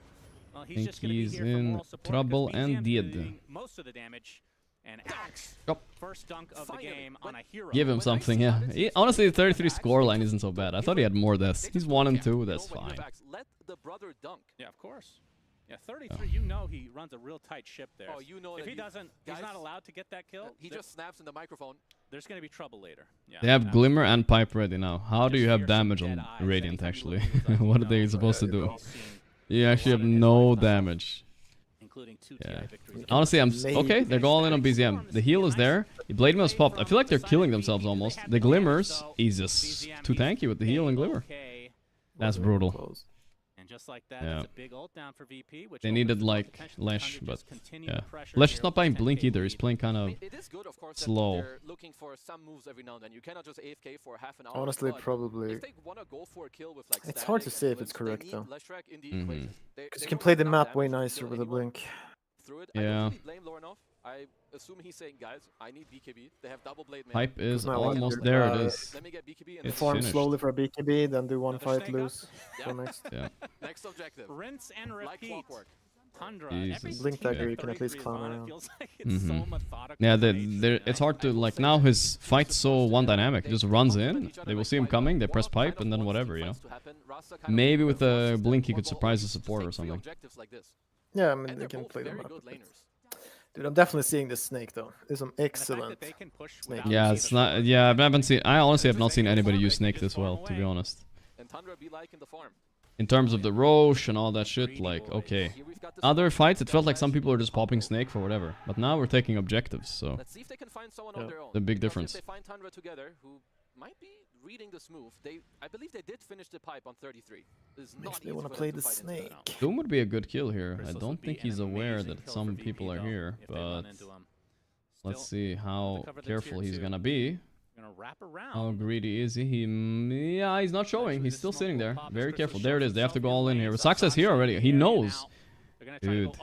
Well, I think he's in trouble and dead. Most of the damage. And Axe, first dunk of the game on a hero. Give him something, yeah. Honestly, the 33 scoreline isn't so bad. I thought he had more deaths. He's 1 and 2, that's fine. Let the brother dunk. Yeah, of course. Yeah, 33, you know he runs a real tight ship there. Oh, you know if he doesn't, he's not allowed to get that kill. He just snaps in the microphone. There's going to be trouble later. Yeah, they have Glimmer and Pipe ready now. How do you have damage on Radiant, actually? What are they supposed to do? You actually have no damage. Yeah. Honestly, I'm okay. They're going in on BZM. The heal is there. The Blade Mail's popped. I feel like they're killing themselves almost. The Glimmers, he's just too tanky with the heal and Glimmer. That's brutal. And just like that, that's a big ult down for VP, which they needed like Lesh, but yeah. Lesh is not playing Blink either. He's playing kind of slow. Looking for some moves every now and then. You cannot just AFK for half an hour. Honestly, probably. It's hard to say if it's correct though. Because you can play the map way nicer with a Blink. Yeah. I assume he's saying, guys, I need BKB. They have double blade mail. Hype is almost there. It is. Let me get BKB and it's farm finished. slowly for a BKB, then do one fight, lose. Go next. Yeah. Next objective. Rinse and repeat. Tundra. Blink dagger, you can at least clown around. Yeah, it's hard to like now. His fight's so one dynamic. He just runs in. They will see him coming. They press pipe and then whatever, you know. Maybe with a blink he could surprise the support or something. Yeah, I mean they can play them up. Dude, I'm definitely seeing this snake though. There's some excellent snake. Yeah, it's not. Yeah, I haven't seen. I honestly have not seen anybody use snake this well, to be honest. In terms of the Roche and all that shit, like okay. Other fights, it felt like some people are just popping snake for whatever. But now we're taking objectives, so the big difference. Might be reading this move. I believe they did finish the pipe on 33. Makes me want to play the snake. Doom would be a good kill here. I don't think he's aware that some people are here, but let's see how careful he's gonna be. How greedy is he? Yeah, he's not showing. He's still sitting there. Very careful. There it is. They have to go all in here. Success here already. He knows. Dude.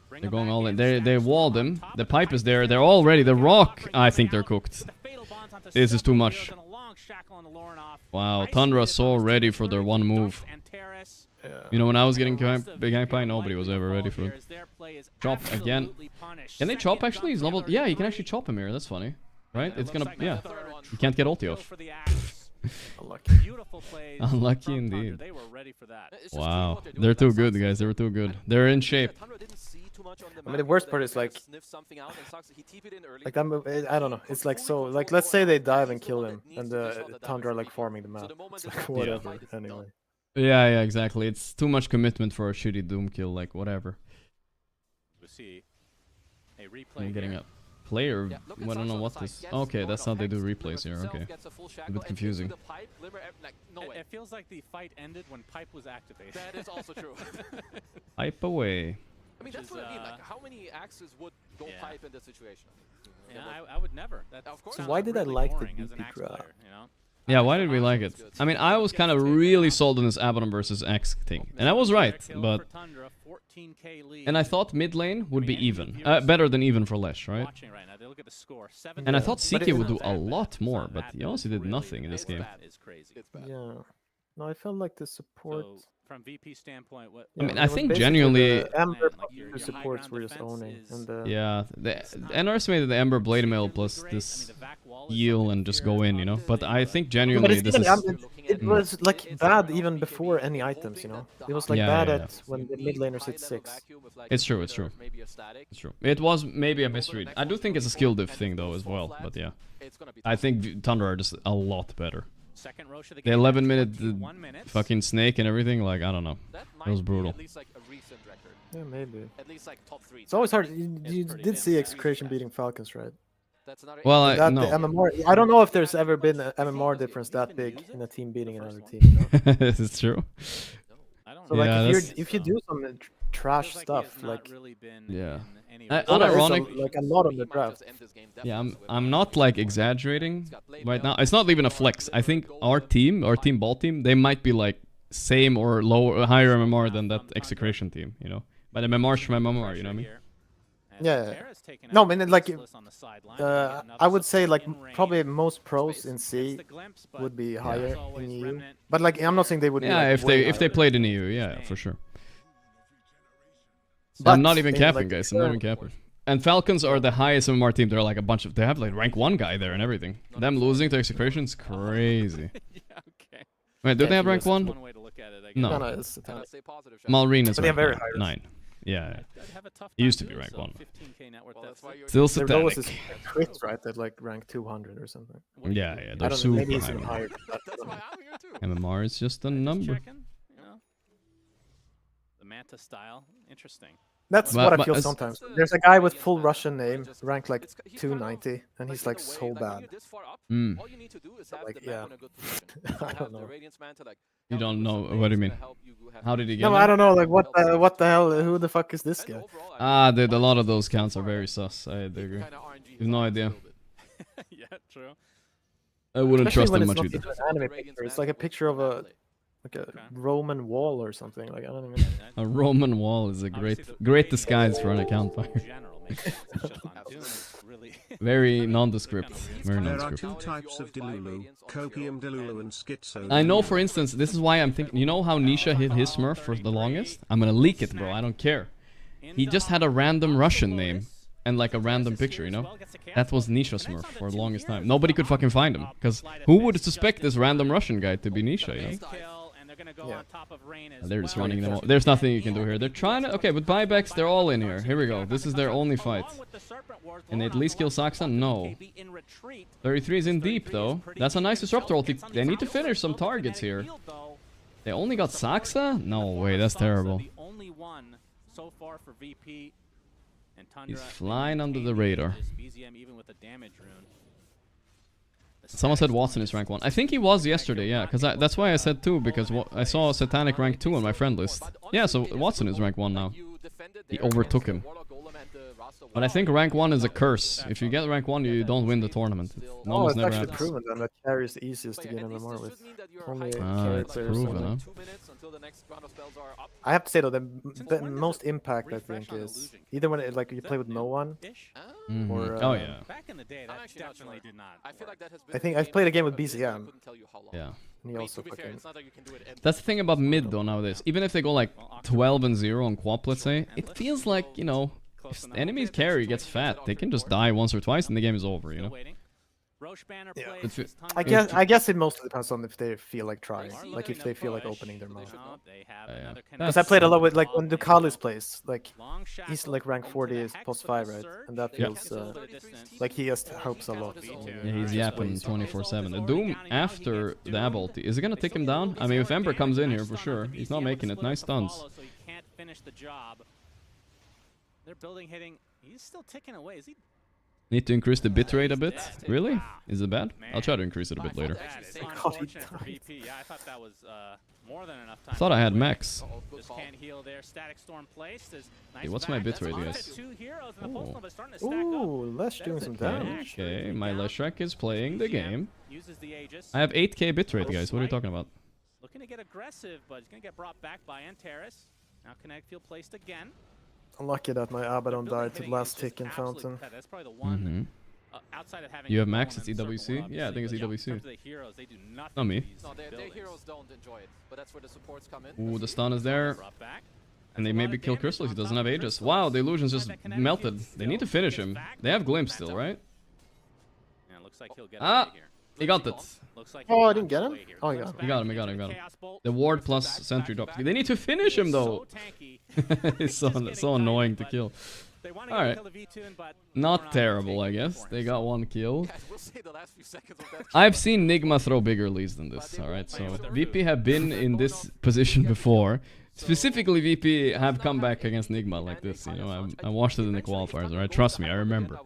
They're going all in. They walled him. The pipe is there. They're all ready. The rock. I think they're cooked. This is too much. Wow, Tundra so ready for their one move. You know, when I was getting big Gangpie, nobody was ever ready for it. Chop again. Can they chop actually? He's leveled. Yeah, you can actually chop him here. That's funny. Right? It's gonna. Yeah. You can't get ulti off. Unlucky indeed. Wow. They're too good, guys. They were too good. They're in shape. I mean, the worst part is like I don't know. It's like so. Like, let's say they dive and kill him, and the Tundra like farming the map. It's like whatever. Anyway. Yeah, exactly. It's too much commitment for a shitty Doom kill. Like whatever. I'm getting up. Player, I don't know what this. Okay, that's how they do replays here. Okay, a bit confusing. It feels like the fight ended when pipe was activated. That is also true. Pipe away. I mean, that's what I mean. Like, how many axes would go pipe in this situation? Yeah, I would never. Of course. So why did I like the BP draft? Yeah, why did we like it? I mean, I was kind of really sold on this Abaddon versus X thing, and I was right, but... And I thought mid lane would be even. Better than even for Lesh, right? And I thought CK would do a lot more, but he honestly did nothing in this game. Yeah. No, I felt like the support... From VP standpoint, what? I mean, I think genuinely... Ember supports were just owning. And, yeah, they underestimated the Ember Blade Mail plus this heal and just go in, you know? But I think genuinely this is... It was like bad even before any items, you know? It was like bad at when the mid laners hit 6. It's true, it's true. It's true. It was maybe a misread. I do think it's a skill diff thing though as well, but yeah. I think Tundra are just a lot better. The 11-minute fucking snake and everything, like, I don't know. It was brutal. Yeah, maybe. It's always hard. You did see Execration beating Falcons, right? Well, no. The MMR, I don't know if there's ever been an MMR difference that big in a team beating another team. You know? This is true. So, like, if you do some trash stuff, like... Yeah. Unironic, like a lot on the draft. Yeah, I'm not like exaggerating right now. It's not even a flex. I think our team ball team, they might be like same or lower, higher MMR than that Execration team, you know. But MMR's from MMR, you know what I mean? Yeah. No, I mean like I would say like probably most pros in C would be higher in EU. But like I'm not saying they would be like, if they played in EU, yeah, for sure. But I'm not even capping, guys. I'm not even capping. And Falcons are the highest MMR team. They're like a bunch of... They have like rank 1 guy there and everything. Them losing to Execration is crazy. Wait, do they have rank 1? No. Malrine is rank 9. Yeah. It used to be rank 1. Still satanic. There was this crit, right? That like rank 200 or something. Yeah. They're super maybe it's high. even higher. MMR is just a number. The Manta style, interesting. That's what I feel sometimes. There's a guy with full Russian name, ranked like 290, and he's like so bad. Like, yeah. I don't know. You don't know, what do you mean? How did he get No, I don't know, like what the hell, who the fuck is this guy? Dude, a lot of those counts are very sus, I agree. You have no idea. Yeah, true. I wouldn't Especially trust them much either. It's an anime picture. It's like a picture of a Roman wall or something. Like I don't even. A Roman wall is a great disguise for an account fire. Very nondescript. Very nondescript. There are 2 types of Delulu, copium Delulu and schizo. I know, for instance, this is why I'm thinking. You know how Nisha hit his Smurf for the longest? I'm gonna leak it, bro. I don't care. He just had a random Russian name and like a random picture, you know? That was Nisha Smurf for the longest time. Nobody could fucking find him, because who would suspect this random Russian guy to be Nisha, you know? They're just running them all. There's nothing you can do here. They're trying to... Okay, with buybacks, they're all in here. Here we go. This is their only fight. Can they at least kill Saxa? No. 33 is in deep, though. That's a nice disruptor ulti. They need to finish some targets here. They only got Saxa? No way, that's terrible. He's flying under the radar. Someone said Watson is rank 1. I think he was yesterday, yeah, because that's why I said 2, because I saw Satanic rank 2 on my friend list. Yeah, so Watson is rank 1 now. He overtook him. But I think rank 1 is a curse. If you get rank 1, you don't win the tournament. Oh, it's actually proven then that carry is the easiest to get MMR with. Only it's proven, huh? I have to say though, the most impact I think is either when like you play with no one, or oh yeah. Back in the day, that definitely did not. I think I've played a game with BCM. Yeah. And he also fucking... That's the thing about mid though nowadays. Even if they go like 12-0 on Quap, let's say, it feels like, you know, if enemy's carry gets fat, they can just die once or twice and the game is over, you know? Yeah. I guess it mostly depends on if they feel like trying, like if they feel like opening their mouth. Because I played a lot with like when Ducalis plays, like he's like rank 40 post 5, right? And that feels like he just helps a lot. So. Yeah, he's yapping 24/7. The Doom after the Ab ulti, is it gonna take him down? I mean, if Ember comes in here for sure, he's not making it. Nice stuns. They're building, hitting. He's still ticking away. Is he? Need to increase the bitrate a bit? Really? Is it bad? I'll try to increase it a bit later. Yeah, I thought that was more than enough time. I thought I had max. Can't heal there. Static storm placed. Hey, what's my bitrate, guys? Ooh, Lesh doing some damage. Okay, my Leshrac is playing the game. I have 8k bitrate, guys. What are you talking about? Looking to get aggressive, but he's gonna get brought back by Antares. Now Connect field placed again. Unlucky that my Abaddon died to the last tick in Fountain. That's probably the one. Outside of having you have max, it's EWC? Yeah, I think it's EWC. Not me. No, their heroes don't enjoy it, but that's where the supports come in. Ooh, the stun is there. And they maybe kill Crystal, he doesn't have Aegis. Wow, the illusion's just melted. They need to finish him. They have Glimpse still, right? Ah! He got it. Oh, I didn't get him? Oh, he got him. He got him. The ward plus sentry drop. They need to finish him though. It's so annoying to kill. Alright. Not terrible, I guess. They got 1 kill. I've seen Nigma throw bigger leads than this, alright? So VP have been in this position before. Specifically, VP have come back against Nigma like this, you know? I watched it in the qualifiers, alright? Trust me, I remember.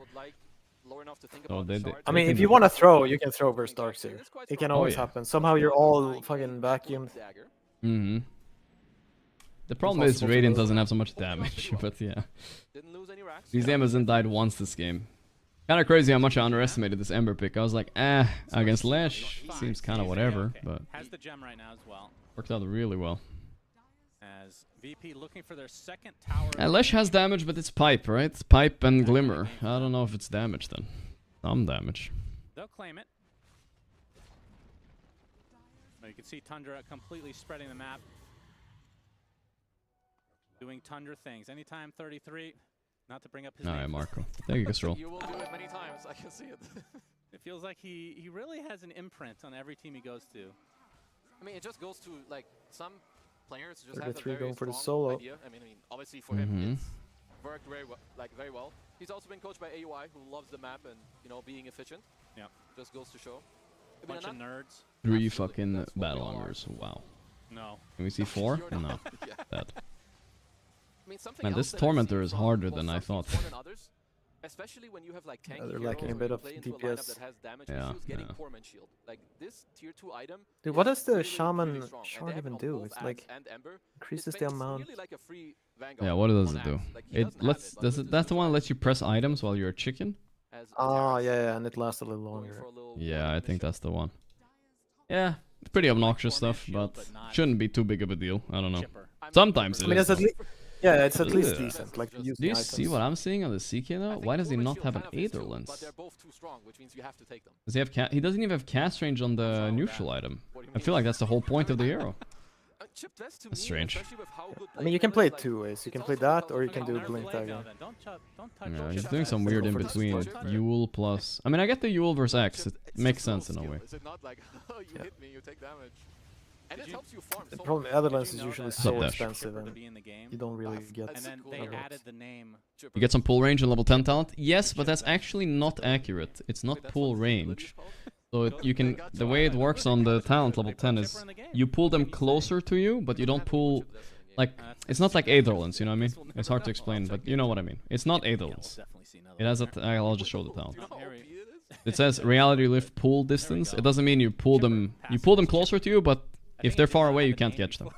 Oh, I mean, if you want to throw, you can throw versus Darkseer. It can always happen. Somehow you're all fucking vacuumed. The problem is Radiant doesn't have so much damage, but yeah. These Amazon died once this game. Kind of crazy how much I underestimated this Ember pick. I was like, against Lash seems kind of whatever, but has the gem right now as well. Worked out really well. As VP looking for their second tower. Lash has damage, but it's pipe, right? It's pipe and glimmer. I don't know if it's damage then. Some damage. They'll claim it. You can see Tundra completely spreading the map. Doing Tundra things. Anytime 33, not to bring up his name. Alright, Marco. Thank you, Castrol. You will do it many times, I can see it. It feels like he really has an imprint on every team he goes to. I mean, it just goes to, like, some players just have a 33 very going for the strong solo. idea. I mean, obviously for him, it's worked very well. He's also been coached by AUI, who loves the map and, you know, being efficient. Yeah. Just goes to show. Bunch of nerds. 3 fucking battle hungers. Wow. No. Can we see 4? No. Yeah. That. I mean, something Man, else this that Tormentor I've is seen harder from than I thought. others, especially when you have like tanky they're lacking a heroes bit or you of play into a lineup DPS. that has damage Yeah, issues, getting yeah. Torment Shield. Like this tier 2 item. Dude, what does the really, Shaman really strong. And shard they have, even you know, do? both It's Axe like and Ember. increases It's the amount. really like a free Vanguard Yeah, what does on it do? Axe. Like, he It doesn't have lets it, but does with it that's the one that lets you press items while you're a chicken? Oh yeah, and it lasts a little longer. Yeah, I think that's the one. Yeah, it's pretty obnoxious stuff, but shouldn't be too big of a deal. I don't know. Sometimes I it mean, is. it's at least, yeah, it's at least Ugh. decent. Like use Do the you items. see what I'm seeing on the CK though? Why does he not have an Aether But Lens? they're both too strong, which means you have to take them. Does he have he doesn't even have cast range on the neutral item. I feel like that's the whole point of the hero. That's strange. I mean, you can play it 2 ways. You can play that, or you can do Blink Dagger. Yeah, he's doing some weird in between. Yule plus. I mean, I get the Yule versus X. It makes sense in a way. Is it not like, oh, you hit me, you take damage? And it helps you farm The so problem, much. Other Lens is usually so Dash. expensive, and you don't really get. And then they added the name. You get some pull range in level 10 talent? Yes, but that's actually not accurate. It's not pull range. So you can, the way it works on the talent level 10 is you pull them closer to you, but you don't pull, like, it's not like Aetherlands, you know what I mean? It's hard to explain, but you know what I mean. It's not Aetherlands. It has a, I'll just show the talent. It says reality lift pull distance. It doesn't mean you pull them closer to you, but if they're far away, you can't catch them.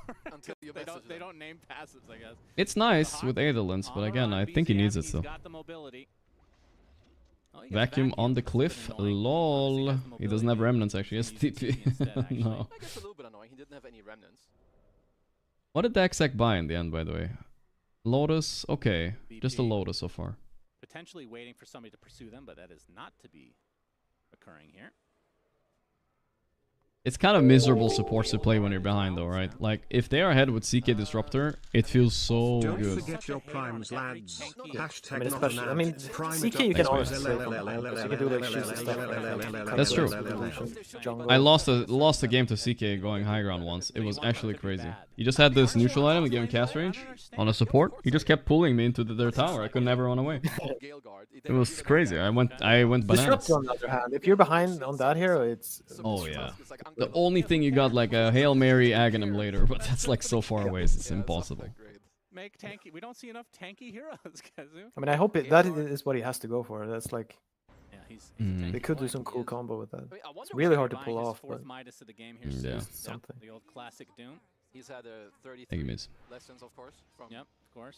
They don't name passives, I guess. It's nice with Aetherlands, but again, I think he needs it still. Vacuum on the cliff? LOL. He doesn't have remnants actually. He has TP. No. I guess a little bit annoying. He didn't have any remnants. What did Daxac buy in the end, by the way? Lotus? Okay. Just a Lotus so far. Potentially waiting for somebody to pursue them, but that is not to be occurring here. It's kind of miserable supports to play when you're behind though, right? Like, if they are ahead with CK Disruptor, it feels so Don't good. forget your primes, lads. Hashtag I mean, not especially, I mean, CK you can always save from behind, because you can do like shields and stuff like that. That's true. Jungle. I lost a game to CK going high ground once. It was actually crazy. He just had this neutral item and gave him cast range on a support. He just kept pulling me into their tower. I could never run away. It was crazy. I went bananas. Disrupt on the other hand, if you're behind on that hero, it's Oh yeah. The only thing you got like a Hail Mary Aghanim later, but that's like so far away, it's impossible. Make tanky. We don't see enough tanky heroes, Kazu. I mean, I hope that is what he has to go for. That's like, Yeah, he's they could do some cool combo with that. It's really hard to pull off, but Midas of the game here. Yeah. something. The old classic Doom. He's had 33 Thank you, Miz. lessons, of course. From Yep, of course.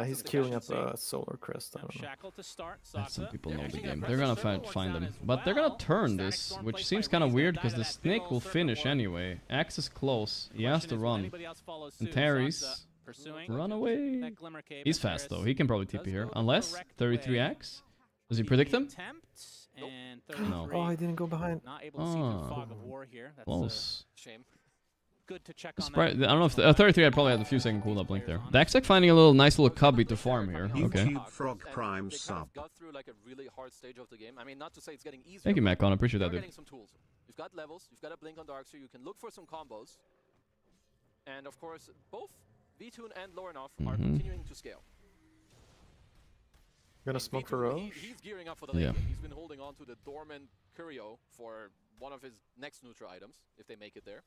He's queuing up a Solar Crest. I don't know. Shackle to start. Some people know the game. They're gonna find them. But they're gonna turn this, which seems kind of weird because the snake will finish anyway. Axe is close. He has to run. And Terry's run away. He's fast though. He can probably TP here. Unless 33 Axe. Does he predict him? No. Oh, he didn't go behind. Oh, close. Shame. Good to check on I don't know if 33 I probably had a few second cooldown blink there. Daxac finding a little nice little cubby to farm here. Okay. YouTube Frog Prime sub. Got through like a really hard stage of the game. I mean, not to say it's getting easier. Thank you, Macon. I appreciate that, You're dude. getting some tools. You've got levels. You've got a blink on Darkseer. You can look for some combos. And of course, both Vtoon and Lorenov are continuing to scale. Gonna smoke for Roche? He's gearing up for the late Yeah. game. He's been holding on to the dormant Curio for one of his next neutral items, if they make it there.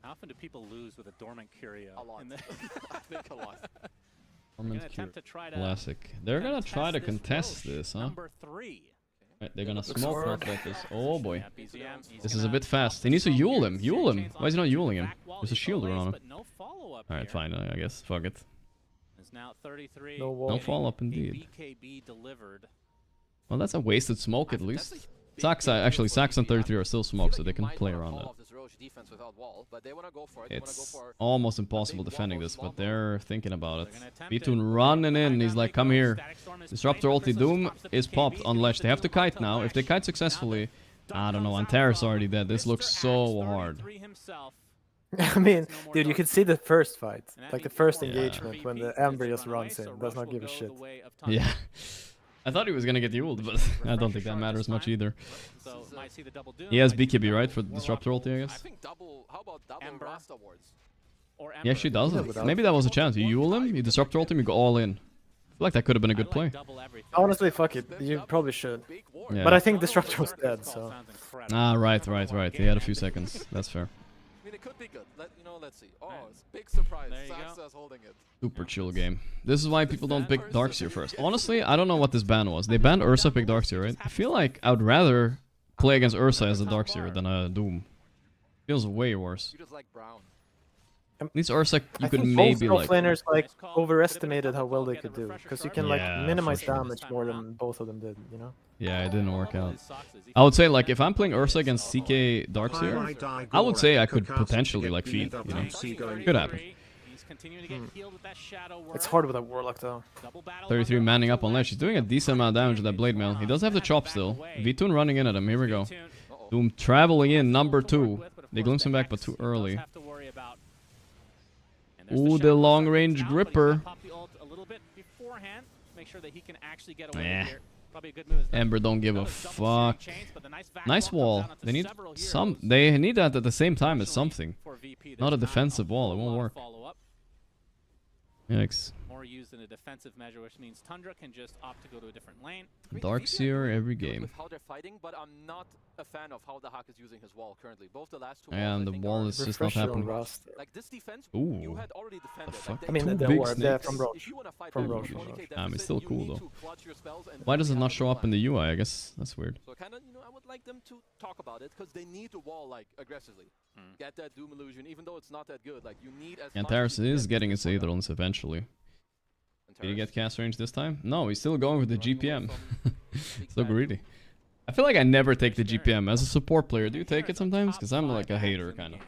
How often do people lose with a dormant Curio? A lot. I think a lot. Classic. They're gonna try to contest this, huh? Number 3. Right, they're gonna smoke not like this. Oh boy. This is a bit fast. He needs to Yule him. Yule him. Why is he not Yuling him? There's a shield around him. follow-up. Alright, fine, I guess. Fuck it. Is now 33. No follow-up indeed. BKB delivered. Well, that's a wasted smoke at least. Sax, actually, Sax and 33 are still smoke, so they can play around that. It's almost impossible defending this, but they're thinking about it. Betboom running in, he's like, come here. Disruptor ulti Doom is popped on ledge. They have to kite now. If they kite successfully, I don't know, Antares already dead. This looks so hard. I mean, dude, you could see the first fight, like the first engagement when the Ember just runs in, does not give a shit. Yeah. I thought he was gonna get ulted, but I don't think that matters much either. He has BKB, right, for the Disruptor ulti, I guess? Yeah, she does. Maybe that was a chance. You ult him, you Disruptor ult him, you go all in. I feel like that could have been a good play. Honestly, fuck it. You probably should. Yeah. But I think Disruptor was dead, so... Ah, right. He had a few seconds. That's fair. I mean, it could be good. Let's see. Oh, it's big surprise. Saxa's holding it. Super chill game. This is why people don't pick Darkseer first. Honestly, I don't know what this ban was. They banned Ursa, pick Darkseer, right? I feel like I would rather play against Ursa as a Darkseer than a Doom. Feels way worse. You just like Brown. At least Ursa, you could think maybe both like... laners like overestimated how well they could do, because you can like minimize damage more than both of them did, you know? Yeah, it didn't work out. I would say like if I'm playing Ursa against CK Darkseer, I would say I could potentially like feed, you know? Could happen. It's hard with a Warlock though. 33 manning up on ledge. He's doing a decent amount of damage with that blade mail. He does have the chop still. Vtoon running in at him. Here we go. Doom traveling in, number 2. They glimpse him back, but too early. Ooh, the long range gripper. Yeah. Ember don't give a fuck. Nice wall. They need some. They need that at the same time as something. Not a defensive wall. It won't work. Yikes. More used in a defensive measure, which means Tundra can just opt to go to a different lane. Darkseer every game. With how they're fighting, but I'm not a fan of how the Hawk is using his wall currently. Both the last two and the wall is just not happening. Like this defense, ooh. you had already defended. Fuck? Like, I mean, they're from Roche. From Roche. It's still cool though. Why does it not show up in the UI? I guess that's weird. So kind of, you know, I would like them to talk about it because they need the wall like aggressively. Get that Doom illusion, even though it's not that good. Like you need as. Antares is getting his Aetherlens eventually. Did he get cast range this time? No, he's still going with the GPM. So greedy. I feel like I never take the GPM. As a support player, do you take it sometimes? Because I'm like a hater, kind of.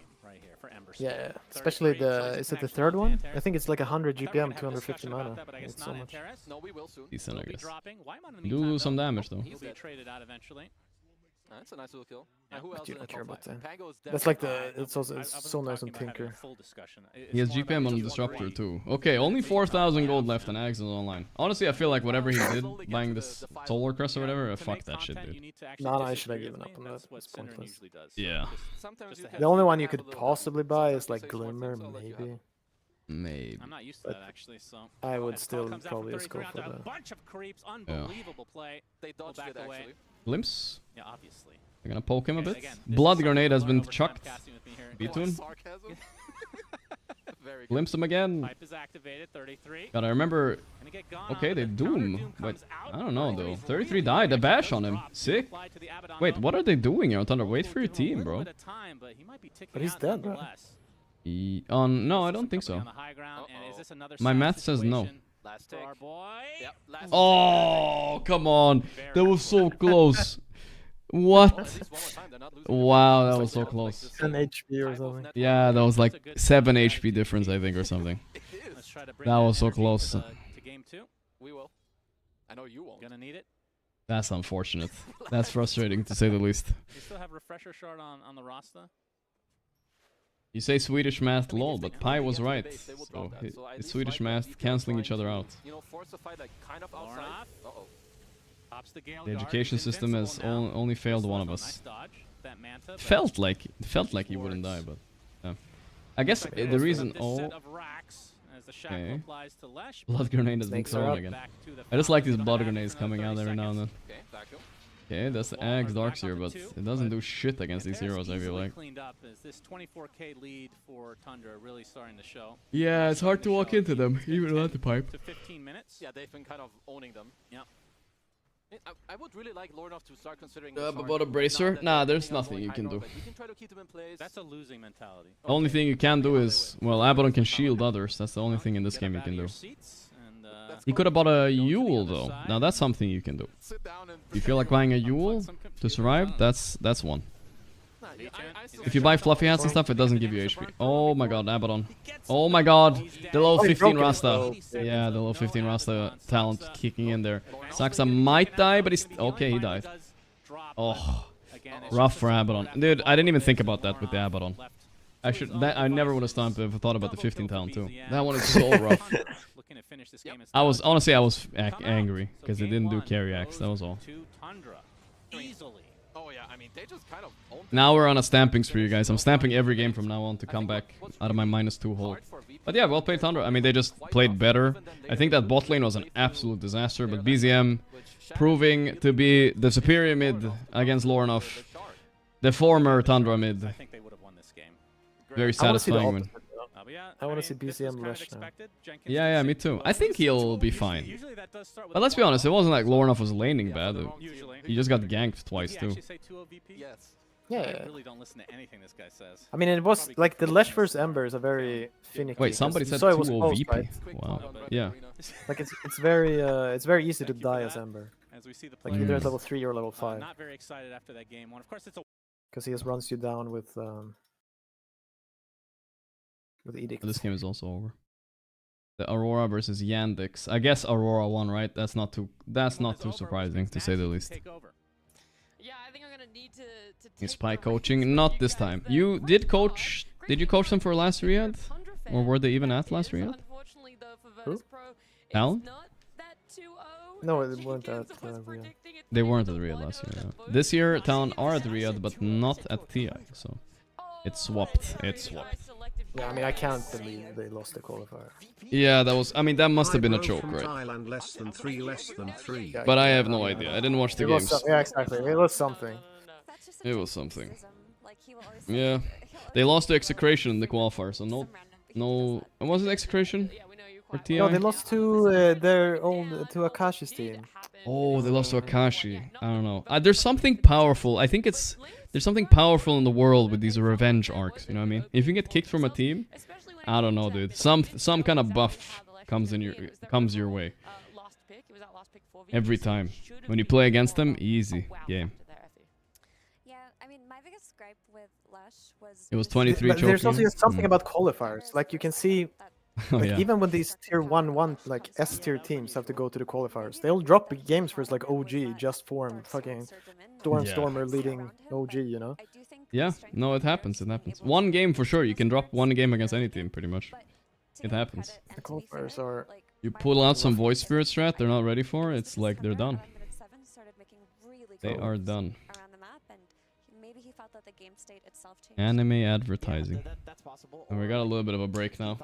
Yeah, especially the... Is it the third one? I think it's like 100 GPM, 250 mana. It's so much. Decent, I guess. Do lose some damage, though. He'll be traded out eventually. That's a nice little kill. Who But else you in don't the care top about five? that. That's like the... It's also so nice on Tinker. He has GPM on the Disruptor, too. Okay, only 4,000 gold left and Ags is online. Honestly, I feel like whatever he did, buying this Solar Crest or whatever, fuck that shit, dude. Nah, I should have given up on that. It's pointless. Yeah. The only one you could possibly buy is like Glimmer, maybe. Maybe. I'm not used to that actually, so I would still probably just go for a that. bunch of creeps, unbelievable play. They dodged it actually. Glimpse? Yeah, obviously. They're gonna poke him a bit. Blood Grenade has been chucked. Betboom. Glimpse him again. Pipe is activated, 33. God, I remember. Okay, they Doom. But I don't know though. 33 died. A bash on him. Sick. Wait, what are they doing here on Thunder? Wait for your team, bro. But he's dead, bro. No, I don't think so. My math says no. Oh, come on. That was so close. What? Wow, that was so close. 10 HP or something. Yeah, that was like 7 HP difference, I think, or something. That was so close. To game 2. We will. I know you won't. Gonna need it. That's unfortunate. That's frustrating, to say the least. You still have refresher shard on the roster? You say Swedish math lol, but Pi was right. So it's Swedish math cancelling each other out. You know, force the fight like kind of outside. The education system has only failed one of us. Felt like he wouldn't die, but I guess the reason. Oh, okay. Blood grenade has been thrown again. I just like these blood grenades coming out every now and then. Okay, that's the Ags Darkseer, but it doesn't do shit against these heroes, I feel like. This 24k lead for Tundra really starting to show. Yeah, it's hard to walk into them, even without the pipe. To 15 minutes. Yeah, they've been kind of owning them. Yeah. I would really like Lornoff to start considering. About a bracer? Nah, there's nothing you can do. You can try to keep them in place. That's a losing mentality. The only thing you can do is, well, Abaddon can shield others. That's the only thing in this game you can do. He could have bought a Yule though. Now that's something you can do. You feel like buying a Yule to survive? That's one. If you buy fluffy hats and stuff, it doesn't give you HP. Oh my god, Abaddon. Oh my god, the level 15 Rasta. Yeah, the level 15 Rasta talent kicking in there. Saxa might die, but he's... Okay, he died. Oh, rough for Abaddon. Dude, I didn't even think about that with the Abaddon. I never would have stopped if I thought about the 15 talent too. That one is so rough. I was angry because they didn't do carry axe. That was all. Oh yeah, I mean they just kind of now we're on a stamping spree, guys. I'm stamping every game from now on to come back out of my -2 hole. But yeah, well played Tundra. I mean, they just played better. I think that bot lane was an absolute disaster, but BZM proving to be the superior mid against Lornoff, the former Tundra mid. Very satisfying win. I want to see BZM rush now. Yeah, me too. I think he'll be fine. But let's be honest, it wasn't like Lornoff was laning bad. He just got ganked twice too. Yeah. I really don't listen to anything this guy says. I mean, it was like the Lesh vs Ember is a very finicky. Wait, somebody said 2 OVP. Right? Wow. Yeah. Like it's very easy to die as Ember. Like either at level 3 or level 5. Not very excited after that game one. Of course, it's a because he just runs you down with Edict. This game is also over. The Aurora versus Yandex. I guess Aurora won, right? That's not too surprising, to say the least. Yeah, I think I'm gonna need to Spy coaching, not this time. You did coach. Did you coach them for last Riyadh? Or were they even at last Riyadh? Who? Talon? No, they weren't at Riyadh. They weren't at Riyadh last year. Yeah. This year, Talon are at Riyadh, but not at TI. So it's swapped. It's swapped. Yeah, I mean, I can't believe they lost the qualifier. Yeah, that was. I mean, that must have been a joke, right? Thailand, less than three. But I have no idea. I didn't watch the games. Yeah, exactly. It was something. It was something. Yeah, they lost to Execration in the qualifier, so no. Was it Execration? Or TI? No, they lost to their own to Akashi's team. Oh, they lost to Akashi. I don't know. There's something powerful. I think there's something powerful in the world with these revenge arcs. You know what I mean? If you get kicked from a team, I don't know, dude. Some kind of buff comes your way. Every time when you play against them, easy game. Yeah, I mean, my biggest gripe with Lush was it was 23 choking. There's also something about qualifiers. Like you can see. Oh, like yeah. Even when these tier 1 like S tier teams have to go to the qualifiers, they'll drop big games for like OG, just form, fucking Stormer leading OG, you know? Yeah, no, it happens. It happens. One game for sure. You can drop one game against any team, pretty much. It happens. The qualifiers are. You pull out some voice spirit strat they're not ready for. It's like they're done. They are done. Anime advertising. And we got a little bit of a break now.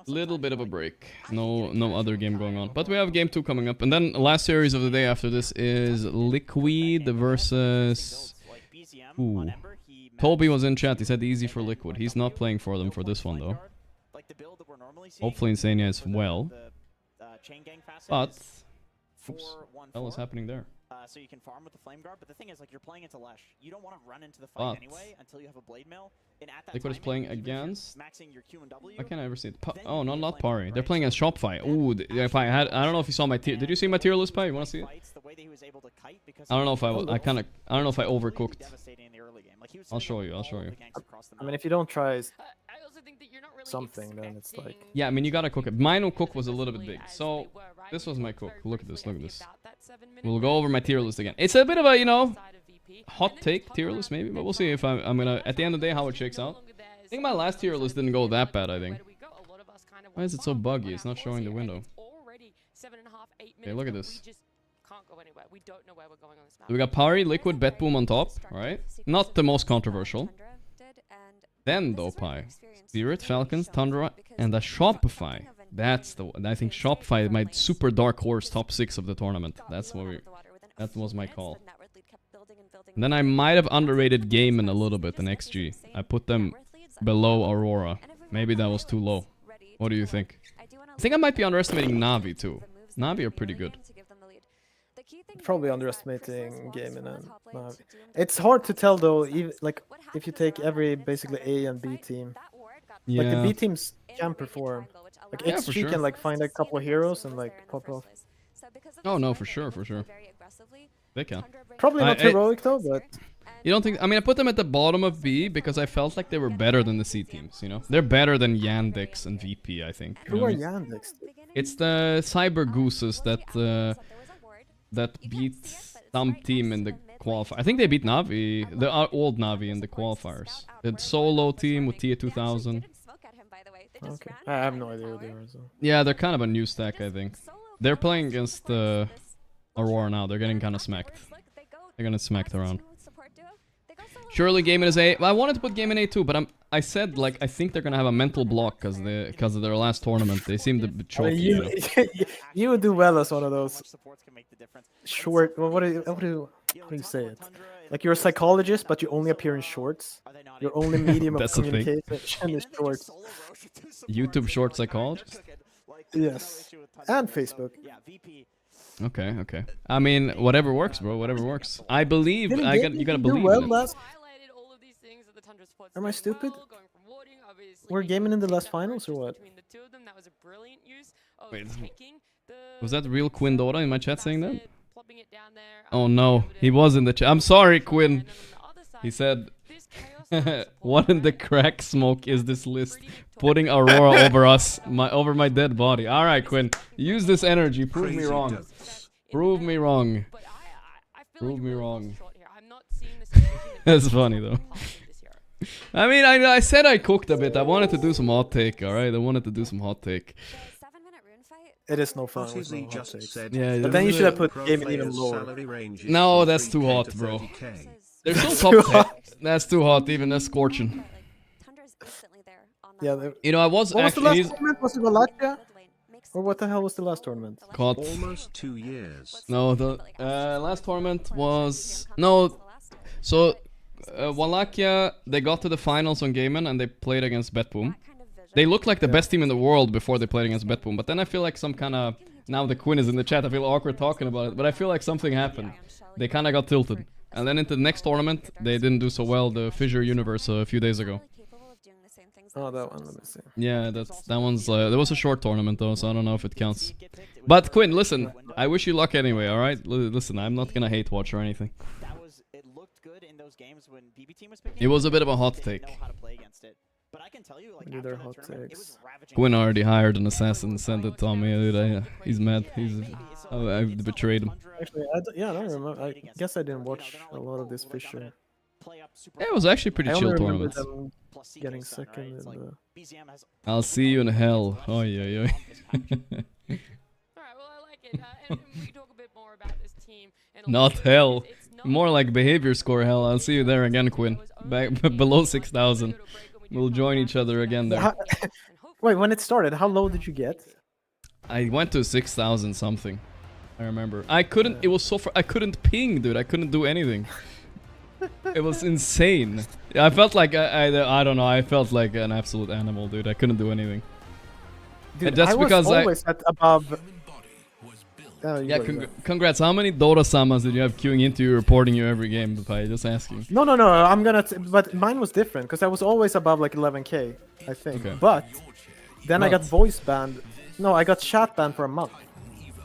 Little bit of a break. No other game going on. But we have game 2 coming up. And then the last series of the day after this is Liquid versus... Ooh. Toby was in chat. He said easy for Liquid. He's not playing for them for this one though. Hopefully Insania is well. But... Oops. What the hell is happening there? So you can farm with the Flame Guard, but the thing is, like, you're playing into Lesh. You don't want to run into the fight anyway until you have a Blade Mail. And at that Liquid is playing against... maxing your Q and W. I can't ever see it. Oh, no, not Pari. They're playing against Shopify. Ooh, if I don't know if you saw my tier... Did you see my tier list, Pi? You want to see it? I don't know if I don't know if I overcooked. I'll show you. I mean, if you don't try something, then it's like... Yeah, I mean, you gotta cook it. Mine cook was a little bit big. So, this was my cook. Look at this, look at this. We'll go over my tier list again. It's a bit of a, you know, hot take tier list maybe, but we'll see if I'm gonna, at the end of the day, how it shakes out. I think my last tier list didn't go that bad, I think. Why is it so buggy? It's not showing the window. Okay, look at this. So we got Pari, Liquid, Betboom on top, alright? Not the most controversial. Then, though, Pi. Spirit, Falcons, Tundra, and a Shopify. That's the one. I think Shopify, my super dark horse top 6 of the tournament. That was my call. And then I might have underrated Gaimin a little bit in XG. I put them below Aurora. Maybe that was too low. What do you think? I think I might be underestimating Na'Vi too. Na'Vi are pretty good. Probably underestimating Gaimin and Navi. It's hard to tell though, even like if you take every basically A and B team. Yeah. Like the B teams can perform. Like Yeah, XG for sure. can like find a couple of heroes and like pop off. Oh no, for sure. They can. Probably not heroic though, but you don't think? I mean, I put them at the bottom of B because I felt like they were better than the C teams. You know, they're better than Yandex and VP. I think. Who are Yandex? It's the Cyber Gooses that beat some team in the qualifier. I think they beat Navi, the old Navi in the qualifiers. The solo team with Tia 2000. Okay. I have no idea who they are. So. Yeah, they're kind of a new stack, I think. They're playing against Aurora now. They're getting kind of smacked. They're gonna smack around. Surely Gaimin is A. Well, I wanted to put Gaimin A too, but I said like I think they're gonna have a mental block because of their last tournament. They seem to be choking. You would do well as one of those short. Well, how do you say it? Like you're a psychologist, but you only appear in shorts. Your only medium of communication is shorts. YouTube short psychologist. Yes, and Facebook. Okay. I mean, whatever works, bro. Whatever works. I believe. You gotta believe. Am I stupid? We're gaming in the last finals or what? Wait, was that real Quinn Dora in my chat saying that? Oh no, he was in the chat. I'm sorry, Quinn. He said, "What in the crack smoke is this list? Putting Aurora over us, over my dead body." All right, Quinn, use this energy. Prove me wrong. Prove me wrong. Prove me wrong. That's funny though. I mean, I said I cooked a bit. I wanted to do some hot take. All right, I wanted to do some hot take. It is no fun. With no hot takes. Yeah, but then you should have put Gaimin even lower. No, that's too hot, bro. They're still top 10. That's too hot. Even that's scorching. Yeah, you know, I was what actually. Was the last tournament? Was it Wallachia? Or what the hell was the last tournament? Caught. Almost 2 years. No, the last tournament was no. So Wallachia, they got to the finals on Gaimin and they played against Betboom. They looked like the best team in the world before they played against Betboom, but then I feel like some kind of now the Quinn is in the chat. I feel awkward talking about it, but I feel like something happened. They kind of got tilted, and then into the next tournament they didn't do so well. The Fissure Universe a few days ago. Oh, that one. Let me see. Yeah, that one's. There was a short tournament though, so I don't know if it counts. But Quinn, listen, I wish you luck anyway. All right, listen, I'm not gonna hate watch or anything. It looked good in those games when BB team was picking. It was a bit of a hot take. But I can tell you, like, after hot takes. Quinn already hired an assassin and sent it on me. Dude, he's mad. I betrayed him. Actually, I don't remember. I guess I didn't watch a lot of this Fissure. Yeah, it was actually pretty chill tournament. Getting second in the... I'll see you in hell. Oh yeah. Alright, well I like it. And we can talk a bit more about this team. Not hell. More like behavior score hell. I'll see you there again, Quinn. Back below 6,000. We'll join each other again there. Wait, when it started, how low did you get? I went to 6,000 something. I remember. I couldn't. It was so far. I couldn't ping, dude. I couldn't do anything. It was insane. I felt like I don't know. I felt like an absolute animal, dude. I couldn't do anything. Dude, that's because I was always at above. Yeah, congrats. How many Dota Samas did you have queuing into you, reporting you every game, Pai? Just asking. No. I'm gonna. But mine was different because I was always above like 11k, I think. Okay. But then I got voice banned. No, I got chat banned for a month.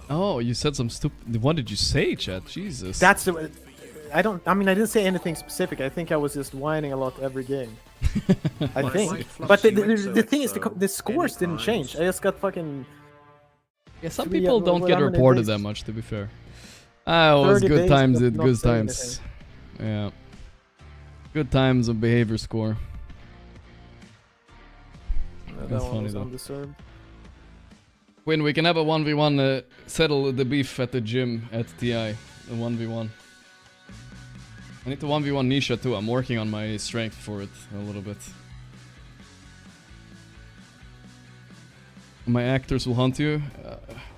Oh, you said some stupid. What did you say, chat? Jesus. That's the. I didn't say anything specific. I think I was just whining a lot every game. I think. But the thing is, the scores didn't change. I just got fucking. Yeah, some people don't get reported that much, to be fair. It was good times, good times. Yeah. Good times of behavior score. That's funny though. Undeserved. Quinn, we can have a 1v1, settle the beef at the gym at TI. A 1v1. I need to 1v1 Nisha too. I'm working on my strength for it a little bit. My actors will hunt you.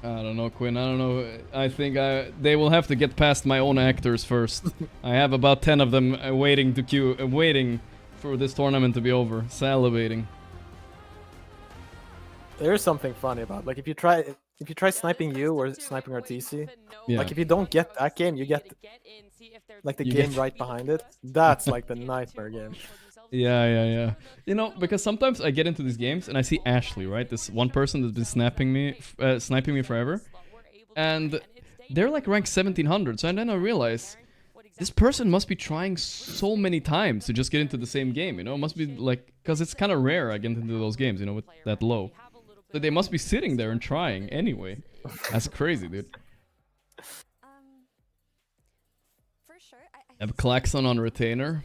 I don't know, Quinn. I don't know. I think they will have to get past my own actors first. I have about 10 of them waiting to queue, waiting for this tournament to be over, salivating. There is something funny about, like, if you try, if you try sniping you or sniping our TC, Yeah. like if you don't get that game, you get like the game right behind it. That's like the nightmare game. Yeah. You know, because sometimes I get into these games and I see Ashley, right? This one person that's been sniping me forever, and they're like rank 1700. So then I realize this person must be trying so many times to just get into the same game. You know, it must be like, because it's kind of rare I get into those games, you know, with that low. So they must be sitting there and trying anyway. That's crazy, dude. I have Klaxon on retainer.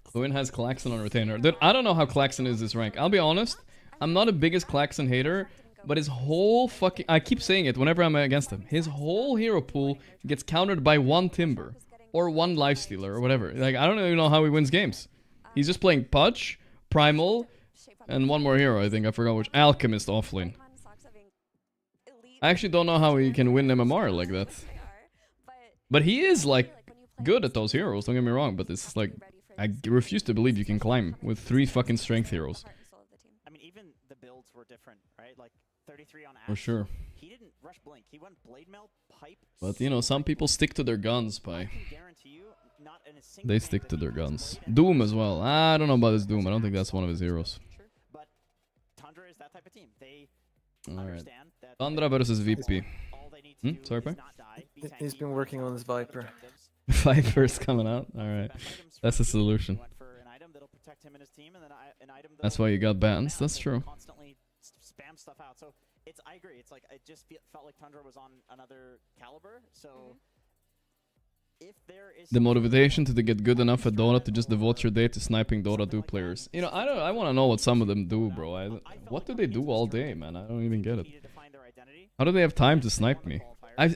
Quinn has Klaxon on retainer. Dude, I don't know how Klaxon is this rank. I'll be honest, I'm not the biggest Klaxon hater, but his whole fucking... I keep saying it whenever I'm against him. His whole hero pool gets countered by one Timber. Or one Lifestealer, or whatever. Like, I don't even know how he wins games. He's just playing Pudge, Primal, and one more hero, I think. I forgot which. Alchemist offlane. I actually don't know how he can win MMR like that. But he is, like, good at those heroes, don't get me wrong. But it's like... I refuse to believe you can climb with 3 fucking strength heroes. I mean, even the builds were different, right? Like 33 on Ash. For sure. He didn't rush Blink. He went Blade Mail, Pipe. But you know, some people stick to their guns, Pi. They stick to their guns. Doom as well. I don't know about this Doom. I don't think that's one of his heroes. But Tundra is that type of team. They Alright. Tundra versus VP. Sorry, Pi? He's been working on his Viper. Viper's coming out? Alright. That's the solution. That's why you got bans. That's true. Spam stuff out. So it's, I agree. It's like, I just felt like Tundra was on another caliber. So if there is the motivation to get good enough at Dota to just devote your day to sniping Dota 2 players. You know, I want to know what some of them do, bro. What do they do all day, man? I don't even get it. How do they have time to snipe me?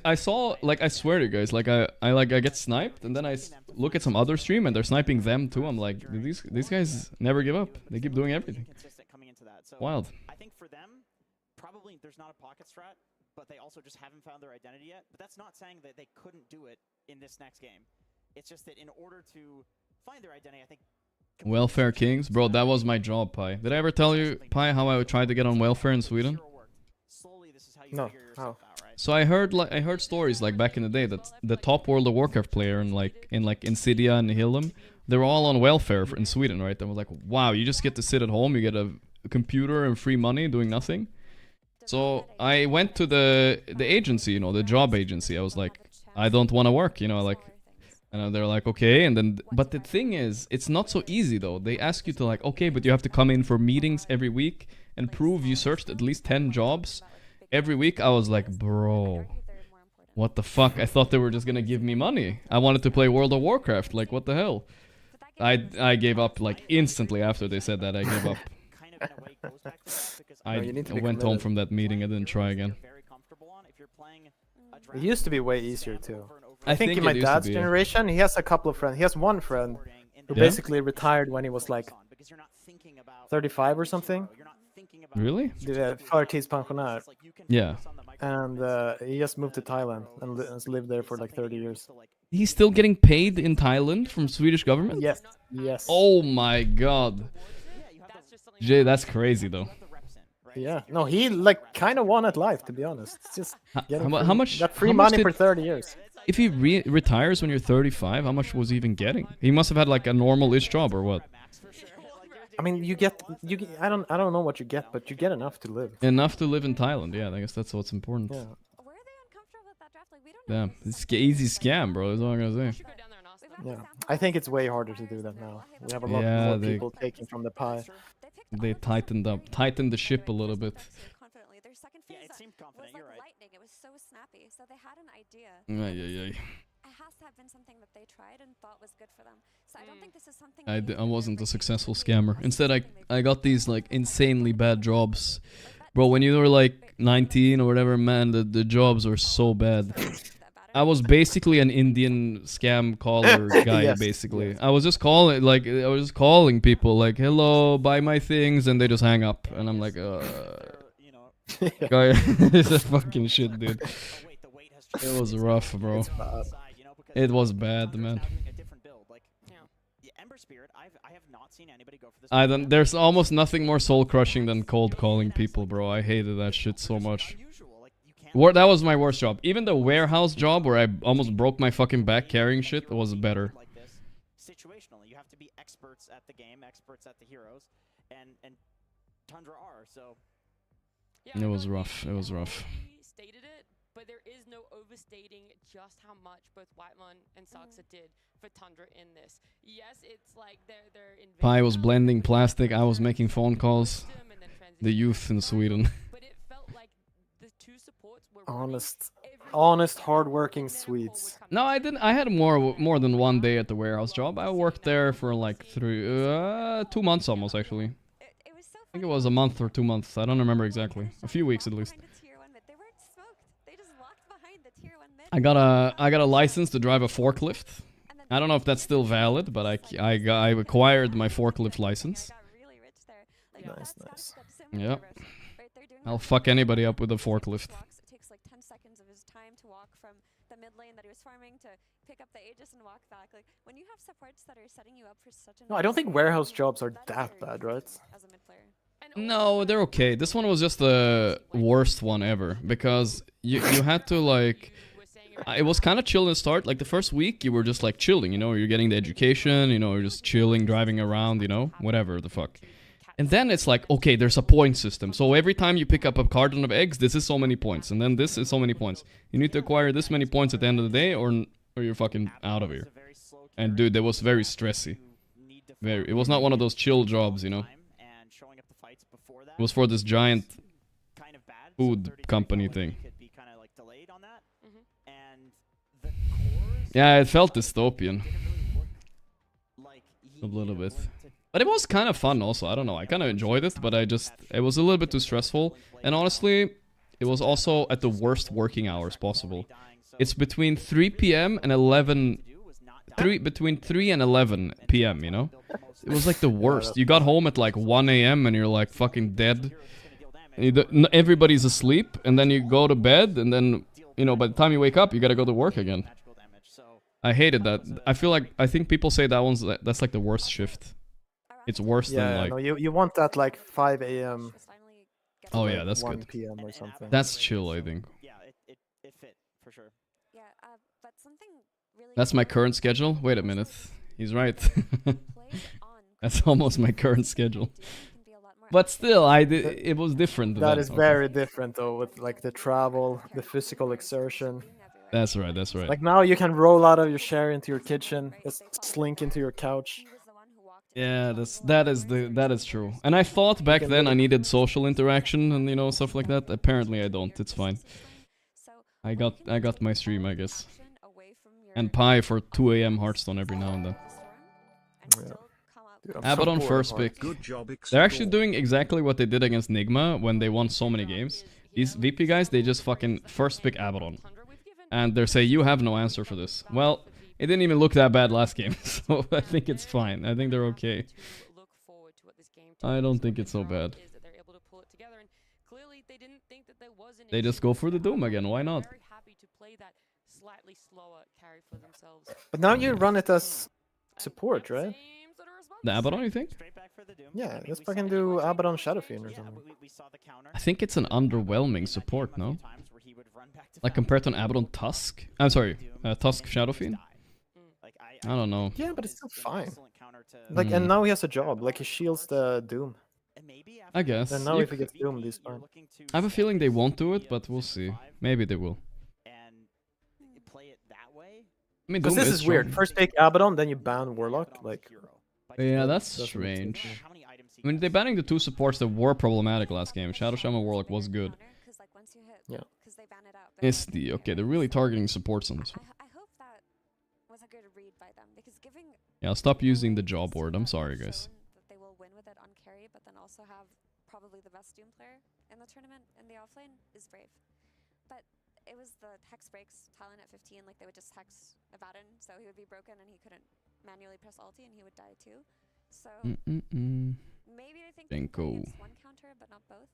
I saw, like, I swear to you guys, like, I get sniped, and then I look at some other stream, and they're sniping them too. I'm like, these guys never give up. They keep doing everything. Wild. I think for them, probably there's not a pocket strat, but they also just haven't found their identity yet. But that's not saying that they couldn't do it in this next game. It's just that in order to find their identity, I think... Welfare Kings? Bro, that was my job, Pi. Did I ever tell you, Pi, how I would try to get on welfare in Sweden? No, how? So I heard stories like back in the day that the top World of Warcraft player in Insidia and Hillam, they're all on welfare in Sweden, right? And I was like, wow, you just get to sit at home, you get a computer and free money doing nothing. So I went to the agency, you know, the job agency. I was like, I don't want to work, you know, like, and they're like, okay. And then, but the thing is, it's not so easy though. They ask you to like, okay, but you have to come in for meetings every week and prove you searched at least 10 jobs. Every week I was like, bro, what the fuck? I thought they were just gonna give me money. I wanted to play World of Warcraft, like what the hell? I gave up like instantly after they said that. I gave up. I went home from that meeting. I didn't try again. It used to be way easier too. I think in my dad's generation, he has a couple of friends. He has one friend who basically retired when he was like 35 or something. Really? The förtidspensionär. Yeah. And he just moved to Thailand and has lived there for like 30 years. He's still getting paid in Thailand from Swedish government? Yes. Yes. Oh my god. Jay, that's crazy though. Yeah. No, he like kind of won at life, to be honest. It's just how much? Got free money for 30 years. If he retires when you're 35, how much was he even getting? He must have had like a normal-ish job or what? I mean, you get I don't know what you get, but you get enough to live. Enough to live in Thailand, yeah. I guess that's what's important. Yeah. Yeah, it's easy scam, bro. That's all I'm gonna say. Yeah, I think it's way harder to do that now. We have a lot more people taking from the pie. They tightened the ship a little bit. Yeah, it seemed confident. You're right. It was so snappy, so they had an idea. Ay. It has to have been something that they tried and thought was good for them. So I don't think this is something. I wasn't a successful scammer. Instead, I got these like insanely bad jobs, bro. When you were like 19 or whatever, man, the jobs were so bad. I was basically an Indian scam caller guy, Yes, basically. yes. I was just calling people like, hello, buy my things, and they just hang up, and I'm like, guy, it's a fucking shit, dude. It was rough, bro. It was bad, man. There's almost nothing more soul crushing than cold calling people, bro. I hated that shit so much. That was my worst job. Even the warehouse job where I almost broke my fucking back carrying shit was better. Situationally, you have to be experts at the game, experts at the heroes, and Tundra are, so it was rough. It was rough. Stated it, but there is no overstating just how much both Whitemon and Saksa did for Tundra in this. Yes, it's like they're Pi was blending plastic, I was making phone calls. The youth in Sweden. But it felt like the two supports were honest, hardworking Swedes. No, I didn't. I had more than one day at the warehouse job. I worked there for like 2 months almost, actually. I think it was a month or 2 months. I don't remember exactly. A few weeks at least. I got a license to drive a forklift. I don't know if that's still valid, but I acquired my forklift license. Nice. Yeah. I'll fuck anybody up with a forklift. It takes like 10 seconds of his time to walk from the mid lane that he was farming to pick up the Aegis and walk back. Like when you have supports that are setting you up for such a No, I don't think warehouse jobs are that bad, right? As a mid player. No, they're okay. This one was just the worst one ever because you had to like. It was kind of chill in the start. Like the first week, you were just like chilling. You know, you're getting the education. You know, you're just chilling, driving around. You know, whatever the fuck. And then it's like, okay, there's a point system. So every time you pick up a carton of eggs, this is so many points. And then this is so many points. You need to acquire this many points at the end of the day or you're fucking out of here. And dude, that was very stressy. It was not one of those chill jobs, you know. It was for this giant food company thing. Yeah, it felt dystopian. A little bit. But it was kind of fun also, I don't know, I kind of enjoyed it, but it was a little bit too stressful. And honestly, it was also at the worst working hours possible. It's between 3 p.m. and 11... between 3 and 11 p.m., you know? It was like the worst. You got home at like 1 a.m. and you're like fucking dead. Everybody's asleep, and then you go to bed, and then, you know, by the time you wake up, you gotta go to work again. I hated that. I think people say that's like the worst shift. It's worse than like... no, you want that like 5 a.m. Oh yeah, that's 1 good. p.m. or something. That's chill, I think. Yeah, it fit, for sure. Yeah, but something really... That's my current schedule? Wait a minute. He's right. That's almost my current schedule. But still, it was different. That is very different though, with like the travel, the physical exertion. That's right, that's right. Like now you can roll out of your chair into your kitchen, just slink into your couch. Yeah, that is true. And I thought back then I needed social interaction and, you know, stuff like that. Apparently I don't. It's fine. I got my stream, I guess. And Pi for 2 a.m. Hearthstone every now and then. Dude, Abaddon first pick. They're actually doing exactly what they did against Nigma when they won so many games. These VP guys, they just fucking first pick Abaddon. And they say, you have no answer for this. Well, it didn't even look that bad last game, so I think it's fine. I think they're okay. I don't think it's so bad. They just go for the Doom again, why not? But now you run it as support, right? The Abaddon, you think? Yeah, let's fucking do Abaddon Shadow Fiend or something. I think it's an underwhelming support, no? Like compared to an Abaddon Tusk? I'm sorry, Tusk Shadow Fiend? I don't know. Yeah, but it's still fine. Like, and now he has a job. Like, he shields the Doom. I guess. And now if he gets Doom, he's fine. I have a feeling they won't do it, but we'll see. Maybe they will. I mean, because this is weird. First pick Abaddon, then you ban Warlock. Like, yeah, that's strange. I mean, they're banning the two supports that were problematic last game. Shadow Shaman Warlock was good. Yeah. SD, okay, they're really targeting supports on this one. Yeah, I'll stop using the job word. I'm sorry, guys. They will win with it on carry, but then also have probably the best Doom player in the tournament in the offlane is Brave. But it was the hex breaks Talon at 15, like they would just hex Abaddon, so he would be broken and he couldn't manually press ulti and he would die too. So maybe they think they play against one counter but not both.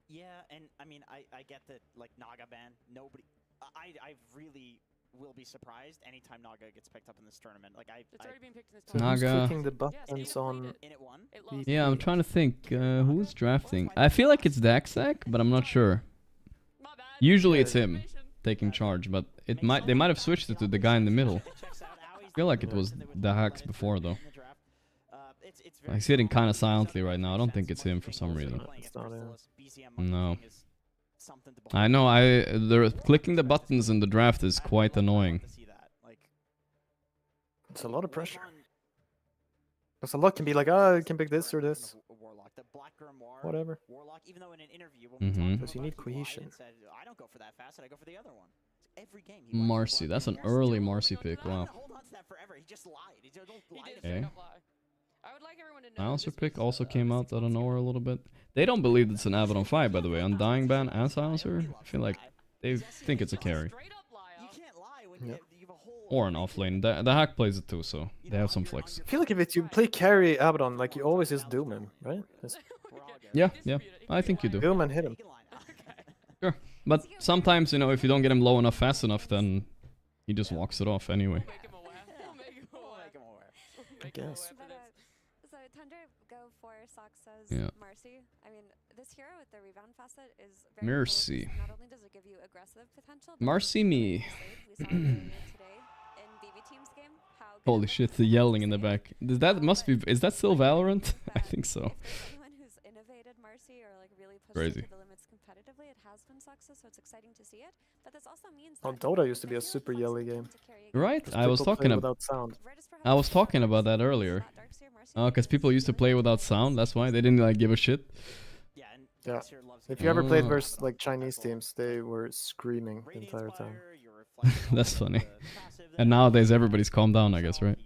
Yeah, and I mean I get that, like Naga ban, nobody I've really will be surprised anytime Naga gets picked up in this tournament. Like it's already been picked in this So tournament. who's Naga. clicking the buttons on? Yeah, I'm trying to think. Who's drafting? I feel like it's Daxak, but I'm not sure. Usually it's him taking charge, but they might have switched it to the guy in the middle. I feel like it was the hacks before though. He's sitting kind of silently right now. I don't think it's him for some reason. No. I know. Clicking the buttons in the draft is quite annoying. It's a lot of pressure. Because a lot can be like, oh, you can pick this or this. Whatever. Because you need cohesion. Marcy, that's an early Marcy pick. Wow. Okay. Silencer pick also came out out of nowhere a little bit. They don't believe it's an Abaddon 5, by the way. Undying Ban and Silencer, I feel like they think it's a carry. Yeah. Or an offlane. The hack plays it too, so they have some flex. I feel like if you play carry Abaddon, like you always just doom him, right? Yeah, I think you do. Doom and hit him. Sure. But sometimes, you know, if you don't get him low enough fast enough, then he just walks it off anyway. I guess. So Tundra go for Soxa's Yeah. Marcy. I mean, this hero with the rebound facet is very Mercy. Not only does it give you aggressive potential, but Marcy me. we saw earlier today in BB Team's game how Holy shit, the yelling in the back. Is that still Valorant? I think so. anyone who's innovated Marcy or like really pushed Crazy. it to the limits competitively, it has been Soxa, so it's exciting to see it. But this also means Oh, that Dota used to be a super yelly game. Right? Just I was people talking play about. without sound. I was talking about that earlier. Oh, because people used to play without sound. That's why they didn't like give a shit. Yeah. If you ever played Oh. versus like Chinese teams, they were screaming the entire time. That's funny. And nowadays everybody's calmed down, I guess, right?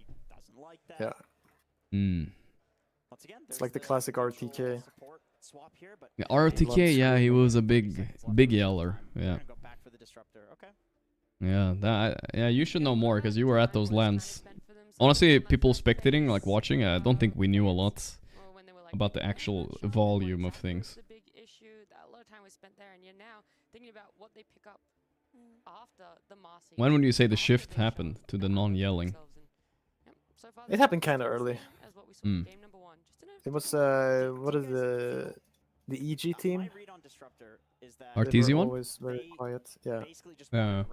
Yeah. Hmm. It's like the classic RTK. Yeah, RTK, yeah, he was a big yeller. Yeah. Yeah, you should know more because you were at those lands. Honestly, people spectating, like watching, I don't think we knew a lot about the actual volume of things. The big issue that a lot of time was spent there, and you're now thinking about what they pick up after the Marcy. When would you say the shift happened to the non-yelling? It happened kind of early. Hmm. It was what is the EG team? RTZ one? Always very quiet. Yeah. Yeah.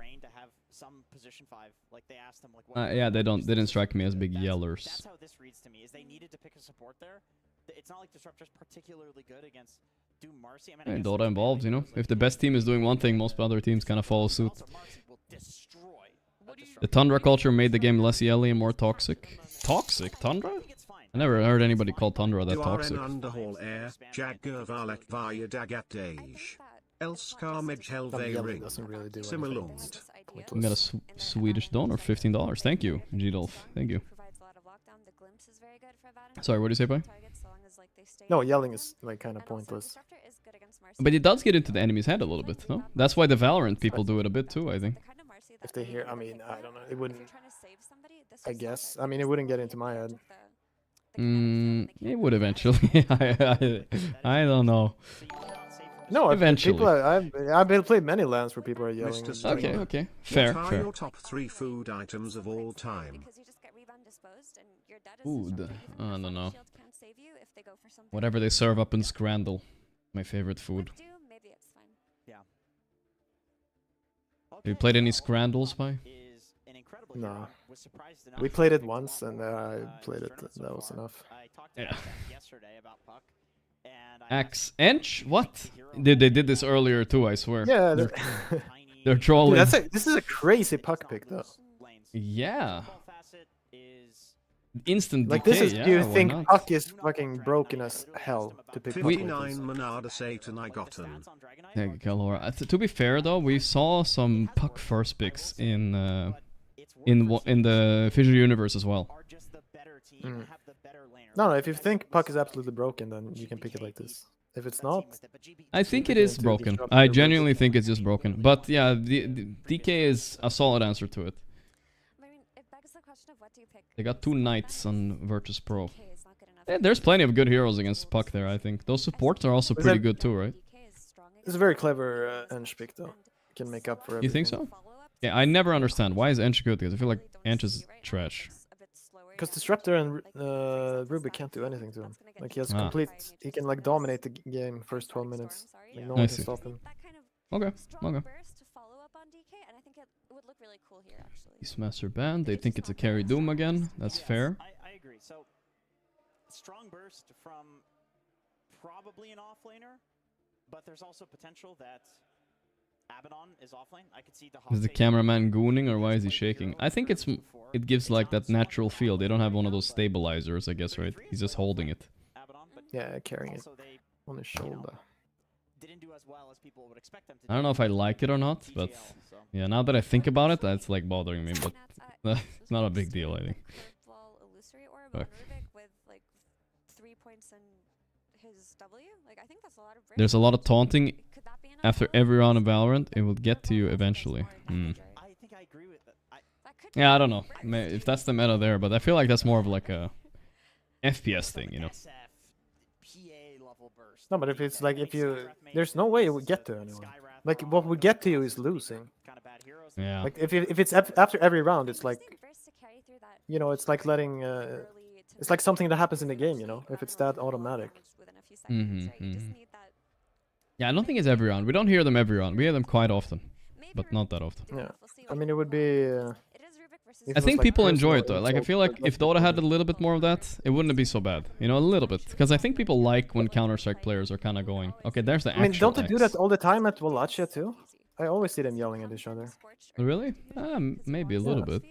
Yeah, they didn't strike me as big yellers. That's how this reads to me. Is they needed to pick a support there. It's not like Disruptor's particularly good against Doom Marcy. I mean, And Dota involved, you know. If the best team is doing one thing, most other teams kind of follow suit. The Tundra culture made the game less yelly and more toxic. Toxic? Tundra? I never heard anybody call Tundra that toxic. Underhall air, Jaggervalek via Dagatej. Elskarmej Helve ring. Similund. We got a Swedish donor, $15. Thank you, G-Dolph. Thank you. Sorry, what did you say, Pai? No, yelling is like kind of pointless. But it does get into the enemy's head a little bit, no? That's why the Valorant people do it a bit too, I think. If they hear, I mean, I don't know. It wouldn't. I guess. I mean, it wouldn't get into my head. It would eventually. I don't know. No, eventually. I've played many lands where people are yelling. Okay. Fair, What are fair. your top 3 food items of all time? Food. I don't know. Whatever they serve up in Scrandle. My favorite food. Have you played any Scrandles, Pai? No. We played it once and I played it. That was enough. Yeah. Axe Ench? What? They did this earlier too, I swear. Yeah, they're trolling. Dude, this is a crazy puck pick though. Yeah. Instant Like decay, this is, yeah, do you why think not? puck is fucking broken as hell to pick puck? 59 Monada Satan I gotten. Thank you, Kalora. To be fair though, we saw some puck first picks in the Fissure universe as well. No, if you think puck is absolutely broken, then you can pick it like this. If it's not, I think it is broken. I genuinely think it's just broken. But yeah, the DK is a solid answer to it. They got 2 Knights on Virtus Pro. Yeah, there's plenty of good heroes against Puck there, I think. Those supports are also pretty good too, right? it's a very clever Ench pick though. Can make up for everything. You think so? Yeah, I never understand. Why is Ench good? Because I feel like Ench is trash. Because Disruptor and Ruby can't do anything to him. Like he has complete, he can like dominate the game first 12 minutes. Like no one can stop him. Okay, okay. Beastmaster banned. They think it's a carry Doom again. That's fair. I agree. So strong burst from probably an offlaner, but there's also potential that Abaddon is offlane. I could see the Is the cameraman gooning or why is he shaking? I think it gives like that natural feel. They don't have one of those stabilizers, I guess, right? He's just holding it. Yeah, carrying it on his shoulder. I don't know if I like it or not, but yeah, now that I think about it, that's like bothering me, but it's not a big deal, I think. Fuck. There's a lot of taunting after every round of Valorant. It will get to you eventually. Yeah, I don't know if that's the meta there, but I feel like that's more of like a FPS thing, you know. No, but if it's like there's no way it would get to anyone. Like what would get to you is losing. Yeah. Like if it's after every round, it's like, you know, it's like letting it's like something that happens in the game, you know, if it's that automatic. Yeah, I don't think it's every round. We don't hear them every round. We hear them quite often, but not that often. Yeah, I mean, it would be. I think people enjoy it though. Like I feel like if Dota had a little bit more of that, it wouldn't be so bad. You know, a little bit, because I think people like when Counter-Strike players are kind of going, okay, there's the. I mean, don't they do that all the time at Wallachia too? I always see them yelling at each other. Really? Maybe a little bit.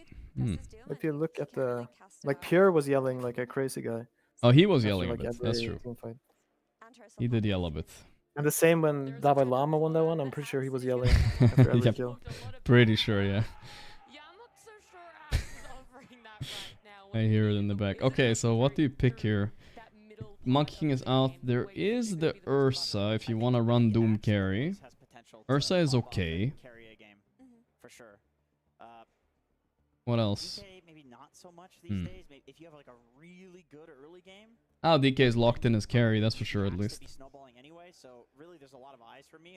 If you look at the, like Pure was yelling like a crazy guy. Oh, he was yelling a bit. That's true. He did yell a bit. And the same when Dalai Lama won that one. I'm pretty sure he was yelling after every kill. Pretty sure, yeah. I hear it in the back. Okay, so what do you pick here? Monkey King is out. There is the Ursa if you want to run Doom carry. Ursa is okay. What else? Maybe not so much these days. If you have like a really good early game. Oh, DK is locked in as carry, that's for sure at least.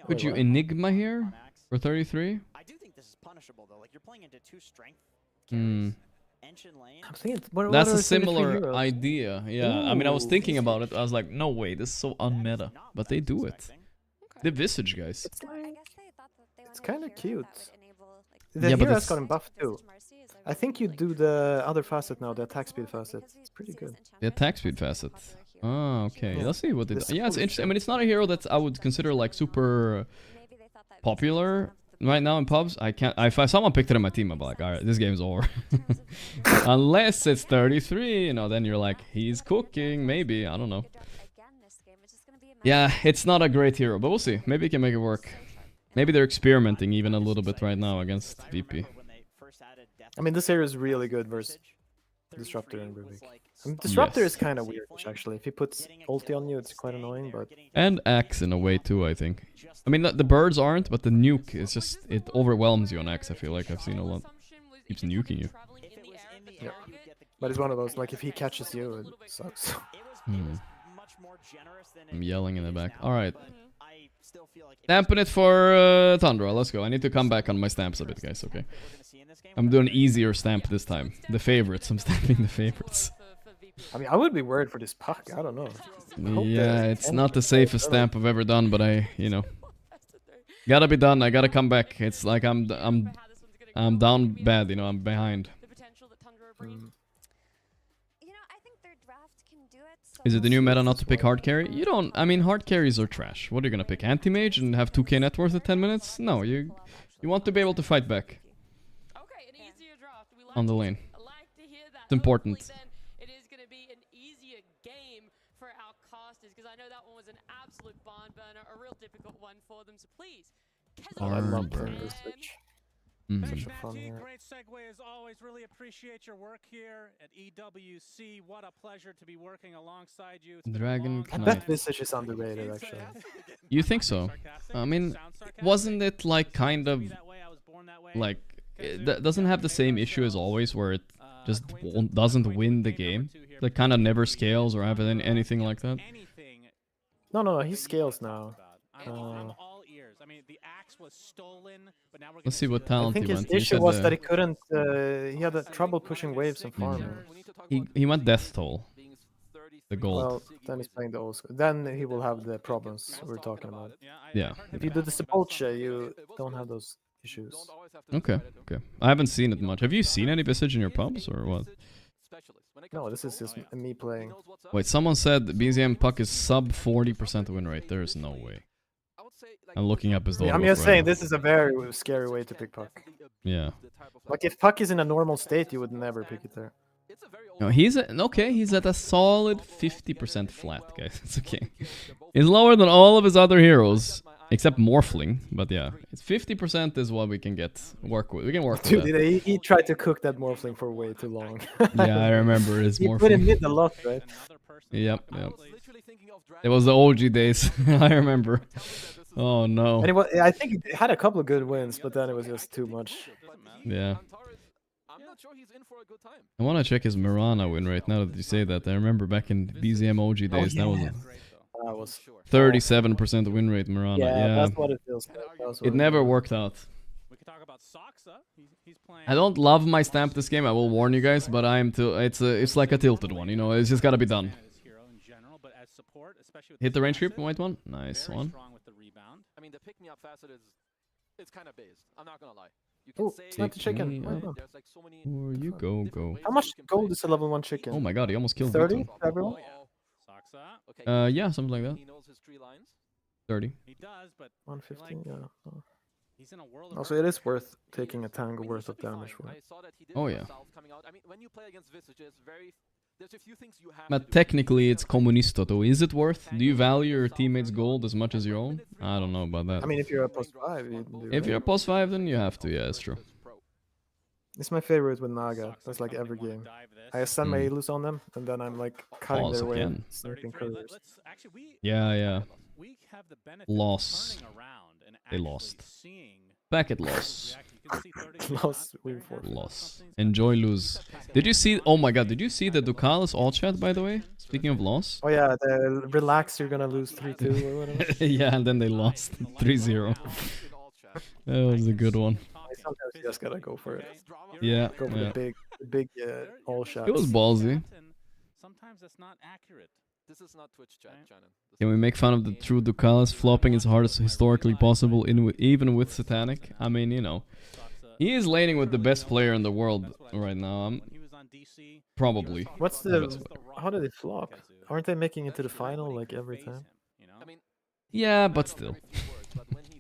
Could you Enigma here for 33? I do think this is punishable though. Like you're playing into 2 strength. That's a similar idea. Yeah, I mean, I was thinking about it. I was like, no way, this is so unmeta. But they do it. The Visage guys. It's kind of cute. The hero has gotten buffed too. I think you do the other facet now, the attack speed facet. It's pretty good. The attack speed facet. Oh, okay. Let's see what they do. Yeah, it's interesting. I mean, it's not a hero that I would consider like super popular right now in pubs. I can't. If someone picked it in my team, I'd be like, all right, this game's over. Unless it's 33, you know, then you're like, he's cooking. Maybe, I don't know. Yeah, it's not a great hero, but we'll see. Maybe he can make it work. Maybe they're experimenting even a little bit right now against VP. I mean, this hero is really good versus Disruptor and Rubik. I mean, Disruptor is kind of weird, actually. If he puts ulti on you, it's quite annoying, but... And Axe in a way, too, I think. I mean, the birds aren't, but the nuke is just... It overwhelms you on Axe, I feel like. I've seen a lot. Keeps nuking you. Yeah. But it's one of those, like, if he catches you, it sucks. I'm yelling in the back. Alright. Stamping it for Tundra. Let's go. I need to come back on my stamps a bit, guys, okay? I'm doing an easier stamp this time. The favorites. I'm stamping the favorites. I mean, I would be worried for this puck. I don't know. Yeah, it's not the safest stamp I've ever done, but you know, gotta be done. I gotta come back. It's like I'm down bad. You know, I'm behind. Is it the new meta not to pick hard carry? You don't. I mean, hard carries are trash. What are you gonna pick? Anti-mage and have 2k net worth at 10 minutes? No, you want to be able to fight back on the lane. It's important. It is going to be an easier game for our casters, because I know that one was an absolute barn burner, a real difficult one for them. So please, I love burner switch. Such a fun great segue as always. Really appreciate your work here at EWC. What a pleasure to be working alongside you. Dragon I bet Visage is underrated, actually. You think so? I mean, wasn't it like kind of like it doesn't have the same issue as always, where it just doesn't win the game? Like kind of never scales or have anything like that? No, he scales now. Let's see what talent I think he his went. He issue said, was that he couldn't. He had trouble pushing waves and farming. He went Death Toll. The gold. Well, then he's playing the old school. Then he will have the problems we're talking about. Yeah. If you do the Sepulcha, you don't have those issues. Okay. I haven't seen it much. Have you seen any Visage in your pubs or what? No, this is just me playing. Wait, someone said BZM puck is sub 40% win rate. There is no way. I'm looking up his Yeah, I'm just saying this is a very scary way to pick puck. Yeah. Like if puck is in a normal state, you would never pick it there. No, he's at a solid 50% flat, guys. It's okay. He's lower than all of his other heroes, except Morphling. But yeah, it's 50% is what we can work with. We can work with that. Dude, he tried to cook that Morphling for way too long. Yeah, I remember his Morphling. He put him mid a lot, right? Yep. It was the OG days. I remember. Oh no. And I think he had a couple of good wins, but then it was just too much. Yeah. I want to check his Mirana win rate now that you say that. I remember back in BZM OG days, that was 37% win rate Mirana. Yeah, that's what it feels like. It never worked out. I don't love my stamp this game, I will warn you guys, but it's like a tilted one, you know, it's just gotta be done. Hit the range creep, white one. Nice one. I mean, the pick me up facet it's kind of based. I'm not gonna lie. Oh, it's not the chicken. Or you go. How much gold is a level 1 chicken? Oh my god, he almost killed 30 everyone? Yeah, something like that. 30. He does, but 150, yeah. He's in a world also, it is worth taking a tango worth of damage for it. Oh yeah. I mean, when you play against Visage, there's a few things you have. But technically, it's Comunisto, though. Is it worth? Do you value your teammates' gold as much as your own? I don't know about that. I mean, if you're a post 5, you do. If you're a post 5, then you have to. Yeah, it's true. It's my favorite with Naga. That's like every game. I send my Ilus on them, and then I'm like cutting their way and sniping couriers. Yeah. Loss. They lost. Back at loss. Loss. Enjoy lose. Did you see? Oh my god! Did you see the Ducalis all chat? By the way, speaking of loss. Oh yeah, the relax. You're gonna lose 3-2 or whatever. Yeah, and then they lost 3-0. That was a good one. Sometimes you just gotta go for it. Yeah. Go for the big all shot. It was ballsy. Sometimes that's not accurate. This is not Twitch chat, Shannon. Can we make fun of the true Ducalis flopping as hard as historically possible, even with Satanic? I mean, you know, he is laning with the best player in the world right now. Probably. What's the? How did it flop? Aren't they making it to the final like every time? Yeah, but still.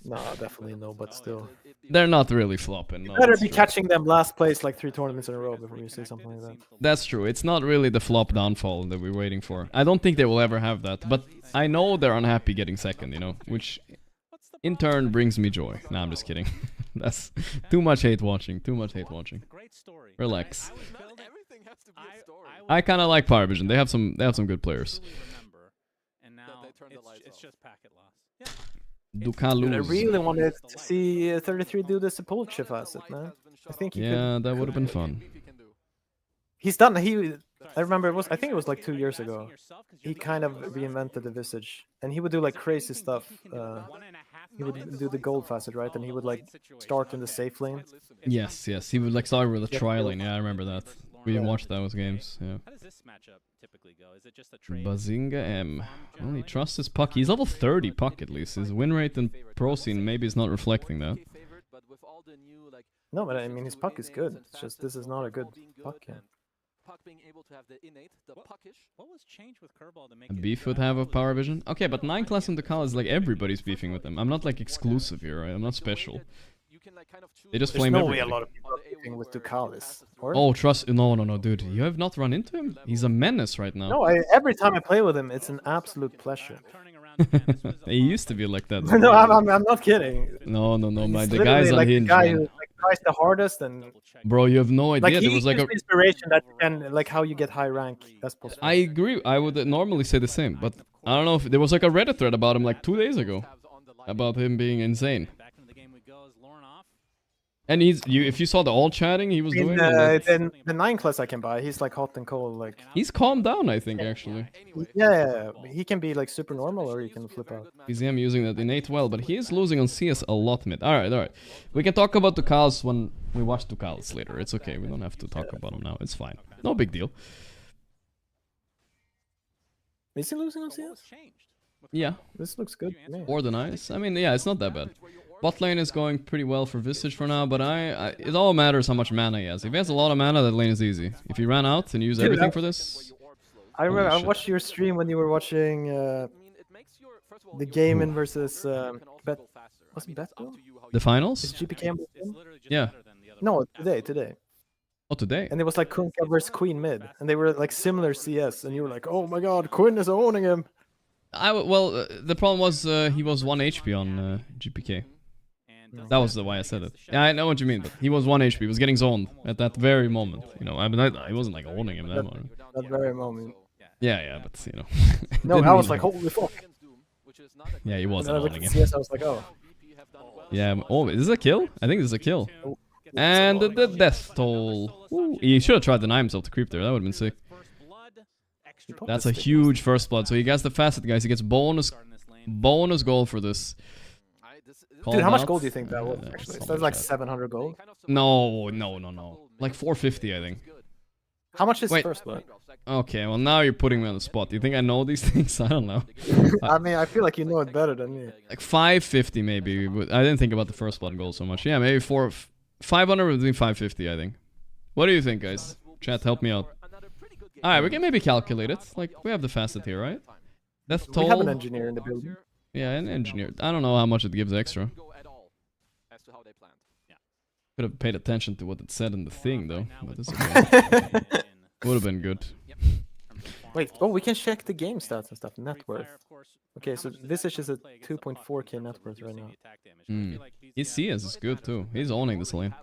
No, definitely no, but still. They're not really flopping. No, you better be catching them last place like 3 tournaments in a row before you say something like that. That's true. It's not really the flop downfall that we're waiting for. I don't think they will ever have that, but I know they're unhappy getting second, you know, which in turn brings me joy. Nah, I'm just kidding. That's too much hate watching. Too much hate watching. Relax. I kind of like Power Vision. They have some good players. And now it's just packet loss. Ducalis. I really wanted to see 33 do the Sepulcha facet, man. I think he could, that would have been fun. He's done. I remember I think it was like 2 years ago. He kind of reinvented the Visage, and he would do like crazy stuff. He would do the gold facet, right? And he would like start in the safe lane. Yes. He would like start with a tri lane. Yeah, I remember that. We watched those games. Yeah. How does this matchup typically go? Is it just a trade? Bazinga M. Well, he trusts his puck. He's level 30 puck at least. His win rate and pro scene maybe is not reflecting that. No, but I mean his puck is good. It's just this is not a good puck yet. What was changed with Kerbal to make Beef would have a Power Vision? Okay, but 9 class in Ducalis is like everybody's beefing with them. I'm not like exclusive here, right? I'm not special. They just flame everything. There's no way a lot of people are beefing with Ducalis. Oh, trust... No, dude. You have not run into him? He's a menace right now. No, every time I play with him, it's an absolute pleasure. He used to be like that. No, I'm not kidding. No, the guy's like unhinged. The guy who like, tries the hardest and... Bro, you have no idea. Like, there was like a inspiration that can, like how you get high rank. That's possible. I agree. I would normally say the same, but I don't know if there was like a Reddit thread about him like 2 days ago. About him being insane. And if you saw the all chatting he was doing. In the 9 class I can buy, he's like hot and cold. Like he's calmed down, I think, actually. Yeah, he can be like super normal or he can flip out. BZM using that innate well, but he is losing on CS a lot mid. Alright. We can talk about Tukals when we watch Tukals later. It's okay, we don't have to talk about him now. It's fine. No big deal. Is he losing on CS? Yeah. This looks good to me. Or the nice. I mean, yeah, it's not that bad. Bot lane is going pretty well for Visage for now, but it all matters how much mana he has. If he has a lot of mana, that lane is easy. If he ran out and used everything for this... I remember I watched your stream when you were watching the Gaimin versus was it Betboom? The finals? Is GPK? Yeah. No, today. Oh, today? And it was like Kunkka versus Queen mid, and they were like similar CS, and you were like, oh my god, Quinn is owning him. The problem was he was 1 HP on GPK. That was why I said it. Yeah, I know what you mean, but he was 1 HP. He was getting zoned at that very moment. You know, I mean, I wasn't like owning him that moment. That very moment. Yeah, but you know. No, I was like, holy fuck. Yeah, he wasn't owning him. CS, I was like, oh. Yeah, oh, is this a kill? I think this is a kill. And the death toll. Ooh, he should have tried to deny himself to creep there. That would have been sick. That's a huge first blood. So he gets the facet, guys. He gets bonus gold for this. Dude, how much gold do you think that was? Actually, that's like 700 gold. No. Like 450, I think. How much is first blood? Okay, well now you're putting me on the spot. Do you think I know these things? I don't know. I mean, I feel like you know it better than me. Like 550 maybe. I didn't think about the first blood gold so much. Yeah, maybe 500 would be 550, I think. What do you think, guys? Chat, help me out. Alright, we can maybe calculate it. Like, we have the facet here, right? Death toll. We have an engineer in the building. Yeah, an engineer. I don't know how much it gives extra. Could have paid attention to what it said in the thing, though. But it's okay. Would have been good. Wait, we can check the game stats and stuff. Net worth. Okay, so Visage is at 2.4k net worth right now. His CS is good, too. He's owning this lane.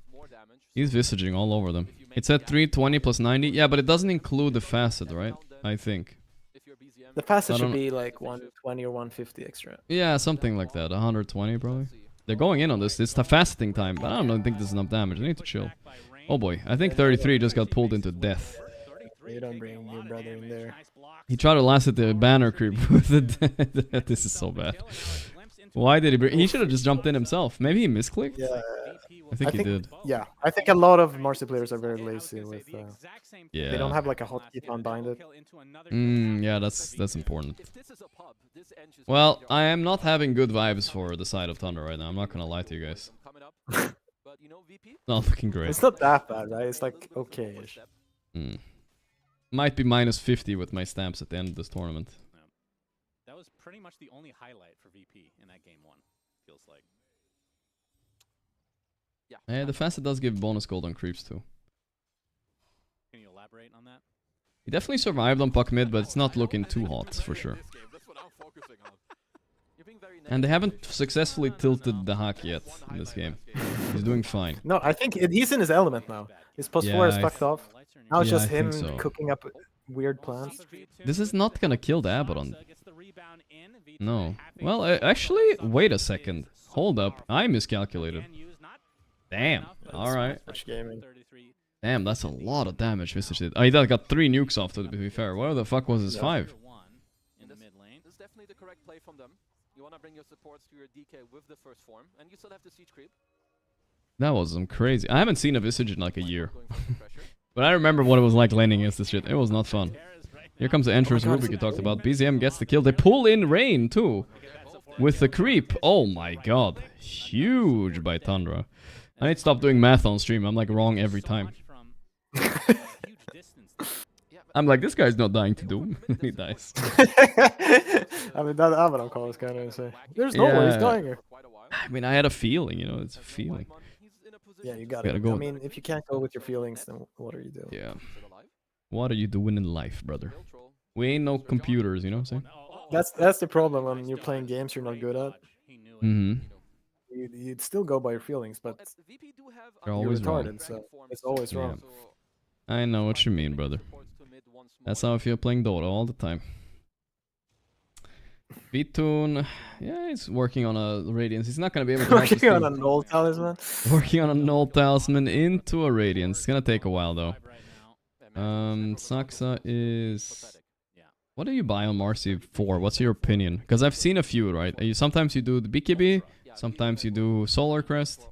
He's visaging all over them. It's at 320 plus 90. Yeah, but it doesn't include the facet, right? I think. The facet should be like 120 or 150 extra. Yeah, something like that. 120 probably. They're going in on this. It's the faceting time, but I don't think this is enough damage. I need to chill. Oh boy, I think 33 just got pulled into death. You don't bring your brother in there. He tried to last at the banner creep with the This is so bad. Why did he bring... He should have just jumped in himself. Maybe he misclicked? Yeah. I think he did. Yeah, I think a lot of Marcy players are very lazy with... yeah. They don't have like a hotkey to unbind it. Yeah, that's important. Well, I am not having good vibes for the side of Tundra right now. I'm not gonna lie to you guys. Not looking great. It's not that bad, right? It's like okay-ish. Might be minus 50 with my stamps at the end of this tournament. That was pretty much the only highlight for VP in that game 1, feels like. Yeah, the facet does give bonus gold on creeps too. Can you elaborate on that? He definitely survived on puck mid, but it's not looking too hot for sure. And they haven't successfully tilted the hack yet in this game. He's doing fine. No, I think he's in his element now. His post 4 is fucked off. Now it's just him cooking up weird plans. This is not gonna kill the Abaddon. No. Well, actually, wait a second. Hold up. I miscalculated. Damn. Alright. Damn, that's a lot of damage Visage did. Oh, he got 3 nukes off, to be fair. Where the fuck was his 5? This is definitely the correct play from them. You want to bring your supports to your DK with the first form, and you still have the siege creep. That was some crazy. I haven't seen a Visage in like a year. But I remember what it was like laning against this shit. It was not fun. Here comes the entrance Rubik you talked about. BZM gets the kill. They pull in Rain too. With the creep. Oh my god. Huge by Tundra. I need to stop doing math on stream. I'm like wrong every time. I'm like, this guy's not dying to Doom. He dies. I mean, that Abaddon call is kind of insane. There's no way he's dying here. I mean, I had a feeling, you know, it's a feeling. Yeah, you gotta go. I mean, if you can't go with your feelings, then what are you doing? Yeah. What are you doing in life, brother? We ain't no computers, you know what I'm saying? That's the problem when you're playing games you're not good at. You'd still go by your feelings, but you're always retarded, wrong. So it's always wrong. I know what you mean, brother. That's how I feel playing Dota all the time. Betboom, yeah, he's working on a Radiance. He's not gonna be able to working on a null talisman. Working on a null talisman into a Radiance. It's gonna take a while though. Saxa is. What do you buy on Marcy for? What's your opinion? Because I've seen a few, right? Sometimes you do the BKB, sometimes you do Solar Crest.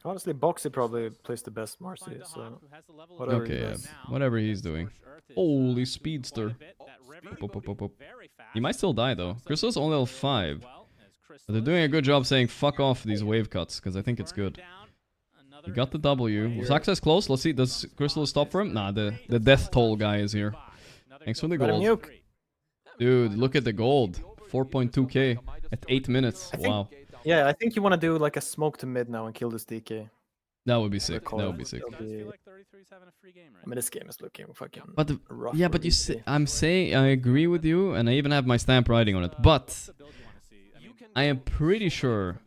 Honestly, Boxy probably plays the best Marcy, so whatever he does. Whatever he's doing. Holy speedster. He might still die though. Crystal's only level 5. But they're doing a good job saying fuck off these wave cuts, because I think it's good. He got the W. Saxa close. Let's see, does Crystal stop for him? Nah, the death toll guy is here. Thanks for the gold. Dude, look at the gold. 4.2k at 8 minutes. Wow. Yeah, I think you want to do like a smoke to mid now and kill this DK. That would be sick. That would be sick. I mean, this game is looking fucking rough. Yeah, but I'm saying I agree with you, and I even have my stamp writing on it. But I am pretty sure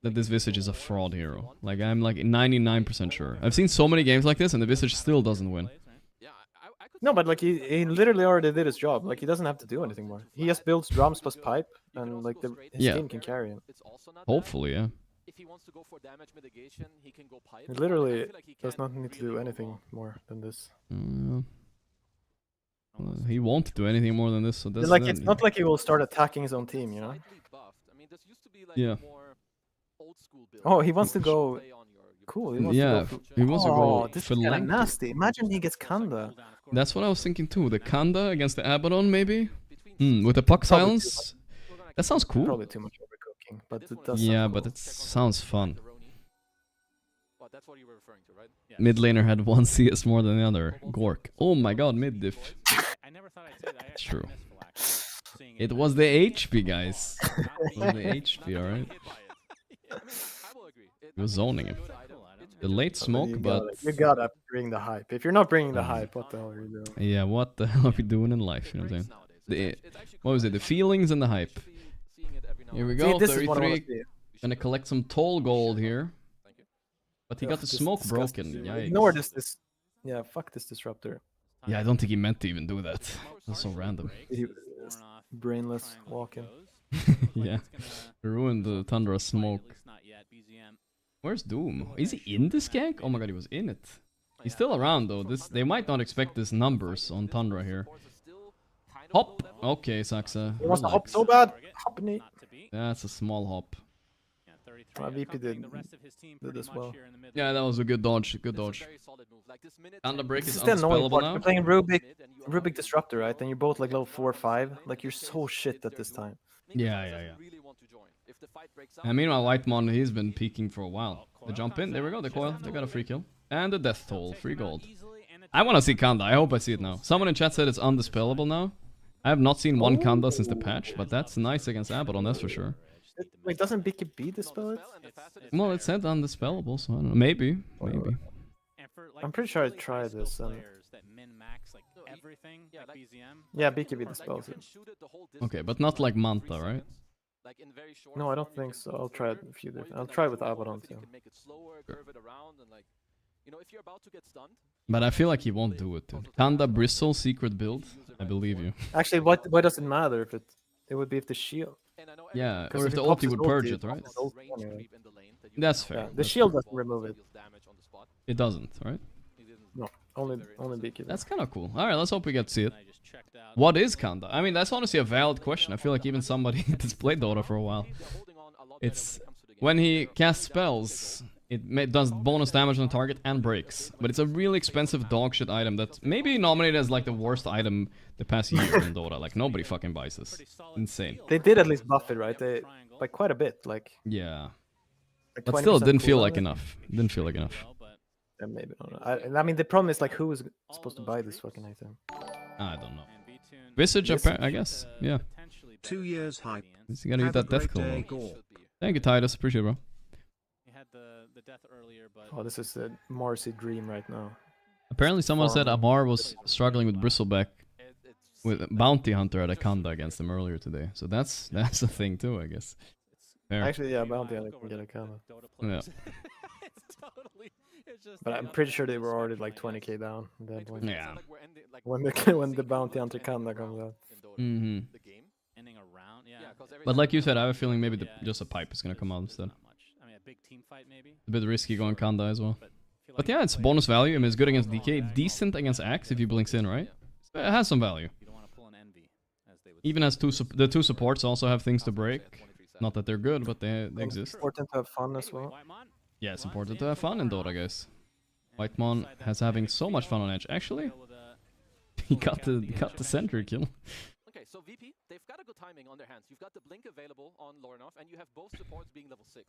that this Visage is a fraud hero. Like I'm like 99% sure. I've seen so many games like this, and the Visage still doesn't win. No, but like he literally already did his job. Like he doesn't have to do anything more. He just builds drums plus pipe, and like his team can carry him. Hopefully, yeah. If he wants to go for damage mitigation, he can go pipe. He literally does not need to do anything more than this. He won't do anything more than this. So that's like it's not like he will start attacking his own team, you know? Yeah. Oh, he wants to go. Cool. He wants to go he wants to go. This is kind of nasty. Imagine he gets Kanda. That's what I was thinking too. The Kanda against the Abaddon, maybe? With the puck silence? That sounds cool. Probably too much overcooking, but it does sound cool. But it sounds fun. Mid laner had 1 CS more than the other. Gorgc. Oh my god, mid diff. It's true. It was the HP, guys. It was the HP, alright? He was zoning him. The late smoke, but... You gotta bring the hype. If you're not bringing the hype, what the hell are you doing? Yeah, what the hell are we doing in life? You know what I'm saying? What was it? The feelings and the hype. Here we go, 33. Gonna collect some toll gold here. But he got the smoke broken. Yikes. Ignore this. Yeah, fuck this disruptor. Yeah, I don't think he meant to even do that. That's so random. He was brainless walking. Yeah, ruined the Tundra smoke. Where's Doom? Is he in this gank? Oh my god, he was in it. He's still around though. They might not expect this numbers on Tundra here. Hop! Okay, Saxa. He wants to hop so bad. Hopping. That's a small hop. VP did as well. Yeah, that was a good dodge. Good dodge. Under break is unspellable now. You're playing Rubik Disruptor, right? And you're both like level 4 or 5. Like you're so shit at this time. Yeah. And meanwhile, Whitemon, he's been peeking for a while. They jump in. There we go. The coil. They got a free kill. And the death toll. Free gold. I want to see Kanda. I hope I see it now. Someone in chat said it's undispellable now. I have not seen one Kanda since the patch, but that's nice against Abaddon, that's for sure. Wait, doesn't BKB dispel it? Well, it said undispellable, so I don't know. Maybe. I'm pretty sure I tried this. Yeah, BKB dispels it. Okay, but not like Manta, right? No, I don't think so. I'll try it a few different. I'll try with Abaddon too. But I feel like he won't do it, dude. Kanda Bristle secret build. I believe you. Actually, why does it matter if it would be if the shield? Yeah, or if the ulti would purge it, right? That's fair. Yeah, the shield doesn't remove it. It doesn't, right? No, only BKB. That's kind of cool. Alright, let's hope we get to see it. What is Kanda? I mean, that's honestly a valid question. I feel like even somebody that's played Dota for a while. It's when he casts spells, it does bonus damage on the target and breaks. But it's a really expensive dogshit item that's maybe nominated as like the worst item the past year in Dota. Like nobody fucking buys this. Insane. They did at least buff it, right? By quite a bit, like. Yeah. Like but still, it didn't feel like enough. Didn't feel like enough. Yeah, maybe not. I mean, the problem is like who is supposed to buy this fucking item? I don't know. Visage, I guess. Yeah. 2 years hype. You gotta get that death kill. Thank you, Titus. Appreciate it, bro. Oh, this is the Marcy dream right now. Apparently, someone said Amar was struggling with Bristleback with Bounty Hunter at a Kanda against him earlier today. So that's a thing too, I guess. Fair. Actually, yeah, Bounty Hunter can get a Kanda. Yeah. But I'm pretty sure they were already like 20k down at that point. Yeah. When the Bounty Hunter Kanda comes out. Mm-hmm. But like you said, I have a feeling maybe just a pipe is gonna come out instead. I mean, a big team fight maybe. A bit risky going Kanda as well. But yeah, it's bonus value. I mean, it's good against DK, decent against Axe if he blinks in, right? It has some value. Even as the two supports also have things to break. Not that they're good, but they exist. It's important to have fun as well. Yeah, it's important to have fun in Dota, guys. Whitemon has having so much fun on Edge. Actually, he got the sentry kill. Okay, so VP, they've got a good timing on their hands. You've got the blink available on Lornov, and you have both supports being level 6.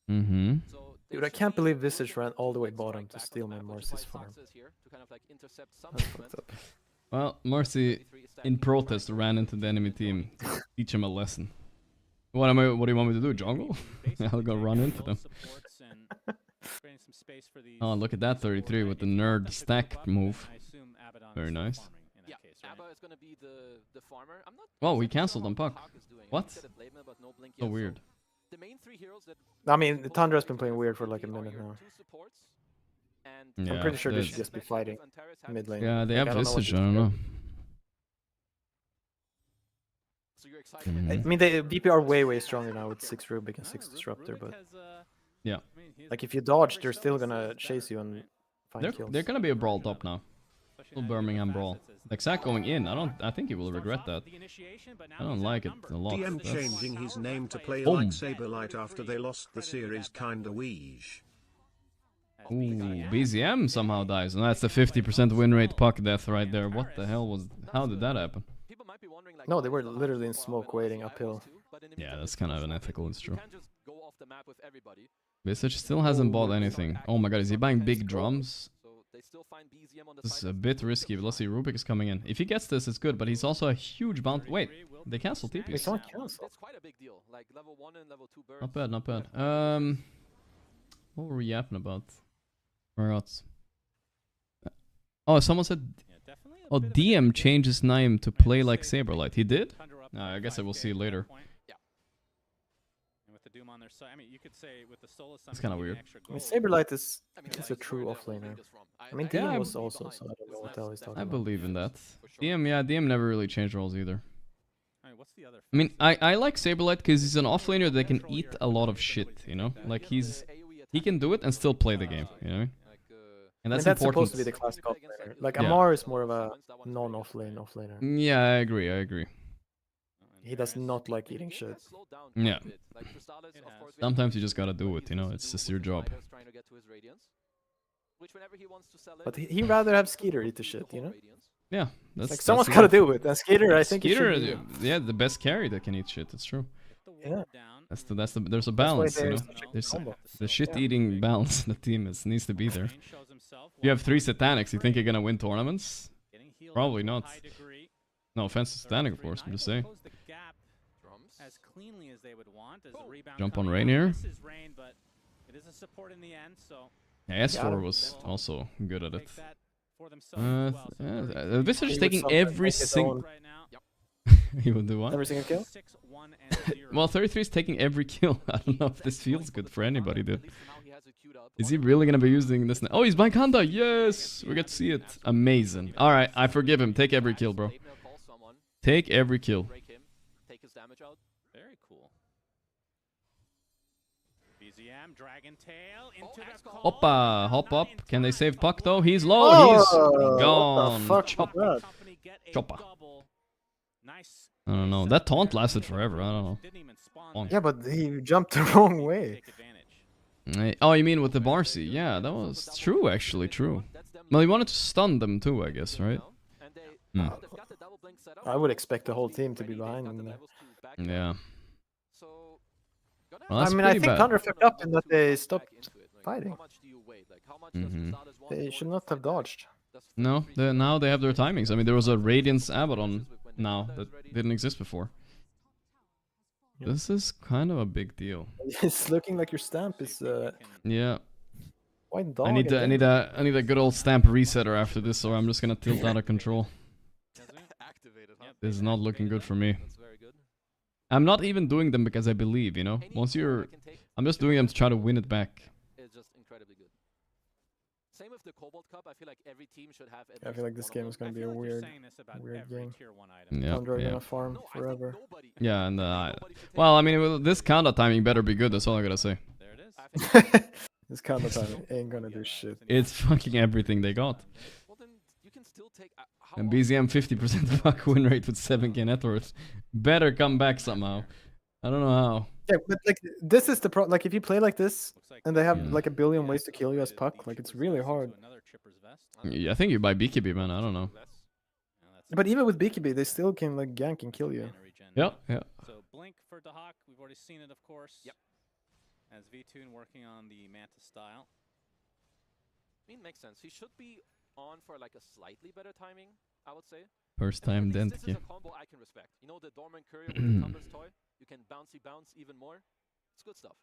Mm-hmm. Dude, I can't believe Visage ran all the way bottom to steal my Marcy's farm. That's fucked up. Well, Marcy, in protest, ran into the enemy team to teach him a lesson. What do you want me to do, jungle? I'll go run into them. Oh, look at that 33 with the nerd stack move. Very nice. Well, we cancelled on Puck. What? So weird. I mean, the Tundra has been playing weird for like a minute now. Yeah, I'm pretty sure they should just be fighting mid lane. Yeah, they have Visage, I don't know. I mean, the VP are way stronger now with 6 Rubik and 6 Disruptor, but yeah, like if you dodge, they're still gonna chase you and find kills. They're gonna be a brawl top now. Little Birmingham brawl. Like Zac going in, I think he will regret that. I don't like it a lot. DM changing his name to play like Saberlight after they lost the series kinda weege. Ooh, BZM somehow dies, and that's the 50% win rate Puck death right there. What the hell was? How did that happen? No, they were literally in smoke waiting uphill. Yeah, that's kind of unethical, it's true. Visage still hasn't bought anything. Oh my god, is he buying big drums? This is a bit risky, but let's see, Rubik is coming in. If he gets this, it's good, but he's also a huge bounty. Wait, they canceled TP. It's not canceled. Not bad, not bad. What were we yapping about? Forgot. Oh, someone said... Oh, DM changed his name to play like Saberlight. He did? I guess I will see later. It's kind of weird. I mean, Saberlight is a true offlaner. I mean, DM was also, so I don't know what the hell he's talking about. I believe in that. DM, yeah, DM never really changed roles either. I mean, I like Saberlight because he's an offlaner that can eat a lot of shit, you know? Like, he can do it and still play the game, you know? And that's important. Supposed to be the classic offlaner. Like, Amar is more of a non-offlaner. Yeah, I agree. He does not like eating shit. Yeah. Sometimes you just gotta do it, you know? It's just your job. But he'd rather have Skeeter eat the shit, you know? Yeah, that's like someone's gotta do it. And Skeeter, I think Skeeter, yeah, the best carry that can eat shit. That's true. Yeah. There's a balance, you know. There's the shit-eating balance the team needs to be there. If you have 3 Satanics, you think you're gonna win tournaments? Probably not. No offense to Satanic, of course. I'm just saying. Jump on Rainier. Yeah, S4 was also good at it. Visage is taking every single... He will do what? Every single kill? Well, 33 is taking every kill. I don't know if this feels good for anybody, dude. Is he really gonna be using this now? Oh, he's buying Kanda! Yes! We get to see it. Amazing. Alright, I forgive him. Take every kill, bro. Take every kill. Very cool. BZM, Dragon Tail into the Hoppa! Hop up. Can they save Puck though? He's low! He's gone! Choppa. I don't know. That taunt lasted forever. I don't know. Yeah, but he jumped the wrong way. Oh, you mean with the Marcy? Yeah, that was true, actually, true. Well, he wanted to stun them too, I guess, right? I would expect the whole team to be behind him there. Yeah. Well, I mean, I think Tundra fucked up in that they stopped fighting. They should not have dodged. No, now they have their timings. I mean, there was a Radiance Abaddon now that didn't exist before. This is kind of a big deal. It's looking like your stamp is yeah. White dog. I need a good old stamp resetter after this, or I'm just gonna tilt out of control. This is not looking good for me. I'm not even doing them because I believe, you know. I'm just doing them to try to win it back. Same with the Cobalt Cup. I feel like every team should have. I feel like this game is going to be a weird game. Yeah, Tundra yeah. gonna farm forever. Yeah, and well, I mean, this counter timing better be good. That's all I gotta say. There it is. This counter timing ain't gonna do shit. It's fucking everything they got. Well, then you can still take. And BZM 50% fuck win rate with 7k net worth. Better come back somehow. I don't know how. Yeah, but like this is the pro. Like if you play like this, and they have like a billion ways to kill you as puck, like it's really hard. Yeah, I think you buy BKB, man. I don't know. But even with BKB, they still can like gank and kill you. Yeah, yeah. So Blink for Dahak, we've already seen it, of course. Yep. As V-Tune working on the Manta style. I mean, makes sense. He should be on for like a slightly better timing, I would say. First time dent. This is Yeah. a combo I can respect. You know the Dormant Courier with the Compass toy? You can bounce even more. It's good stuff.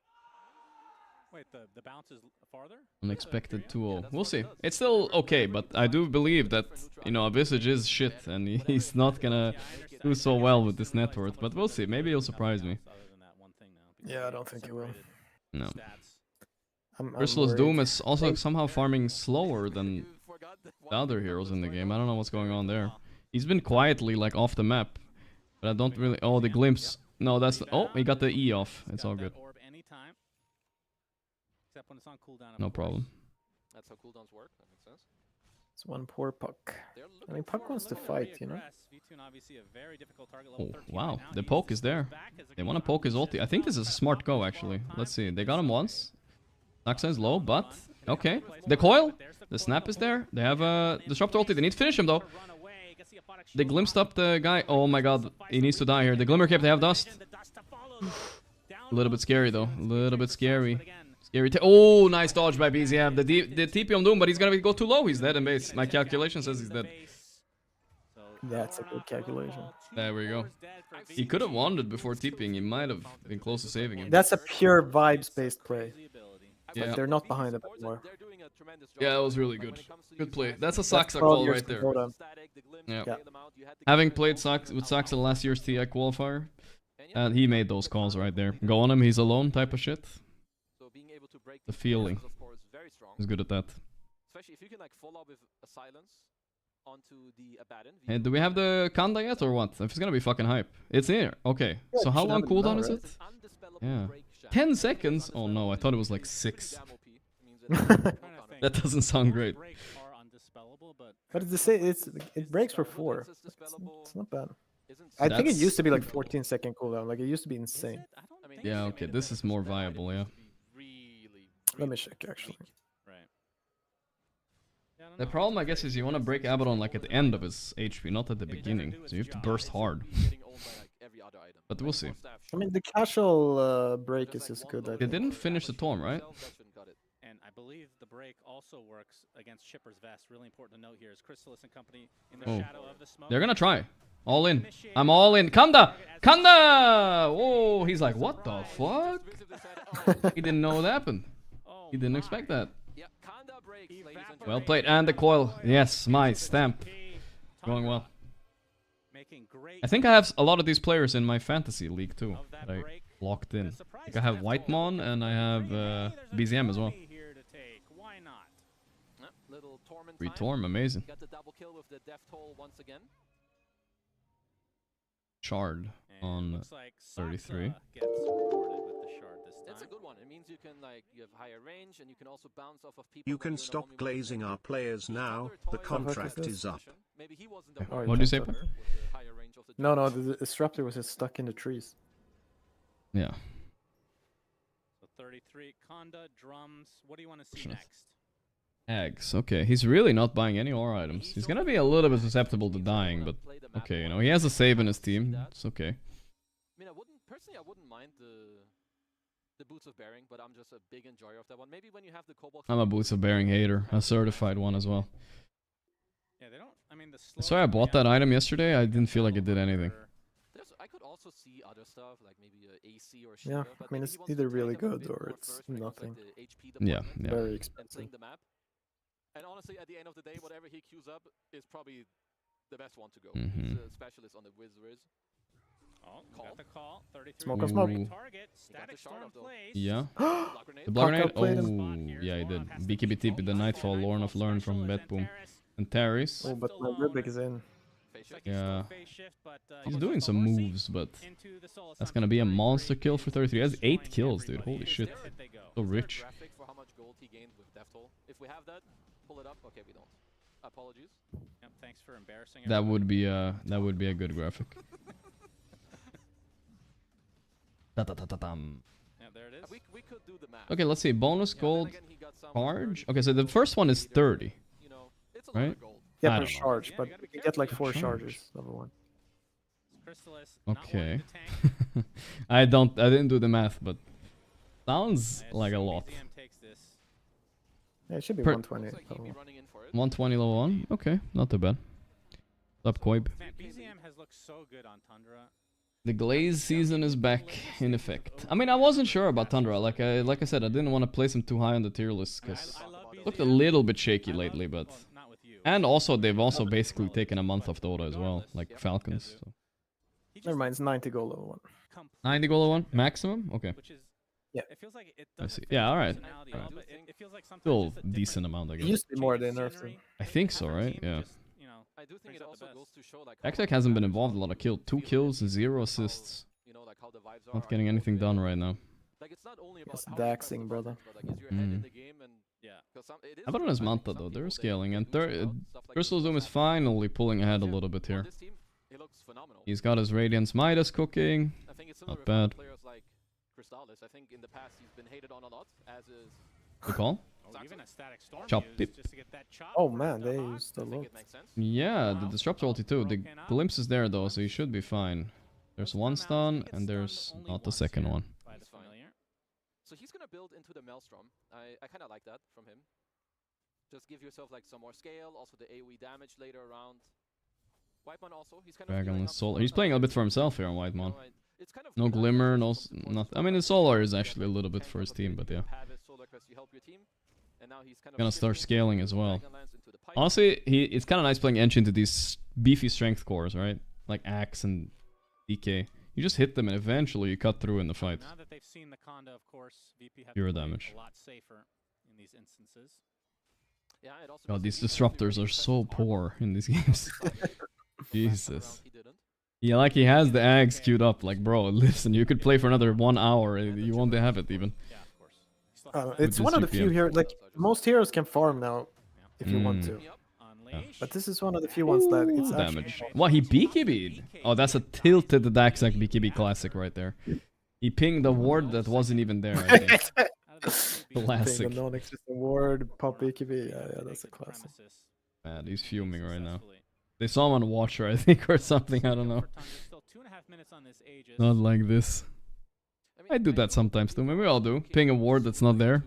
Wait, the bounce is farther? Unexpected 2-0. We'll see. It's still okay, but I do believe that, you know, Visage is shit, and he's not gonna do so well with this net worth. But we'll see. Maybe he'll surprise me. Yeah, I don't think he will. No. I'm Chrysalis Doom worried. is also somehow farming slower than the other heroes in the game. I don't know what's going on there. He's been quietly like off the map, but I don't really. Oh, the glimpse. No, that's. Oh, he got the E off. It's all good. No problem. That's how cooldowns work. That makes sense. It's one poor puck. I mean, puck wants to fight, you know. Oh, wow, the poke is there. They want to poke his ulti. I think this is a smart go, actually. Let's see. They got him once. Naksa is low, but okay. The coil, the snap is there. They have a disruptor ulti. They need to finish him though. They glimpsed up the guy. Oh my god, he needs to die here. The Glimmer Cape, they have dust. A little bit scary though. A little bit scary. Scary. Oh, nice dodge by BZM. The TP on Doom, but he's gonna go too low. He's dead in base. My calculation says he's dead. That's a good calculation. There we go. He could have wanted before TPing. He might have been close to saving him. That's a pure vibes-based play. Yeah. Like, they're not behind it anymore. Yeah, that was really good. Good play. That's a Saxa call right there. Yeah. Having played with Saxa last year's TI qualifier, and he made those calls right there. Go on him, he's alone type of shit. The feeling. He's good at that. Especially if you can like follow up with a silence onto the Abaddon. Hey, do we have the Kanda yet or what? It's gonna be fucking hype. It's here. Okay. Yeah, so how long cooldown is right? it? Yeah. 10 seconds? Oh no, I thought it was like 6. That doesn't sound great. But it's it breaks for 4. It's not bad. I think it used to be like 14-second cooldown. Like it used to be insane. Yeah, okay, this is more viable, yeah. Let me check actually. The problem, I guess, is you want to break Abaddon like at the end of his HP, not at the beginning. So you have to burst hard. But we'll see. I mean, the casual break is just good. They didn't finish the Torm, right? And I believe the break also works against Chipper's Vest. Really important to note here is Chrysalis and company in the shadow of the smoke. They're gonna try. All in. I'm all in. Kanda! Kanda! Oh, he's like, what the fuck? He didn't know what happened. He didn't expect that. Well played. And the coil. Yes, my stamp. Going well. I think I have a lot of these players in my fantasy league too. That I locked in. I think I have Whitemon and I have BZM as well. Free Torm, amazing. Shard on 33. That's a good one. It means you can you have higher range and you can also bounce off of people. You can stop glazing our players now. The contract is up. What do you say? No, the disruptor was just stuck in the trees. Yeah. So 33 Conda drums. What do you want to see next? Eggs. Okay, he's really not buying any ore items. He's gonna be a little bit susceptible to dying, but okay, you know, he has a save in his team. It's okay. I mean, I wouldn't mind the Boots of Bearing, but I'm just a big enjoyer of that one. Maybe when you have the Cobalt. I'm a Boots of Bearing hater, a certified one as well. Yeah, they don't. I mean, That's why I bought that item yesterday. I didn't feel like it did anything. I could also see other stuff like maybe AC or yeah, I mean, it's either really good or it's nothing. Yeah, very expensive. And honestly, at the end of the day, whatever he queues up is probably the best one to go. Mm-hmm. He's a specialist on the Wizards. Smoke on smoke. Yeah. The block grenade? Oh, yeah, he did. BKB TP, the Nightfall, Lorn of Learn from Betboom. And Terry's. Oh, but my Rubik is in. Yeah. He's doing some moves, but that's gonna be a monster kill for 33. He has 8 kills, dude. Holy shit. So rich. If we have that, pull it up. Okay, we don't. Apologies. Thanks for embarrassing. That would be a good graphic. Yeah, there it is. We could do the math. Okay, let's see. Bonus gold charge. Okay, so the first one is 30. Right? Yeah, per charge, but you can get like 4 charges, level 1. Okay. I didn't do the math, but sounds like a lot. Yeah, it should be 120. 120 level 1? Okay, not too bad. What's up, Koib? BZM has looked so good on Tundra. The glaze season is back in effect. I mean, I wasn't sure about Tundra. Like I said, I didn't want to place him too high on the tier list because it looked a little bit shaky lately, but... And also, they've also basically taken a month off Dota as well, like Falcons. So. Never mind, it's 90 goal level 1. 90 goal level 1? Maximum? Okay. Yeah. I see. Yeah, alright. Still decent amount, I guess. It used to be more than nerfed him. I think so, right? Yeah. I do think it also goes to show like Xac hasn't been involved a lot of kills. 2 kills, 0 assists. Not getting anything done right now. It's daxing, brother. How about on his Manta though? They're scaling, and Crystal Zoom is finally pulling ahead a little bit here. He's got his Radiance Midas cooking. Not bad. Good call. Chop it. Oh man, they used a lot. Yeah, the Disruptor ulti too. The glimpse is there though, so he should be fine. There's one stun, and there's not the second one. So he's gonna build into the Maelstrom. I kind of like that from him. Just give yourself like some more scale. Also the AoE damage later around. Whitemon also. He's kind of Dragon Solar. He's playing a bit for himself here on Whitemon. No Glimmer, no nothing. I mean, the Solar is actually a little bit for his team, but yeah. Gonna start scaling as well. Honestly, it's kind of nice playing Ench into these beefy strength cores, right? Like Axe and DK. You just hit them and eventually you cut through in the fight. Now that they've seen the Conda, of course, VP have Zero damage. a lot safer in these instances. God, these disruptors are so poor in these games. Jesus. Yeah, like he has the Axe queued up. Like, bro, listen, you could play for another 1 hour. You won't have it even. It's one of the few here. Like most heroes can farm now, if you want to. Yeah. But this is one of the few ones that it's damage. What, he BKB'd? Oh, that's a tilted Daxac BKB classic right there. He pinged the ward that wasn't even there, I think. Classic. The non-existent ward, pop BKB. Yeah, that's a classic. Man, he's fuming right now. They saw him on Watcher, I think, or something. I don't know. Not like this. I do that sometimes too. Maybe we all do. Ping a ward that's not there.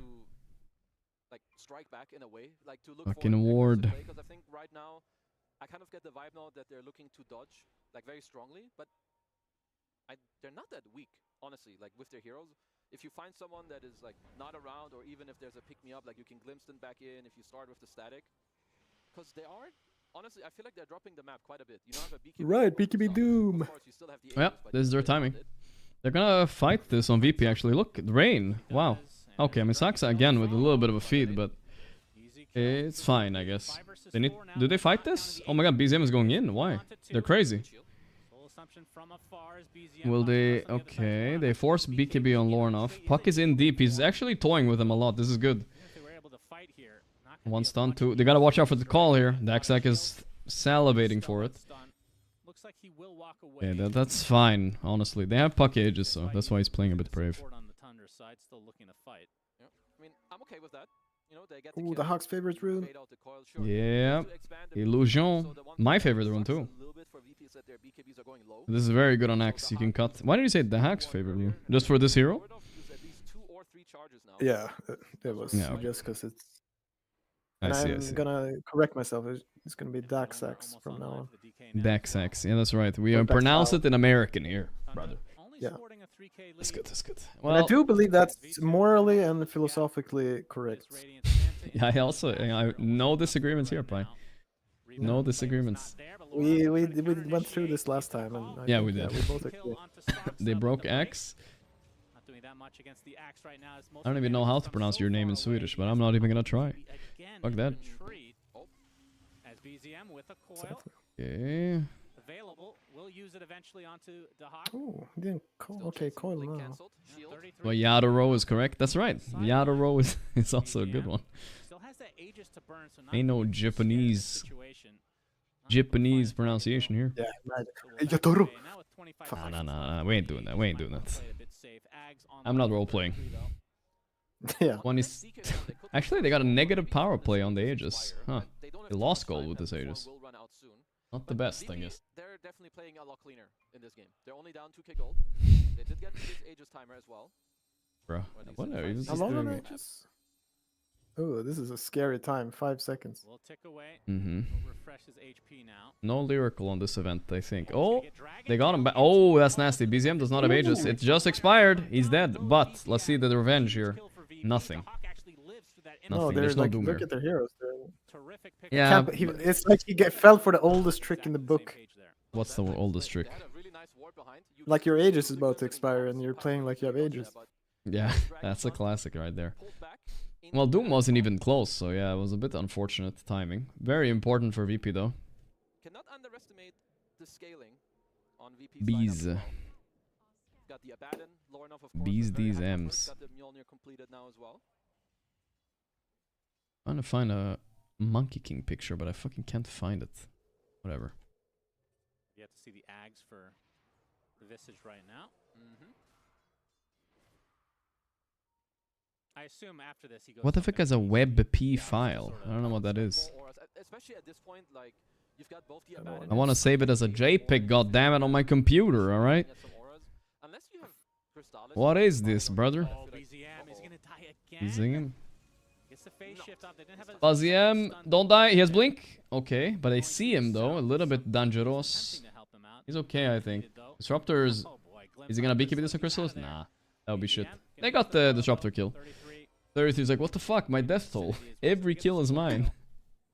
Strike back in a way, like to look fucking ward. Because I think right now, I kind of get the vibe now that they're looking to dodge like very strongly, but they're not that weak, honestly. Like with their heroes, if you find someone that is like not around, or even if there's a pick me up, like you can glimpse them back in if you start with the static, because they are. Honestly, I feel like they're dropping the map quite a bit. You don't have a BKB. Right, BKB Doom. Yeah, this is their timing. They're gonna fight this on VP actually. Look, rain. Wow. Okay, I mean Saxa again with a little bit of a feed, but it's fine, I guess. They need. Do they fight this? Oh my god, BZM is going in. Why? They're crazy. Will they? Okay, they force BKB on Lorn off. Puck is in deep. He's actually toying with him a lot. This is good. One stun, two. They gotta watch out for the call here. Daxac is salivating for it. Yeah, that's fine, honestly. They have puck ages, so that's why he's playing a bit brave. Ooh, the Hawk's favorite rune. Yeah. Illusion. My favorite rune, too. This is very good on Axe. You can cut. Why did you say the Hawk's favorite rune? Just for this hero? Yeah, it was. Yeah, okay. Just because it's. I see. I'm gonna correct myself. It's gonna be Daxac from now on. Daxac. Yeah, that's right. We pronounce it in American here, brother. Yeah. That's good. That's good. Well, I do believe that's morally and philosophically correct. Yeah, I no disagreements here, Pi. No disagreements. We went through this last time, and yeah, we did. We both agree. They broke Axe. I don't even know how to pronounce your name in Swedish, but I'm not even gonna try. Fuck that. Okay. Oh, didn't call. Okay, coil now. Well, Yadoro is correct. That's right. Yadoro is also a good one. Ain't no Japanese pronunciation here. Yeah, Yadoro. Nah. We ain't doing that. We ain't doing that. I'm not role playing. Yeah. One is actually they got a negative power play on the Aegis. Huh. They lost gold with this Aegis. Not the best, I guess. They're definitely playing a lot cleaner in this game. They're only down 2k gold. They did get this Aegis timer as well. Bro, what are you How long are Aegis? Oh, this is a scary time. 5 seconds. Refresh his HP now. No lyrical on this event, I think. Oh, they got him back. Oh, that's nasty. BZM does not have Aegis. It just expired. He's dead. But let's see the revenge here. Nothing. Nothing. There's no like, doom look here. at their heroes. Yeah. It's like he fell for the oldest trick in the book. What's the oldest trick? Like your Aegis is about to expire and you're playing like you have Aegis. Yeah, that's a classic right there. Well, Doom wasn't even close, so yeah, it was a bit unfortunate timing. Very important for VP though. Cannot underestimate the scaling on VP. Bees. Got the Abaddon, Lornov, of course, Bees these M's. got the Mjolnir completed now as well. Trying to find a Monkey King picture, but I fucking can't find it. Whatever. You have to see the Ags for the Visage right now. I assume after this he goes. What the fuck is a WebP file? I don't know what that is. Especially at this point, like you've got both the Abaddon. I want to save it as a JPEG, goddammit, on my computer, alright? What is this, brother? He's singing. Fuzzy M, don't die. He has blink. Okay, but I see him though. A little bit dangerous. He's okay, I think. Disruptors. Is he gonna BKB this on Crystallis? Nah, that would be shit. They got the Disruptor kill. 33's like, what the fuck? My death toll. Every kill is mine.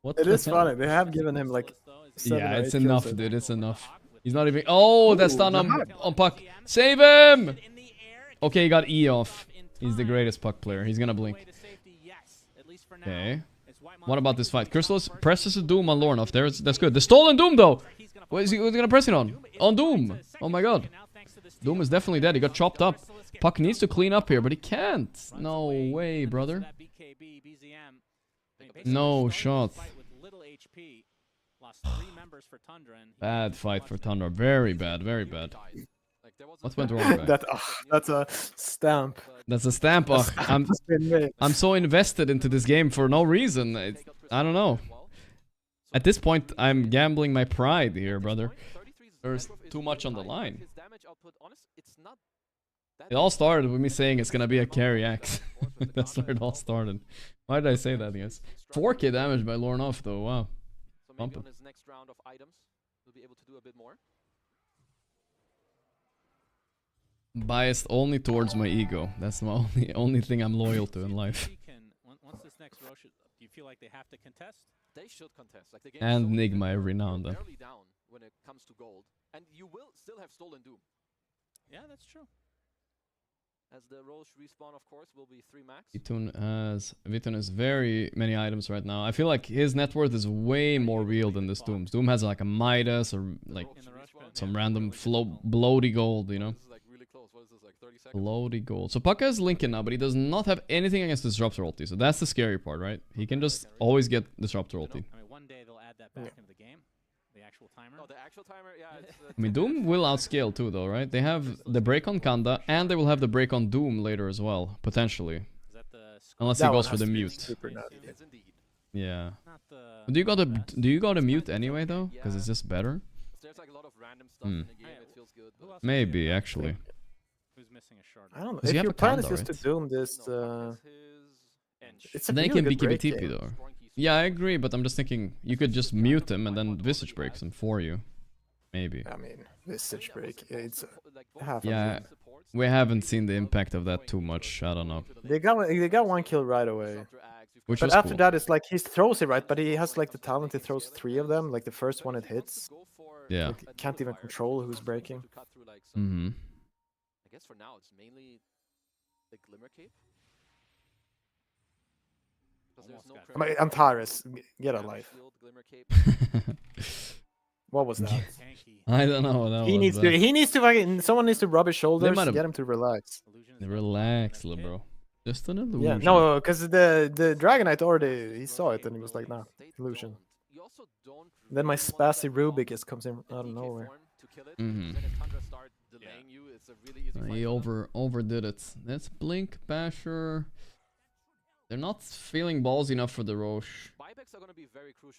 What? It is funny. They have given him like. Yeah, it's enough, dude. It's enough. He's not even. Oh, that's done on Puck. Save him! Okay, he got E off. He's the greatest Puck player. He's gonna blink. Okay. What about this fight? Crystallis presses a Doom on Lornov. That's good. The stolen Doom though. What is he gonna press it on? On Doom. Oh my god. Doom is definitely dead. He got chopped up. Puck needs to clean up here, but he can't. No way, brother. No shot. Bad fight for Tundra. Very bad. Very bad. What went wrong? That's a stamp. That's a stamp. I'm so invested into this game for no reason. I don't know. At this point, I'm gambling my pride here, brother. There's too much on the line. It all started with me saying it's gonna be a carry axe. That's where it all started. Why did I say that, guys? 4k damage by Lornov, though. Wow. So maybe on his next round of items, we'll be able to do a bit more. Biased only towards my ego. That's my only thing I'm loyal to in life. Once this next row, do you feel like they have to contest? They should contest. Like the game and Nigma every now and then. Barely down when it comes to gold, and you will still have stolen Doom. Yeah, that's true. As the Roche respawn, of course, will be 3 max. Vitun has very many items right now. I feel like his net worth is way more real than this Doom's. Doom has like a Midas or like some random bloaty gold, you know? Bloaty gold. So Puck has Lincoln now, but he does not have anything against Disruptor ulti. So that's the scary part, right? He can just always get Disruptor ulti. I mean, one day they'll add that back into the game. The actual timer. Oh, the actual timer, yeah. I mean, Doom will outscale too, though, right? They have the break on Kanda, and they will have the break on Doom later as well, potentially. Unless he goes for the mute. Yeah. Do you got a mute anyway, though? Because it's just better. There's like a lot of random stuff in the game. It feels good. Maybe actually. Who's missing a short? I don't know. If your plan is just to Doom this, it's a then he really can good BKB TP break though. Yeah, I agree, but I'm just thinking you could just mute him and then Visage breaks him for you. Maybe. I mean, Visage break, it's half. Yeah, we haven't seen the impact of that too much. I don't know. They got one kill right away. Which but was after cool. that, it's like he throws it right, but he has like the talent. He throws 3 of them. Like the first one it hits. Yeah. Like, can't even control who's breaking. Mm-hmm. I guess for now it's mainly the Glimmer Cape. I mean, Antares, get a life. What was that? I don't know what that He was. needs to. He needs to. Fucking, someone needs to rub his shoulders. might have- Get him to relax. Relax, little bro. Just an illusion. Yeah, no, because the Dragon Knight already he saw it and he was like, nah, illusion. Then my Spassy Rubik comes in out of nowhere. Mm-hmm. He overdid it. That's Blink Basher. They're not feeling ballsy enough for the Roche.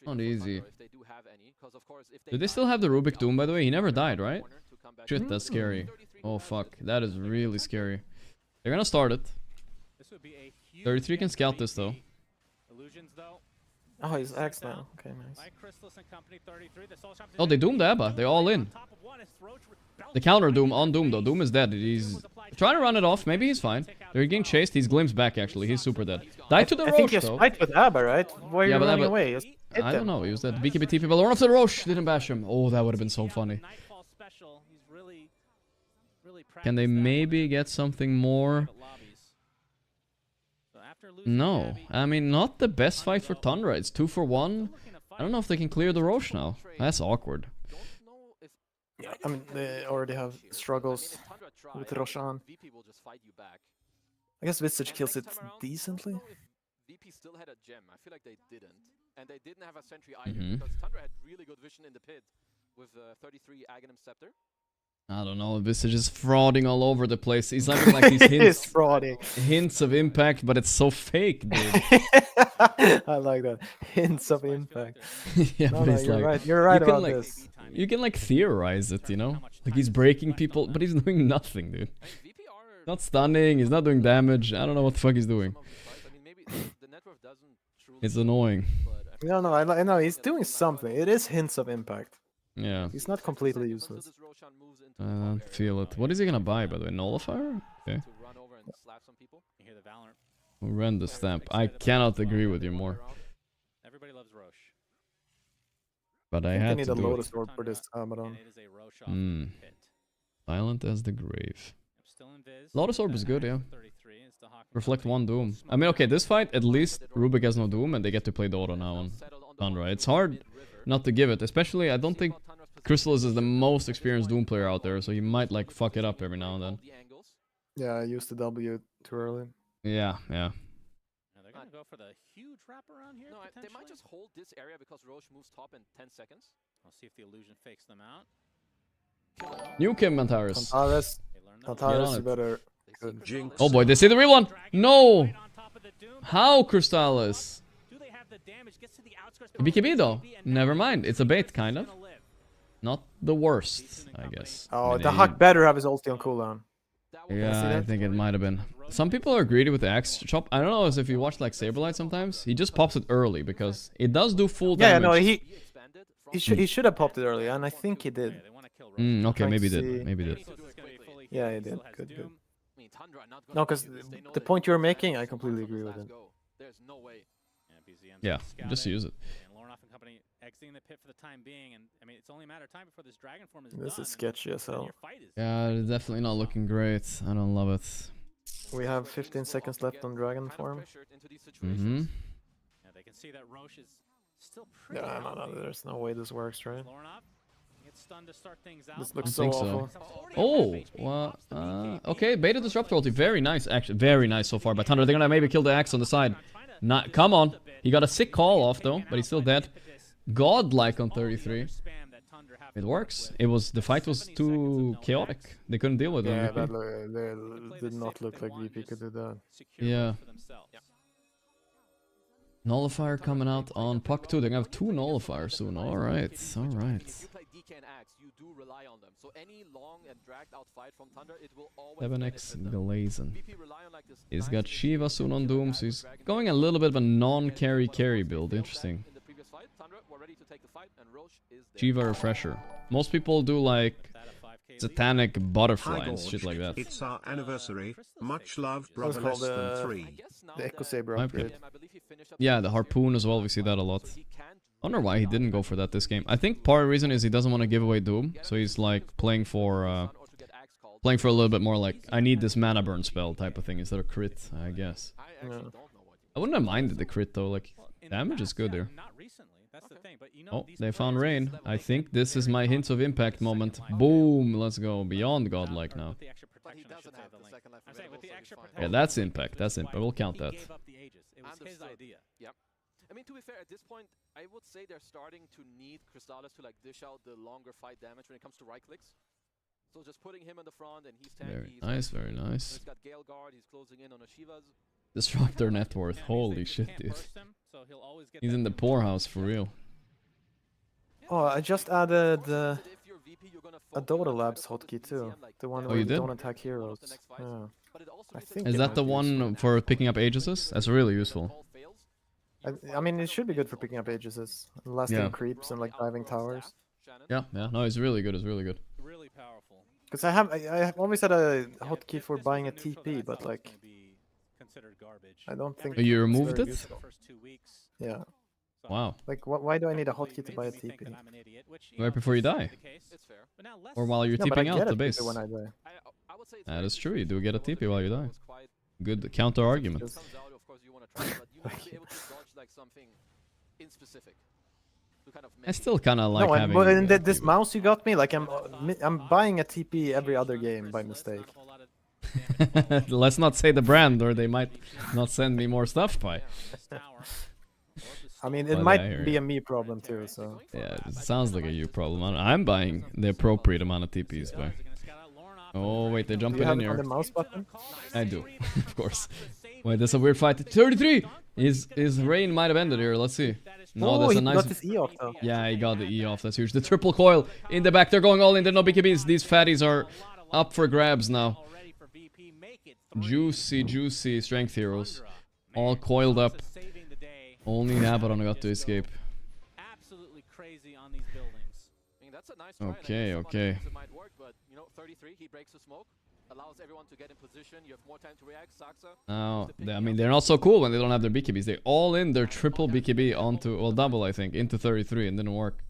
Not easy. Do they still have the Rubik Doom, by the way? He never died, right? Shit, that's scary. Oh fuck, that is really scary. They're gonna start it. 33 can scout this though. Oh, he's X now. Okay, nice. Oh, they doomed Abba. They're all in. The counter Doom on Doom though. Doom is dead. He's trying to run it off. Maybe he's fine. They're getting chased. He's glimpsed back actually. He's super dead. Died to the Roche I think you though. fight with Abba, right? Why are you running Abba, away? Just hit I them. don't know. He was dead. BKB people run off to the Roche. Didn't bash him. Oh, that would have been so funny. Can they maybe get something more? No. I mean, not the best fight for Tundra. It's 2 for 1. I don't know if they can clear the Roche now. That's awkward. Yeah, I mean, they already have struggles with Roshan. I guess Visage kills it decently. VP still had a gem. I feel like they didn't. And they didn't have a sentry either because Tundra had really good vision in the pit with 33 Aghanim Scepter. I don't know. Visage is frauding all over the place. He's having like these hints, frauding. Hints of impact, but it's so fake, dude. I like that. Hints of impact. Yeah, no, but no, it's you're like, right. You're right about like, this. You can like theorize it, you know? Like he's breaking people, but he's doing nothing, dude. Not stunning, he's not doing damage. I don't know what the fuck he's doing. It's annoying. No, I know he's doing something. It is hints of impact. Yeah. He's not completely useless. I don't feel it. What is he gonna buy, by the way? Nullifier? Okay. Horrendous stamp. I cannot agree with you more. Everybody loves Roche. But I had need to a do Lotus it. Orb for this Abaddon. Silent as the grave. Lotus Orb is good, yeah. Reflect 1 Doom. I mean, okay, this fight, at least Rubik has no Doom and they get to play the auto now on Tundra. It's hard not to give it, especially I don't think Crystallis is the most experienced Doom player out there, so he might like fuck it up every now and then. Yeah, I used the W too early. Yeah. They're gonna go for the huge wraparound here. No, they might just hold this area because Roche moves top in 10 seconds. I'll see if the illusion fakes them out. Nuke him, Antares. Antares, you better. Jinx. Oh boy, they see the real one! No! How, Crystallis? BKB though? Never mind, it's a bait, kind of. Not the worst, I guess. Oh, the Huck better have his ulti on cooldown. Yeah, I think it might have been. Some people are greedy with the axe chop. I don't know if you watch like Saberlight sometimes. He just pops it early because it does do full damage. Yeah, no, he should have popped it early, and I think he did. Okay, maybe he did. Maybe he did. Yeah, he did. Good. No, because the point you're making, I completely agree with it. Yeah, just use it. Exiting the pit for the time being, and I mean it's only a matter of time before this dragon form is This done, is sketchy as hell. Yeah, it's definitely not looking great. I don't love it. We have 15 seconds left on dragon form. Mm-hmm. Yeah, they can see that Roche is still pretty. Yeah, no, there's no way this works, right? To start things out. This looks so awful. Oh, well, okay, Beta Disruptor ulti, very nice, actually, very nice so far by Tundra. They're gonna maybe kill the axe on the side. Not, come on, he got a sick call off though, but he's still dead. Godlike on 33. It works. The fight was too chaotic. They couldn't deal with it. Yeah, that did not look like VP could do that. Yeah. Nullifier coming out on Puck 2. They're gonna have 2 Nullifiers soon. Alright, alright. 7x Glazin. He's got Shiva soon on Doom, so he's going a little bit of a non-carry build. Interesting. Shiva Refresher. Most people do like satanic butterflies, shit like that. It's our anniversary. Much love, brother. Less than 3. The Echo Saber upgrade. Yeah, the harpoon as well. We see that a lot. I wonder why he didn't go for that this game. I think part of the reason is he doesn't want to give away Doom, so he's like playing for a little bit more like I need this mana burn spell type of thing instead of crit, I guess. Yeah. I wouldn't have minded the crit though. Like damage is good there. Oh, they found rain. I think this is my hints of impact moment. Boom! Let's go beyond godlike now. Yeah, that's impact. That's impact. We'll count that. It was his idea. Yep. I mean, to be fair, at this point, I would say they're starting to need Crystallis to like dish out the longer fight damage when it comes to right clicks. So just putting him in the front and he's tanky. Very nice, very nice. He's got Gale Guard, he's closing in on Ashivas. Disrupt their net worth. Holy shit, dude. He's in the poorhouse for real. Oh, I just added a Dota Labs hotkey too. The one where you don't attack heroes. Yeah. I think is that the one for picking up Aegises? That's really useful. I mean, it should be good for picking up Aegises. Lasting creeps and like diving towers. Yeah, yeah. No, it's really good. It's really good. Really powerful. Because I have always had a hotkey for buying a TP, but like I don't think you removed it. Yeah. Wow. Like, why do I need a hotkey to buy a TP? Right before you die. Or while you're TPing out the base. When I die. That is true. You do get a TP while you die. Good counter argument. I still kind of like having. But this mouse you got me, like I'm buying a TP every other game by mistake. Let's not say the brand, or they might not send me more stuff by. I mean, it might be a me problem too. So yeah, it sounds like a you problem. I'm buying the appropriate amount of TPs by. Oh wait, they're jumping in here. The mouse button? I do, of course. Wait, there's a weird fight. 33. His reign might have ended here. Let's see. No, that's a nice. Got his E off though. Yeah, he got the E off. That's huge. The triple coil in the back. They're going all in. There are no BKBs. These fatties are up for grabs now. Juicy, juicy strength heroes, all coiled up. Only Abaddon got to escape. Absolutely crazy on these buildings. I mean, that's a nice okay, okay. It might work, but you know, 33, he breaks the smoke, allows everyone to get in position. You have more time to react. Saksa. Oh, I mean, they're not so cool when they don't have their BKBs. They all in their triple BKB onto, well, double I think, into 33, and didn't work.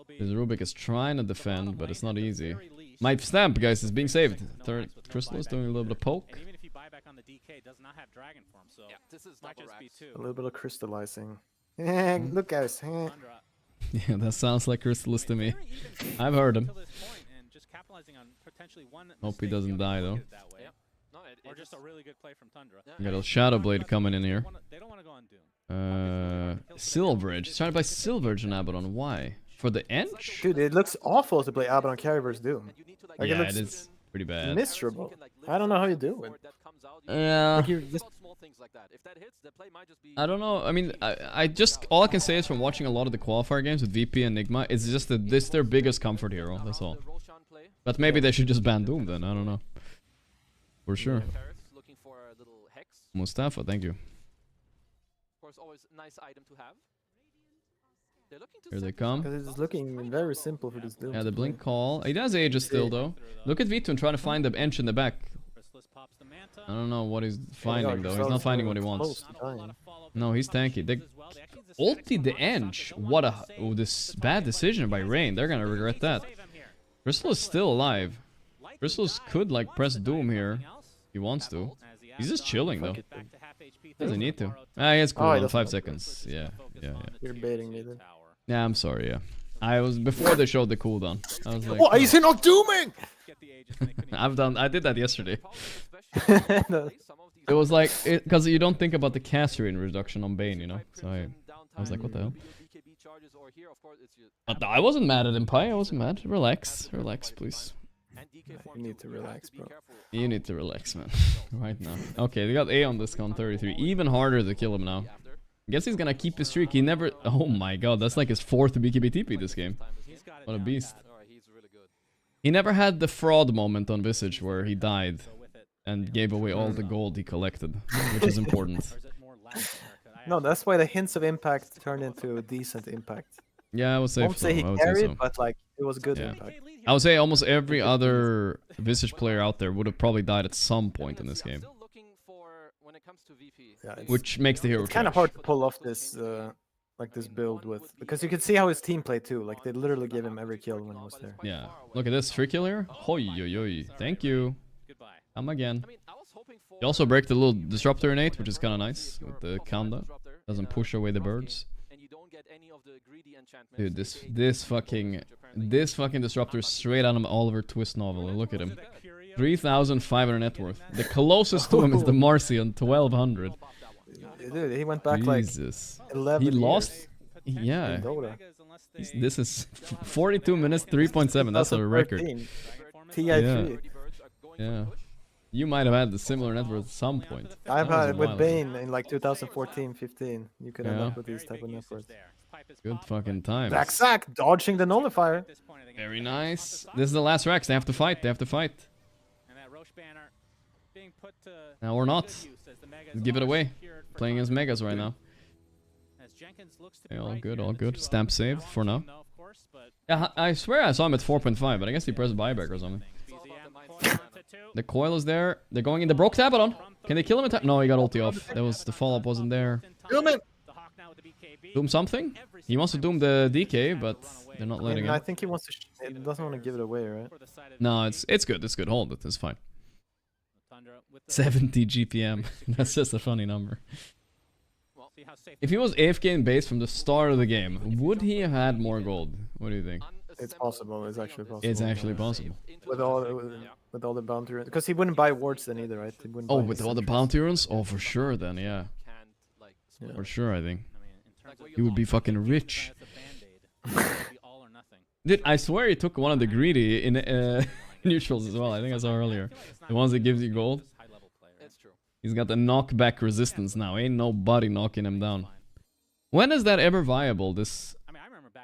This Rubik is trying to defend, but it's not easy. My stamp, guys, is being saved. Third Crystal is doing a little bit of poke. And even if you buy back on the DK, it does not have Dragon Form, so yeah, this is might just be 2. A little bit of crystallizing. Look, guys. Yeah, that sounds like Crystallis to me. I've heard him. Hope he doesn't die though. Or just a really good play from Tundra. We got a Shadow Blade coming in here. They don't want to go on Doom. Silveridge. He's trying to play Silveridge and Abaddon. Why? For the Ench? Dude, it looks awful to play Abaddon carry versus Doom. Like, yeah, it is pretty bad. Miserable. I don't know how you do it. Yeah. Like I don't know. I mean, I just all I can say is from watching a lot of the qualifier games with VP and Enigma, it's just that this their biggest comfort hero. That's all. But maybe they should just ban Doom then. I don't know. For sure. Mustafa, thank you. Of course, always nice item to have. Here they come. Because it's looking very simple for this Doom. Yeah, the blink call. He does Aegis still though. Look at Vitun trying to find the Ench in the back. I don't know what he's finding though. He's not finding what he wants. No, he's tanky. They ulted the Ench. What a this bad decision by Rain. They're gonna regret that. Crystal is still alive. Crystal's could like press Doom here. He wants to. He's just chilling though. Doesn't need to. Ah, he has cooldown 5 seconds. Yeah. You're baiting me then. Yeah, I'm sorry. Yeah, I was before they showed the cooldown. I was like, why is he not dooming? I did that yesterday. It was like because you don't think about the cast rate reduction on Bane, you know. So I was like, what the hell? But I wasn't mad at Empire. I wasn't mad. Relax, please. You need to relax, bro. You need to relax, man. Right now. Okay, they got A on this con 33. Even harder to kill him now. I guess he's gonna keep his streak. He never. Oh my god, that's like his 4th BKB TP this game. What a beast. He never had the fraud moment on Visage where he died and gave away all the gold he collected, which is important. No, that's why the hints of impact turned into a decent impact. Yeah, I would say. I won't say he carried, but like It was good Yeah. impact. I would say almost every other Visage player out there would have probably died at some point in this game. Yeah, Which makes the hero It's kind of trash. hard to pull off this like this build with, because you can see how his team played too. Like they literally gave him every kill when he was there. Yeah. Look at this free kill here. Hoi yo yo. Thank you. Come again. You also break the little disruptor innate, which is kind of nice with the Kanda. Doesn't push away the birds. Dude, this fucking disruptor is straight out of Oliver Twist novel. Look at him. 3,500 net worth. The closest to him is the Marcian, 1,200. Dude, he went back Jesus. like 11 He lost. years Yeah. in Dota. This is 42 minutes, 3.7. That's a record. 2013. Yeah. Yeah. You might have had the similar net worth at some point. I've That was had a it with while ago. Bane in like 2014, 15. You could end Yeah. up with these type of net worth. Good fucking times. Back sack, dodging the nullifier. Very nice. This is the last Rex. They have to fight. They have to fight. Now or not. Give it away. Playing as Megas right now. Okay, all good, all good. Stamp saved for now. Yeah, I swear I saw him at 4.5, but I guess he pressed buyback or something. The coil is there. They're going in the broke Tabadon. Can they kill him in time? No, he got ulti off. That was the follow-up wasn't there. Doom it! Doom something? He wants to doom the DK, but they're not letting him. I think he wants to. He doesn't want to give it away, right? No, it's good. It's good. Hold it. It's fine. 70 GPM. That's just a funny number. If he was AFK in base from the start of the game, would he have had more gold? What do you think? It's possible. It's actually possible. It's actually possible. With all the bounty runs, because he wouldn't buy wards then either, right? He wouldn't Oh, buy with any all the sentries. bounty runs? Oh, for sure then, yeah. For sure, I think. He would be fucking rich. Dude, I swear he took one of the greedy in neutrals as well. I think I saw earlier. The ones that gives you gold. He's got the knockback resistance now. Ain't nobody knocking him down. When is that ever viable, this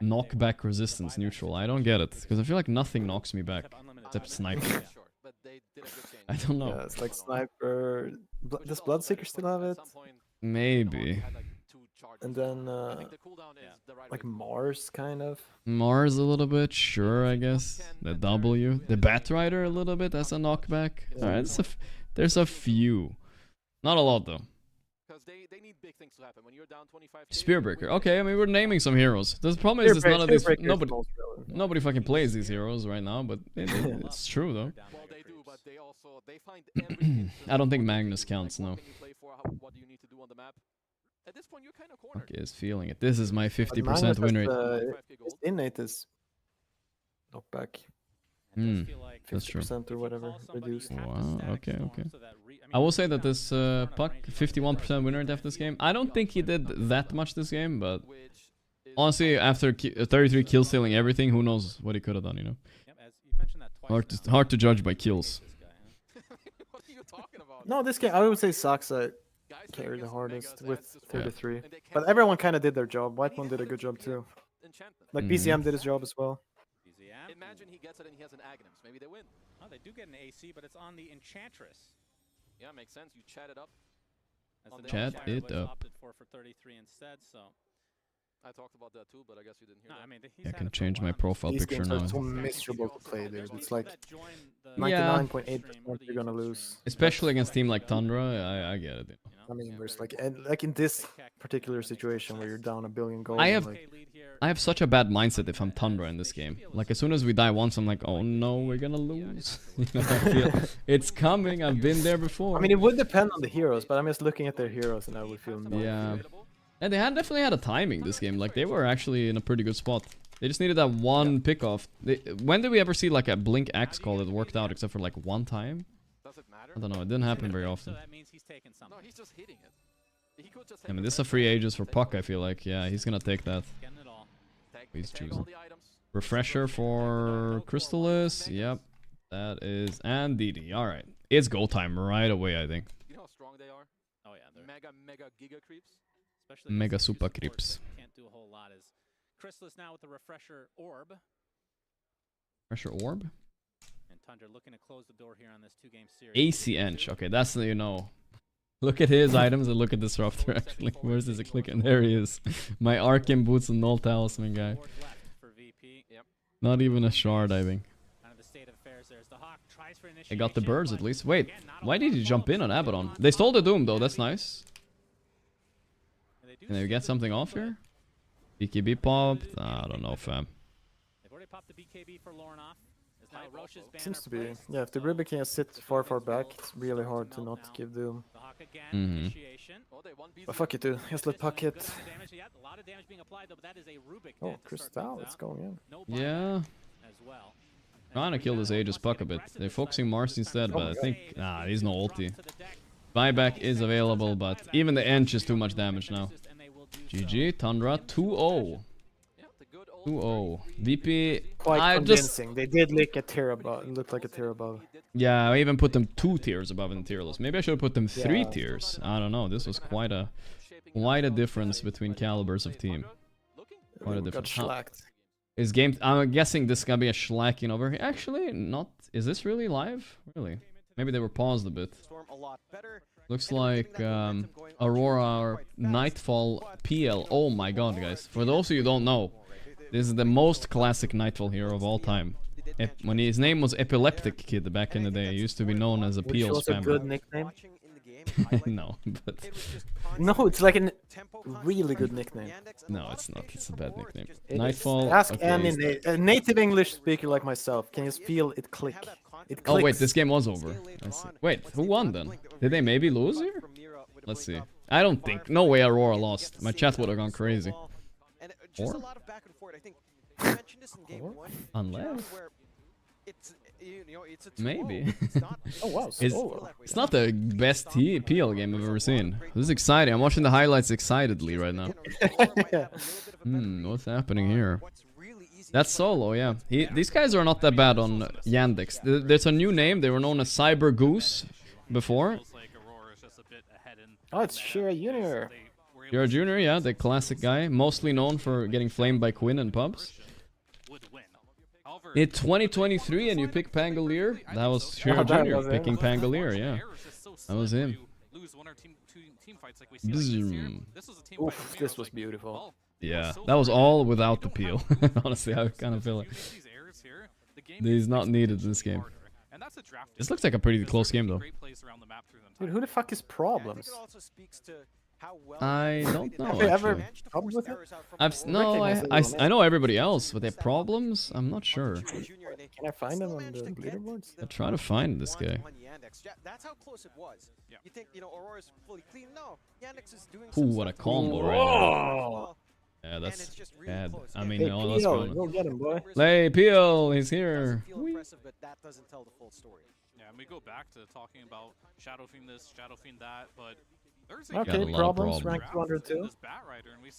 knockback resistance neutral? I don't get it. Because I feel like nothing knocks me back. Except sniper. I don't know. Yeah, it's like sniper. Does Bloodseeker still have it? Maybe. And then like Mars, kind of. Mars a little bit, sure, I guess. The W. The Batrider a little bit, that's a knockback. Alright, there's a few. Not a lot, though. Spearbreaker. Okay, I mean, we're naming some heroes. The problem is none of these... Nobody fucking plays these heroes right now, but it's true, though. I don't think Magnus counts, no. Okay, is feeling it. This is my 50% win rate. His innate is knockback. That's true. 50% or whatever reduced. Wow, okay, okay. I will say that this Puck, 51% win rate after this game. I don't think he did that much this game, but honestly, after 33 kill stealing everything, who knows what he could have done, you know? Hard to judge by kills. No, this game, I would say Saksa carried the hardest with 33. But everyone kind of did their job. Whiteman did a good job too. Like BCM did his job as well. Imagine he gets it and he has an Aghanim's. Maybe they win. Oh, they do get an AC, but it's on the Enchantress. Yeah, makes sense. You chat it up. Chat it up. Opted for 33 instead, so. I talked about that too, but I guess you didn't hear that. I mean, I can change my profile These picture games now. are so miserable to play, dude. It's like 99.8% you're gonna lose. Especially against a team like Tundra, I get it. I mean, there's like in this particular situation where you're down 1 billion gold. I have such a bad mindset if I'm Tundra in this game. Like as soon as we die once, I'm like, oh no, we're gonna lose. You know, I feel it's coming. I've been there before. I mean, it would depend on the heroes, but I'm just looking at their heroes and I would feel more. Yeah. And they definitely had a timing this game. Like they were actually in a pretty good spot. They just needed that one pickoff. When did we ever see like a Blink Axe call that worked out except for like one time? I don't know. It didn't happen very often. No, he's just hitting it. I mean, this is a free Aegis for Puck, I feel like. Yeah, he's gonna take that. He's choosing. Refresher for Crystallis. Yep. That is... And DD. Alright. It's go time right away, I think. You know how strong they are? Oh yeah, they're mega giga creeps. Especially mega super creeps. Can't do a whole lot. Is Crystallis now with the Refresher Orb. Refresher Orb? And Tundra looking to close the door here on this 2-game series. AC Ench. Okay, that's the, you know. Look at his items and look at Disruptor actually. Where's this click? And there he is. My Arcane Boots and Null Talisman guy. Not even a shard, I think. They got the birds at least. Wait, why did he jump in on Abaddon? They stole the Doom though, that's nice. Can they get something off here? BKB popped? I don't know, fam. Seems to be. Yeah, if the Ribby can sit far back, it's really hard to not give Doom. But fuck it, dude. Just let puck hit. Oh, Crystal, it's going in. Yeah. Trying to kill this Aegis puck a bit. They're focusing Mars instead, but I think... Nah, he's no ulti. Buyback is available, but even the Ench is too much damage now. GG, Tundra, 2-0. 2-0. VP... Quite convincing. They did look a tier above. Looked like a tier above. Yeah, I even put them 2 tiers above in the tier list. Maybe I should have put them 3 tiers. I don't know. This was quite a difference between calibers of team. Quite a difference. Is game... I'm guessing this is gonna be a shlacking over here. Actually, not... Is this really live? Really? Maybe they were paused a bit. Looks like Aurora or Nightfall PL. Oh my god, guys. For those of you who don't know, this is the most classic Nightfall hero of all time. When his name was Epileptic Kid back in the day, he used to be known as a PL spammer. Which was a good nickname? No, but... No, it's like a really good nickname. No, it's not. It's a bad nickname. Nightfall... Ask any a native English speaker like myself. Can you feel it click? It clicks. Oh wait, this game was over. Wait, who won then? Did they maybe lose here? Let's see. I don't think. No way Aurora lost. My chat would have gone crazy. Or? Unless? Maybe. Oh wow, it's not the best PL game I've ever seen. This is exciting. I'm watching the highlights excitedly right now. What's happening here? That's Solo, yeah. These guys are not that bad on Yandex. There's a new name. They were known as Cyber Goose before. Oh, it's Shira Junior. Shira Junior, yeah, the classic guy. Mostly known for getting flamed by Quinn in pubs. It's 2023 and you pick Pangolier? That was Shira Junior picking Pangolier, yeah. That was him. Oof, this was beautiful. Yeah, that was all without the peel. Honestly, I kind of feel like he's not needed in this game. This looks like a pretty close game, though. Dude, who the fuck is Problems? I don't know. Have you ever problems with it? I know everybody else, but their problems, I'm not sure. Can I find them on the leaderboards? I'll try to find this guy. That's how close it was. You think, Aurora's fully clean? No, Yandex is doing Ooh, what a combo right now. Yeah, that's bad. I mean, no, let's go get him, boy. Hey, Peel, he's here. Impressive, but that doesn't tell the full story. Yeah, and we go back to talking about Shadow Fiend this, Shadow Fiend that, but there's okay, problems, rank 202.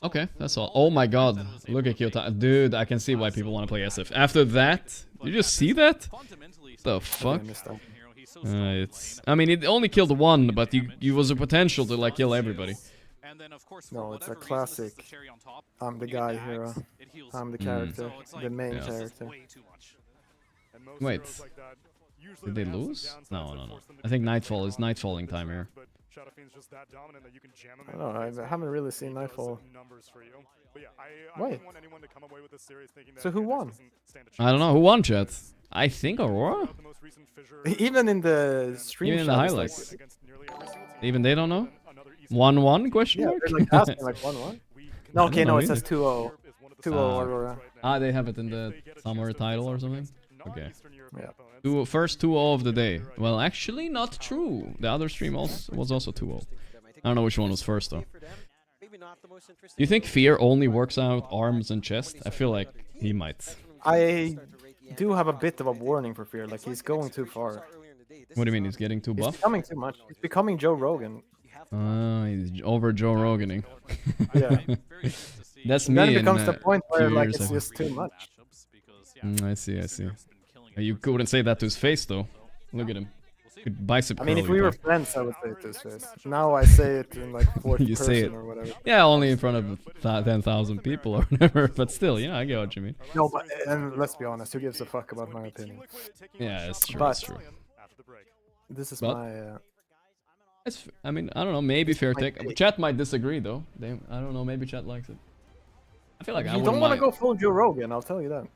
Okay, that's all. Oh my god, look at Kyoto. Dude, I can see why people want to play SF. After that, did you just see that? The fuck? I mean, it only killed one, but you was a potential to like kill everybody. No, it's a classic. I'm the guy here. I'm the character, the main character. Wait, did they lose? No. I think Nightfall is Nightfalling time here. I don't know, I haven't really seen Nightfall. Wait. So who won? I don't know. Who won, chat? I think Aurora? Even in the stream even in the highlights. Even they don't know? 1-1 question mark? Yeah, like asking like 1-1. No, okay, no, it says 2-0. 2-0 Aurora. Ah, they have it in the summer title or something? Okay. Yeah. First 2-0 of the day. Well, actually not true. The other stream was also 2-0. I don't know which one was first though. Do you think Fear only works out arms and chest? I feel like he might. I do have a bit of a warning for Fear, like he's going too far. What do you mean, he's getting too buff? He's becoming too much. He's becoming Joe Rogan. He's over Joe Roganing. Yeah. That's me. Then it becomes the point where like it's just too much. I see. You couldn't say that to his face though. Look at him. Bicep curl. I mean, if we were friends, I would say it to his face. Now I say it in like fourth you person say it. or whatever. Yeah, only in front of 10,000 people or whatever. But still, I get what you mean. No, but and let's be honest, who gives a fuck about my opinion? Yeah, it's true. But it's true. This is my. I mean, I don't know. Maybe fair take. Chat might disagree though. I don't know. Maybe chat likes it. I feel like you don't want to go full Joe Rogan. I'll tell you that.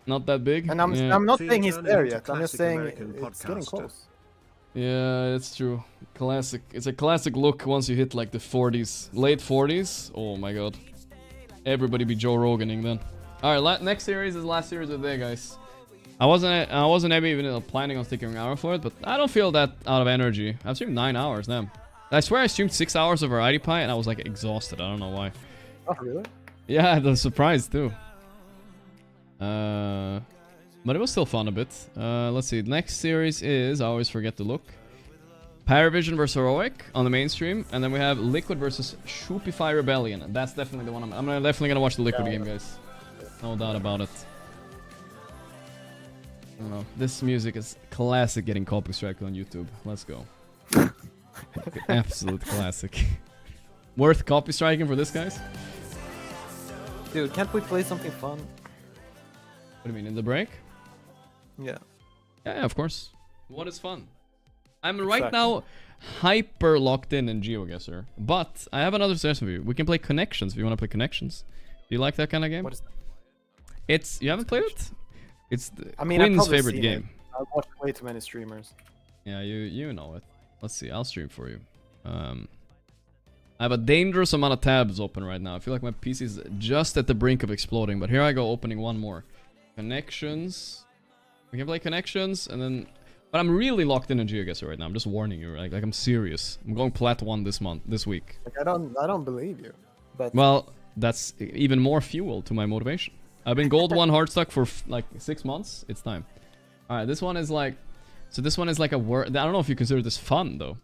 Not that big. And I'm not saying he's there yet. I'm just saying it's getting close. Yeah, it's true. Classic. It's a classic look once you hit like the 40s, late 40s. Oh my god. Everybody be Joe Roganing then. All right, next series is the last series of the day, guys. I wasn't even planning on sticking around for it, but I don't feel that out of energy. I've streamed 9 hours, damn. I swear I streamed 6 hours of Variety Pie and I was like exhausted. I don't know why. Oh, really? Yeah, I was surprised too. But it was still fun a bit. Let's see. Next series is, I always forget to look. Paravision versus Heroic on the mainstream, and then we have Liquid versus Shopify Rebellion. That's definitely the one I'm definitely gonna watch the Liquid game, guys. No doubt about it. I don't know. This music is classic getting copy strike on YouTube. Let's go. Absolute classic. Worth copy striking for this, guys? Dude, can't we play something fun? What do you mean, in the break? Yeah. Yeah, of course. What is fun? I'm right now hyper locked in GeoGuessr, but I have another suggestion for you. We can play Connections if you want to play Connections. Do you like that kind of game? What is that? It's you haven't played it? It's Quinn's favorite game. I've watched way too many streamers. Yeah, you know it. Let's see. I'll stream for you. I have a dangerous amount of tabs open right now. I feel like my PC is just at the brink of exploding, but here I go opening one more. Connections. We can play Connections, and then... But I'm really locked in GeoGuessr right now. I'm just warning you. Like I'm serious. I'm going Plat 1 this week. Like, I don't believe you. But well, that's even more fuel to my motivation. I've been Gold 1 Hardstuck for like 6 months. It's time. Alright, this one is like... So this one is like a word... I don't know if you consider this fun, though.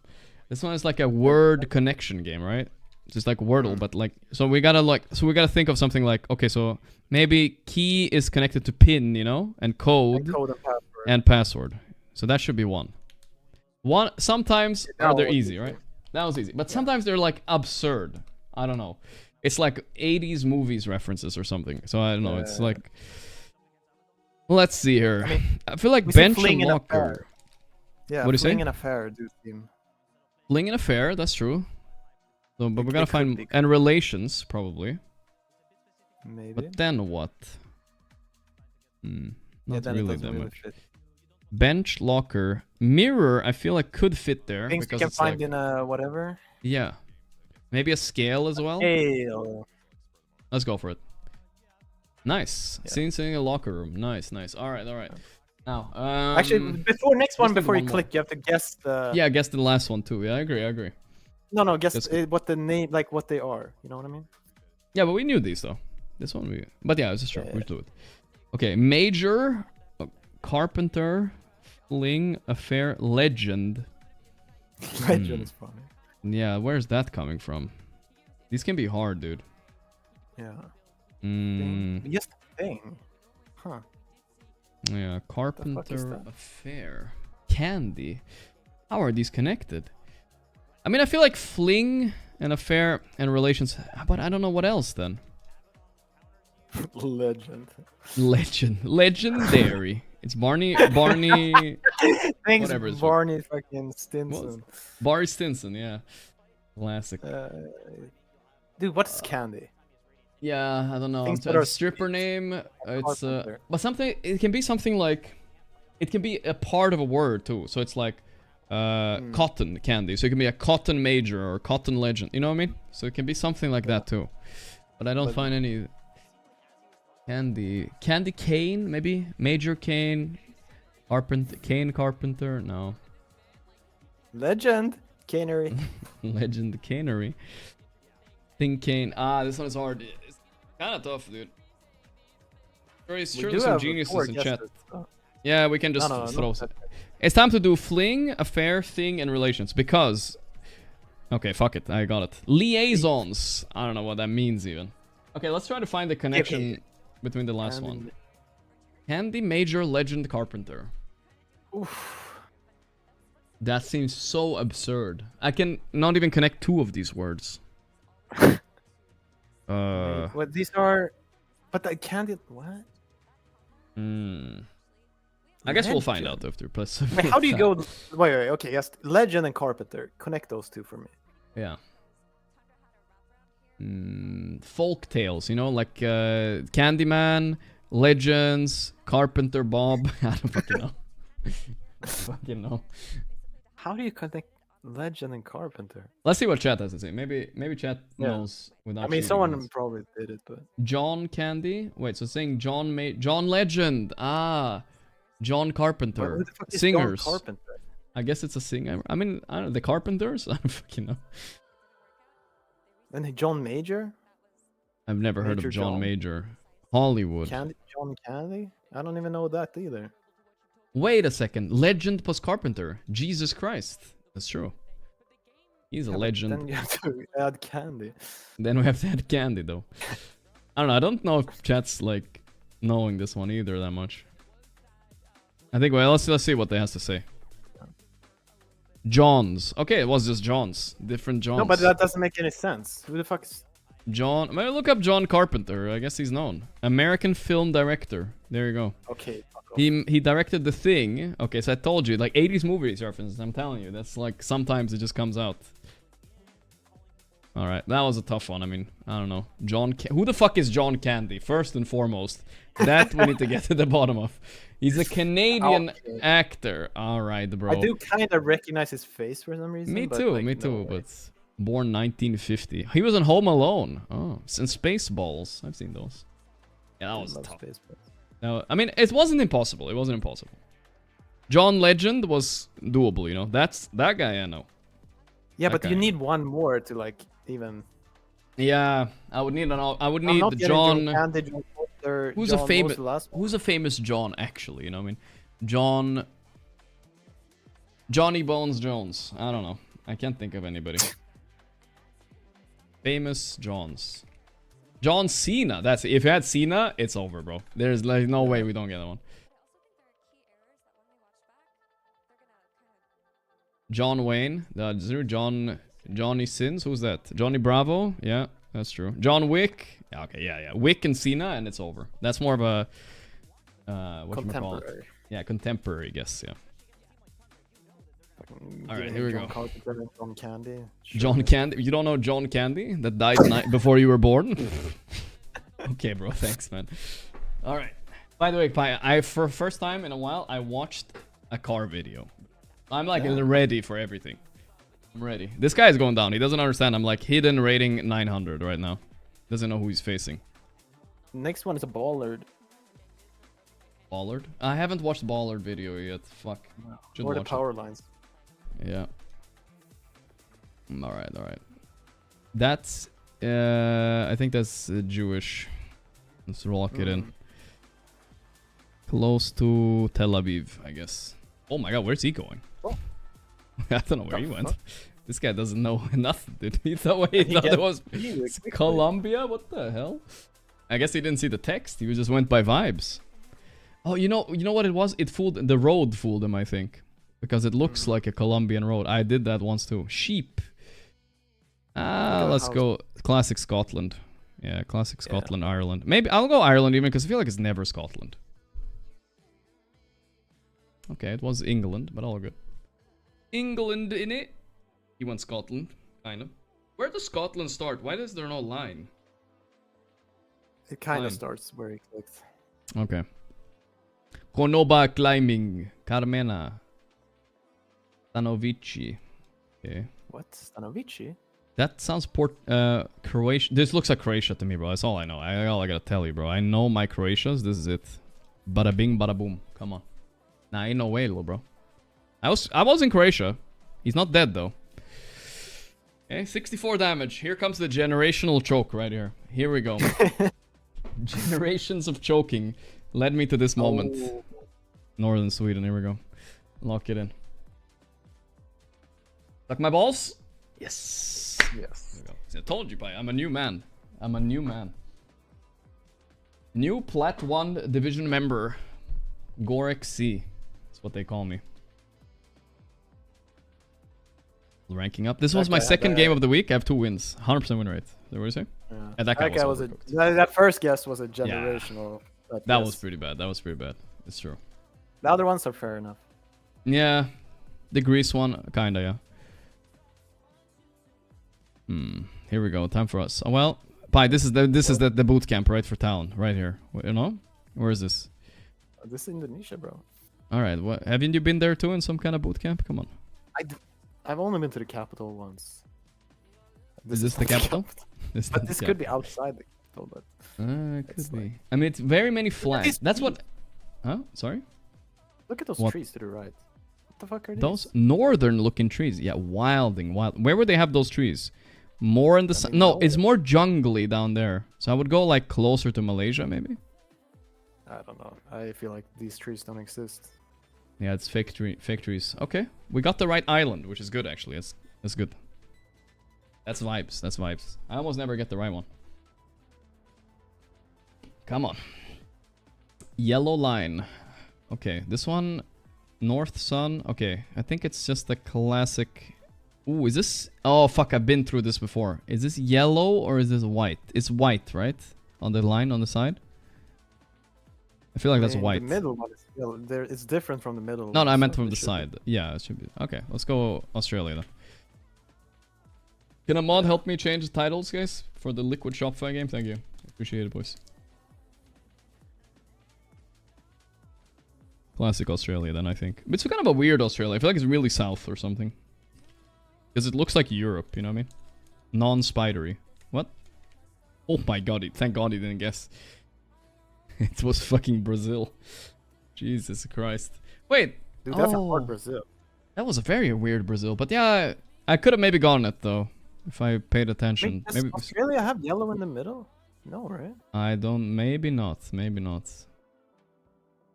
This one is like a word connection game, right? It's just like Wordle, but like... So we gotta think of something like... Okay, so maybe key is connected to pin, you know? And code and password. So that should be one. Sometimes they're easy, right? That was easy. But sometimes they're like absurd. I don't know. It's like 80s movies references or something. So I don't know. It's like... Let's see here. I feel like Bench and Locker. Yeah, what do you say? Fling and Affair do seem... Fling and Affair, that's true. So, but we gotta find... And Relations, probably. Maybe. But then what? Not really that much. Bench, Locker, Mirror, I feel like could fit there. Things you can find in a whatever. Yeah. Maybe a scale as well. Scale. Let's go for it. Nice. Yeah. Seeing a locker room. Nice. Alright. Now, actually, before you click, you have to guess the... Yeah, guess the last one too. Yeah, I agree. No, guess what the name, like what they are. You know what I mean? Yeah, but we knew these though. This one But yeah, it's just true. We'll do it. Okay, Major... Carpenter, Fling, Affair, Legend. Legend is funny. Yeah, where's that coming from? These can be hard, dude. Yeah. Just thing. Huh. Yeah, Carpenter, Affair, Candy. How are these connected? I mean, I feel like Fling and Affair and Relations, but I don't know what else then. Legendary. It's Barney. Thanks, whatever. Barney fucking Stinson. Barney Stinson, yeah. Classic. Dude, what's Candy? Yeah, I don't know. It's a stripper name. It's but something. It can be something like. It can be a part of a word too. So it's like, cotton candy. So it can be a cotton major or cotton legend. You know what I mean? So it can be something like that too. But I don't find any. Candy Cane, maybe? Major Cane. Carpenter, no. Legend Canery. Legend Canery. Think Cane. This one is hard. It's kind of tough, dude. Surely some geniuses in chat. Yeah, we can just throw it. It's time to do Fling, Affair, Thing, and Relations. Because... Okay, fuck it. I got it. Liaisons. I don't know what that means even. Okay, let's try to find the connection... between the last one. Candy, Major, Legend, Carpenter. Oof. That seems so absurd. I can not even connect two of these words. What these are... But I can't... What? I guess we'll find out after. Wait, how do you go... Wait, okay, yes. Legend and Carpenter. Connect those two for me. Yeah. Folk tales, you know, like Candyman, Legends, Carpenter Bob. I don't fucking know. Fucking know. How do you connect Legend and Carpenter? Let's see what chat has to say. Maybe chat knows without. I mean, someone probably did it, but John Candy. Wait, so it's saying John Legend. Ah, John Carpenter. Who the fuck is Singers. John Carpenter? I guess it's a singer. I mean, I don't know, the Carpenters. I don't fucking know. And John Major? I've never heard of John Major. Hollywood. John Candy? I don't even know that either. Wait a second. Legend plus Carpenter. Jesus Christ. That's true. He's a legend. Then you have to add Candy. Then we have to add Candy, though. I don't know. I don't know if chat's like knowing this one either that much. I think, well, let's see what they has to say. Johns. Okay, it was just Johns. Different Johns. No, but that doesn't make any sense. Who the fuck is... John... Maybe look up John Carpenter. I guess he's known. American film director. There you go. Okay. He directed The Thing. Okay, so I told you, like 80s movies references. I'm telling you, that's like sometimes it just comes out. All right, that was a tough one. I mean, I don't know. Who the fuck is John Candy? First and foremost, that we need to get to the bottom of. He's a Canadian actor. All right, bro. I do kind of recognize his face for some reason. Me too, but born 1950. He was in Home Alone. Oh, and Spaceballs. I've seen those. Yeah, that was tough. No, I mean, it wasn't impossible. It wasn't impossible. John Legend was doable, you know. That guy I know. Yeah, but you need one more to like even. Yeah, I would need the John. Who's a famous John actually? You know, what I mean, Johnny Bones Jones. I don't know. I can't think of anybody. Famous Johns. John Cena. That's if you had Cena, it's over, bro. There's like no way we don't get that one. John Wayne. That's true. Johnny Sins. Who's that? Johnny Bravo. Yeah, that's true. John Wick. Yeah, okay, yeah. Wick and Cena, and it's over. That's more of a what you call it? Yeah, contemporary, I guess. Yeah. All right, here we go. John Candy. John Candy. You don't know John Candy that died before you were born? Okay, bro. Thanks, man. All right. By the way, Pi, for first time in a while, I watched a car video. I'm like ready for everything. I'm ready. This guy is going down. He doesn't understand. I'm like hidden rating 900 right now. Doesn't know who he's facing. Next one is a Ballard. Ballard? I haven't watched Ballard video yet. Fuck. Or the power lines. Yeah. All right. That's I think that's Jewish. Let's lock it in. Close to Tel Aviv, I guess. Oh my god, where's he going? Oh. I don't know where he went. This guy doesn't know nothing, dude. He thought it was Colombia? What the hell? I guess he didn't see the text. He just went by vibes. Oh, you know what it was? The road fooled him, I think. Because it looks like a Colombian road. I did that once too. Sheep. Let's go classic Scotland. Yeah, classic Scotland, Ireland. Maybe I'll go Ireland even because I feel like it's never Scotland. Okay, it was England, but all good. England in it. He went Scotland, kind of. Where does Scotland start? Why is there no line? It kind of starts where he clicks. Okay. Konoba climbing. Carmena. Stanovici. Okay. What? Stanovici? That sounds Croatia. This looks like Croatia to me, bro. That's all I know. All I gotta tell you, bro. I know my Croatias. This is it. Bada bing, bada boom. Come on. Nah, ain't no way, little bro. I was in Croatia. He's not dead though. Okay, 64 damage. Here comes the generational choke right here. Here we go. Generations of choking led me to this moment. Oh. Northern Sweden. Here we go. Lock it in. Suck my balls. Yes. Yes. I told you, Pi. I'm a new man. New Plat 1 division member. Gorgc. That's what they call me. Ranking up. This was my second game of the week. I have 2 wins. 100% win rate. Is that what you say? Yeah. That first guess was a generational. Yeah. That was pretty bad. It's true. The other ones are fair enough. Yeah. The Greece one, kinda, yeah. Here we go. Time for us. Oh, well, Pi, this is the boot camp, right, for Talon, right here. You know, Where is this? This is Indonesia, bro. All right. What haven't you been there too in some kind of boot camp? Come on. I've only been to the capital once. Is this the capital? This could be outside the capital, but it could be. I mean, it's very many flags. That's what. Huh? Sorry. Look at those trees to the right. What the fuck are these? Those northern-looking trees. Yeah, wilding. Where would they have those trees? More in the no, it's more jungly down there. So I would go like closer to Malaysia, maybe. I don't know. I feel like these trees don't exist. Yeah, it's fake trees. Okay, we got the right island, which is good actually. That's good. That's vibes. That's vibes. I almost never get the right one. Come on. Yellow line. Okay, this one, North Sun. Okay, I think it's just the classic. Ooh, is this? Oh fuck! I've been through this before. Is this yellow or is this white? It's white, right? On the line on the side. I feel like that's white. The middle one is yellow. It's different from the middle. No, I meant from the side. Yeah, it should be. Okay, let's go Australia then. Can a mod help me change the titles, guys, for the Liquid Shopify game? Thank you. Appreciate it, boys. Classic Australia then, I think. But it's kind of a weird Australia. I feel like it's really south or something. Because it looks like Europe, you know what I mean? Non-spidery. What? Oh my god, thank god he didn't guess. It was fucking Brazil. Jesus Christ. Wait. Dude, that's a hard Brazil. That was a very weird Brazil. But yeah, I could have maybe gotten it though. If I paid attention. Wait, maybe Australia have yellow in the middle? No, right? I don't. Maybe not. Maybe not.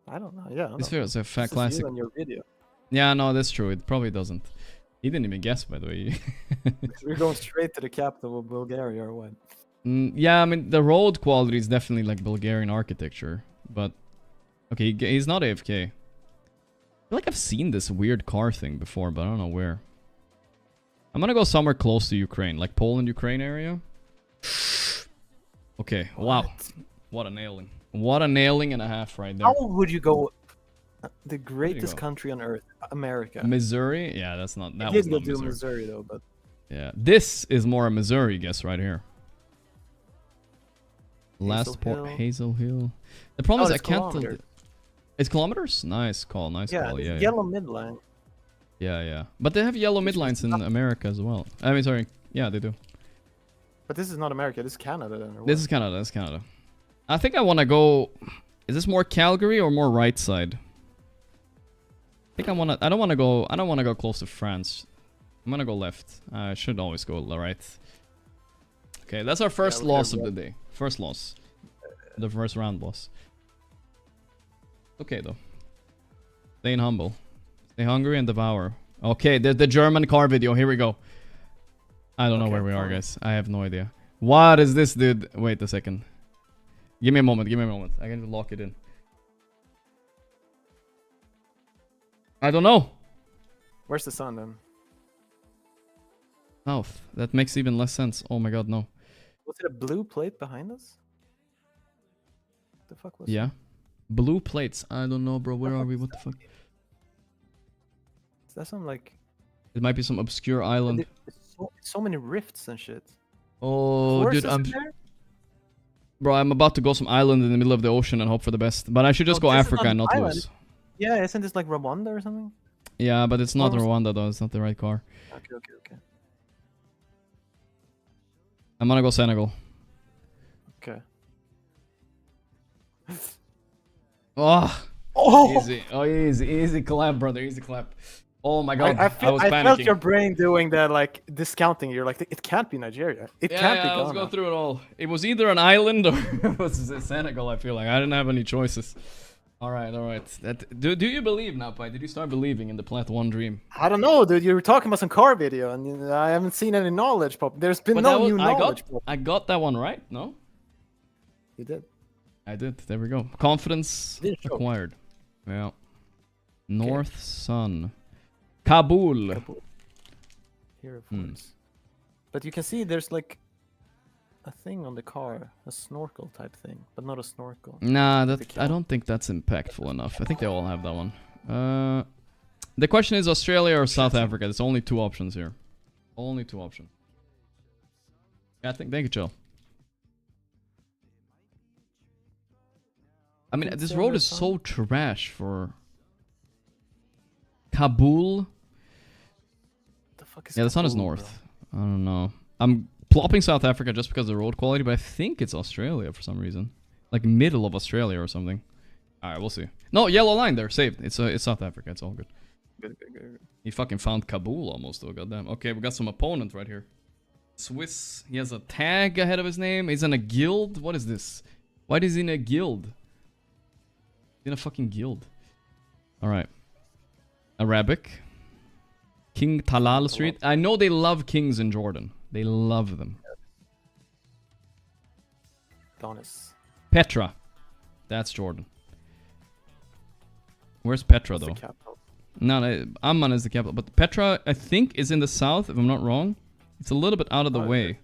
I don't know. Yeah. This feels a fat classic. On your video. Yeah, no, that's true. It probably doesn't. He didn't even guess, by the way. We're going straight to the capital of Bulgaria or what? Yeah, I mean, the road quality is definitely like Bulgarian architecture. But, okay, he's not AFK. I feel like I've seen this weird car thing before, but I don't know where. I'm gonna go somewhere close to Ukraine, like Poland, Ukraine area. Okay, wow. What a nailing. What a nailing and a half right there. How would you go? The greatest country on earth, America. Missouri? Yeah, that's not. That was not Missouri. Missouri though, but. Yeah, this is more a Missouri guess right here. Last port, Hazel Hill. The problem is I can't tell. It's kilometers? Nice call, nice call. Yeah, yellow midline. Yeah. But they have yellow midlines in America as well. I mean, sorry. Yeah, they do. But this is not America. This is Canada then. This is Canada. This is Canada. I think I want to go. Is this more Calgary or more right side? I think I want to. I don't want to go. I don't want to go close to France. I'm gonna go left. I should always go right. Okay, that's our first loss of the day. First loss. The first round loss. Okay though. Staying humble. Stay hungry and devour. Okay, the German car video. Here we go. I don't know where we are, guys. I have no idea. What is this, dude? Wait a second. Give me a moment. Give me a moment. I can lock it in. I don't know. Where's the sun then? South. That makes even less sense. Oh my god, no. Was it a blue plate behind us? What the fuck was it? Yeah. Blue plates. I don't know, bro. Where are we? What the fuck? Is that some like... It might be some obscure island. So many rifts and shit. Oh, dude, Bro, I'm about to go some island in the middle of the ocean and hope for the best. But I should just go Africa and not lose. Yeah, isn't this like Rwanda or something? Yeah, but it's not Rwanda though. It's not the right car. Okay. I'm gonna go Senegal. Okay. Oh! Easy. Oh, easy clap, brother. Easy clap. Oh my god, I was panicking. I felt your brain doing that, like, discounting. You're like, it can't be Nigeria. It can't be Ghana. Let's go through it all. It was either an island or it was Senegal, I feel like. I didn't have any choices. Alright. Do you believe now, Pai? Did you start believing in the Plat 1 dream? I don't know, dude. You were talking about some car video, and I haven't seen any knowledge pop. There's been new knowledge pop. I got that one right, no? You did. I did. There we go. Confidence acquired. Yeah. North Sun. Kabul. Here, of course. But you can see there's like a thing on the car, a snorkel type thing, but not a snorkel. Nah, I don't think that's impactful enough. I think they all have that one. The question is Australia or South Africa. There's only two options here. Only two options. Yeah, thank you, Joe. I mean, this road is so trash for Kabul. The fuck is Yeah, the sun is Kabul, north. I don't know. I'm plopping South Africa just because of the road quality, but I think it's Australia for some reason. Like middle of Australia or something. Alright, we'll see. No, yellow line there, saved. It's South Africa, it's all good. Good. He fucking found Kabul almost though, goddamn. Okay, we got some opponent right here. Swiss, he has a tag ahead of his name. He's in a guild. What is this? Why is he in a guild? He's in a fucking guild. Alright. Arabic. King Talal Street. I know they love kings in Jordan. They love them. Donis. Petra. That's Jordan. Where's Petra though? No, Amman is the capital. But Petra, I think, is in the south, if I'm not wrong. It's a little bit out of the way.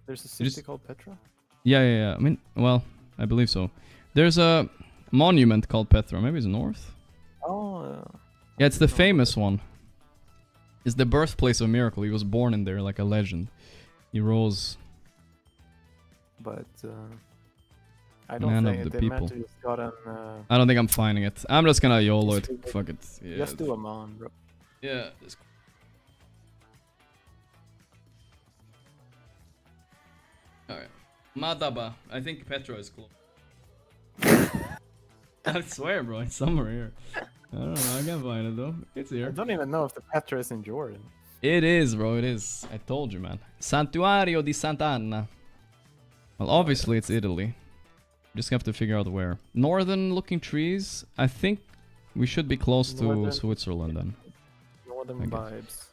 There's a city called Petra? Yeah. I mean, well, I believe so. There's a monument called Petra. Maybe it's north? Oh, yeah, it's the famous one. It's the birthplace of a miracle. He was born in there like a legend. He rose. But I don't think the they people. meant to just gotten. I don't think I'm finding it. I'm just gonna YOLO it. Fuck it. Yeah. Just do a man, bro. Yeah. Alright. Madaba. I think Petra is close. I swear, bro. It's somewhere here. I don't know. I can't find it though. It's here. I don't even know if the Petra is in Jordan. It is, bro. It is. I told you, man. Santuario di Sant'Anna. Well, obviously it's Italy. Just have to figure out where. Northern looking trees. I think we should be close to Switzerland then. Northern vibes.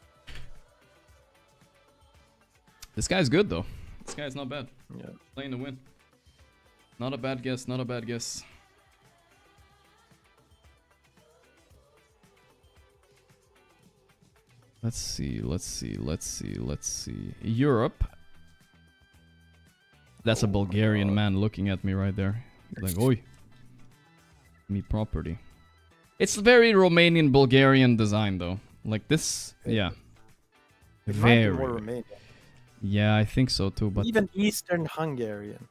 This guy's good though. This guy's not bad. Yeah. Playing to win. Not a bad guess. Not a bad guess. Let's see. Europe. That's a Bulgarian man looking at me right there. He's like, oi. Me property. It's very Romanian Bulgarian design though. Like this, yeah. Very. More Romanian. Yeah, I think so too. But even Eastern Hungarian.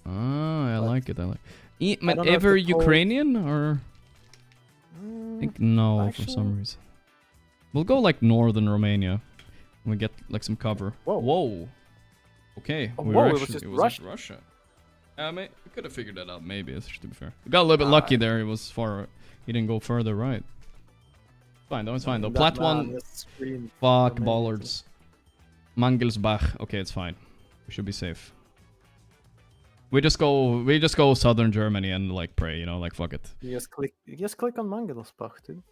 Ah, I like it. Ever Ukrainian or? I think no, actually, for some reason. We'll go like northern Romania. We get like some cover. Whoa. Okay. Oh, it was just Russia. We could have figured that out maybe, to be fair. We got a little bit lucky there. It was far. He didn't go further right. Fine though, it's fine though. Plat 1. Fuck bollards. Mangelsbach. Okay, it's fine. We should be safe. We just go southern Germany and like pray, you know, like fuck it. You just click on Mangelsbach, dude.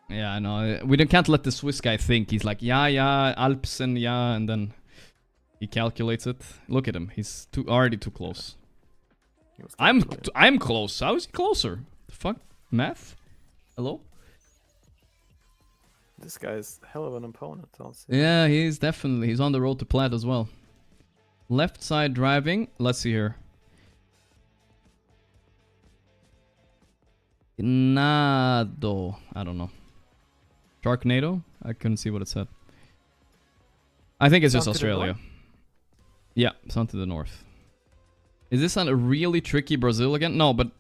Yeah, I know. We can't let the Swiss guy think. He's like, yeah, Alpsen, yeah, and then he calculates it. Look at him. He's already too close. I'm close. How is he closer? The fuck? Math? Hello? This guy's hell of an opponent, I'll say. Yeah, he's on the road to plat as well. Left side driving. Let's see here. Nado. I don't know. Sharknado? I couldn't see what it said. I think it's just Australia. Yeah, it's on to the north. Is this on a really tricky Brazil again? No, but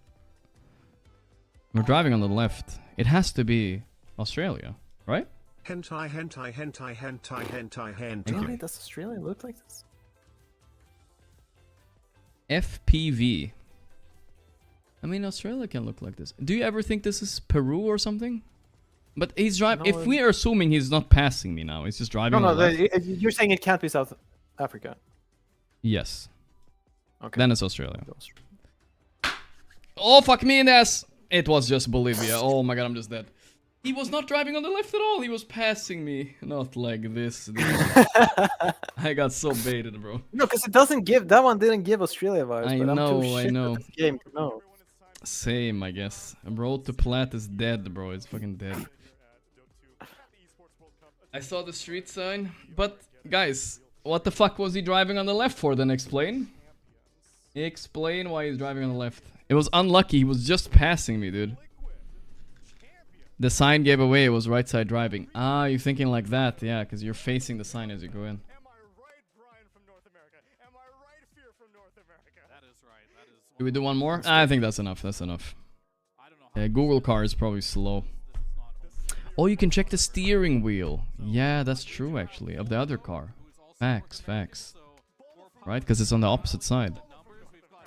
we're driving on the left. It has to be Australia, right? Hentai. Why does Australia look like this? FPV. I mean, Australia can look like this. Do you ever think this is Peru or something? But he's driving. If we are assuming he's not passing me now, he's just driving. No, you're saying it can't be South Africa. Yes. Okay. Then it's Australia. Oh, fuck me in the ass! It was just Bolivia. Oh my god, I'm just dead. He was not driving on the left at all. He was passing me. Not like this. I got so baited, bro. No, because it doesn't give. That one didn't give Australia vibes. I but know. I'm too shit at this game to know. Same, I guess. Road to Plat is dead, bro. It's fucking dead. I saw the street sign, but guys, what the fuck was he driving on the left for? Then explain. Explain why he's driving on the left. It was unlucky. He was just passing me, dude. The sign gave away it was right side driving. Ah, you're thinking like that, yeah, because you're facing the sign as you go in. Do we do one more? I think that's enough. That's enough. Google car is probably slow. Oh, you can check the steering wheel. Yeah, that's true actually, of the other car. Facts. Right, because it's on the opposite side.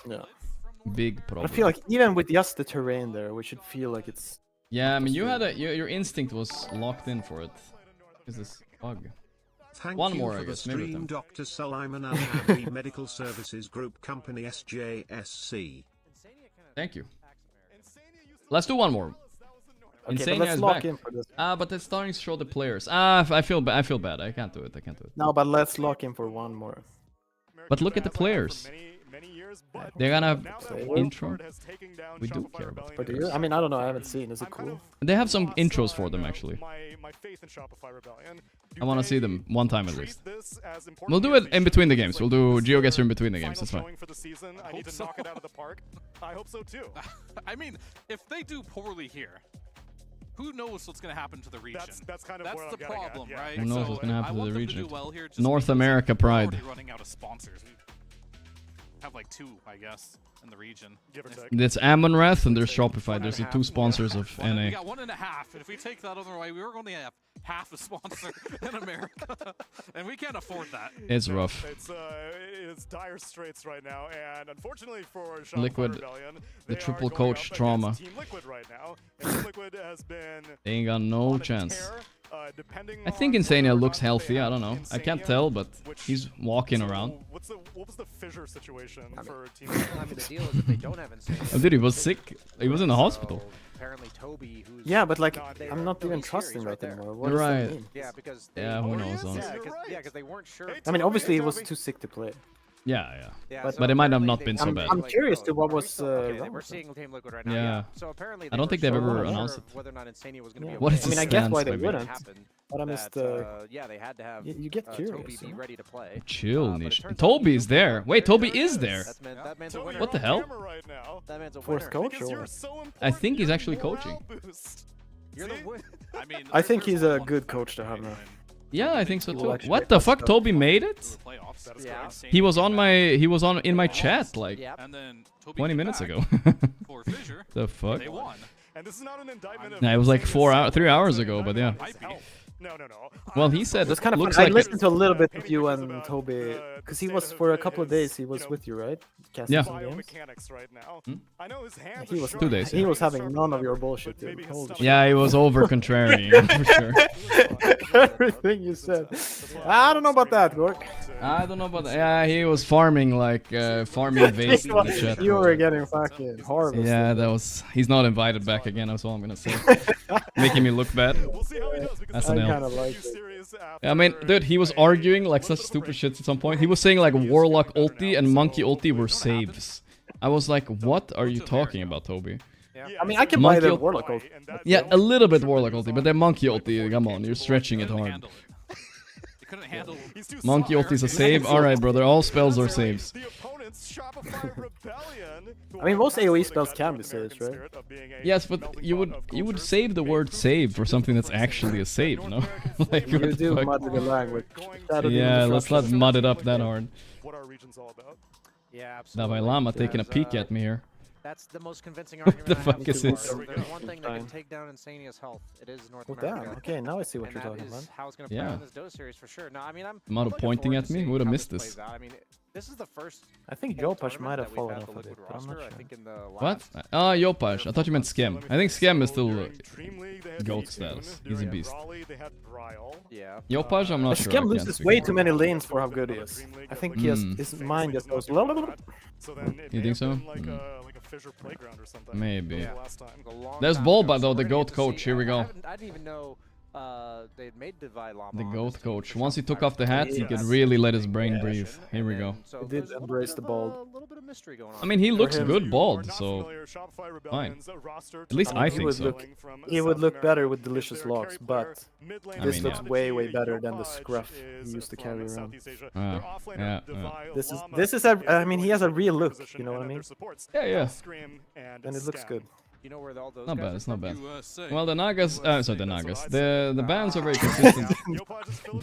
Yeah. Big problem. I feel like even with just the terrain there, we should feel like it's... Yeah, I mean, you had your instinct was locked in for it. Is this bug? Thank One you more, for I the guess. Maybe stream, then. Dr. Sulaiman Al-Hamdi, Medical Services Group Company SJSC. Thank you. Let's do one more. Okay, Insania let's is lock back. in for this. But it's starting to show the players. I feel bad. I can't do it. No, but let's lock in for one more. But look at the players. They're gonna have intro. We do care about. But do you? I mean, I don't know. I haven't seen. Is it cool? They have some intros for them actually. My faith in Shopify Rebellion. I want to see them one time at least. We'll do it in between the games. We'll do GeoGuessr in between the games. That's fine. For the season, I need to knock it out of the park. I hope so too. I mean, if they do poorly here, who knows what's going to happen to the region? That's kind of that's what the I'm problem, at, yeah. right? Who knows So what's gonna happen I to want the them region? do well here just North because America we're pride. already running out of sponsors. We have like 2, I guess, in the region. That's Amon-Rath and there's Shopify. There's the 2 sponsors of We NA. got 1.5, and if we take that other way, we were going to have half a sponsor in America, and we can't afford that. It's rough. It's dire straits right now, and unfortunately for Shopify Liquid, Rebellion, the they triple are going coach up trauma. against Team Liquid right now. And Team Liquid has been They ain't got no on a chance. tear, depending I think on Insania whether or looks not healthy. they I have don't know. I can't Insania, tell, but which- he's walking so around. What was the fissure situation for Team I mean, the deal is that they don't have Insania. Oh, dude, he was sick. He was in the hospital. Apparently, Toby, who's Yeah, but like, there. I'm not even Toby's trusting here, he's that right there. anymore. What You're does that right. mean? Yeah, because Yeah, who knows, honestly. Yeah, because they weren't sure. I mean, obviously he was too sick to play. Yeah. Yeah, But it might have not been so bad. I'm curious to what was Okay, wrong we're with them. seeing Team Liquid right now. Yeah. So apparently, I don't think they've ever announced it. whether or not Insania was going to Yeah. be. What okay. is I mean, his I guess stance, why they maybe? wouldn't. Happened But I missed. yeah, they had to have. You get Toby curious. be ready to play. Chill, But it Nish. turns out Toby's he- there. Wait, Toby is there. That man's a winner. What the hell? That man's a Fourth winner. coach or? I think he's actually coaching. You're the win. I mean, I think he's a good coach to have now. Yeah, I think so He too. will actually What the make fuck? us Toby made it? Yeah. He was on in my chat like And then Toby 20 came minutes back ago. for Fissure. The fuck? They won. And this is not an indictment of Nah, it was like Insania's 3 hours ago, but yeah. No. Well, he said That's kind of looks fun. I like listened to a little bit of you and Toby, because he was for a couple of days. He was with you, right? Casting Yeah. some games. biomechanics right now. Hmm? I know his hands He are was sharp. 2 days. He was having none of your bullshit, dude. Holy shit. Yeah, he was over contrarian for sure. Everything you said. I don't know about that, Gork. I don't know about that. Yeah, he was farming like farming vase in the chat. You were getting fucking harvested. Yeah, that was. He's not invited back again. That's all I'm gonna say. Making me look bad. That's an I L. kind of like it. I mean, dude, he was arguing like such stupid shit at some point. He was saying like Warlock ulti and Monkey ulti were saves. I was like, what are you talking about, Toby? I mean, I can buy the ult- Warlock ult. Yeah, a little bit Warlock ulti, but then Monkey ulti, come on, you're stretching it hard. Couldn't handle. Monkey ulti is a save. All right, brother, all spells are saves. I mean, most AoE spells can be saves, right? Yes, but you would save the word save for something that's actually a save, no? Like, You what the do fuck? muddy the language. Shadow Yeah, Demon let's not Disruption. mud it up that hard. What our region's all about. Yeah, absolutely. Dalai Lama taking a Because, peek at me here. That's the most convincing What argument the I fuck have is so this? far. If There's one thing that can take down Insania's health. It is North Oh, America. damn. Okay, now I see what and you're that talking is about. how it's going to play Yeah. out in this Dota series for sure. No, I mean, I'm Motto looking pointing forward at to me? seeing Would've how missed this this. plays out. I mean, this is the first I think full Jopash might tournament have that we've fallen had off the a bit, Liquid but I'm not roster. I sure. think in the What? last Ah, Yopash. I thought you meant Skem. I think Skem is still GOAT status. He's a beast. Yeah. Yopash, I'm not sure. I Scam can't loses speak way for too him. many lanes for how good he is. I think he has, his mind just goes. You think so? Like a Fissure playground or something. Maybe. The last time. There's Bulba though, the GOAT coach. Here we go. I didn't even know they'd made Divide Llama. The GOAT coach. Once he took off the hat, he could really let his brain breathe. Here we go. So He did embrace the bald. a little bit of mystery going on. I mean, he looks him. good bald, so fine. At least I He think would so. look, he would look better with delicious locks, but I this mean, looks yeah. way better than the scruff he used to carry around. Yeah. This is a. I mean, he has a real look. You know what I mean? Yeah, yeah. And it looks good. You know where all those Not guys bad, are it's not from? bad. USA. Well, the Nagas, sorry, the Nagas. The bands are very consistent.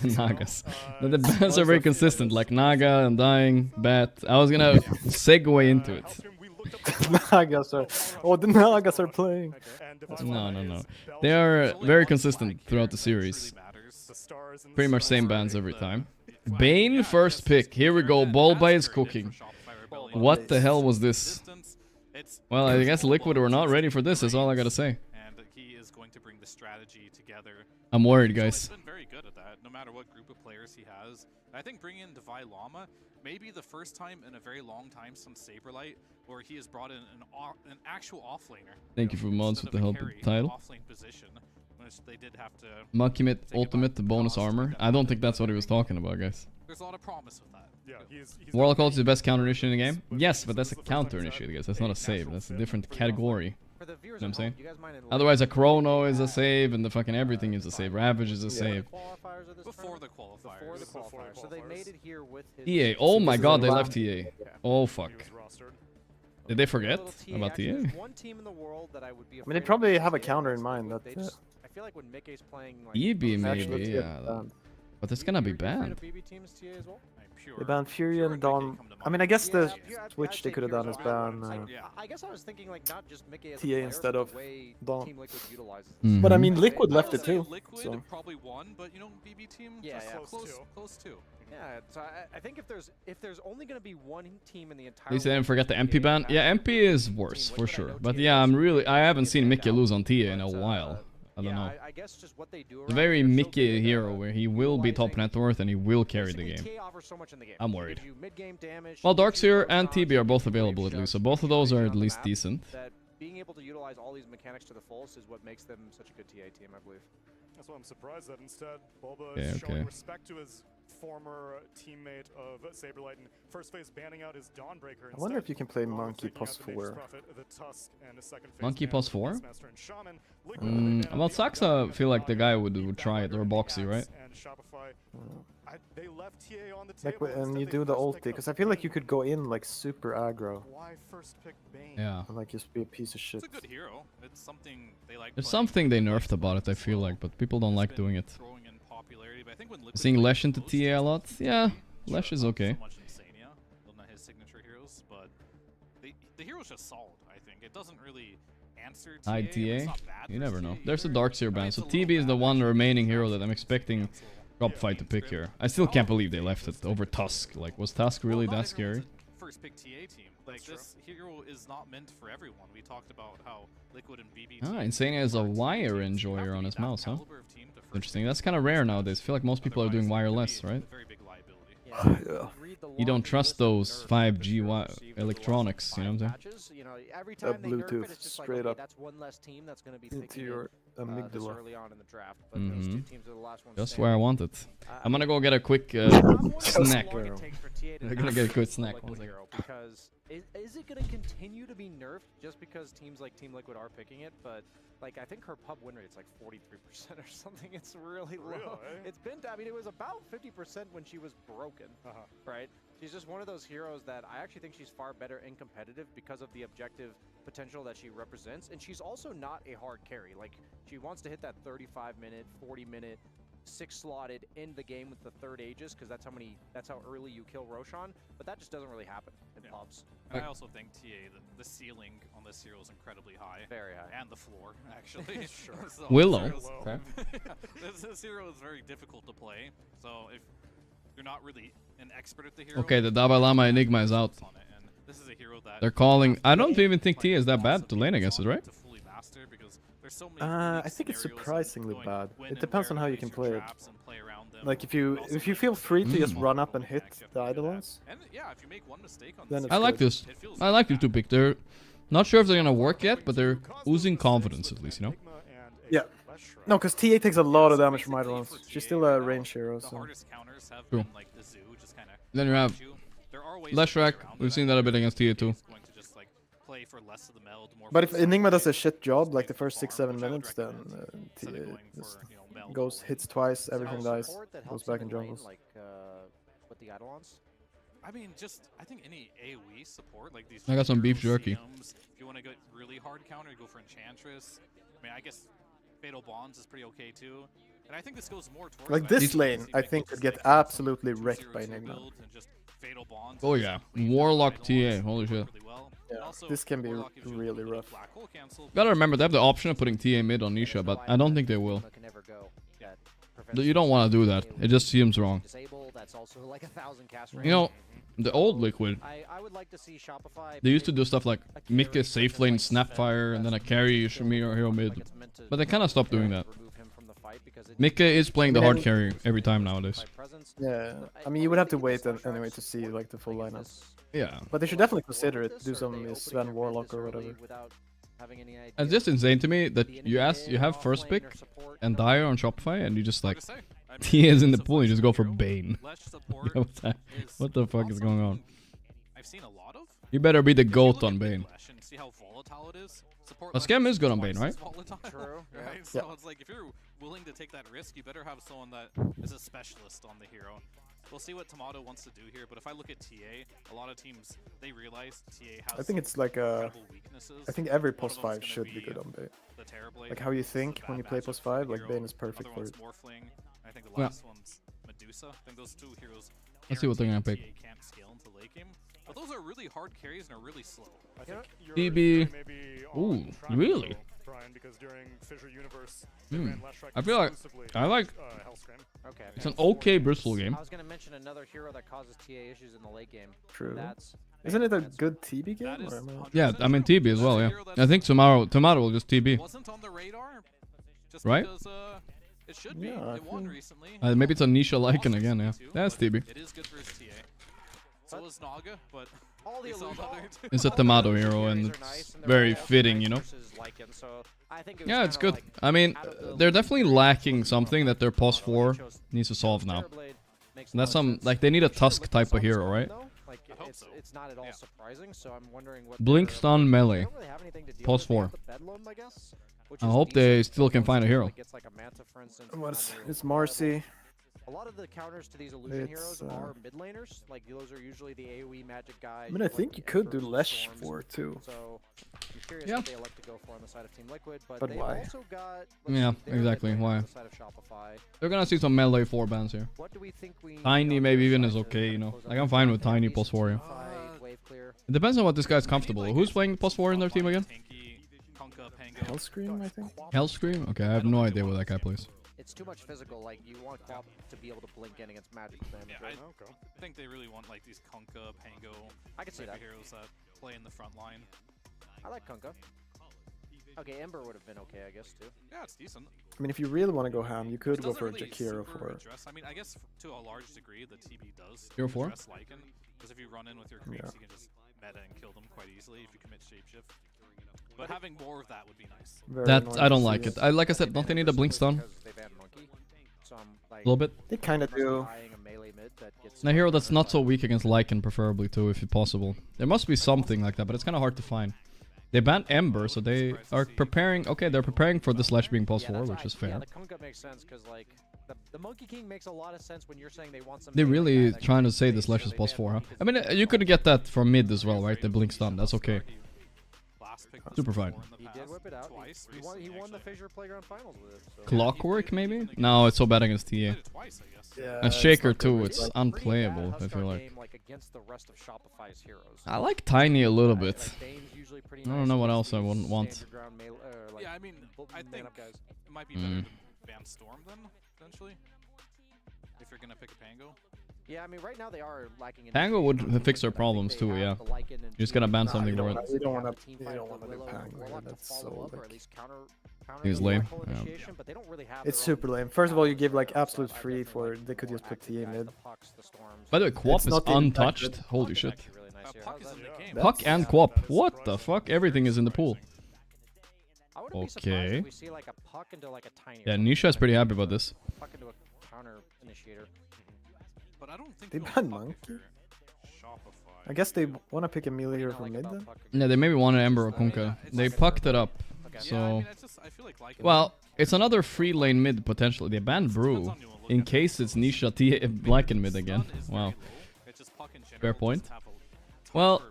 The Nagas. The bands are very consistent, like Naga, Undying, Bat. I was gonna segue into it. Nagas are. Oh, the Nagas are playing. No. They are very consistent throughout the series. Pretty much same bans every time. Bane first pick. Here we go. Ballby is cooking. What the hell was this? Well, I guess Liquid were not ready for this. That's all I gotta say. And he is going to bring the strategy together. I'm worried, guys. He's been very good at that, no matter what group of players he has. And I think bringing in Divai Llama may be the first time in a very long time since Saberlight where he has brought in an actual offlaner. Thank you for mods with the help of the title. Offlane position, which they did have to. Monkey ultimate, the bonus armor. I don't think that's what he was talking about, guys. There's a lot of promise with that. Yeah, Warlock ult is the best counter initiate in the game. Yes, but that's a counter initiate, guys. That's not a save. That's a different category. You know what I'm saying? Otherwise, a Chrono is a save, and the fucking everything is a save. Ravage is a save. Before the qualifiers. So they made it here with his TA. Oh my god, they left TA. Oh fuck. Did they forget about TA? I mean, they probably have a counter in mind. That's it. I feel like when Mickey's playing like EB maybe, yeah. But it's gonna be banned. They banned Fury and Dawn. I mean, I guess the switch they could have done is ban I guess I was thinking like not just Mickey as TA instead of Dawn. Team Liquid utilizes. But I mean, Liquid left it too. Liquid So. probably won, but you know, BB team close too. Yeah, so I think if there's only going to be one team in the entire. At least they didn't forget the MP ban. Yeah, MP is worse for sure. But yeah, I haven't seen Mickey lose on TA in a while. I don't know. I guess just what they do. It's a very Mickey hero where he will be top net worth and he will carry the game. I'm worried. Well, Darkseer and TB are both available at least, so both of those are at least decent. Being able to utilize all these mechanics to the fullest is what makes them such a good TA team, I believe. That's why I'm surprised that instead Bulba is showing respect to his former teammate of Saberlight and first phase banning out his Dawnbreaker. I wonder if you can play Monkey plus 4. Monkey plus 4? Well, Saxa feel like the guy would try it, or Boxy, right? And you do the ulti, because I feel like you could go in like super aggro. Yeah. And like just be a piece of shit. It's a good hero. It's something they like. There's something they nerfed about it, I feel like, but people don't like doing it. Seeing Lesh into TA a lot? Yeah, Lesh is okay. His signature heroes, but the hero's just solid, I think. It doesn't really answer TA. Hide TA? You never know. There's a Darkseer ban, so TB is the one remaining hero that I'm expecting Shopify to pick here. I still can't believe they left it over Tusk. Like, was Tusk really that scary? First pick TA team. Like, this hero is not meant for everyone. We talked about how Liquid and BB. Insania has a wire enjoyer on his mouse, huh? Interesting. That's kind of rare nowadays. I feel like most people are doing wireless, right? Yeah. You don't trust those 5G electronics, you know what I'm saying? Bluetooth straight up into your amygdala. Just where I want it. I'm gonna go get a quick snack. I'm gonna get a quick snack. Because is it going to continue to be nerfed just because teams like Team Liquid are picking it? But like I think her pub win rate's like 43% or something. It's really low. It's been, I mean, it was about 50% when she was broken, right? She's just one of those heroes that I actually think she's far better in competitive because of the objective potential that she represents. And she's also not a hard carry. Like, she wants to hit that 35-minute, 40-minute, 6-slotted in the game with the third Aegis, because that's how early you kill Roshan. But that just doesn't really happen in pubs. And I also think TA, the ceiling on this hero is incredibly high. Very high. And the floor, actually. Sure. So Willow. Okay. This hero is very difficult to play. So if you're not really an expert at the hero. Okay, the Dalai Lama Enigma is out. This is a hero that they're calling. I don't even think Tia is that bad to lane against it, right? I think it's surprisingly bad. It depends on how you can play it. Like if you feel free to just run up and hit the Eidolons. Then I like this. I like these two picks. They're not sure if they're gonna work yet, but they're oozing confidence at least, you know. Yeah. No, because TA takes a lot of damage from Eidolons. She's still a range hero, so. True. Then you have Leshrac. We've seen that a bit against TA too. But if Enigma does a shit job, like the first 6-7 minutes, then TA hits twice, everything dies, goes back in jungles. With the Eidolons? I mean, I think any AoE support, like these. I got some beef jerky. If you want to go really hard counter, you go for Enchantress. I mean, I guess Fatal Bonds is pretty okay too. And I think this goes more towards Like this lane, I think could get absolutely wrecked by Enigma. Oh yeah, Warlock TA, holy shit. Yeah, this can be really rough. Gotta remember, they have the option of putting TA mid on Nisha, but I don't think they will. You don't want to do that. It just seems wrong. You know, the old Liquid, they used to do stuff like make a safe lane Snapfire and then a carry Shami or hero mid. But they kind of stopped doing that. Mika is playing the hard carry every time nowadays. Yeah, I mean, you would have to wait anyway to see like the full lineup. Yeah. But they should definitely consider it. Do some Sven Warlock or whatever. It's just insane to me that you have first pick and Dire on Shopify and you just like T is in the pool, you just go for Bane. What the fuck is going on? You better be the GOAT on Bane. Scam is good on Bane, right? True. Right? So it's like if you're willing to take that risk, you better have someone that is a specialist on the hero. We'll see what Tomato wants to do here, but if I look at TA, a lot of teams, they realize TA has I think it's like a... I think every post 5 should be good on Bane. Like how you think when you play post 5, like Bane is perfect for it. I think the last one's Medusa. I think those two heroes. Let's see what they're gonna pick. Can't scale into late game, but those are really hard carries and are really slow. I think DB. Ooh, really? Brian, because during Fissure Universe, I feel like Okay. It's an okay Bristol game. I was gonna mention another hero that causes TA issues in the late game. True. Isn't it a good TB game? Yeah, I mean TB as well. Yeah, I think Tomato will just TB. Wasn't on the radar, just right? Because, it should be. Yeah, it won recently. Maybe it's a Nisha Lycan again. Yeah, that's TB. It is good for his TA. So is Naga, but it's a Tomato hero and it's very fitting, you know. Yeah, it's good. I mean, they're definitely lacking something that their post 4 needs to solve now. And that's some like they need a Tusk type of hero, right? It's not at all surprising, so I'm wondering what Blink stun melee. Post 4. I hope they still can find a hero. It's Marcy. A lot of the counters to these illusion heroes are mid laners. Like those are usually the AoE magic guys. I mean, I think you could do Lesh for it too. So I'm curious what they elect to go for on the side of Team Liquid, but they why? also got Yeah, exactly. Why? on the side of Shopify. They're gonna see some melee 4 bans here. What do we think we Tiny maybe even is okay, you know. Like I'm fine with Tiny plus 4. Yeah. It depends on what this guy's comfortable. Who's playing plus 4 in their team again? Hellscream, I think. Hellscream? Okay, I have no idea what that guy plays. It's too much physical. Like you want Quap to be able to blink in against magic damage. Yeah, I think they really want like these Kunkka, Pango, I can see that. heroes that play in the front line. I like Kunkka. Okay, Ember would have been okay, I guess too. Yeah, it's decent. I mean, if you really want to go ham, you could go for a Jakiro for it. I mean, I guess to a large degree, the TB does Hero 4? address Lycan, because if you run in with your creeps, you can just meta and kill them quite easily if you commit shapeshift. But having more of that would be nice. I don't like it. Like I said, don't they need a blink stun? A little bit. They kind of do. And a hero that's not so weak against Lycan, preferably too, if possible. There must be something like that, but it's kind of hard to find. They banned Ember, so they are preparing. Okay, they're preparing for the Slash being plus 4, which is fair. Yeah, the Kunkka makes sense because like the Monkey King makes a lot of sense when you're saying they want some. They're really trying to say the Slash is plus 4, huh? I mean, you could get that from mid as well, right? The blink stun, that's okay. Super fine. He did whip it out. He won the Fissure Playground Finals with it. So. Clockwork, maybe? No, it's so bad against TA. Yeah, and Shaker too, it's unplayable, I feel like. Against the rest of Shopify's heroes. I like Tiny a little bit. I don't know what else I wouldn't want. Yeah, I mean, I think it might be better to ban Storm then, potentially. If you're gonna pick a Pango. Yeah, I mean, right now they are lacking. Pango would fix their problems too, yeah. You're just gonna ban something for it. You don't want to do Pango. That's so like. He's lame. Yeah. It's super lame. First of all, you give like absolute free for they could just put TA mid. By the way, Quap is untouched. Holy shit. Puck and Quap. What the fuck? Everything is in the pool. Okay. Yeah, Nisha is pretty happy about this. But I don't think they banned Monkey. I guess they want to pick a melee hero from mid then? Yeah, they maybe want an Ember or Kunkka. They pucked it up. So, well, it's another free lane mid potentially. They banned Brew in case it's Nisha T Lycan mid again. Wow. Fair point. Well,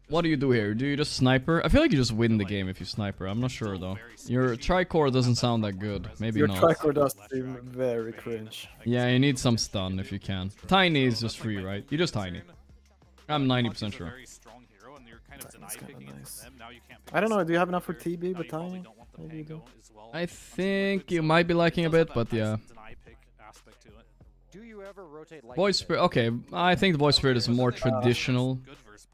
What do you do here? Do you just sniper? I feel like you just win the game if you sniper. I'm not sure though. Your tricore doesn't sound that good. Maybe Your not. Your tricore does seem very cringe. Yeah, you need some stun if you can. Tiny is just free, right? You just tiny. I'm 90% sure. That's kind of nice. I don't know. Do you have enough for TB with tiny? Maybe you do. I think you might be liking a bit, but yeah. Do you ever rotate Voice Spirit, okay, I think the Voice Spirit is more traditional,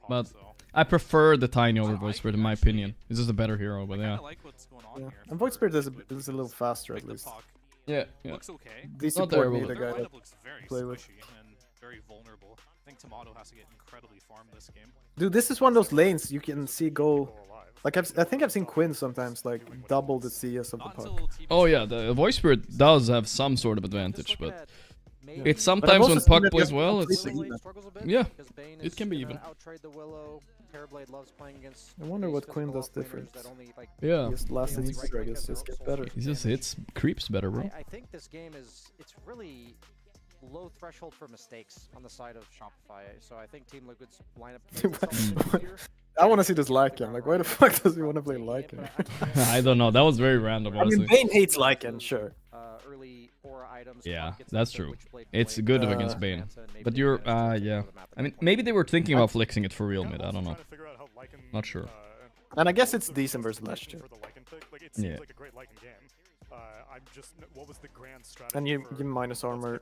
but I prefer the Tiny over Voice Spirit in my opinion. It's just a better hero, but yeah. And Voice Spirit is a little faster at least. Yeah, yeah. They support me, the guy that play with. Very vulnerable. I think Tomato has to get incredibly farmed this game. Dude, this is one of those lanes you can see go. Like I think I've seen Quinn sometimes like double the CS of the puck. Oh yeah, the Voice Spirit does have some sort of advantage, but it's sometimes when puck plays well, it's yeah, it can be even. I wonder what Quinn does different. Yeah, just last hits better, I guess, just get better. He just hits creeps better, bro. I think this game is really low threshold for mistakes on the side of Shopify, so I think Team Liquid's lineup. I want to see this Lycan. Like, why the fuck does he want to play Lycan? I don't know. That was very random. Honestly. I mean, Bane hates Lycan, sure. Yeah, that's true. It's good against Bane, but you're yeah. I mean, maybe they were thinking about flexing it for real mid. I don't know. Not sure. And I guess it's decent versus last year. Yeah. And you minus armor.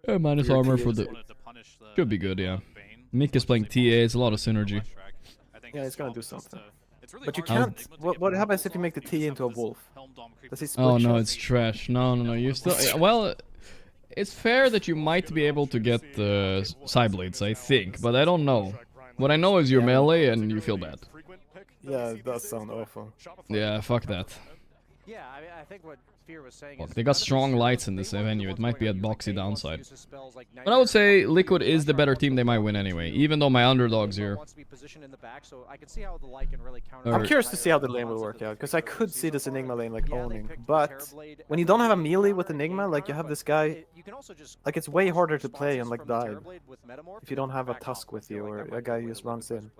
Minus armor for the could be good, yeah. Mick is playing TA, it's a lot of synergy. Yeah, he's gonna do something. But you can't. What happens if you make the T into a wolf? Does he split Oh no, shot? it's trash. No, you still. Well, it's fair that you might be able to get the Psyblades, I think, but I don't know. What I know is you're melee and you feel bad. Yeah, it does sound awful. Yeah, fuck that. Yeah, I think what Fear was saying Look, they got strong lights in this venue. It might be a boxy downside. But I would say Liquid is the better team. They might win anyway, even though my underdogs here. I'm curious to see how the lane will work out, because I could see this Enigma lane like owning. But when you don't have a melee with Enigma, like you have this guy, like it's way harder to play and like dive if you don't have a Tusk with you or a guy who just runs in.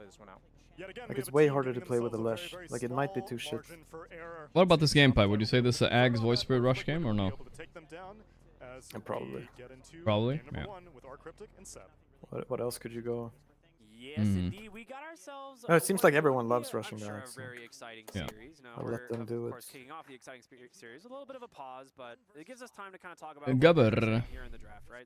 Like it's way harder to play with a Lesh. Like it might be too shit. What about this gameplay? Would you say this is an Ag's Voice Spirit Rush game or no? Probably. Probably? Yeah. What else could you go? Yes, indeed. We got ourselves. No, it seems like everyone loves rushing sure guys. Very exciting Yeah. series. Now I'll we're, let them do of it. course, kicking off the exciting series. A little bit of a pause, but it gives us time to kind of talk about Gubber. here in the draft, right?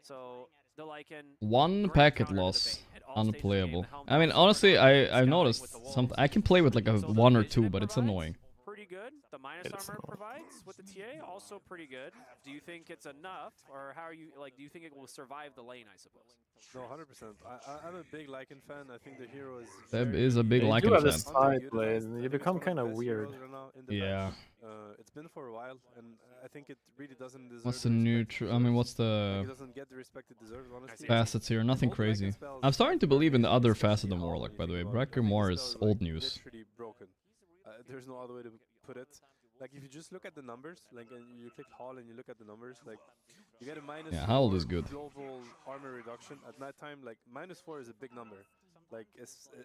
So the Lycan. One packet loss. Unplayable. I mean, honestly, I've noticed something. I can play with like a 1 or 2, but it's annoying. Pretty good. The minus armor provides with the TA also pretty good. Do you think it's enough, or how are you like? Do you think it will survive the lane? I suppose. No, 100%. I'm a big Lycan fan. I think the hero is. Seb is a big You do Lycan have fan. this side blade, and you become kind of weird. Yeah. It's been for a while, and I think it really doesn't deserve. What's the new? I mean, what's the It doesn't get the respect it deserves, honestly. facets here? Nothing crazy. I'm starting to believe in the other facet of Warlock, by the way. Brecker Moore is old news. Literally broken. There's no other way to put it. Like if you just look at the numbers, like and you click Hall and you look at the numbers, like you get a minus. Yeah, Howl is 4 good. global armor reduction at nighttime. Like -4 is a big number. Like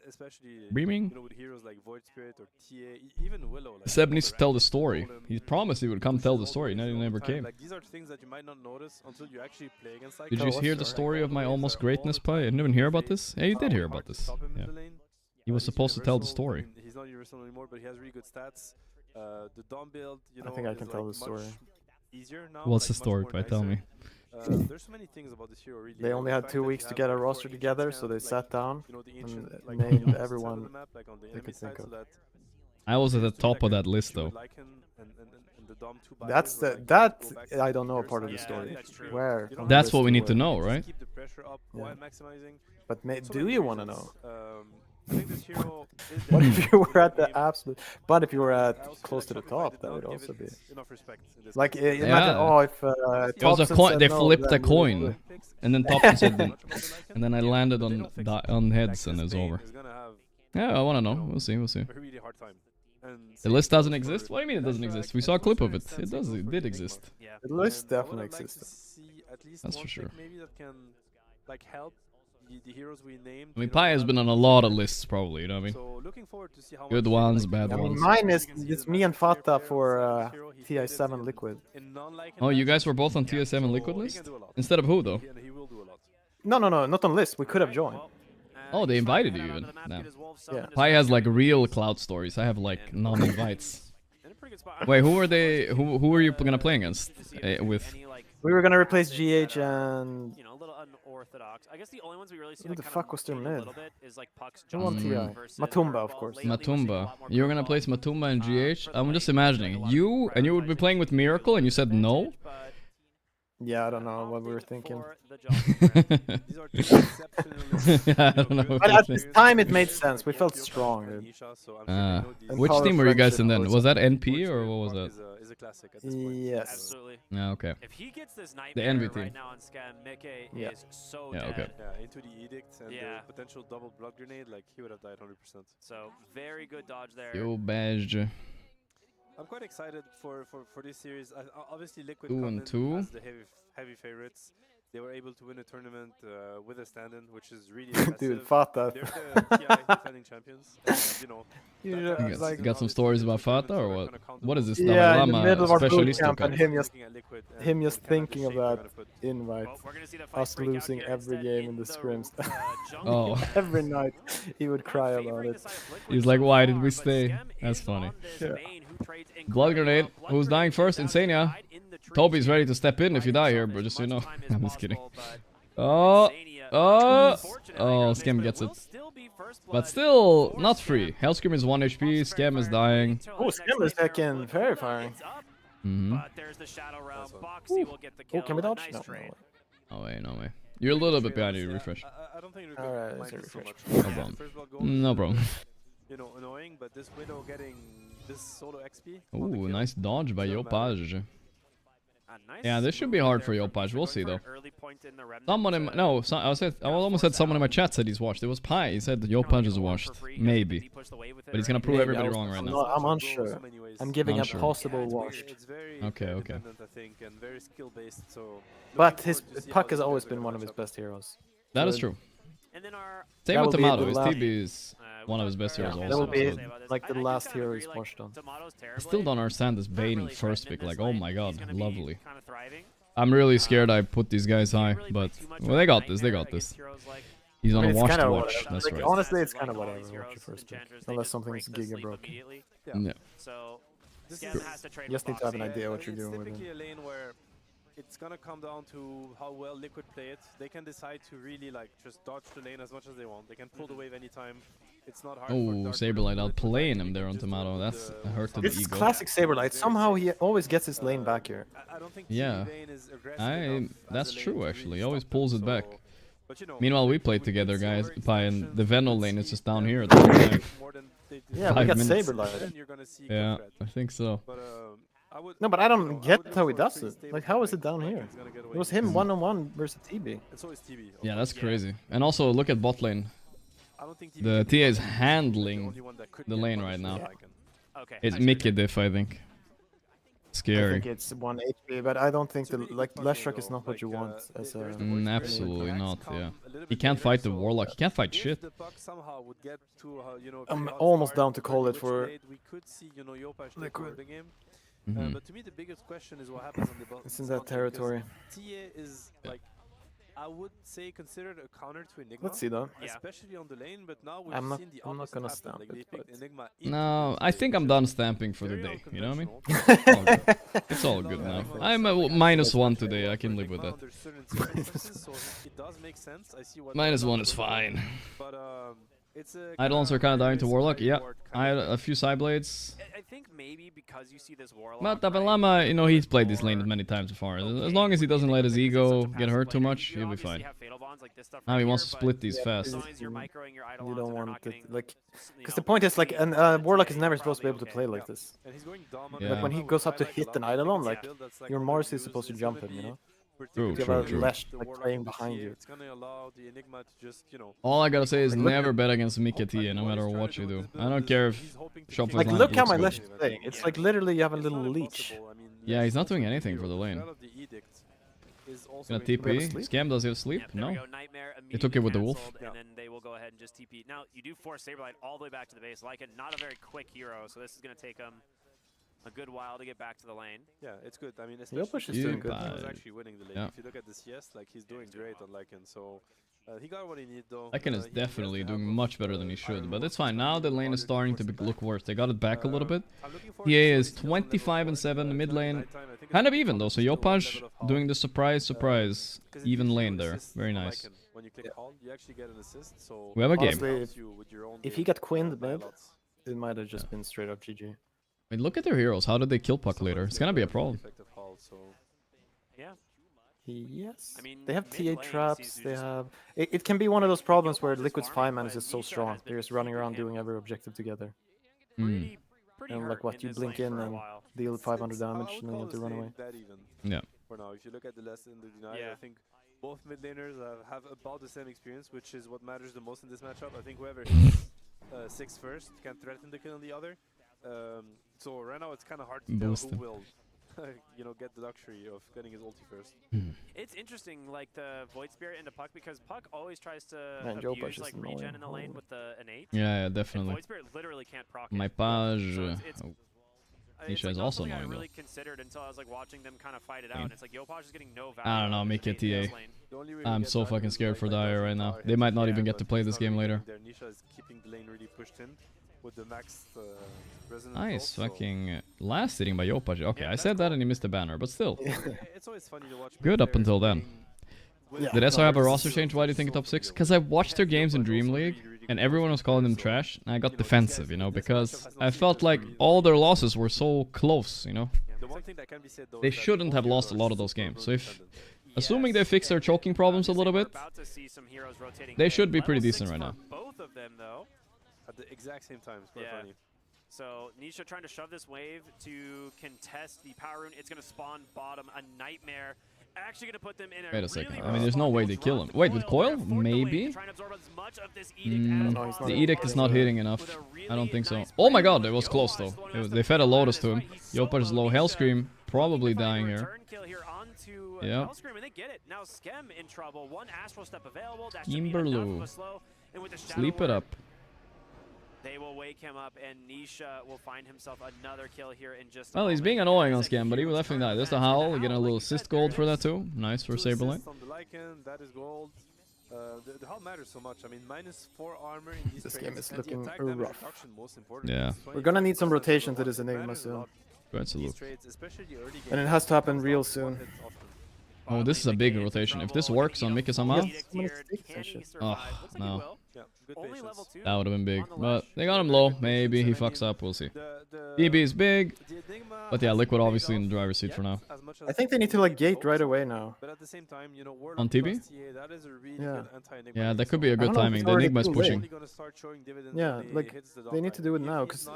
especially Beaming? you know, with heroes like Void Spirit or TA, even Willow. Like, Seb needs to tell the story. He promised he would come tell the story, and he never came. Like these are things that you might not notice until you actually play against. Like, Did you hear the story of my almost greatness play? I didn't even hear about this. Yeah, you did hear about this. Yeah. He was supposed to tell the story. He's not universal anymore, but he has really good stats. The Dom build, you know, I think I can tell the story. Easier now, What's the like, story? much more Tell me. There's so many things about this hero. Really. They only had The 2 fact weeks that to you get a have roster more together, agents so they and, sat down you know, the and ancient, like, named options everyone on the map, like on the they enemy could think side, of. so that I was at the basically, top like, of a that list, issue though. with Lycan and the Dom 2 That's battles where, the like, that go back I don't know a years, part of the like, story. that's true. Where? You don't That's have what we to need to where. know, right? Keep the pressure up while maximizing. But So do many you want to reasons. know? I think this hero is What if definitely you were at the game. absolute? But if you were I at also close to feel the like Shopify top, did that not would give also it be. enough respect in this Like game. imagine, oh, if It was a Thompson coin. said They no, flipped a then coin, and then Thompson said, and then I landed on heads, and it's over. Yeah, I want to know. We'll see. We'll see. A really hard time. And The list doesn't exist. What do you mean it doesn't exist? We saw a clip of it. It does. It did exist. The list And I would definitely have liked to existed. see at least That's one for sure. pick maybe that can like help the heroes we named. I mean, Pi has been on a lot of lists, probably. You know what I mean? So looking forward to see how good ones, bad ones. Mine is it's me and Fata for TI7 Liquid. Oh, you guys were both on TI7 Liquid list instead of who though? No, not on list. We could have joined. Oh, they invited you even. Damn. Yeah. Pi has like real cloud stories. I have like non-invites. Wait, who are they? Who are you gonna play against? With? We were gonna replace GH and. You know, a little unorthodox. I guess the only ones we really see. Who the fuck was their mid? Is like Puck's Who on TI? Matumba, of course. Matumba. You're gonna place Matumba and GH. I'm just imagining you would be playing with Miracle, and you said no. Yeah, I don't know what we were thinking. I don't know. But at this time, it made sense. We felt strong, dude. Which team were you guys in then? Was that NP or what was that? Yes. Absolutely. Yeah, okay. If he gets this The nightmare Envy right team. now on Scam, Mickey Yeah. is so Yeah, dead. okay. Yeah, into the edict and the potential double blood grenade, like he would have died 100%. So very good dodge there. Yo, badge. I'm quite excited for this series. Obviously, Liquid 2 come and in 2. as the heavy favorites. They were able to win a tournament with a stand-in, which is really impressive. Dude, Fata. They're the TI defending champions. And, you know, Got some stories about Fata or what? What is this? Yeah, in the Lama middle of our boot Specialista camp, Cup? and him just thinking of that invite. Us losing every game in the scrims. Oh. Every night he would cry about it. He's like, why did we stay? That's funny. Yeah. Blood grenade. Who's dying first? Insania. Toby's ready to step in if you die here, but just so you know. I'm just kidding. Oh, Scam gets it. But still, not free. Hellscream is 1 HP, Scam is dying. Oh, Scam is heckin' very firing. Oh, can we dodge? No, no way. No way, no way. You're a little bit behind you, refresh. Alright, let's refresh. No problem. No problem. You know, annoying, but this Widow getting this solo XP. Ooh, nice dodge by Yopaj. Yeah, this should be hard for Yopaj. We'll see though. Someone in I almost said someone in my chat said he's washed. It was Pi. He said Yopaj is washed. Maybe. But he's gonna prove everybody wrong right now. I'm unsure. I'm giving a possible wash. Okay. But his Puck has always been one of his best heroes. That is true. Same with Tomato. His TB is one of his best heroes also. That will be like the last hero he's washed on. I still don't understand this Bane first pick. Like, oh my god, lovely. I'm really scared I put these guys high, but well, they got this. They got this. He's on a watch to watch. That's right. Honestly, it's kind of whatever. Watch your first pick, unless something's giga broken. Yeah. So you just need to have an idea what you're doing with him. It's gonna come down to how well Liquid play it. They can decide to really like just dodge the lane as much as they want. They can pull the wave anytime. It's not hard. Oh, Saberlight outplaying him there on Tomato. That's a hurt to the ego. It's classic Saberlight. Somehow he always gets his lane back here. Yeah, that's true actually. He always pulls it back. Meanwhile, we played together, guys. Pi, and the Venom lane is just down here at the time. Yeah, we got Saberlight. Yeah, I think so. No, but I don't get how he does it. Like, how is it down here? It was him one-on-one versus TB. Yeah, that's crazy. And also, look at bot lane. The TA is handling the lane right now. It's Mickey diff, I think. Scary. I think it's 1 HP, but I don't think the Leshrac is not what you want as a... absolutely not, yeah. He can't fight the Warlock, he can't fight shit. I'm almost down to call it for Liquid. But to me, the biggest question is what happens on the bottom. It's in that territory. TA is like, I would say, considered a counter to Enigma. Let's see though. Especially on the lane, but now we've I'm seen the not opposite gonna happen. stamp Like, it, but... Enigma No, I think I'm done stamping for the day, you know what I mean? It's all good now. I'm a -1 today, I can live with that. -1 is fine. Idolons are kind of dying to Warlock, yeah. I had a few Sideblades. I think maybe because you see this Warlock. But Dabalama, you know, he's played this lane many times before. As long as he doesn't let his ego get hurt too much, he'll be fine. Now he wants to split these fast. You don't want it, like... Because the point is, like, Warlock is never supposed to be able to play like this. Yeah. Like, when he goes up to hit an Eidolon, like, your Mars is supposed to jump him, you know? True. Lesh, like, playing behind you. All I gotta say is never bet against Mickey T, no matter what you do. I don't care if Shopify. Like, look how my Lesh is playing. It's like literally you have a little leech. Yeah, he's not doing anything for the lane. is also Gonna going to TP. Scam, does he have sleep? No. He took it with the wolf. And then they will go ahead and just TP. Now, you do force Saberlight all the way back to the base. Like, not a very quick hero, so this is going to take him a good while to get back to the lane. Yeah, it's good. I mean, especially is doing good. he was actually winning the lane. Yeah. If you look at the CS, like, he's doing great on Lycan. So he got what he needed, though. Lycan is definitely doing much better than he should, but it's fine. Now the lane is starting to look worse. They got it back a little bit. EA is 25-7 mid lane. Kind of even though, so Yopaj doing the surprise even lane there. Very nice. When you click hold, you actually get an assist. So we have a game. Honestly, if he got quinned mid, it might have just been straight up GG. I mean, look at their heroes. How did they kill Puck later? It's gonna be a problem. Yeah. Yes. I mean, they have TA traps. They have. It can be one of those problems where Liquid's 5-man is just so strong. They're just running around doing every objective together. And like what, you blink in and deal 500 damage, and then you have to run away. Yeah. For now, if you look at the last in the deny, I think both mid laners have about the same experience, which is what matters the most in this matchup. I think whoever hits 6 first can threaten the kill on the other. So right now it's kind of hard to tell who will, you know, get the luxury of getting his ulti first. It's interesting, like the Void Spirit into Puck, because Puck always tries to abuse like regen in the lane with the innate. Yeah, definitely. And Void Spirit literally can't proc it. My page. It's is like also something I annoying really though. considered until I was like watching them kind of fight it out. And it's like Yopaj is getting no value. I don't know, make it TA. I'm so fucking scared for Dire right now. They might not even get to play this game later. Nisha is keeping the lane really pushed in with the max resonance. Nice, fucking last hitting by Yopaj. Okay, I said that and he missed the banner, but still. It's always funny to watch. Good up until then. Did SR have a roster change? Why do you think top 6? Because I watched their games in Dream League and everyone was calling them trash, and I got defensive, you know, because I felt like all their losses were so close, you know. They shouldn't have lost a lot of those games. So if, assuming they fix their choking problems a little bit, they should be pretty decent right now. Both of them, though. At the exact same time. It's quite funny. So Nisha trying to shove this wave to contest the power rune. It's going to spawn bottom a nightmare. Actually going to put them in a Wait a second. I mean, there's no way they kill him. Wait, with coil? Maybe? The edict is not hitting enough. I don't think so. Oh my god, it was close though. They fed a Lotus to him. Yopaj low. Hellscream probably dying here. Yeah. Kimberloo. Sleep it up. They will wake him up, and Nisha will find himself another kill here in just. Well, he's being annoying on Scam, but he will definitely die. There's the Howl, getting a little assist gold for that too. Nice for Saberlight. That is gold. The Howl matters so much. I mean, -4 armor in these This game is looking rough. Yeah. We're gonna need some rotation to this Enigma soon. That's a look. And it has to happen real soon. Oh, this is a big rotation. If this works on Mikasama, oh no. That would have been big, but they got him low. Maybe he fucks up. We'll see. EB is big, but yeah, Liquid obviously in the driver's seat for now. I think they need to like gate right away now. On TB? Yeah. Yeah, that could be a good timing. The Enigma is pushing. Yeah, like they need to do it now, because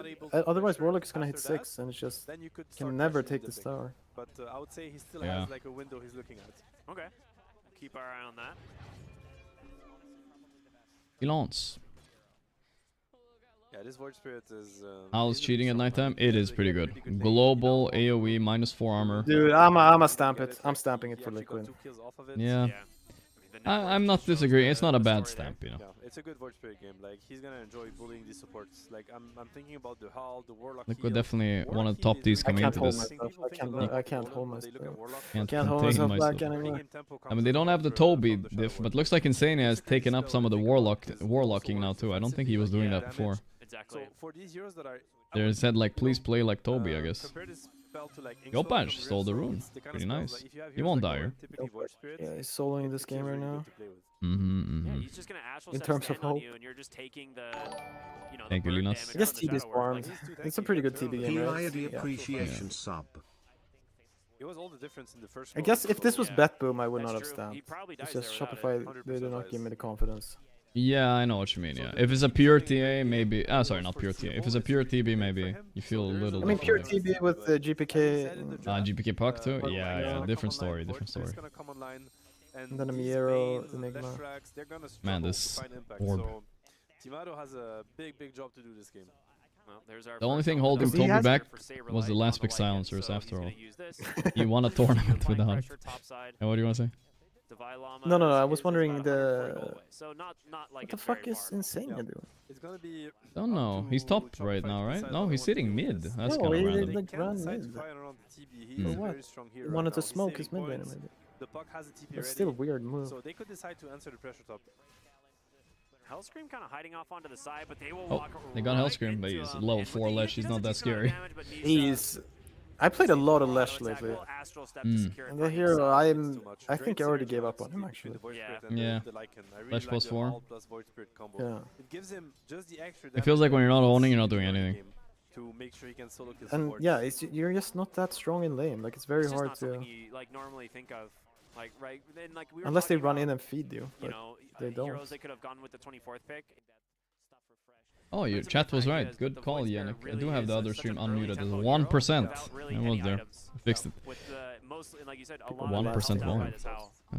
otherwise Warlock is gonna hit 6, and it's just can never take this tower. But I would say he still has like a window he's looking at. Okay, keep our eye on that. Lance. Yeah, this Void Spirit is. Howl's cheating at nighttime. It is pretty good. Global AOE -4 armor. Dude, I'ma stamp it. I'm stamping it for Liquid. Yeah. I'm not disagreeing. It's not a bad stamp, you know. Yeah, it's a good Void Spirit game. Like he's gonna enjoy bullying these supports. Like I'm thinking about the Howl, the Warlock. Liquid definitely one of the top Ds coming into this. I can't hold myself. Can't hold myself. I mean, they don't have the Toby diff, but looks like Insane has taken up some of the warlocking now too. I don't think he was doing that before. Exactly. So for these heroes that are they said like, please play like Toby, I guess. Yopaj stole the rune. Pretty nice. He won't die here. Yeah, he's soloing this game right now. Yeah, he's just gonna in terms of hope. you, and you're just taking the, you know, Thank you, Linus. I guess TB is farmed. It's a pretty good TB game, right? the appreciation sub. It was all the difference in the first. I guess if this was Betboom, I would not have stamped. It's just Shopify, they did not give me the confidence. Yeah, I know what you mean, yeah. If it's a pure TA, maybe... sorry, not pure TA. If it's a pure TB, maybe you feel a little... I mean, pure TB with the GPK... GPK Puck too? Yeah, different story, different story. And then a Miero, Enigma. Man, this orb. Timado has a big job to do this game. The only thing holding Toby back was the last pick silencers after all. You won a tournament with the hunt. And what do you want to say? No, I was wondering what the fuck is Insane doing? It's gonna be. Don't know. He's top right now, right? No, he's sitting mid. That's kind of random. Like run mid. For what? He wanted to smoke his mid laner, maybe. The puck has a TP It's still a weird move. So they could decide to answer the pressure top. Hellscream kind of hiding off onto the side, but they will Oh, walk they got Hellscream, but he's level 4 Lesh. He's not that scary. I played a lot of Lesh lately. Mm. And the hero, I think I already gave up on him actually. Yeah. Lesh plus 4. Yeah. It feels like when you're not owning, you're not doing anything. And yeah, you're just not that strong in lane. Like it's very hard not to. something you, like normally think of. Like right then, like we were Unless they talking run about, in and feed you. You But know, they don't. heroes they could have gone with the 24th pick. Oh, your chat was right. Good call, Yannick. I do have the other stream unmuted. There's 1%. I was there. I fixed it. With the mostly, like you said, a lot 1% of volume.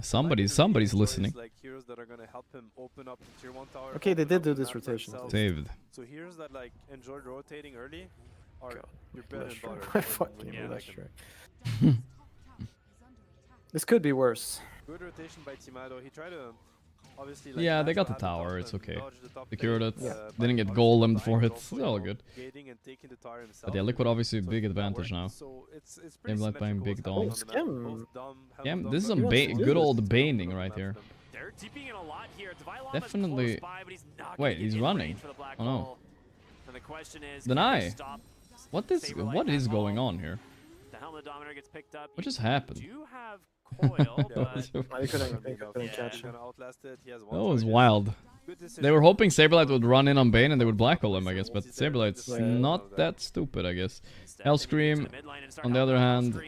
Somebody's listening. Like heroes that are gonna help him open up tier 1 tower. Okay, they did do this rotation. Saved. So heroes that like enjoy rotating early are your bread and butter. I fucking Lesh right. This could be worse. Good rotation by Timado. He tried to obviously like Yeah, they got the tower. It's okay. Secured it. Didn't get golemed for it. It's all good. But yeah, Liquid obviously big advantage now. They're like playing big doms. Yeah, this is some good old baning right here. They're TPing in a lot here. Definitely. Wait, he's running. Oh no. And the question is, Deny. What is going on here? The Helmet Dominator gets picked up. What just happened? You have coil, but I couldn't catch him. That was wild. They were hoping Saberlight would run in on Bane and they would black hole him, I guess, but Saberlight's not that stupid, I guess. Hellscream, on the other hand,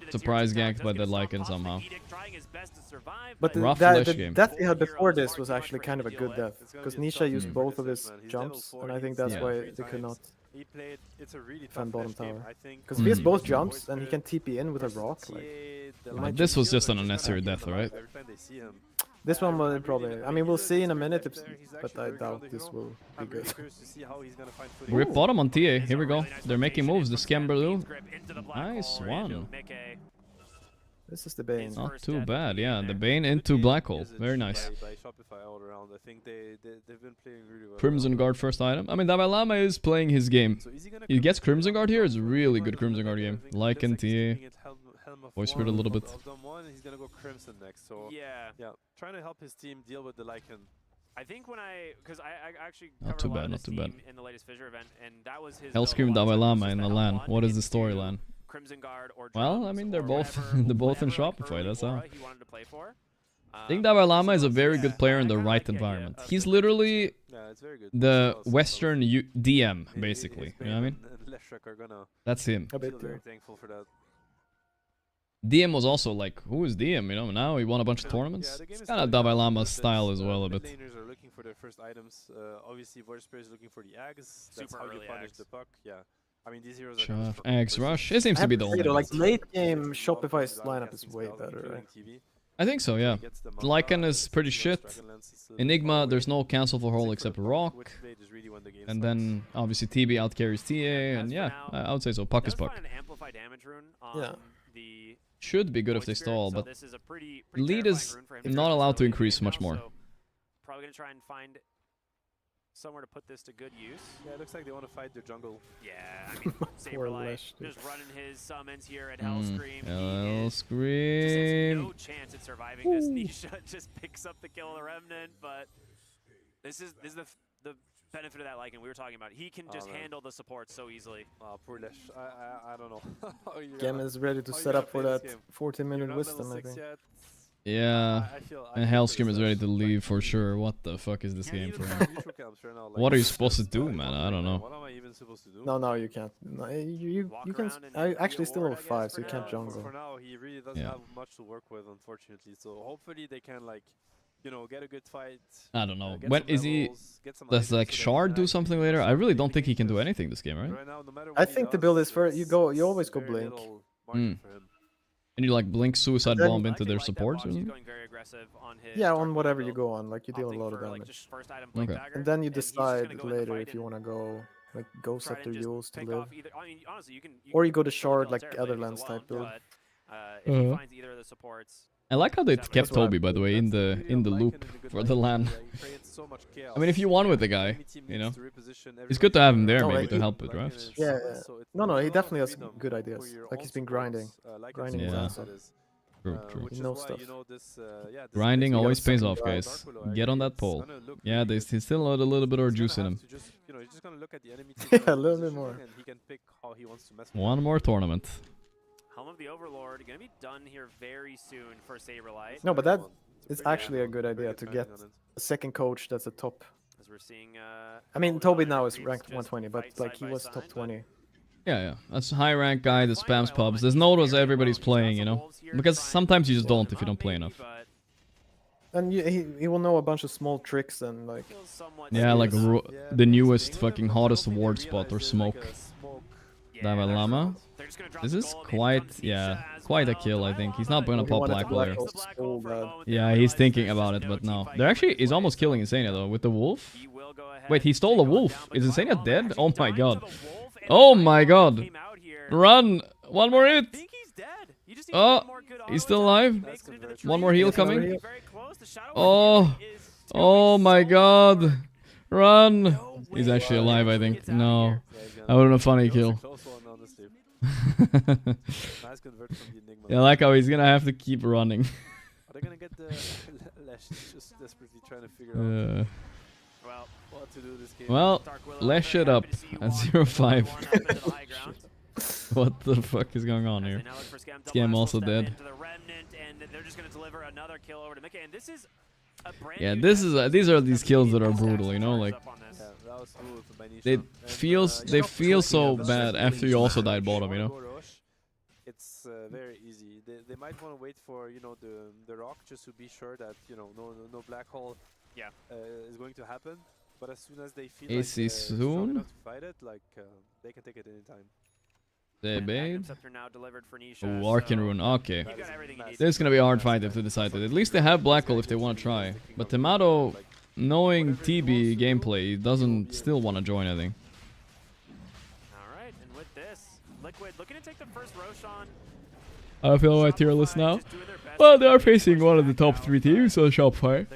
surprise ganked by the Lycan somehow. But the death he had before this was actually kind of a good death, because Nisha used both of his jumps, and I think that's why they could not fan bottom tower. Because if he has both jumps, and he can TP in with a rock, like... This was just an unnecessary death, right? This one will probably... I mean, we'll see in a minute, but I doubt this will be good. Rip bottom on TA, here we go. They're making moves, the Scamberloo. Nice one. This is the Bane. Not too bad, yeah. The Bane into Black Hole. Very nice. Crimson Guard first item. I mean, Dalai Lama is playing his game. He gets Crimson Guard here. It's a really good Crimson Guard game. Lycan, TA. Voice Spirit a little bit. He's gonna go Crimson next, so yeah, trying to help his team deal with the Lycan. I think when because I actually not too bad, not too bad. In the latest Fissure event, and that was his Hellscream Dalai Lama in the LAN. What is the storyline? Crimson Guard or well, I mean, they're both in Shopify, that's how. He wanted to play for. I think Dalai Lama is a very good player in the right environment. He's literally the Western DM, basically. You know what I mean? That's him. Very thankful for that. DM was also like, who is DM? You know, now he won a bunch of tournaments. It's kind of Dalai Lama's style as well a bit. Laners are looking for their first items. Obviously, Voicespirit is looking for the Ags. That's how you punish the puck. Yeah. I mean, these heroes are Ags Rush. It seems to be the only. Like late game, Shopify's lineup is way better. Right? I think so, yeah. Lycan is pretty shit. Enigma, there's no cancel for hole except Rock. And then obviously TB outcarries TA, and yeah, I would say so. Puck is puck. Yeah. Should be good if they stall, but lead is not allowed to increase much more. Probably gonna try and find somewhere to put this to good use. Yeah, it looks like they want to fight their jungle. Yeah, I mean, Saberlight just running his summons here at Hellscream. Hellscream. No chance at surviving this. Nisha just picks up the kill of the Remnant, but this is the benefit of that Lycan we were talking about. He can just handle the support so easily. Poor Lesh. I don't know. Gaimin is ready to set up for that 14-minute wisdom, I think. Yeah, and Hellscream is ready to leave for sure. What the fuck is this game for him? What are you supposed to do, man? I don't know. What am I even supposed to do? No, you can't. No, you can. I actually still level 5, so you can't jungle. For now, he really doesn't have much to work with, unfortunately. So hopefully they can like, you know, get a good fight. I don't know. When is he? Does like Shard do something later? I really don't think he can do anything this game, right? I think the build is for you always go Blink. And you like blink Suicide Bomb into their supports or something? aggressive on his. Yeah, on whatever you go on, like you deal a lot of for, damage. like, just first item Okay. dagger, And then you and he's just decide gonna go in the later fight if you and want to go like Ghost try Scepter and just Yules to pick live. off either. I mean, honestly, you can Or you go to kill Shard the like Terrapin other if he's lands alone, type build. but if he Uh-huh. finds either of the supports, I like how they That's kept what I- Toby, by the way, in the loop for the LAN. I mean, if you won with the guy, you know, it's good to have him there No, maybe like to he- help with drafts. Yeah, no, he definitely has good ideas. Like he's been grinding his Yeah. ass off. True, true. He knows stuff. Grinding You always gotta pays suck off, him guys. Get on that pole. Yeah, there's still a little bit of juice in him. Yeah, a little bit more. One more tournament. Helm of the Overlord gonna be done here very soon for Saberlight. No, but that is actually a good idea to get a second coach that's a top. As we're seeing, I mean, Toby now is ranked 120, but like he was top 20. Yeah, yeah. That's a high rank guy that spams pubs. There's no notice everybody's playing, you know? Because sometimes you just don't if you don't play enough. And he will know a bunch of small tricks and like. Yeah, like the newest fucking hottest ward spot or smoke. Dalai Lama. This is quite, yeah, quite a kill, I think. He's not gonna pop Black Layer. Yeah, he's thinking about it, but no. There actually is almost killing Insania though, with the wolf. Wait, he stole a wolf. Is Insania dead? Oh my god. Oh my god. Run! One more hit! Oh, he's still alive. One more heal coming. Oh, oh my god. Run! He's actually alive, I think. No. That would have been a funny kill. Yeah, I like how he's gonna have to keep running. Are they gonna get the Lesh just desperately trying to figure out what to do this game? Well, lash it up at 0-5. What the fuck is going on here? This game also dead. Yeah, these are these kills that are brutal, you know, like they feel so bad after you also died bottom, you know. It's very easy. They might want to wait for the rock just to be sure that no black hole is going to happen. But as soon as they feel AC like strong soon. enough to fight it, like they can take it anytime. They bait. now delivered for Nisha, Oh, Arcane Rune. Okay. You've got everything you need. This is gonna be a hard fight if they decide to. At least they have Black Hole if they want to try. But Tomato, knowing TB gameplay, doesn't still want to join, I think. Alright, and with this, Liquid looking to take the first Roshan. I feel my tier list now. Well, they are facing one of the top 3 teams on Shopify.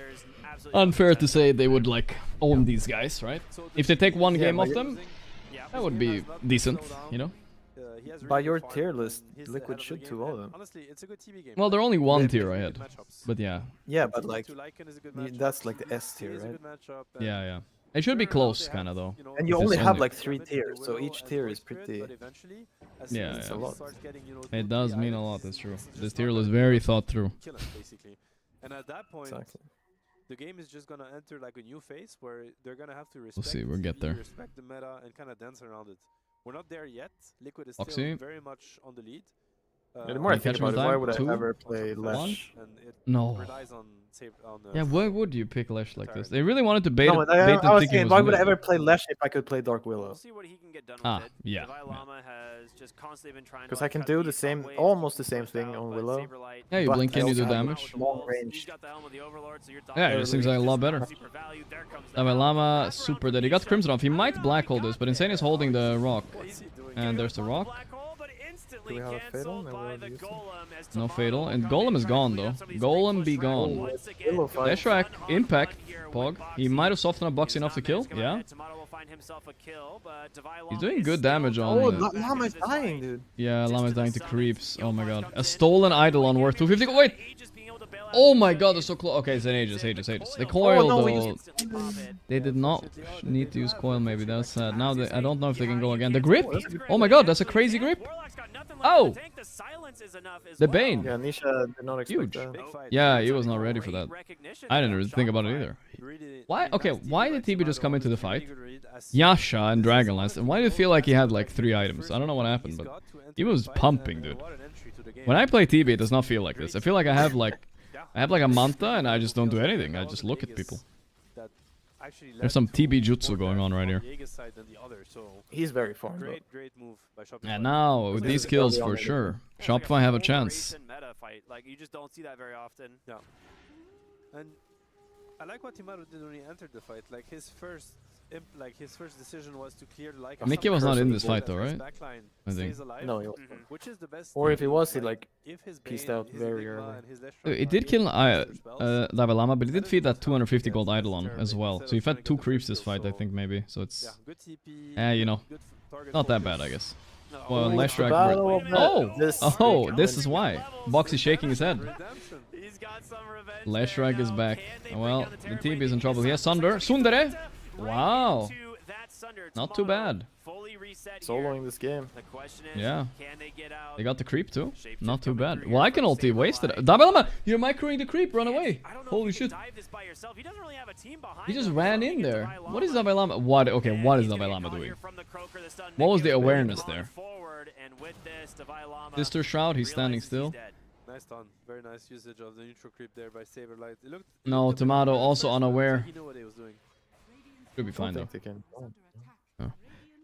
Unfair to say they would like own these guys, right? If they take one game off them, that would be decent, you know? By your tier list, Liquid should 2-0 them. Honestly, it's a good TV game. Well, they're only one tier ahead. But yeah. Yeah, but like that's like the S tier, right? Yeah, yeah. It should be close, kind of though. And you If only it's have like 3 tiers, so each tier is pretty. Yeah, it's a lot. It does mean a lot, that's true. This tier is very thought through. And at that point, the game is just gonna enter like a new phase where they're gonna have to respect. We'll see, we'll get there. Respect the meta and kind of dance around it. We're not there yet. Liquid is Oxy. still very much on the lead. Yeah, the more I think about it, why would I 2? ever play Lesh? 1? And it No. relies on Yeah, why would you pick Lesh like this? They really wanted to bait No, it. I Bait was thinking saying, was why would I mid. ever play Lesh if I could play Dark Willow? Yeah. Because I can do the same, almost the same thing on Willow. Yeah, you but blink I and you also do have damage. Long range. Yeah, it seems like a lot better. Dalai Lama, super dead. He got Crimson off. He might black hole this, but Insane is holding the rock. And there's the rock. Do we have a Fatal? No Fatal. And Golem is gone, though. Golem be gone. Dash track, Impact, Pog. He might have softened up Bucks enough to kill. Yeah. He's doing good damage on... Oh, Llama is dying, dude. Yeah, Llama is dying to creeps. Oh my god. A stolen idol on worth 250. Wait! Oh my god, they're so close. Okay, it's an Aegis. They coiled though. They did not need to use coil, maybe. That's sad. Now I don't know if they can go again. The grip? Oh my god, that's a crazy grip. Oh! The Bane. Yeah, Nisha did not expect Huge. that. Yeah, he was not ready for that. I didn't really think about it either. Why? Okay, why did TB just come into the fight? Yasha and Dragonlance, and why did it feel like he had like 3 items? I don't know what happened, but he was pumping, dude. When I play TB, it does not feel like this. I feel like I have like a manta and I just don't do anything. I just look at people. There's some TB jutsu going on right here. He's very farmed. And now with these kills for sure, Shopify have a chance. Like you just don't see that very often. And I like what Timaru did when he entered the fight. Like his first decision was to clear the like. Mickey was not in this fight though, right? I think. No, he wasn't. Which is the best. Or if he was, he like pieced out very early. It did kill Davalama, but it did feed that 250 gold Eidolon as well. So he fed 2 creeps this fight, I think, maybe. So it's... you know, not that bad, I guess. Well, Leshrac... this is why. Boxy shaking his head. Leshrac is back. Well, the TB is in trouble. He has Sundere! Wow! Not too bad. Soloing this game. Yeah. They got the creep too. Not too bad. Well, I can ulti wasted. Dabalama, you're microing the creep. Run away. Holy shit. He just ran in there. What is Dabalama? What is Dabalama doing? What was the awareness there? Sister Shroud, he's standing still. Nice stun. Very nice usage of the neutral creep there by Saberlight. No, Tomato also unaware. He knew what he was doing. Should be fine though.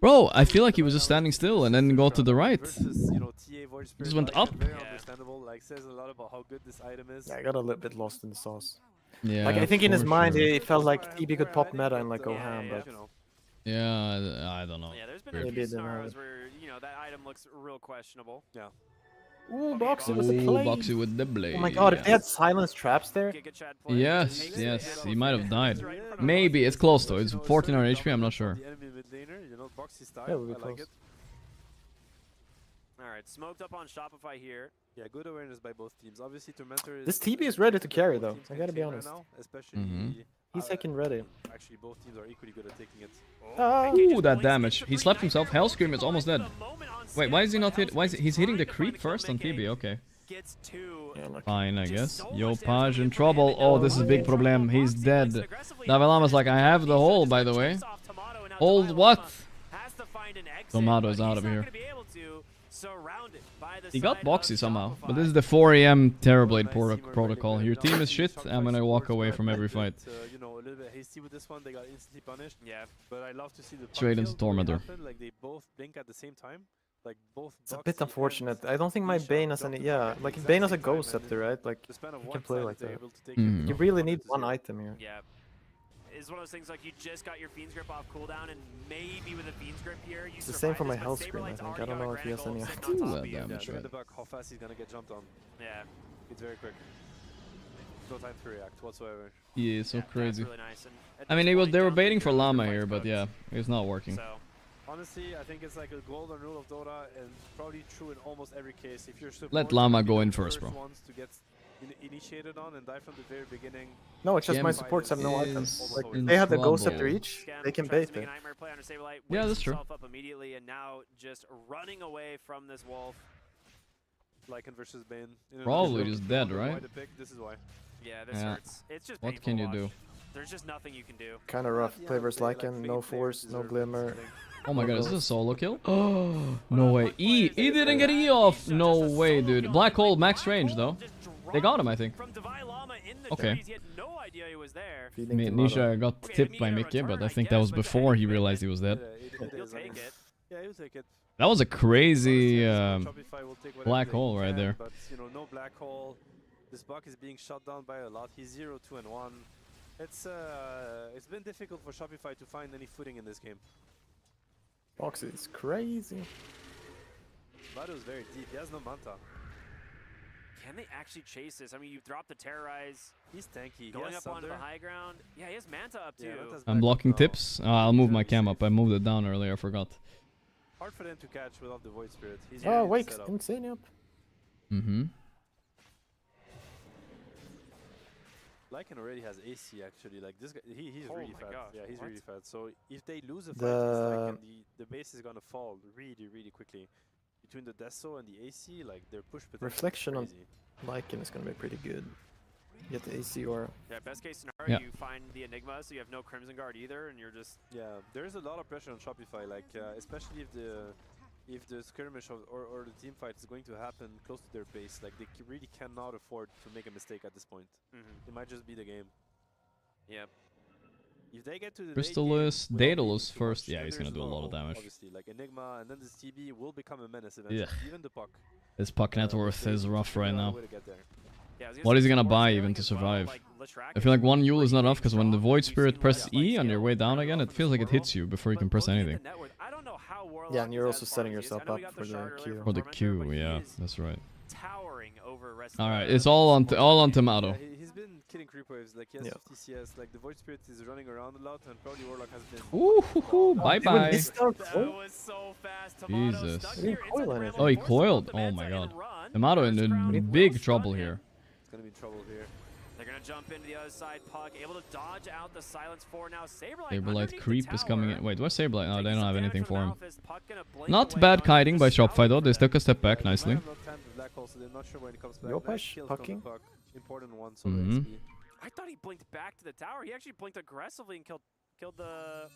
Bro, I feel like he was just standing still and then go to the right. Just went up. Understandable. Like says a lot about how good this item is. Yeah, I got a little bit lost in the sauce. Yeah. Like I think in his mind he felt like TB could pop meta and like go ham, but yeah, I don't know. Yeah, there's been a few scenarios where that item looks real questionable. Yeah. Ooh, Boxy with the blade. Boxy with the blade. Oh my god, if they had silence traps there. Yes, he might have died. Maybe, it's close though. It's 1400 HP, I'm not sure. Yeah, we'll be close. Alright, smoked up on Shopify here. Yeah, good awareness by both teams. Obviously, Tormentor is... This TB is ready to carry though, I gotta be honest. Right now, especially he's taking ready. Actually, both teams are equally good at taking it. Ooh, that damage. He slapped himself. Hellscream is almost dead. Wait, why is he not hit? Why is he's hitting the creep first on TB? Okay. Fine, I guess. Yo, Paj in trouble. Oh, this is a big problem. He's dead. Davalama's like, I have the hole, by the way. Hold what? Tomato is out of here. He got Boxy somehow, but this is the 4 AM Terrorblade protocol. Your team is shit, I'm gonna walk away from every fight. A little bit hasty with this one, they got instantly punished. Yeah. But I love to see the straight into Tormentor. Like they both blink at the same time. Like both. It's a bit unfortunate. I don't think my Bane has any. Yeah, like if Bane has a Ghost Scepter, right? Like you can play like that. You really need one item here. Yeah. It's one of those things like you just got your Fiend's Grip off cooldown, and maybe with a Fiend's Grip here, you it's the same for my health screen, I think. I don't know if he has any items. Damage, right? How fast he's gonna get jumped on. Yeah. It's very quick. No time to react whatsoever. Yeah, so crazy. Really nice. I mean, they were baiting for Llama here, but yeah, it's not working. So, honestly, I think it's like a golden rule of Dota, and probably true in almost every case. If you're let Llama go in first, bro. To get initiated on and die from the very beginning. No, it's just my supports have no items. Like if they have the Ghost Scepter each, they can bait it. Yeah, that's true. Up immediately, and now just running away from this wolf. Lycan versus Bane. Probably just dead, right? This is why. Yeah, this hurts. It's just what can you do? There's just nothing you can do. Kind of rough. Play versus Lycan, no force, no glimmer. Oh my god, is this a solo kill? Oh, no way. E didn't get E off. No way, dude. Black hole, max range though. They got him, I think. Okay. Nisha got tipped by Mickey, but I think that was before he realized he was dead. Yeah, he'll take it. That was a crazy black hole right there. But no black hole. This buck is being shot down by a lot. He's 0, 2, and 1. It's been difficult for Shopify to find any footing in this game. Boxy is crazy. Bado's very deep. He has no Manta. Can they actually chase this? I mean, you dropped the Terrorize. He's tanky. Going up onto the high ground. Yeah, he has Manta up too. Yeah, I'm blocking tips. I'll move my cam up. I moved it down earlier. I forgot. Hard for them to catch without the Void Spirit. He's wait, insane up. Lycan already has AC actually. Like this guy, he's really fat. God. Yeah, he's really fat. So if they lose a fight, Lycan, the base is gonna fall really quickly. Between the Deso and the AC, like their push potential. Reflection on Lycan is gonna be pretty good. Get the AC or best case scenario, you find the Enigma, so you have no Crimson Guard either, and you're just there is a lot of pressure on Shopify, like especially if the skirmish or the team fight is going to happen close to their base, like they really cannot afford to make a mistake at this point. It might just be the game. Yep. If they get to the Crystalus, Daedalus first, yeah, he's gonna do a lot of damage. Obviously, like Enigma, and then this TB will become a menace eventually. Even the puck. This puck net worth is rough right now. What is he gonna buy even to survive? I feel like one Yule is not enough because when the Void Spirit presses E on your way down again, it feels like it hits you before you can press anything. Yeah, and you're also setting yourself up for the Q. For the Q, yeah, that's right. Alright, it's all on Tomato. Yeah, he's been killing creep waves, like he has 50 CS, like the Void Spirit is running around a lot, and probably Warlock has been... Ooh, bye-bye. That was so fast. Jesus. Oh, he coiled. Oh my god. Tomato in big trouble here. It's gonna be trouble here. They're gonna jump into the other side. Puck able to dodge out the silence for now. Saberlight creep is coming in. Wait, what's Saberlight? No, they don't have anything for him. Not bad kiting by Shopify though. They took a step back nicely. Yo push, pucking. Important one, so I thought he blinked back to the tower. He actually blinked aggressively and killed the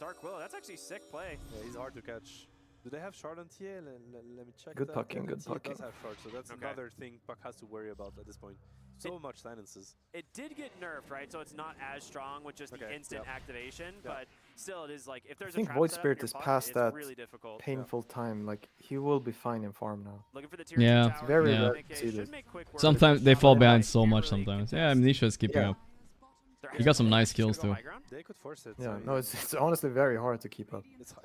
Dark Willow. That's actually sick play. Yeah, he's hard to catch. Do they have shard on TA? Let me check. Good that. pucking, good pucking. Does have shard, so that's another thing Puck has to worry about at this point. So much silences. It did get nerfed, right? So it's not as strong with just the instant activation, but still it is like if there's I think Void Spirit is past that painful time. Like he will be fine in farm now. Yeah, it's very rare to see this. Sometimes they fall behind so much sometimes. Yeah, Amnesia is keeping up. He got some nice kills too. They could force it. Yeah, no, it's honestly very hard to keep up. It's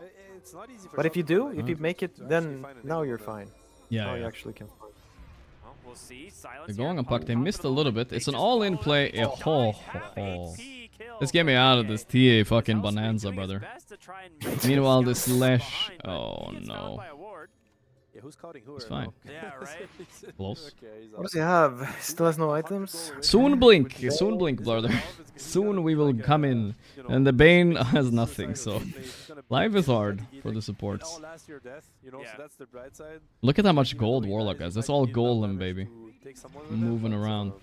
not easy for but if you do, if you make it, then now you're fine. Yeah, now you actually can fight. We'll see. They're going on Puck. They missed a little bit. It's an all-in play. Let's get me out of this TA fucking bonanza, brother. Meanwhile, this Lesh. Oh no. Yeah, who's cutting who? It's fine. Yeah, right. Close. What does he have? He still has no items? Soon blink, brother. Soon we will come in. And the Bane has nothing, so life is hard for the supports. Look at how much gold Warlock has. That's all golem, baby. Moving around.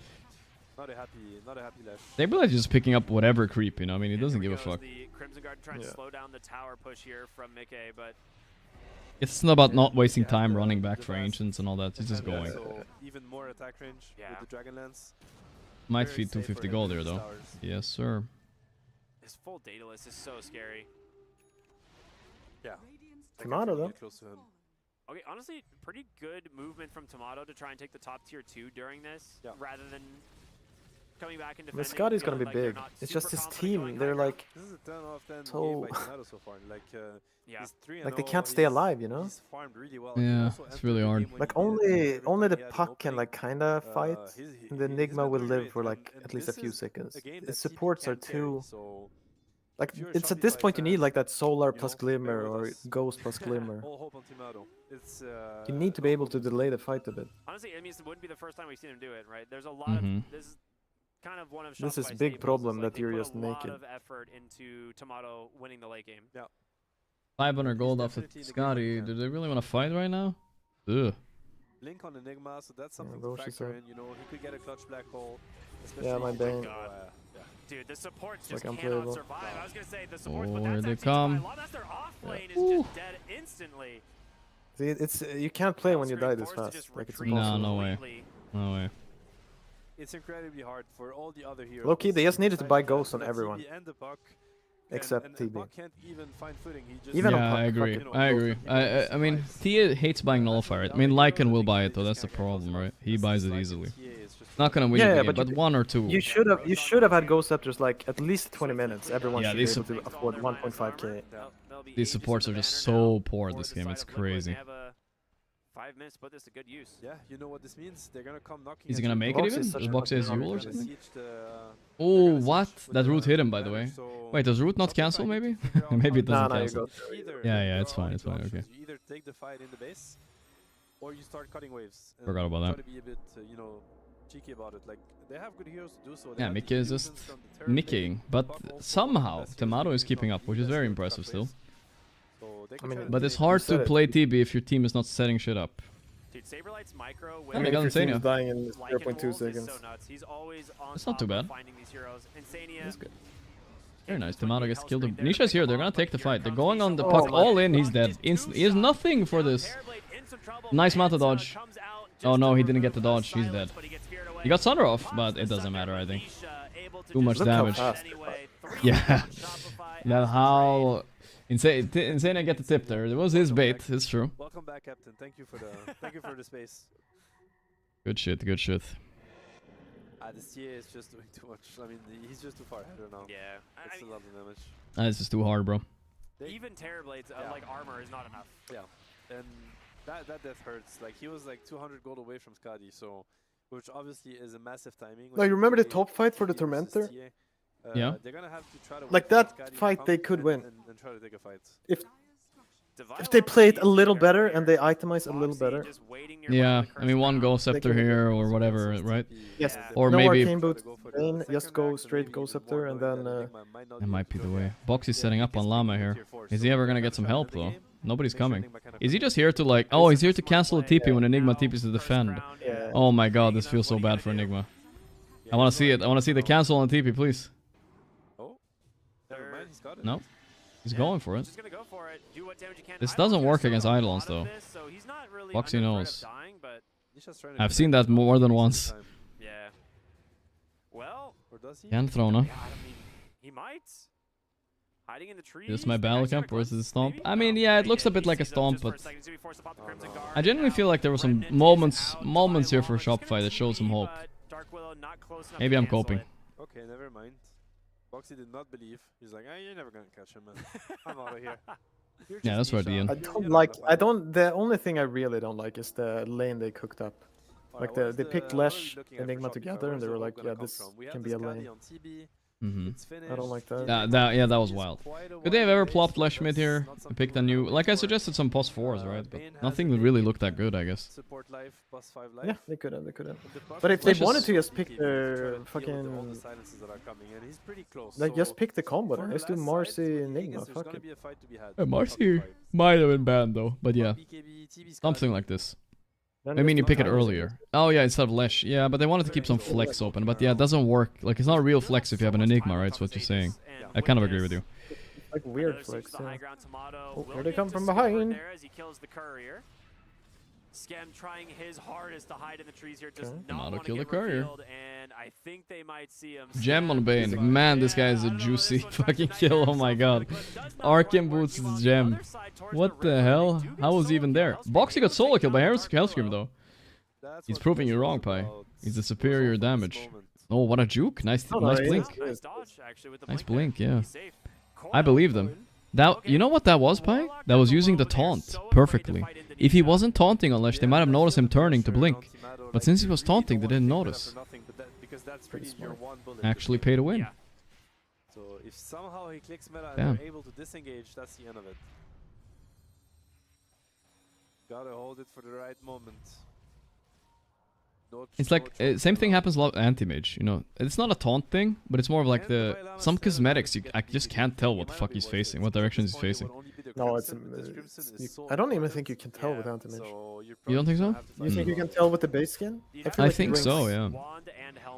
Not a happy Lash. Saberlight just picking up whatever creep, you know? I mean, he doesn't give a fuck. The Crimson Guard trying to slow down the tower push here from Mickey, but it's not about not wasting time running back for Ancients and all that. It's just going. So even more attack range with the Dragonlance. Might feed 250 gold here, though. Yes, sir. His full data list is so scary. Yeah. Tomato, though. Okay, honestly, pretty good movement from Tomato to try and take the top tier 2 during this, rather than coming back and defending. The Scotty's gonna be big. It's just his team. They're like this is a 10 out of 10 so game by Tomato so far. Like they can't stay alive, you know? He's farmed really well. Yeah, it's really hard. Like only the Puck can like kinda fight, and the Enigma will live for like at least a few seconds. His supports are too. Like it's at this point you need like that Solar plus Glimmer or Ghost plus Glimmer. You need to be able to delay the fight a bit. Honestly, I mean, it wouldn't be the first time we've seen him do it, right? There's a lot of this is kind of one of this is Shopify's big staples, problem like that you're just a naked. lot of effort into Tomato winning the late game. Yeah. 500 gold off the Scotty. Do they really want to fight right now? Ugh. Blink on Enigma, so that's something to factor in. You know, he could get a clutch black hole. Yeah, my Bane. Dude, the supports just like cannot survive. I was gonna say the supports, but here that's they actually come. Their off lane is just dead instantly. See, it's you can't play when you die this fast. Like it's impossible. No way. No way. It's incredibly hard for all the other heroes. Low key, they just needed to buy ghosts on The everyone. TB and the Puck, Except and TB. Puck can't even find footing. He just Even on Yeah, Puck, I agree. you know, I agree. I mean, Tia hates buying Nullifier. I mean, Lycan will buy it though. That's the problem, right? He buys it easily. Not gonna win the game, but 1 or 2. You should have had Ghost Scepters like at least 20 minutes. Everyone should be able to afford 1.5k. These supports are just so poor this game. It's crazy. 5 minutes to put this to good use. Yeah, you know what this means? They're gonna come knocking. Is he gonna make it even? Does Box say Yule or something? Siege the Oh, what? That root hit him, by the way. Wait, does root not cancel, maybe? Maybe it doesn't cancel. Yeah, it's fine, it's fine, okay. You either take the fight in the base, or you start cutting waves. And Forgot about try that. to be a bit, you know, cheeky about it. Like, they have good heroes to do so. Yeah, Mickey is just nicking, but somehow Tomato is keeping up, which is very impressive still. I mean, But it's hard to play TB if your team is not setting shit up. Dude, Saberlight's micro I mean, if your team is dying in 0.2 seconds. so nuts. He's always on That's not too bad. finding these heroes. Insania. That's good. Very nice. Tomato gets killed. Nisha's here. They're gonna take the fight. They're going on the Puck all in. He's dead. He has nothing for this. Nice Manta dodge. Oh no, he didn't get the dodge. He's dead. He got Thunder off, but it doesn't matter, I think. Too much damage. Yeah. Yeah, how... Insane I get the tip there. It was his bait, it's true. Welcome back, Captain. Thank you for the space. Good shit, good shit. This TA is just doing too much. I mean, he's just too far ahead right now. Yeah. It's a lot of damage. This is too hard, bro. Even Terrorblades, like armor, is not enough. Yeah. And that death hurts. Like, he was like 200 gold away from Skadi, so... Which obviously is a massive timing. Like, remember the top fight for the Tormentor? Yeah. They're gonna have to try to like, that fight they could win. And try to take a fight. If they play it a little better and they itemize a little better. Yeah, I mean, one Ghost Scepter here or whatever, right? Yes. Or no maybe... Arcane Boot, just go straight Ghost Scepter and then... That might be the way. Boxy's setting up on Llama here. Is he ever gonna get some help, though? Nobody's coming. Is he just here to, like... Oh, he's here to cancel a TP when Enigma TPs to defend. Oh my god, this feels so bad for Enigma. I wanna see it. I wanna see the cancel on TP, please. Oh, never mind, he's got it. No. He's going for it. Gonna go for it. Do what damage you can. This doesn't work against Eidolons, though. Boxy knows. I've seen that more than once. Yeah. Well, or does he? Can throw, no? I mean, he might. Hiding in the trees. This is my battle camp, or is it a stomp? I mean, yeah, it looks a bit like a stomp, but I genuinely feel like there were some moments here for Shopify that showed some hope. Maybe I'm coping. Okay, never mind. Boxy did not believe. He's like, you're never gonna catch him, man. I'm out of here. Yeah, that's right, Ian. The only thing I really don't like is the lane they cooked up. Like, they picked Lesh, Enigma together, and they were like, yeah, this can be a lane. I don't like that. Yeah, that was wild. Could they have ever plopped Lesh mid here? Picked a new... Like, I suggested some post 4s, right? But nothing really looked that good, I guess. Yeah, they could have. But if they wanted to just pick their fucking... Like, just pick the combo then. Let's do Marcy Enigma, fuck it. Marcy might have been banned, though. But yeah, something like this. I mean, you pick it earlier. Oh yeah, instead of Lesh. Yeah, but they wanted to keep some flex open. But yeah, it doesn't work. Like, it's not a real flex if you have an Enigma, right? That's what you're saying. I kind of agree with you. Like weird flex, yeah. Oh, here they come from behind. Skem trying his hardest to hide in the trees here, does not Tomato want to kill the get courier. revealed, and I think they might see him. Gem on Bane. Man, this guy is a juicy fucking kill. Oh my god. Arcane Boots is Gem. What the hell? How was he even there? Boxy got solo killed by Hellscream though. He's proving you wrong, Pi. He's a superior damage. Oh, what a juke. Nice blink. Nice blink, yeah. I believe them. That, you know what that was, Pi? That was using the taunt perfectly. If he wasn't taunting on Lesh, they might have noticed him turning to blink. But since he was taunting, they didn't notice. Actually pay to win. So if somehow he clicks meta and they're able to disengage, that's the end of it. Gotta hold it for the right moment. It's like, same thing happens a lot with anti-mage, you know. It's not a taunt thing, but it's more of like some cosmetics, I just can't tell what the fuck he's facing, what direction he's facing. No, I don't even think you can tell with anti-mage. You don't think so? You think you can tell with the base skin? I think so, yeah.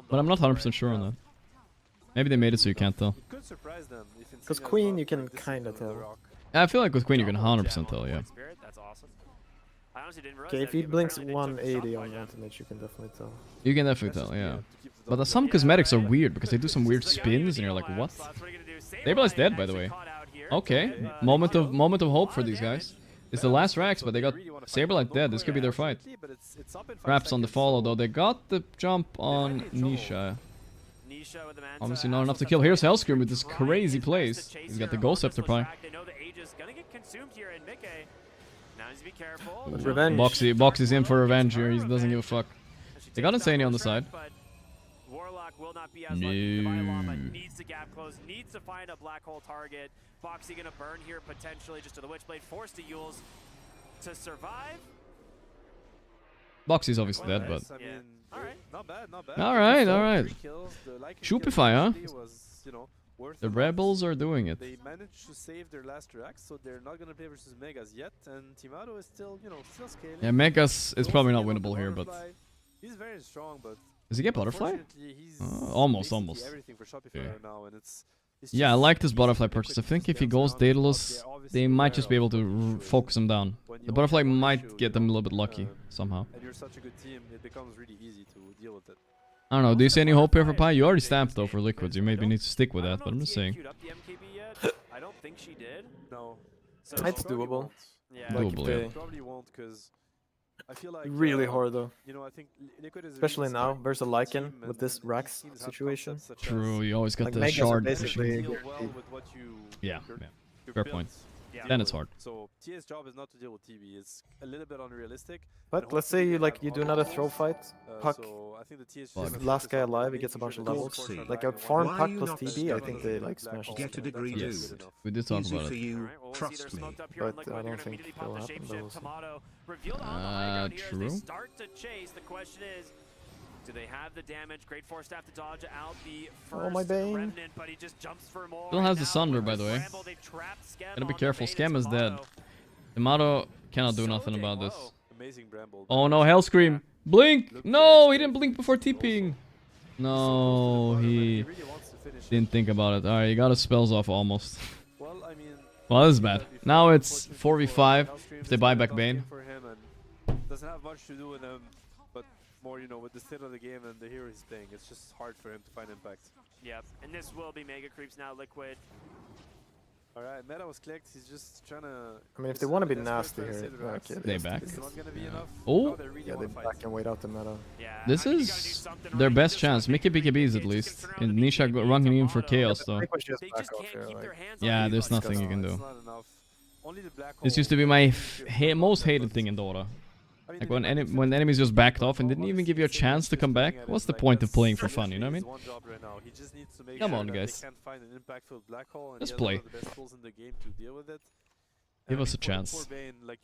But I'm not 100% sure on that. Maybe they made it so you can't tell. Because Queen, you can kind of tell. I feel like with Queen you can 100% tell, yeah. Okay, if he blinks 180 on anti-mage, you can definitely tell. You can definitely tell, yeah. But some cosmetics are weird because they do some weird spins and you're like, what? Stabilize dead, by the way. Okay, moment of hope for these guys. It's the last racks, but they got Saberlight dead. This could be their fight. Raps on the follow, though. They got the jump on Nisha. Obviously not enough to kill. Here's Hellscream with this crazy plays. He's got the Ghost Scepter Pi. Revenge. Boxy's in for revenge here. He doesn't give a fuck. They got Insania on the side. No. Needs to gap close, needs to find a black hole target. Boxy gonna burn here potentially just to the Witchblade, forced to Yules to survive. Boxy's obviously dead, but Alright, not bad. Alright. Shopify, huh? The Rebels are doing it. They managed to save their last racks, so they're not gonna play versus Megas yet, and Timado is still, still scaling. Yeah, Megas is probably not winnable here, but he's very strong, but does he get Butterfly? Almost. Everything for Shopify right now, and it's yeah, I like this Butterfly purchase. I think if he goes Daedalus, they might just be able to focus him down. The Butterfly might get them a little bit lucky, somehow. And you're such a good team, it becomes really easy to deal with it. I don't know, do you see any hope here for Pi? You already stamped though for Liquids, you maybe need to stick with that, but I'm just saying. I don't think she did. No. It's doable. Yeah. Doable, yeah. Probably won't, because I feel like really hard though. You know, I think Liquid is especially now versus Lycan with this Rax situation. True, you always got like the Megas shard. basically. Yeah, fair point. Then it's hard. So TA's job is not to deal with TB. It's a little bit unrealistic. But let's say you do another throw fight, puck. So I think the TA's last guy alive, he gets a bunch of levels. Like a farm puck plus TB, I think they like smash. Get a degree, yes. dude. We did talk Easy about for it. you. Trust me. But I don't think it'll happen. True. Start to chase. The question is, do they have the damage? Great force staff to dodge out the first my Bane. remnant, but he just jumps for more. Still has the Sunder, by the way. Gotta be careful. Scam is dead. Tomato cannot do nothing about this. Oh no, Hell Scream! Blink! No, he didn't blink before TPing. No, he didn't think about it. Alright, he got his spells off almost. Well, this is bad. Now it's 4v5 if they buy back Bane. Doesn't have much to do with him, but more, you know, with the state of the game and the hero he's playing, it's just hard for him to find impact. Yep, and this will be Mega Creeps now, Liquid. Alright, meta was clicked, he's just trying to... I mean, if they want to be nasty here, okay, they back. Oh, yeah, they back and wait out the meta. This is their best chance. Mickey BKBs at least. And Nisha running in for chaos though. Yeah, there's nothing you can do. This used to be my most hated thing in Dota. Like when enemies just backed off and didn't even give you a chance to come back. What's the point of playing for fun, you know what I mean? Come on, guys. Let's play. Give us a chance.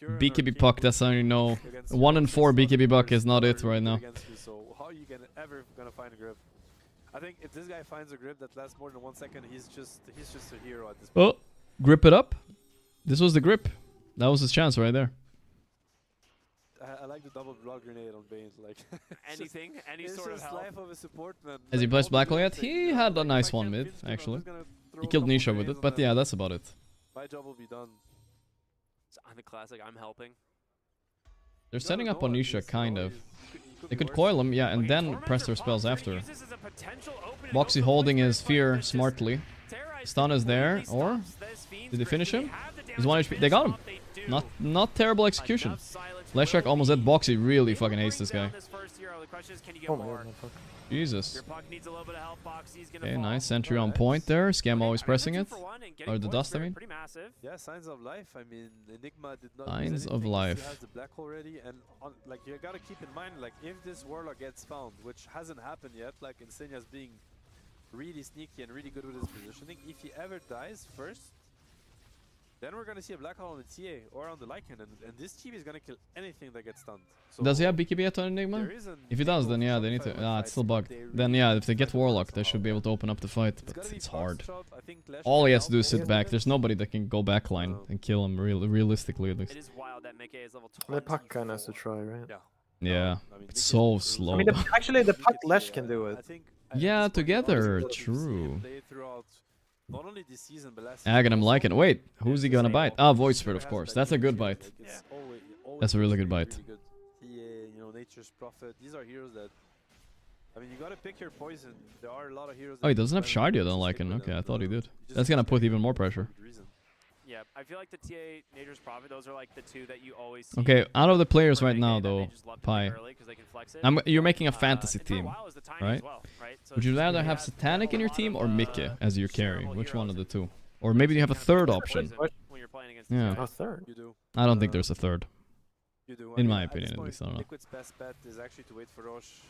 BKB puck, that's how you know. 1 in 4 BKB puck is not it right now. So how are you ever gonna find a grip? I think if this guy finds a grip that lasts more than 1 second, he's just a hero at this point. Oh, grip it up. This was the grip. That was his chance right there. I like the double block grenade on Bane. Like anything, any sort of help. Life of a support man. Has he placed Black Hole yet? He had a nice one mid, actually. He killed Nisha with it, but yeah, that's about it. My job will be done. So on the classic, I'm helping. They're setting up on Nisha, kind of. They could coil him, yeah, and then press their spells after. Boxy holding his fear smartly. Stun is there, or did they finish him? He's 1 HP. They got him. Not terrible execution. Leshak almost dead. Boxy really fucking hates this guy. Oh my god, Jesus. Okay, nice. Sentry on point there. Scam always pressing it. Or the dust, I mean. Yeah, signs of life. I mean, Enigma did not signs of life. He has the black hole already, and like you gotta keep in mind, like if this warlock gets found, which hasn't happened yet, like Insania's being really sneaky and really good with his positioning. If he ever dies first, then we're gonna see a black hole on the TA or on the Lycan, and this TV is gonna kill anything that gets stunned. So does he have BKB yet on Enigma? If he does, then yeah, they need to. Ah, it's still bugged. Then yeah, if they get Warlock, they should be able to open up the fight, but it's hard. All he has to do is sit back. There's nobody that can go backline and kill him realistically at least. It is wild that Mickey is level 20. The puck kind of has to try, right? Yeah, it's so slow. I mean, actually, the puck Lesh can do it. Yeah, together, true. Not only this season, but last Ag and I'm liking. Wait, who's he gonna bite? Ah, Void Spirit, of course. That's a good bite. That's a really good bite. You know, Nature's Prophet. These are heroes that. I mean, you gotta pick your poison. There are a lot of heroes. Oh, he doesn't have Shard yet on Lycan. Okay, I thought he did. That's gonna put even more pressure. Yeah, I feel like the TA, Nature's Prophet, those are like the two that you always see. Okay, out of the players right now, though, Pi, you're making a fantasy team, right? Would you rather have Satanic in your team or Mickey as your carry? Which one of the two? Or maybe you have a third option. Yeah. A third? I don't think there's a third. In my at opinion, at point, least. I don't know. Liquid's best bet is actually to wait for Roche.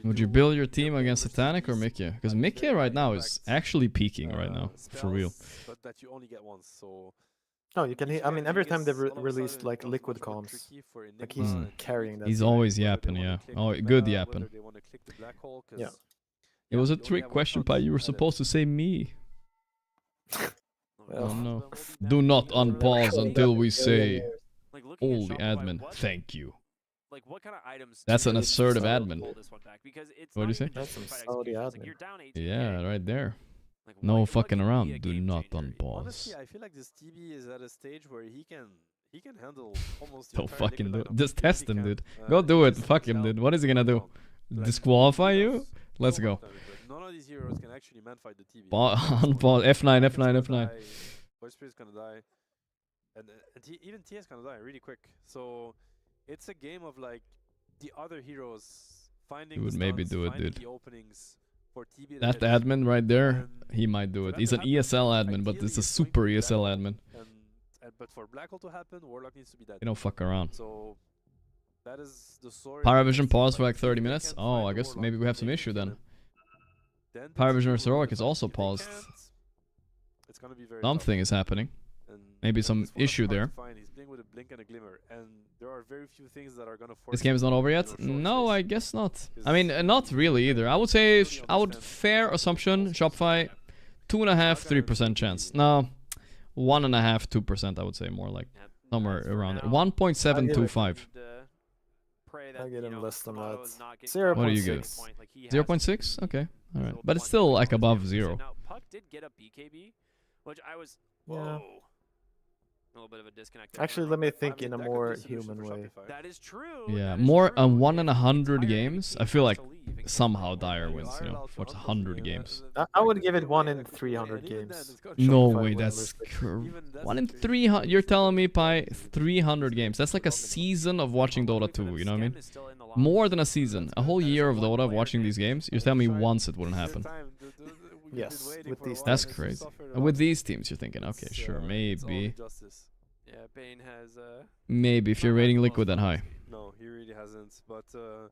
Would you build your team against Satanic or Mickey? Because Mickey right now is actually peaking right now, for real. But that you only get once, so. No, you can. I mean, every time they've released like liquid comms, like he's carrying that. He's always yapping, yeah. Oh, good yapping. Yeah. It was a trick question, Pi. You were supposed to say me. Oh no. Do not unpause until we say, holy admin, thank you. Like what kind of items? That's an assertive admin. What do you say? That's some Saudi admin. Yeah, right there. No fucking around. Do not unpause. Honestly, I feel like this TB is at a stage where he can handle almost. Don't fucking do it. Just test him, dude. Go do it. Fuck him, dude. What is he gonna do? Disqualify you? Let's go. None of these heroes can actually man fight the TB. Unpause. F9, F9, F9. Voice Spirit's gonna die, and even TS gonna die really quick. So it's a game of like the other heroes finding He would maybe do it, dude. the openings for TB. That admin right there, he might do it. He's an ESL admin, but it's a super ESL admin. But for Black Hole to happen, Warlock needs to be that. You don't fuck around. So that is the story. Pyrovision paused for like 30 minutes. Oh, I guess maybe we have some issue then. Pyrovision vs Heroic is also paused. It's gonna be very Something is happening. Maybe some issue there. He's playing with a blink and a glimmer, and there are very few things that are gonna force. This game is not over yet? No, I guess not. I mean, not really either. I would say, fair assumption, Shopify, 2.5, 3% chance. No, 1.5, 2%. I would say more like somewhere around there. 1.725. I get him less than that. 0.6. What do you give? 0.6? Okay, all right, but it's still like above 0. Puck did get a BKB, which I was. Yeah. A little bit of a disconnect. Actually, let me think in a more human way. That is true. Yeah, more 1 in 100 games. I feel like somehow Dire wins, you know, for 100 games. I would give it 1 in 300 games. No way, that's 1 in 300. You're telling me by 300 games. That's like a season of watching Dota 2, you know what I mean? More than a season. A whole year of Dota of watching these games. You're telling me once it wouldn't happen. Yes, with these. That's crazy. With these teams, you're thinking, okay, sure, maybe. Yeah, Bane has. Maybe if you're rating Liquid that high. No, he really hasn't. But to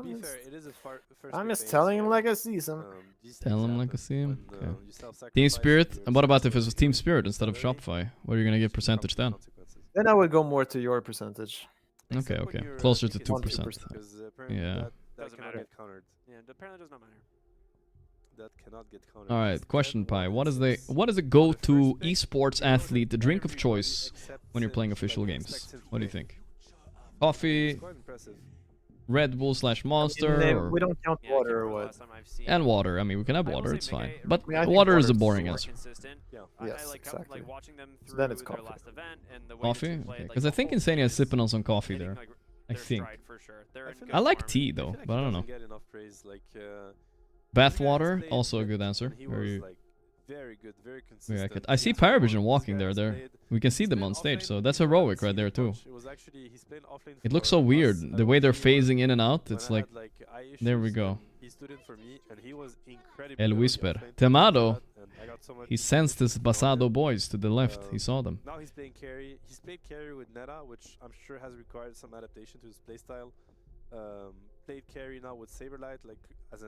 be fair, it is a first. I'm just telling him like a season. Tell him like a season. Okay. Team Spirit. And what about if it was Team Spirit instead of Shopify? What are you gonna give percentage then? Then I would go more to your percentage. Okay, okay, closer to 2%. Yeah. Doesn't matter. Yeah, apparently does not matter. That cannot get countered. All right, question Pi. What is the go-to esports athlete, the drink of choice when you're playing official games? What do you think? Coffee, Red Bull / Monster, we don't count water or what? And water. I mean, we can have water. It's fine. But water is a boring answer. Yes, exactly. So then it's coffee. Coffee? Because I think Insania is sipping on some coffee there. I think. I like tea though, but I don't know. Bath water, also a good answer. Very good, very consistent. I see Pyrovision walking there. We can see them on stage, so that's heroic right there too. It looks so weird, the way they're phasing in and out. It's like, there we go. El Whisper. Temado. He sensed his Basado boys to the left. He saw them. Now he's playing carry. He's played carry with Neta, which I'm sure has required some adaptation to his playstyle. Played carry now with Saberlight, like as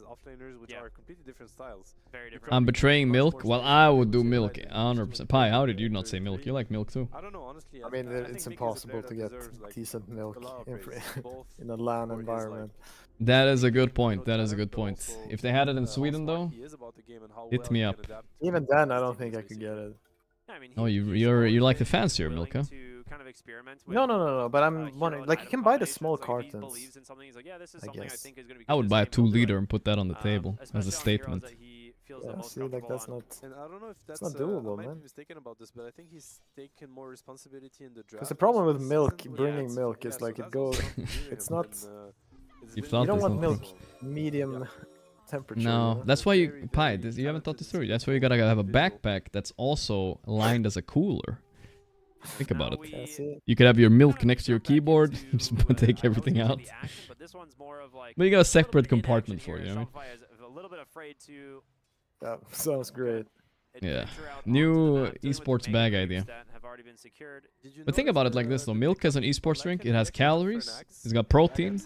offlaners, which are completely different styles. Very different. I'm betraying Milk. Well, I would do Milk 100%. Pi, how did you not say Milk? You like Milk too. I don't know, honestly. I mean, it's impossible to get decent milk in a LAN environment. That is a good point. That is a good point. If they had it in Sweden though, hit me up. Even then, I don't think I could get it. Oh, you like the fancier Milk, huh? No. But I'm wondering, like, you can buy the small cartons. I guess. I would buy a 2-liter and put that on the table as a statement. Yeah, see, like that's not. And I don't know if that's not doable, I might man. be mistaken about this, but I think he's taken more responsibility in the draft. Because the problem with milk, bringing milk, is like it goes. It's not. You don't want milk medium temperature. No, that's why you Pi. You haven't thought this through. That's why you gotta have a backpack that's also lined as a cooler. Think about it. You could have your milk next to your keyboard, just take everything out. But you got a separate compartment for it, you know? That sounds great. Yeah. New esports bag idea. But think about it like this though. Milk has an esports drink. It has calories. It's got protein.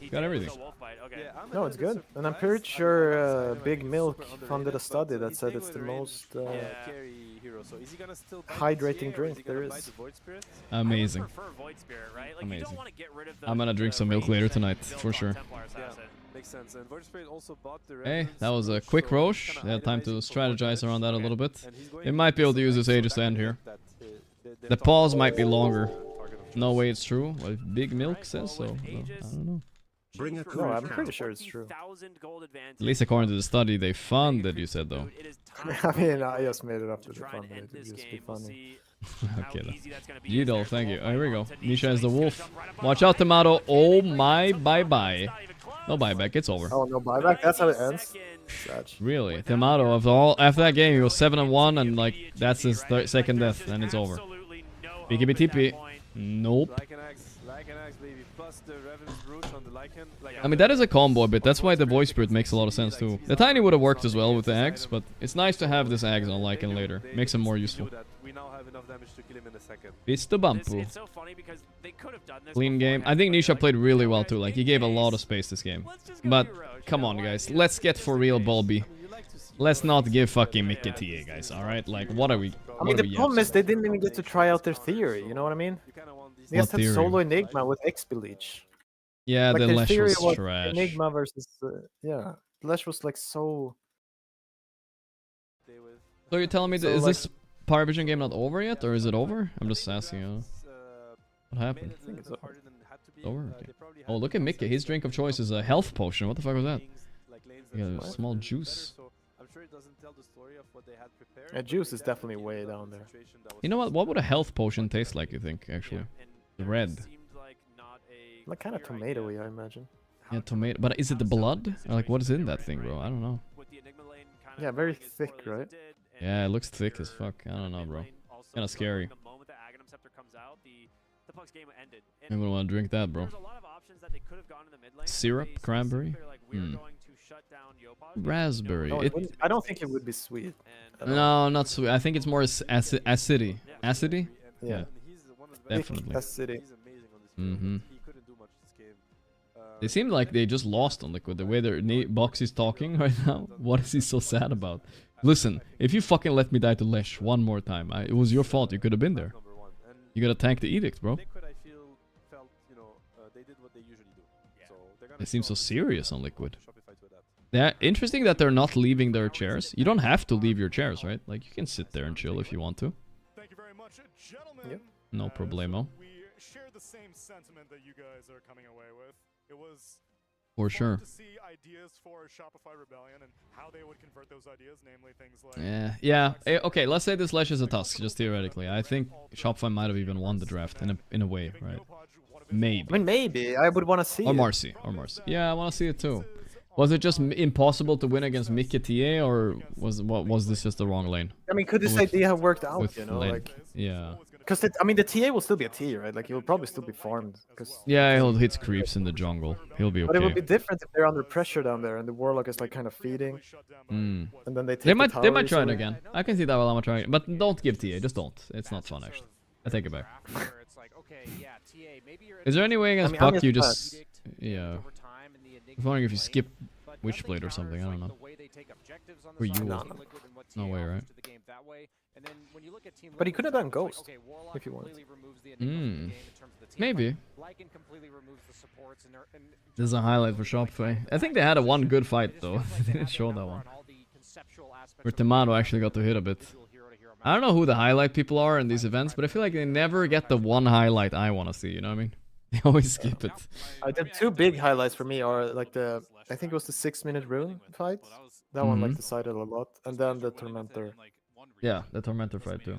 It's got everything. No, it's good. And I'm pretty sure Big Milk funded a study that said it's the most hydrating drink there is. Amazing. Amazing. I'm gonna drink some milk later tonight, for sure. Hey, that was a quick Roche. They had time to strategize around that a little bit. They might be able to use this Aegis to end here. The pause might be longer. No way it's true. What Big Milk says so. I don't know. No, I'm pretty sure it's true. At least according to the study they funded, you said though. I mean, I just made it up to the fun. It would just be funny. Okay then. G-Doll, thank you. Oh, here we go. Nisha is the wolf. Watch out, Tomato. Oh my, bye-bye. No buyback, it's over. Oh, no buyback? That's how it ends? Such. Really? Tomato, after that game, he was 7-1, and like, that's his second death, and it's over. BKB TP. Nope. Lycan baby, plus the Revenant's Brooch on the Lycan. I mean, that is a combo a bit. That's why the Void Spirit makes a lot of sense too. The Tiny would have worked as well with the Axe, but it's nice to have this Axe on Lycan later. Makes him more useful. We now have enough damage to kill him in a second. It's the Bumpu. It's so funny because they could have done this. Clean game. I think Nisha played really well too. Like, he gave a lot of space this game. But, come on, guys. Let's get for real, Bulby. Let's not give fucking Mickey TA, guys, alright? Like, what are we... I mean, the problem is they didn't even get to try out their theory, you know what I mean? They just had solo Enigma with XP Leech. Yeah, like, the their Lesh theory was trash. Enigma versus... yeah, Lesh was like so... So you're telling me that, is this Power Vision game not over yet, or is it over? I'm just asking, what happened? I think it's over. Okay. Oh, look at Mickey. His drink of choice is a health potion. What the fuck was that? Yeah, a small juice. Yeah, juice is definitely way down there. You know what? What would a health potion taste like, you think, actually? Red. Like kind of tomatoey, I imagine. Yeah, tomato. But is it the blood? Or like, what is in that thing, bro? I don't know. Yeah, very thick, right? Yeah, it looks thick as fuck. I don't know, bro. Kinda scary. I wouldn't want to drink that, bro. Syrup? Cranberry? Raspberry. No, I don't think it would be sweet. No, not sweet. I think it's more acidy. Acidy? Yeah. Definitely. Acidy. Mm-hmm. They seem like they just lost on Liquid. The way their box is talking right now. What is he so sad about? Listen, if you fucking let me die to Lesh one more time, it was your fault. You could have been there. You gotta tank the Edict, bro. They seem so serious on Liquid. Yeah, interesting that they're not leaving their chairs. You don't have to leave your chairs, right? Like, you can sit there and chill if you want to. Thank you very much, gentlemen. Yep. No problemo. We share the same sentiment that you guys are coming away with. It was for sure to see ideas for Shopify Rebellion and how they would convert those ideas, namely things like yeah. Okay, let's say this Lesh is a Tusk, just theoretically. I think Shopify might have even won the draft in a way, right? Maybe. I mean, maybe. I would want to see or it. Marcy. Yeah, I want to see it too. Was it just impossible to win against Mickey TA, or was this just the wrong lane? I mean, could this idea have worked out, you know? Like, yeah. Because, I mean, the TA will still be a T, right? Like, he will probably still be farmed. Yeah, he'll hit creeps in the jungle. He'll be okay. But it would be different if they're under pressure down there and the Warlock is, like, kind of feeding. And then they take they might try it again. I can see that while I'm trying it. But don't give TA. Just don't. It's not fun, actually. I take it back. Is there any way against Puck you just... Yeah. I was wondering if you skip Witchblade or something. I don't know. For you. No way, right? But he could have done Ghost, if you wanted. Maybe. There's a highlight for Shopify. I think they had one good fight, though. They didn't show that one. Where Tomato actually got to hit a bit. I don't know who the highlight people are in these events, but I feel like they never get the one highlight I want to see, you know what I mean? They always skip it. The two big highlights for me are like I think it was the 6-minute rune fight. That one like decided a lot, and then the Tormentor. Yeah, the Tormentor fight too.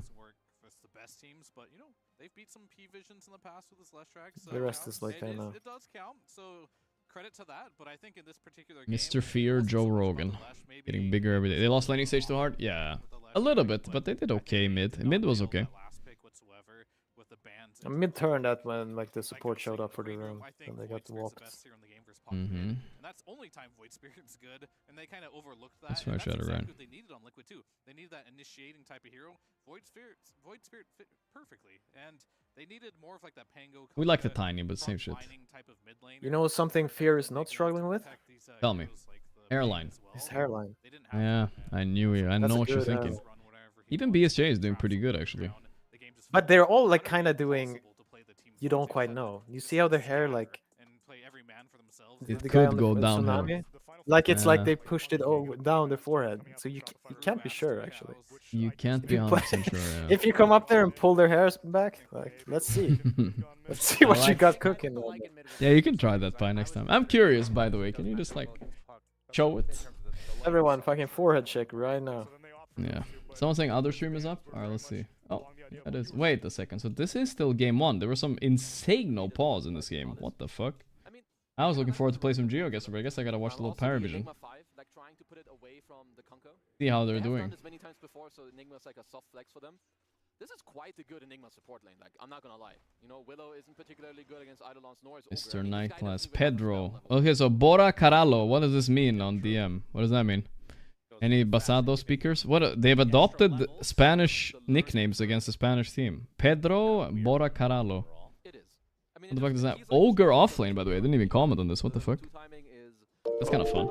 They've beat some P Visions in the past with this Lesh track. So the rest is like kind of. It does count. So credit to that, but I think in this particular game, Mr. Fear, Joe Rogan, getting bigger every day. They lost laning stage too hard. Yeah, a little bit, but they did okay mid. Mid was okay. Mid turned that when like the support showed up for the room and they got the walks. And that's only time Void Spirit's good, and they kind of overlooked that. That's exactly what they needed on Liquid too. They needed that initiating type of hero. Void Spirit fit perfectly, and they needed more of like that Pango. We like the Tiny, but same shit. You know something Fear is not struggling with? Tell me. Hairline. His hairline. Yeah, I knew you. I know what you're thinking. Even BSJ is doing pretty good actually. But they're all like kind of doing. You don't quite know. You see how their hair like. It could go downhill. Like it's like they pushed it down the forehead, so you can't be sure actually. You can't be 100% sure. Yeah. If you come up there and pull their hairs back, like let's see, let's see what you got cooking. Yeah, you can try that pie next time. I'm curious, by the way. Can you just like show it? Everyone, fucking forehead check right now. Yeah. Someone saying other stream is up. All right, let's see. Oh, that is. Wait a second. So this is still game 1. There was some insane pause in this game. What the fuck? I was looking forward to play some GeoGuessr, but I guess I gotta watch the little Paravision. See how they're doing. this is quite a good Enigma support lane. Like, I'm not gonna lie. You know, Willow isn't particularly good against Eidolons, nor is Ogre. Mr. Night Class. Pedro. Okay, so Bora Caralo. What does this mean on DM? What does that mean? Any Basado speakers? What? They've adopted Spanish nicknames against the Spanish team. Pedro Bora Caralo. What the fuck is that? Ogre offlane, by the way. I didn't even comment on this. What the fuck? That's kind of fun.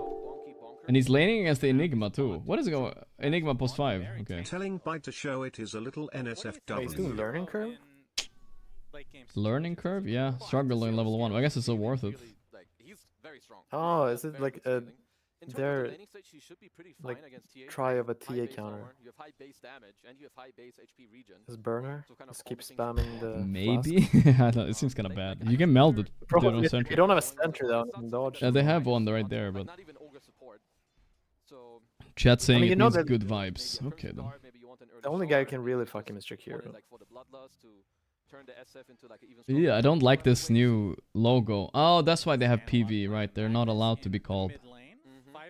And he's laning against the Enigma too. What is it going? Enigma post 5. Okay. Telling Byte to show it is a little NSFW. He's doing learning curve? Learning curve? Yeah. Struggling level 1. I guess it's still worth it. Oh, is it like a... They're like try of a TA counter. Is burner? Just keep spamming the Maybe? I don't know, it seems kind of bad. You can meld it. Probably, you don't have a sentry though, and dodge. Yeah, they have one right there, but... Chat saying it means good vibes. Okay then. The only guy who can really fuck him is Jakiro. Yeah, I don't like this new logo. Oh, that's why they have PV, right? They're not allowed to be called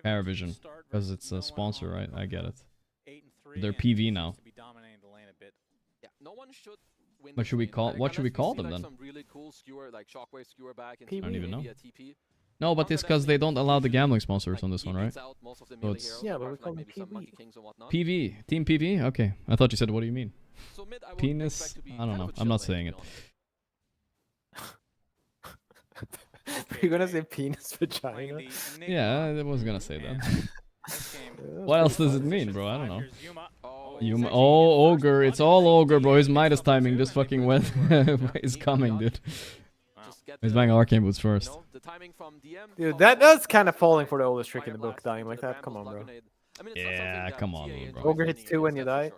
Paravision because it's a sponsor, right? I get it. They're PV now. What should we call? What should we call them then? I don't even know. No, but it's because they don't allow the gambling sponsors on this one, right? So it's yeah, but we call them PV. PV, Team PV. Okay, I thought you said. What do you mean? Penis? I don't know. I'm not saying it. You're gonna say penis vagina? Yeah, I was gonna say that. What else does it mean, bro? I don't know. Yuma. Oh, Ogre. It's all Ogre, bro. His Midas timing just fucking went. Is coming, dude. He's buying Arcane Boots first. Dude, that's kind of falling for the oldest trick in the book, dying like that. Come on, bro. Yeah, come on, bro. Ogre hits 2 when you die.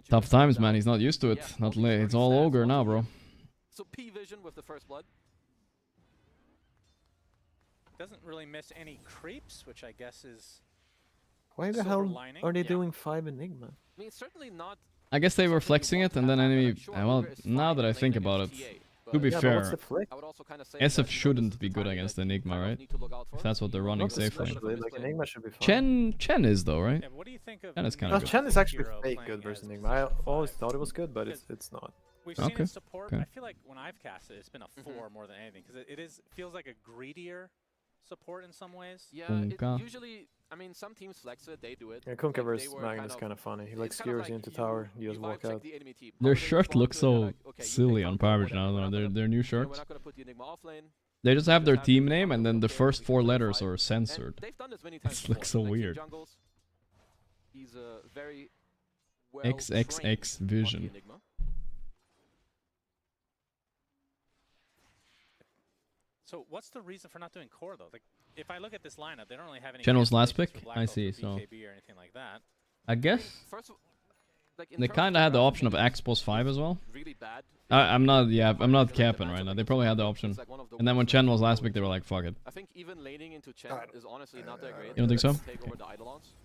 Tough times, man. He's not used to it. Not late. It's all Ogre now, bro. So P vision with the first blood. Doesn't really miss any creeps, which I guess is. Why the hell are they doing 5 Enigma? I mean, certainly not. I guess they were flexing it, and then enemy. Well, now that I think about it, to be fair, SF shouldn't be good against Enigma, right? If that's what they're running safely. Like, Enigma should be fine. Chen is though, right? Yeah, what do you think of Chen is kind of good. Chen is actually fake good versus Enigma. I always thought it was good, but it's not. We've seen it support. I feel like when I've cast it, it's been a 4 more than anything because it feels like a greedier support in some ways. Yeah, usually, I mean, some teams flex it, they do it. Yeah, Kunkka versus Magnus is kind of funny. He like skewers you into tower, you just walk out. Their shirt looks so silly on Parvage now. Their new shirts. They just have their team name and then the first 4 letters are censored. It looks so weird. XXX Vision. So what's the reason for not doing core though? Like, if I look at this lineup, they don't really have any. Channel's last pick. I see. So. Or anything like that. I guess. They kind of had the option of Axe post 5 as well. I'm not. Yeah, I'm not capping right now. They probably had the option. And then when Chen was last pick, they were like, "Fuck it." I think even laning into Chen is honestly not that great. You don't think so?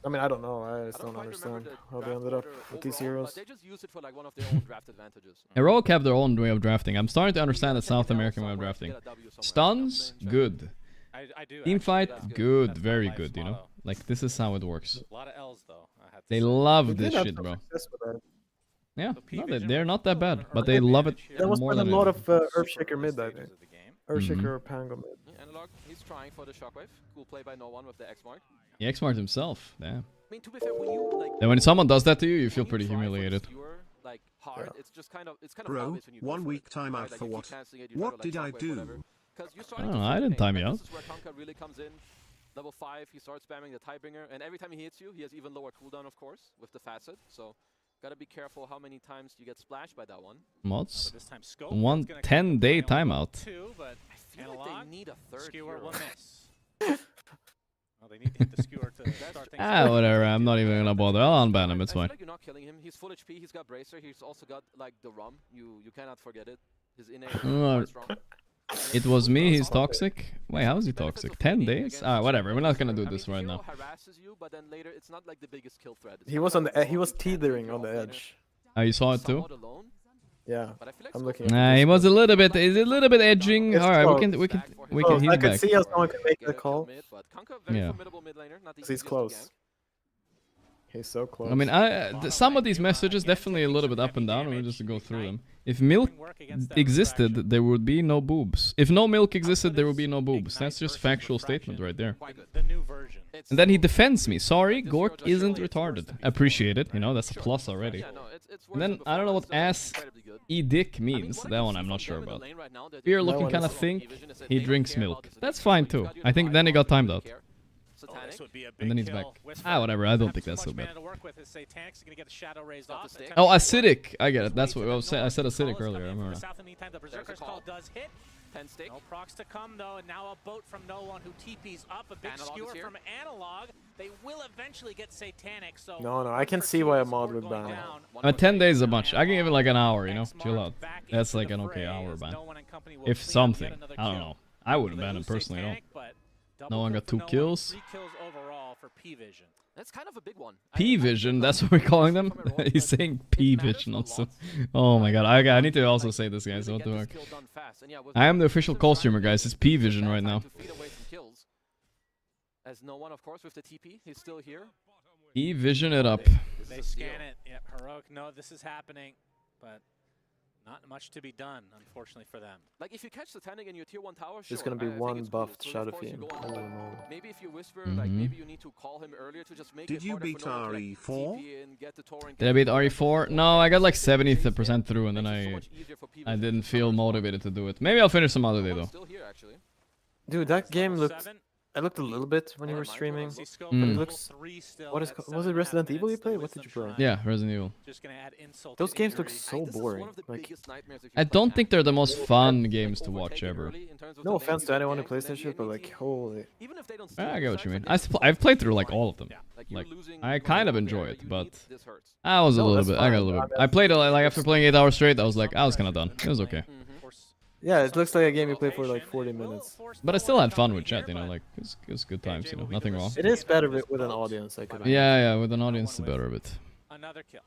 I mean, I don't know. I just don't understand how they ended up with these heroes. They just use it for like one of their own draft advantages. Heroic have their own way of drafting. I'm starting to understand the South American way of drafting. Stuns, good. Team fight, good, very good. You know, like this is how it works. A lot of L's though. They love this shit, bro. Yeah, no, they're not that bad, but they love it more than a lot of Earthshaker mid, I think. Earthshaker or Pango mid. Analog, he's trying for the shockwave. Cool play by no one with the X-Mark. The X-Mark himself, yeah. I mean, to be fair, when you like. And when someone does that to you, you feel pretty humiliated. Like hard, it's just kind of Bro, 1 week timeout for what? What did I do? I don't know, I didn't time you out. This is where Kunkka really comes in. Level 5, he starts spamming the Tidebringer, and every time he hits you, he has even lower cooldown, of course, with the facet. So, gotta be careful how many times you get splashed by that one. Mods. 1 10-day timeout. I feel like they need a third skewer will miss. Well, they need to hit the skewer to start things. Whatever. I'm not even gonna bother. I'll unban him. It's fine. I feel like you're not killing him. He's full HP. He's got Bracer. He's also got like the Rum. You cannot forget it. His innate. It was me, he's toxic? Wait, how is he toxic? 10 days? Whatever, we're not gonna do this right now. He was on the he was teetering on the edge. Oh, you saw it too? Yeah, I'm looking. Nah, he was a little bit edging. Alright, we can he's I back. could see how someone could make the call. Yeah. He's close. He's so close. I mean, some of these messages definitely a little bit up and down. We'll just go through them. If milk existed, there would be no boobs. If no milk existed, there would be no boobs. That's just factual statement right there. The new version. And then he defends me. Sorry, Gorgc isn't retarded. Appreciate it. You know, that's a plus already. And then I don't know what ass e dick means. That one I'm not sure about. Beer looking kind of think he drinks milk. That's fine too. I think then he got timed out. And then he's back. Whatever. I don't think that's so bad. Oh, acidic. I get it. That's what I said. I said acidic earlier. I remember. No procs to come though, and now a boat from no one who TP's up. A big skewer from Analog. They will eventually get Satanic. So no, I can see why a mod would ban. I mean, 10 days is a bunch. I can give it like an hour, you know? Chill out. That's like an okay hour ban. If something. I don't know. I wouldn't ban him personally, I don't. No one got 2 kills. 3 kills overall for P-Vision. That's kind of a big one. P-Vision, that's what we're calling them? He's saying P-Vision also. Oh my god, I need to also say this, guys. What the fuck? I am the official call streamer, guys. It's P-Vision right now. As no one, of course, with the TP. He's still here. P-Vision it up. They scan it. Yep, Heroic. No, this is happening, but not much to be done, unfortunately for them. Like if you catch Satanic in your tier 1 tower, there's gonna be one buffed Shadow Fiend. Maybe if you whisper, like maybe you need to call him earlier to just make Did you beat RE4? Did I beat RE4? No, I got like 70% through, and then I didn't feel motivated to do it. Maybe I'll finish some other day though. Dude, that game looked. I looked a little bit when you were streaming. But it looks. Was it Resident Evil you played? What did you play? Yeah, Resident Evil. Those games look so boring. Like, I don't think they're the most fun games to watch ever. No offense to anyone who plays this shit, but like, holy. I get what you mean. I've played through like all of them. Like, I kind of enjoy it, but I was a little bit. I got a little bit. I played it like after playing 8 hours straight. I was like, I was kind of done. It was okay. Yeah, it looks like a game you play for like 40 minutes. But I still had fun with chat, you know, like, it was good times, you know, nothing wrong. It is better with an audience, I could imagine. Yeah, with an audience, it's better a bit. Another kill.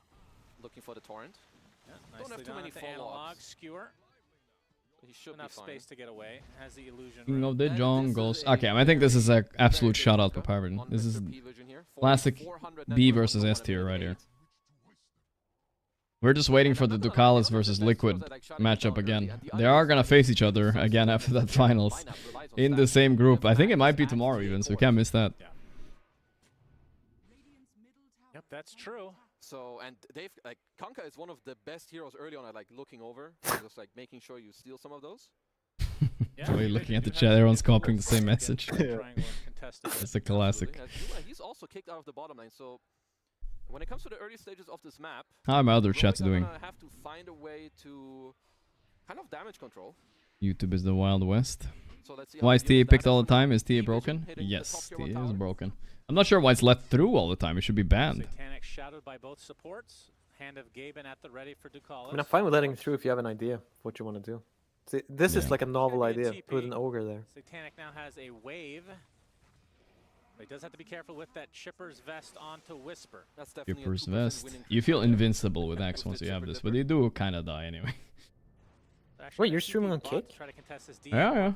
Looking for the torrent. Yeah, nicely don't have too many Analog skewer. He should enough space to get away. Has the illusion. King of the jungles. Okay, I think this is an absolute shout out to Pyron. This is classic B versus S tier right here. We're just waiting for the Ducalis versus Liquid matchup again. They are gonna face each other again after that finals in the same group. I think it might be tomorrow even, so we can't miss that. Yep, that's true. So, and Dave, like, Kanka is one of the best heroes early on at like looking over, just like making sure you steal some of those. So you're looking at the chat, everyone's copying the same message. It's a classic. He's also kicked out of the bottom lane, so when it comes to the early stages of this map, how are my other chats doing? Have to find a way to kind of damage control. YouTube is the Wild West. So why is TA picked all the time? Is TA broken? Yes, TA is broken. I'm not sure why it's let through all the time. It should be banned. Satanic shadowed by both supports. Hand of Gaimin at the ready for Ducalis. I mean, I'm fine with letting it through if you have an idea of what you want to do. See, this is like a novel idea. Put an ogre there. Satanic now has a wave. But he does have to be careful with that Chipper's Vest onto Whisper. That's definitely Chipper's Vest. You feel invincible with Axe once you have this, but you do kind of die anyway. Wait, you're streaming on Kick? Yeah.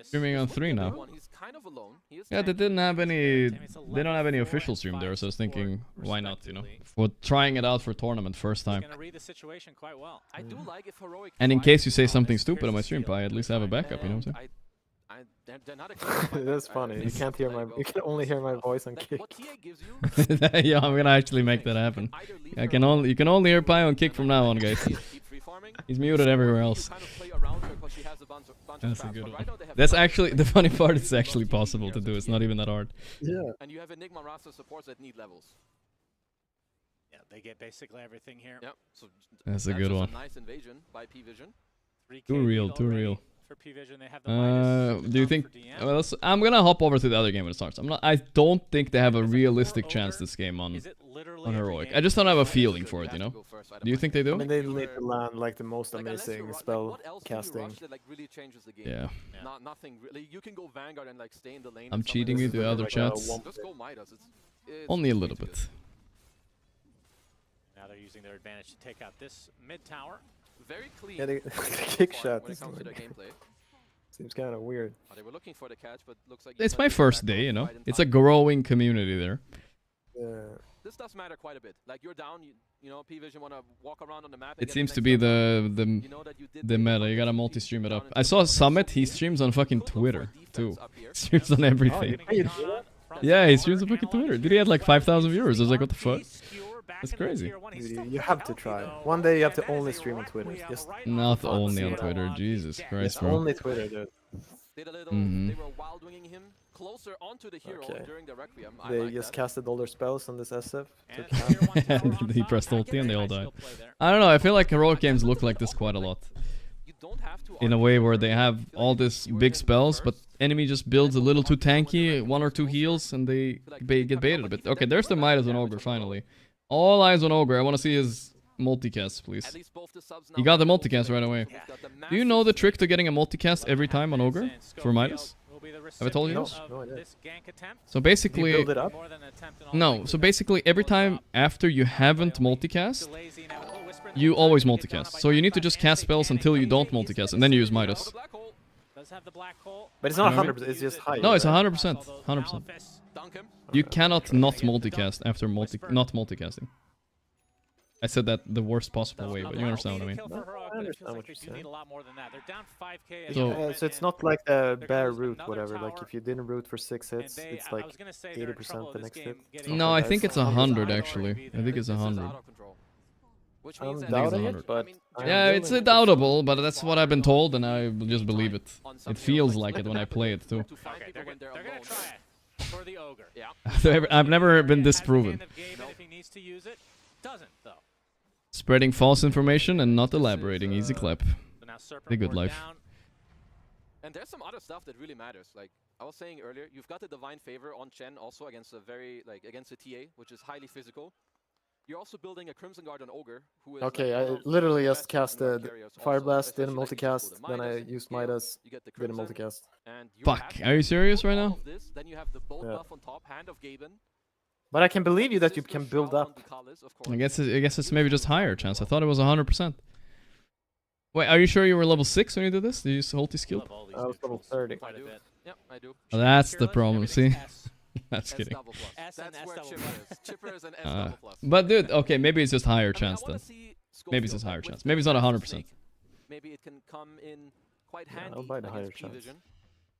Streaming on 3 now. Yeah, they didn't have any. They don't have any official stream there, so I was thinking, why not? You know, for trying it out for tournament first time. And in case you say something stupid on my stream, I at least have a backup. You know what I'm saying? That's funny. You can't hear my. You can only hear my voice on Kick. Yeah, I'm gonna actually make that happen. You can only hear Pi on Kick from now on, guys. He's muted everywhere else. That's a good one. That's actually the funny part. It's actually possible to do. It's not even that hard. Yeah. And you have Enigma roster supports that need levels. Yeah, they get basically everything here. Yep. So that's a good one. A nice invasion by P-Vision. Too real. For P-Vision, they have the do you think? Well, I'm gonna hop over to the other game when it starts. I don't think they have a realistic chance this game on Heroic. I just don't have a feeling for it, you know. Do you think they do? I mean, they need to land like the most amazing spell casting. Yeah. Nothing really. You can go Vanguard and like stay in the lane. I'm cheating you to other chats. Just go Midas. Only a little bit. Now they're using their advantage to take out this mid tower. Very clean. Yeah, the kick shot. When it comes to their gameplay. Seems kind of weird. They were looking for the catch, but looks like it's my first day, you know. It's a growing community there. Yeah. this does matter quite a bit. Like you're down, you know, P-Vision want to walk around on the map. It seems to be the meta. You gotta multi-stream it up. I saw Summit. He streams on fucking Twitter too. Streams on everything. Yeah, he streams on fucking Twitter. Dude, he had like 5,000 viewers. I was like, what the fuck? That's crazy. You have to try. One day you have to only stream on Twitter. Just not only on Twitter. Jesus Christ, bro. Only Twitter, dude. They were wild winging him closer onto the hero during the Requiem. They just casted all their spells on this SF. He pressed ulti and they all died. I don't know, I feel like heroic games look like this quite a lot. In a way where they have all this big spells, but enemy just builds a little too tanky, 1 or 2 heals, and they get baited a bit. Okay, there's the Midas on Ogre finally. All eyes on Ogre. I want to see his multicast, please. He got the multicast right away. Do you know the trick to getting a multicast every time on Ogre for Midas? Have I told you this? No, I didn't. So basically, build it up? No. So basically, every time after you haven't multicast, you always multicast. So you need to just cast spells until you don't multicast, and then you use Midas. But it's not 100%. It's just high. No, it's 100%. 100%. You cannot not multicast after not multicasting. I said that the worst possible way, but you understand what I mean. I understand what you're saying. So, so it's not like the bare root, whatever. Like if you didn't root for 6 hits, it's like 80% the next hit. No, I think it's 100 actually. I think it's 100. I'm doubting it, but yeah, it's doubtable, but that's what I've been told, and I just believe it. It feels like it when I play it too. Okay, they're gonna try it for the Ogre. Yeah. I've never been disproven. Spreading false information and not elaborating. Easy clap. The good life. And there's some other stuff that really matters. Like I was saying earlier, you've got the Divine Favor on Chen also against against a TA, which is highly physical. You're also building a Crimson Guard on Ogre, who is okay, I literally just casted Fire Blast, didn't multicast, then I used Midas, didn't multicast. Fuck, are you serious right now? Then you have the bolt buff on top, Hand of Gaimin. But I can believe you that you can build up. I guess it's maybe just higher chance. I thought it was 100%. Wait, are you sure you were level 6 when you did this? Did you use ulti skill? I was level 30. Yep, I do. Oh, that's the problem, see? That's kidding. That's where Chipper is an S double plus. But dude, okay, maybe it's just higher chance then. Maybe it's just higher chance. Maybe it's not 100%. Maybe it can come in quite handy. I'll buy the higher chance.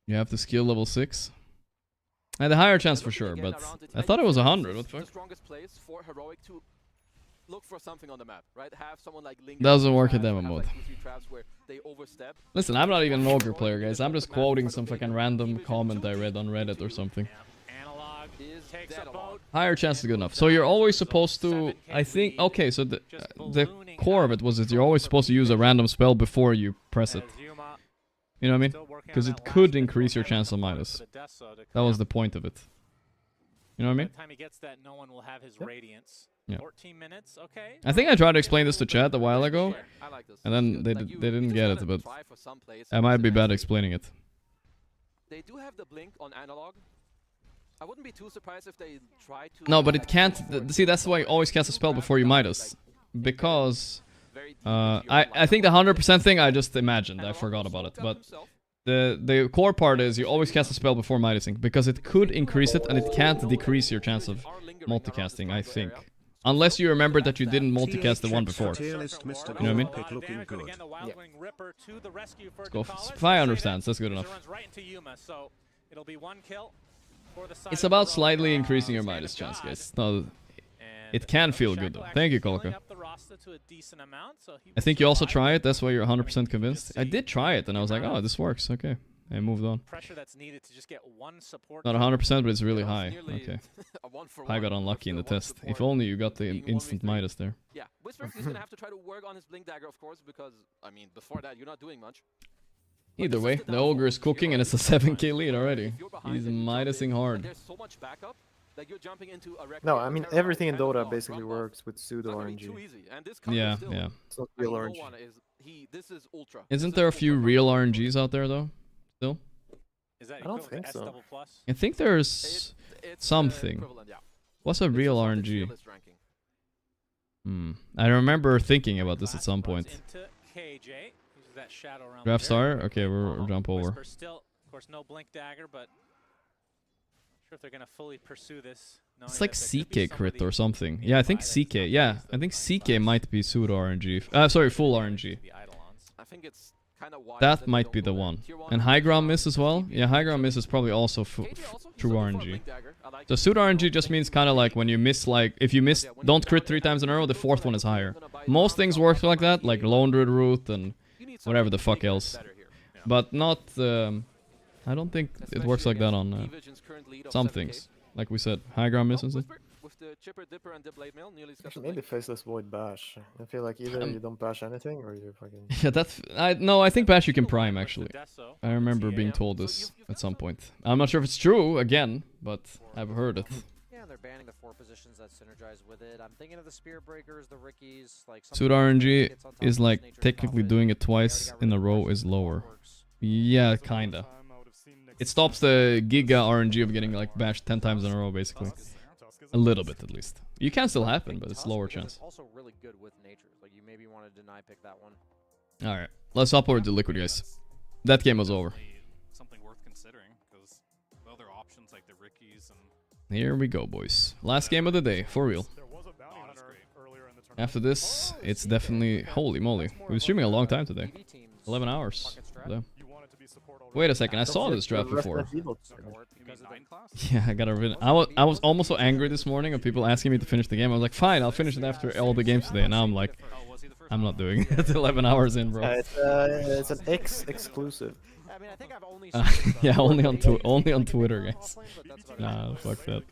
You have the skill level 6? I had a higher chance for sure, but I thought it was 100. What the fuck? The strongest place for heroic to look for something on the map, right? Have someone like Link doesn't work in demo mode. where they overstep. Listen, I'm not even an ogre player, guys. I'm just quoting some fucking random comment I read on Reddit or something. Higher chance is good enough. So you're always supposed to, I think, okay, so the core of it was that you're always supposed to use a random spell before you press it. You know what I mean? Because it could increase your chance of Midas. That was the point of it. You know what I mean? By the time he gets that, no one will have his radiance. Yeah. 14 minutes, okay. I think I tried to explain this to chat a while ago, and then they didn't get it, but I might be bad explaining it. They do have the blink on analog. I wouldn't be too surprised if they try to... No, but it can't... See, that's why you always cast a spell before you Midas. Because... I think the 100% thing I just imagined. I forgot about it. But the core part is you always cast a spell before Midasing. Because it could increase it and it can't decrease your chance of multicasting, I think. Unless you remember that you didn't multicast the one before. You know what I mean? Let's go. Fi understands. That's good enough. It's about slightly increasing your Midas chance, guys. No, it can feel good though. Thank you, Kolka. I think you also try it. That's why you're 100% convinced. I did try it, and I was like, oh, this works. Okay, I moved on. Not 100%, but it's really high. Okay. I got unlucky in the test. If only you got the instant Midas there. Yeah, Whisper is gonna have to try to work on his Blink Dagger, of course, because I mean, before that, you're not doing much. Either way, the ogre is cooking and it's a 7k lead already. He's Midasing hard. No, I mean everything in Dota basically works with pseudo RNG. Yeah, yeah. It's not real RNG. Isn't there a few real RNGs out there though? Still? I don't think so. I think there's something. What's a real RNG? I remember thinking about this at some point. Draft star? Okay, we'll jump over. Still, of course, no Blink Dagger, but not sure if they're going to fully pursue this. It's like CK crit or something. Yeah, I think CK. Yeah, I think CK might be pseudo RNG. Sorry, full RNG. I think it's kind of That might be the one. And high ground miss as well. Yeah, high ground miss is probably also true RNG. So pseudo RNG just means kind of like when you miss, like if you miss, don't crit 3 times in a row, the 4th one is higher. Most things work like that, like Lone Druid route and whatever the fuck else. But not. I don't think it works like that on some things. Like we said, high ground misses it. Actually, maybe Faceless Void Bash. I feel like either you don't bash anything or you're fucking... Yeah, that's... No, I think Bash you can prime, actually. I remember being told this at some point. I'm not sure if it's true, again, but I've heard it. Yeah, and they're banning the 4 positions that synergize with it. I'm thinking of the Spirit Breakers, the Rickies... like Pseudo RNG is like, technically doing it twice in a row is lower. Yeah, kinda. It stops the Giga RNG of getting like bashed 10 times in a row, basically. A little bit, at least. You can still happen, but it's lower chance. Also really good with natures. Like you maybe want to deny pick that one. All right, let's upload to Liquid, guys. That game was over. Something worth considering because other options like the Rickies and. Here we go, boys. Last game of the day, for real. After this, it's definitely... Holy moly. We've been streaming a long time today. 11 hours. Wait a second, I saw this draft before. Yeah, I gotta read it. I was almost so angry this morning of people asking me to finish the game. I was like, fine, I'll finish it after all the games today. And now I'm like, I'm not doing it. 11 hours in, bro. It's an X exclusive. I mean, I think I've only yeah, only on Twitter, guys. Nah, fuck that.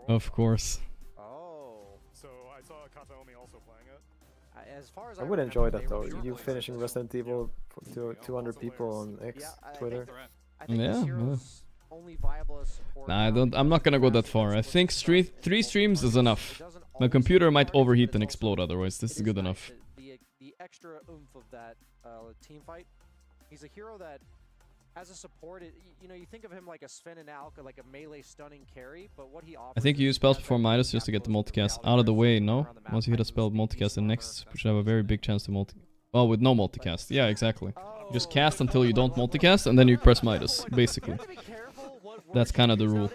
Of course. So I saw Kataomi also playing it. As far as I would enjoy that though. You finishing Resident Evil to 200 people on X, Twitter. Yeah. Nah, I'm not gonna go that far. I think 3 streams is enough. My computer might overheat and explode otherwise. This is good enough. The extra oomph of that team fight. He's a hero that, as a support, you know, you think of him like a Sven and Alka, like a melee stunning carry, but what he offers... I think you use spells before Midas just to get the multicast out of the way, no? Once you hit a spell multicast, the next should have a very big chance to multi... Well, with no multicast. Yeah, exactly. You just cast until you don't multicast, and then you press Midas, basically. That's kind of the rule.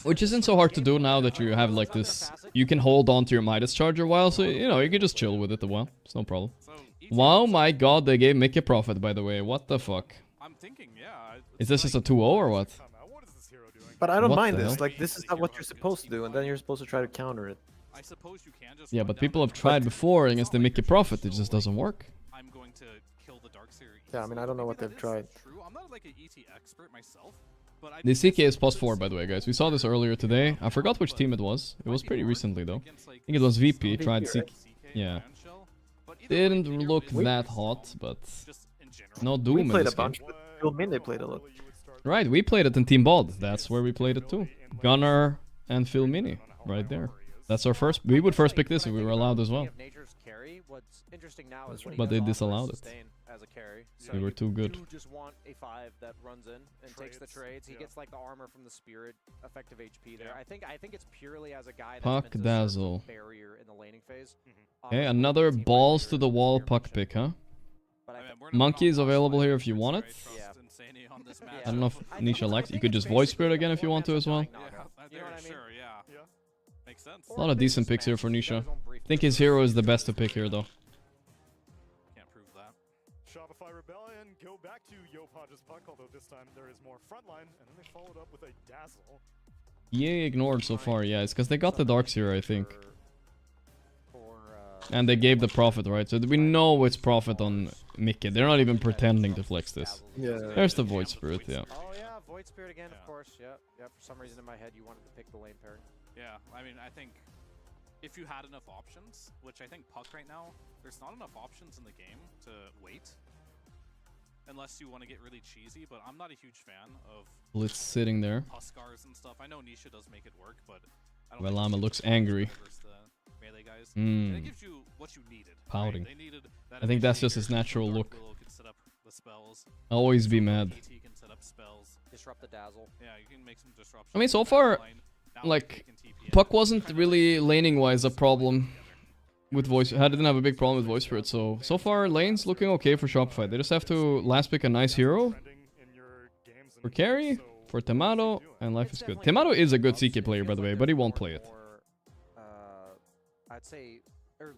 Which isn't so hard to do now that you have like this... You can hold on to your Midas charge a while, so, you know, you can just chill with it a while. It's no problem. Wow, my god, they gave Mickey profit, by the way. What the fuck? I'm thinking, yeah. Is this just a 2-0 or what? But I don't mind this. Like, this is not what you're supposed to do, and then you're supposed to try to counter it. I suppose you can just... Yeah, but people have tried before against the Mickey profit. It just doesn't work. I'm going to kill the Dark Series. Yeah, I mean, I don't know what they've tried. True. I'm not like an ET expert myself, but the CK is +4, by the way, guys. We saw this earlier today. I forgot which team it was. It was pretty recently, though. I think it was VP. Tried CK. Yeah. Didn't look that hot, but no doom we in played this a bunch, but Philmin they played a lot. Right, we played it in Team Bod. That's where we played it too. Gunnar and Phil Mini, right there. That's our first. We would first pick this if we were allowed as well. But they disallowed it. As a carry. So we were too good. You just want a 5 that runs in and takes the trades. He gets like the armor from the spirit, effective HP there. I think it's purely as a guy that's Puck Dazzle. Barrier in the laning phase. Okay, another balls to the wall puck pick, huh? Monkey is available here if you want it. I don't know if Nisha likes it. You could just voice spirit again if you want to as well. Makes sense. A lot of decent picks here for Nisha. I think his hero is the best to pick here though. Can't prove that. Shopify Rebellion go back to Yopaj's puck, although this time there is more frontline, and then they followed up with a dazzle. EA ignored so far, yeah, it's because they got the Darks here, I think. And they gave the profit, right? So we know it's profit on Mickey. They're not even pretending to flex this. Yeah. There's the Void Spirit, yeah. Oh yeah, Void Spirit again, of course. Yeah, yeah. For some reason in my head, you wanted to pick the lane pairing. Yeah, I mean, I think if you had enough options, which I think Puck right now, there's not enough options in the game to wait. Unless you want to get really cheesy, but I'm not a huge fan of Blitz sitting there. Huskars and stuff. I know Nisha does make it work, but I don't Velama looks angry. Melee guys. And it gives you what you needed. Pouting. Right? They needed that I think that's just his natural look. Can set up the spells. Always be mad. Can set up spells. Disrupt the dazzle. Yeah, you can make some disruption. I mean, so far, like, Puck wasn't really laning-wise a problem with voice. I didn't have a big problem with Voice Spirit, so far lane's looking okay for Shopify. They just have to last pick a nice hero for carry. for Tomato, and life is good. Tomato is a good CK player, by the way, but he won't play it. I'd say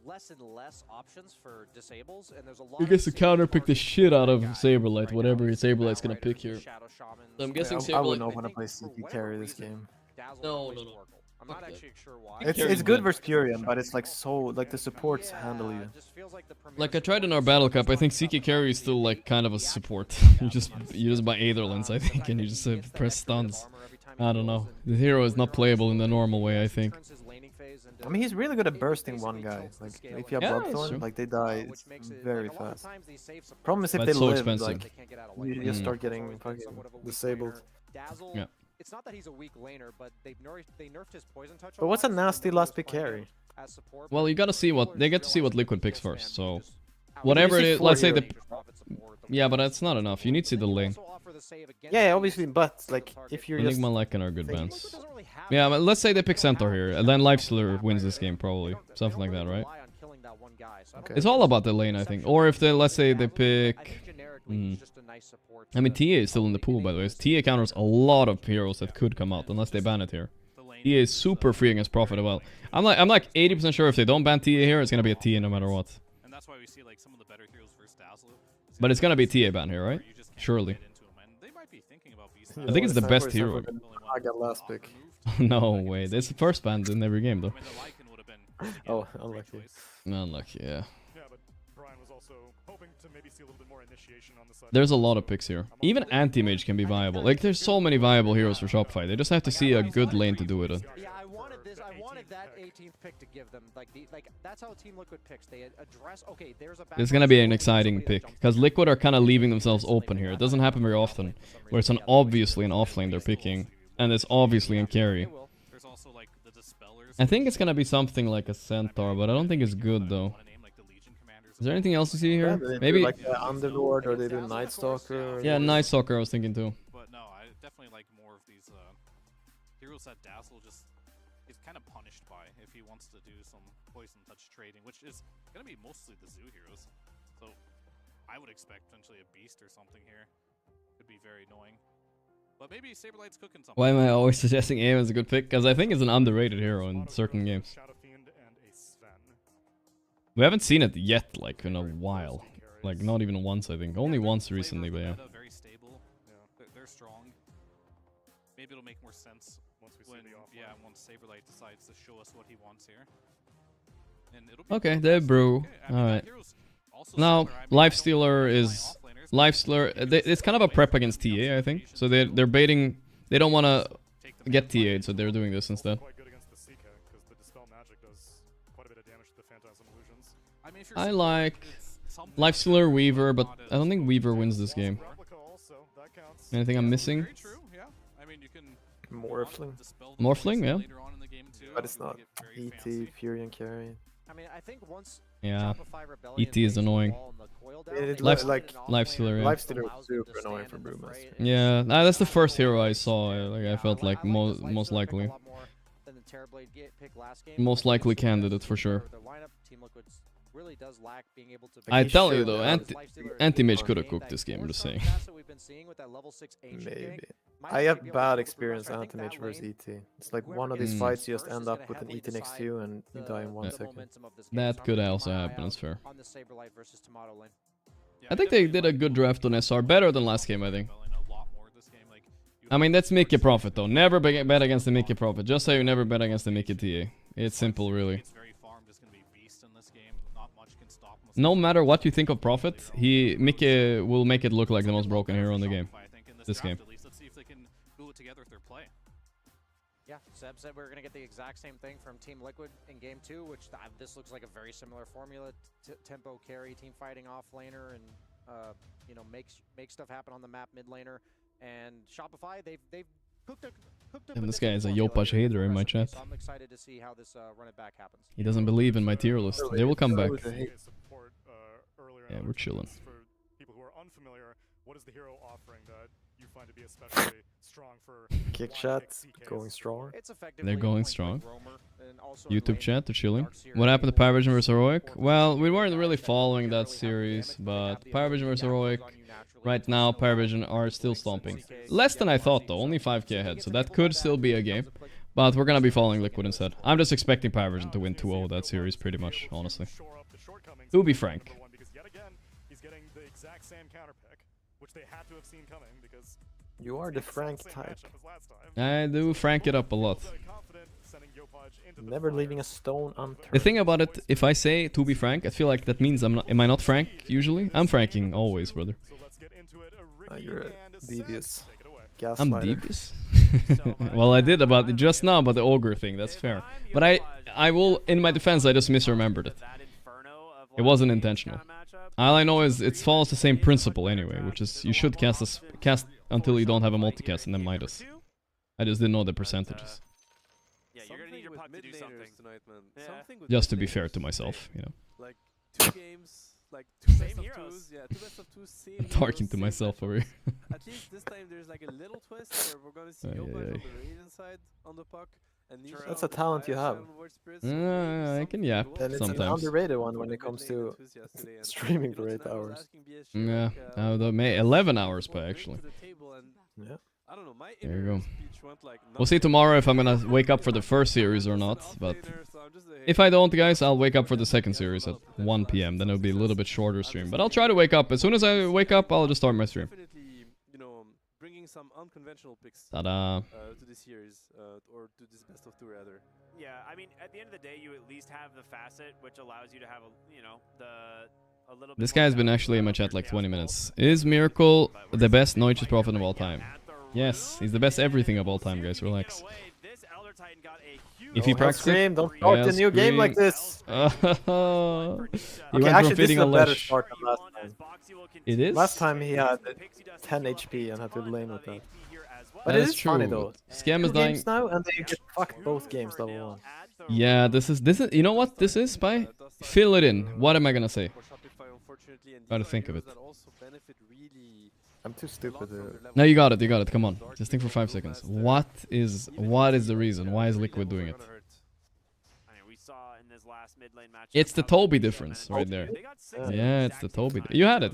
less and less options for disables, and there's a lot. He gets to counterpick the shit out of Saberlight, whatever Saberlight's gonna pick here. I'm guessing I Saberlight. wouldn't want to play CK carry this game. No. I'm not actually sure why. It's good versus Purian, but it's like so like the supports handle you. Like I tried in our battle cup, I think CK carry is still like kind of a support. you just buy Aetherlands, I think, and you just press stuns. I don't know. The hero is not playable in the normal way, I think. I mean, he's really good at bursting one guy. Like if you have Bloodthorn, like they die very fast. Problem is if they live, like you just start getting fucking disabled. Yeah. It's not that he's a weak laner, but they nerfed his poison touch. But what's a nasty last pick carry? Well, you gotta see what they get to see what Liquid picks first. So whatever it is, let's say the yeah, but that's not enough. You need to see the lane. Yeah, obviously, but like if you're Enigma, Lycan are good bans. Yeah, but let's say they pick Centaur here, and then Lifestealer wins this game probably, something like that, right? It's all about the lane, I think. Or if they, let's say they pick. I mean, TA is still in the pool, by the way. TA counters a lot of heroes that could come out unless they ban it here. TA is super free against Prophet as well. I'm like 80% sure if they don't ban TA here, it's gonna be a TA no matter what. And that's why we see like some of the better heroes versus Dazzle. But it's gonna be a TA ban here, right? Surely. I think it's the best hero. I got last pick. No way. This is the first ban in every game, though. Oh, unlucky. Unlucky, yeah. Yeah, but Brian was also hoping to maybe see a little bit more initiation on the side. There's a lot of picks here. Even anti-mage can be viable. Like, there's so many viable heroes for Shopify. They just have to see a good lane to do it. Yeah, I wanted that 18th pick to give them. Like that's how Team Liquid picks. They address. Okay, there's a. It's gonna be an exciting pick because Liquid are kind of leaving themselves open here. It doesn't happen very often, where it's obviously an offlane they're picking, and it's obviously in carry. I think it's gonna be something like a Centaur, but I don't think it's good though. Is there anything else you see here? Yeah, maybe like Underlord, or they do Night Stalker. Yeah, Night Stalker I was thinking too. But no, I definitely like more of these heroes that Dazzle just is kind of punished by if he wants to do some poison touch trading, which is gonna be mostly the zoo heroes. So I would expect potentially a beast or something here. Could be very annoying. But maybe Saberlight's cooking something. Why am I always suggesting Aim as a good pick? Because I think it's an underrated hero in certain games. We haven't seen it yet, like, in a while. Like, not even once, I think. Only once recently, but yeah. Very stable. They're strong. Maybe it'll make more sense once we see the offline. Once Saberlight decides to show us what he wants here. And it'll be Okay, they brew. Alright. Now, Lifestealer is... Lifestealer, it's kind of a prep against TA, I think. So they're baiting... They don't want to get TA'd, so they're doing this instead. I like Lifestealer, Weaver, but I don't think Weaver wins this game. Anything I'm missing? Morphling. Morphling, yeah. But it's not ET, Fury, and Carry. I mean, I think once yeah, ET is annoying. Lifestealer, yeah. Lifestealer is super annoying for Brewmaster. Yeah, that's the first hero I saw. Like I felt like most likely. Most likely candidate for sure. I tell you though, Anti-Mage could have cooked this game, I'm just saying. Maybe. I have bad experience Anti-Mage versus ET. It's like one of these fights you just end up with an ET next to you and you die in 1 second. That could also happen, it's fair. I think they did a good draft on SR, better than last game, I think. I mean, that's Mickey Profit though. Never bet against the Mickey Profit. Just say you never bet against the Mickey TA. It's simple, really. No matter what you think of Prophet, Mickey will make it look like the most broken hero in the game. This game. Let's see if they can glue it together with their play. Yeah, Seb said we're going to get the exact same thing from Team Liquid in Game 2, which this looks like a very similar formula. Tempo carry, team fighting off laner, and you know, make stuff happen on the map mid laner. And Shopify, they've cooked and this guy is a Yopash hater in my chat. So I'm excited to see how this run it back happens. He doesn't believe in my tier list. They will come back. Yeah, we're chilling. For people who are unfamiliar, what is the hero offering that you find to be especially Kick chat going strong. They're going strong. YouTube chat, they're chilling. What happened to Pyrovision vs Heroic? Well, we weren't really following that series, but Pyrovision vs Heroic, right now Pyrovision are still stomping. Less than I thought though, only 5k ahead, so that could still be a game. But we're gonna be following Liquid instead. I'm just expecting Pyrovision to win 2-0 that series pretty much, honestly. To be frank. You are the Frank type. I do frank it up a lot. Never leaving a stone unturned. The thing about it, if I say to be frank, I feel like that means am I not frank usually? I'm franking always, brother. You're devious. I'm devious? Well, I did about just now about the ogre thing, that's fair. But I will, in my defense, I just misremembered it. It wasn't intentional. All I know is it follows the same principle anyway, which is you should cast until you don't have a multicast and then Midas. I just didn't know the percentages. Yeah, you're gonna need your puck to do something. Tonight, man. Just to be fair to myself, you know. Like 2 games, like 2 best of 2s. Yeah, 2 best of 2 same. Talking to myself over here. At least this time there's like a little twist where we're gonna see Yopaj on the Radiant side on the puck. That's a talent you have. I can yap and it's sometimes. An underrated one when it comes to streaming for 8 hours. Yeah, 11 hours per actually. Yeah. There you go. We'll see tomorrow if I'm gonna wake up for the first series or not, but if I don't, guys, I'll wake up for the second series at 1 PM. Then it'll be a little bit shorter stream, but I'll try to wake up. As soon as I wake up, I'll just start my stream. Bringing some unconventional picks to this series, or to this best of 2 rather. Yeah, I mean, at the end of the day, you at least have the facet, which allows you to have a little. This guy's been actually in my chat like 20 minutes. Is Miracle the best Noiches Prophet of all time? Yes, he's the best everything of all time, guys. Relax. If he practices, don't start a new game like this. He went from actually, feeding this is a a better leash. start than last time. It is? Last time he had 10 HP and had to lane with that. But That it is is funny true. though. Scam is 2 games dying. now and they get fucked both games level 1. Yeah, this is you know what this is, Spy? Fill it in. What am I gonna say? Try to think of it. I'm too stupid to... No, you got it, come on. Just think for 5 seconds. What is the reason? Why is Liquid doing it? It's the Toby difference right there. Yeah, it's the Toby. You had it.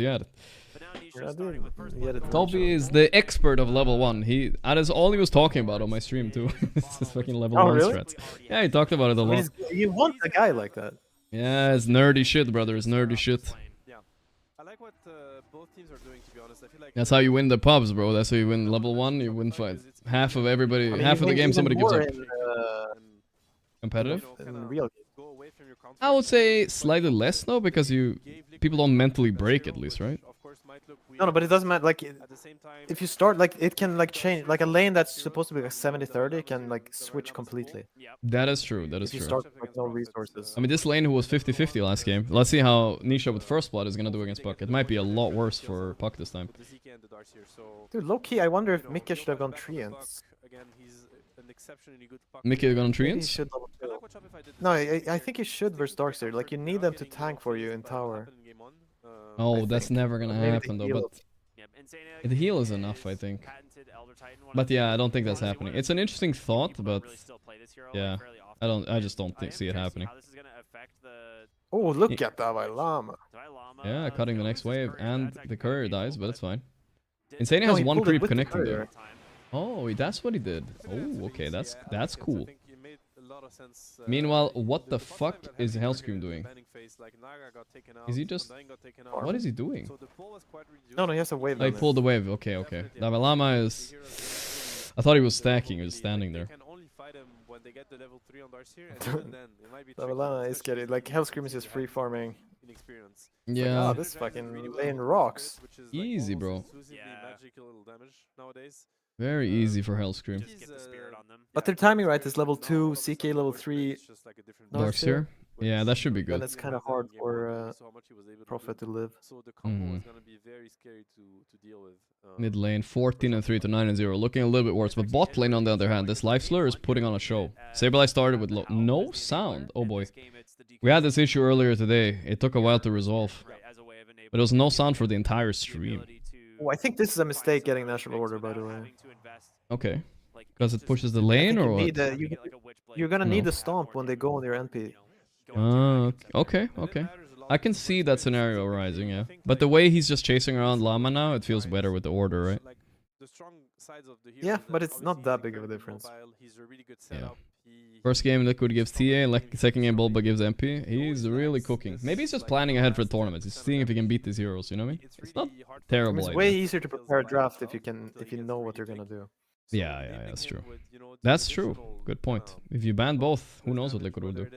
Toby is the expert of level 1. That is all he was talking about on my stream too. This is fucking level 1 really? strats. Yeah, he talked about it a lot. You want a guy like that. Yeah, it's nerdy shit, brother. It's nerdy shit. I like what both teams are doing, to be honest. I feel like That's how you win the pubs, bro. That's how you win level 1. You win half of everybody. Half of the game somebody gives up. Competitive? In real I would say slightly less though, because people don't mentally break at least, right? No, but it doesn't matter. Like, if you start, like, it can like change. Like a lane that's supposed to be like 70-30 can like switch completely. That is true. That is If you true. start with no resources. I mean, this lane who was 50-50 last game. Let's see how Nisha with First Blood is gonna do against Puck. It might be a lot worse for Puck this time. Dude, low key, I wonder if Mickey should have gone treants. Mickey gone Maybe he treants? should level 2. No, I think he should versus Darkseid. Like, you need them to tank for you in tower. Oh, that's never gonna Maybe happen the though. heal. But the heal is enough, I think. But yeah, I don't think that's happening. It's an interesting thought, but yeah, I just don't see it happening. Oh, look at Davai Lama. Yeah, cutting the next wave, and the courier dies, but it's fine. Insane No, has he one pulled it creep with the connecting courier. there. Oh, that's what he did. Oh, okay, that's cool. Meanwhile, what the fuck is Hellscream doing? Is he just... What is he doing? No, he has a wave. Oh, he pulled the wave. Okay. Davai Lama is... I thought he was stacking. He was standing there. Davai Lama is getting... Like, Hellscream is just free farming. Yeah. Like, oh, this fucking lane rocks. Easy, bro. Very easy for Hellscream. But their timing right is level 2, CK level 3. Darkseer? Yeah, that should be good. And it's kind of hard for Prophet to live. Mid lane 14-3 to 9-0, looking a little bit worse. But bot lane on the other hand, this Life Slur is putting on a show. Saberlight started with no sound. Oh boy. We had this issue earlier today. It took a while to resolve. But there was no sound for the entire stream. Oh, I think this is a mistake getting National Order, by the way. Okay. Because it pushes the lane, or what? You're gonna need the stomp when they go on your NP. Okay. I can see that scenario arising, yeah. But the way he's just chasing around Llama now, it feels better with the order, right? Yeah, but it's not that big of a difference. Yeah. First game Liquid gives TA, second game Bulba gives MP. He's really cooking. Maybe he's just planning ahead for tournaments. He's seeing if he can beat these heroes, you know what I mean? It's not terrible. It's way easier to prepare a draft if you know what you're gonna do. Yeah, that's true. That's true. Good point. If you ban both, who knows what Liquid will do?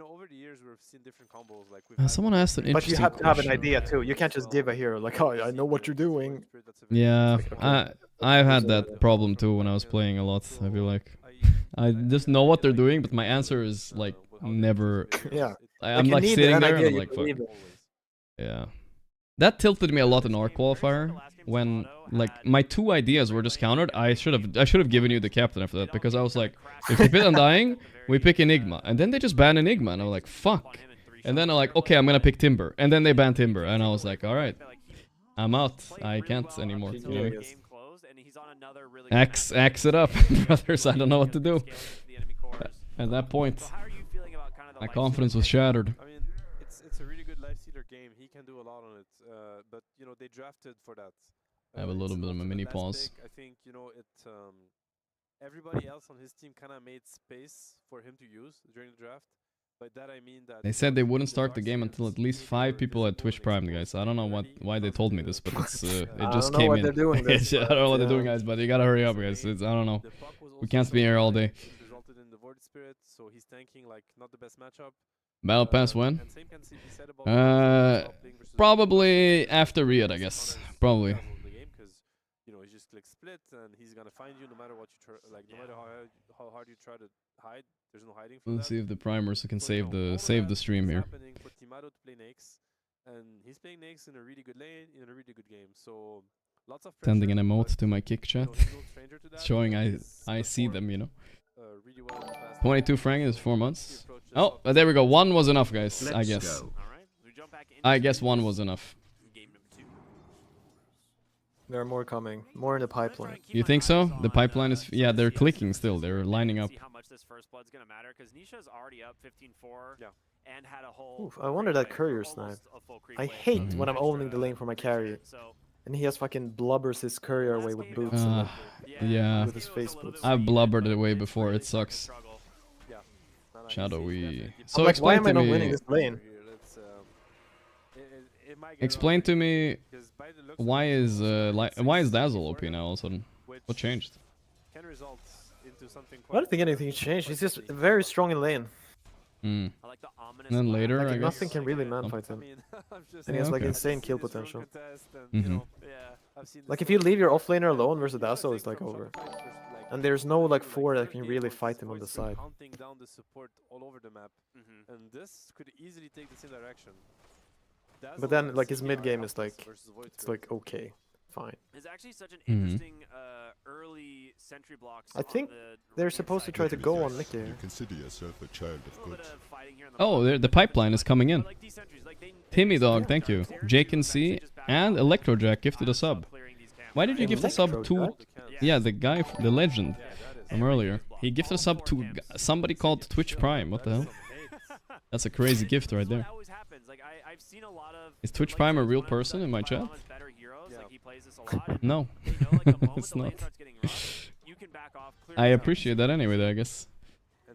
Over the years we've seen different combos. Like someone asked an interesting But you have to have an question. idea too. You can't just give a hero like, oh, I know what you're doing. Yeah, I've had that problem too when I was playing a lot. I feel like I just know what they're doing, but my answer is like never. Yeah. I'm like sitting there and I'm like, fuck. Yeah. That tilted me a lot in our qualifier when like my two ideas were just countered. I should have given you the captain after that, because I was like, if you pick Undying, we pick Enigma, and then they just ban Enigma, and I was like, fuck. And then I'm like, okay, I'm gonna pick Timber, and then they ban Timber, and I was like, all right, I'm out. I can't anymore. You know? Axe it up, brothers. I don't know what to do. At that point, my confidence was shattered. I mean, it's a really good life stealer game. He can do a lot on it, but they drafted for that. I have a little bit of a mini pause. I think everybody else on his team kind of made space for him to use during the draft. By that I mean that they said they wouldn't start the game until at least 5 people had Twitch Prime, guys. I don't know why they told me this, but it's it just came in. I don't know what they're doing, guys, but you gotta hurry up, guys. I don't know. We can't be here all day. So he's tanking like not the best matchup. Battle Pass when? Probably after Riyadh, I guess. Probably. He just clicks split and he's gonna find you no matter what you try, no matter how hard you try to hide. There's no hiding. Let's see if the primers can save the stream here. For Timado to play Nyx, and he's playing Nyx in a really good lane in a really good game. So lots of sending an emote to my kick chat, showing I see them, you know. 22 franc is 4 months. Oh, there we go. 1 was enough, guys. I guess. I guess 1 was enough. There are more coming. More in the pipeline. You think so? The pipeline is... Yeah, they're clicking still. They're lining up. How much this first blood's gonna matter, because Nisha's already up 15-4 and had a whole... Oof, I wonder that courier snipe. I hate when I'm owning the lane for my carry. And he has fucking blubbers his courier away with boots. Yeah. With his face boots. I've blubbered it away before. It sucks. Shadowy. So like, explain why am I to not me... winning this lane? Explain to me why is Dazzle OP now all of a sudden? What changed? Can result into something I don't think anything changed. He's just very strong in lane. And then later, I guess nothing can really man-fight him. And he has like insane kill potential. Like if you leave your offlaner alone versus Dazzle, it's like over. And there's no like 4 that can really fight him on the side. Hunting down the support all over the map, and this could easily take the same direction. But then, like, his mid game is like, it's like okay, fine. It's actually such an interesting early sentry blocks. I think they're supposed to try to go on Nicky. You consider yourself a child of good. Oh, the pipeline is coming in. Timmy Dog, thank you. Jake and C and Electrojack gifted a sub. Why did you gift a sub to... Yeah, the guy, the legend from earlier. He gifted a sub to somebody called Twitch Prime. What the hell? That's a crazy gift right there. Is Twitch Prime a real person in my chat? No, it's not. I appreciate that anyway, though, I guess.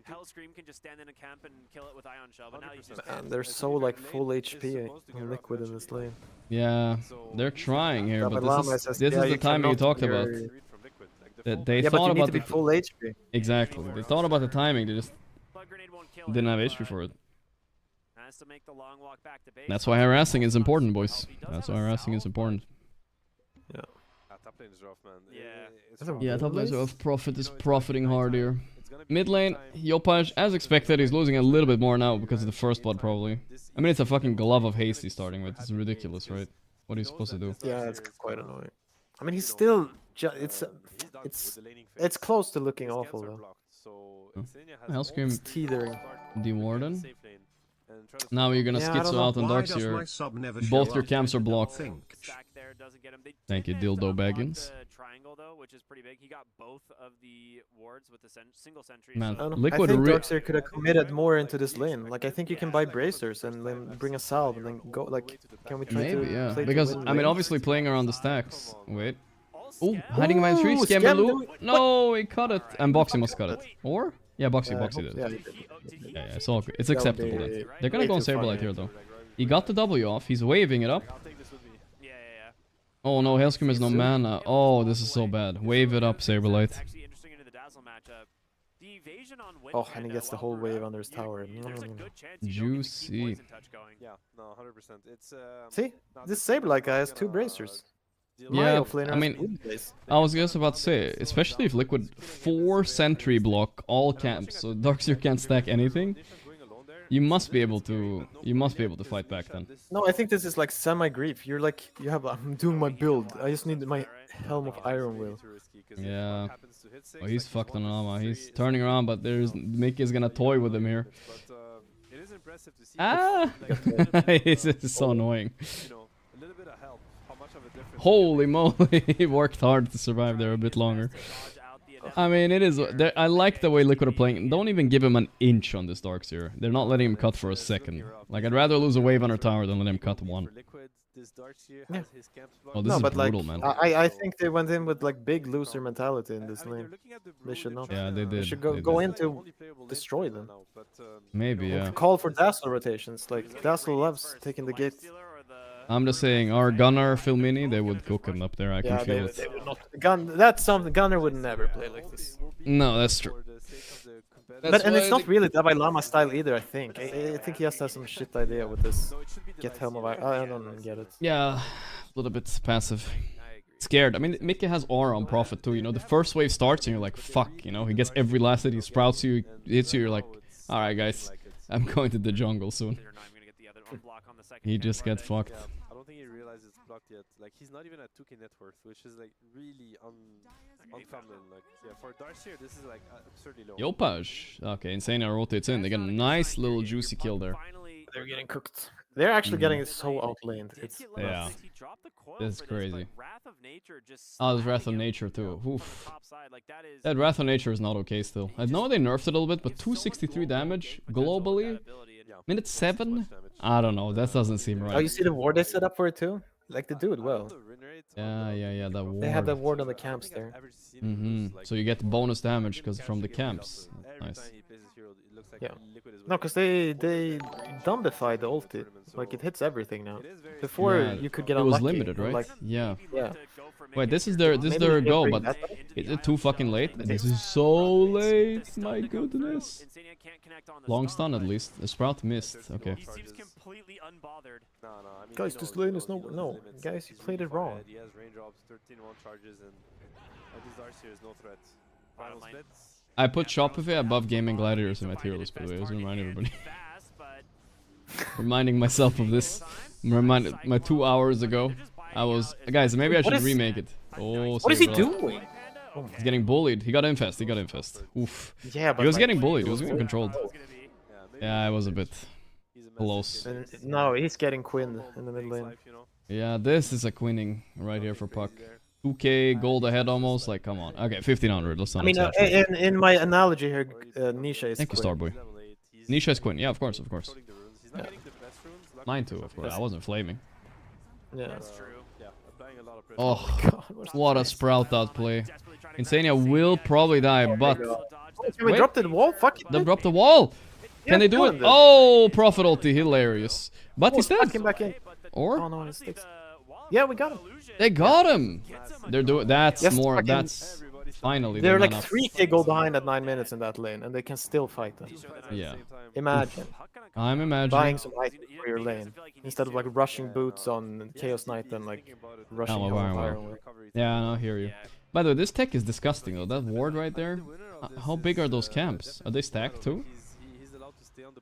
Hellscream can just stand in a camp and kill it with Ion Shell, but now you just Man, they're so like full HP on Liquid in this lane. Yeah, they're trying here, but this is the timing you talked about. That they thought about the full HP. Exactly, they thought about the timing. They just didn't have HP for it. That's why harassing is important, boys. That's why harassing is important. Yeah. Top lane is rough, man. Yeah, top lane is rough. Profit is profiting hard here. Mid lane, Yopaj, as expected, he's losing a little bit more now because of the first blood, probably. I mean, it's a fucking glove of haste he's starting with. It's ridiculous, right? What are you supposed to do? Yeah, it's quite annoying. I mean, he's still... It's close to looking awful, though. Hellscream, teetering. The Warden. Now you're gonna schizo out on Darkseer. Both your camps are blocked. there, doesn't get him. Thank you, Dildo Baggins. Triangle though, which is pretty big. He got both of the wards with the single sentry. Man, so Liquid I think Darkseer could have committed more into this lane. Like I think you can buy bracers and then bring a salve and then go. Like, can we try Maybe, to yeah. play Because to win I mean, lanes? obviously playing around the stacks. Wait. Oh, hiding behind tree. Scambaloo. No, he cut it. And Boxy must cut it. Or? Yeah, Boxy did. Yeah, it's all good. It's acceptable then. They're gonna go on Saberlight here though. He got the W off. He's waving it up. Oh no, Hailscream has no mana. Oh, this is so bad. Wave it up, Saberlight. Oh, and he gets the whole wave under his tower. Juicy. Yeah, no, 100%. It's See, this Saberlight guy has 2 bracers. Yeah, I mean, I was just about to say, especially if Liquid 4 sentry block all camps, so Darkseer can't stack anything. You must be able to. You must be able to fight back then. No, I think this is like semi-grief. You're like, I'm doing my build. I just need my Helm of Iron Will. Yeah. Oh, he's fucked on Alma. He's turning around, but Mickey's gonna toy with him here. Ah! This is so annoying. Holy moly, he worked hard to survive there a bit longer. I mean, it is. I like the way Liquid are playing. Don't even give him an inch on this Darkseer. They're not letting him cut for a second. Like, I'd rather lose a wave on her tower than let him cut one. Yeah. Oh, this is brutal, man. I think they went in with like big loser mentality in this lane. They should not. Yeah, they did. They should go in to destroy them. Maybe, yeah. Call for Dazzle rotations. Like, Dazzle loves taking the gate. I'm just saying, our Gunnar Filmini, they would cook him up there. I can feel it. They would not. That's something. Gunnar would never play like this. No, that's true. And it's not really Dabai Lama style either. I think. I think he has to have some shit idea with this. Get Helm of Iron. I don't get it. Yeah, a little bit passive. Scared. I mean, Mickey has aura on Prophet too. You know, the first wave starts and you're like, fuck. You know, he gets every last hit. He sprouts you, hits you. You're like, all right, guys, I'm going to the jungle soon. He just gets fucked. I don't think he realizes it's blocked yet. Like, he's not even at 2k net worth, which is like really uncommon. Like, yeah, for Darkseer, this is like absurdly low. Yopaj. Okay, Insania rotates in. They get a nice little juicy kill there. They're getting cooked. They're actually getting it so outlaned. Yeah. That's crazy. Oh, there's Wrath of Nature too. Oof. That Wrath of Nature is not okay still. I know they nerfed it a little bit, but 263 damage globally? Minute 7? I don't know, that doesn't seem right. Oh, you see the ward they set up for it too? Like, they do it well. Yeah, that ward. They have the ward on the camps there. So you get bonus damage because from the camps. Nice. Yeah. No, because they dumbify the ulti. Like, it hits everything now. Before, you could get unlucky. It was limited, right? Like, yeah. Yeah. Wait, this is their go, but is it too fucking late? This is so late, my goodness. Long stun at least. The Sprout missed. Okay. Guys, this lane is no. Guys, you played it wrong. He has raindrops, 13 1 charges, and this Darkseer is no threat. Final splits. I put Shopify above Gaimin Gladiators in my tier list, by the way. I was reminding everybody. Reminding myself of this. Reminded my 2 hours ago. I was guys. Maybe I should remake it. Oh, what is he doing? He's getting bullied. He got infest. Oof. Yeah, but he was getting bullied. He was being controlled. Yeah, it was a bit close. No, he's getting Quinn in the mid lane. Yeah, this is a quinning right here for Puck. 2k gold ahead almost. Like, come on. Okay, 1500. Let's not. I mean, in my analogy here, Nisha is. Thank you, Starboy. Nisha is Quinn. Yeah, of course. Yeah. Mine too, of course. I wasn't flaming. Yeah, that's true. Oh, what a Sprout outplay. Insania will probably die, but... Can we drop the wall? Fuck it. They dropped the wall! Can they do it? Oh, Prophet ulti, hilarious. But he's dead. Back in. Or? Oh, no, it sticks. Yeah, we got him. They got him! They're doing... That's more... That's... Finally. They're like 3k gold behind at 9 minutes in that lane, and they can still fight them. Yeah. Imagine. I'm imagining. Buying some items for your lane, instead of like rushing boots on Chaos Knight and like rushing Iron. Yeah, I hear you. By the way, this tech is disgusting though. That ward right there. How big are those camps? Are they stacked too?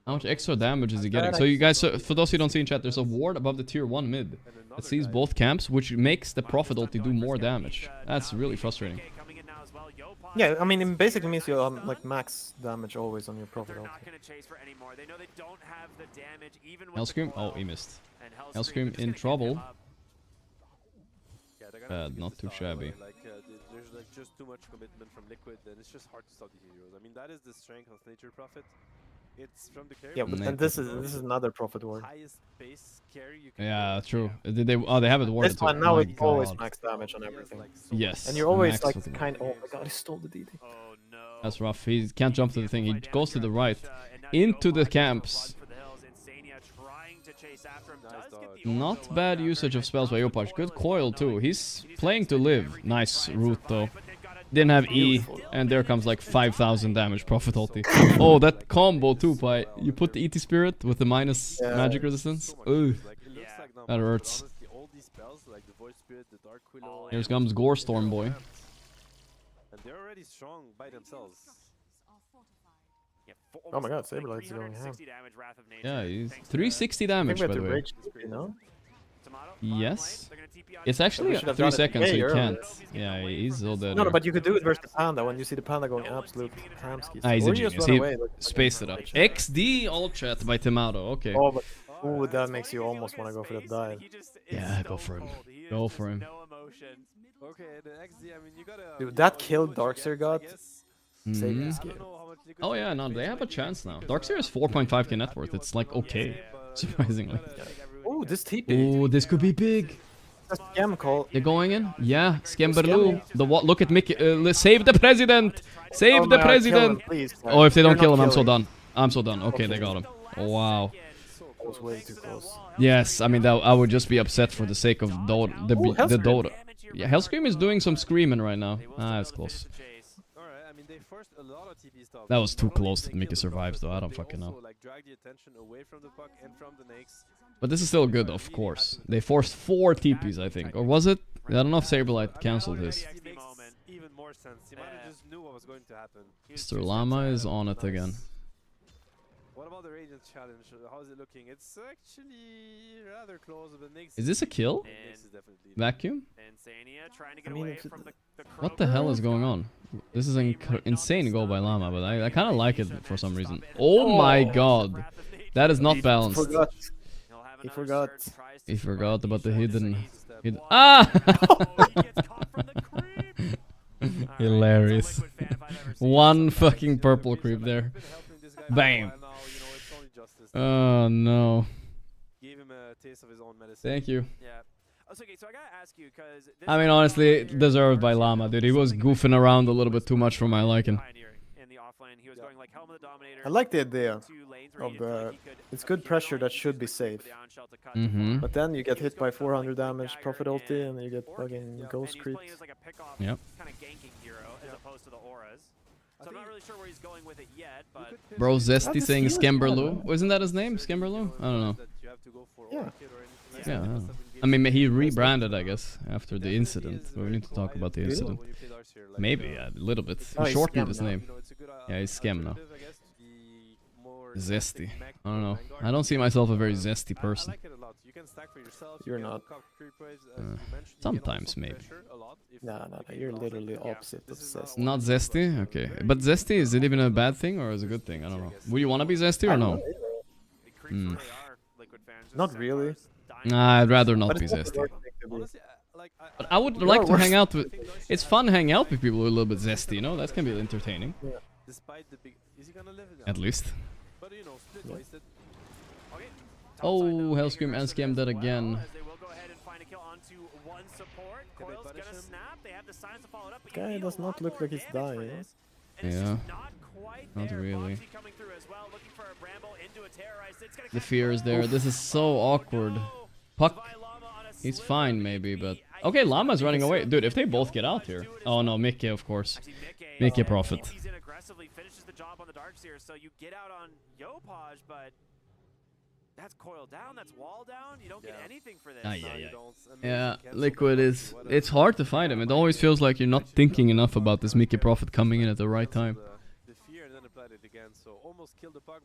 How much extra damage is he getting? So you guys, for those who don't see in chat, there's a ward above the tier 1 mid that sees both camps, which makes the Prophet ulti do more damage. That's really frustrating. Yeah, I mean, it basically means you like max damage always on your Prophet ulti. Hellscream? Oh, he missed. Hellscream in trouble. bad, not too shabby. There's like just too much commitment from Liquid, and it's just hard to stop the heroes. I mean, that is the strength of Nature Prophet. It's from the carry. Yeah, but and this is another Prophet ward. Highest base carry you can Yeah, true. Did they? Oh, they have it warded. This one now it's always max damage on everything. Yes. And you're always like kind of. Oh my god, he stole the DD. Oh no. That's rough. He can't jump to the thing. He goes to the right, into the camps. Not bad usage of spells by Yopaj. Good coil too. He's playing to live. Nice root though. Didn't have E, and there comes like 5,000 damage Prophet ulti. Oh, that combo too, by you put the ET Spirit with the minus magic resistance. Ooh, that hurts. Here comes Gore Storm boy. And they're already strong by themselves. Oh my god, Saberlight's going ham. Yeah, he's 360 damage by the way. Yes. It's actually 3 seconds, so you can't. Yeah, he's so dead. No, but you could do it versus the Panda when you see the Panda going absolute hamskis. Ah, he's a genius. He spaced it up. XD all chat by Tomato, okay. Oh, but ooh, that makes you almost want to go for that dive. Yeah, go for him. Go for him. Okay, the XD, I mean, you gotta... Dude, that kill Darkseer got saved this game. Oh yeah, no, they have a chance now. Darkseer is 4.5k net worth. It's like okay, surprisingly. Oh, this TP. Oh, this could be big. Scam call. They're going in? Yeah, Skemberlu. The what? Look at Mickey. Save the president! Save the president! Oh, if they don't kill him, I'm so done. I'm so done. Okay, they got him. Wow. That was way too close. Yes, I mean, I would just be upset for the sake of Dota. The Dota. Yeah, Hellscream is doing some screaming right now. Ah, it's close. That was too close that Mickey survives, though. I don't fucking know. But this is still good, of course. They forced 4 TPs, I think. Or was it? I don't know if Saberlight cancelled his. Mr. Llama is on it again. What about the Radiant challenge? How is it looking? It's actually rather close, but Nyx Is this a kill? Vacuum? I mean, what the hell is going on? This is an insane goal by Llama, but I kind of like it for some reason. Oh my god. That is not balanced. He forgot. He forgot about the hidden... Ah! Hilarious. One fucking purple creep there. Bam. Oh no. Thank you. Okay, so I gotta ask you, cause I mean, honestly, deserved by Llama, dude. He was goofing around a little bit too much for my liking. I like the idea of the... It's good pressure that should be safe. But then you get hit by 400 damage, Prophet ulti, and you get fucking ghost creeps. Yep. So I'm not really sure where he's going with it yet, but... Bro, Zesty saying Skemberlu. Wasn't that his name? Skemberlu? I don't know. Yeah. Yeah, I don't know. I mean, he rebranded, I guess, after the incident. But we need to talk about the incident. Maybe, yeah, a little bit. He shortened his name. Yeah, he's Skem now. Zesty. I don't know. I don't see myself a very zesty person. You're not. Sometimes, maybe. No, you're literally opposite of zesty. Not zesty? Okay. But zesty, is it even a bad thing or is it a good thing? I don't know. Would you want to be zesty or no? Not really. Nah, I'd rather not be zesty. But I would like to hang out with... It's fun hanging out with people who are a little bit zesty, you know? That can be entertaining. At least. Oh, Hellscream and Scam dead again. Guy does not look like he's dying. Yeah. Not really. The fear is there. This is so awkward. Puck. He's fine, maybe, but... Okay, Llama's running away. Dude, if they both get out here... Oh, no, Mickey, of course. Mickey Prophet. So you get out on Yopaj, but... That's coil down, that's wall down, you don't get anything for this. Yeah, Liquid is... It's hard to fight him. It always feels like you're not thinking enough about this Mickey Prophet coming in at the right time.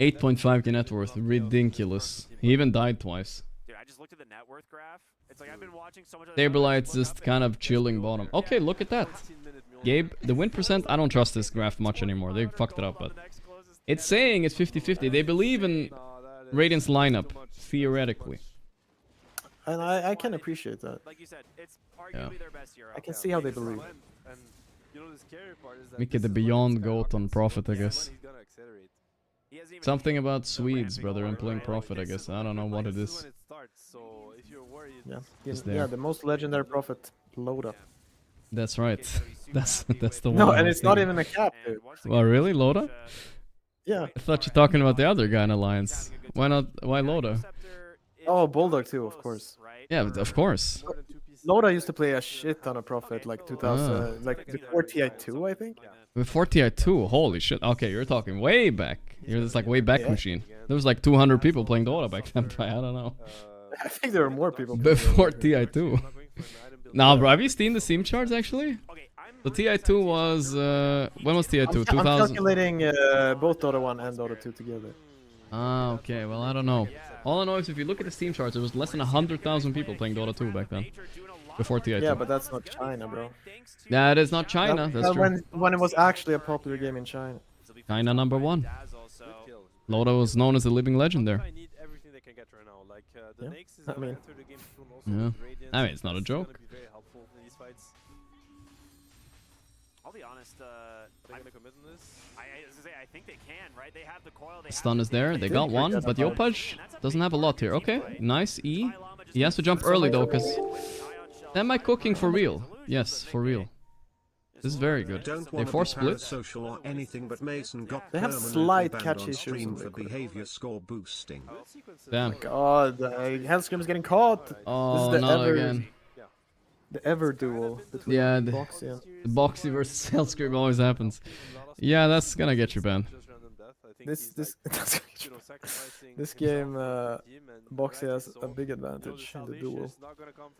8.5k net worth, ridiculous. He even died twice. Dude, I just looked at the net worth graph. It's like I've been watching so much of Saberlight's just kind of chilling bottom. Okay, look at that. Gabe, the win percent, I don't trust this graph much anymore. They fucked it up, but... It's saying it's 50-50. They believe in Radiant's lineup, theoretically. And I can appreciate that. Like you said, it's arguably their best Euro. I can see how they believe. And you know the scary part is that Mickey the Beyond Goat on Profit, I guess. Something about Swedes, brother, and playing Profit, I guess. I don't know what it is. Yeah, the most legendary Prophet, Loda. That's right. That's the one. No, and it's not even a cap, dude. Well, really, Loda? Yeah. I thought you're talking about the other guy in Alliance. Why not? Why Loda? Oh, Bulldog too, of course. Yeah, of course. Loda used to play a shit ton of Profit, like 2000, like before TI2, I think. Before TI2, holy shit. Okay, you're talking way back. You're this like way back machine. There was like 200 people playing Dota back then. I don't know. I think there were more people. Before TI2. Nah, bro, have you seen the Steam charts actually? The TI2 was, when was TI2? 2000? I'm calculating both Dota 1 and Dota 2 together. Ah, okay, well, I don't know. All I know is if you look at the Steam charts, there was less than 100,000 people playing Dota 2 back then. Before TI2. Yeah, but that's not China, bro. Yeah, it is not China, that's true. When it was actually a popular game in China. China #1. Loda was known as a living legend there. Yeah, I mean... Yeah. I mean, it's not a joke. I'll be honest, I think they can, right? They have the coil. Stun is there, they got one, but Yopaj doesn't have a lot here. Okay, nice E. He has to jump early though, because... Am I cooking for real? Yes, for real. This is very good. They force split. Or anything, but Mason got they have slight catch issues for behavior score boosting. Damn. God, Hellscream is getting caught. Oh, this is not again. The ever duel between Boxy, the Boxy versus Hellscream always happens. Yeah, that's gonna get you banned. This game, Boxy has a big advantage in the duel.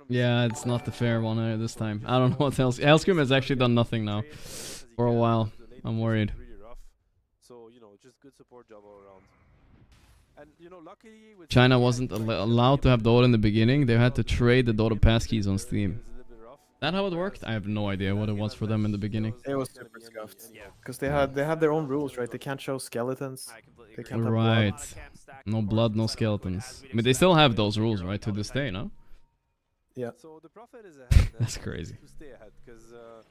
Yeah, it's not the fair one this time. I don't know what else. Hellscream has actually done nothing now for a while. I'm worried. So, you know, just good support job all around. And, you know, luckily with China wasn't allowed to have Dota in the beginning. They had to trade the Dota passkeys on Steam. That how it worked? I have no idea what it was for them in the beginning. It was super scuffed. Because they have their own rules, right? They can't show skeletons. They can't have right. blood. No blood, no skeletons. I mean, they still have those rules, right, to this day, no? Yeah. So the Prophet is ahead. That's crazy. To stay ahead,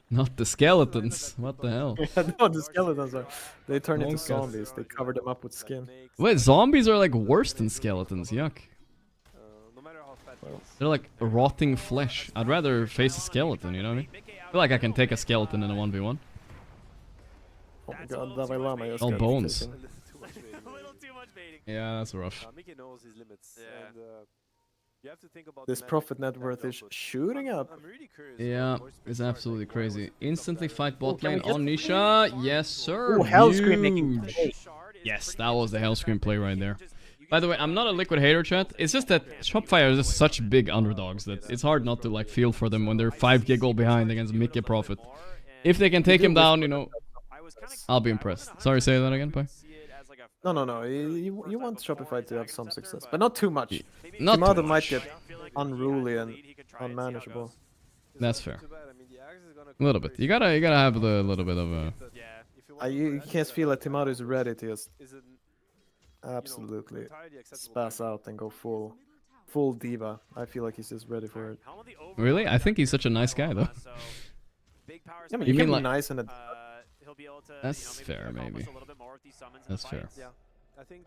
not the skeletons. What the hell? No, the skeletons are. They turn into zombies. They cover them up with skin. Wait, zombies are like worse than skeletons. Yuck. They're like rotting flesh. I'd rather face a skeleton, you know what I mean? I feel like I can take a skeleton in a 1v1. Oh my god, Dalai Lama just all got bones. taken. Yeah, that's rough. Mickey knows his limits. And, you have to think about this Prophet net worth is shooting up. I'm really curious. Yeah, it's absolutely crazy. Instantly fight bot lane on Nisha. Yes, sir. Oh, Hellscream making play. Yes, that was the Hellscream play right there. By the way, I'm not a Liquid hater, chat. It's just that Shopify are just such big underdogs that it's hard not to like feel for them when they're 5 gig goal behind against Mickey Prophet. If they can take him down, you know, I'll be impressed. Sorry, say that again, Pai. No. You want Shopify to have some success, but not too much. Not Timado too might get unruly and unmanageable. That's fair. A little bit. You gotta have a little bit of a. You can't feel like Timado is ready to just absolutely spaz out and go full diva. I feel like he's just ready for it. Really? I think he's such a nice guy, though. Yeah, but you can be nice and that's fair, maybe. That's fair.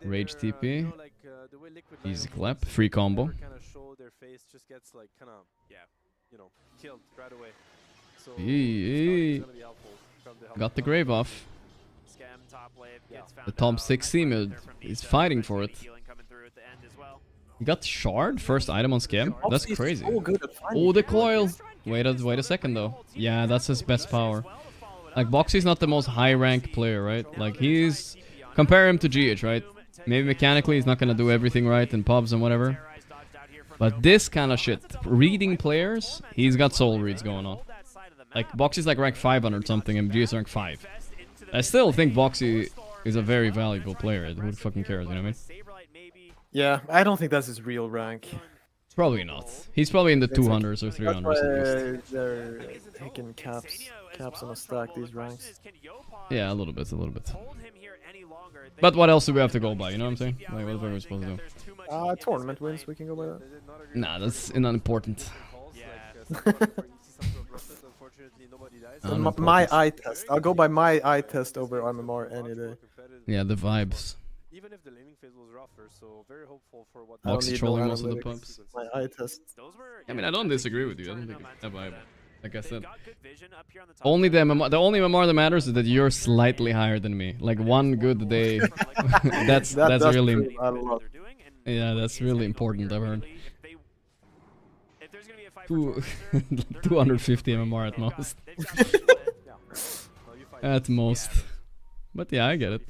Rage TP. Easy clap. Free combo. Got the grave off. The top 6 team is fighting for it. He got shard, first item on Scam. That's crazy. Oh, the coil. Wait a second though. Yeah, that's his best power. Like Boxy's not the most high rank player, right? Like he's compare him to GH, right? Maybe mechanically he's not gonna do everything right in pubs and whatever. But this kind of shit, reading players, he's got soul reads going on. Like Boxy's like rank 500 something and GH is rank 5. I still think Boxy is a very valuable player. Who fucking cares, you know what I mean? Yeah, I don't think that's his real rank. Probably not. He's probably in the 200s or 300s at least. They're taking caps on a stack, these ranks. Yeah, a little bit. But what else do we have to go by, you know what I'm saying? Like, what are we supposed to do? Tournament wins, we can go by that. Nah, that's unimportant. My eye test. I'll go by my eye test over MMR any day. Yeah, the vibes. Even if the laning phase was rougher, so very hopeful for what. Boxy trolling most of the pubs. My eye test. I mean, I don't disagree with you. I don't think it's a vibe. Like I said, only the only MMR that matters is that you're slightly higher than me. Like one good day. that's really. Yeah, that's really important. I've heard. 250 MMR at most. At most. But yeah, I get it.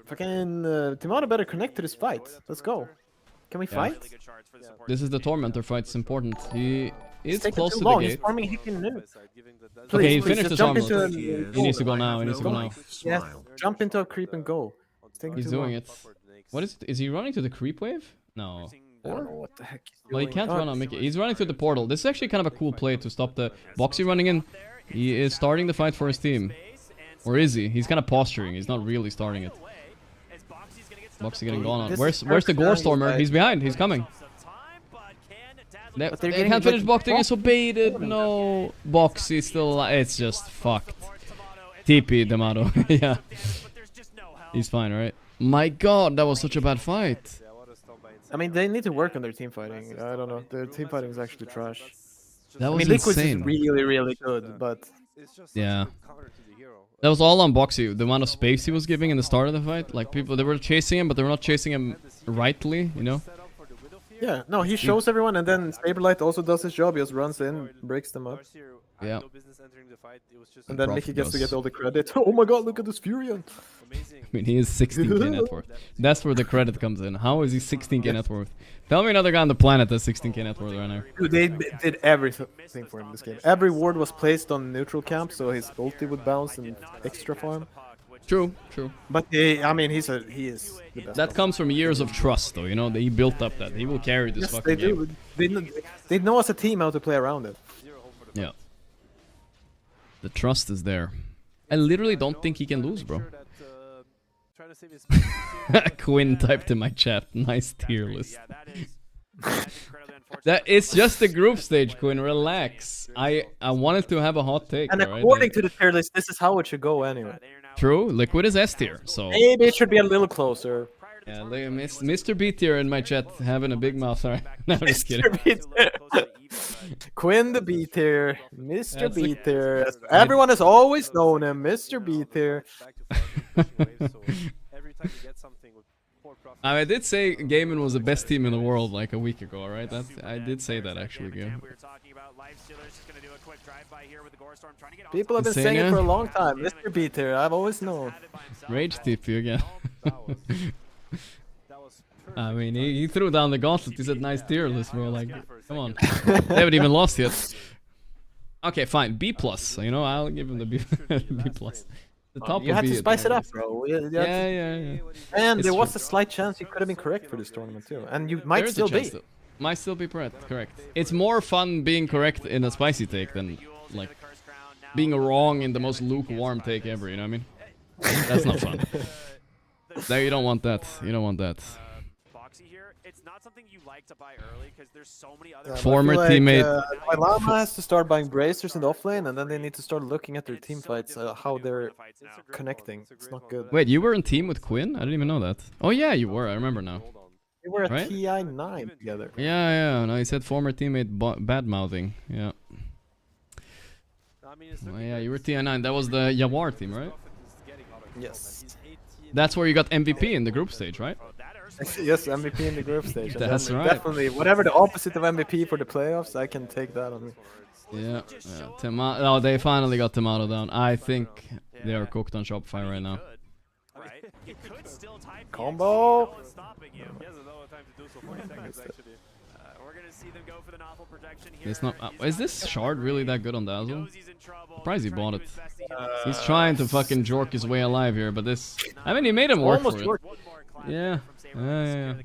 Fucking Timano better connect to this fight. Let's go. Can we fight? This is the Tormentor fight. It's important. He is close to the gate. He's farming Hippie Noob. Okay, he finished his armlet. He needs to go now. He needs to go now. Yes, jump into a creep and go. He's doing it. What is it? Is he running to the creep wave? No. I don't know what the heck he's Well, he can't run on Mickey. He's running through the portal. This is actually kind of a cool play to stop the Boxy running in. He is starting the fight for his team. Or is he? He's kind of posturing. He's not really starting it. Boxy getting gone on. Where's the Gore Stormer? He's behind. He's coming. They can't finish Boxy. He's so baited. No. Boxy still. It's just fucked. TP D'Amato. Yeah. He's fine, right? My god, that was such a bad fight. I mean, they need to work on their team fighting. I don't know. Their team fighting is actually trash. That was Liquid's insane. Is really, really good, but... Yeah. That was all on Boxy. The amount of space he was giving in the start of the fight. Like, people, they were chasing him, but they were not chasing him rightly, you know? Yeah, no, he shows everyone, and then Saberlight also does his job. He just runs in, breaks them up. Yeah. And then Mickey gets to get all the credit. Oh my god, look at this Furion! I mean, he is 16k net worth. That's where the credit comes in. How is he 16k net worth? Tell me another guy on the planet that's 16k net worth right now. Dude, they did everything for him this game. Every ward was placed on neutral camp, so his ulti would bounce and extra farm. True, true. But I mean, he is the best. That comes from years of trust, though. You know, he built up that. He will carry this fucking game. They know as a team how to play around it. Yeah. The trust is there. I literally don't think he can lose, bro. Quinn typed in my chat. Nice tier list. That it's just the group stage, Quinn. Relax. I wanted to have a hot take. And according to the tier list, this is how it should go anyway. True. Liquid is S tier, so maybe it should be a little closer. Yeah, Mr. B tier in my chat having a big mouth. Sorry, no, I'm just kidding. Quinn the B tier, Mr. B tier. Everyone has always known him, Mr. B tier. I did say Gaimin was the best team in the world like a week ago, right? I did say that actually, Game. People have been saying it for a long time. Mr. B tier, I've always known. Rage TP again. I mean, he threw down the gauntlet. He said nice tier list, bro. Like, come on. They haven't even lost yet. Okay, fine. B plus. You know, I'll give him the B plus. The top you had to spice it up, bro. Yeah. And there was a slight chance you could have been correct for this tournament too, and you might still be. Might still be correct. It's more fun being correct in a spicy take than like being wrong in the most lukewarm take ever. You know what I mean? That's not fun. No, you don't want that. You don't want that. It's not something you like to buy early because there's so many other former teammate. My Llama has to start buying bracers in the offlane, and then they need to start looking at their team fights, how they're connecting. It's not good. Wait, you were in team with Quinn? I didn't even know that. Oh yeah, you were. I remember now. We were at TI9 together. Yeah. No, he said former teammate bad mouthing. Yeah. Oh, yeah, you were TI9. That was the Yawar team, right? Yes. That's where you got MVP in the group stage, right? Yes, MVP in the group stage. That's right. Definitely, whatever the opposite of MVP for the playoffs, I can take that on me. Yeah. Oh, they finally got Tomato down. I think they are cooked on Shopify right now. Combo! It's not. Is this shard really that good on Dazzle? Surprised he bought it. He's trying to fucking jork his way alive here, but this. I mean, he made him work for it. Yeah. True.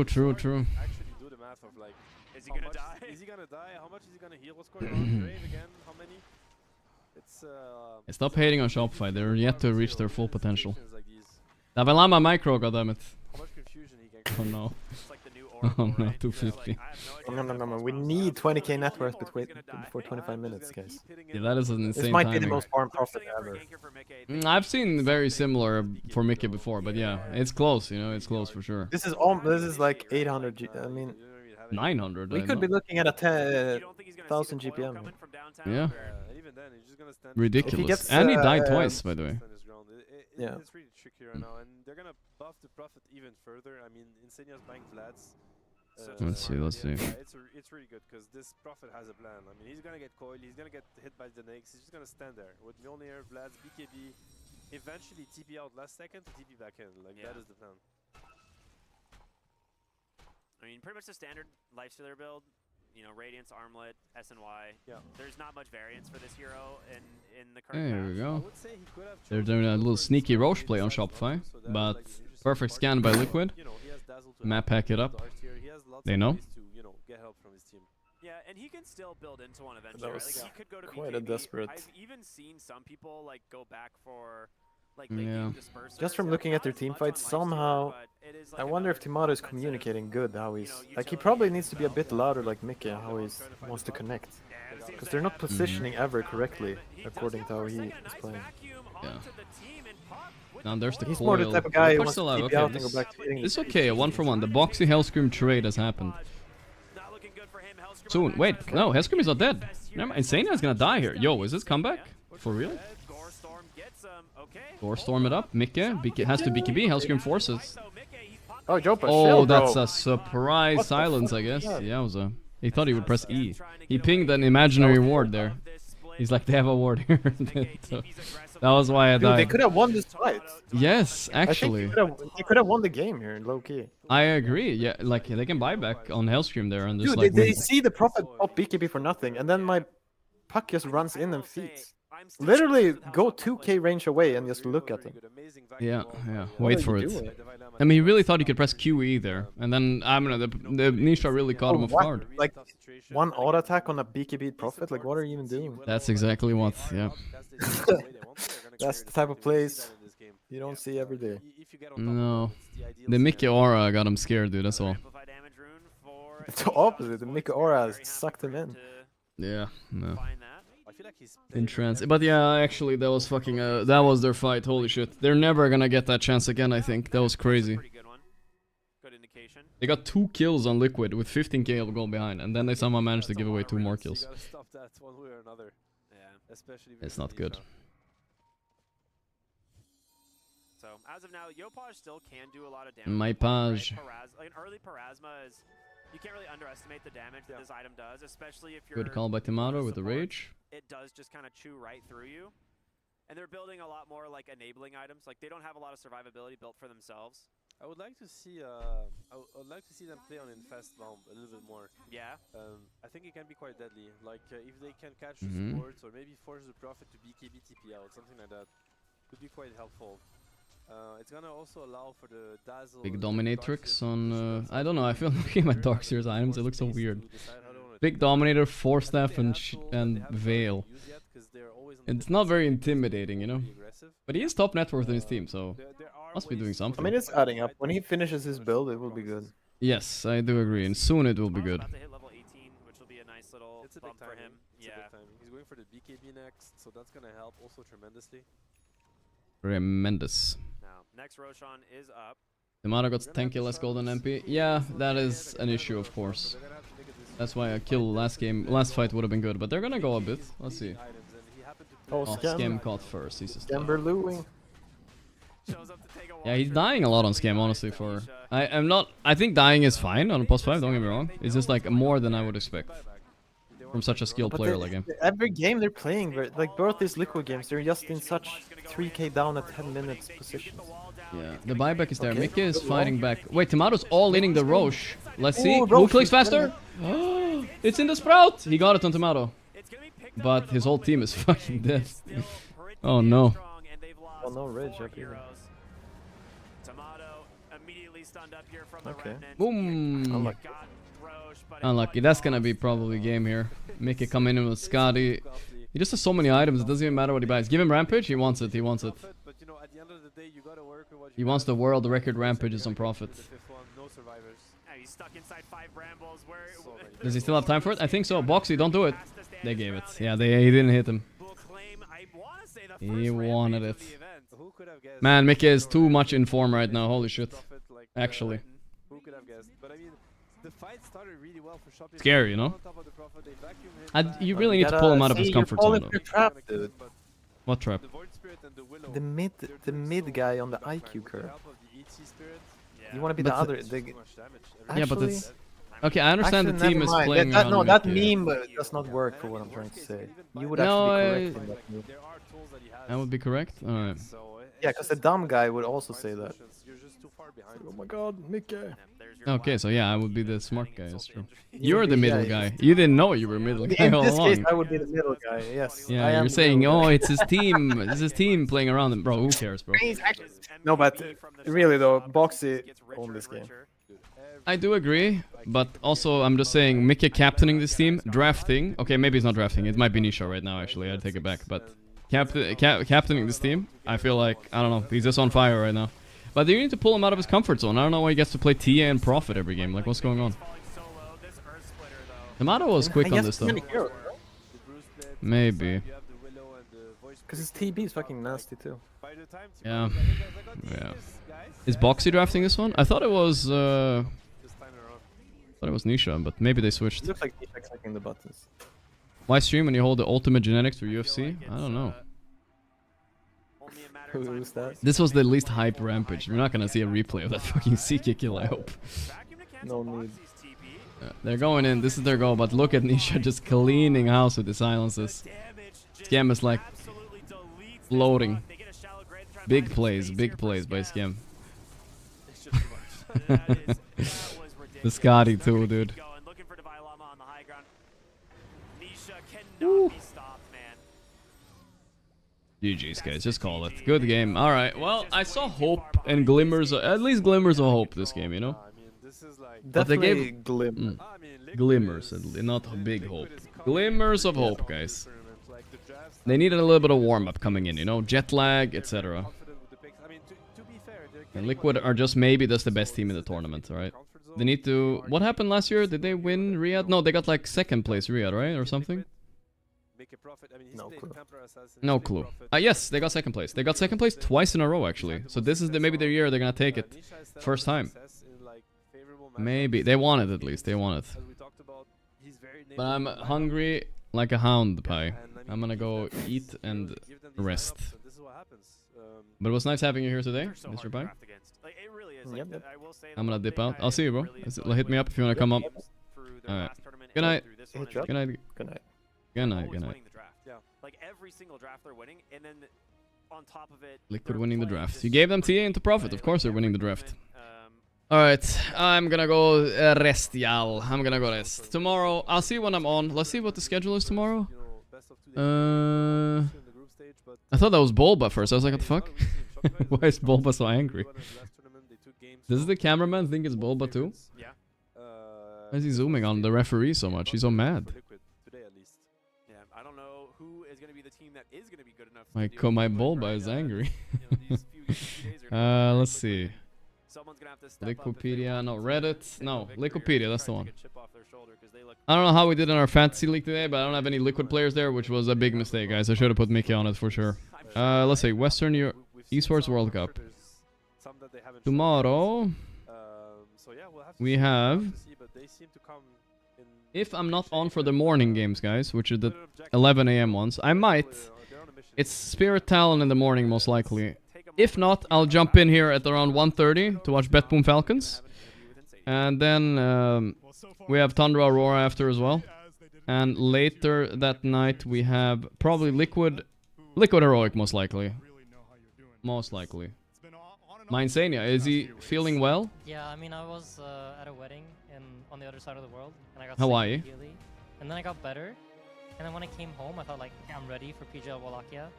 Actually do the math of like, is he gonna die? Is he gonna die? How much is he gonna heal? What's going on? Grave again? How many? It's Stop hating on Shopify. They're yet to reach their full potential. Davelama micro, goddammit. How much confusion he can Oh no. It's like the new Oh no, 250. No. We need 20k net worth before 25 minutes, guys. Yeah, that is an insane This might be the timing. most farm profit ever. I've seen very similar for Mickey before, but yeah, it's close, you know, it's close for sure. This is like 800 I mean 900. we could be looking at a 10,000 GPM. Yeah. Even then, he's just gonna stand Ridiculous. Gets, And he died twice, by the way. Yeah. It's really tricky right now, and they're gonna buff the profit even further. I mean, Insania's buying Vlads. Let's see. It's really good because this prophet has a plan. I mean, he's gonna get coiled, he's gonna get hit by the Nakes, he's just gonna stand there with Mjolnir, Vlads, BKB, eventually TP out last second to TP back in. Like that is the plan. I mean, pretty much the standard Lifestealer build. You know, Radiance, Armlet, SNY. Yeah. There's not much variance for this hero in the current There we go. would say he could have They're doing a little sneaky Roche play on Shopify, but perfect scan by Liquid. Map pack it up. They know. Get help from his team. Yeah, and he can still build into one eventually. That Right? was Like, he could go to quite BKB. a desperate. I've even seen some people like go back for like Yeah. Just from looking at their team fights, somehow I wonder if Timado is communicating good. How he's like he probably needs to be a bit louder, like Mickey, how he wants to connect, because they're not positioning ever correctly according to how he is playing. Yeah. Now there's the He's coil. more the type of guy who Push wants the to lab. TP Okay, out and this, go back to hitting. this is okay. A 1-for-1. The Boxy Hellscream trade has happened. Soon. Wait, no, Hellscream is not dead. Never mind. Insania is gonna die here. Yo, is this comeback? For real? Gorestorm it up. Mickey has to BKB. Hellscream forces. Oh, Jopa, Oh, chill, that's bro. a surprise What the silence, I fuck guess. is that? Yeah, it was a. He thought he would press E. He pinged an imaginary ward there. He's like, they have a ward here. So, that was why I Dude, died. they could have won this fight. Yes, I actually. think he could have won the game here, low key. I agree. Yeah, like they can buy back on Hellscream there and just Dude, like. they see the Prophet pop BKB for nothing, and then my puck just runs in and feeds. Literally go 2k range away and just look at him. Yeah. What Wait are for you it. doing? I mean, he really thought he could press QE there, and then I don't know. The Nisha really caught him off what? guard. Like one auto attack on a BKB Prophet. Like what are you even doing? That's exactly what. Yeah. That's the type of plays you don't see every day. No. The Mickey aura got him scared, dude. That's all. It's the opposite. The Mickey aura sucked him in. Yeah. No. In trance. But yeah, actually, that was fucking. That was their fight. Holy shit. They're never gonna get that chance again. I think that was crazy. They got 2 kills on Liquid with 15k goal behind, and then they somehow managed to give away 2 more kills. Stop that one way or another. Yeah. Especially It's not good. So as of now, Yopaj still can do a lot of damage. My page. Like an early Parasma is, you can't really underestimate the damage that this item does, especially if you're Good call by Timado with the rage. It does just kind of chew right through you. And they're building a lot more like enabling items. Like they don't have a lot of survivability built for themselves. I would like to see I would like to see them play on Infest Bomb a little bit more. Yeah. I think it can be quite deadly. Like if they can catch the Mhm. supports or maybe force the Prophet to BKB TP out, something like that, would be quite helpful. It's gonna also allow for the dazzle. Big dominatrix on. I don't know. I feel looking at my Dark Seers items. It looks so weird. Big dominator, Force Staff, and Veil. It's not very intimidating, you know. But he is top net worth in his team, so must be doing something. I mean, it's adding up. When he finishes his build, it will be good. Yes, I do agree, and soon it will be good. About to hit level 18, which will be a nice little It's a bump big for timing. him. It's a big timing. He's going for the BKB next, so that's gonna help also tremendously. Tremendous. Now, next Roshan is up. Timado got 10k less gold on MP. Yeah, that is an issue, of course. That's why a kill last fight would have been good, but they're gonna go a bit. Let's see. Oh, Scam caught first. He's just Scamberlooing. yeah, he's dying a lot on Scam, honestly. For I'm not. I think dying is fine on a +5. Don't get me wrong. It's just like more than I would expect from such a skilled player like him. Every game they're playing, like both these Liquid games, they're just in such 3k down at 10 minutes positions. Yeah, the buyback is there. Okay. Mickey is fighting back. Wait, Timado's all inning the Roche. Let's see. Ooh, Who Roche clicks is faster? It's in the Sprout. He got it on Timado. But his whole team is fucking dead. Oh no. Oh no, Rage up here. Okay. Boom. Unlucky. That's gonna be probably game here. Mickey coming in with Scotty. He just has so many items. It doesn't even matter what he buys. Give him Rampage. He wants it. He wants it. the end of the day, you gotta work with what He wants the world record rampages on Prophet. No survivors. He's stuck inside 5 brambles. Where Does he still have time for it? I think so. Boxy, don't do it. They gave it. Yeah, he didn't hit him. He wanted it. Man, Mickey is too much in form right now. Holy shit. Actually. Who could have guessed? But I mean, the fight started really well for Shopify. Scary, you know? You really need to pull him out of his comfort zone, though. Trap, dude. What trap? The mid guy on the IQ curve. You want to be the other. Yeah, but it's... Okay, I understand the team is playing that, on no, that Mickey. meme does not work for what I'm trying to say. You would actually be correct in that move. That would be correct? Alright. Yeah, because the dumb guy would also say that. Oh my god, Mickey. Okay, so yeah, I would be the smart guy, that's true. You're the middle guy. You didn't know you were a middle guy all along. In this case, I would be the middle guy, yes. Yeah, you're saying, oh, it's his team. It's his team playing around him. Bro, who cares, bro? No, but really though, Boxy won this game. I do agree, but also I'm just saying, Mickey captaining this team, drafting. Okay, maybe he's not drafting. It might be Nisha right now, actually. I'd take it back. But captaining this team, I feel like, I don't know, he's just on fire right now. But you need to pull him out of his comfort zone. I don't know why he gets to play TA and Prophet every game. Like, what's going on? Tomato was quick on this, though. Maybe. Because his TB is fucking nasty, too. Yeah. Yeah. Is Boxy drafting this one? I thought it was, Nisha, but maybe they switched. It looks like Nisha clicking the buttons. Why stream when you hold the ultimate genetics for UFC? I don't know. Who's that? This was the least hype rampage. We're not gonna see a replay of that fucking CK kill, I hope. No need. They're going in, this is their goal, but look at Nisha just cleaning house with the silences. Scam is like floating. Big plays by Scam. The Scotty too, dude. Woo. GG's, guys. Just call it. Good game. Alright, well, I saw hope and glimmers, at least glimmers of hope this game, you know? But they gave glimmers, not big hope. Glimmers of hope, guys. They needed a little bit of warm-up coming in, you know? Jet lag, etc. And Liquid are just maybe just the best team in the tournament, alright? They need to... What happened last year? Did they win Riyadh? No, they got like second place Riyadh, right? Or something? No clue. Yes, they got second place. They got second place twice in a row, actually. So this is maybe their year they're gonna take it. First time. Maybe. They want it, at least. They want it. But I'm hungry like a hound, Pi. I'm gonna go eat and rest. But it was nice having you here today, Mr. Pi. Yep. I'm gonna dip out. I'll see you, bro. Hit me up if you wanna come up. Alright. Good night. Good night. Good night. Good night, good night. Like every single draft they're winning, and then on top of it, Liquid winning the draft. You gave them TA into Prophet, of course they're winning the draft. Alright, I'm gonna go rest, y'all. I'm gonna go rest. Tomorrow, I'll see when I'm on. Let's see what the schedule is tomorrow. I thought that was Bulba first. I was like, what the fuck? Why is Bulba so angry? Does the cameraman think it's Bulba too? Yeah. Why is he zooming on the referee so much? He's so mad. I don't know who is going to be the team that is going to be good enough. My Bulba is angry. Let's see. Liquipedia, no, Reddit, no, Liquipedia, that's the one. I don't know how we did in our fantasy league today, but I don't have any Liquid players there, which was a big mistake, guys. I should have put Mickey on it for sure. Let's see, Western Europe Esports World Cup. Tomorrow, we have, if I'm not on for the morning games, guys, which are the 11 AM ones, I might. It's Spirit Talon in the morning, most likely. If not, I'll jump in here at around 1:30 to watch Betboom Falcons. And then we have Tundra Aurora after as well. And later that night we have probably Liquid Heroic, most likely. Most likely. Mainsania, is he feeling well? Yeah, I mean, I was at a wedding on the other side of the world, and I got Hawaii. sick immediately. And then I got better. And then when I came home, I thought like, okay, I'm ready for PGL Wallachia.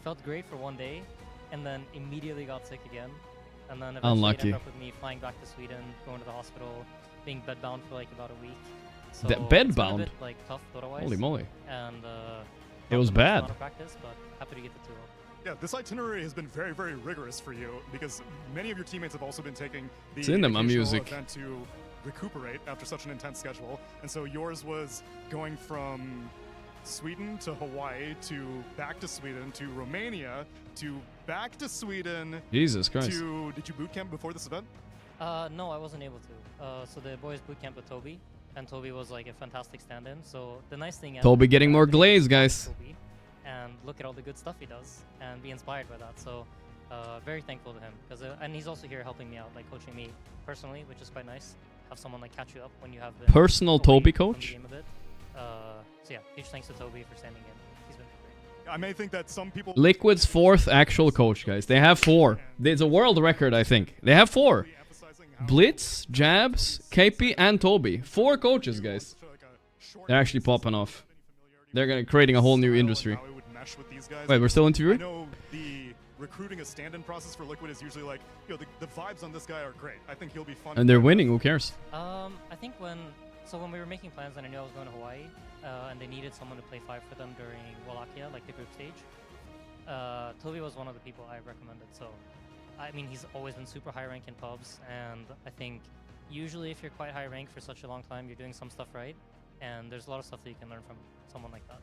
Felt great for one day, and then immediately got sick again. And then eventually it ended up with me flying back to Sweden, going to the hospital, being bedbound for like about a week. So bedbound? It's been a bit, like, tough otherwise. Holy moly. And it was bad. Practice, but happy to get the 2-0. Yeah, this itinerary has been very, very rigorous for you because many of your teammates have also been taking the music event to recuperate after such an intense schedule. And so yours was going from Sweden to Hawaii to back to Sweden to Romania to back to Sweden. Jesus Christ. Did you boot camp before this event? No, I wasn't able to. So the boys boot camp with Toby, and Toby was like a fantastic stand-in. So the nice thing is Toby getting more glaze, guys. Toby, and look at all the good stuff he does and be inspired by that. So very thankful to him because and he's also here helping me out, like coaching me personally, which is quite nice. Have someone like catch you up when you have been personal Toby coach. So yeah, huge thanks to Toby for standing in. He's been great. I may think that some people. Liquid's 4th actual coach, guys. They have 4. It's a world record, I think. They have 4. Blitz, Jabs, KP, and Toby. 4 coaches, guys. They're actually popping off. They're creating a whole new industry. Wait, we're still interviewing? I know the recruiting a stand-in process for Liquid is usually like, you know, the vibes on this guy are great. I think he'll be fun. And they're winning. Who cares? I think when we were making plans and I knew I was going to Hawaii, and they needed someone to play 5 for them during Wallachia, like the group stage, Toby was one of the people I recommended. So, I mean, he's always been super high rank in pubs, and I think usually if you're quite high rank for such a long time, you're doing some stuff right, and there's a lot of stuff that you can learn from someone like that.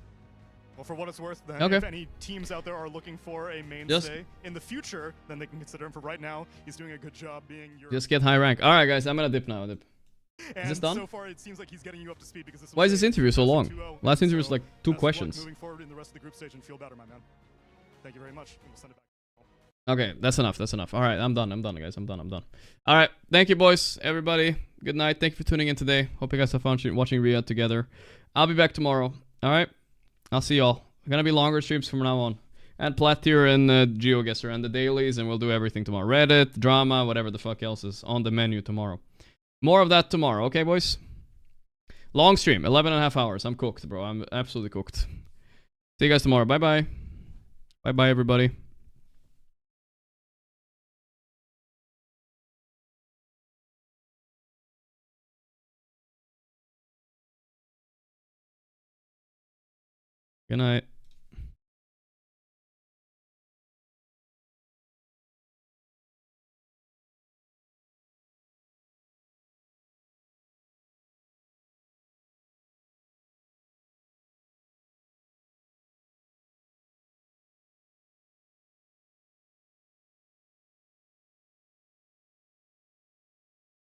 Well, for what it's worth, then, if any teams out there are looking for a mainstay in the future, then they can consider him. For right now, he's doing a good job being your... Just get high rank. Alright, guys, I'm gonna dip now. Is this done? So far, it seems like he's getting you up to speed because this Why is this interview so long? Last interview was like 2 questions. Moving forward in the rest of the group stage and feel better, my man. Thank you very much. We'll send it back. Okay, that's enough. That's enough. All right, I'm done, guys. I'm done. All right, thank you, boys. Everybody, good night. Thank you for tuning in today. Hope you guys have fun watching Riyadh together. I'll be back tomorrow. All right, I'll see y'all. Gonna be longer streams from now on. And Platir and GeoGuessr and the dailies, and we'll do everything tomorrow. Reddit, drama, whatever the fuck else is on the menu tomorrow. More of that tomorrow, okay, boys? Long stream, 11.5 hours. I'm cooked, bro. I'm absolutely cooked. See you guys tomorrow. Bye-bye. Bye-bye, everybody. Good night.